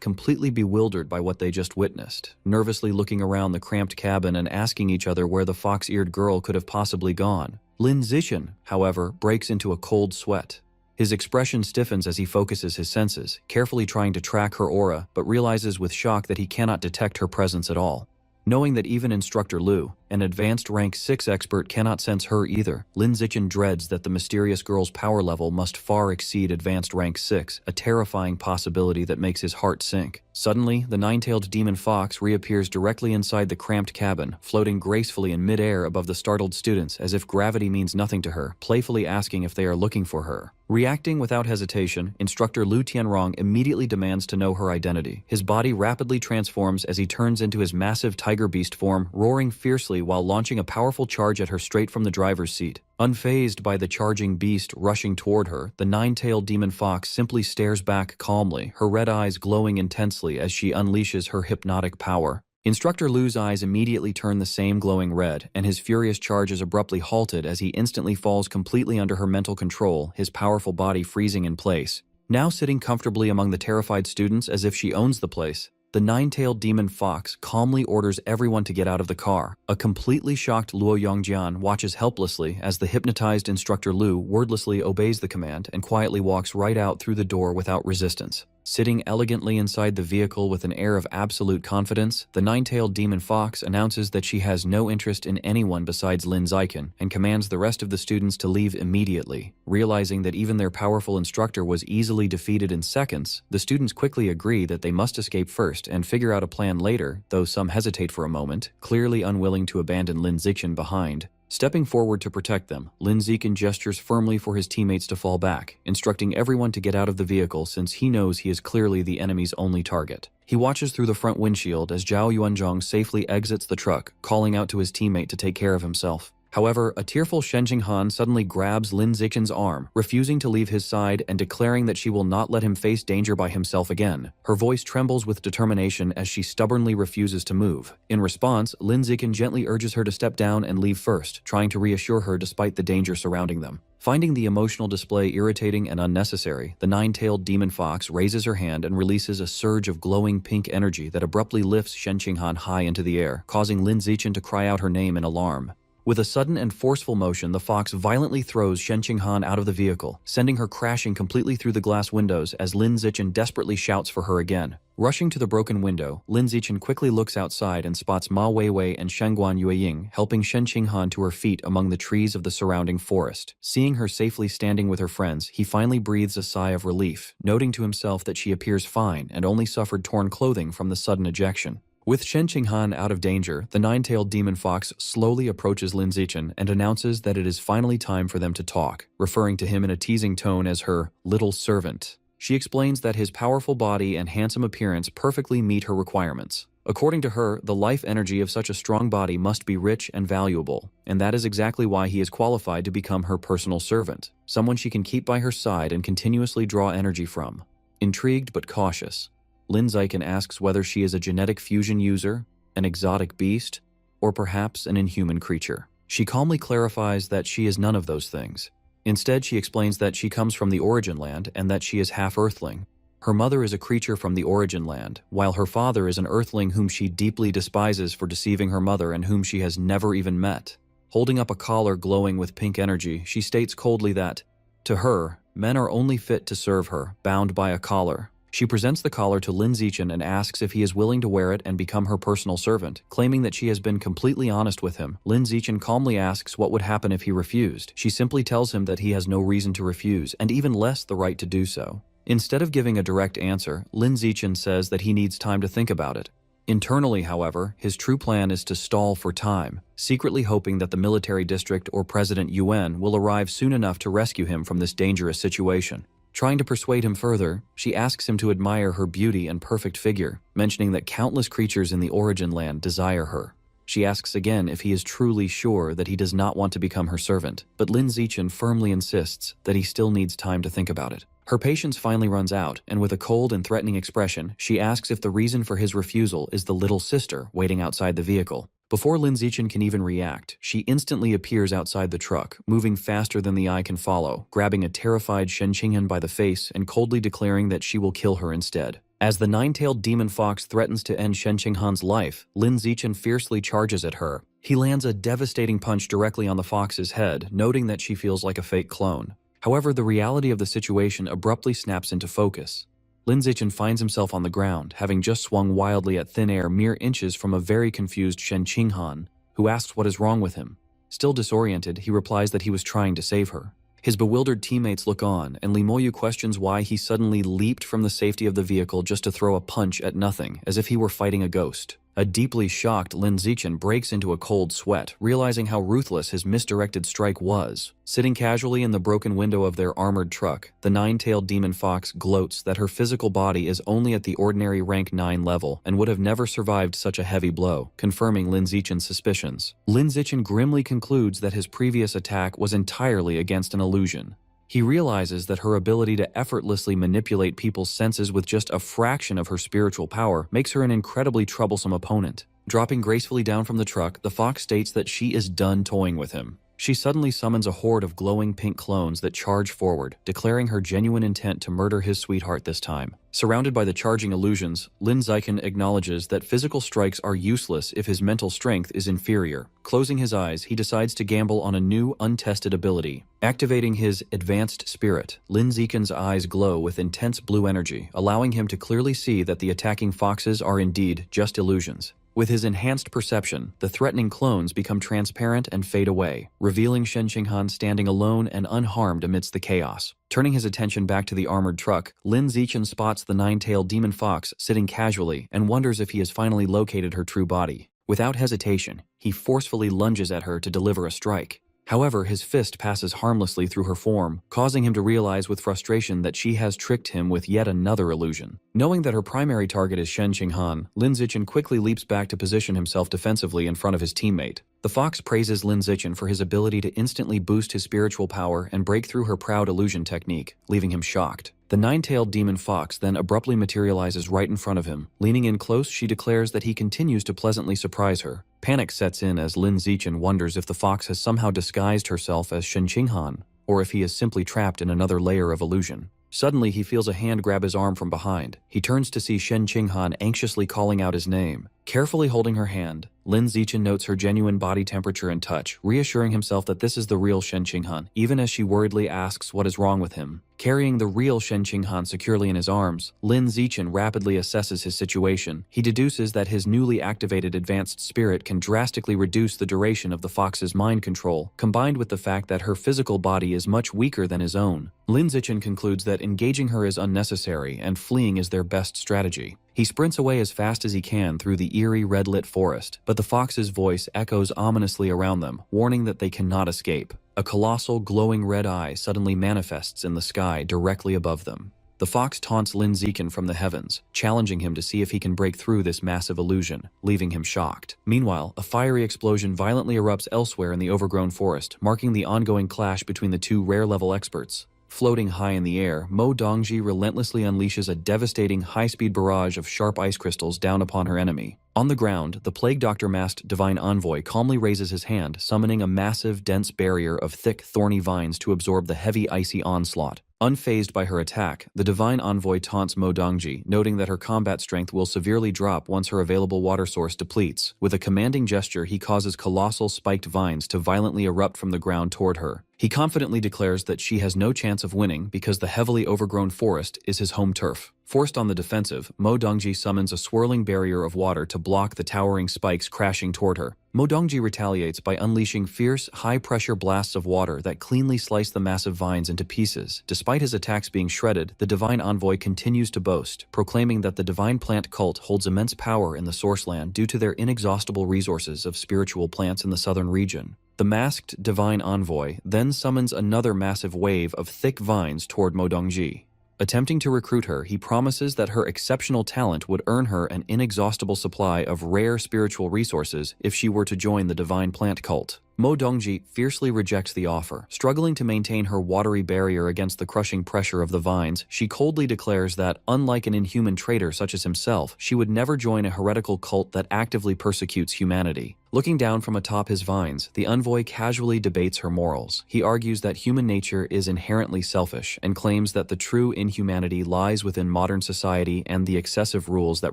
completely bewildered by what they just witnessed, nervously looking around the cramped cabin and asking each other where the fox-eared girl could have possibly gone. Lin Zichen, however, breaks into a cold sweat. His expression stiffens as he focuses his senses, carefully trying to track her aura, but realizes with shock that he cannot detect her presence at all. Knowing that even Instructor Lu, an advanced rank 6 expert, cannot sense her either, Lin Zichen dreads that the mysterious girl's power level must far exceed advanced rank 6, a terrifying possibility that makes his heart sink. Suddenly, the nine-tailed demon fox reappears directly inside the cramped cabin, floating gracefully in mid-air above the startled students as if gravity means nothing to her, playfully asking if they are looking for her. Reacting without hesitation, Instructor Lu Tianrong immediately demands to know her identity. His body rapidly transforms as he turns into his massive tiger beast form, roaring fiercely while launching a powerful charge at her straight from the driver's seat. Unfazed by the charging beast rushing toward her, the nine-tailed demon fox simply stares back calmly, her red eyes glowing intensely as she unleashes her hypnotic power. Instructor Lu's eyes immediately turn the same glowing red, and his furious charge is abruptly halted as he instantly falls completely under her mental control, his powerful body freezing in place. Now sitting comfortably among the terrified students as if she owns the place, the nine-tailed demon fox calmly orders everyone to get out of the car. A completely shocked Luo Yongjian watches helplessly as the hypnotized Instructor Lu wordlessly obeys the command and quietly walks right out through the door without resistance. Sitting elegantly inside the vehicle with an air of absolute confidence, the nine-tailed demon fox announces that she has no interest in anyone besides Lin Zichen and commands the rest of the students to leave immediately. Realizing that even their powerful instructor was easily defeated in seconds, the students quickly agree that they must escape first and figure out a plan later, though some hesitate for a moment, clearly unwilling to abandon Lin Zichen behind. Stepping forward to protect them, Lin Zichen gestures firmly for his teammates to fall back, instructing everyone to get out of the vehicle since he knows he is clearly the enemy's only target. He watches through the front windshield as Zhao Yuanzhong safely exits the truck, calling out to his teammate to take care of himself. However, a tearful Shen Qinghan suddenly grabs Lin Zichen's arm, refusing to leave his side and declaring that she will not let him face danger by himself again. Her voice trembles with determination as she stubbornly refuses to move. In response, Lin Zichen gently urges her to step down and leave first, trying to reassure her despite the danger surrounding them. Finding the emotional display irritating and unnecessary, the nine-tailed demon fox raises her hand and releases a surge of glowing pink energy that abruptly lifts Shen Qinghan high into the air, causing Lin Zichen to cry out her name in alarm. With a sudden and forceful motion, the fox violently throws Shen Qinghan out of the vehicle, sending her crashing completely through the glass windows as Lin Zichen desperately shouts for her again. Rushing to the broken window, Lin Zichen quickly looks outside and spots Ma Weiwei and Shengguan Yueying helping Shen Qinghan to her feet among the trees of the surrounding forest. Seeing her safely standing with her friends, he finally breathes a sigh of relief, noting to himself that she appears fine and only suffered torn clothing from the sudden ejection. With Shen Qinghan out of danger, the nine-tailed demon fox slowly approaches Lin Zichen and announces that it is finally time for them to talk, referring to him in a teasing tone as her little servant. She explains that his powerful body and handsome appearance perfectly meet her requirements. According to her, the life energy of such a strong body must be rich and valuable, and that is exactly why he is qualified to become her personal servant, someone she can keep by her side and continuously draw energy from. Intrigued but cautious, Lin Zichen asks whether she is a genetic fusion user, an exotic beast, or perhaps an inhuman creature. She calmly clarifies that she is none of those things. Instead, she explains that she comes from the origin land and that she is half Earthling. Her mother is a creature from the origin land, while her father is an Earthling whom she deeply despises for deceiving her mother and whom she has never even met. Holding up a collar glowing with pink energy, she states coldly that, to her, men are only fit to serve her, bound by a collar. She presents the collar to Lin Zichen and asks if he is willing to wear it and become her personal servant. Claiming that she has been completely honest with him, Lin Zichen calmly asks what would happen if he refused. She simply tells him that he has no reason to refuse, and even less the right to do so. Instead of giving a direct answer, Lin Zichen says that he needs time to think about it. Internally, however, his true plan is to stall for time, secretly hoping that the military district or President Yuan will arrive soon enough to rescue him from this dangerous situation. Trying to persuade him further, she asks him to admire her beauty and perfect figure, mentioning that countless creatures in the origin land desire her. She asks again if he is truly sure that he does not want to become her servant, but Lin Zichen firmly insists that he still needs time to think about it. Her patience finally runs out, and with a cold and threatening expression, she asks if the reason for his refusal is the little sister waiting outside the vehicle. Before Lin Zichen can even react, she instantly appears outside the truck, moving faster than the eye can follow, grabbing a terrified Shen Qinghan by the face and coldly declaring that she will kill her instead. As the nine-tailed demon fox threatens to end Shen Qinghan's life, Lin Zichen fiercely charges at her. He lands a devastating punch directly on the fox's head, noting that she feels like a fake clone. However, the reality of the situation abruptly snaps into focus. Lin Zichen finds himself on the ground, having just swung wildly at thin air mere inches from a very confused Shen Qinghan, who asks what is wrong with him. Still disoriented, he replies that he was trying to save her. His bewildered teammates look on, and Li Moyu questions why he suddenly leaped from the safety of the vehicle just to throw a punch at nothing, as if he were fighting a ghost. A deeply shocked Lin Zichen breaks into a cold sweat, realizing how ruthless his misdirected strike was. Sitting casually in the broken window of their armored truck, the nine-tailed demon fox gloats that her physical body is only at the ordinary rank 9 level and would have never survived such a heavy blow, confirming Lin Zichen's suspicions. Lin Zichen grimly concludes that his previous attack was entirely against an illusion. He realizes that her ability to effortlessly manipulate people's senses with just a fraction of her spiritual power makes her an incredibly troublesome opponent. Dropping gracefully down from the truck, the fox states that she is done toying with him. She suddenly summons a horde of glowing pink clones that charge forward, declaring her genuine intent to murder his sweetheart this time. Surrounded by the charging illusions, Lin Zichen acknowledges that physical strikes are useless if his mental strength is inferior. Closing his eyes, he decides to gamble on a new, untested ability. Activating his advanced spirit, Lin Zichen's eyes glow with intense blue energy, allowing him to clearly see that the attacking foxes are indeed just illusions. With his enhanced perception, the threatening clones become transparent and fade away, revealing Shen Qinghan standing alone and unharmed amidst the chaos. Turning his attention back to the armored truck, Lin Zichen spots the nine-tailed demon fox sitting casually and wonders if he has finally located her true body. Without hesitation, he forcefully lunges at her to deliver a strike. However, his fist passes harmlessly through her form, causing him to realize with frustration that she has tricked him with yet another illusion. Knowing that her primary target is Shen Qinghan, Lin Zichen quickly leaps back to position himself defensively in front of his teammate. The fox praises Lin Zichen for his ability to instantly boost his spiritual power and break through her proud illusion technique, leaving him shocked. The nine-tailed demon fox then abruptly materializes right in front of him. Leaning in close, she declares that he continues to pleasantly surprise her. Panic sets in as Lin Zichen wonders if the fox has somehow disguised herself as Shen Qinghan, or if he is simply trapped in another layer of illusion. Suddenly, he feels a hand grab his arm from behind. He turns to see Shen Qinghan anxiously calling out his name. Carefully holding her hand, Lin Zichen notes her genuine body temperature and touch, reassuring himself that this is the real Shen Qinghan, even as she worriedly asks what is wrong with him. Carrying the real Shen Qinghan securely in his arms, Lin Zichen rapidly assesses his situation. He deduces that his newly activated advanced spirit can drastically reduce the duration of the fox's mind control, combined with the fact that her physical body is much weaker than his own. Lin Zichen concludes that engaging her is unnecessary and fleeing is their best strategy. He sprints away as fast as he can through the eerie red-lit forest, but the fox's voice echoes ominously around them, warning that they cannot escape. A colossal, glowing red eye suddenly manifests in the sky directly above them. The fox taunts Lin Zichen from the heavens, challenging him to see if he can break through this massive illusion, leaving him shocked. Meanwhile, a fiery explosion violently erupts elsewhere in the overgrown forest, marking the ongoing clash between the two rare-level experts. Floating high in the air, Mo Dongji relentlessly unleashes a devastating high-speed barrage of sharp ice crystals down upon her enemy. On the ground, the Plague Doctor masked Divine Envoy calmly raises his hand, summoning a massive, dense barrier of thick, thorny vines to absorb the heavy, icy onslaught. Unfazed by her attack, the Divine Envoy taunts Mo Dongji, noting that her combat strength will severely drop once her available water source depletes. With a commanding gesture, he causes colossal spiked vines to violently erupt from the ground toward her. He confidently declares that she has no chance of winning because the heavily overgrown forest is his home turf. Forced on the defensive, Mo Dongji summons a swirling barrier of water to block the towering spikes crashing toward her. Mo Dongji retaliates by unleashing fierce, high-pressure blasts of water that cleanly slice the massive vines into pieces. Despite his attacks being shredded, the Divine Envoy continues to boast, proclaiming that the Divine Plant Cult holds immense power in the Source Land due to their inexhaustible resources of spiritual plants in the southern region. The masked Divine Envoy then summons another massive wave of thick vines toward Mo Dongji. Attempting to recruit her, he promises that her exceptional talent would earn her an inexhaustible supply of rare spiritual resources if she were to join the Divine Plant Cult. Mo Dongji fiercely rejects the offer. Struggling to maintain her watery barrier against the crushing pressure of the vines, she coldly declares that, unlike an inhuman traitor such as himself, she would never join a heretical cult that actively persecutes humanity. Looking down from atop his vines, the envoy casually debates her morals. He argues that human nature is inherently selfish and claims that the true inhumanity lies within modern society and the excessive rules that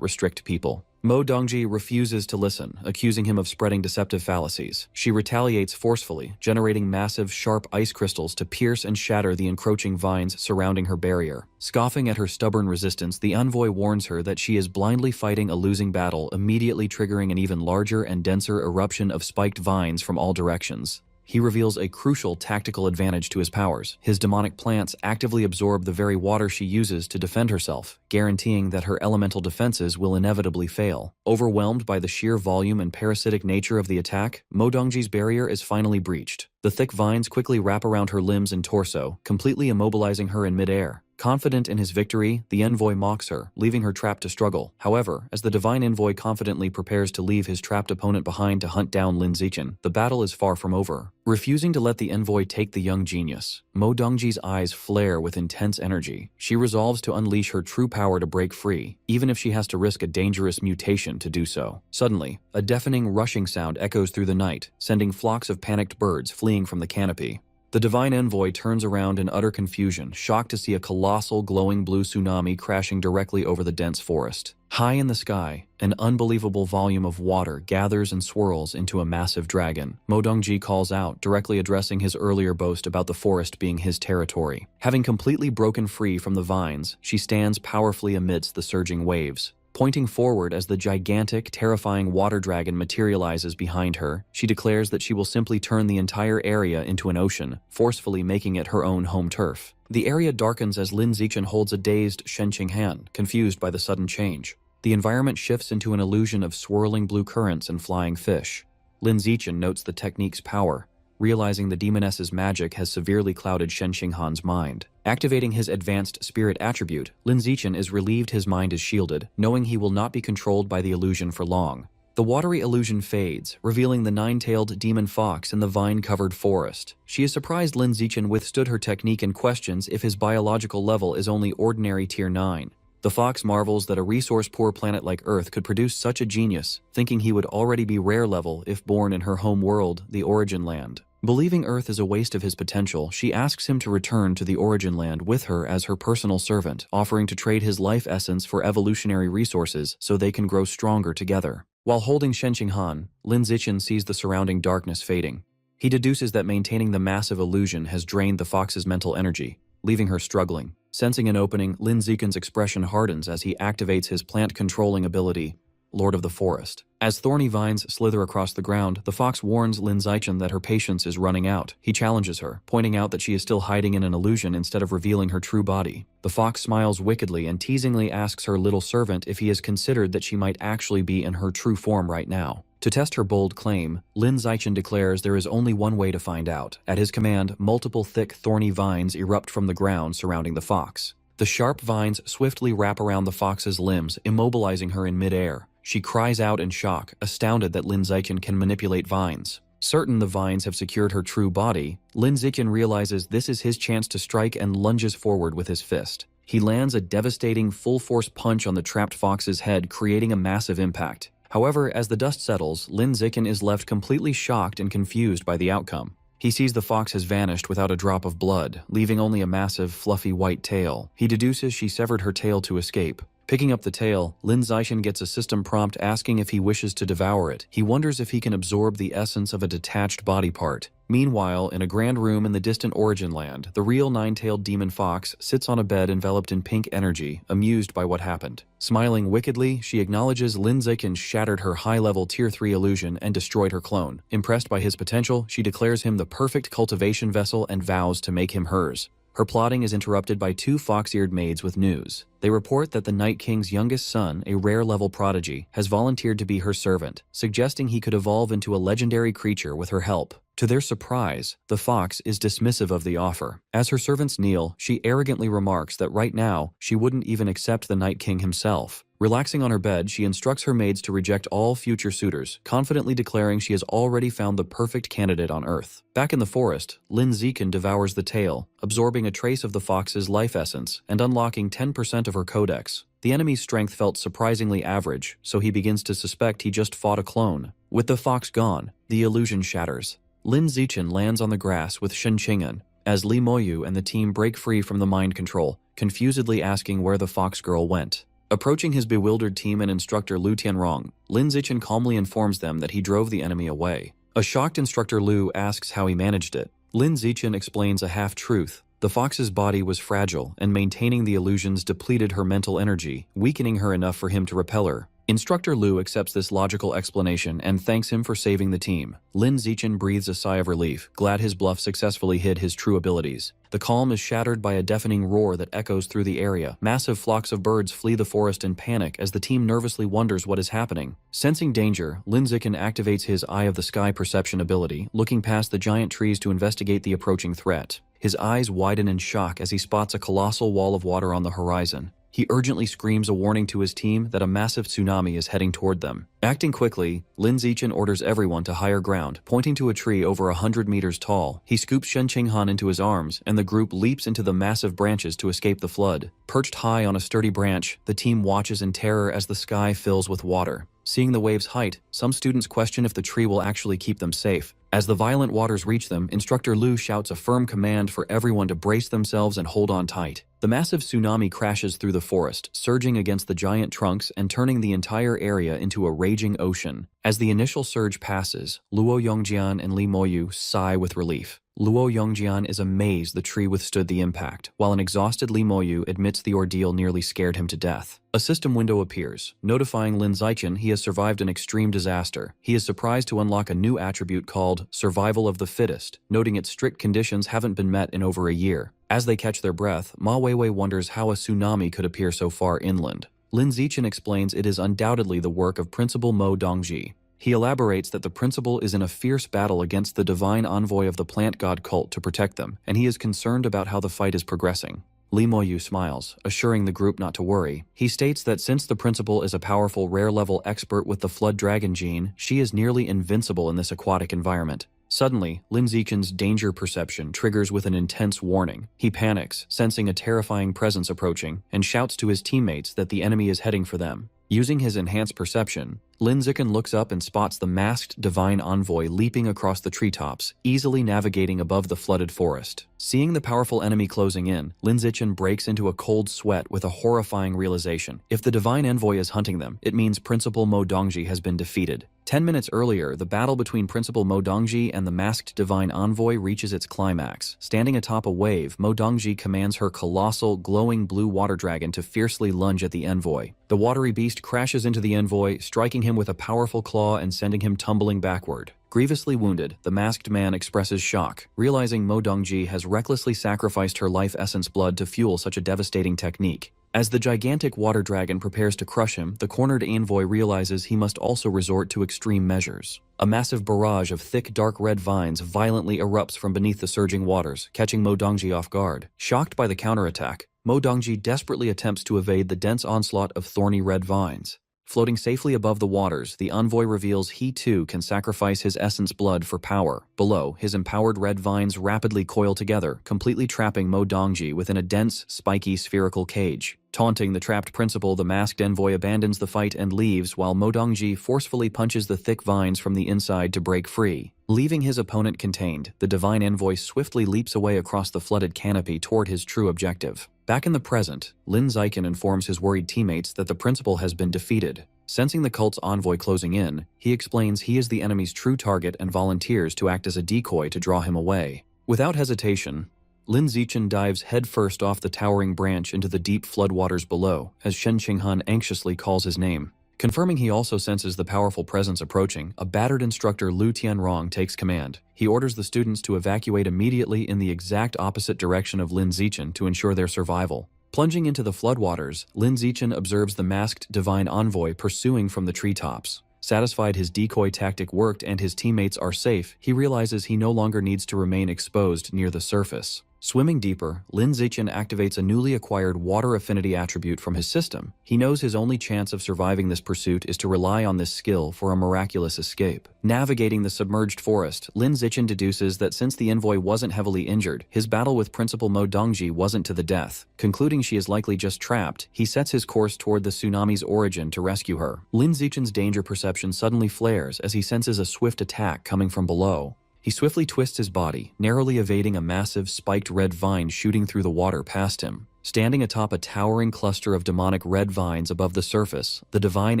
restrict people. Mo Dongji refuses to listen, accusing him of spreading deceptive fallacies. She retaliates forcefully, generating massive, sharp ice crystals to pierce and shatter the encroaching vines surrounding her barrier. Scoffing at her stubborn resistance, the envoy warns her that she is blindly fighting a losing battle, immediately triggering an even larger and denser eruption of spiked vines from all directions. He reveals a crucial tactical advantage to his powers. His demonic plants actively absorb the very water she uses to defend herself, guaranteeing that her elemental defenses will inevitably fail. Overwhelmed by the sheer volume and parasitic nature of the attack, Mo Dongji's barrier is finally breached. The thick vines quickly wrap around her limbs and torso, completely immobilizing her in midair. Confident in his victory, the envoy mocks her, leaving her trapped to struggle. However, as the divine envoy confidently prepares to leave his trapped opponent behind to hunt down Lin Zichen, the battle is far from over. Refusing to let the envoy take the young genius, Mo Dongji's eyes flare with intense energy. She resolves to unleash her true power to break free, even if she has to risk a dangerous mutation to do so. Suddenly, a deafening rushing sound echoes through the night, sending flocks of panicked birds fleeing from the canopy. The divine envoy turns around in utter confusion, shocked to see a colossal glowing blue tsunami crashing directly over the dense forest. High in the sky, an unbelievable volume of water gathers and swirls into a massive dragon. Mo Dongji calls out, directly addressing his earlier boast about the forest being his territory. Having completely broken free from the vines, she stands powerfully amidst the surging waves. Pointing forward as the gigantic, terrifying water dragon materializes behind her, she declares that she will simply turn the entire area into an ocean, forcefully making it her own home turf. The area darkens as Lin Zichen holds a dazed Shen Qinghan, confused by the sudden change. The environment shifts into an illusion of swirling blue currents and flying fish. Lin Zichen notes the technique's power, realizing the demoness's magic has severely clouded Shen Qinghan's mind. Activating his advanced spirit attribute, Lin Zichen is relieved his mind is shielded, knowing he will not be controlled by the illusion for long. The watery illusion fades, revealing the nine-tailed demon fox in the vine-covered forest. She is surprised Lin Zichen withstood her technique and questions if his biological level is only ordinary tier 9. The fox marvels that a resource-poor planet like Earth could produce such a genius, thinking he would already be rare level if born in her home world, the Origin Land. Believing Earth is a waste of his potential, she asks him to return to the Origin Land with her as her personal servant, offering to trade his life essence for evolutionary resources so they can grow stronger together. While holding Shen Qinghan, Lin Zichen sees the surrounding darkness fading. He deduces that maintaining the massive illusion has drained the fox's mental energy, leaving her struggling. Sensing an opening, Lin Zichen's expression hardens as he activates his plant-controlling ability, Lord of the Forest. As thorny vines slither across the ground, the fox warns Lin Zichen that her patience is running out. He challenges her, pointing out that she is still hiding in an illusion instead of revealing her true body. The fox smiles wickedly and teasingly asks her little servant if he has considered that she might actually be in her true form right now. To test her bold claim, Lin Zichen declares there is only one way to find out. At his command, multiple thick, thorny vines erupt from the ground surrounding the fox. The sharp vines swiftly wrap around the fox's limbs, immobilizing her in midair. She cries out in shock, astounded that Lin Zichen can manipulate vines. Certain the vines have secured her true body, Lin Zichen realizes this is his chance to strike and lunges forward with his fist. He lands a devastating, full-force punch on the trapped fox's head, creating a massive impact. However, as the dust settles, Lin Zichen is left completely shocked and confused by the outcome. He sees the fox has vanished without a drop of blood, leaving only a massive, fluffy white tail. He deduces she severed her tail to escape. Picking up the tail, Lin Zichen gets a system prompt asking if he wishes to devour it. He wonders if he can absorb the essence of a detached body part. Meanwhile, in a grand room in the distant Origin Land, the real nine-tailed demon fox sits on a bed enveloped in pink energy, amused by what happened. Smiling wickedly, she acknowledges Lin Zichen shattered her high-level Tier 3 illusion and destroyed her clone. Impressed by his potential, she declares him the perfect cultivation vessel and vows to make him hers. Her plotting is interrupted by two fox-eared maids with news. They report that the Night King's youngest son, a rare-level prodigy, has volunteered to be her servant, suggesting he could evolve into a legendary creature with her help. To their surprise, the fox is dismissive of the offer. As her servants kneel, she arrogantly remarks that right now, she wouldn't even accept the Night King himself. Relaxing on her bed, she instructs her maids to reject all future suitors, confidently declaring she has already found the perfect candidate on Earth. Back in the forest, Lin Zichen devours the tail, absorbing a trace of the fox's life essence and unlocking 10% of her codex. The enemy's strength felt surprisingly average, so he begins to suspect he just fought a clone. With the fox gone, the illusion shatters. Lin Zichen lands on the grass with Shen Qing'an, as Li Moyu and the team break free from the mind control, confusedly asking where the fox girl went. Approaching his bewildered team and instructor Lu Tianrong, Lin Zichen calmly informs them that he drove the enemy away. A shocked instructor Lu asks how he managed it. Lin Zichen explains a half-truth. The fox's body was fragile, and maintaining the illusions depleted her mental energy, weakening her enough for him to repel her. Instructor Lu accepts this logical explanation and thanks him for saving the team. Lin Zichen breathes a sigh of relief, glad his bluff successfully hid his true abilities. The calm is shattered by a deafening roar that echoes through the area. Massive flocks of birds flee the forest in panic as the team nervously wonders what is happening. Sensing danger, Lin Zichen activates his Eye of the Sky perception ability, looking past the giant trees to investigate the approaching threat. His eyes widen in shock as he spots a colossal wall of water on the horizon. He urgently screams a warning to his team that a massive tsunami is heading toward them. Acting quickly, Lin Zichen orders everyone to higher ground, pointing to a tree over 100 meters tall. He scoops Shen Qing'an into his arms, and the group leaps into the massive branches to escape the flood. Perched high on a sturdy branch, the team watches in terror as the sky fills with water. Seeing the wave's height, some students question if the tree will actually keep them safe. As the violent waters reach them, Instructor Lu shouts a firm command for everyone to brace themselves and hold on tight. The massive tsunami crashes through the forest, surging against the giant trunks and turning the entire area into a raging ocean. As the initial surge passes, Luo Yongjian and Li Moyu sigh with relief. Luo Yongjian is amazed the tree withstood the impact, while an exhausted Li Moyu admits the ordeal nearly scared him to death. A system window appears, notifying Lin Zichen he has survived an extreme disaster. He is surprised to unlock a new attribute called Survival of the Fittest, noting its strict conditions haven't been met in over a year. As they catch their breath, Ma Weiwei wonders how a tsunami could appear so far inland. Lin Zichen explains it is undoubtedly the work of Principal Mo Dongji. He elaborates that the principal is in a fierce battle against the divine envoy of the plant god cult to protect them, and he is concerned about how the fight is progressing. Li Moyu smiles, assuring the group not to worry. He states that since the principal is a powerful rare-level expert with the Flood Dragon gene, she is nearly invincible in this aquatic environment. Suddenly, Lin Zichen's danger perception triggers with an intense warning. He panics, sensing a terrifying presence approaching, and shouts to his teammates that the enemy is heading for them. Using his enhanced perception, Lin Zichen looks up and spots the masked divine envoy leaping across the treetops, easily navigating above the flooded forest. Seeing the powerful enemy closing in, Lin Zichen breaks into a cold sweat with a horrifying realization. If the divine envoy is hunting them, it means Principal Mo Dongji has been defeated. 10 minutes earlier, the battle between Principal Mo Dongji and the masked divine envoy reaches its climax. Standing atop a wave, Mo Dongji commands her colossal, glowing blue water dragon to fiercely lunge at the envoy. The watery beast crashes into the envoy, striking him with a powerful claw and sending him tumbling backward. Grievously wounded, the masked man expresses shock, realizing Mo Dongji has recklessly sacrificed her life essence blood to fuel such a devastating technique. As the gigantic water dragon prepares to crush him, the cornered envoy realizes he must also resort to extreme measures. A massive barrage of thick dark red vines violently erupts from beneath the surging waters, catching Mo Dongji off guard. Shocked by the counterattack, Mo Dongji desperately attempts to evade the dense onslaught of thorny red vines. Floating safely above the waters, the envoy reveals he too can sacrifice his essence blood for power. Below, his empowered red vines rapidly coil together, completely trapping Mo Dongji within a dense, spiky, spherical cage. Taunting the trapped principal, the masked envoy abandons the fight and leaves, while Mo Dongji forcefully punches the thick vines from the inside to break free. Leaving his opponent contained, the divine envoy swiftly leaps away across the flooded canopy toward his true objective. Back in the present, Lin Zichen informs his worried teammates that the principal has been defeated. Sensing the cult's envoy closing in, he explains he is the enemy's true target and volunteers to act as a decoy to draw him away. Without hesitation, Lin Zichen dives headfirst off the towering branch into the deep floodwaters below, as Shen Qing'an anxiously calls his name. Confirming he also senses the powerful presence approaching, a battered instructor Lu Tianrong takes command. He orders the students to evacuate immediately in the exact opposite direction of Lin Zichen to ensure their survival. Plunging into the floodwaters, Lin Zichen observes the masked divine envoy pursuing from the treetops. Satisfied his decoy tactic worked and his teammates are safe, he realizes he no longer needs to remain exposed near the surface. Swimming deeper, Lin Zichen activates a newly acquired water affinity attribute from his system. He knows his only chance of surviving this pursuit is to rely on this skill for a miraculous escape. Navigating the submerged forest, Lin Zichen deduces that since the envoy wasn't heavily injured, his battle with Principal Mo Dongji wasn't to the death. Concluding she is likely just trapped, he sets his course toward the tsunami's origin to rescue her. Lin Zichen's danger perception suddenly flares as he senses a swift attack coming from below. He swiftly twists his body, narrowly evading a massive, spiked red vine shooting through the water past him. Standing atop a towering cluster of demonic red vines above the surface, the divine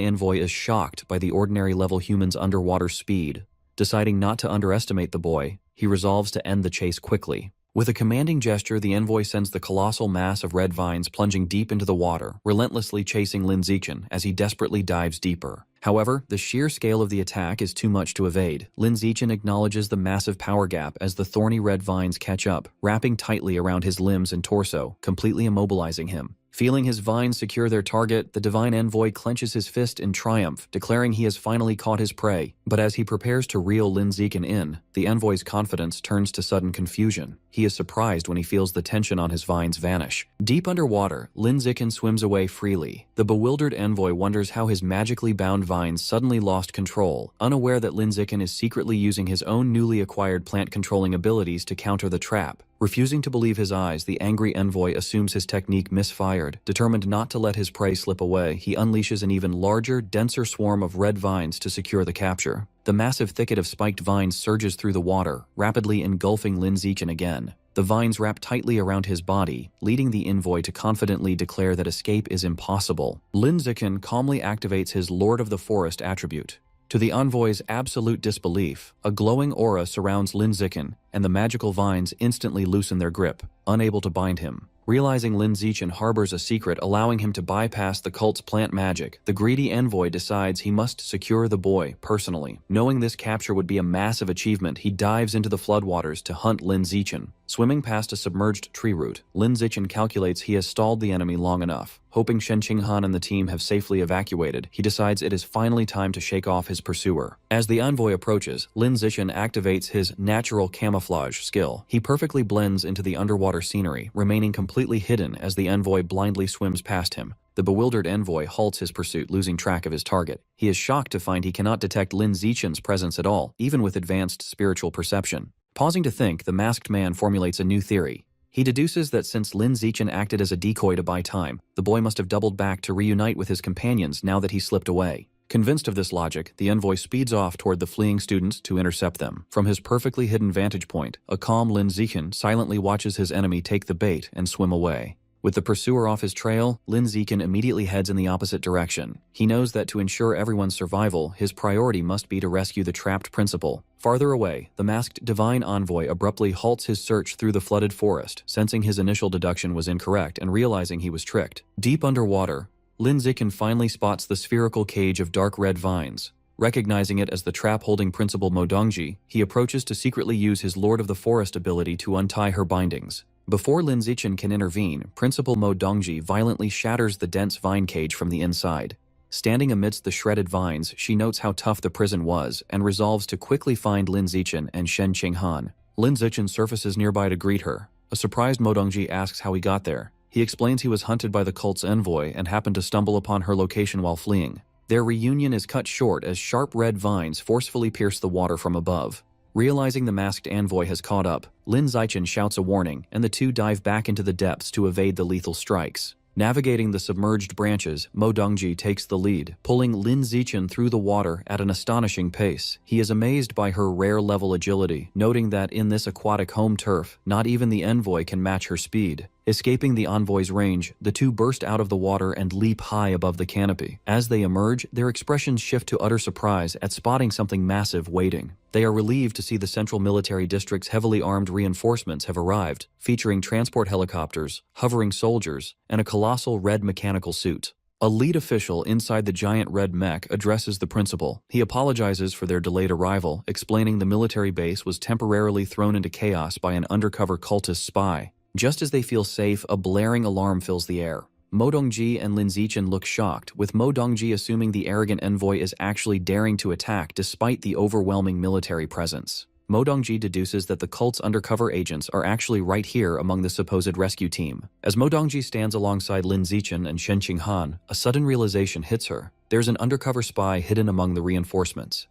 envoy is shocked by the ordinary-level human's underwater speed. Deciding not to underestimate the boy, he resolves to end the chase quickly. With a commanding gesture, the envoy sends the colossal mass of red vines plunging deep into the water, relentlessly chasing Lin Zichen as he desperately dives deeper. However, the sheer scale of the attack is too much to evade. Lin Zichen acknowledges the massive power gap as the thorny red vines catch up, wrapping tightly around his limbs and torso, completely immobilizing him. Feeling his vines secure their target, the divine envoy clenches his fist in triumph, declaring he has finally caught his prey. But as he prepares to reel Lin Zichen in, the envoy's confidence turns to sudden confusion. He is surprised when he feels the tension on his vines vanish. Deep underwater, Lin Zichen swims away freely. The bewildered envoy wonders how his magically bound vines suddenly lost control, unaware that Lin Zichen is secretly using his own newly acquired plant-controlling abilities to counter the trap. Refusing to believe his eyes, the angry envoy assumes his technique misfired. Determined not to let his prey slip away, he unleashes an even larger, denser swarm of red vines to secure the capture. The massive thicket of spiked vines surges through the water, rapidly engulfing Lin Zichen again. The vines wrap tightly around his body, leading the envoy to confidently declare that escape is impossible. Lin Zichen calmly activates his Lord of the Forest attribute. To the envoy's absolute disbelief, a glowing aura surrounds Lin Zichen, and the magical vines instantly loosen their grip, unable to bind him. Realizing Lin Zichen harbors a secret allowing him to bypass the cult's plant magic, the greedy envoy decides he must secure the boy personally. Knowing this capture would be a massive achievement, he dives into the floodwaters to hunt Lin Zichen. Swimming past a submerged tree root, Lin Zichen calculates he has stalled the enemy long enough. Hoping Shen Qinghan and the team have safely evacuated, he decides it is finally time to shake off his pursuer. As the envoy approaches, Lin Zichen activates his natural camouflage skill. He perfectly blends into the underwater scenery, remaining completely hidden as the envoy blindly swims past him. The bewildered envoy halts his pursuit, losing track of his target. He is shocked to find he cannot detect Lin Zichen's presence at all, even with advanced spiritual perception. Pausing to think, the masked man formulates a new theory. He deduces that since Lin Zichen acted as a decoy to buy time, the boy must have doubled back to reunite with his companions now that he slipped away. Convinced of this logic, the envoy speeds off toward the fleeing students to intercept them. From his perfectly hidden vantage point, a calm Lin Zichen silently watches his enemy take the bait and swim away. With the pursuer off his trail, Lin Zichen immediately heads in the opposite direction. He knows that to ensure everyone's survival, his priority must be to rescue the trapped principal. Farther away, the masked divine envoy abruptly halts his search through the flooded forest, sensing his initial deduction was incorrect and realizing he was tricked. Deep underwater, Lin Zichen finally spots the spherical cage of dark red vines. Recognizing it as the trap holding Principal Mo Dongji, he approaches to secretly use his Lord of the Forest ability to untie her bindings. Before Lin Zichen can intervene, Principal Mo Dongji violently shatters the dense vine cage from the inside. Standing amidst the shredded vines, she notes how tough the prison was and resolves to quickly find Lin Zichen and Shen Qinghan. Lin Zichen surfaces nearby to greet her. A surprised Mo Dongji asks how he got there. He explains he was hunted by the cult's envoy and happened to stumble upon her location while fleeing. Their reunion is cut short as sharp red vines forcefully pierce the water from above. Realizing the masked envoy has caught up, Lin Zichen shouts a warning, and the two dive back into the depths to evade the lethal strikes. Navigating the submerged branches, Mo Dongji takes the lead, pulling Lin Zichen through the water at an astonishing pace. He is amazed by her rare-level agility, noting that in this aquatic home turf, not even the envoy can match her speed. Escaping the envoy's range, the two burst out of the water and leap high above the canopy. As they emerge, their expressions shift to utter surprise at spotting something massive waiting. They are relieved to see the Central Military District's heavily armed reinforcements have arrived, featuring transport helicopters, hovering soldiers, and a colossal red mechanical suit. A lead official inside the giant red mech addresses the principal. He apologizes for their delayed arrival, explaining the military base was temporarily thrown into chaos by an undercover cultist spy. Just as they feel safe, a blaring alarm fills the air. Mo Dongji and Lin Zichen look shocked, with Mo Dongji assuming the arrogant envoy is actually daring to attack despite the overwhelming military presence. Mo Dongji deduces that the cult's undercover agents are actually right here among the supposed rescue team. As Mo Dongji stands alongside Lin Zichen and Shen Qinghan, a sudden realization hits her. There's an undercover spy hidden among the reinforcements.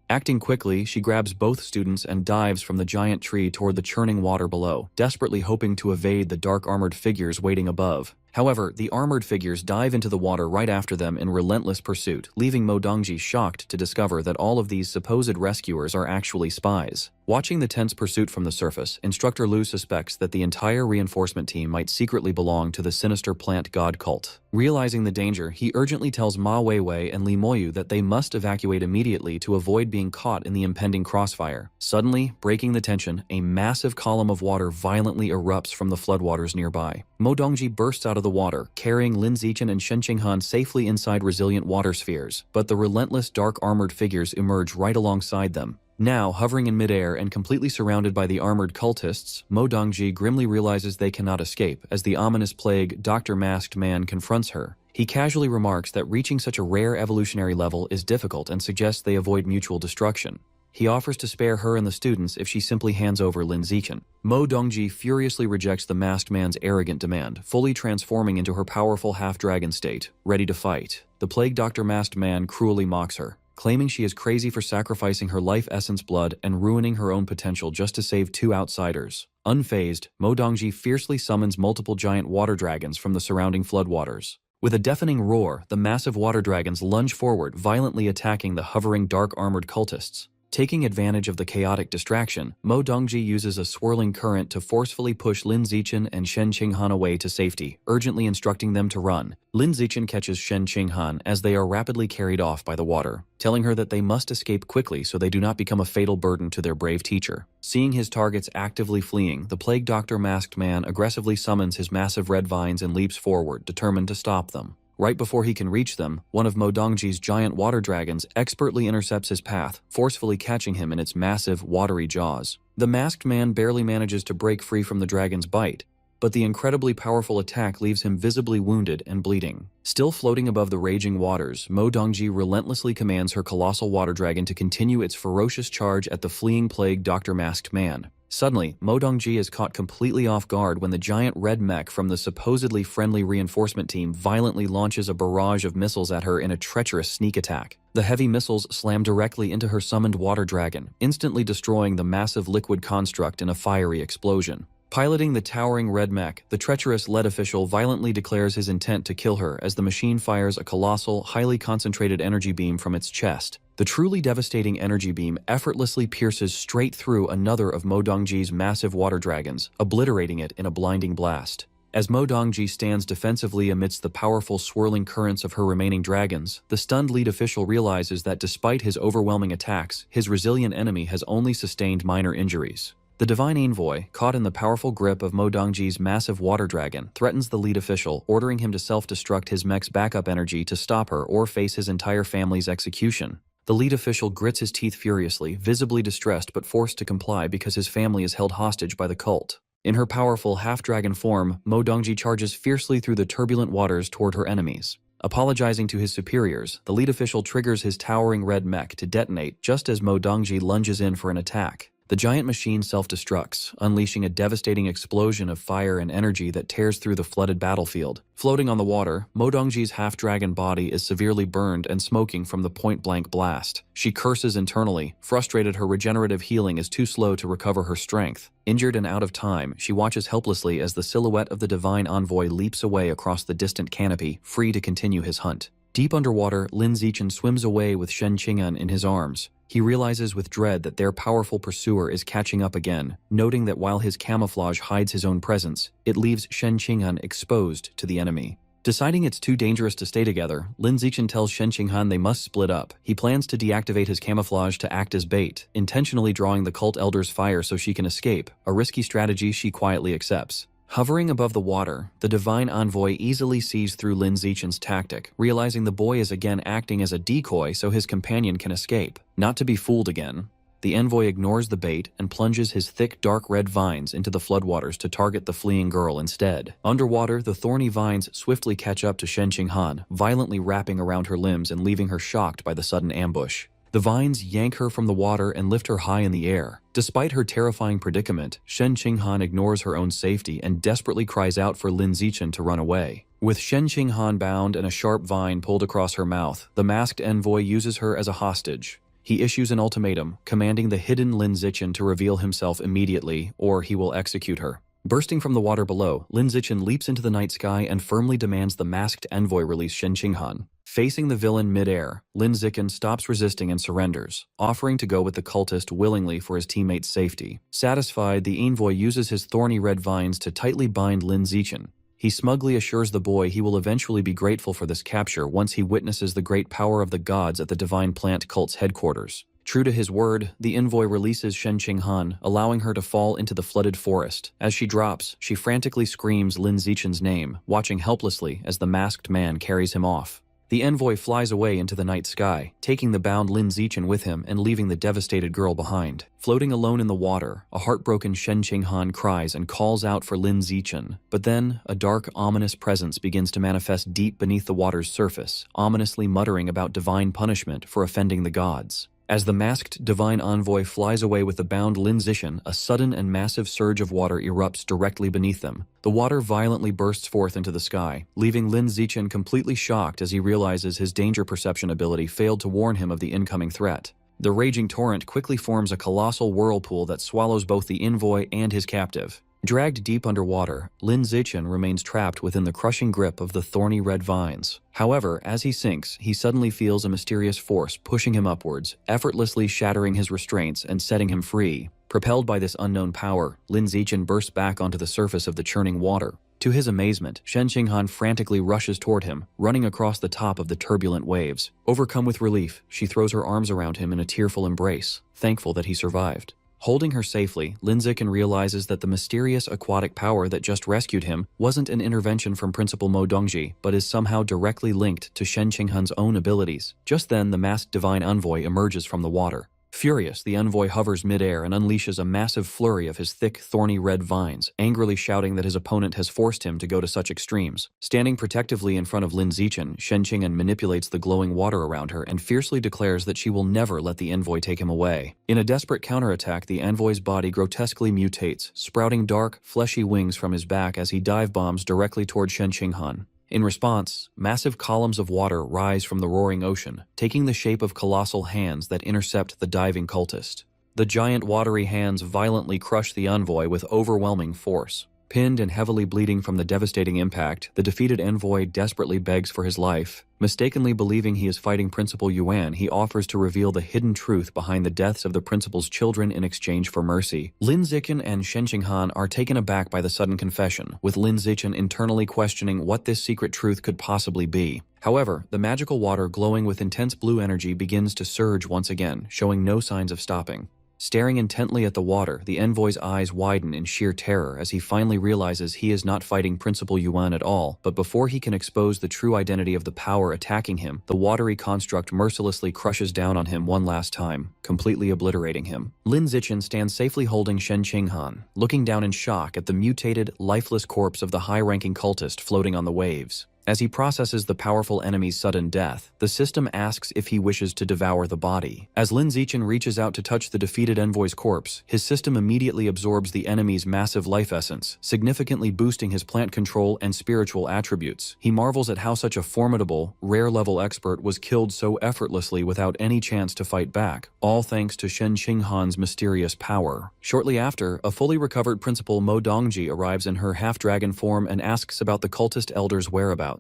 Acting quickly, she grabs both students and dives from the giant tree toward the churning water below, desperately hoping to evade the dark armored figures waiting above. However, the armored figures dive into the water right after them in relentless pursuit, leaving Mo Dongji shocked to discover that all of these supposed rescuers are actually spies. Watching the tense pursuit from the surface, Instructor Lu suspects that the entire reinforcement team might secretly belong to the sinister plant god cult. Realizing the danger, he urgently tells Ma Weiwei and Li Moyu that they must evacuate immediately to avoid being caught in the impending crossfire. Suddenly, breaking the tension, a massive column of water violently erupts from the floodwaters nearby. Mo Dongji bursts out of the water, carrying Lin Zichen and Shen Qinghan safely inside resilient water spheres, but the relentless dark armored figures emerge right alongside them. Now, hovering in midair and completely surrounded by the armored cultists, Mo Dongji grimly realizes they cannot escape as the ominous plague Dr. Masked Man confronts her. He casually remarks that reaching such a rare evolutionary level is difficult and suggests they avoid mutual destruction. He offers to spare her and the students if she simply hands over Lin Zichen. Mo Dongji furiously rejects the masked man's arrogant demand, fully transforming into her powerful half-dragon state, ready to fight. The plague Dr. Masked Man cruelly mocks her, claiming she is crazy for sacrificing her life essence blood and ruining her own potential just to save two outsiders. Unfazed, Mo Dongji fiercely summons multiple giant water dragons from the surrounding floodwaters. With a deafening roar, the massive water dragons lunge forward, violently attacking the hovering dark armored cultists. Taking advantage of the chaotic distraction, Mo Dongji uses a swirling current to forcefully push Lin Zichen and Shen Qinghan away to safety, urgently instructing them to run. Lin Zichen catches Shen Qinghan as they are rapidly carried off by the water, telling her that they must escape quickly so they do not become a fatal burden to their brave teacher. Seeing his targets actively fleeing, the Plague Doctor Masked Man aggressively summons his massive red vines and leaps forward, determined to stop them. Right before he can reach them, one of Mo Dongji's giant water dragons expertly intercepts his path, forcefully catching him in its massive, watery jaws. The masked man barely manages to break free from the dragon's bite, but the incredibly powerful attack leaves him visibly wounded and bleeding. Still floating above the raging waters, Mo Dongji relentlessly commands her colossal water dragon to continue its ferocious charge at the fleeing plague Dr. Masked Man. Suddenly, Mo Dongji is caught completely off guard when the giant red mech from the supposedly friendly reinforcement team violently launches a barrage of missiles at her in a treacherous sneak attack. The heavy missiles slam directly into her summoned water dragon, instantly destroying the massive liquid construct in a fiery explosion. Piloting the towering red mech, the treacherous lead official violently declares his intent to kill her as the machine fires a colossal, highly concentrated energy beam from its chest. The truly devastating energy beam effortlessly pierces straight through another of Mo Dongji's massive water dragons, obliterating it in a blinding blast. As Mo Dongji stands defensively amidst the powerful swirling currents of her remaining dragons, the stunned lead official realizes that despite his overwhelming attacks, his resilient enemy has only sustained minor injuries. The Divine Envoy, caught in the powerful grip of Mo Dongji's massive water dragon, threatens the lead official, ordering him to self-destruct his mech's backup energy to stop her or face his entire family's execution. The lead official grits his teeth furiously, visibly distressed but forced to comply because his family is held hostage by the cult. In her powerful half-dragon form, Mo Dongji charges fiercely through the turbulent waters toward her enemies. Apologizing to his superiors, the lead official triggers his towering red mech to detonate just as Mo Dongji lunges in for an attack. The giant machine self-destructs, unleashing a devastating explosion of fire and energy that tears through the flooded battlefield. Floating on the water, Mo Dongji's half-dragon body is severely burned and smoking from the point-blank blast. She curses internally, frustrated her regenerative healing is too slow to recover her strength. Injured and out of time, she watches helplessly as the silhouette of the Divine Envoy leaps away across the distant canopy, free to continue his hunt. Deep underwater, Lin Zichen swims away with Shen Qinghan in his arms. He realizes with dread that their powerful pursuer is catching up again, noting that while his camouflage hides his own presence, it leaves Shen Qinghan exposed to the enemy. Deciding it's too dangerous to stay together, Lin Zichen tells Shen Qinghan they must split up. He plans to deactivate his camouflage to act as bait, intentionally drawing the cult elder's fire so she can escape, a risky strategy she quietly accepts. Hovering above the water, the Divine Envoy easily sees through Lin Zichen's tactic, realizing the boy is again acting as a decoy so his companion can escape. Not to be fooled again, the envoy ignores the bait and plunges his thick dark red vines into the floodwaters to target the fleeing girl instead. Underwater, the thorny vines swiftly catch up to Shen Qinghan, violently wrapping around her limbs and leaving her shocked by the sudden ambush. The vines yank her from the water and lift her high in the air. Despite her terrifying predicament, Shen Qinghan ignores her own safety and desperately cries out for Lin Zichen to run away. With Shen Qinghan bound and a sharp vine pulled across her mouth, the masked envoy uses her as a hostage. He issues an ultimatum, commanding the hidden Lin Zichen to reveal himself immediately, or he will execute her. Bursting from the water below, Lin Zichen leaps into the night sky and firmly demands the masked envoy release Shen Qinghan. Facing the villain mid-air, Lin Zichen stops resisting and surrenders, offering to go with the cultist willingly for his teammate's safety. Satisfied, the envoy uses his thorny red vines to tightly bind Lin Zichen. He smugly assures the boy he will eventually be grateful for this capture once he witnesses the great power of the gods at the Divine Plant Cult's headquarters. True to his word, the envoy releases Shen Qinghan, allowing her to fall into the flooded forest. As she drops, she frantically screams Lin Zichen's name, watching helplessly as the masked man carries him off. The envoy flies away into the night sky, taking the bound Lin Zichen with him and leaving the devastated girl behind. Floating alone in the water, a heartbroken Shen Qinghan cries and calls out for Lin Zichen. But then, a dark, ominous presence begins to manifest deep beneath the water's surface, ominously muttering about divine punishment for offending the gods. As the masked divine envoy flies away with the bound Lin Zichen, a sudden and massive surge of water erupts directly beneath them. The water violently bursts forth into the sky, leaving Lin Zichen completely shocked as he realizes his danger perception ability failed to warn him of the incoming threat. The raging torrent quickly forms a colossal whirlpool that swallows both the envoy and his captive. Dragged deep underwater, Lin Zichen remains trapped within the crushing grip of the thorny red vines. However, as he sinks, he suddenly feels a mysterious force pushing him upwards, effortlessly shattering his restraints and setting him free. Propelled by this unknown power, Lin Zichen bursts back onto the surface of the churning water. To his amazement, Shen Qinghan frantically rushes toward him, running across the top of the turbulent waves. Overcome with relief, she throws her arms around him in a tearful embrace, thankful that he survived. Holding her safely, Lin Zichen realizes that the mysterious aquatic power that just rescued him wasn't an intervention from Principal Mo Dongji, but is somehow directly linked to Shen Qinghan's own abilities. Just then, the masked divine envoy emerges from the water. Furious, the envoy hovers midair and unleashes a massive flurry of his thick, thorny red vines, angrily shouting that his opponent has forced him to go to such extremes. Standing protectively in front of Lin Zichen, Shen Qinghan manipulates the glowing water around her and fiercely declares that she will never let the envoy take him away. In a desperate counterattack, the envoy's body grotesquely mutates, sprouting dark, fleshy wings from his back as he dive bombs directly toward Shen Qinghan. In response, massive columns of water rise from the roaring ocean, taking the shape of colossal hands that intercept the diving cultist. The giant watery hands violently crush the envoy with overwhelming force. Pinned and heavily bleeding from the devastating impact, the defeated envoy desperately begs for his life. Mistakenly believing he is fighting Principal Yuan, he offers to reveal the hidden truth behind the deaths of the principal's children in exchange for mercy. Lin Zichen and Shen Qinghan are taken aback by the sudden confession, with Lin Zichen internally questioning what this secret truth could possibly be. However, the magical water glowing with intense blue energy begins to surge once again, showing no signs of stopping. Staring intently at the water, the envoy's eyes widen in sheer terror as he finally realizes he is not fighting Principal Yuan at all, but before he can expose the true identity of the power attacking him, the watery construct mercilessly crushes down on him one last time, completely obliterating him. Lin Zichen stands safely holding Shen Qinghan, looking down in shock at the mutated, lifeless corpse of the high-ranking cultist floating on the waves. As he processes the powerful enemy's sudden death, the system asks if he wishes to devour the body. As Lin Zichen reaches out to touch the defeated envoy's corpse, his system immediately absorbs the enemy's massive life essence, significantly boosting his plant control and spiritual attributes. He marvels at how such a formidable, rare-level expert was killed so effortlessly without any chance to fight back, all thanks to Shen Qinghan's mysterious power. Shortly after, a fully recovered Principal Mo Dongji arrives in her half-dragon form and asks about the cultist elder's whereabouts.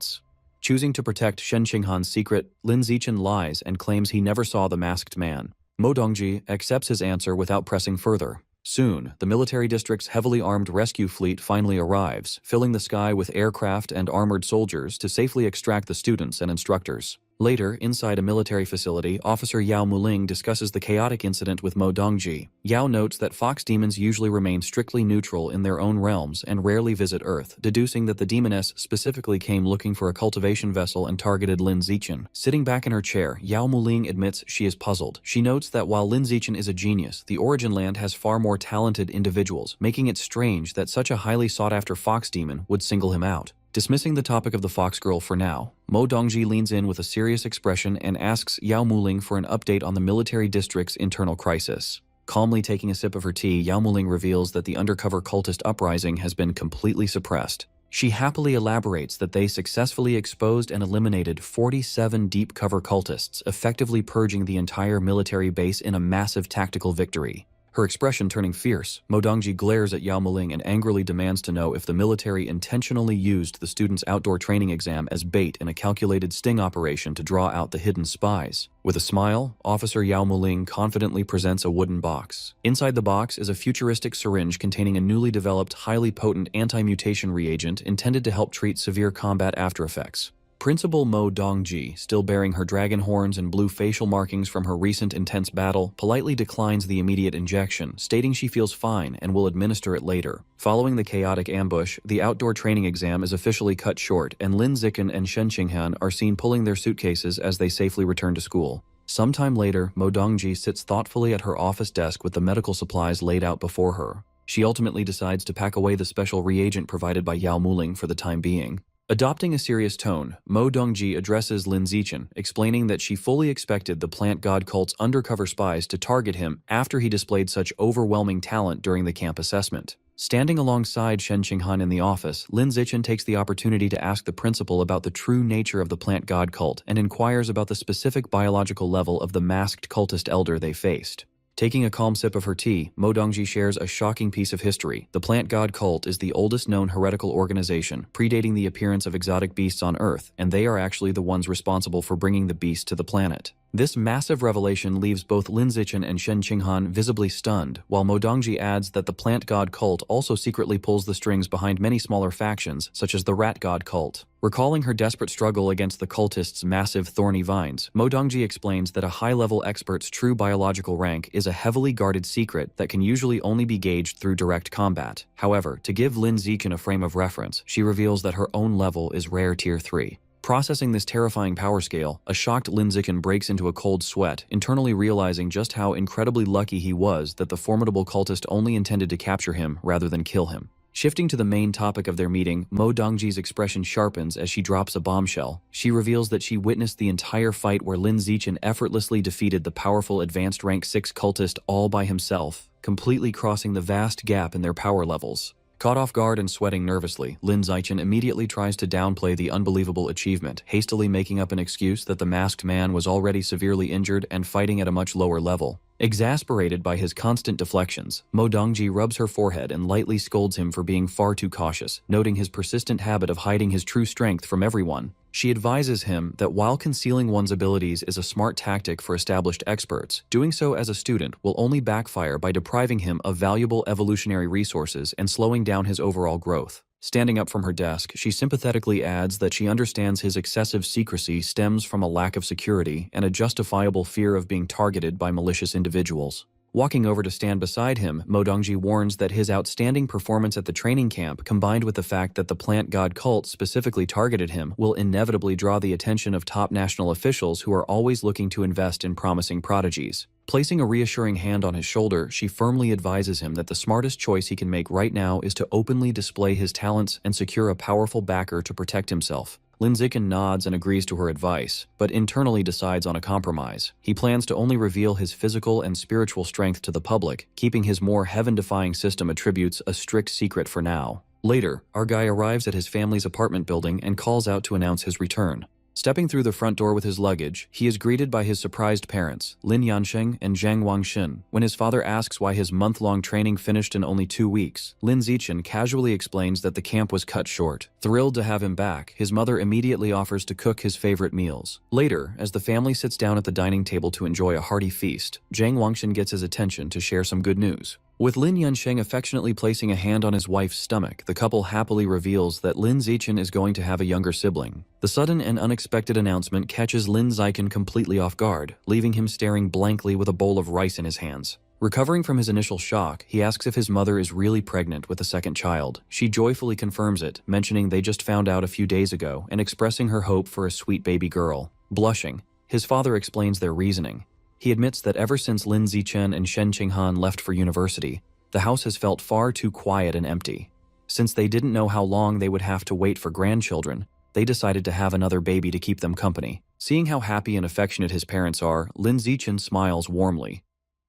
Choosing to protect Shen Qinghan's secret, Lin Zichen lies and claims he never saw the masked man. Mo Dongji accepts his answer without pressing further. Soon, the military district's heavily armed rescue fleet finally arrives, filling the sky with aircraft and armored soldiers to safely extract the students and instructors. Later, inside a military facility, Officer Yao Muling discusses the chaotic incident with Mo Dongji. Yao notes that fox demons usually remain strictly neutral in their own realms and rarely visit Earth, deducing that the demoness specifically came looking for a cultivation vessel and targeted Lin Zichen. Sitting back in her chair, Yao Muling admits she is puzzled. She notes that while Lin Zichen is a genius, the Origin Land has far more talented individuals, making it strange that such a highly sought-after fox demon would single him out. Dismissing the topic of the fox girl for now, Mo Dongji leans in with a serious expression and asks Yao Muling for an update on the military district's internal crisis. Calmly taking a sip of her tea, Yao Muling reveals that the undercover cultist uprising has been completely suppressed. She happily elaborates that they successfully exposed and eliminated 47 deep-cover cultists, effectively purging the entire military base in a massive tactical victory. Her expression turning fierce, Mo Dongji glares at Yao Muling and angrily demands to know if the military intentionally used the students' outdoor training exam as bait in a calculated sting operation to draw out the hidden spies. With a smile, Officer Yao Muling confidently presents a wooden box. Inside the box is a futuristic syringe containing a newly developed, highly potent anti-mutation reagent intended to help treat severe combat aftereffects. Principal Mo Dongji, still bearing her dragon horns and blue facial markings from her recent intense battle, politely declines the immediate injection, stating she feels fine and will administer it later. Following the chaotic ambush, the outdoor training exam is officially cut short, and Lin Zichen and Shen Qinghan are seen pulling their suitcases as they safely return to school. Sometime later, Mo Dongji sits thoughtfully at her office desk with the medical supplies laid out before her. She ultimately decides to pack away the special reagent provided by Yao Muling for the time being. Adopting a serious tone, Mo Dongji addresses Lin Zichen, explaining that she fully expected the plant god cult's undercover spies to target him after he displayed such overwhelming talent during the camp assessment. Standing alongside Shen Qinghan in the office, Lin Zichen takes the opportunity to ask the principal about the true nature of the plant god cult and inquires about the specific biological level of the masked cultist elder they faced. Taking a calm sip of her tea, Mo Dongji shares a shocking piece of history. The plant god cult is the oldest known heretical organization, predating the appearance of exotic beasts on Earth, and they are actually the ones responsible for bringing the beast to the planet. This massive revelation leaves both Lin Zichen and Shen Qinghan visibly stunned, while Mo Dongji adds that the plant god cult also secretly pulls the strings behind many smaller factions, such as the rat god cult. Recalling her desperate struggle against the cultists' massive thorny vines, Mo Dongji explains that a high-level expert's true biological rank is a heavily guarded secret that can usually only be gauged through direct combat. However, to give Lin Zichen a frame of reference, she reveals that her own level is rare tier 3. Processing this terrifying power scale, a shocked Lin Zichen breaks into a cold sweat, internally realizing just how incredibly lucky he was that the formidable cultist only intended to capture him rather than kill him. Shifting to the main topic of their meeting, Mo Dongji's expression sharpens as she drops a bombshell. She reveals that she witnessed the entire fight where Lin Zichen effortlessly defeated the powerful advanced rank 6 cultist all by himself, completely crossing the vast gap in their power levels. Caught off guard and sweating nervously, Lin Zichen immediately tries to downplay the unbelievable achievement, hastily making up an excuse that the masked man was already severely injured and fighting at a much lower level. Exasperated by his constant deflections, Mo Dongji rubs her forehead and lightly scolds him for being far too cautious, noting his persistent habit of hiding his true strength from everyone. She advises him that while concealing one's abilities is a smart tactic for established experts, doing so as a student will only backfire by depriving him of valuable evolutionary resources and slowing down his overall growth. Standing up from her desk, she sympathetically adds that she understands his excessive secrecy stems from a lack of security and a justifiable fear of being targeted by malicious individuals. Walking over to stand beside him, Mo Dongji warns that his outstanding performance at the training camp, combined with the fact that the plant god cult specifically targeted him, will inevitably draw the attention of top national officials who are always looking to invest in promising prodigies. Placing a reassuring hand on his shoulder, she firmly advises him that the smartest choice he can make right now is to openly display his talents and secure a powerful backer to protect himself. Lin Zichen nods and agrees to her advice, but internally decides on a compromise. He plans to only reveal his physical and spiritual strength to the public, keeping his more heaven-defying system attributes a strict secret for now. Later, our guy arrives at his family's apartment building and calls out to announce his return. Stepping through the front door with his luggage, he is greeted by his surprised parents, Lin Yansheng and Zhang Wangxin. When his father asks why his month-long training finished in only 2 weeks, Lin Zichen casually explains that the camp was cut short. Thrilled to have him back, his mother immediately offers to cook his favorite meals. Later, as the family sits down at the dining table to enjoy a hearty feast, Zhang Wangxin gets his attention to share some good news. With Lin Yansheng affectionately placing a hand on his wife's stomach, the couple happily reveals that Lin Zichen is going to have a younger sibling. The sudden and unexpected announcement catches Lin Zichen completely off guard, leaving him staring blankly with a bowl of rice in his hands. Recovering from his initial shock, he asks if his mother is really pregnant with a second child. She joyfully confirms it, mentioning they just found out a few days ago and expressing her hope for a sweet baby girl. Blushing, his father explains their reasoning. He admits that ever since Lin Zichen and Shen Qinghan left for university, the house has felt far too quiet and empty. Since they didn't know how long they would have to wait for grandchildren, they decided to have another baby to keep them company. Seeing how happy and affectionate his parents are, Lin Zichen smiles warmly.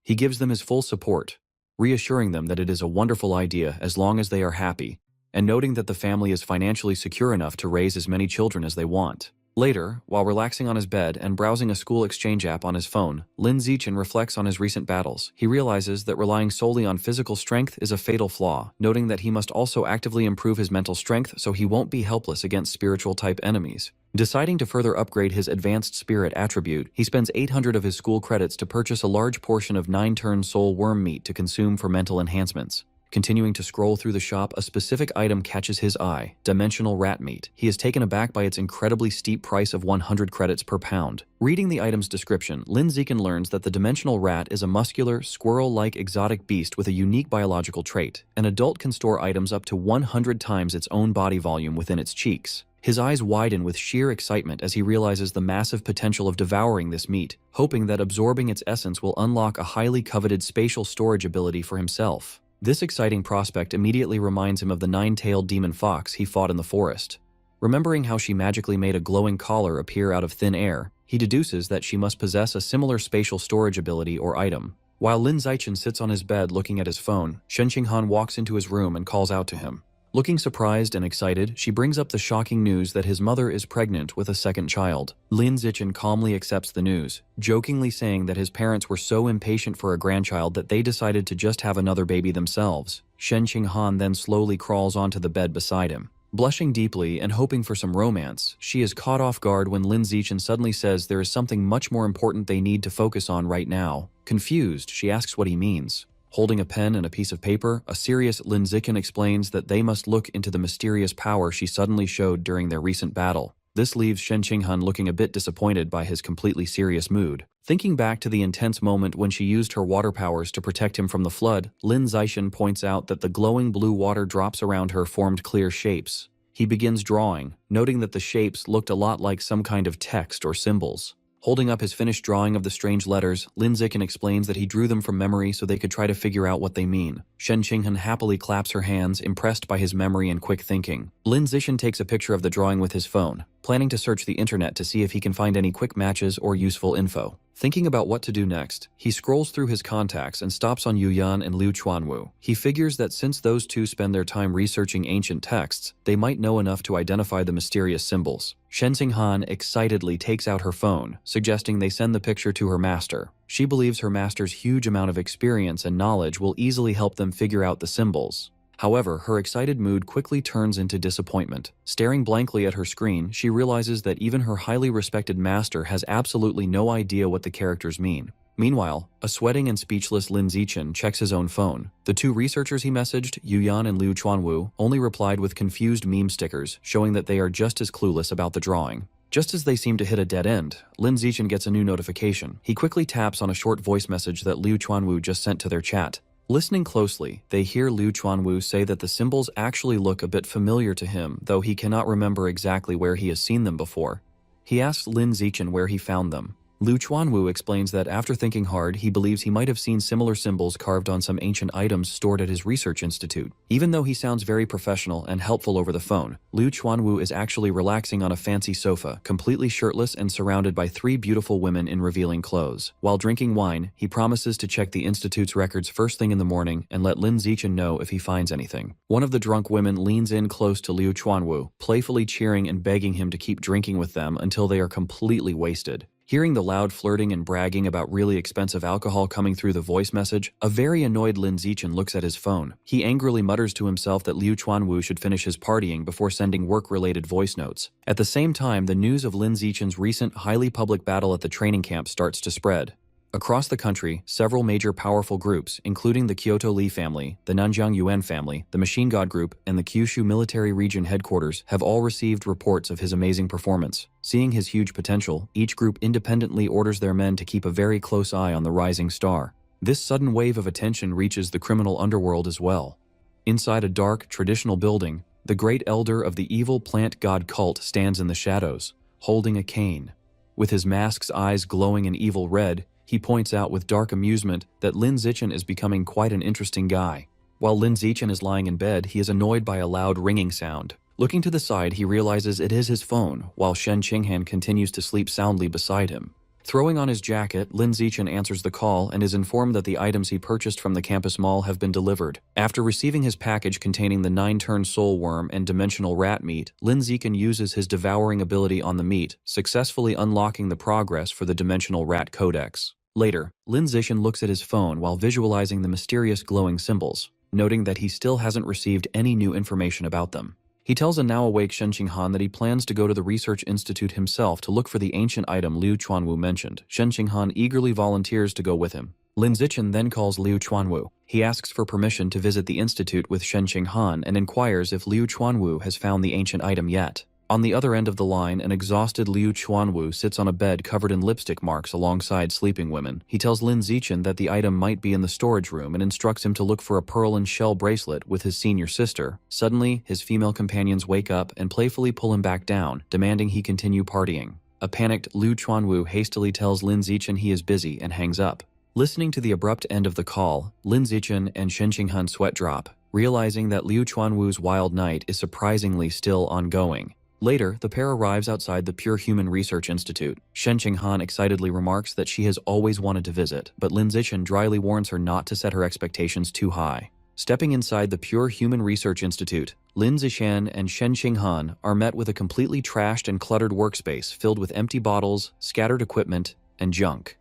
He gives them his full support, reassuring them that it is a wonderful idea as long as they are happy, and noting that the family is financially secure enough to raise as many children as they want. Later, while relaxing on his bed and browsing a school exchange app on his phone, Lin Zichen reflects on his recent battles. He realizes that relying solely on physical strength is a fatal flaw, noting that he must also actively improve his mental strength so he won't be helpless against spiritual-type enemies. Deciding to further upgrade his advanced spirit attribute, he spends 800 of his school credits to purchase a large portion of 9-turn soul worm meat to consume for mental enhancements. Continuing to scroll through the shop, a specific item catches his eye: dimensional rat meat. He is taken aback by its incredibly steep price of 100 credits per pound. Reading the item's description, Lin Zichen learns that the dimensional rat is a muscular, squirrel-like exotic beast with a unique biological trait. An adult can store items up to 100 times its own body volume within its cheeks. His eyes widen with sheer excitement as he realizes the massive potential of devouring this meat, hoping that absorbing its essence will unlock a highly coveted spatial storage ability for himself. This exciting prospect immediately reminds him of the 9-tailed demon fox he fought in the forest. Remembering how she magically made a glowing collar appear out of thin air, he deduces that she must possess a similar spatial storage ability or item. While Lin Zichen sits on his bed looking at his phone, Shen Qinghan walks into his room and calls out to him. Looking surprised and excited, she brings up the shocking news that his mother is pregnant with a second child. Lin Zichen calmly accepts the news, jokingly saying that his parents were so impatient for a grandchild that they decided to just have another baby themselves. Shen Qinghan then slowly crawls onto the bed beside him. Blushing deeply and hoping for some romance, she is caught off guard when Lin Zichen suddenly says there is something much more important they need to focus on right now. Confused, she asks what he means. Holding a pen and a piece of paper, a serious Lin Zichen explains that they must look into the mysterious power she suddenly showed during their recent battle. This leaves Shen Qinghan looking a bit disappointed by his completely serious mood. Thinking back to the intense moment when she used her water powers to protect him from the flood, Lin Zichen points out that the glowing blue water drops around her formed clear shapes. He begins drawing, noting that the shapes looked a lot like some kind of text or symbols. Holding up his finished drawing of the strange letters, Lin Zichen explains that he drew them from memory so they could try to figure out what they mean. Shen Qinghan happily claps her hands, impressed by his memory and quick thinking. Lin Zichen takes a picture of the drawing with his phone, planning to search the internet to see if he can find any quick matches or useful info. Thinking about what to do next, he scrolls through his contacts and stops on Yu Yan and Liu Chuanwu. He figures that since those two spend their time researching ancient texts, they might know enough to identify the mysterious symbols. Shen Qinghan excitedly takes out her phone, suggesting they send the picture to her master. She believes her master's huge amount of experience and knowledge will easily help them figure out the symbols. However, her excited mood quickly turns into disappointment. Staring blankly at her screen, she realizes that even her highly respected master has absolutely no idea what the characters mean. Meanwhile, a sweating and speechless Lin Zichen checks his own phone. The two researchers he messaged, Yu Yan and Liu Chuanwu, only replied with confused meme stickers, showing that they are just as clueless about the drawing. Just as they seem to hit a dead end, Lin Zichen gets a new notification. He quickly taps on a short voice message that Liu Chuanwu just sent to their chat. Listening closely, they hear Liu Chuanwu say that the symbols actually look a bit familiar to him, though he cannot remember exactly where he has seen them before. He asks Lin Zichen where he found them. Liu Chuanwu explains that after thinking hard, he believes he might have seen similar symbols carved on some ancient items stored at his research institute. Even though he sounds very professional and helpful over the phone, Liu Chuanwu is actually relaxing on a fancy sofa, completely shirtless and surrounded by 3 beautiful women in revealing clothes. While drinking wine, he promises to check the institute's records first thing in the morning and let Lin Zichen know if he finds anything. One of the drunk women leans in close to Liu Chuanwu, playfully cheering and begging him to keep drinking with them until they are completely wasted. Hearing the loud flirting and bragging about really expensive alcohol coming through the voice message, a very annoyed Lin Zichen looks at his phone. He angrily mutters to himself that Liu Chuanwu should finish his partying before sending work-related voice notes. At the same time, the news of Lin Zichen's recent highly public battle at the training camp starts to spread. Across the country, several major powerful groups, including the Kyoto Li family, the Nanjiang Yuan family, the Machine God Group, and the Kyushu Military Region headquarters, have all received reports of his amazing performance. Seeing his huge potential, each group independently orders their men to keep a very close eye on the rising star. This sudden wave of attention reaches the criminal underworld as well. Inside a dark, traditional building, the great elder of the evil plant god cult stands in the shadows, holding a cane. With his mask's eyes glowing an evil red, he points out with dark amusement that Lin Zichen is becoming quite an interesting guy. While Lin Zichen is lying in bed, he is annoyed by a loud ringing sound. Looking to the side, he realizes it is his phone, while Shen Qinghan continues to sleep soundly beside him. Throwing on his jacket, Lin Zichen answers the call and is informed that the items he purchased from the campus mall have been delivered. After receiving his package containing the 9-turn soul worm and dimensional rat meat, Lin Zichen uses his devouring ability on the meat, successfully unlocking the progress for the dimensional rat codex. Later, Lin Zichen looks at his phone while visualizing the mysterious glowing symbols, noting that he still hasn't received any new information about them. He tells a now-awake Shen Qinghan that he plans to go to the research institute himself to look for the ancient item Liu Chuanwu mentioned. Shen Qinghan eagerly volunteers to go with him. Lin Zichen then calls Liu Chuanwu. He asks for permission to visit the institute with Shen Qinghan and inquires if Liu Chuanwu has found the ancient item yet. On the other end of the line, an exhausted Liu Chuanwu sits on a bed covered in lipstick marks alongside sleeping women. He tells Lin Zichen that the item might be in the storage room and instructs him to look for a pearl and shell bracelet with his senior sister. Suddenly, his female companions wake up and playfully pull him back down, demanding he continue partying. A panicked Liu Chuanwu hastily tells Lin Zichen he is busy and hangs up. Listening to the abrupt end of the call, Lin Zichen and Shen Qinghan sweat drop, realizing that Liu Chuanwu's wild night is surprisingly still ongoing. Later, the pair arrives outside the Pure Human Research Institute. Shen Qinghan excitedly remarks that she has always wanted to visit, but Lin Zichen dryly warns her not to set her expectations too high. Stepping inside the Pure Human Research Institute, Lin Zichen and Shen Qinghan are met with a completely trashed and cluttered workspace filled with empty bottles, scattered equipment, and junk.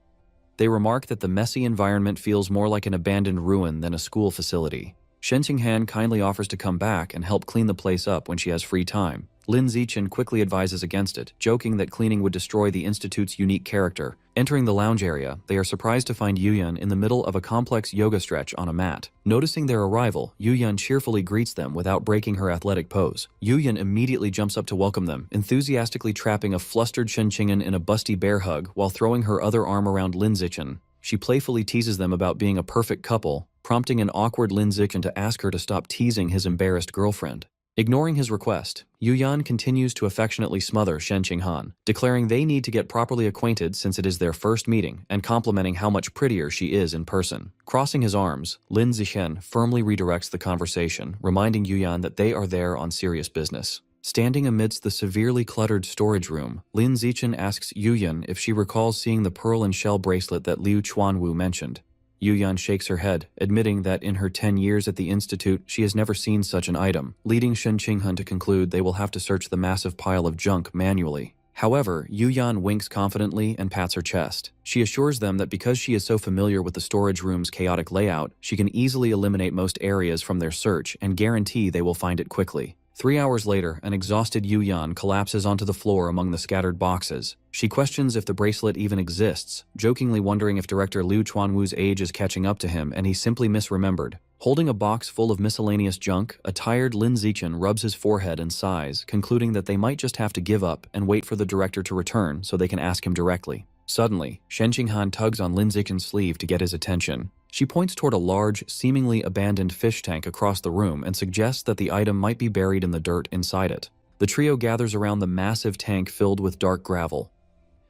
They remark that the messy environment feels more like an abandoned ruin than a school facility. Shen Qinghan kindly offers to come back and help clean the place up when she has free time. Lin Zichen quickly advises against it, joking that cleaning would destroy the institute's unique character. Entering the lounge area, they are surprised to find Yuyan in the middle of a complex yoga stretch on a mat. Noticing their arrival, Yuyan cheerfully greets them without breaking her athletic pose. Yuyan immediately jumps up to welcome them, enthusiastically trapping a flustered Shen Qinghan in a busty bear hug while throwing her other arm around Lin Zichen. She playfully teases them about being a perfect couple, prompting an awkward Lin Zichen to ask her to stop teasing his embarrassed girlfriend. Ignoring his request, Yuyan continues to affectionately smother Shen Qinghan, declaring they need to get properly acquainted since it is their first meeting, and complimenting how much prettier she is in person. Crossing his arms, Lin Zichen firmly redirects the conversation, reminding Yuyan that they are there on serious business. Standing amidst the severely cluttered storage room, Lin Zichen asks Yuyan if she recalls seeing the pearl and shell bracelet that Liu Chuanwu mentioned. Yuyan shakes her head, admitting that in her 10 years at the institute, she has never seen such an item, leading Shen Qinghan to conclude they will have to search the massive pile of junk manually. However, Yuyan winks confidently and pats her chest. She assures them that because she is so familiar with the storage room's chaotic layout, she can easily eliminate most areas from their search and guarantee they will find it quickly. 3 hours later, an exhausted Yuyan collapses onto the floor among the scattered boxes. She questions if the bracelet even exists, jokingly wondering if director Liu Chuanwu's age is catching up to him and he simply misremembered. Holding a box full of miscellaneous junk, a tired Lin Zichen rubs his forehead and sighs, concluding that they might just have to give up and wait for the director to return so they can ask him directly. Suddenly, Shen Qinghan tugs on Lin Zichen's sleeve to get his attention. She points toward a large, seemingly abandoned fish tank across the room and suggests that the item might be buried in the dirt inside it. The trio gathers around the massive tank filled with dark gravel.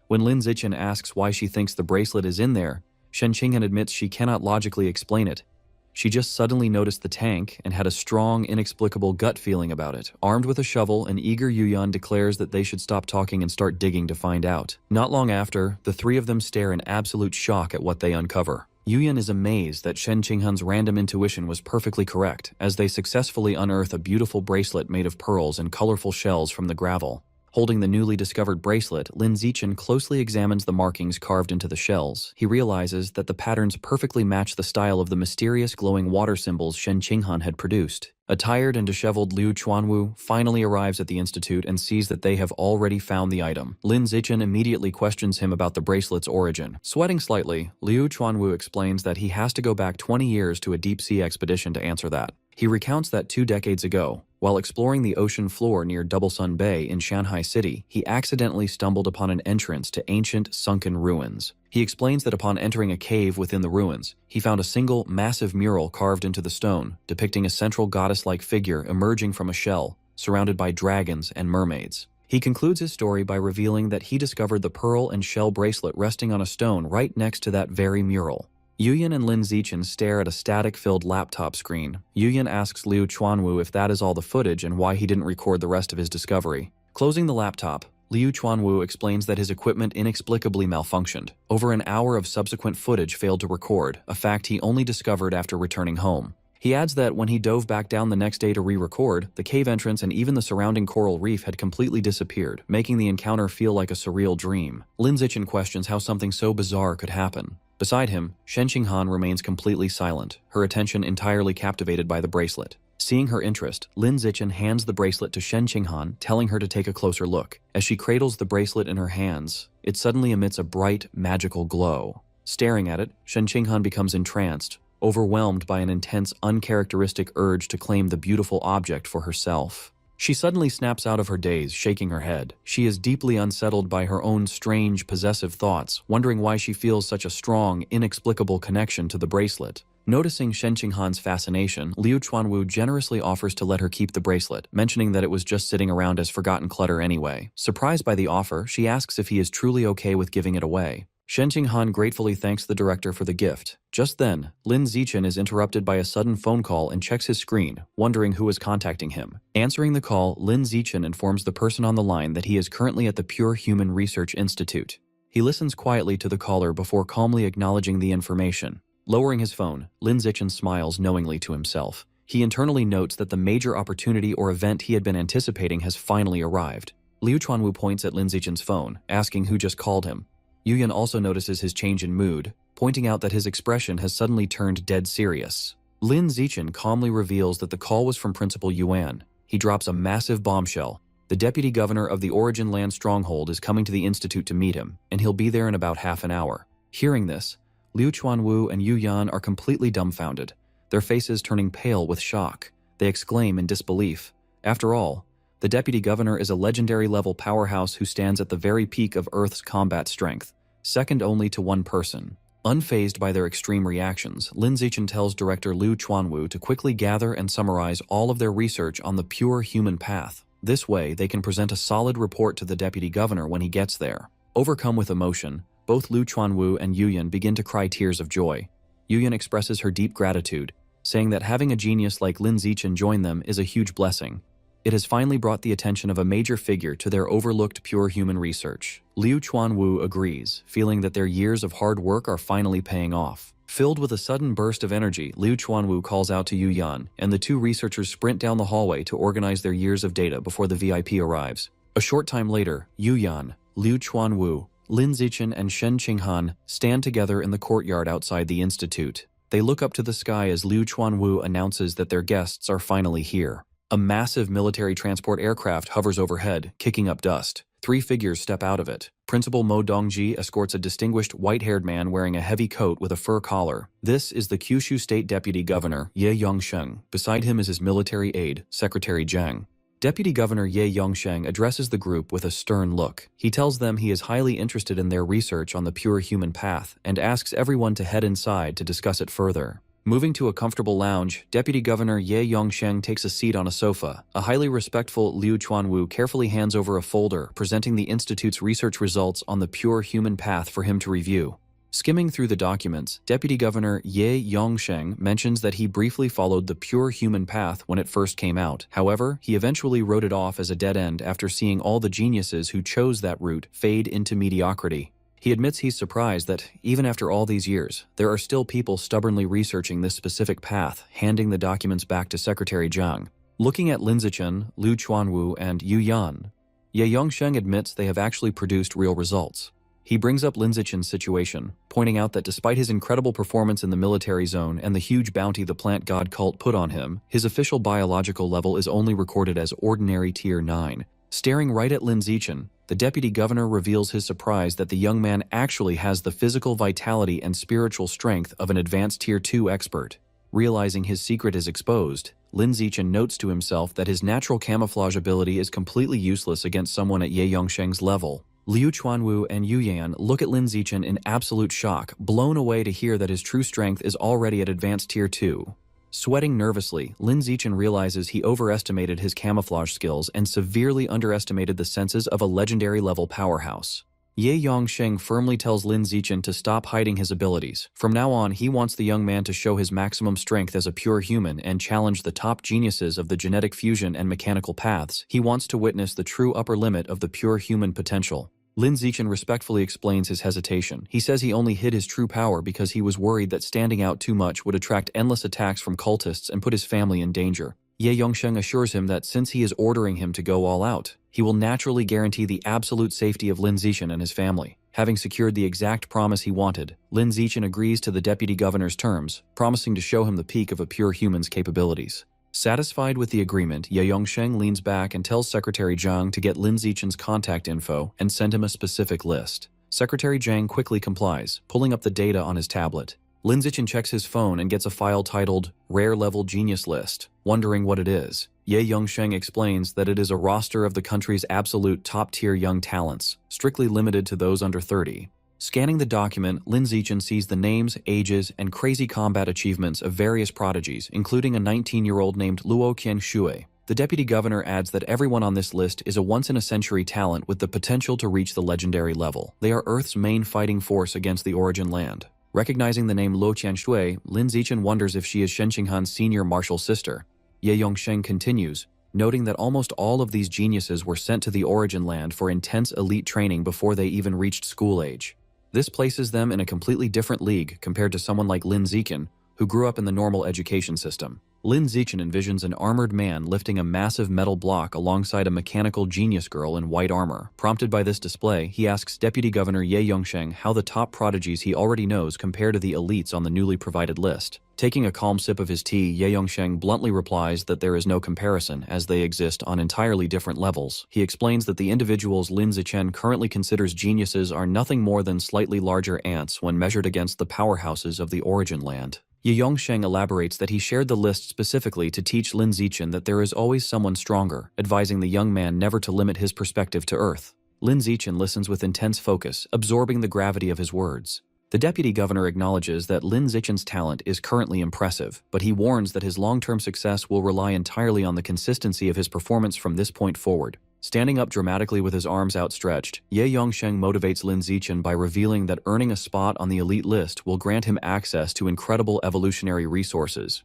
When Lin Zichen asks why she thinks the bracelet is in there, Shen Qinghan admits she cannot logically explain it. She just suddenly noticed the tank and had a strong, inexplicable gut feeling about it. Armed with a shovel, an eager Yuyan declares that they should stop talking and start digging to find out. Not long after, the three of them stare in absolute shock at what they uncover. Yuyan is amazed that Shen Qinghan's random intuition was perfectly correct, as they successfully unearth a beautiful bracelet made of pearls and colorful shells from the gravel. Holding the newly discovered bracelet, Lin Zichen closely examines the markings carved into the shells. He realizes that the patterns perfectly match the style of the mysterious glowing water symbols Shen Qinghan had produced. A tired and disheveled Liu Chuanwu finally arrives at the institute and sees that they have already found the item. Lin Zichen immediately questions him about the bracelet's origin. Sweating slightly, Liu Chuanwu explains that he has to go back 20 years to a deep-sea expedition to answer that. He recounts that 2 decades ago, while exploring the ocean floor near Double Sun Bay in Shanghai City, he accidentally stumbled upon an entrance to ancient, sunken ruins. He explains that upon entering a cave within the ruins, he found a single, massive mural carved into the stone, depicting a central goddess-like figure emerging from a shell, surrounded by dragons and mermaids. He concludes his story by revealing that he discovered the pearl and shell bracelet resting on a stone right next to that very mural. Yuyan and Lin Zichen stare at a static-filled laptop screen. Yuyan asks Liu Chuanwu if that is all the footage and why he didn't record the rest of his discovery. Closing the laptop, Liu Chuanwu explains that his equipment inexplicably malfunctioned. Over an hour of subsequent footage failed to record, a fact he only discovered after returning home. He adds that when he dove back down the next day to re-record, the cave entrance and even the surrounding coral reef had completely disappeared, making the encounter feel like a surreal dream. Lin Zichen questions how something so bizarre could happen. Beside him, Shen Qinghan remains completely silent, her attention entirely captivated by the bracelet. Seeing her interest, Lin Zichen hands the bracelet to Shen Qinghan, telling her to take a closer look. As she cradles the bracelet in her hands, it suddenly emits a bright, magical glow. Staring at it, Shen Qinghan becomes entranced, overwhelmed by an intense, uncharacteristic urge to claim the beautiful object for herself. She suddenly snaps out of her daze, shaking her head. She is deeply unsettled by her own strange, possessive thoughts, wondering why she feels such a strong, inexplicable connection to the bracelet. Noticing Shen Qinghan's fascination, Liu Chuanwu generously offers to let her keep the bracelet, mentioning that it was just sitting around as forgotten clutter anyway. Surprised by the offer, she asks if he is truly okay with giving it away. Shen Qinghan gratefully thanks the director for the gift. Just then, Lin Zichen is interrupted by a sudden phone call and checks his screen, wondering who is contacting him. Answering the call, Lin Zichen informs the person on the line that he is currently at the Pure Human Research Institute. He listens quietly to the caller before calmly acknowledging the information. Lowering his phone, Lin Zichen smiles knowingly to himself. He internally notes that the major opportunity or event he had been anticipating has finally arrived. Liu Chuanwu points at Lin Zichen's phone, asking who just called him. Yuyan also notices his change in mood, pointing out that his expression has suddenly turned dead serious. Lin Zichen calmly reveals that the call was from Principal Yuan. He drops a massive bombshell. The deputy governor of the Origin Land Stronghold is coming to the institute to meet him, and he'll be there in about half an hour. Hearing this, Liu Chuanwu and Yuyan are completely dumbfounded, their faces turning pale with shock. They exclaim in disbelief. After all, the deputy governor is a legendary-level powerhouse who stands at the very peak of Earth's combat strength, second only to one person. Unfazed by their extreme reactions, Lin Zichen tells director Liu Chuanwu to quickly gather and summarize all of their research on the pure human path. This way, they can present a solid report to the deputy governor when he gets there. Overcome with emotion, both Liu Chuanwu and Yuyan begin to cry tears of joy. Yuyan expresses her deep gratitude, saying that having a genius like Lin Zichen join them is a huge blessing. It has finally brought the attention of a major figure to their overlooked pure human research. Liu Chuanwu agrees, feeling that their years of hard work are finally paying off. Filled with a sudden burst of energy, Liu Chuanwu calls out to Yuyan, and the two researchers sprint down the hallway to organize their years of data before the VIP arrives. A short time later, Yuyan, Liu Chuanwu, Lin Zichen, and Shen Qinghan stand together in the courtyard outside the institute. They look up to the sky as Liu Chuanwu announces that their guests are finally here. A massive military transport aircraft hovers overhead, kicking up dust. Three figures step out of it. Principal Mo Dongji escorts a distinguished white-haired man wearing a heavy coat with a fur collar. This is the Kyushu State Deputy Governor, Ye Yongsheng. Beside him is his military aide, Secretary Zhang. Deputy Governor Ye Yongsheng addresses the group with a stern look. He tells them he is highly interested in their research on the pure human path and asks everyone to head inside to discuss it further. Moving to a comfortable lounge, Deputy Governor Ye Yongsheng takes a seat on a sofa. A highly respectful Liu Chuanwu carefully hands over a folder presenting the Institute's research results on the pure human path for him to review. Skimming through the documents, Deputy Governor Ye Yongsheng mentions that he briefly followed the pure human path when it first came out. However, he eventually wrote it off as a dead end after seeing all the geniuses who chose that route fade into mediocrity. He admits he's surprised that, even after all these years, there are still people stubbornly researching this specific path, handing the documents back to Secretary Zhang. Looking at Lin Zichen, Liu Chuanwu, and Yuyan, Ye Yongsheng admits they have actually produced real results. He brings up Lin Zichen's situation, pointing out that despite his incredible performance in the military zone and the huge bounty the plant god cult put on him, his official biological level is only recorded as ordinary Tier 9. Staring right at Lin Zichen, the deputy governor reveals his surprise that the young man actually has the physical vitality and spiritual strength of an advanced Tier 2 expert. Realizing his secret is exposed, Lin Zichen notes to himself that his natural camouflage ability is completely useless against someone at Ye Yongsheng's level. Liu Chuanwu and Yuyan look at Lin Zichen in absolute shock, blown away to hear that his true strength is already at advanced Tier 2. Sweating nervously, Lin Zichen realizes he overestimated his camouflage skills and severely underestimated the senses of a legendary-level powerhouse. Ye Yongsheng firmly tells Lin Zichen to stop hiding his abilities. From now on, he wants the young man to show his maximum strength as a pure human and challenge the top geniuses of the genetic fusion and mechanical paths. He wants to witness the true upper limit of the pure human potential. Lin Zichen respectfully explains his hesitation. He says he only hid his true power because he was worried that standing out too much would attract endless attacks from cultists and put his family in danger. Ye Yongsheng assures him that since he is ordering him to go all out, he will naturally guarantee the absolute safety of Lin Zichen and his family. Having secured the exact promise he wanted, Lin Zichen agrees to the deputy governor's terms, promising to show him the peak of a pure human's capabilities. Satisfied with the agreement, Ye Yongsheng leans back and tells Secretary Zhang to get Lin Zichen's contact info and send him a specific list. Secretary Zhang quickly complies, pulling up the data on his tablet. Lin Zichen checks his phone and gets a file titled Rare Level Genius List, wondering what it is. Ye Yongsheng explains that it is a roster of the country's absolute top-tier young talents, strictly limited to those under 30. Scanning the document, Lin Zichen sees the names, ages, and crazy combat achievements of various prodigies, including a 19-year-old named Luo Qianshui. The deputy governor adds that everyone on this list is a once-in-a-century talent with the potential to reach the legendary level. They are Earth's main fighting force against the Origin Land. Recognizing the name Luo Qianshui, Lin Zichen wonders if she is Shen Qinghan's senior martial sister. Ye Yongsheng continues, noting that almost all of these geniuses were sent to the Origin Land for intense elite training before they even reached school age. This places them in a completely different league compared to someone like Lin Zichen, who grew up in the normal education system. Lin Zichen envisions an armored man lifting a massive metal block alongside a mechanical genius girl in white armor. Prompted by this display, he asks Deputy Governor Ye Yongsheng how the top prodigies he already knows compare to the elites on the newly provided list. Taking a calm sip of his tea, Ye Yongsheng bluntly replies that there is no comparison, as they exist on entirely different levels. He explains that the individuals Lin Zichen currently considers geniuses are nothing more than slightly larger ants when measured against the powerhouses of the Origin Land. Ye Yongsheng elaborates that he shared the list specifically to teach Lin Zichen that there is always someone stronger, advising the young man never to limit his perspective to Earth. Lin Zichen listens with intense focus, absorbing the gravity of his words. The deputy governor acknowledges that Lin Zichen's talent is currently impressive, but he warns that his long-term success will rely entirely on the consistency of his performance from this point forward. Standing up dramatically with his arms outstretched, Ye Yongsheng motivates Lin Zichen by revealing that earning a spot on the elite list will grant him access to incredible evolutionary resources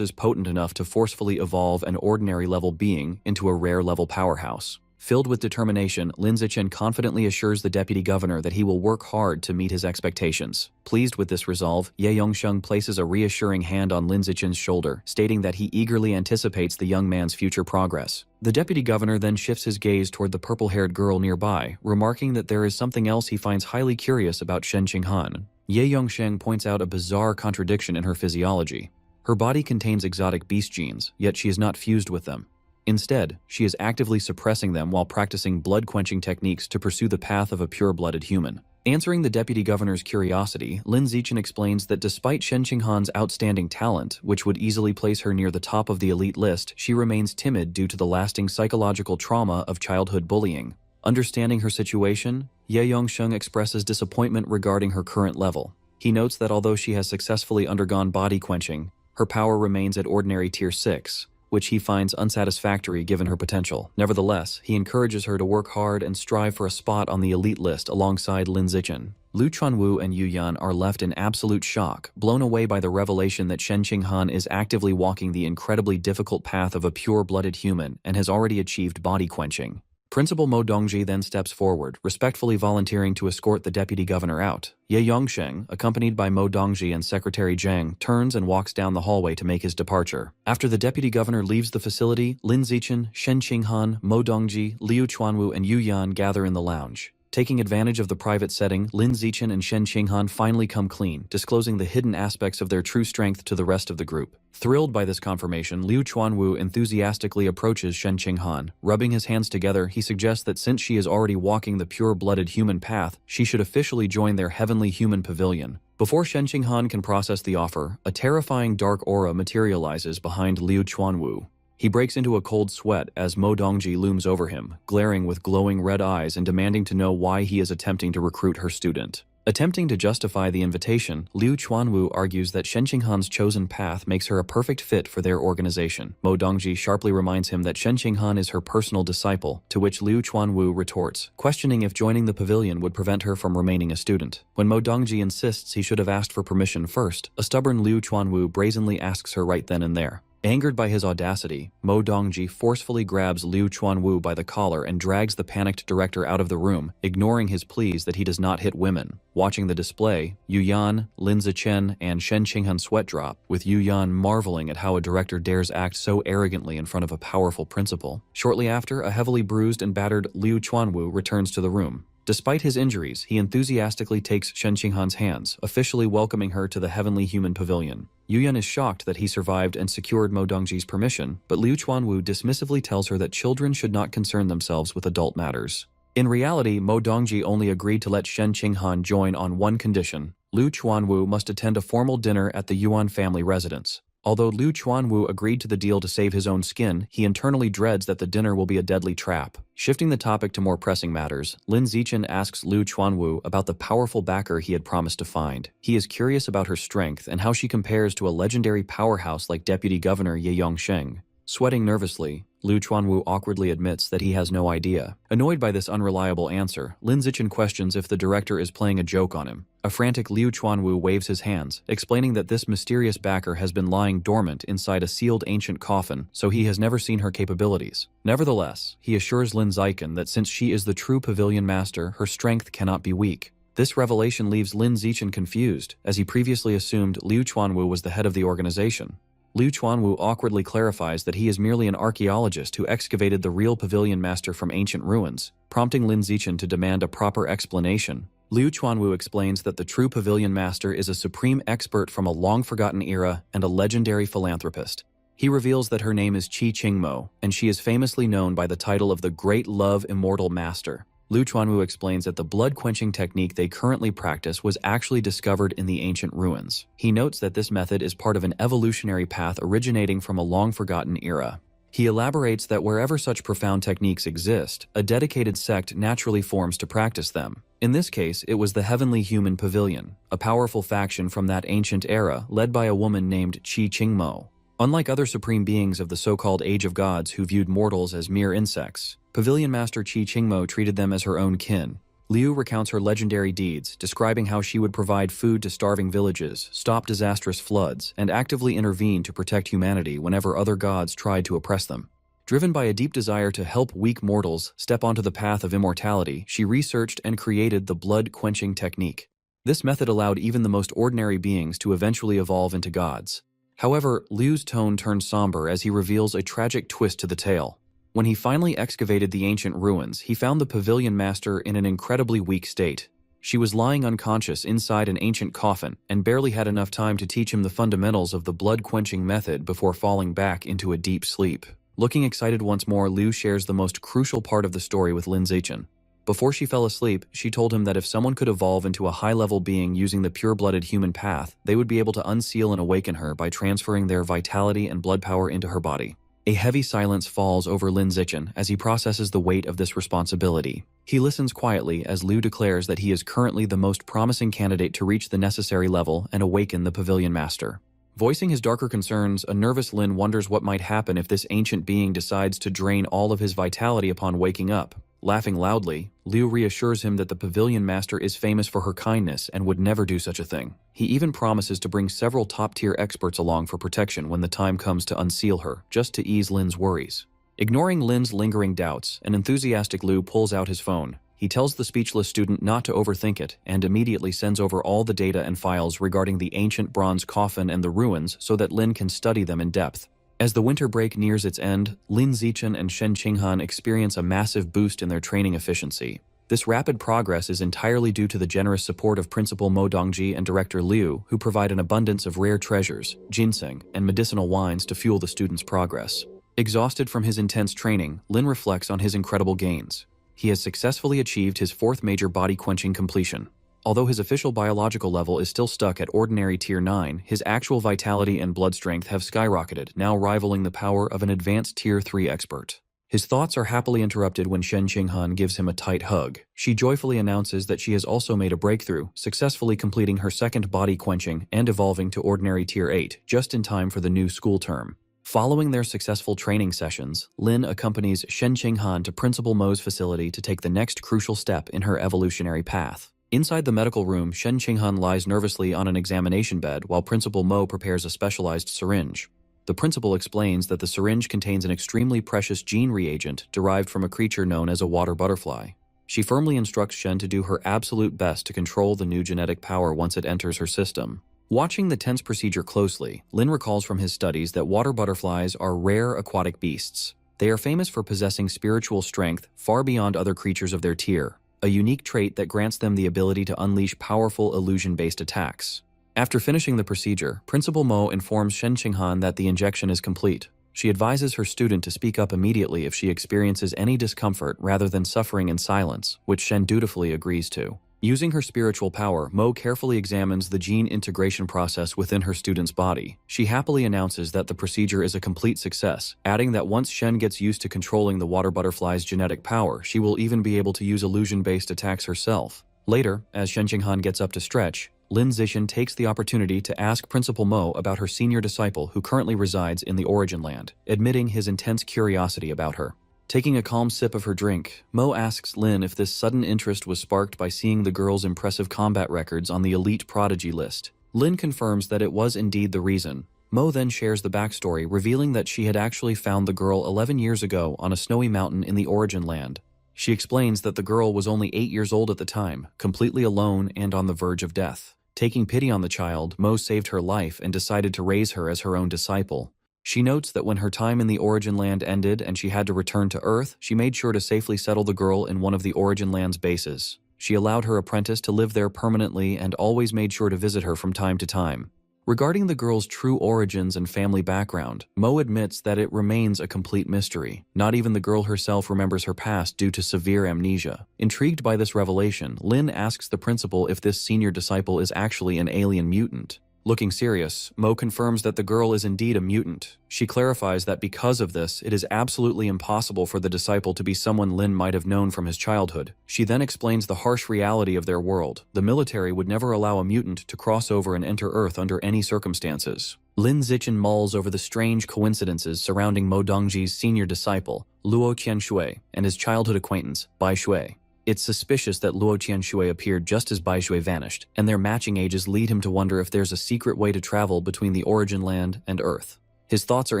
potent enough to forcefully evolve an ordinary-level being into a rare-level powerhouse. Filled with determination, Lin Zichen confidently assures the deputy governor that he will work hard to meet his expectations. Pleased with this resolve, Ye Yongsheng places a reassuring hand on Lin Zichen's shoulder, stating that he eagerly anticipates the young man's future progress. The deputy governor then shifts his gaze toward the purple-haired girl nearby, remarking that there is something else he finds highly curious about Shen Qinghan. Ye Yongsheng points out a bizarre contradiction in her physiology. Her body contains exotic beast genes, yet she is not fused with them. Instead, she is actively suppressing them while practicing blood-quenching techniques to pursue the path of a pure-blooded human. Answering the deputy governor's curiosity, Lin Zichen explains that despite Shen Qinghan's outstanding talent, which would easily place her near the top of the elite list, she remains timid due to the lasting psychological trauma of childhood bullying. Understanding her situation, Ye Yongsheng expresses disappointment regarding her current level. He notes that although she has successfully undergone body quenching, her power remains at ordinary tier 6. Which he finds unsatisfactory given her potential. Nevertheless, he encourages her to work hard and strive for a spot on the elite list alongside Lin Zichen. Liu Chuanwu and Yu Yan are left in absolute shock, blown away by the revelation that Shen Qinghan is actively walking the incredibly difficult path of a pure-blooded human and has already achieved body quenching. Principal Mo Dongji then steps forward, respectfully volunteering to escort the deputy governor out. Ye Yongsheng, accompanied by Mo Dongji and Secretary Zhang, turns and walks down the hallway to make his departure. After the deputy governor leaves the facility, Lin Zichen, Shen Qinghan, Mo Dongji, Liu Chuanwu, and Yu Yan gather in the lounge. Taking advantage of the private setting, Lin Zichen and Shen Qinghan finally come clean, disclosing the hidden aspects of their true strength to the rest of the group. Thrilled by this confirmation, Liu Chuanwu enthusiastically approaches Shen Qinghan. Rubbing his hands together, he suggests that since she is already walking the pure-blooded human path, she should officially join their heavenly human pavilion. Before Shen Qinghan can process the offer, a terrifying dark aura materializes behind Liu Chuanwu. He breaks into a cold sweat as Mo Dongji looms over him, glaring with glowing red eyes and demanding to know why he is attempting to recruit her student. Attempting to justify the invitation, Liu Chuanwu argues that Shen Qinghan's chosen path makes her a perfect fit for their organization. Mo Dongji sharply reminds him that Shen Qinghan is her personal disciple, to which Liu Chuanwu retorts, questioning if joining the pavilion would prevent her from remaining a student. When Mo Dongji insists he should have asked for permission first, a stubborn Liu Chuanwu brazenly asks her right then and there. Angered by his audacity, Mo Dongji forcefully grabs Liu Chuanwu by the collar and drags the panicked director out of the room, ignoring his pleas that he does not hit women. Watching the display, Yu Yan, Lin Zichen, and Shen Qinghan sweat drop, with Yu Yan marveling at how a director dares act so arrogantly in front of a powerful principal. Shortly after, a heavily bruised and battered Liu Chuanwu returns to the room. Despite his injuries, he enthusiastically takes Shen Qinghan's hands, officially welcoming her to the Heavenly Human Pavilion. Yu Yan is shocked that he survived and secured Mo Dongji's permission, but Liu Chuanwu dismissively tells her that children should not concern themselves with adult matters. In reality, Mo Dongji only agreed to let Shen Qinghan join on one condition: Liu Chuanwu must attend a formal dinner at the Yuan family residence. Although Liu Chuanwu agreed to the deal to save his own skin, he internally dreads that the dinner will be a deadly trap. Shifting the topic to more pressing matters, Lin Zichen asks Liu Chuanwu about the powerful backer he had promised to find. He is curious about her strength and how she compares to a legendary powerhouse like Deputy Governor Ye Yongsheng. Sweating nervously, Liu Chuanwu awkwardly admits that he has no idea. Annoyed by this unreliable answer, Lin Zichen questions if the director is playing a joke on him. A frantic Liu Chuanwu waves his hands, explaining that this mysterious backer has been lying dormant inside a sealed ancient coffin, so he has never seen her capabilities. Nevertheless, he assures Lin Zichen that since she is the true pavilion master, her strength cannot be weak. This revelation leaves Lin Zichen confused, as he previously assumed Liu Chuanwu was the head of the organization. Liu Chuanwu awkwardly clarifies that he is merely an archaeologist who excavated the real pavilion master from ancient ruins, prompting Lin Zichen to demand a proper explanation. Liu Chuanwu explains that the true pavilion master is a supreme expert from a long-forgotten era and a legendary philanthropist. He reveals that her name is Qi Qingmo, and she is famously known by the title of the Great Love Immortal Master. Liu Chuanwu explains that the blood-quenching technique they currently practice was actually discovered in the ancient ruins. He notes that this method is part of an evolutionary path originating from a long-forgotten era. He elaborates that wherever such profound techniques exist, a dedicated sect naturally forms to practice them. In this case, it was the Heavenly Human Pavilion, a powerful faction from that ancient era led by a woman named Qi Qingmo. Unlike other supreme beings of the so-called Age of Gods who viewed mortals as mere insects, Pavilion Master Qi Qingmo treated them as her own kin. Liu recounts her legendary deeds, describing how she would provide food to starving villages, stop disastrous floods, and actively intervene to protect humanity whenever other gods tried to oppress them. Driven by a deep desire to help weak mortals step onto the path of immortality, she researched and created the blood-quenching technique. This method allowed even the most ordinary beings to eventually evolve into gods. However, Liu's tone turns somber as he reveals a tragic twist to the tale. When he finally excavated the ancient ruins, he found the pavilion master in an incredibly weak state. She was lying unconscious inside an ancient coffin and barely had enough time to teach him the fundamentals of the blood-quenching method before falling back into a deep sleep. Looking excited once more, Liu shares the most crucial part of the story with Lin Zichen. Before she fell asleep, she told him that if someone could evolve into a high-level being using the pure-blooded human path, they would be able to unseal and awaken her by transferring their vitality and blood power into her body. A heavy silence falls over Lin Zichen as he processes the weight of this responsibility. He listens quietly as Liu declares that he is currently the most promising candidate to reach the necessary level and awaken the pavilion master. Voicing his darker concerns, a nervous Lin wonders what might happen if this ancient being decides to drain all of his vitality upon waking up. Laughing loudly, Liu reassures him that the pavilion master is famous for her kindness and would never do such a thing. He even promises to bring several top-tier experts along for protection when the time comes to unseal her, just to ease Lin's worries. Ignoring Lin's lingering doubts, an enthusiastic Liu pulls out his phone. He tells the speechless student not to overthink it and immediately sends over all the data and files regarding the ancient bronze coffin and the ruins so that Lin can study them in depth. As the winter break nears its end, Lin Zichen and Shen Qinghan experience a massive boost in their training efficiency. This rapid progress is entirely due to the generous support of Principal Mo Dongji and Director Liu, who provide an abundance of rare treasures, ginseng, and medicinal wines to fuel the students' progress. Exhausted from his intense training, Lin reflects on his incredible gains. He has successfully achieved his fourth major body-quenching completion. Although his official biological level is still stuck at ordinary Tier 9, his actual vitality and blood strength have skyrocketed, now rivaling the power of an advanced Tier 3 expert. His thoughts are happily interrupted when Shen Qinghan gives him a tight hug. She joyfully announces that she has also made a breakthrough, successfully completing her second body quenching and evolving to ordinary Tier 8, just in time for the new school term. Following their successful training sessions, Lin accompanies Shen Qinghan to Principal Mo's facility to take the next crucial step in her evolutionary path. Inside the medical room, Shen Qinghan lies nervously on an examination bed while Principal Mo prepares a specialized syringe. The principal explains that the syringe contains an extremely precious gene reagent derived from a creature known as a water butterfly. She firmly instructs Shen to do her absolute best to control the new genetic power once it enters her system. Watching the tense procedure closely, Lin recalls from his studies that water butterflies are rare aquatic beasts. They are famous for possessing spiritual strength far beyond other creatures of their tier, a unique trait that grants them the ability to unleash powerful illusion-based attacks. After finishing the procedure, Principal Mo informs Shen Qinghan that the injection is complete. She advises her student to speak up immediately if she experiences any discomfort rather than suffering in silence, which Shen dutifully agrees to. Using her spiritual power, Mo carefully examines the gene integration process within her student's body. She happily announces that the procedure is a complete success, adding that once Shen gets used to controlling the water butterfly's genetic power, she will even be able to use illusion-based attacks herself. Later, as Shen Qinghan gets up to stretch, Lin Zixian takes the opportunity to ask Principal Mo about her senior disciple who currently resides in the Origin Land, admitting his intense curiosity about her. Taking a calm sip of her drink, Mo asks Lin if this sudden interest was sparked by seeing the girl's impressive combat records on the elite prodigy list. Lin confirms that it was indeed the reason. Mo then shares the backstory, revealing that she had actually found the girl 11 years ago on a snowy mountain in the Origin Land. She explains that the girl was only 8 years old at the time, completely alone and on the verge of death. Taking pity on the child, Mo saved her life and decided to raise her as her own disciple. She notes that when her time in the Origin Land ended and she had to return to Earth, she made sure to safely settle the girl in one of the Origin Land's bases. She allowed her apprentice to live there permanently and always made sure to visit her from time to time. Regarding the girl's true origins and family background, Mo admits that it remains a complete mystery. Not even the girl herself remembers her past due to severe amnesia. Intrigued by this revelation, Lin asks the principal if this senior disciple is actually an alien mutant. Looking serious, Mo confirms that the girl is indeed a mutant. She clarifies that because of this, it is absolutely impossible for the disciple to be someone Lin might have known from his childhood. She then explains the harsh reality of their world. The military would never allow a mutant to cross over and enter Earth under any circumstances. Lin Zixian mulls over the strange coincidences surrounding Mo Dongji's senior disciple, Luo Qianshui, and his childhood acquaintance, Bai Shui. It's suspicious that Luo Qianshui appeared just as Bai Shui vanished, and their matching ages lead him to wonder if there's a secret way to travel between the Origin Land and Earth. His thoughts are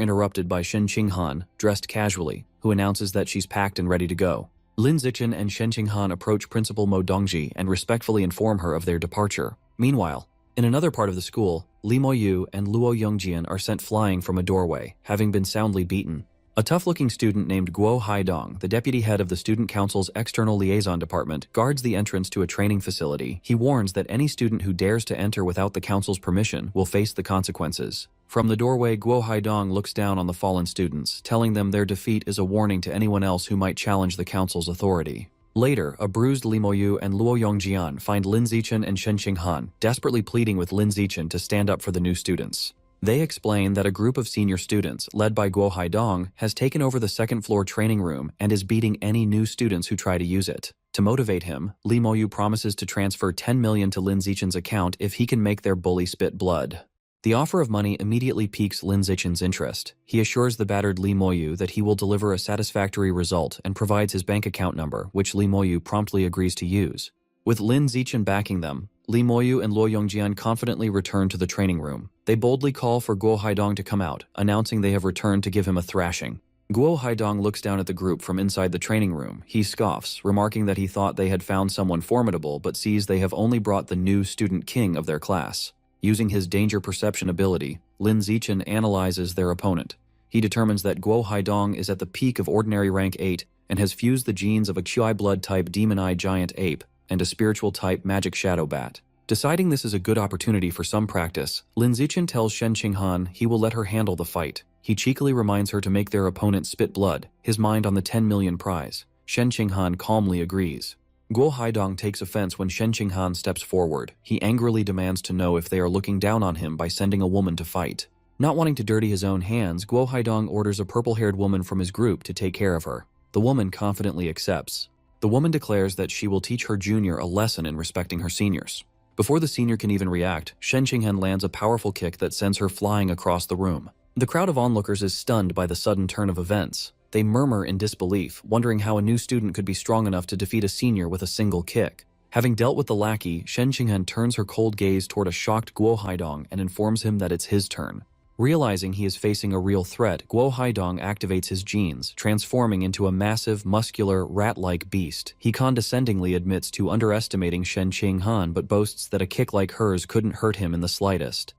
interrupted by Shen Qinghan, dressed casually, who announces that she's packed and ready to go. Lin Zixian and Shen Qinghan approach Principal Mo Dongji and respectfully inform her of their departure. Meanwhile, in another part of the school, Li Moyu and Luo Yongjian are sent flying from a doorway, having been soundly beaten. A tough-looking student named Guo Haidong, the deputy head of the Student Council's External Liaison Department, guards the entrance to a training facility. He warns that any student who dares to enter without the council's permission will face the consequences. From the doorway, Guo Haidong looks down on the fallen students, telling them their defeat is a warning to anyone else who might challenge the council's authority. Later, a bruised Li Moyu and Luo Yongjian find Lin Zixian and Shen Qinghan, desperately pleading with Lin Zixian to stand up for the new students. They explain that a group of senior students, led by Guo Haidong, has taken over the second-floor training room and is beating any new students who try to use it. To motivate him, Li Moyu promises to transfer 10 million to Lin Zixian's account if he can make their bully spit blood. The offer of money immediately piques Lin Zixian's interest. He assures the battered Li Moyu that he will deliver a satisfactory result and provides his bank account number, which Li Moyu promptly agrees to use. With Lin Zixian backing them, Li Moyu and Luo Yongjian confidently return to the training room. They boldly call for Guo Haidong to come out, announcing they have returned to give him a thrashing. Guo Haidong looks down at the group from inside the training room. He scoffs, remarking that he thought they had found someone formidable but sees they have only brought the new student king of their class. Using his danger perception ability, Lin Zixian analyzes their opponent. He determines that Guo Haidong is at the peak of ordinary rank 8 and has fused the genes of a Qi blood type demon eye giant ape and a spiritual type magic shadow bat. Deciding this is a good opportunity for some practice, Lin Zixian tells Shen Qinghan he will let her handle the fight. He cheekily reminds her to make their opponent spit blood, his mind on the 10 million prize. Shen Qinghan calmly agrees. Guo Haidong takes offense when Shen Qinghan steps forward. He angrily demands to know if they are looking down on him by sending a woman to fight. Not wanting to dirty his own hands, Guo Haidong orders a purple-haired woman from his group to take care of her. The woman confidently accepts. The woman declares that she will teach her junior a lesson in respecting her seniors. Before the senior can even react, Shen Qinghen lands a powerful kick that sends her flying across the room. The crowd of onlookers is stunned by the sudden turn of events. They murmur in disbelief, wondering how a new student could be strong enough to defeat a senior with a single kick. Having dealt with the lackey, Shen Qinghen turns her cold gaze toward a shocked Guo Haidong and informs him that it's his turn. Realizing he is facing a real threat, Guo Haidong activates his genes, transforming into a massive, muscular, rat-like beast. He condescendingly admits to underestimating Shen Qinghen but boasts that a kick like hers couldn't hurt him in the slightest.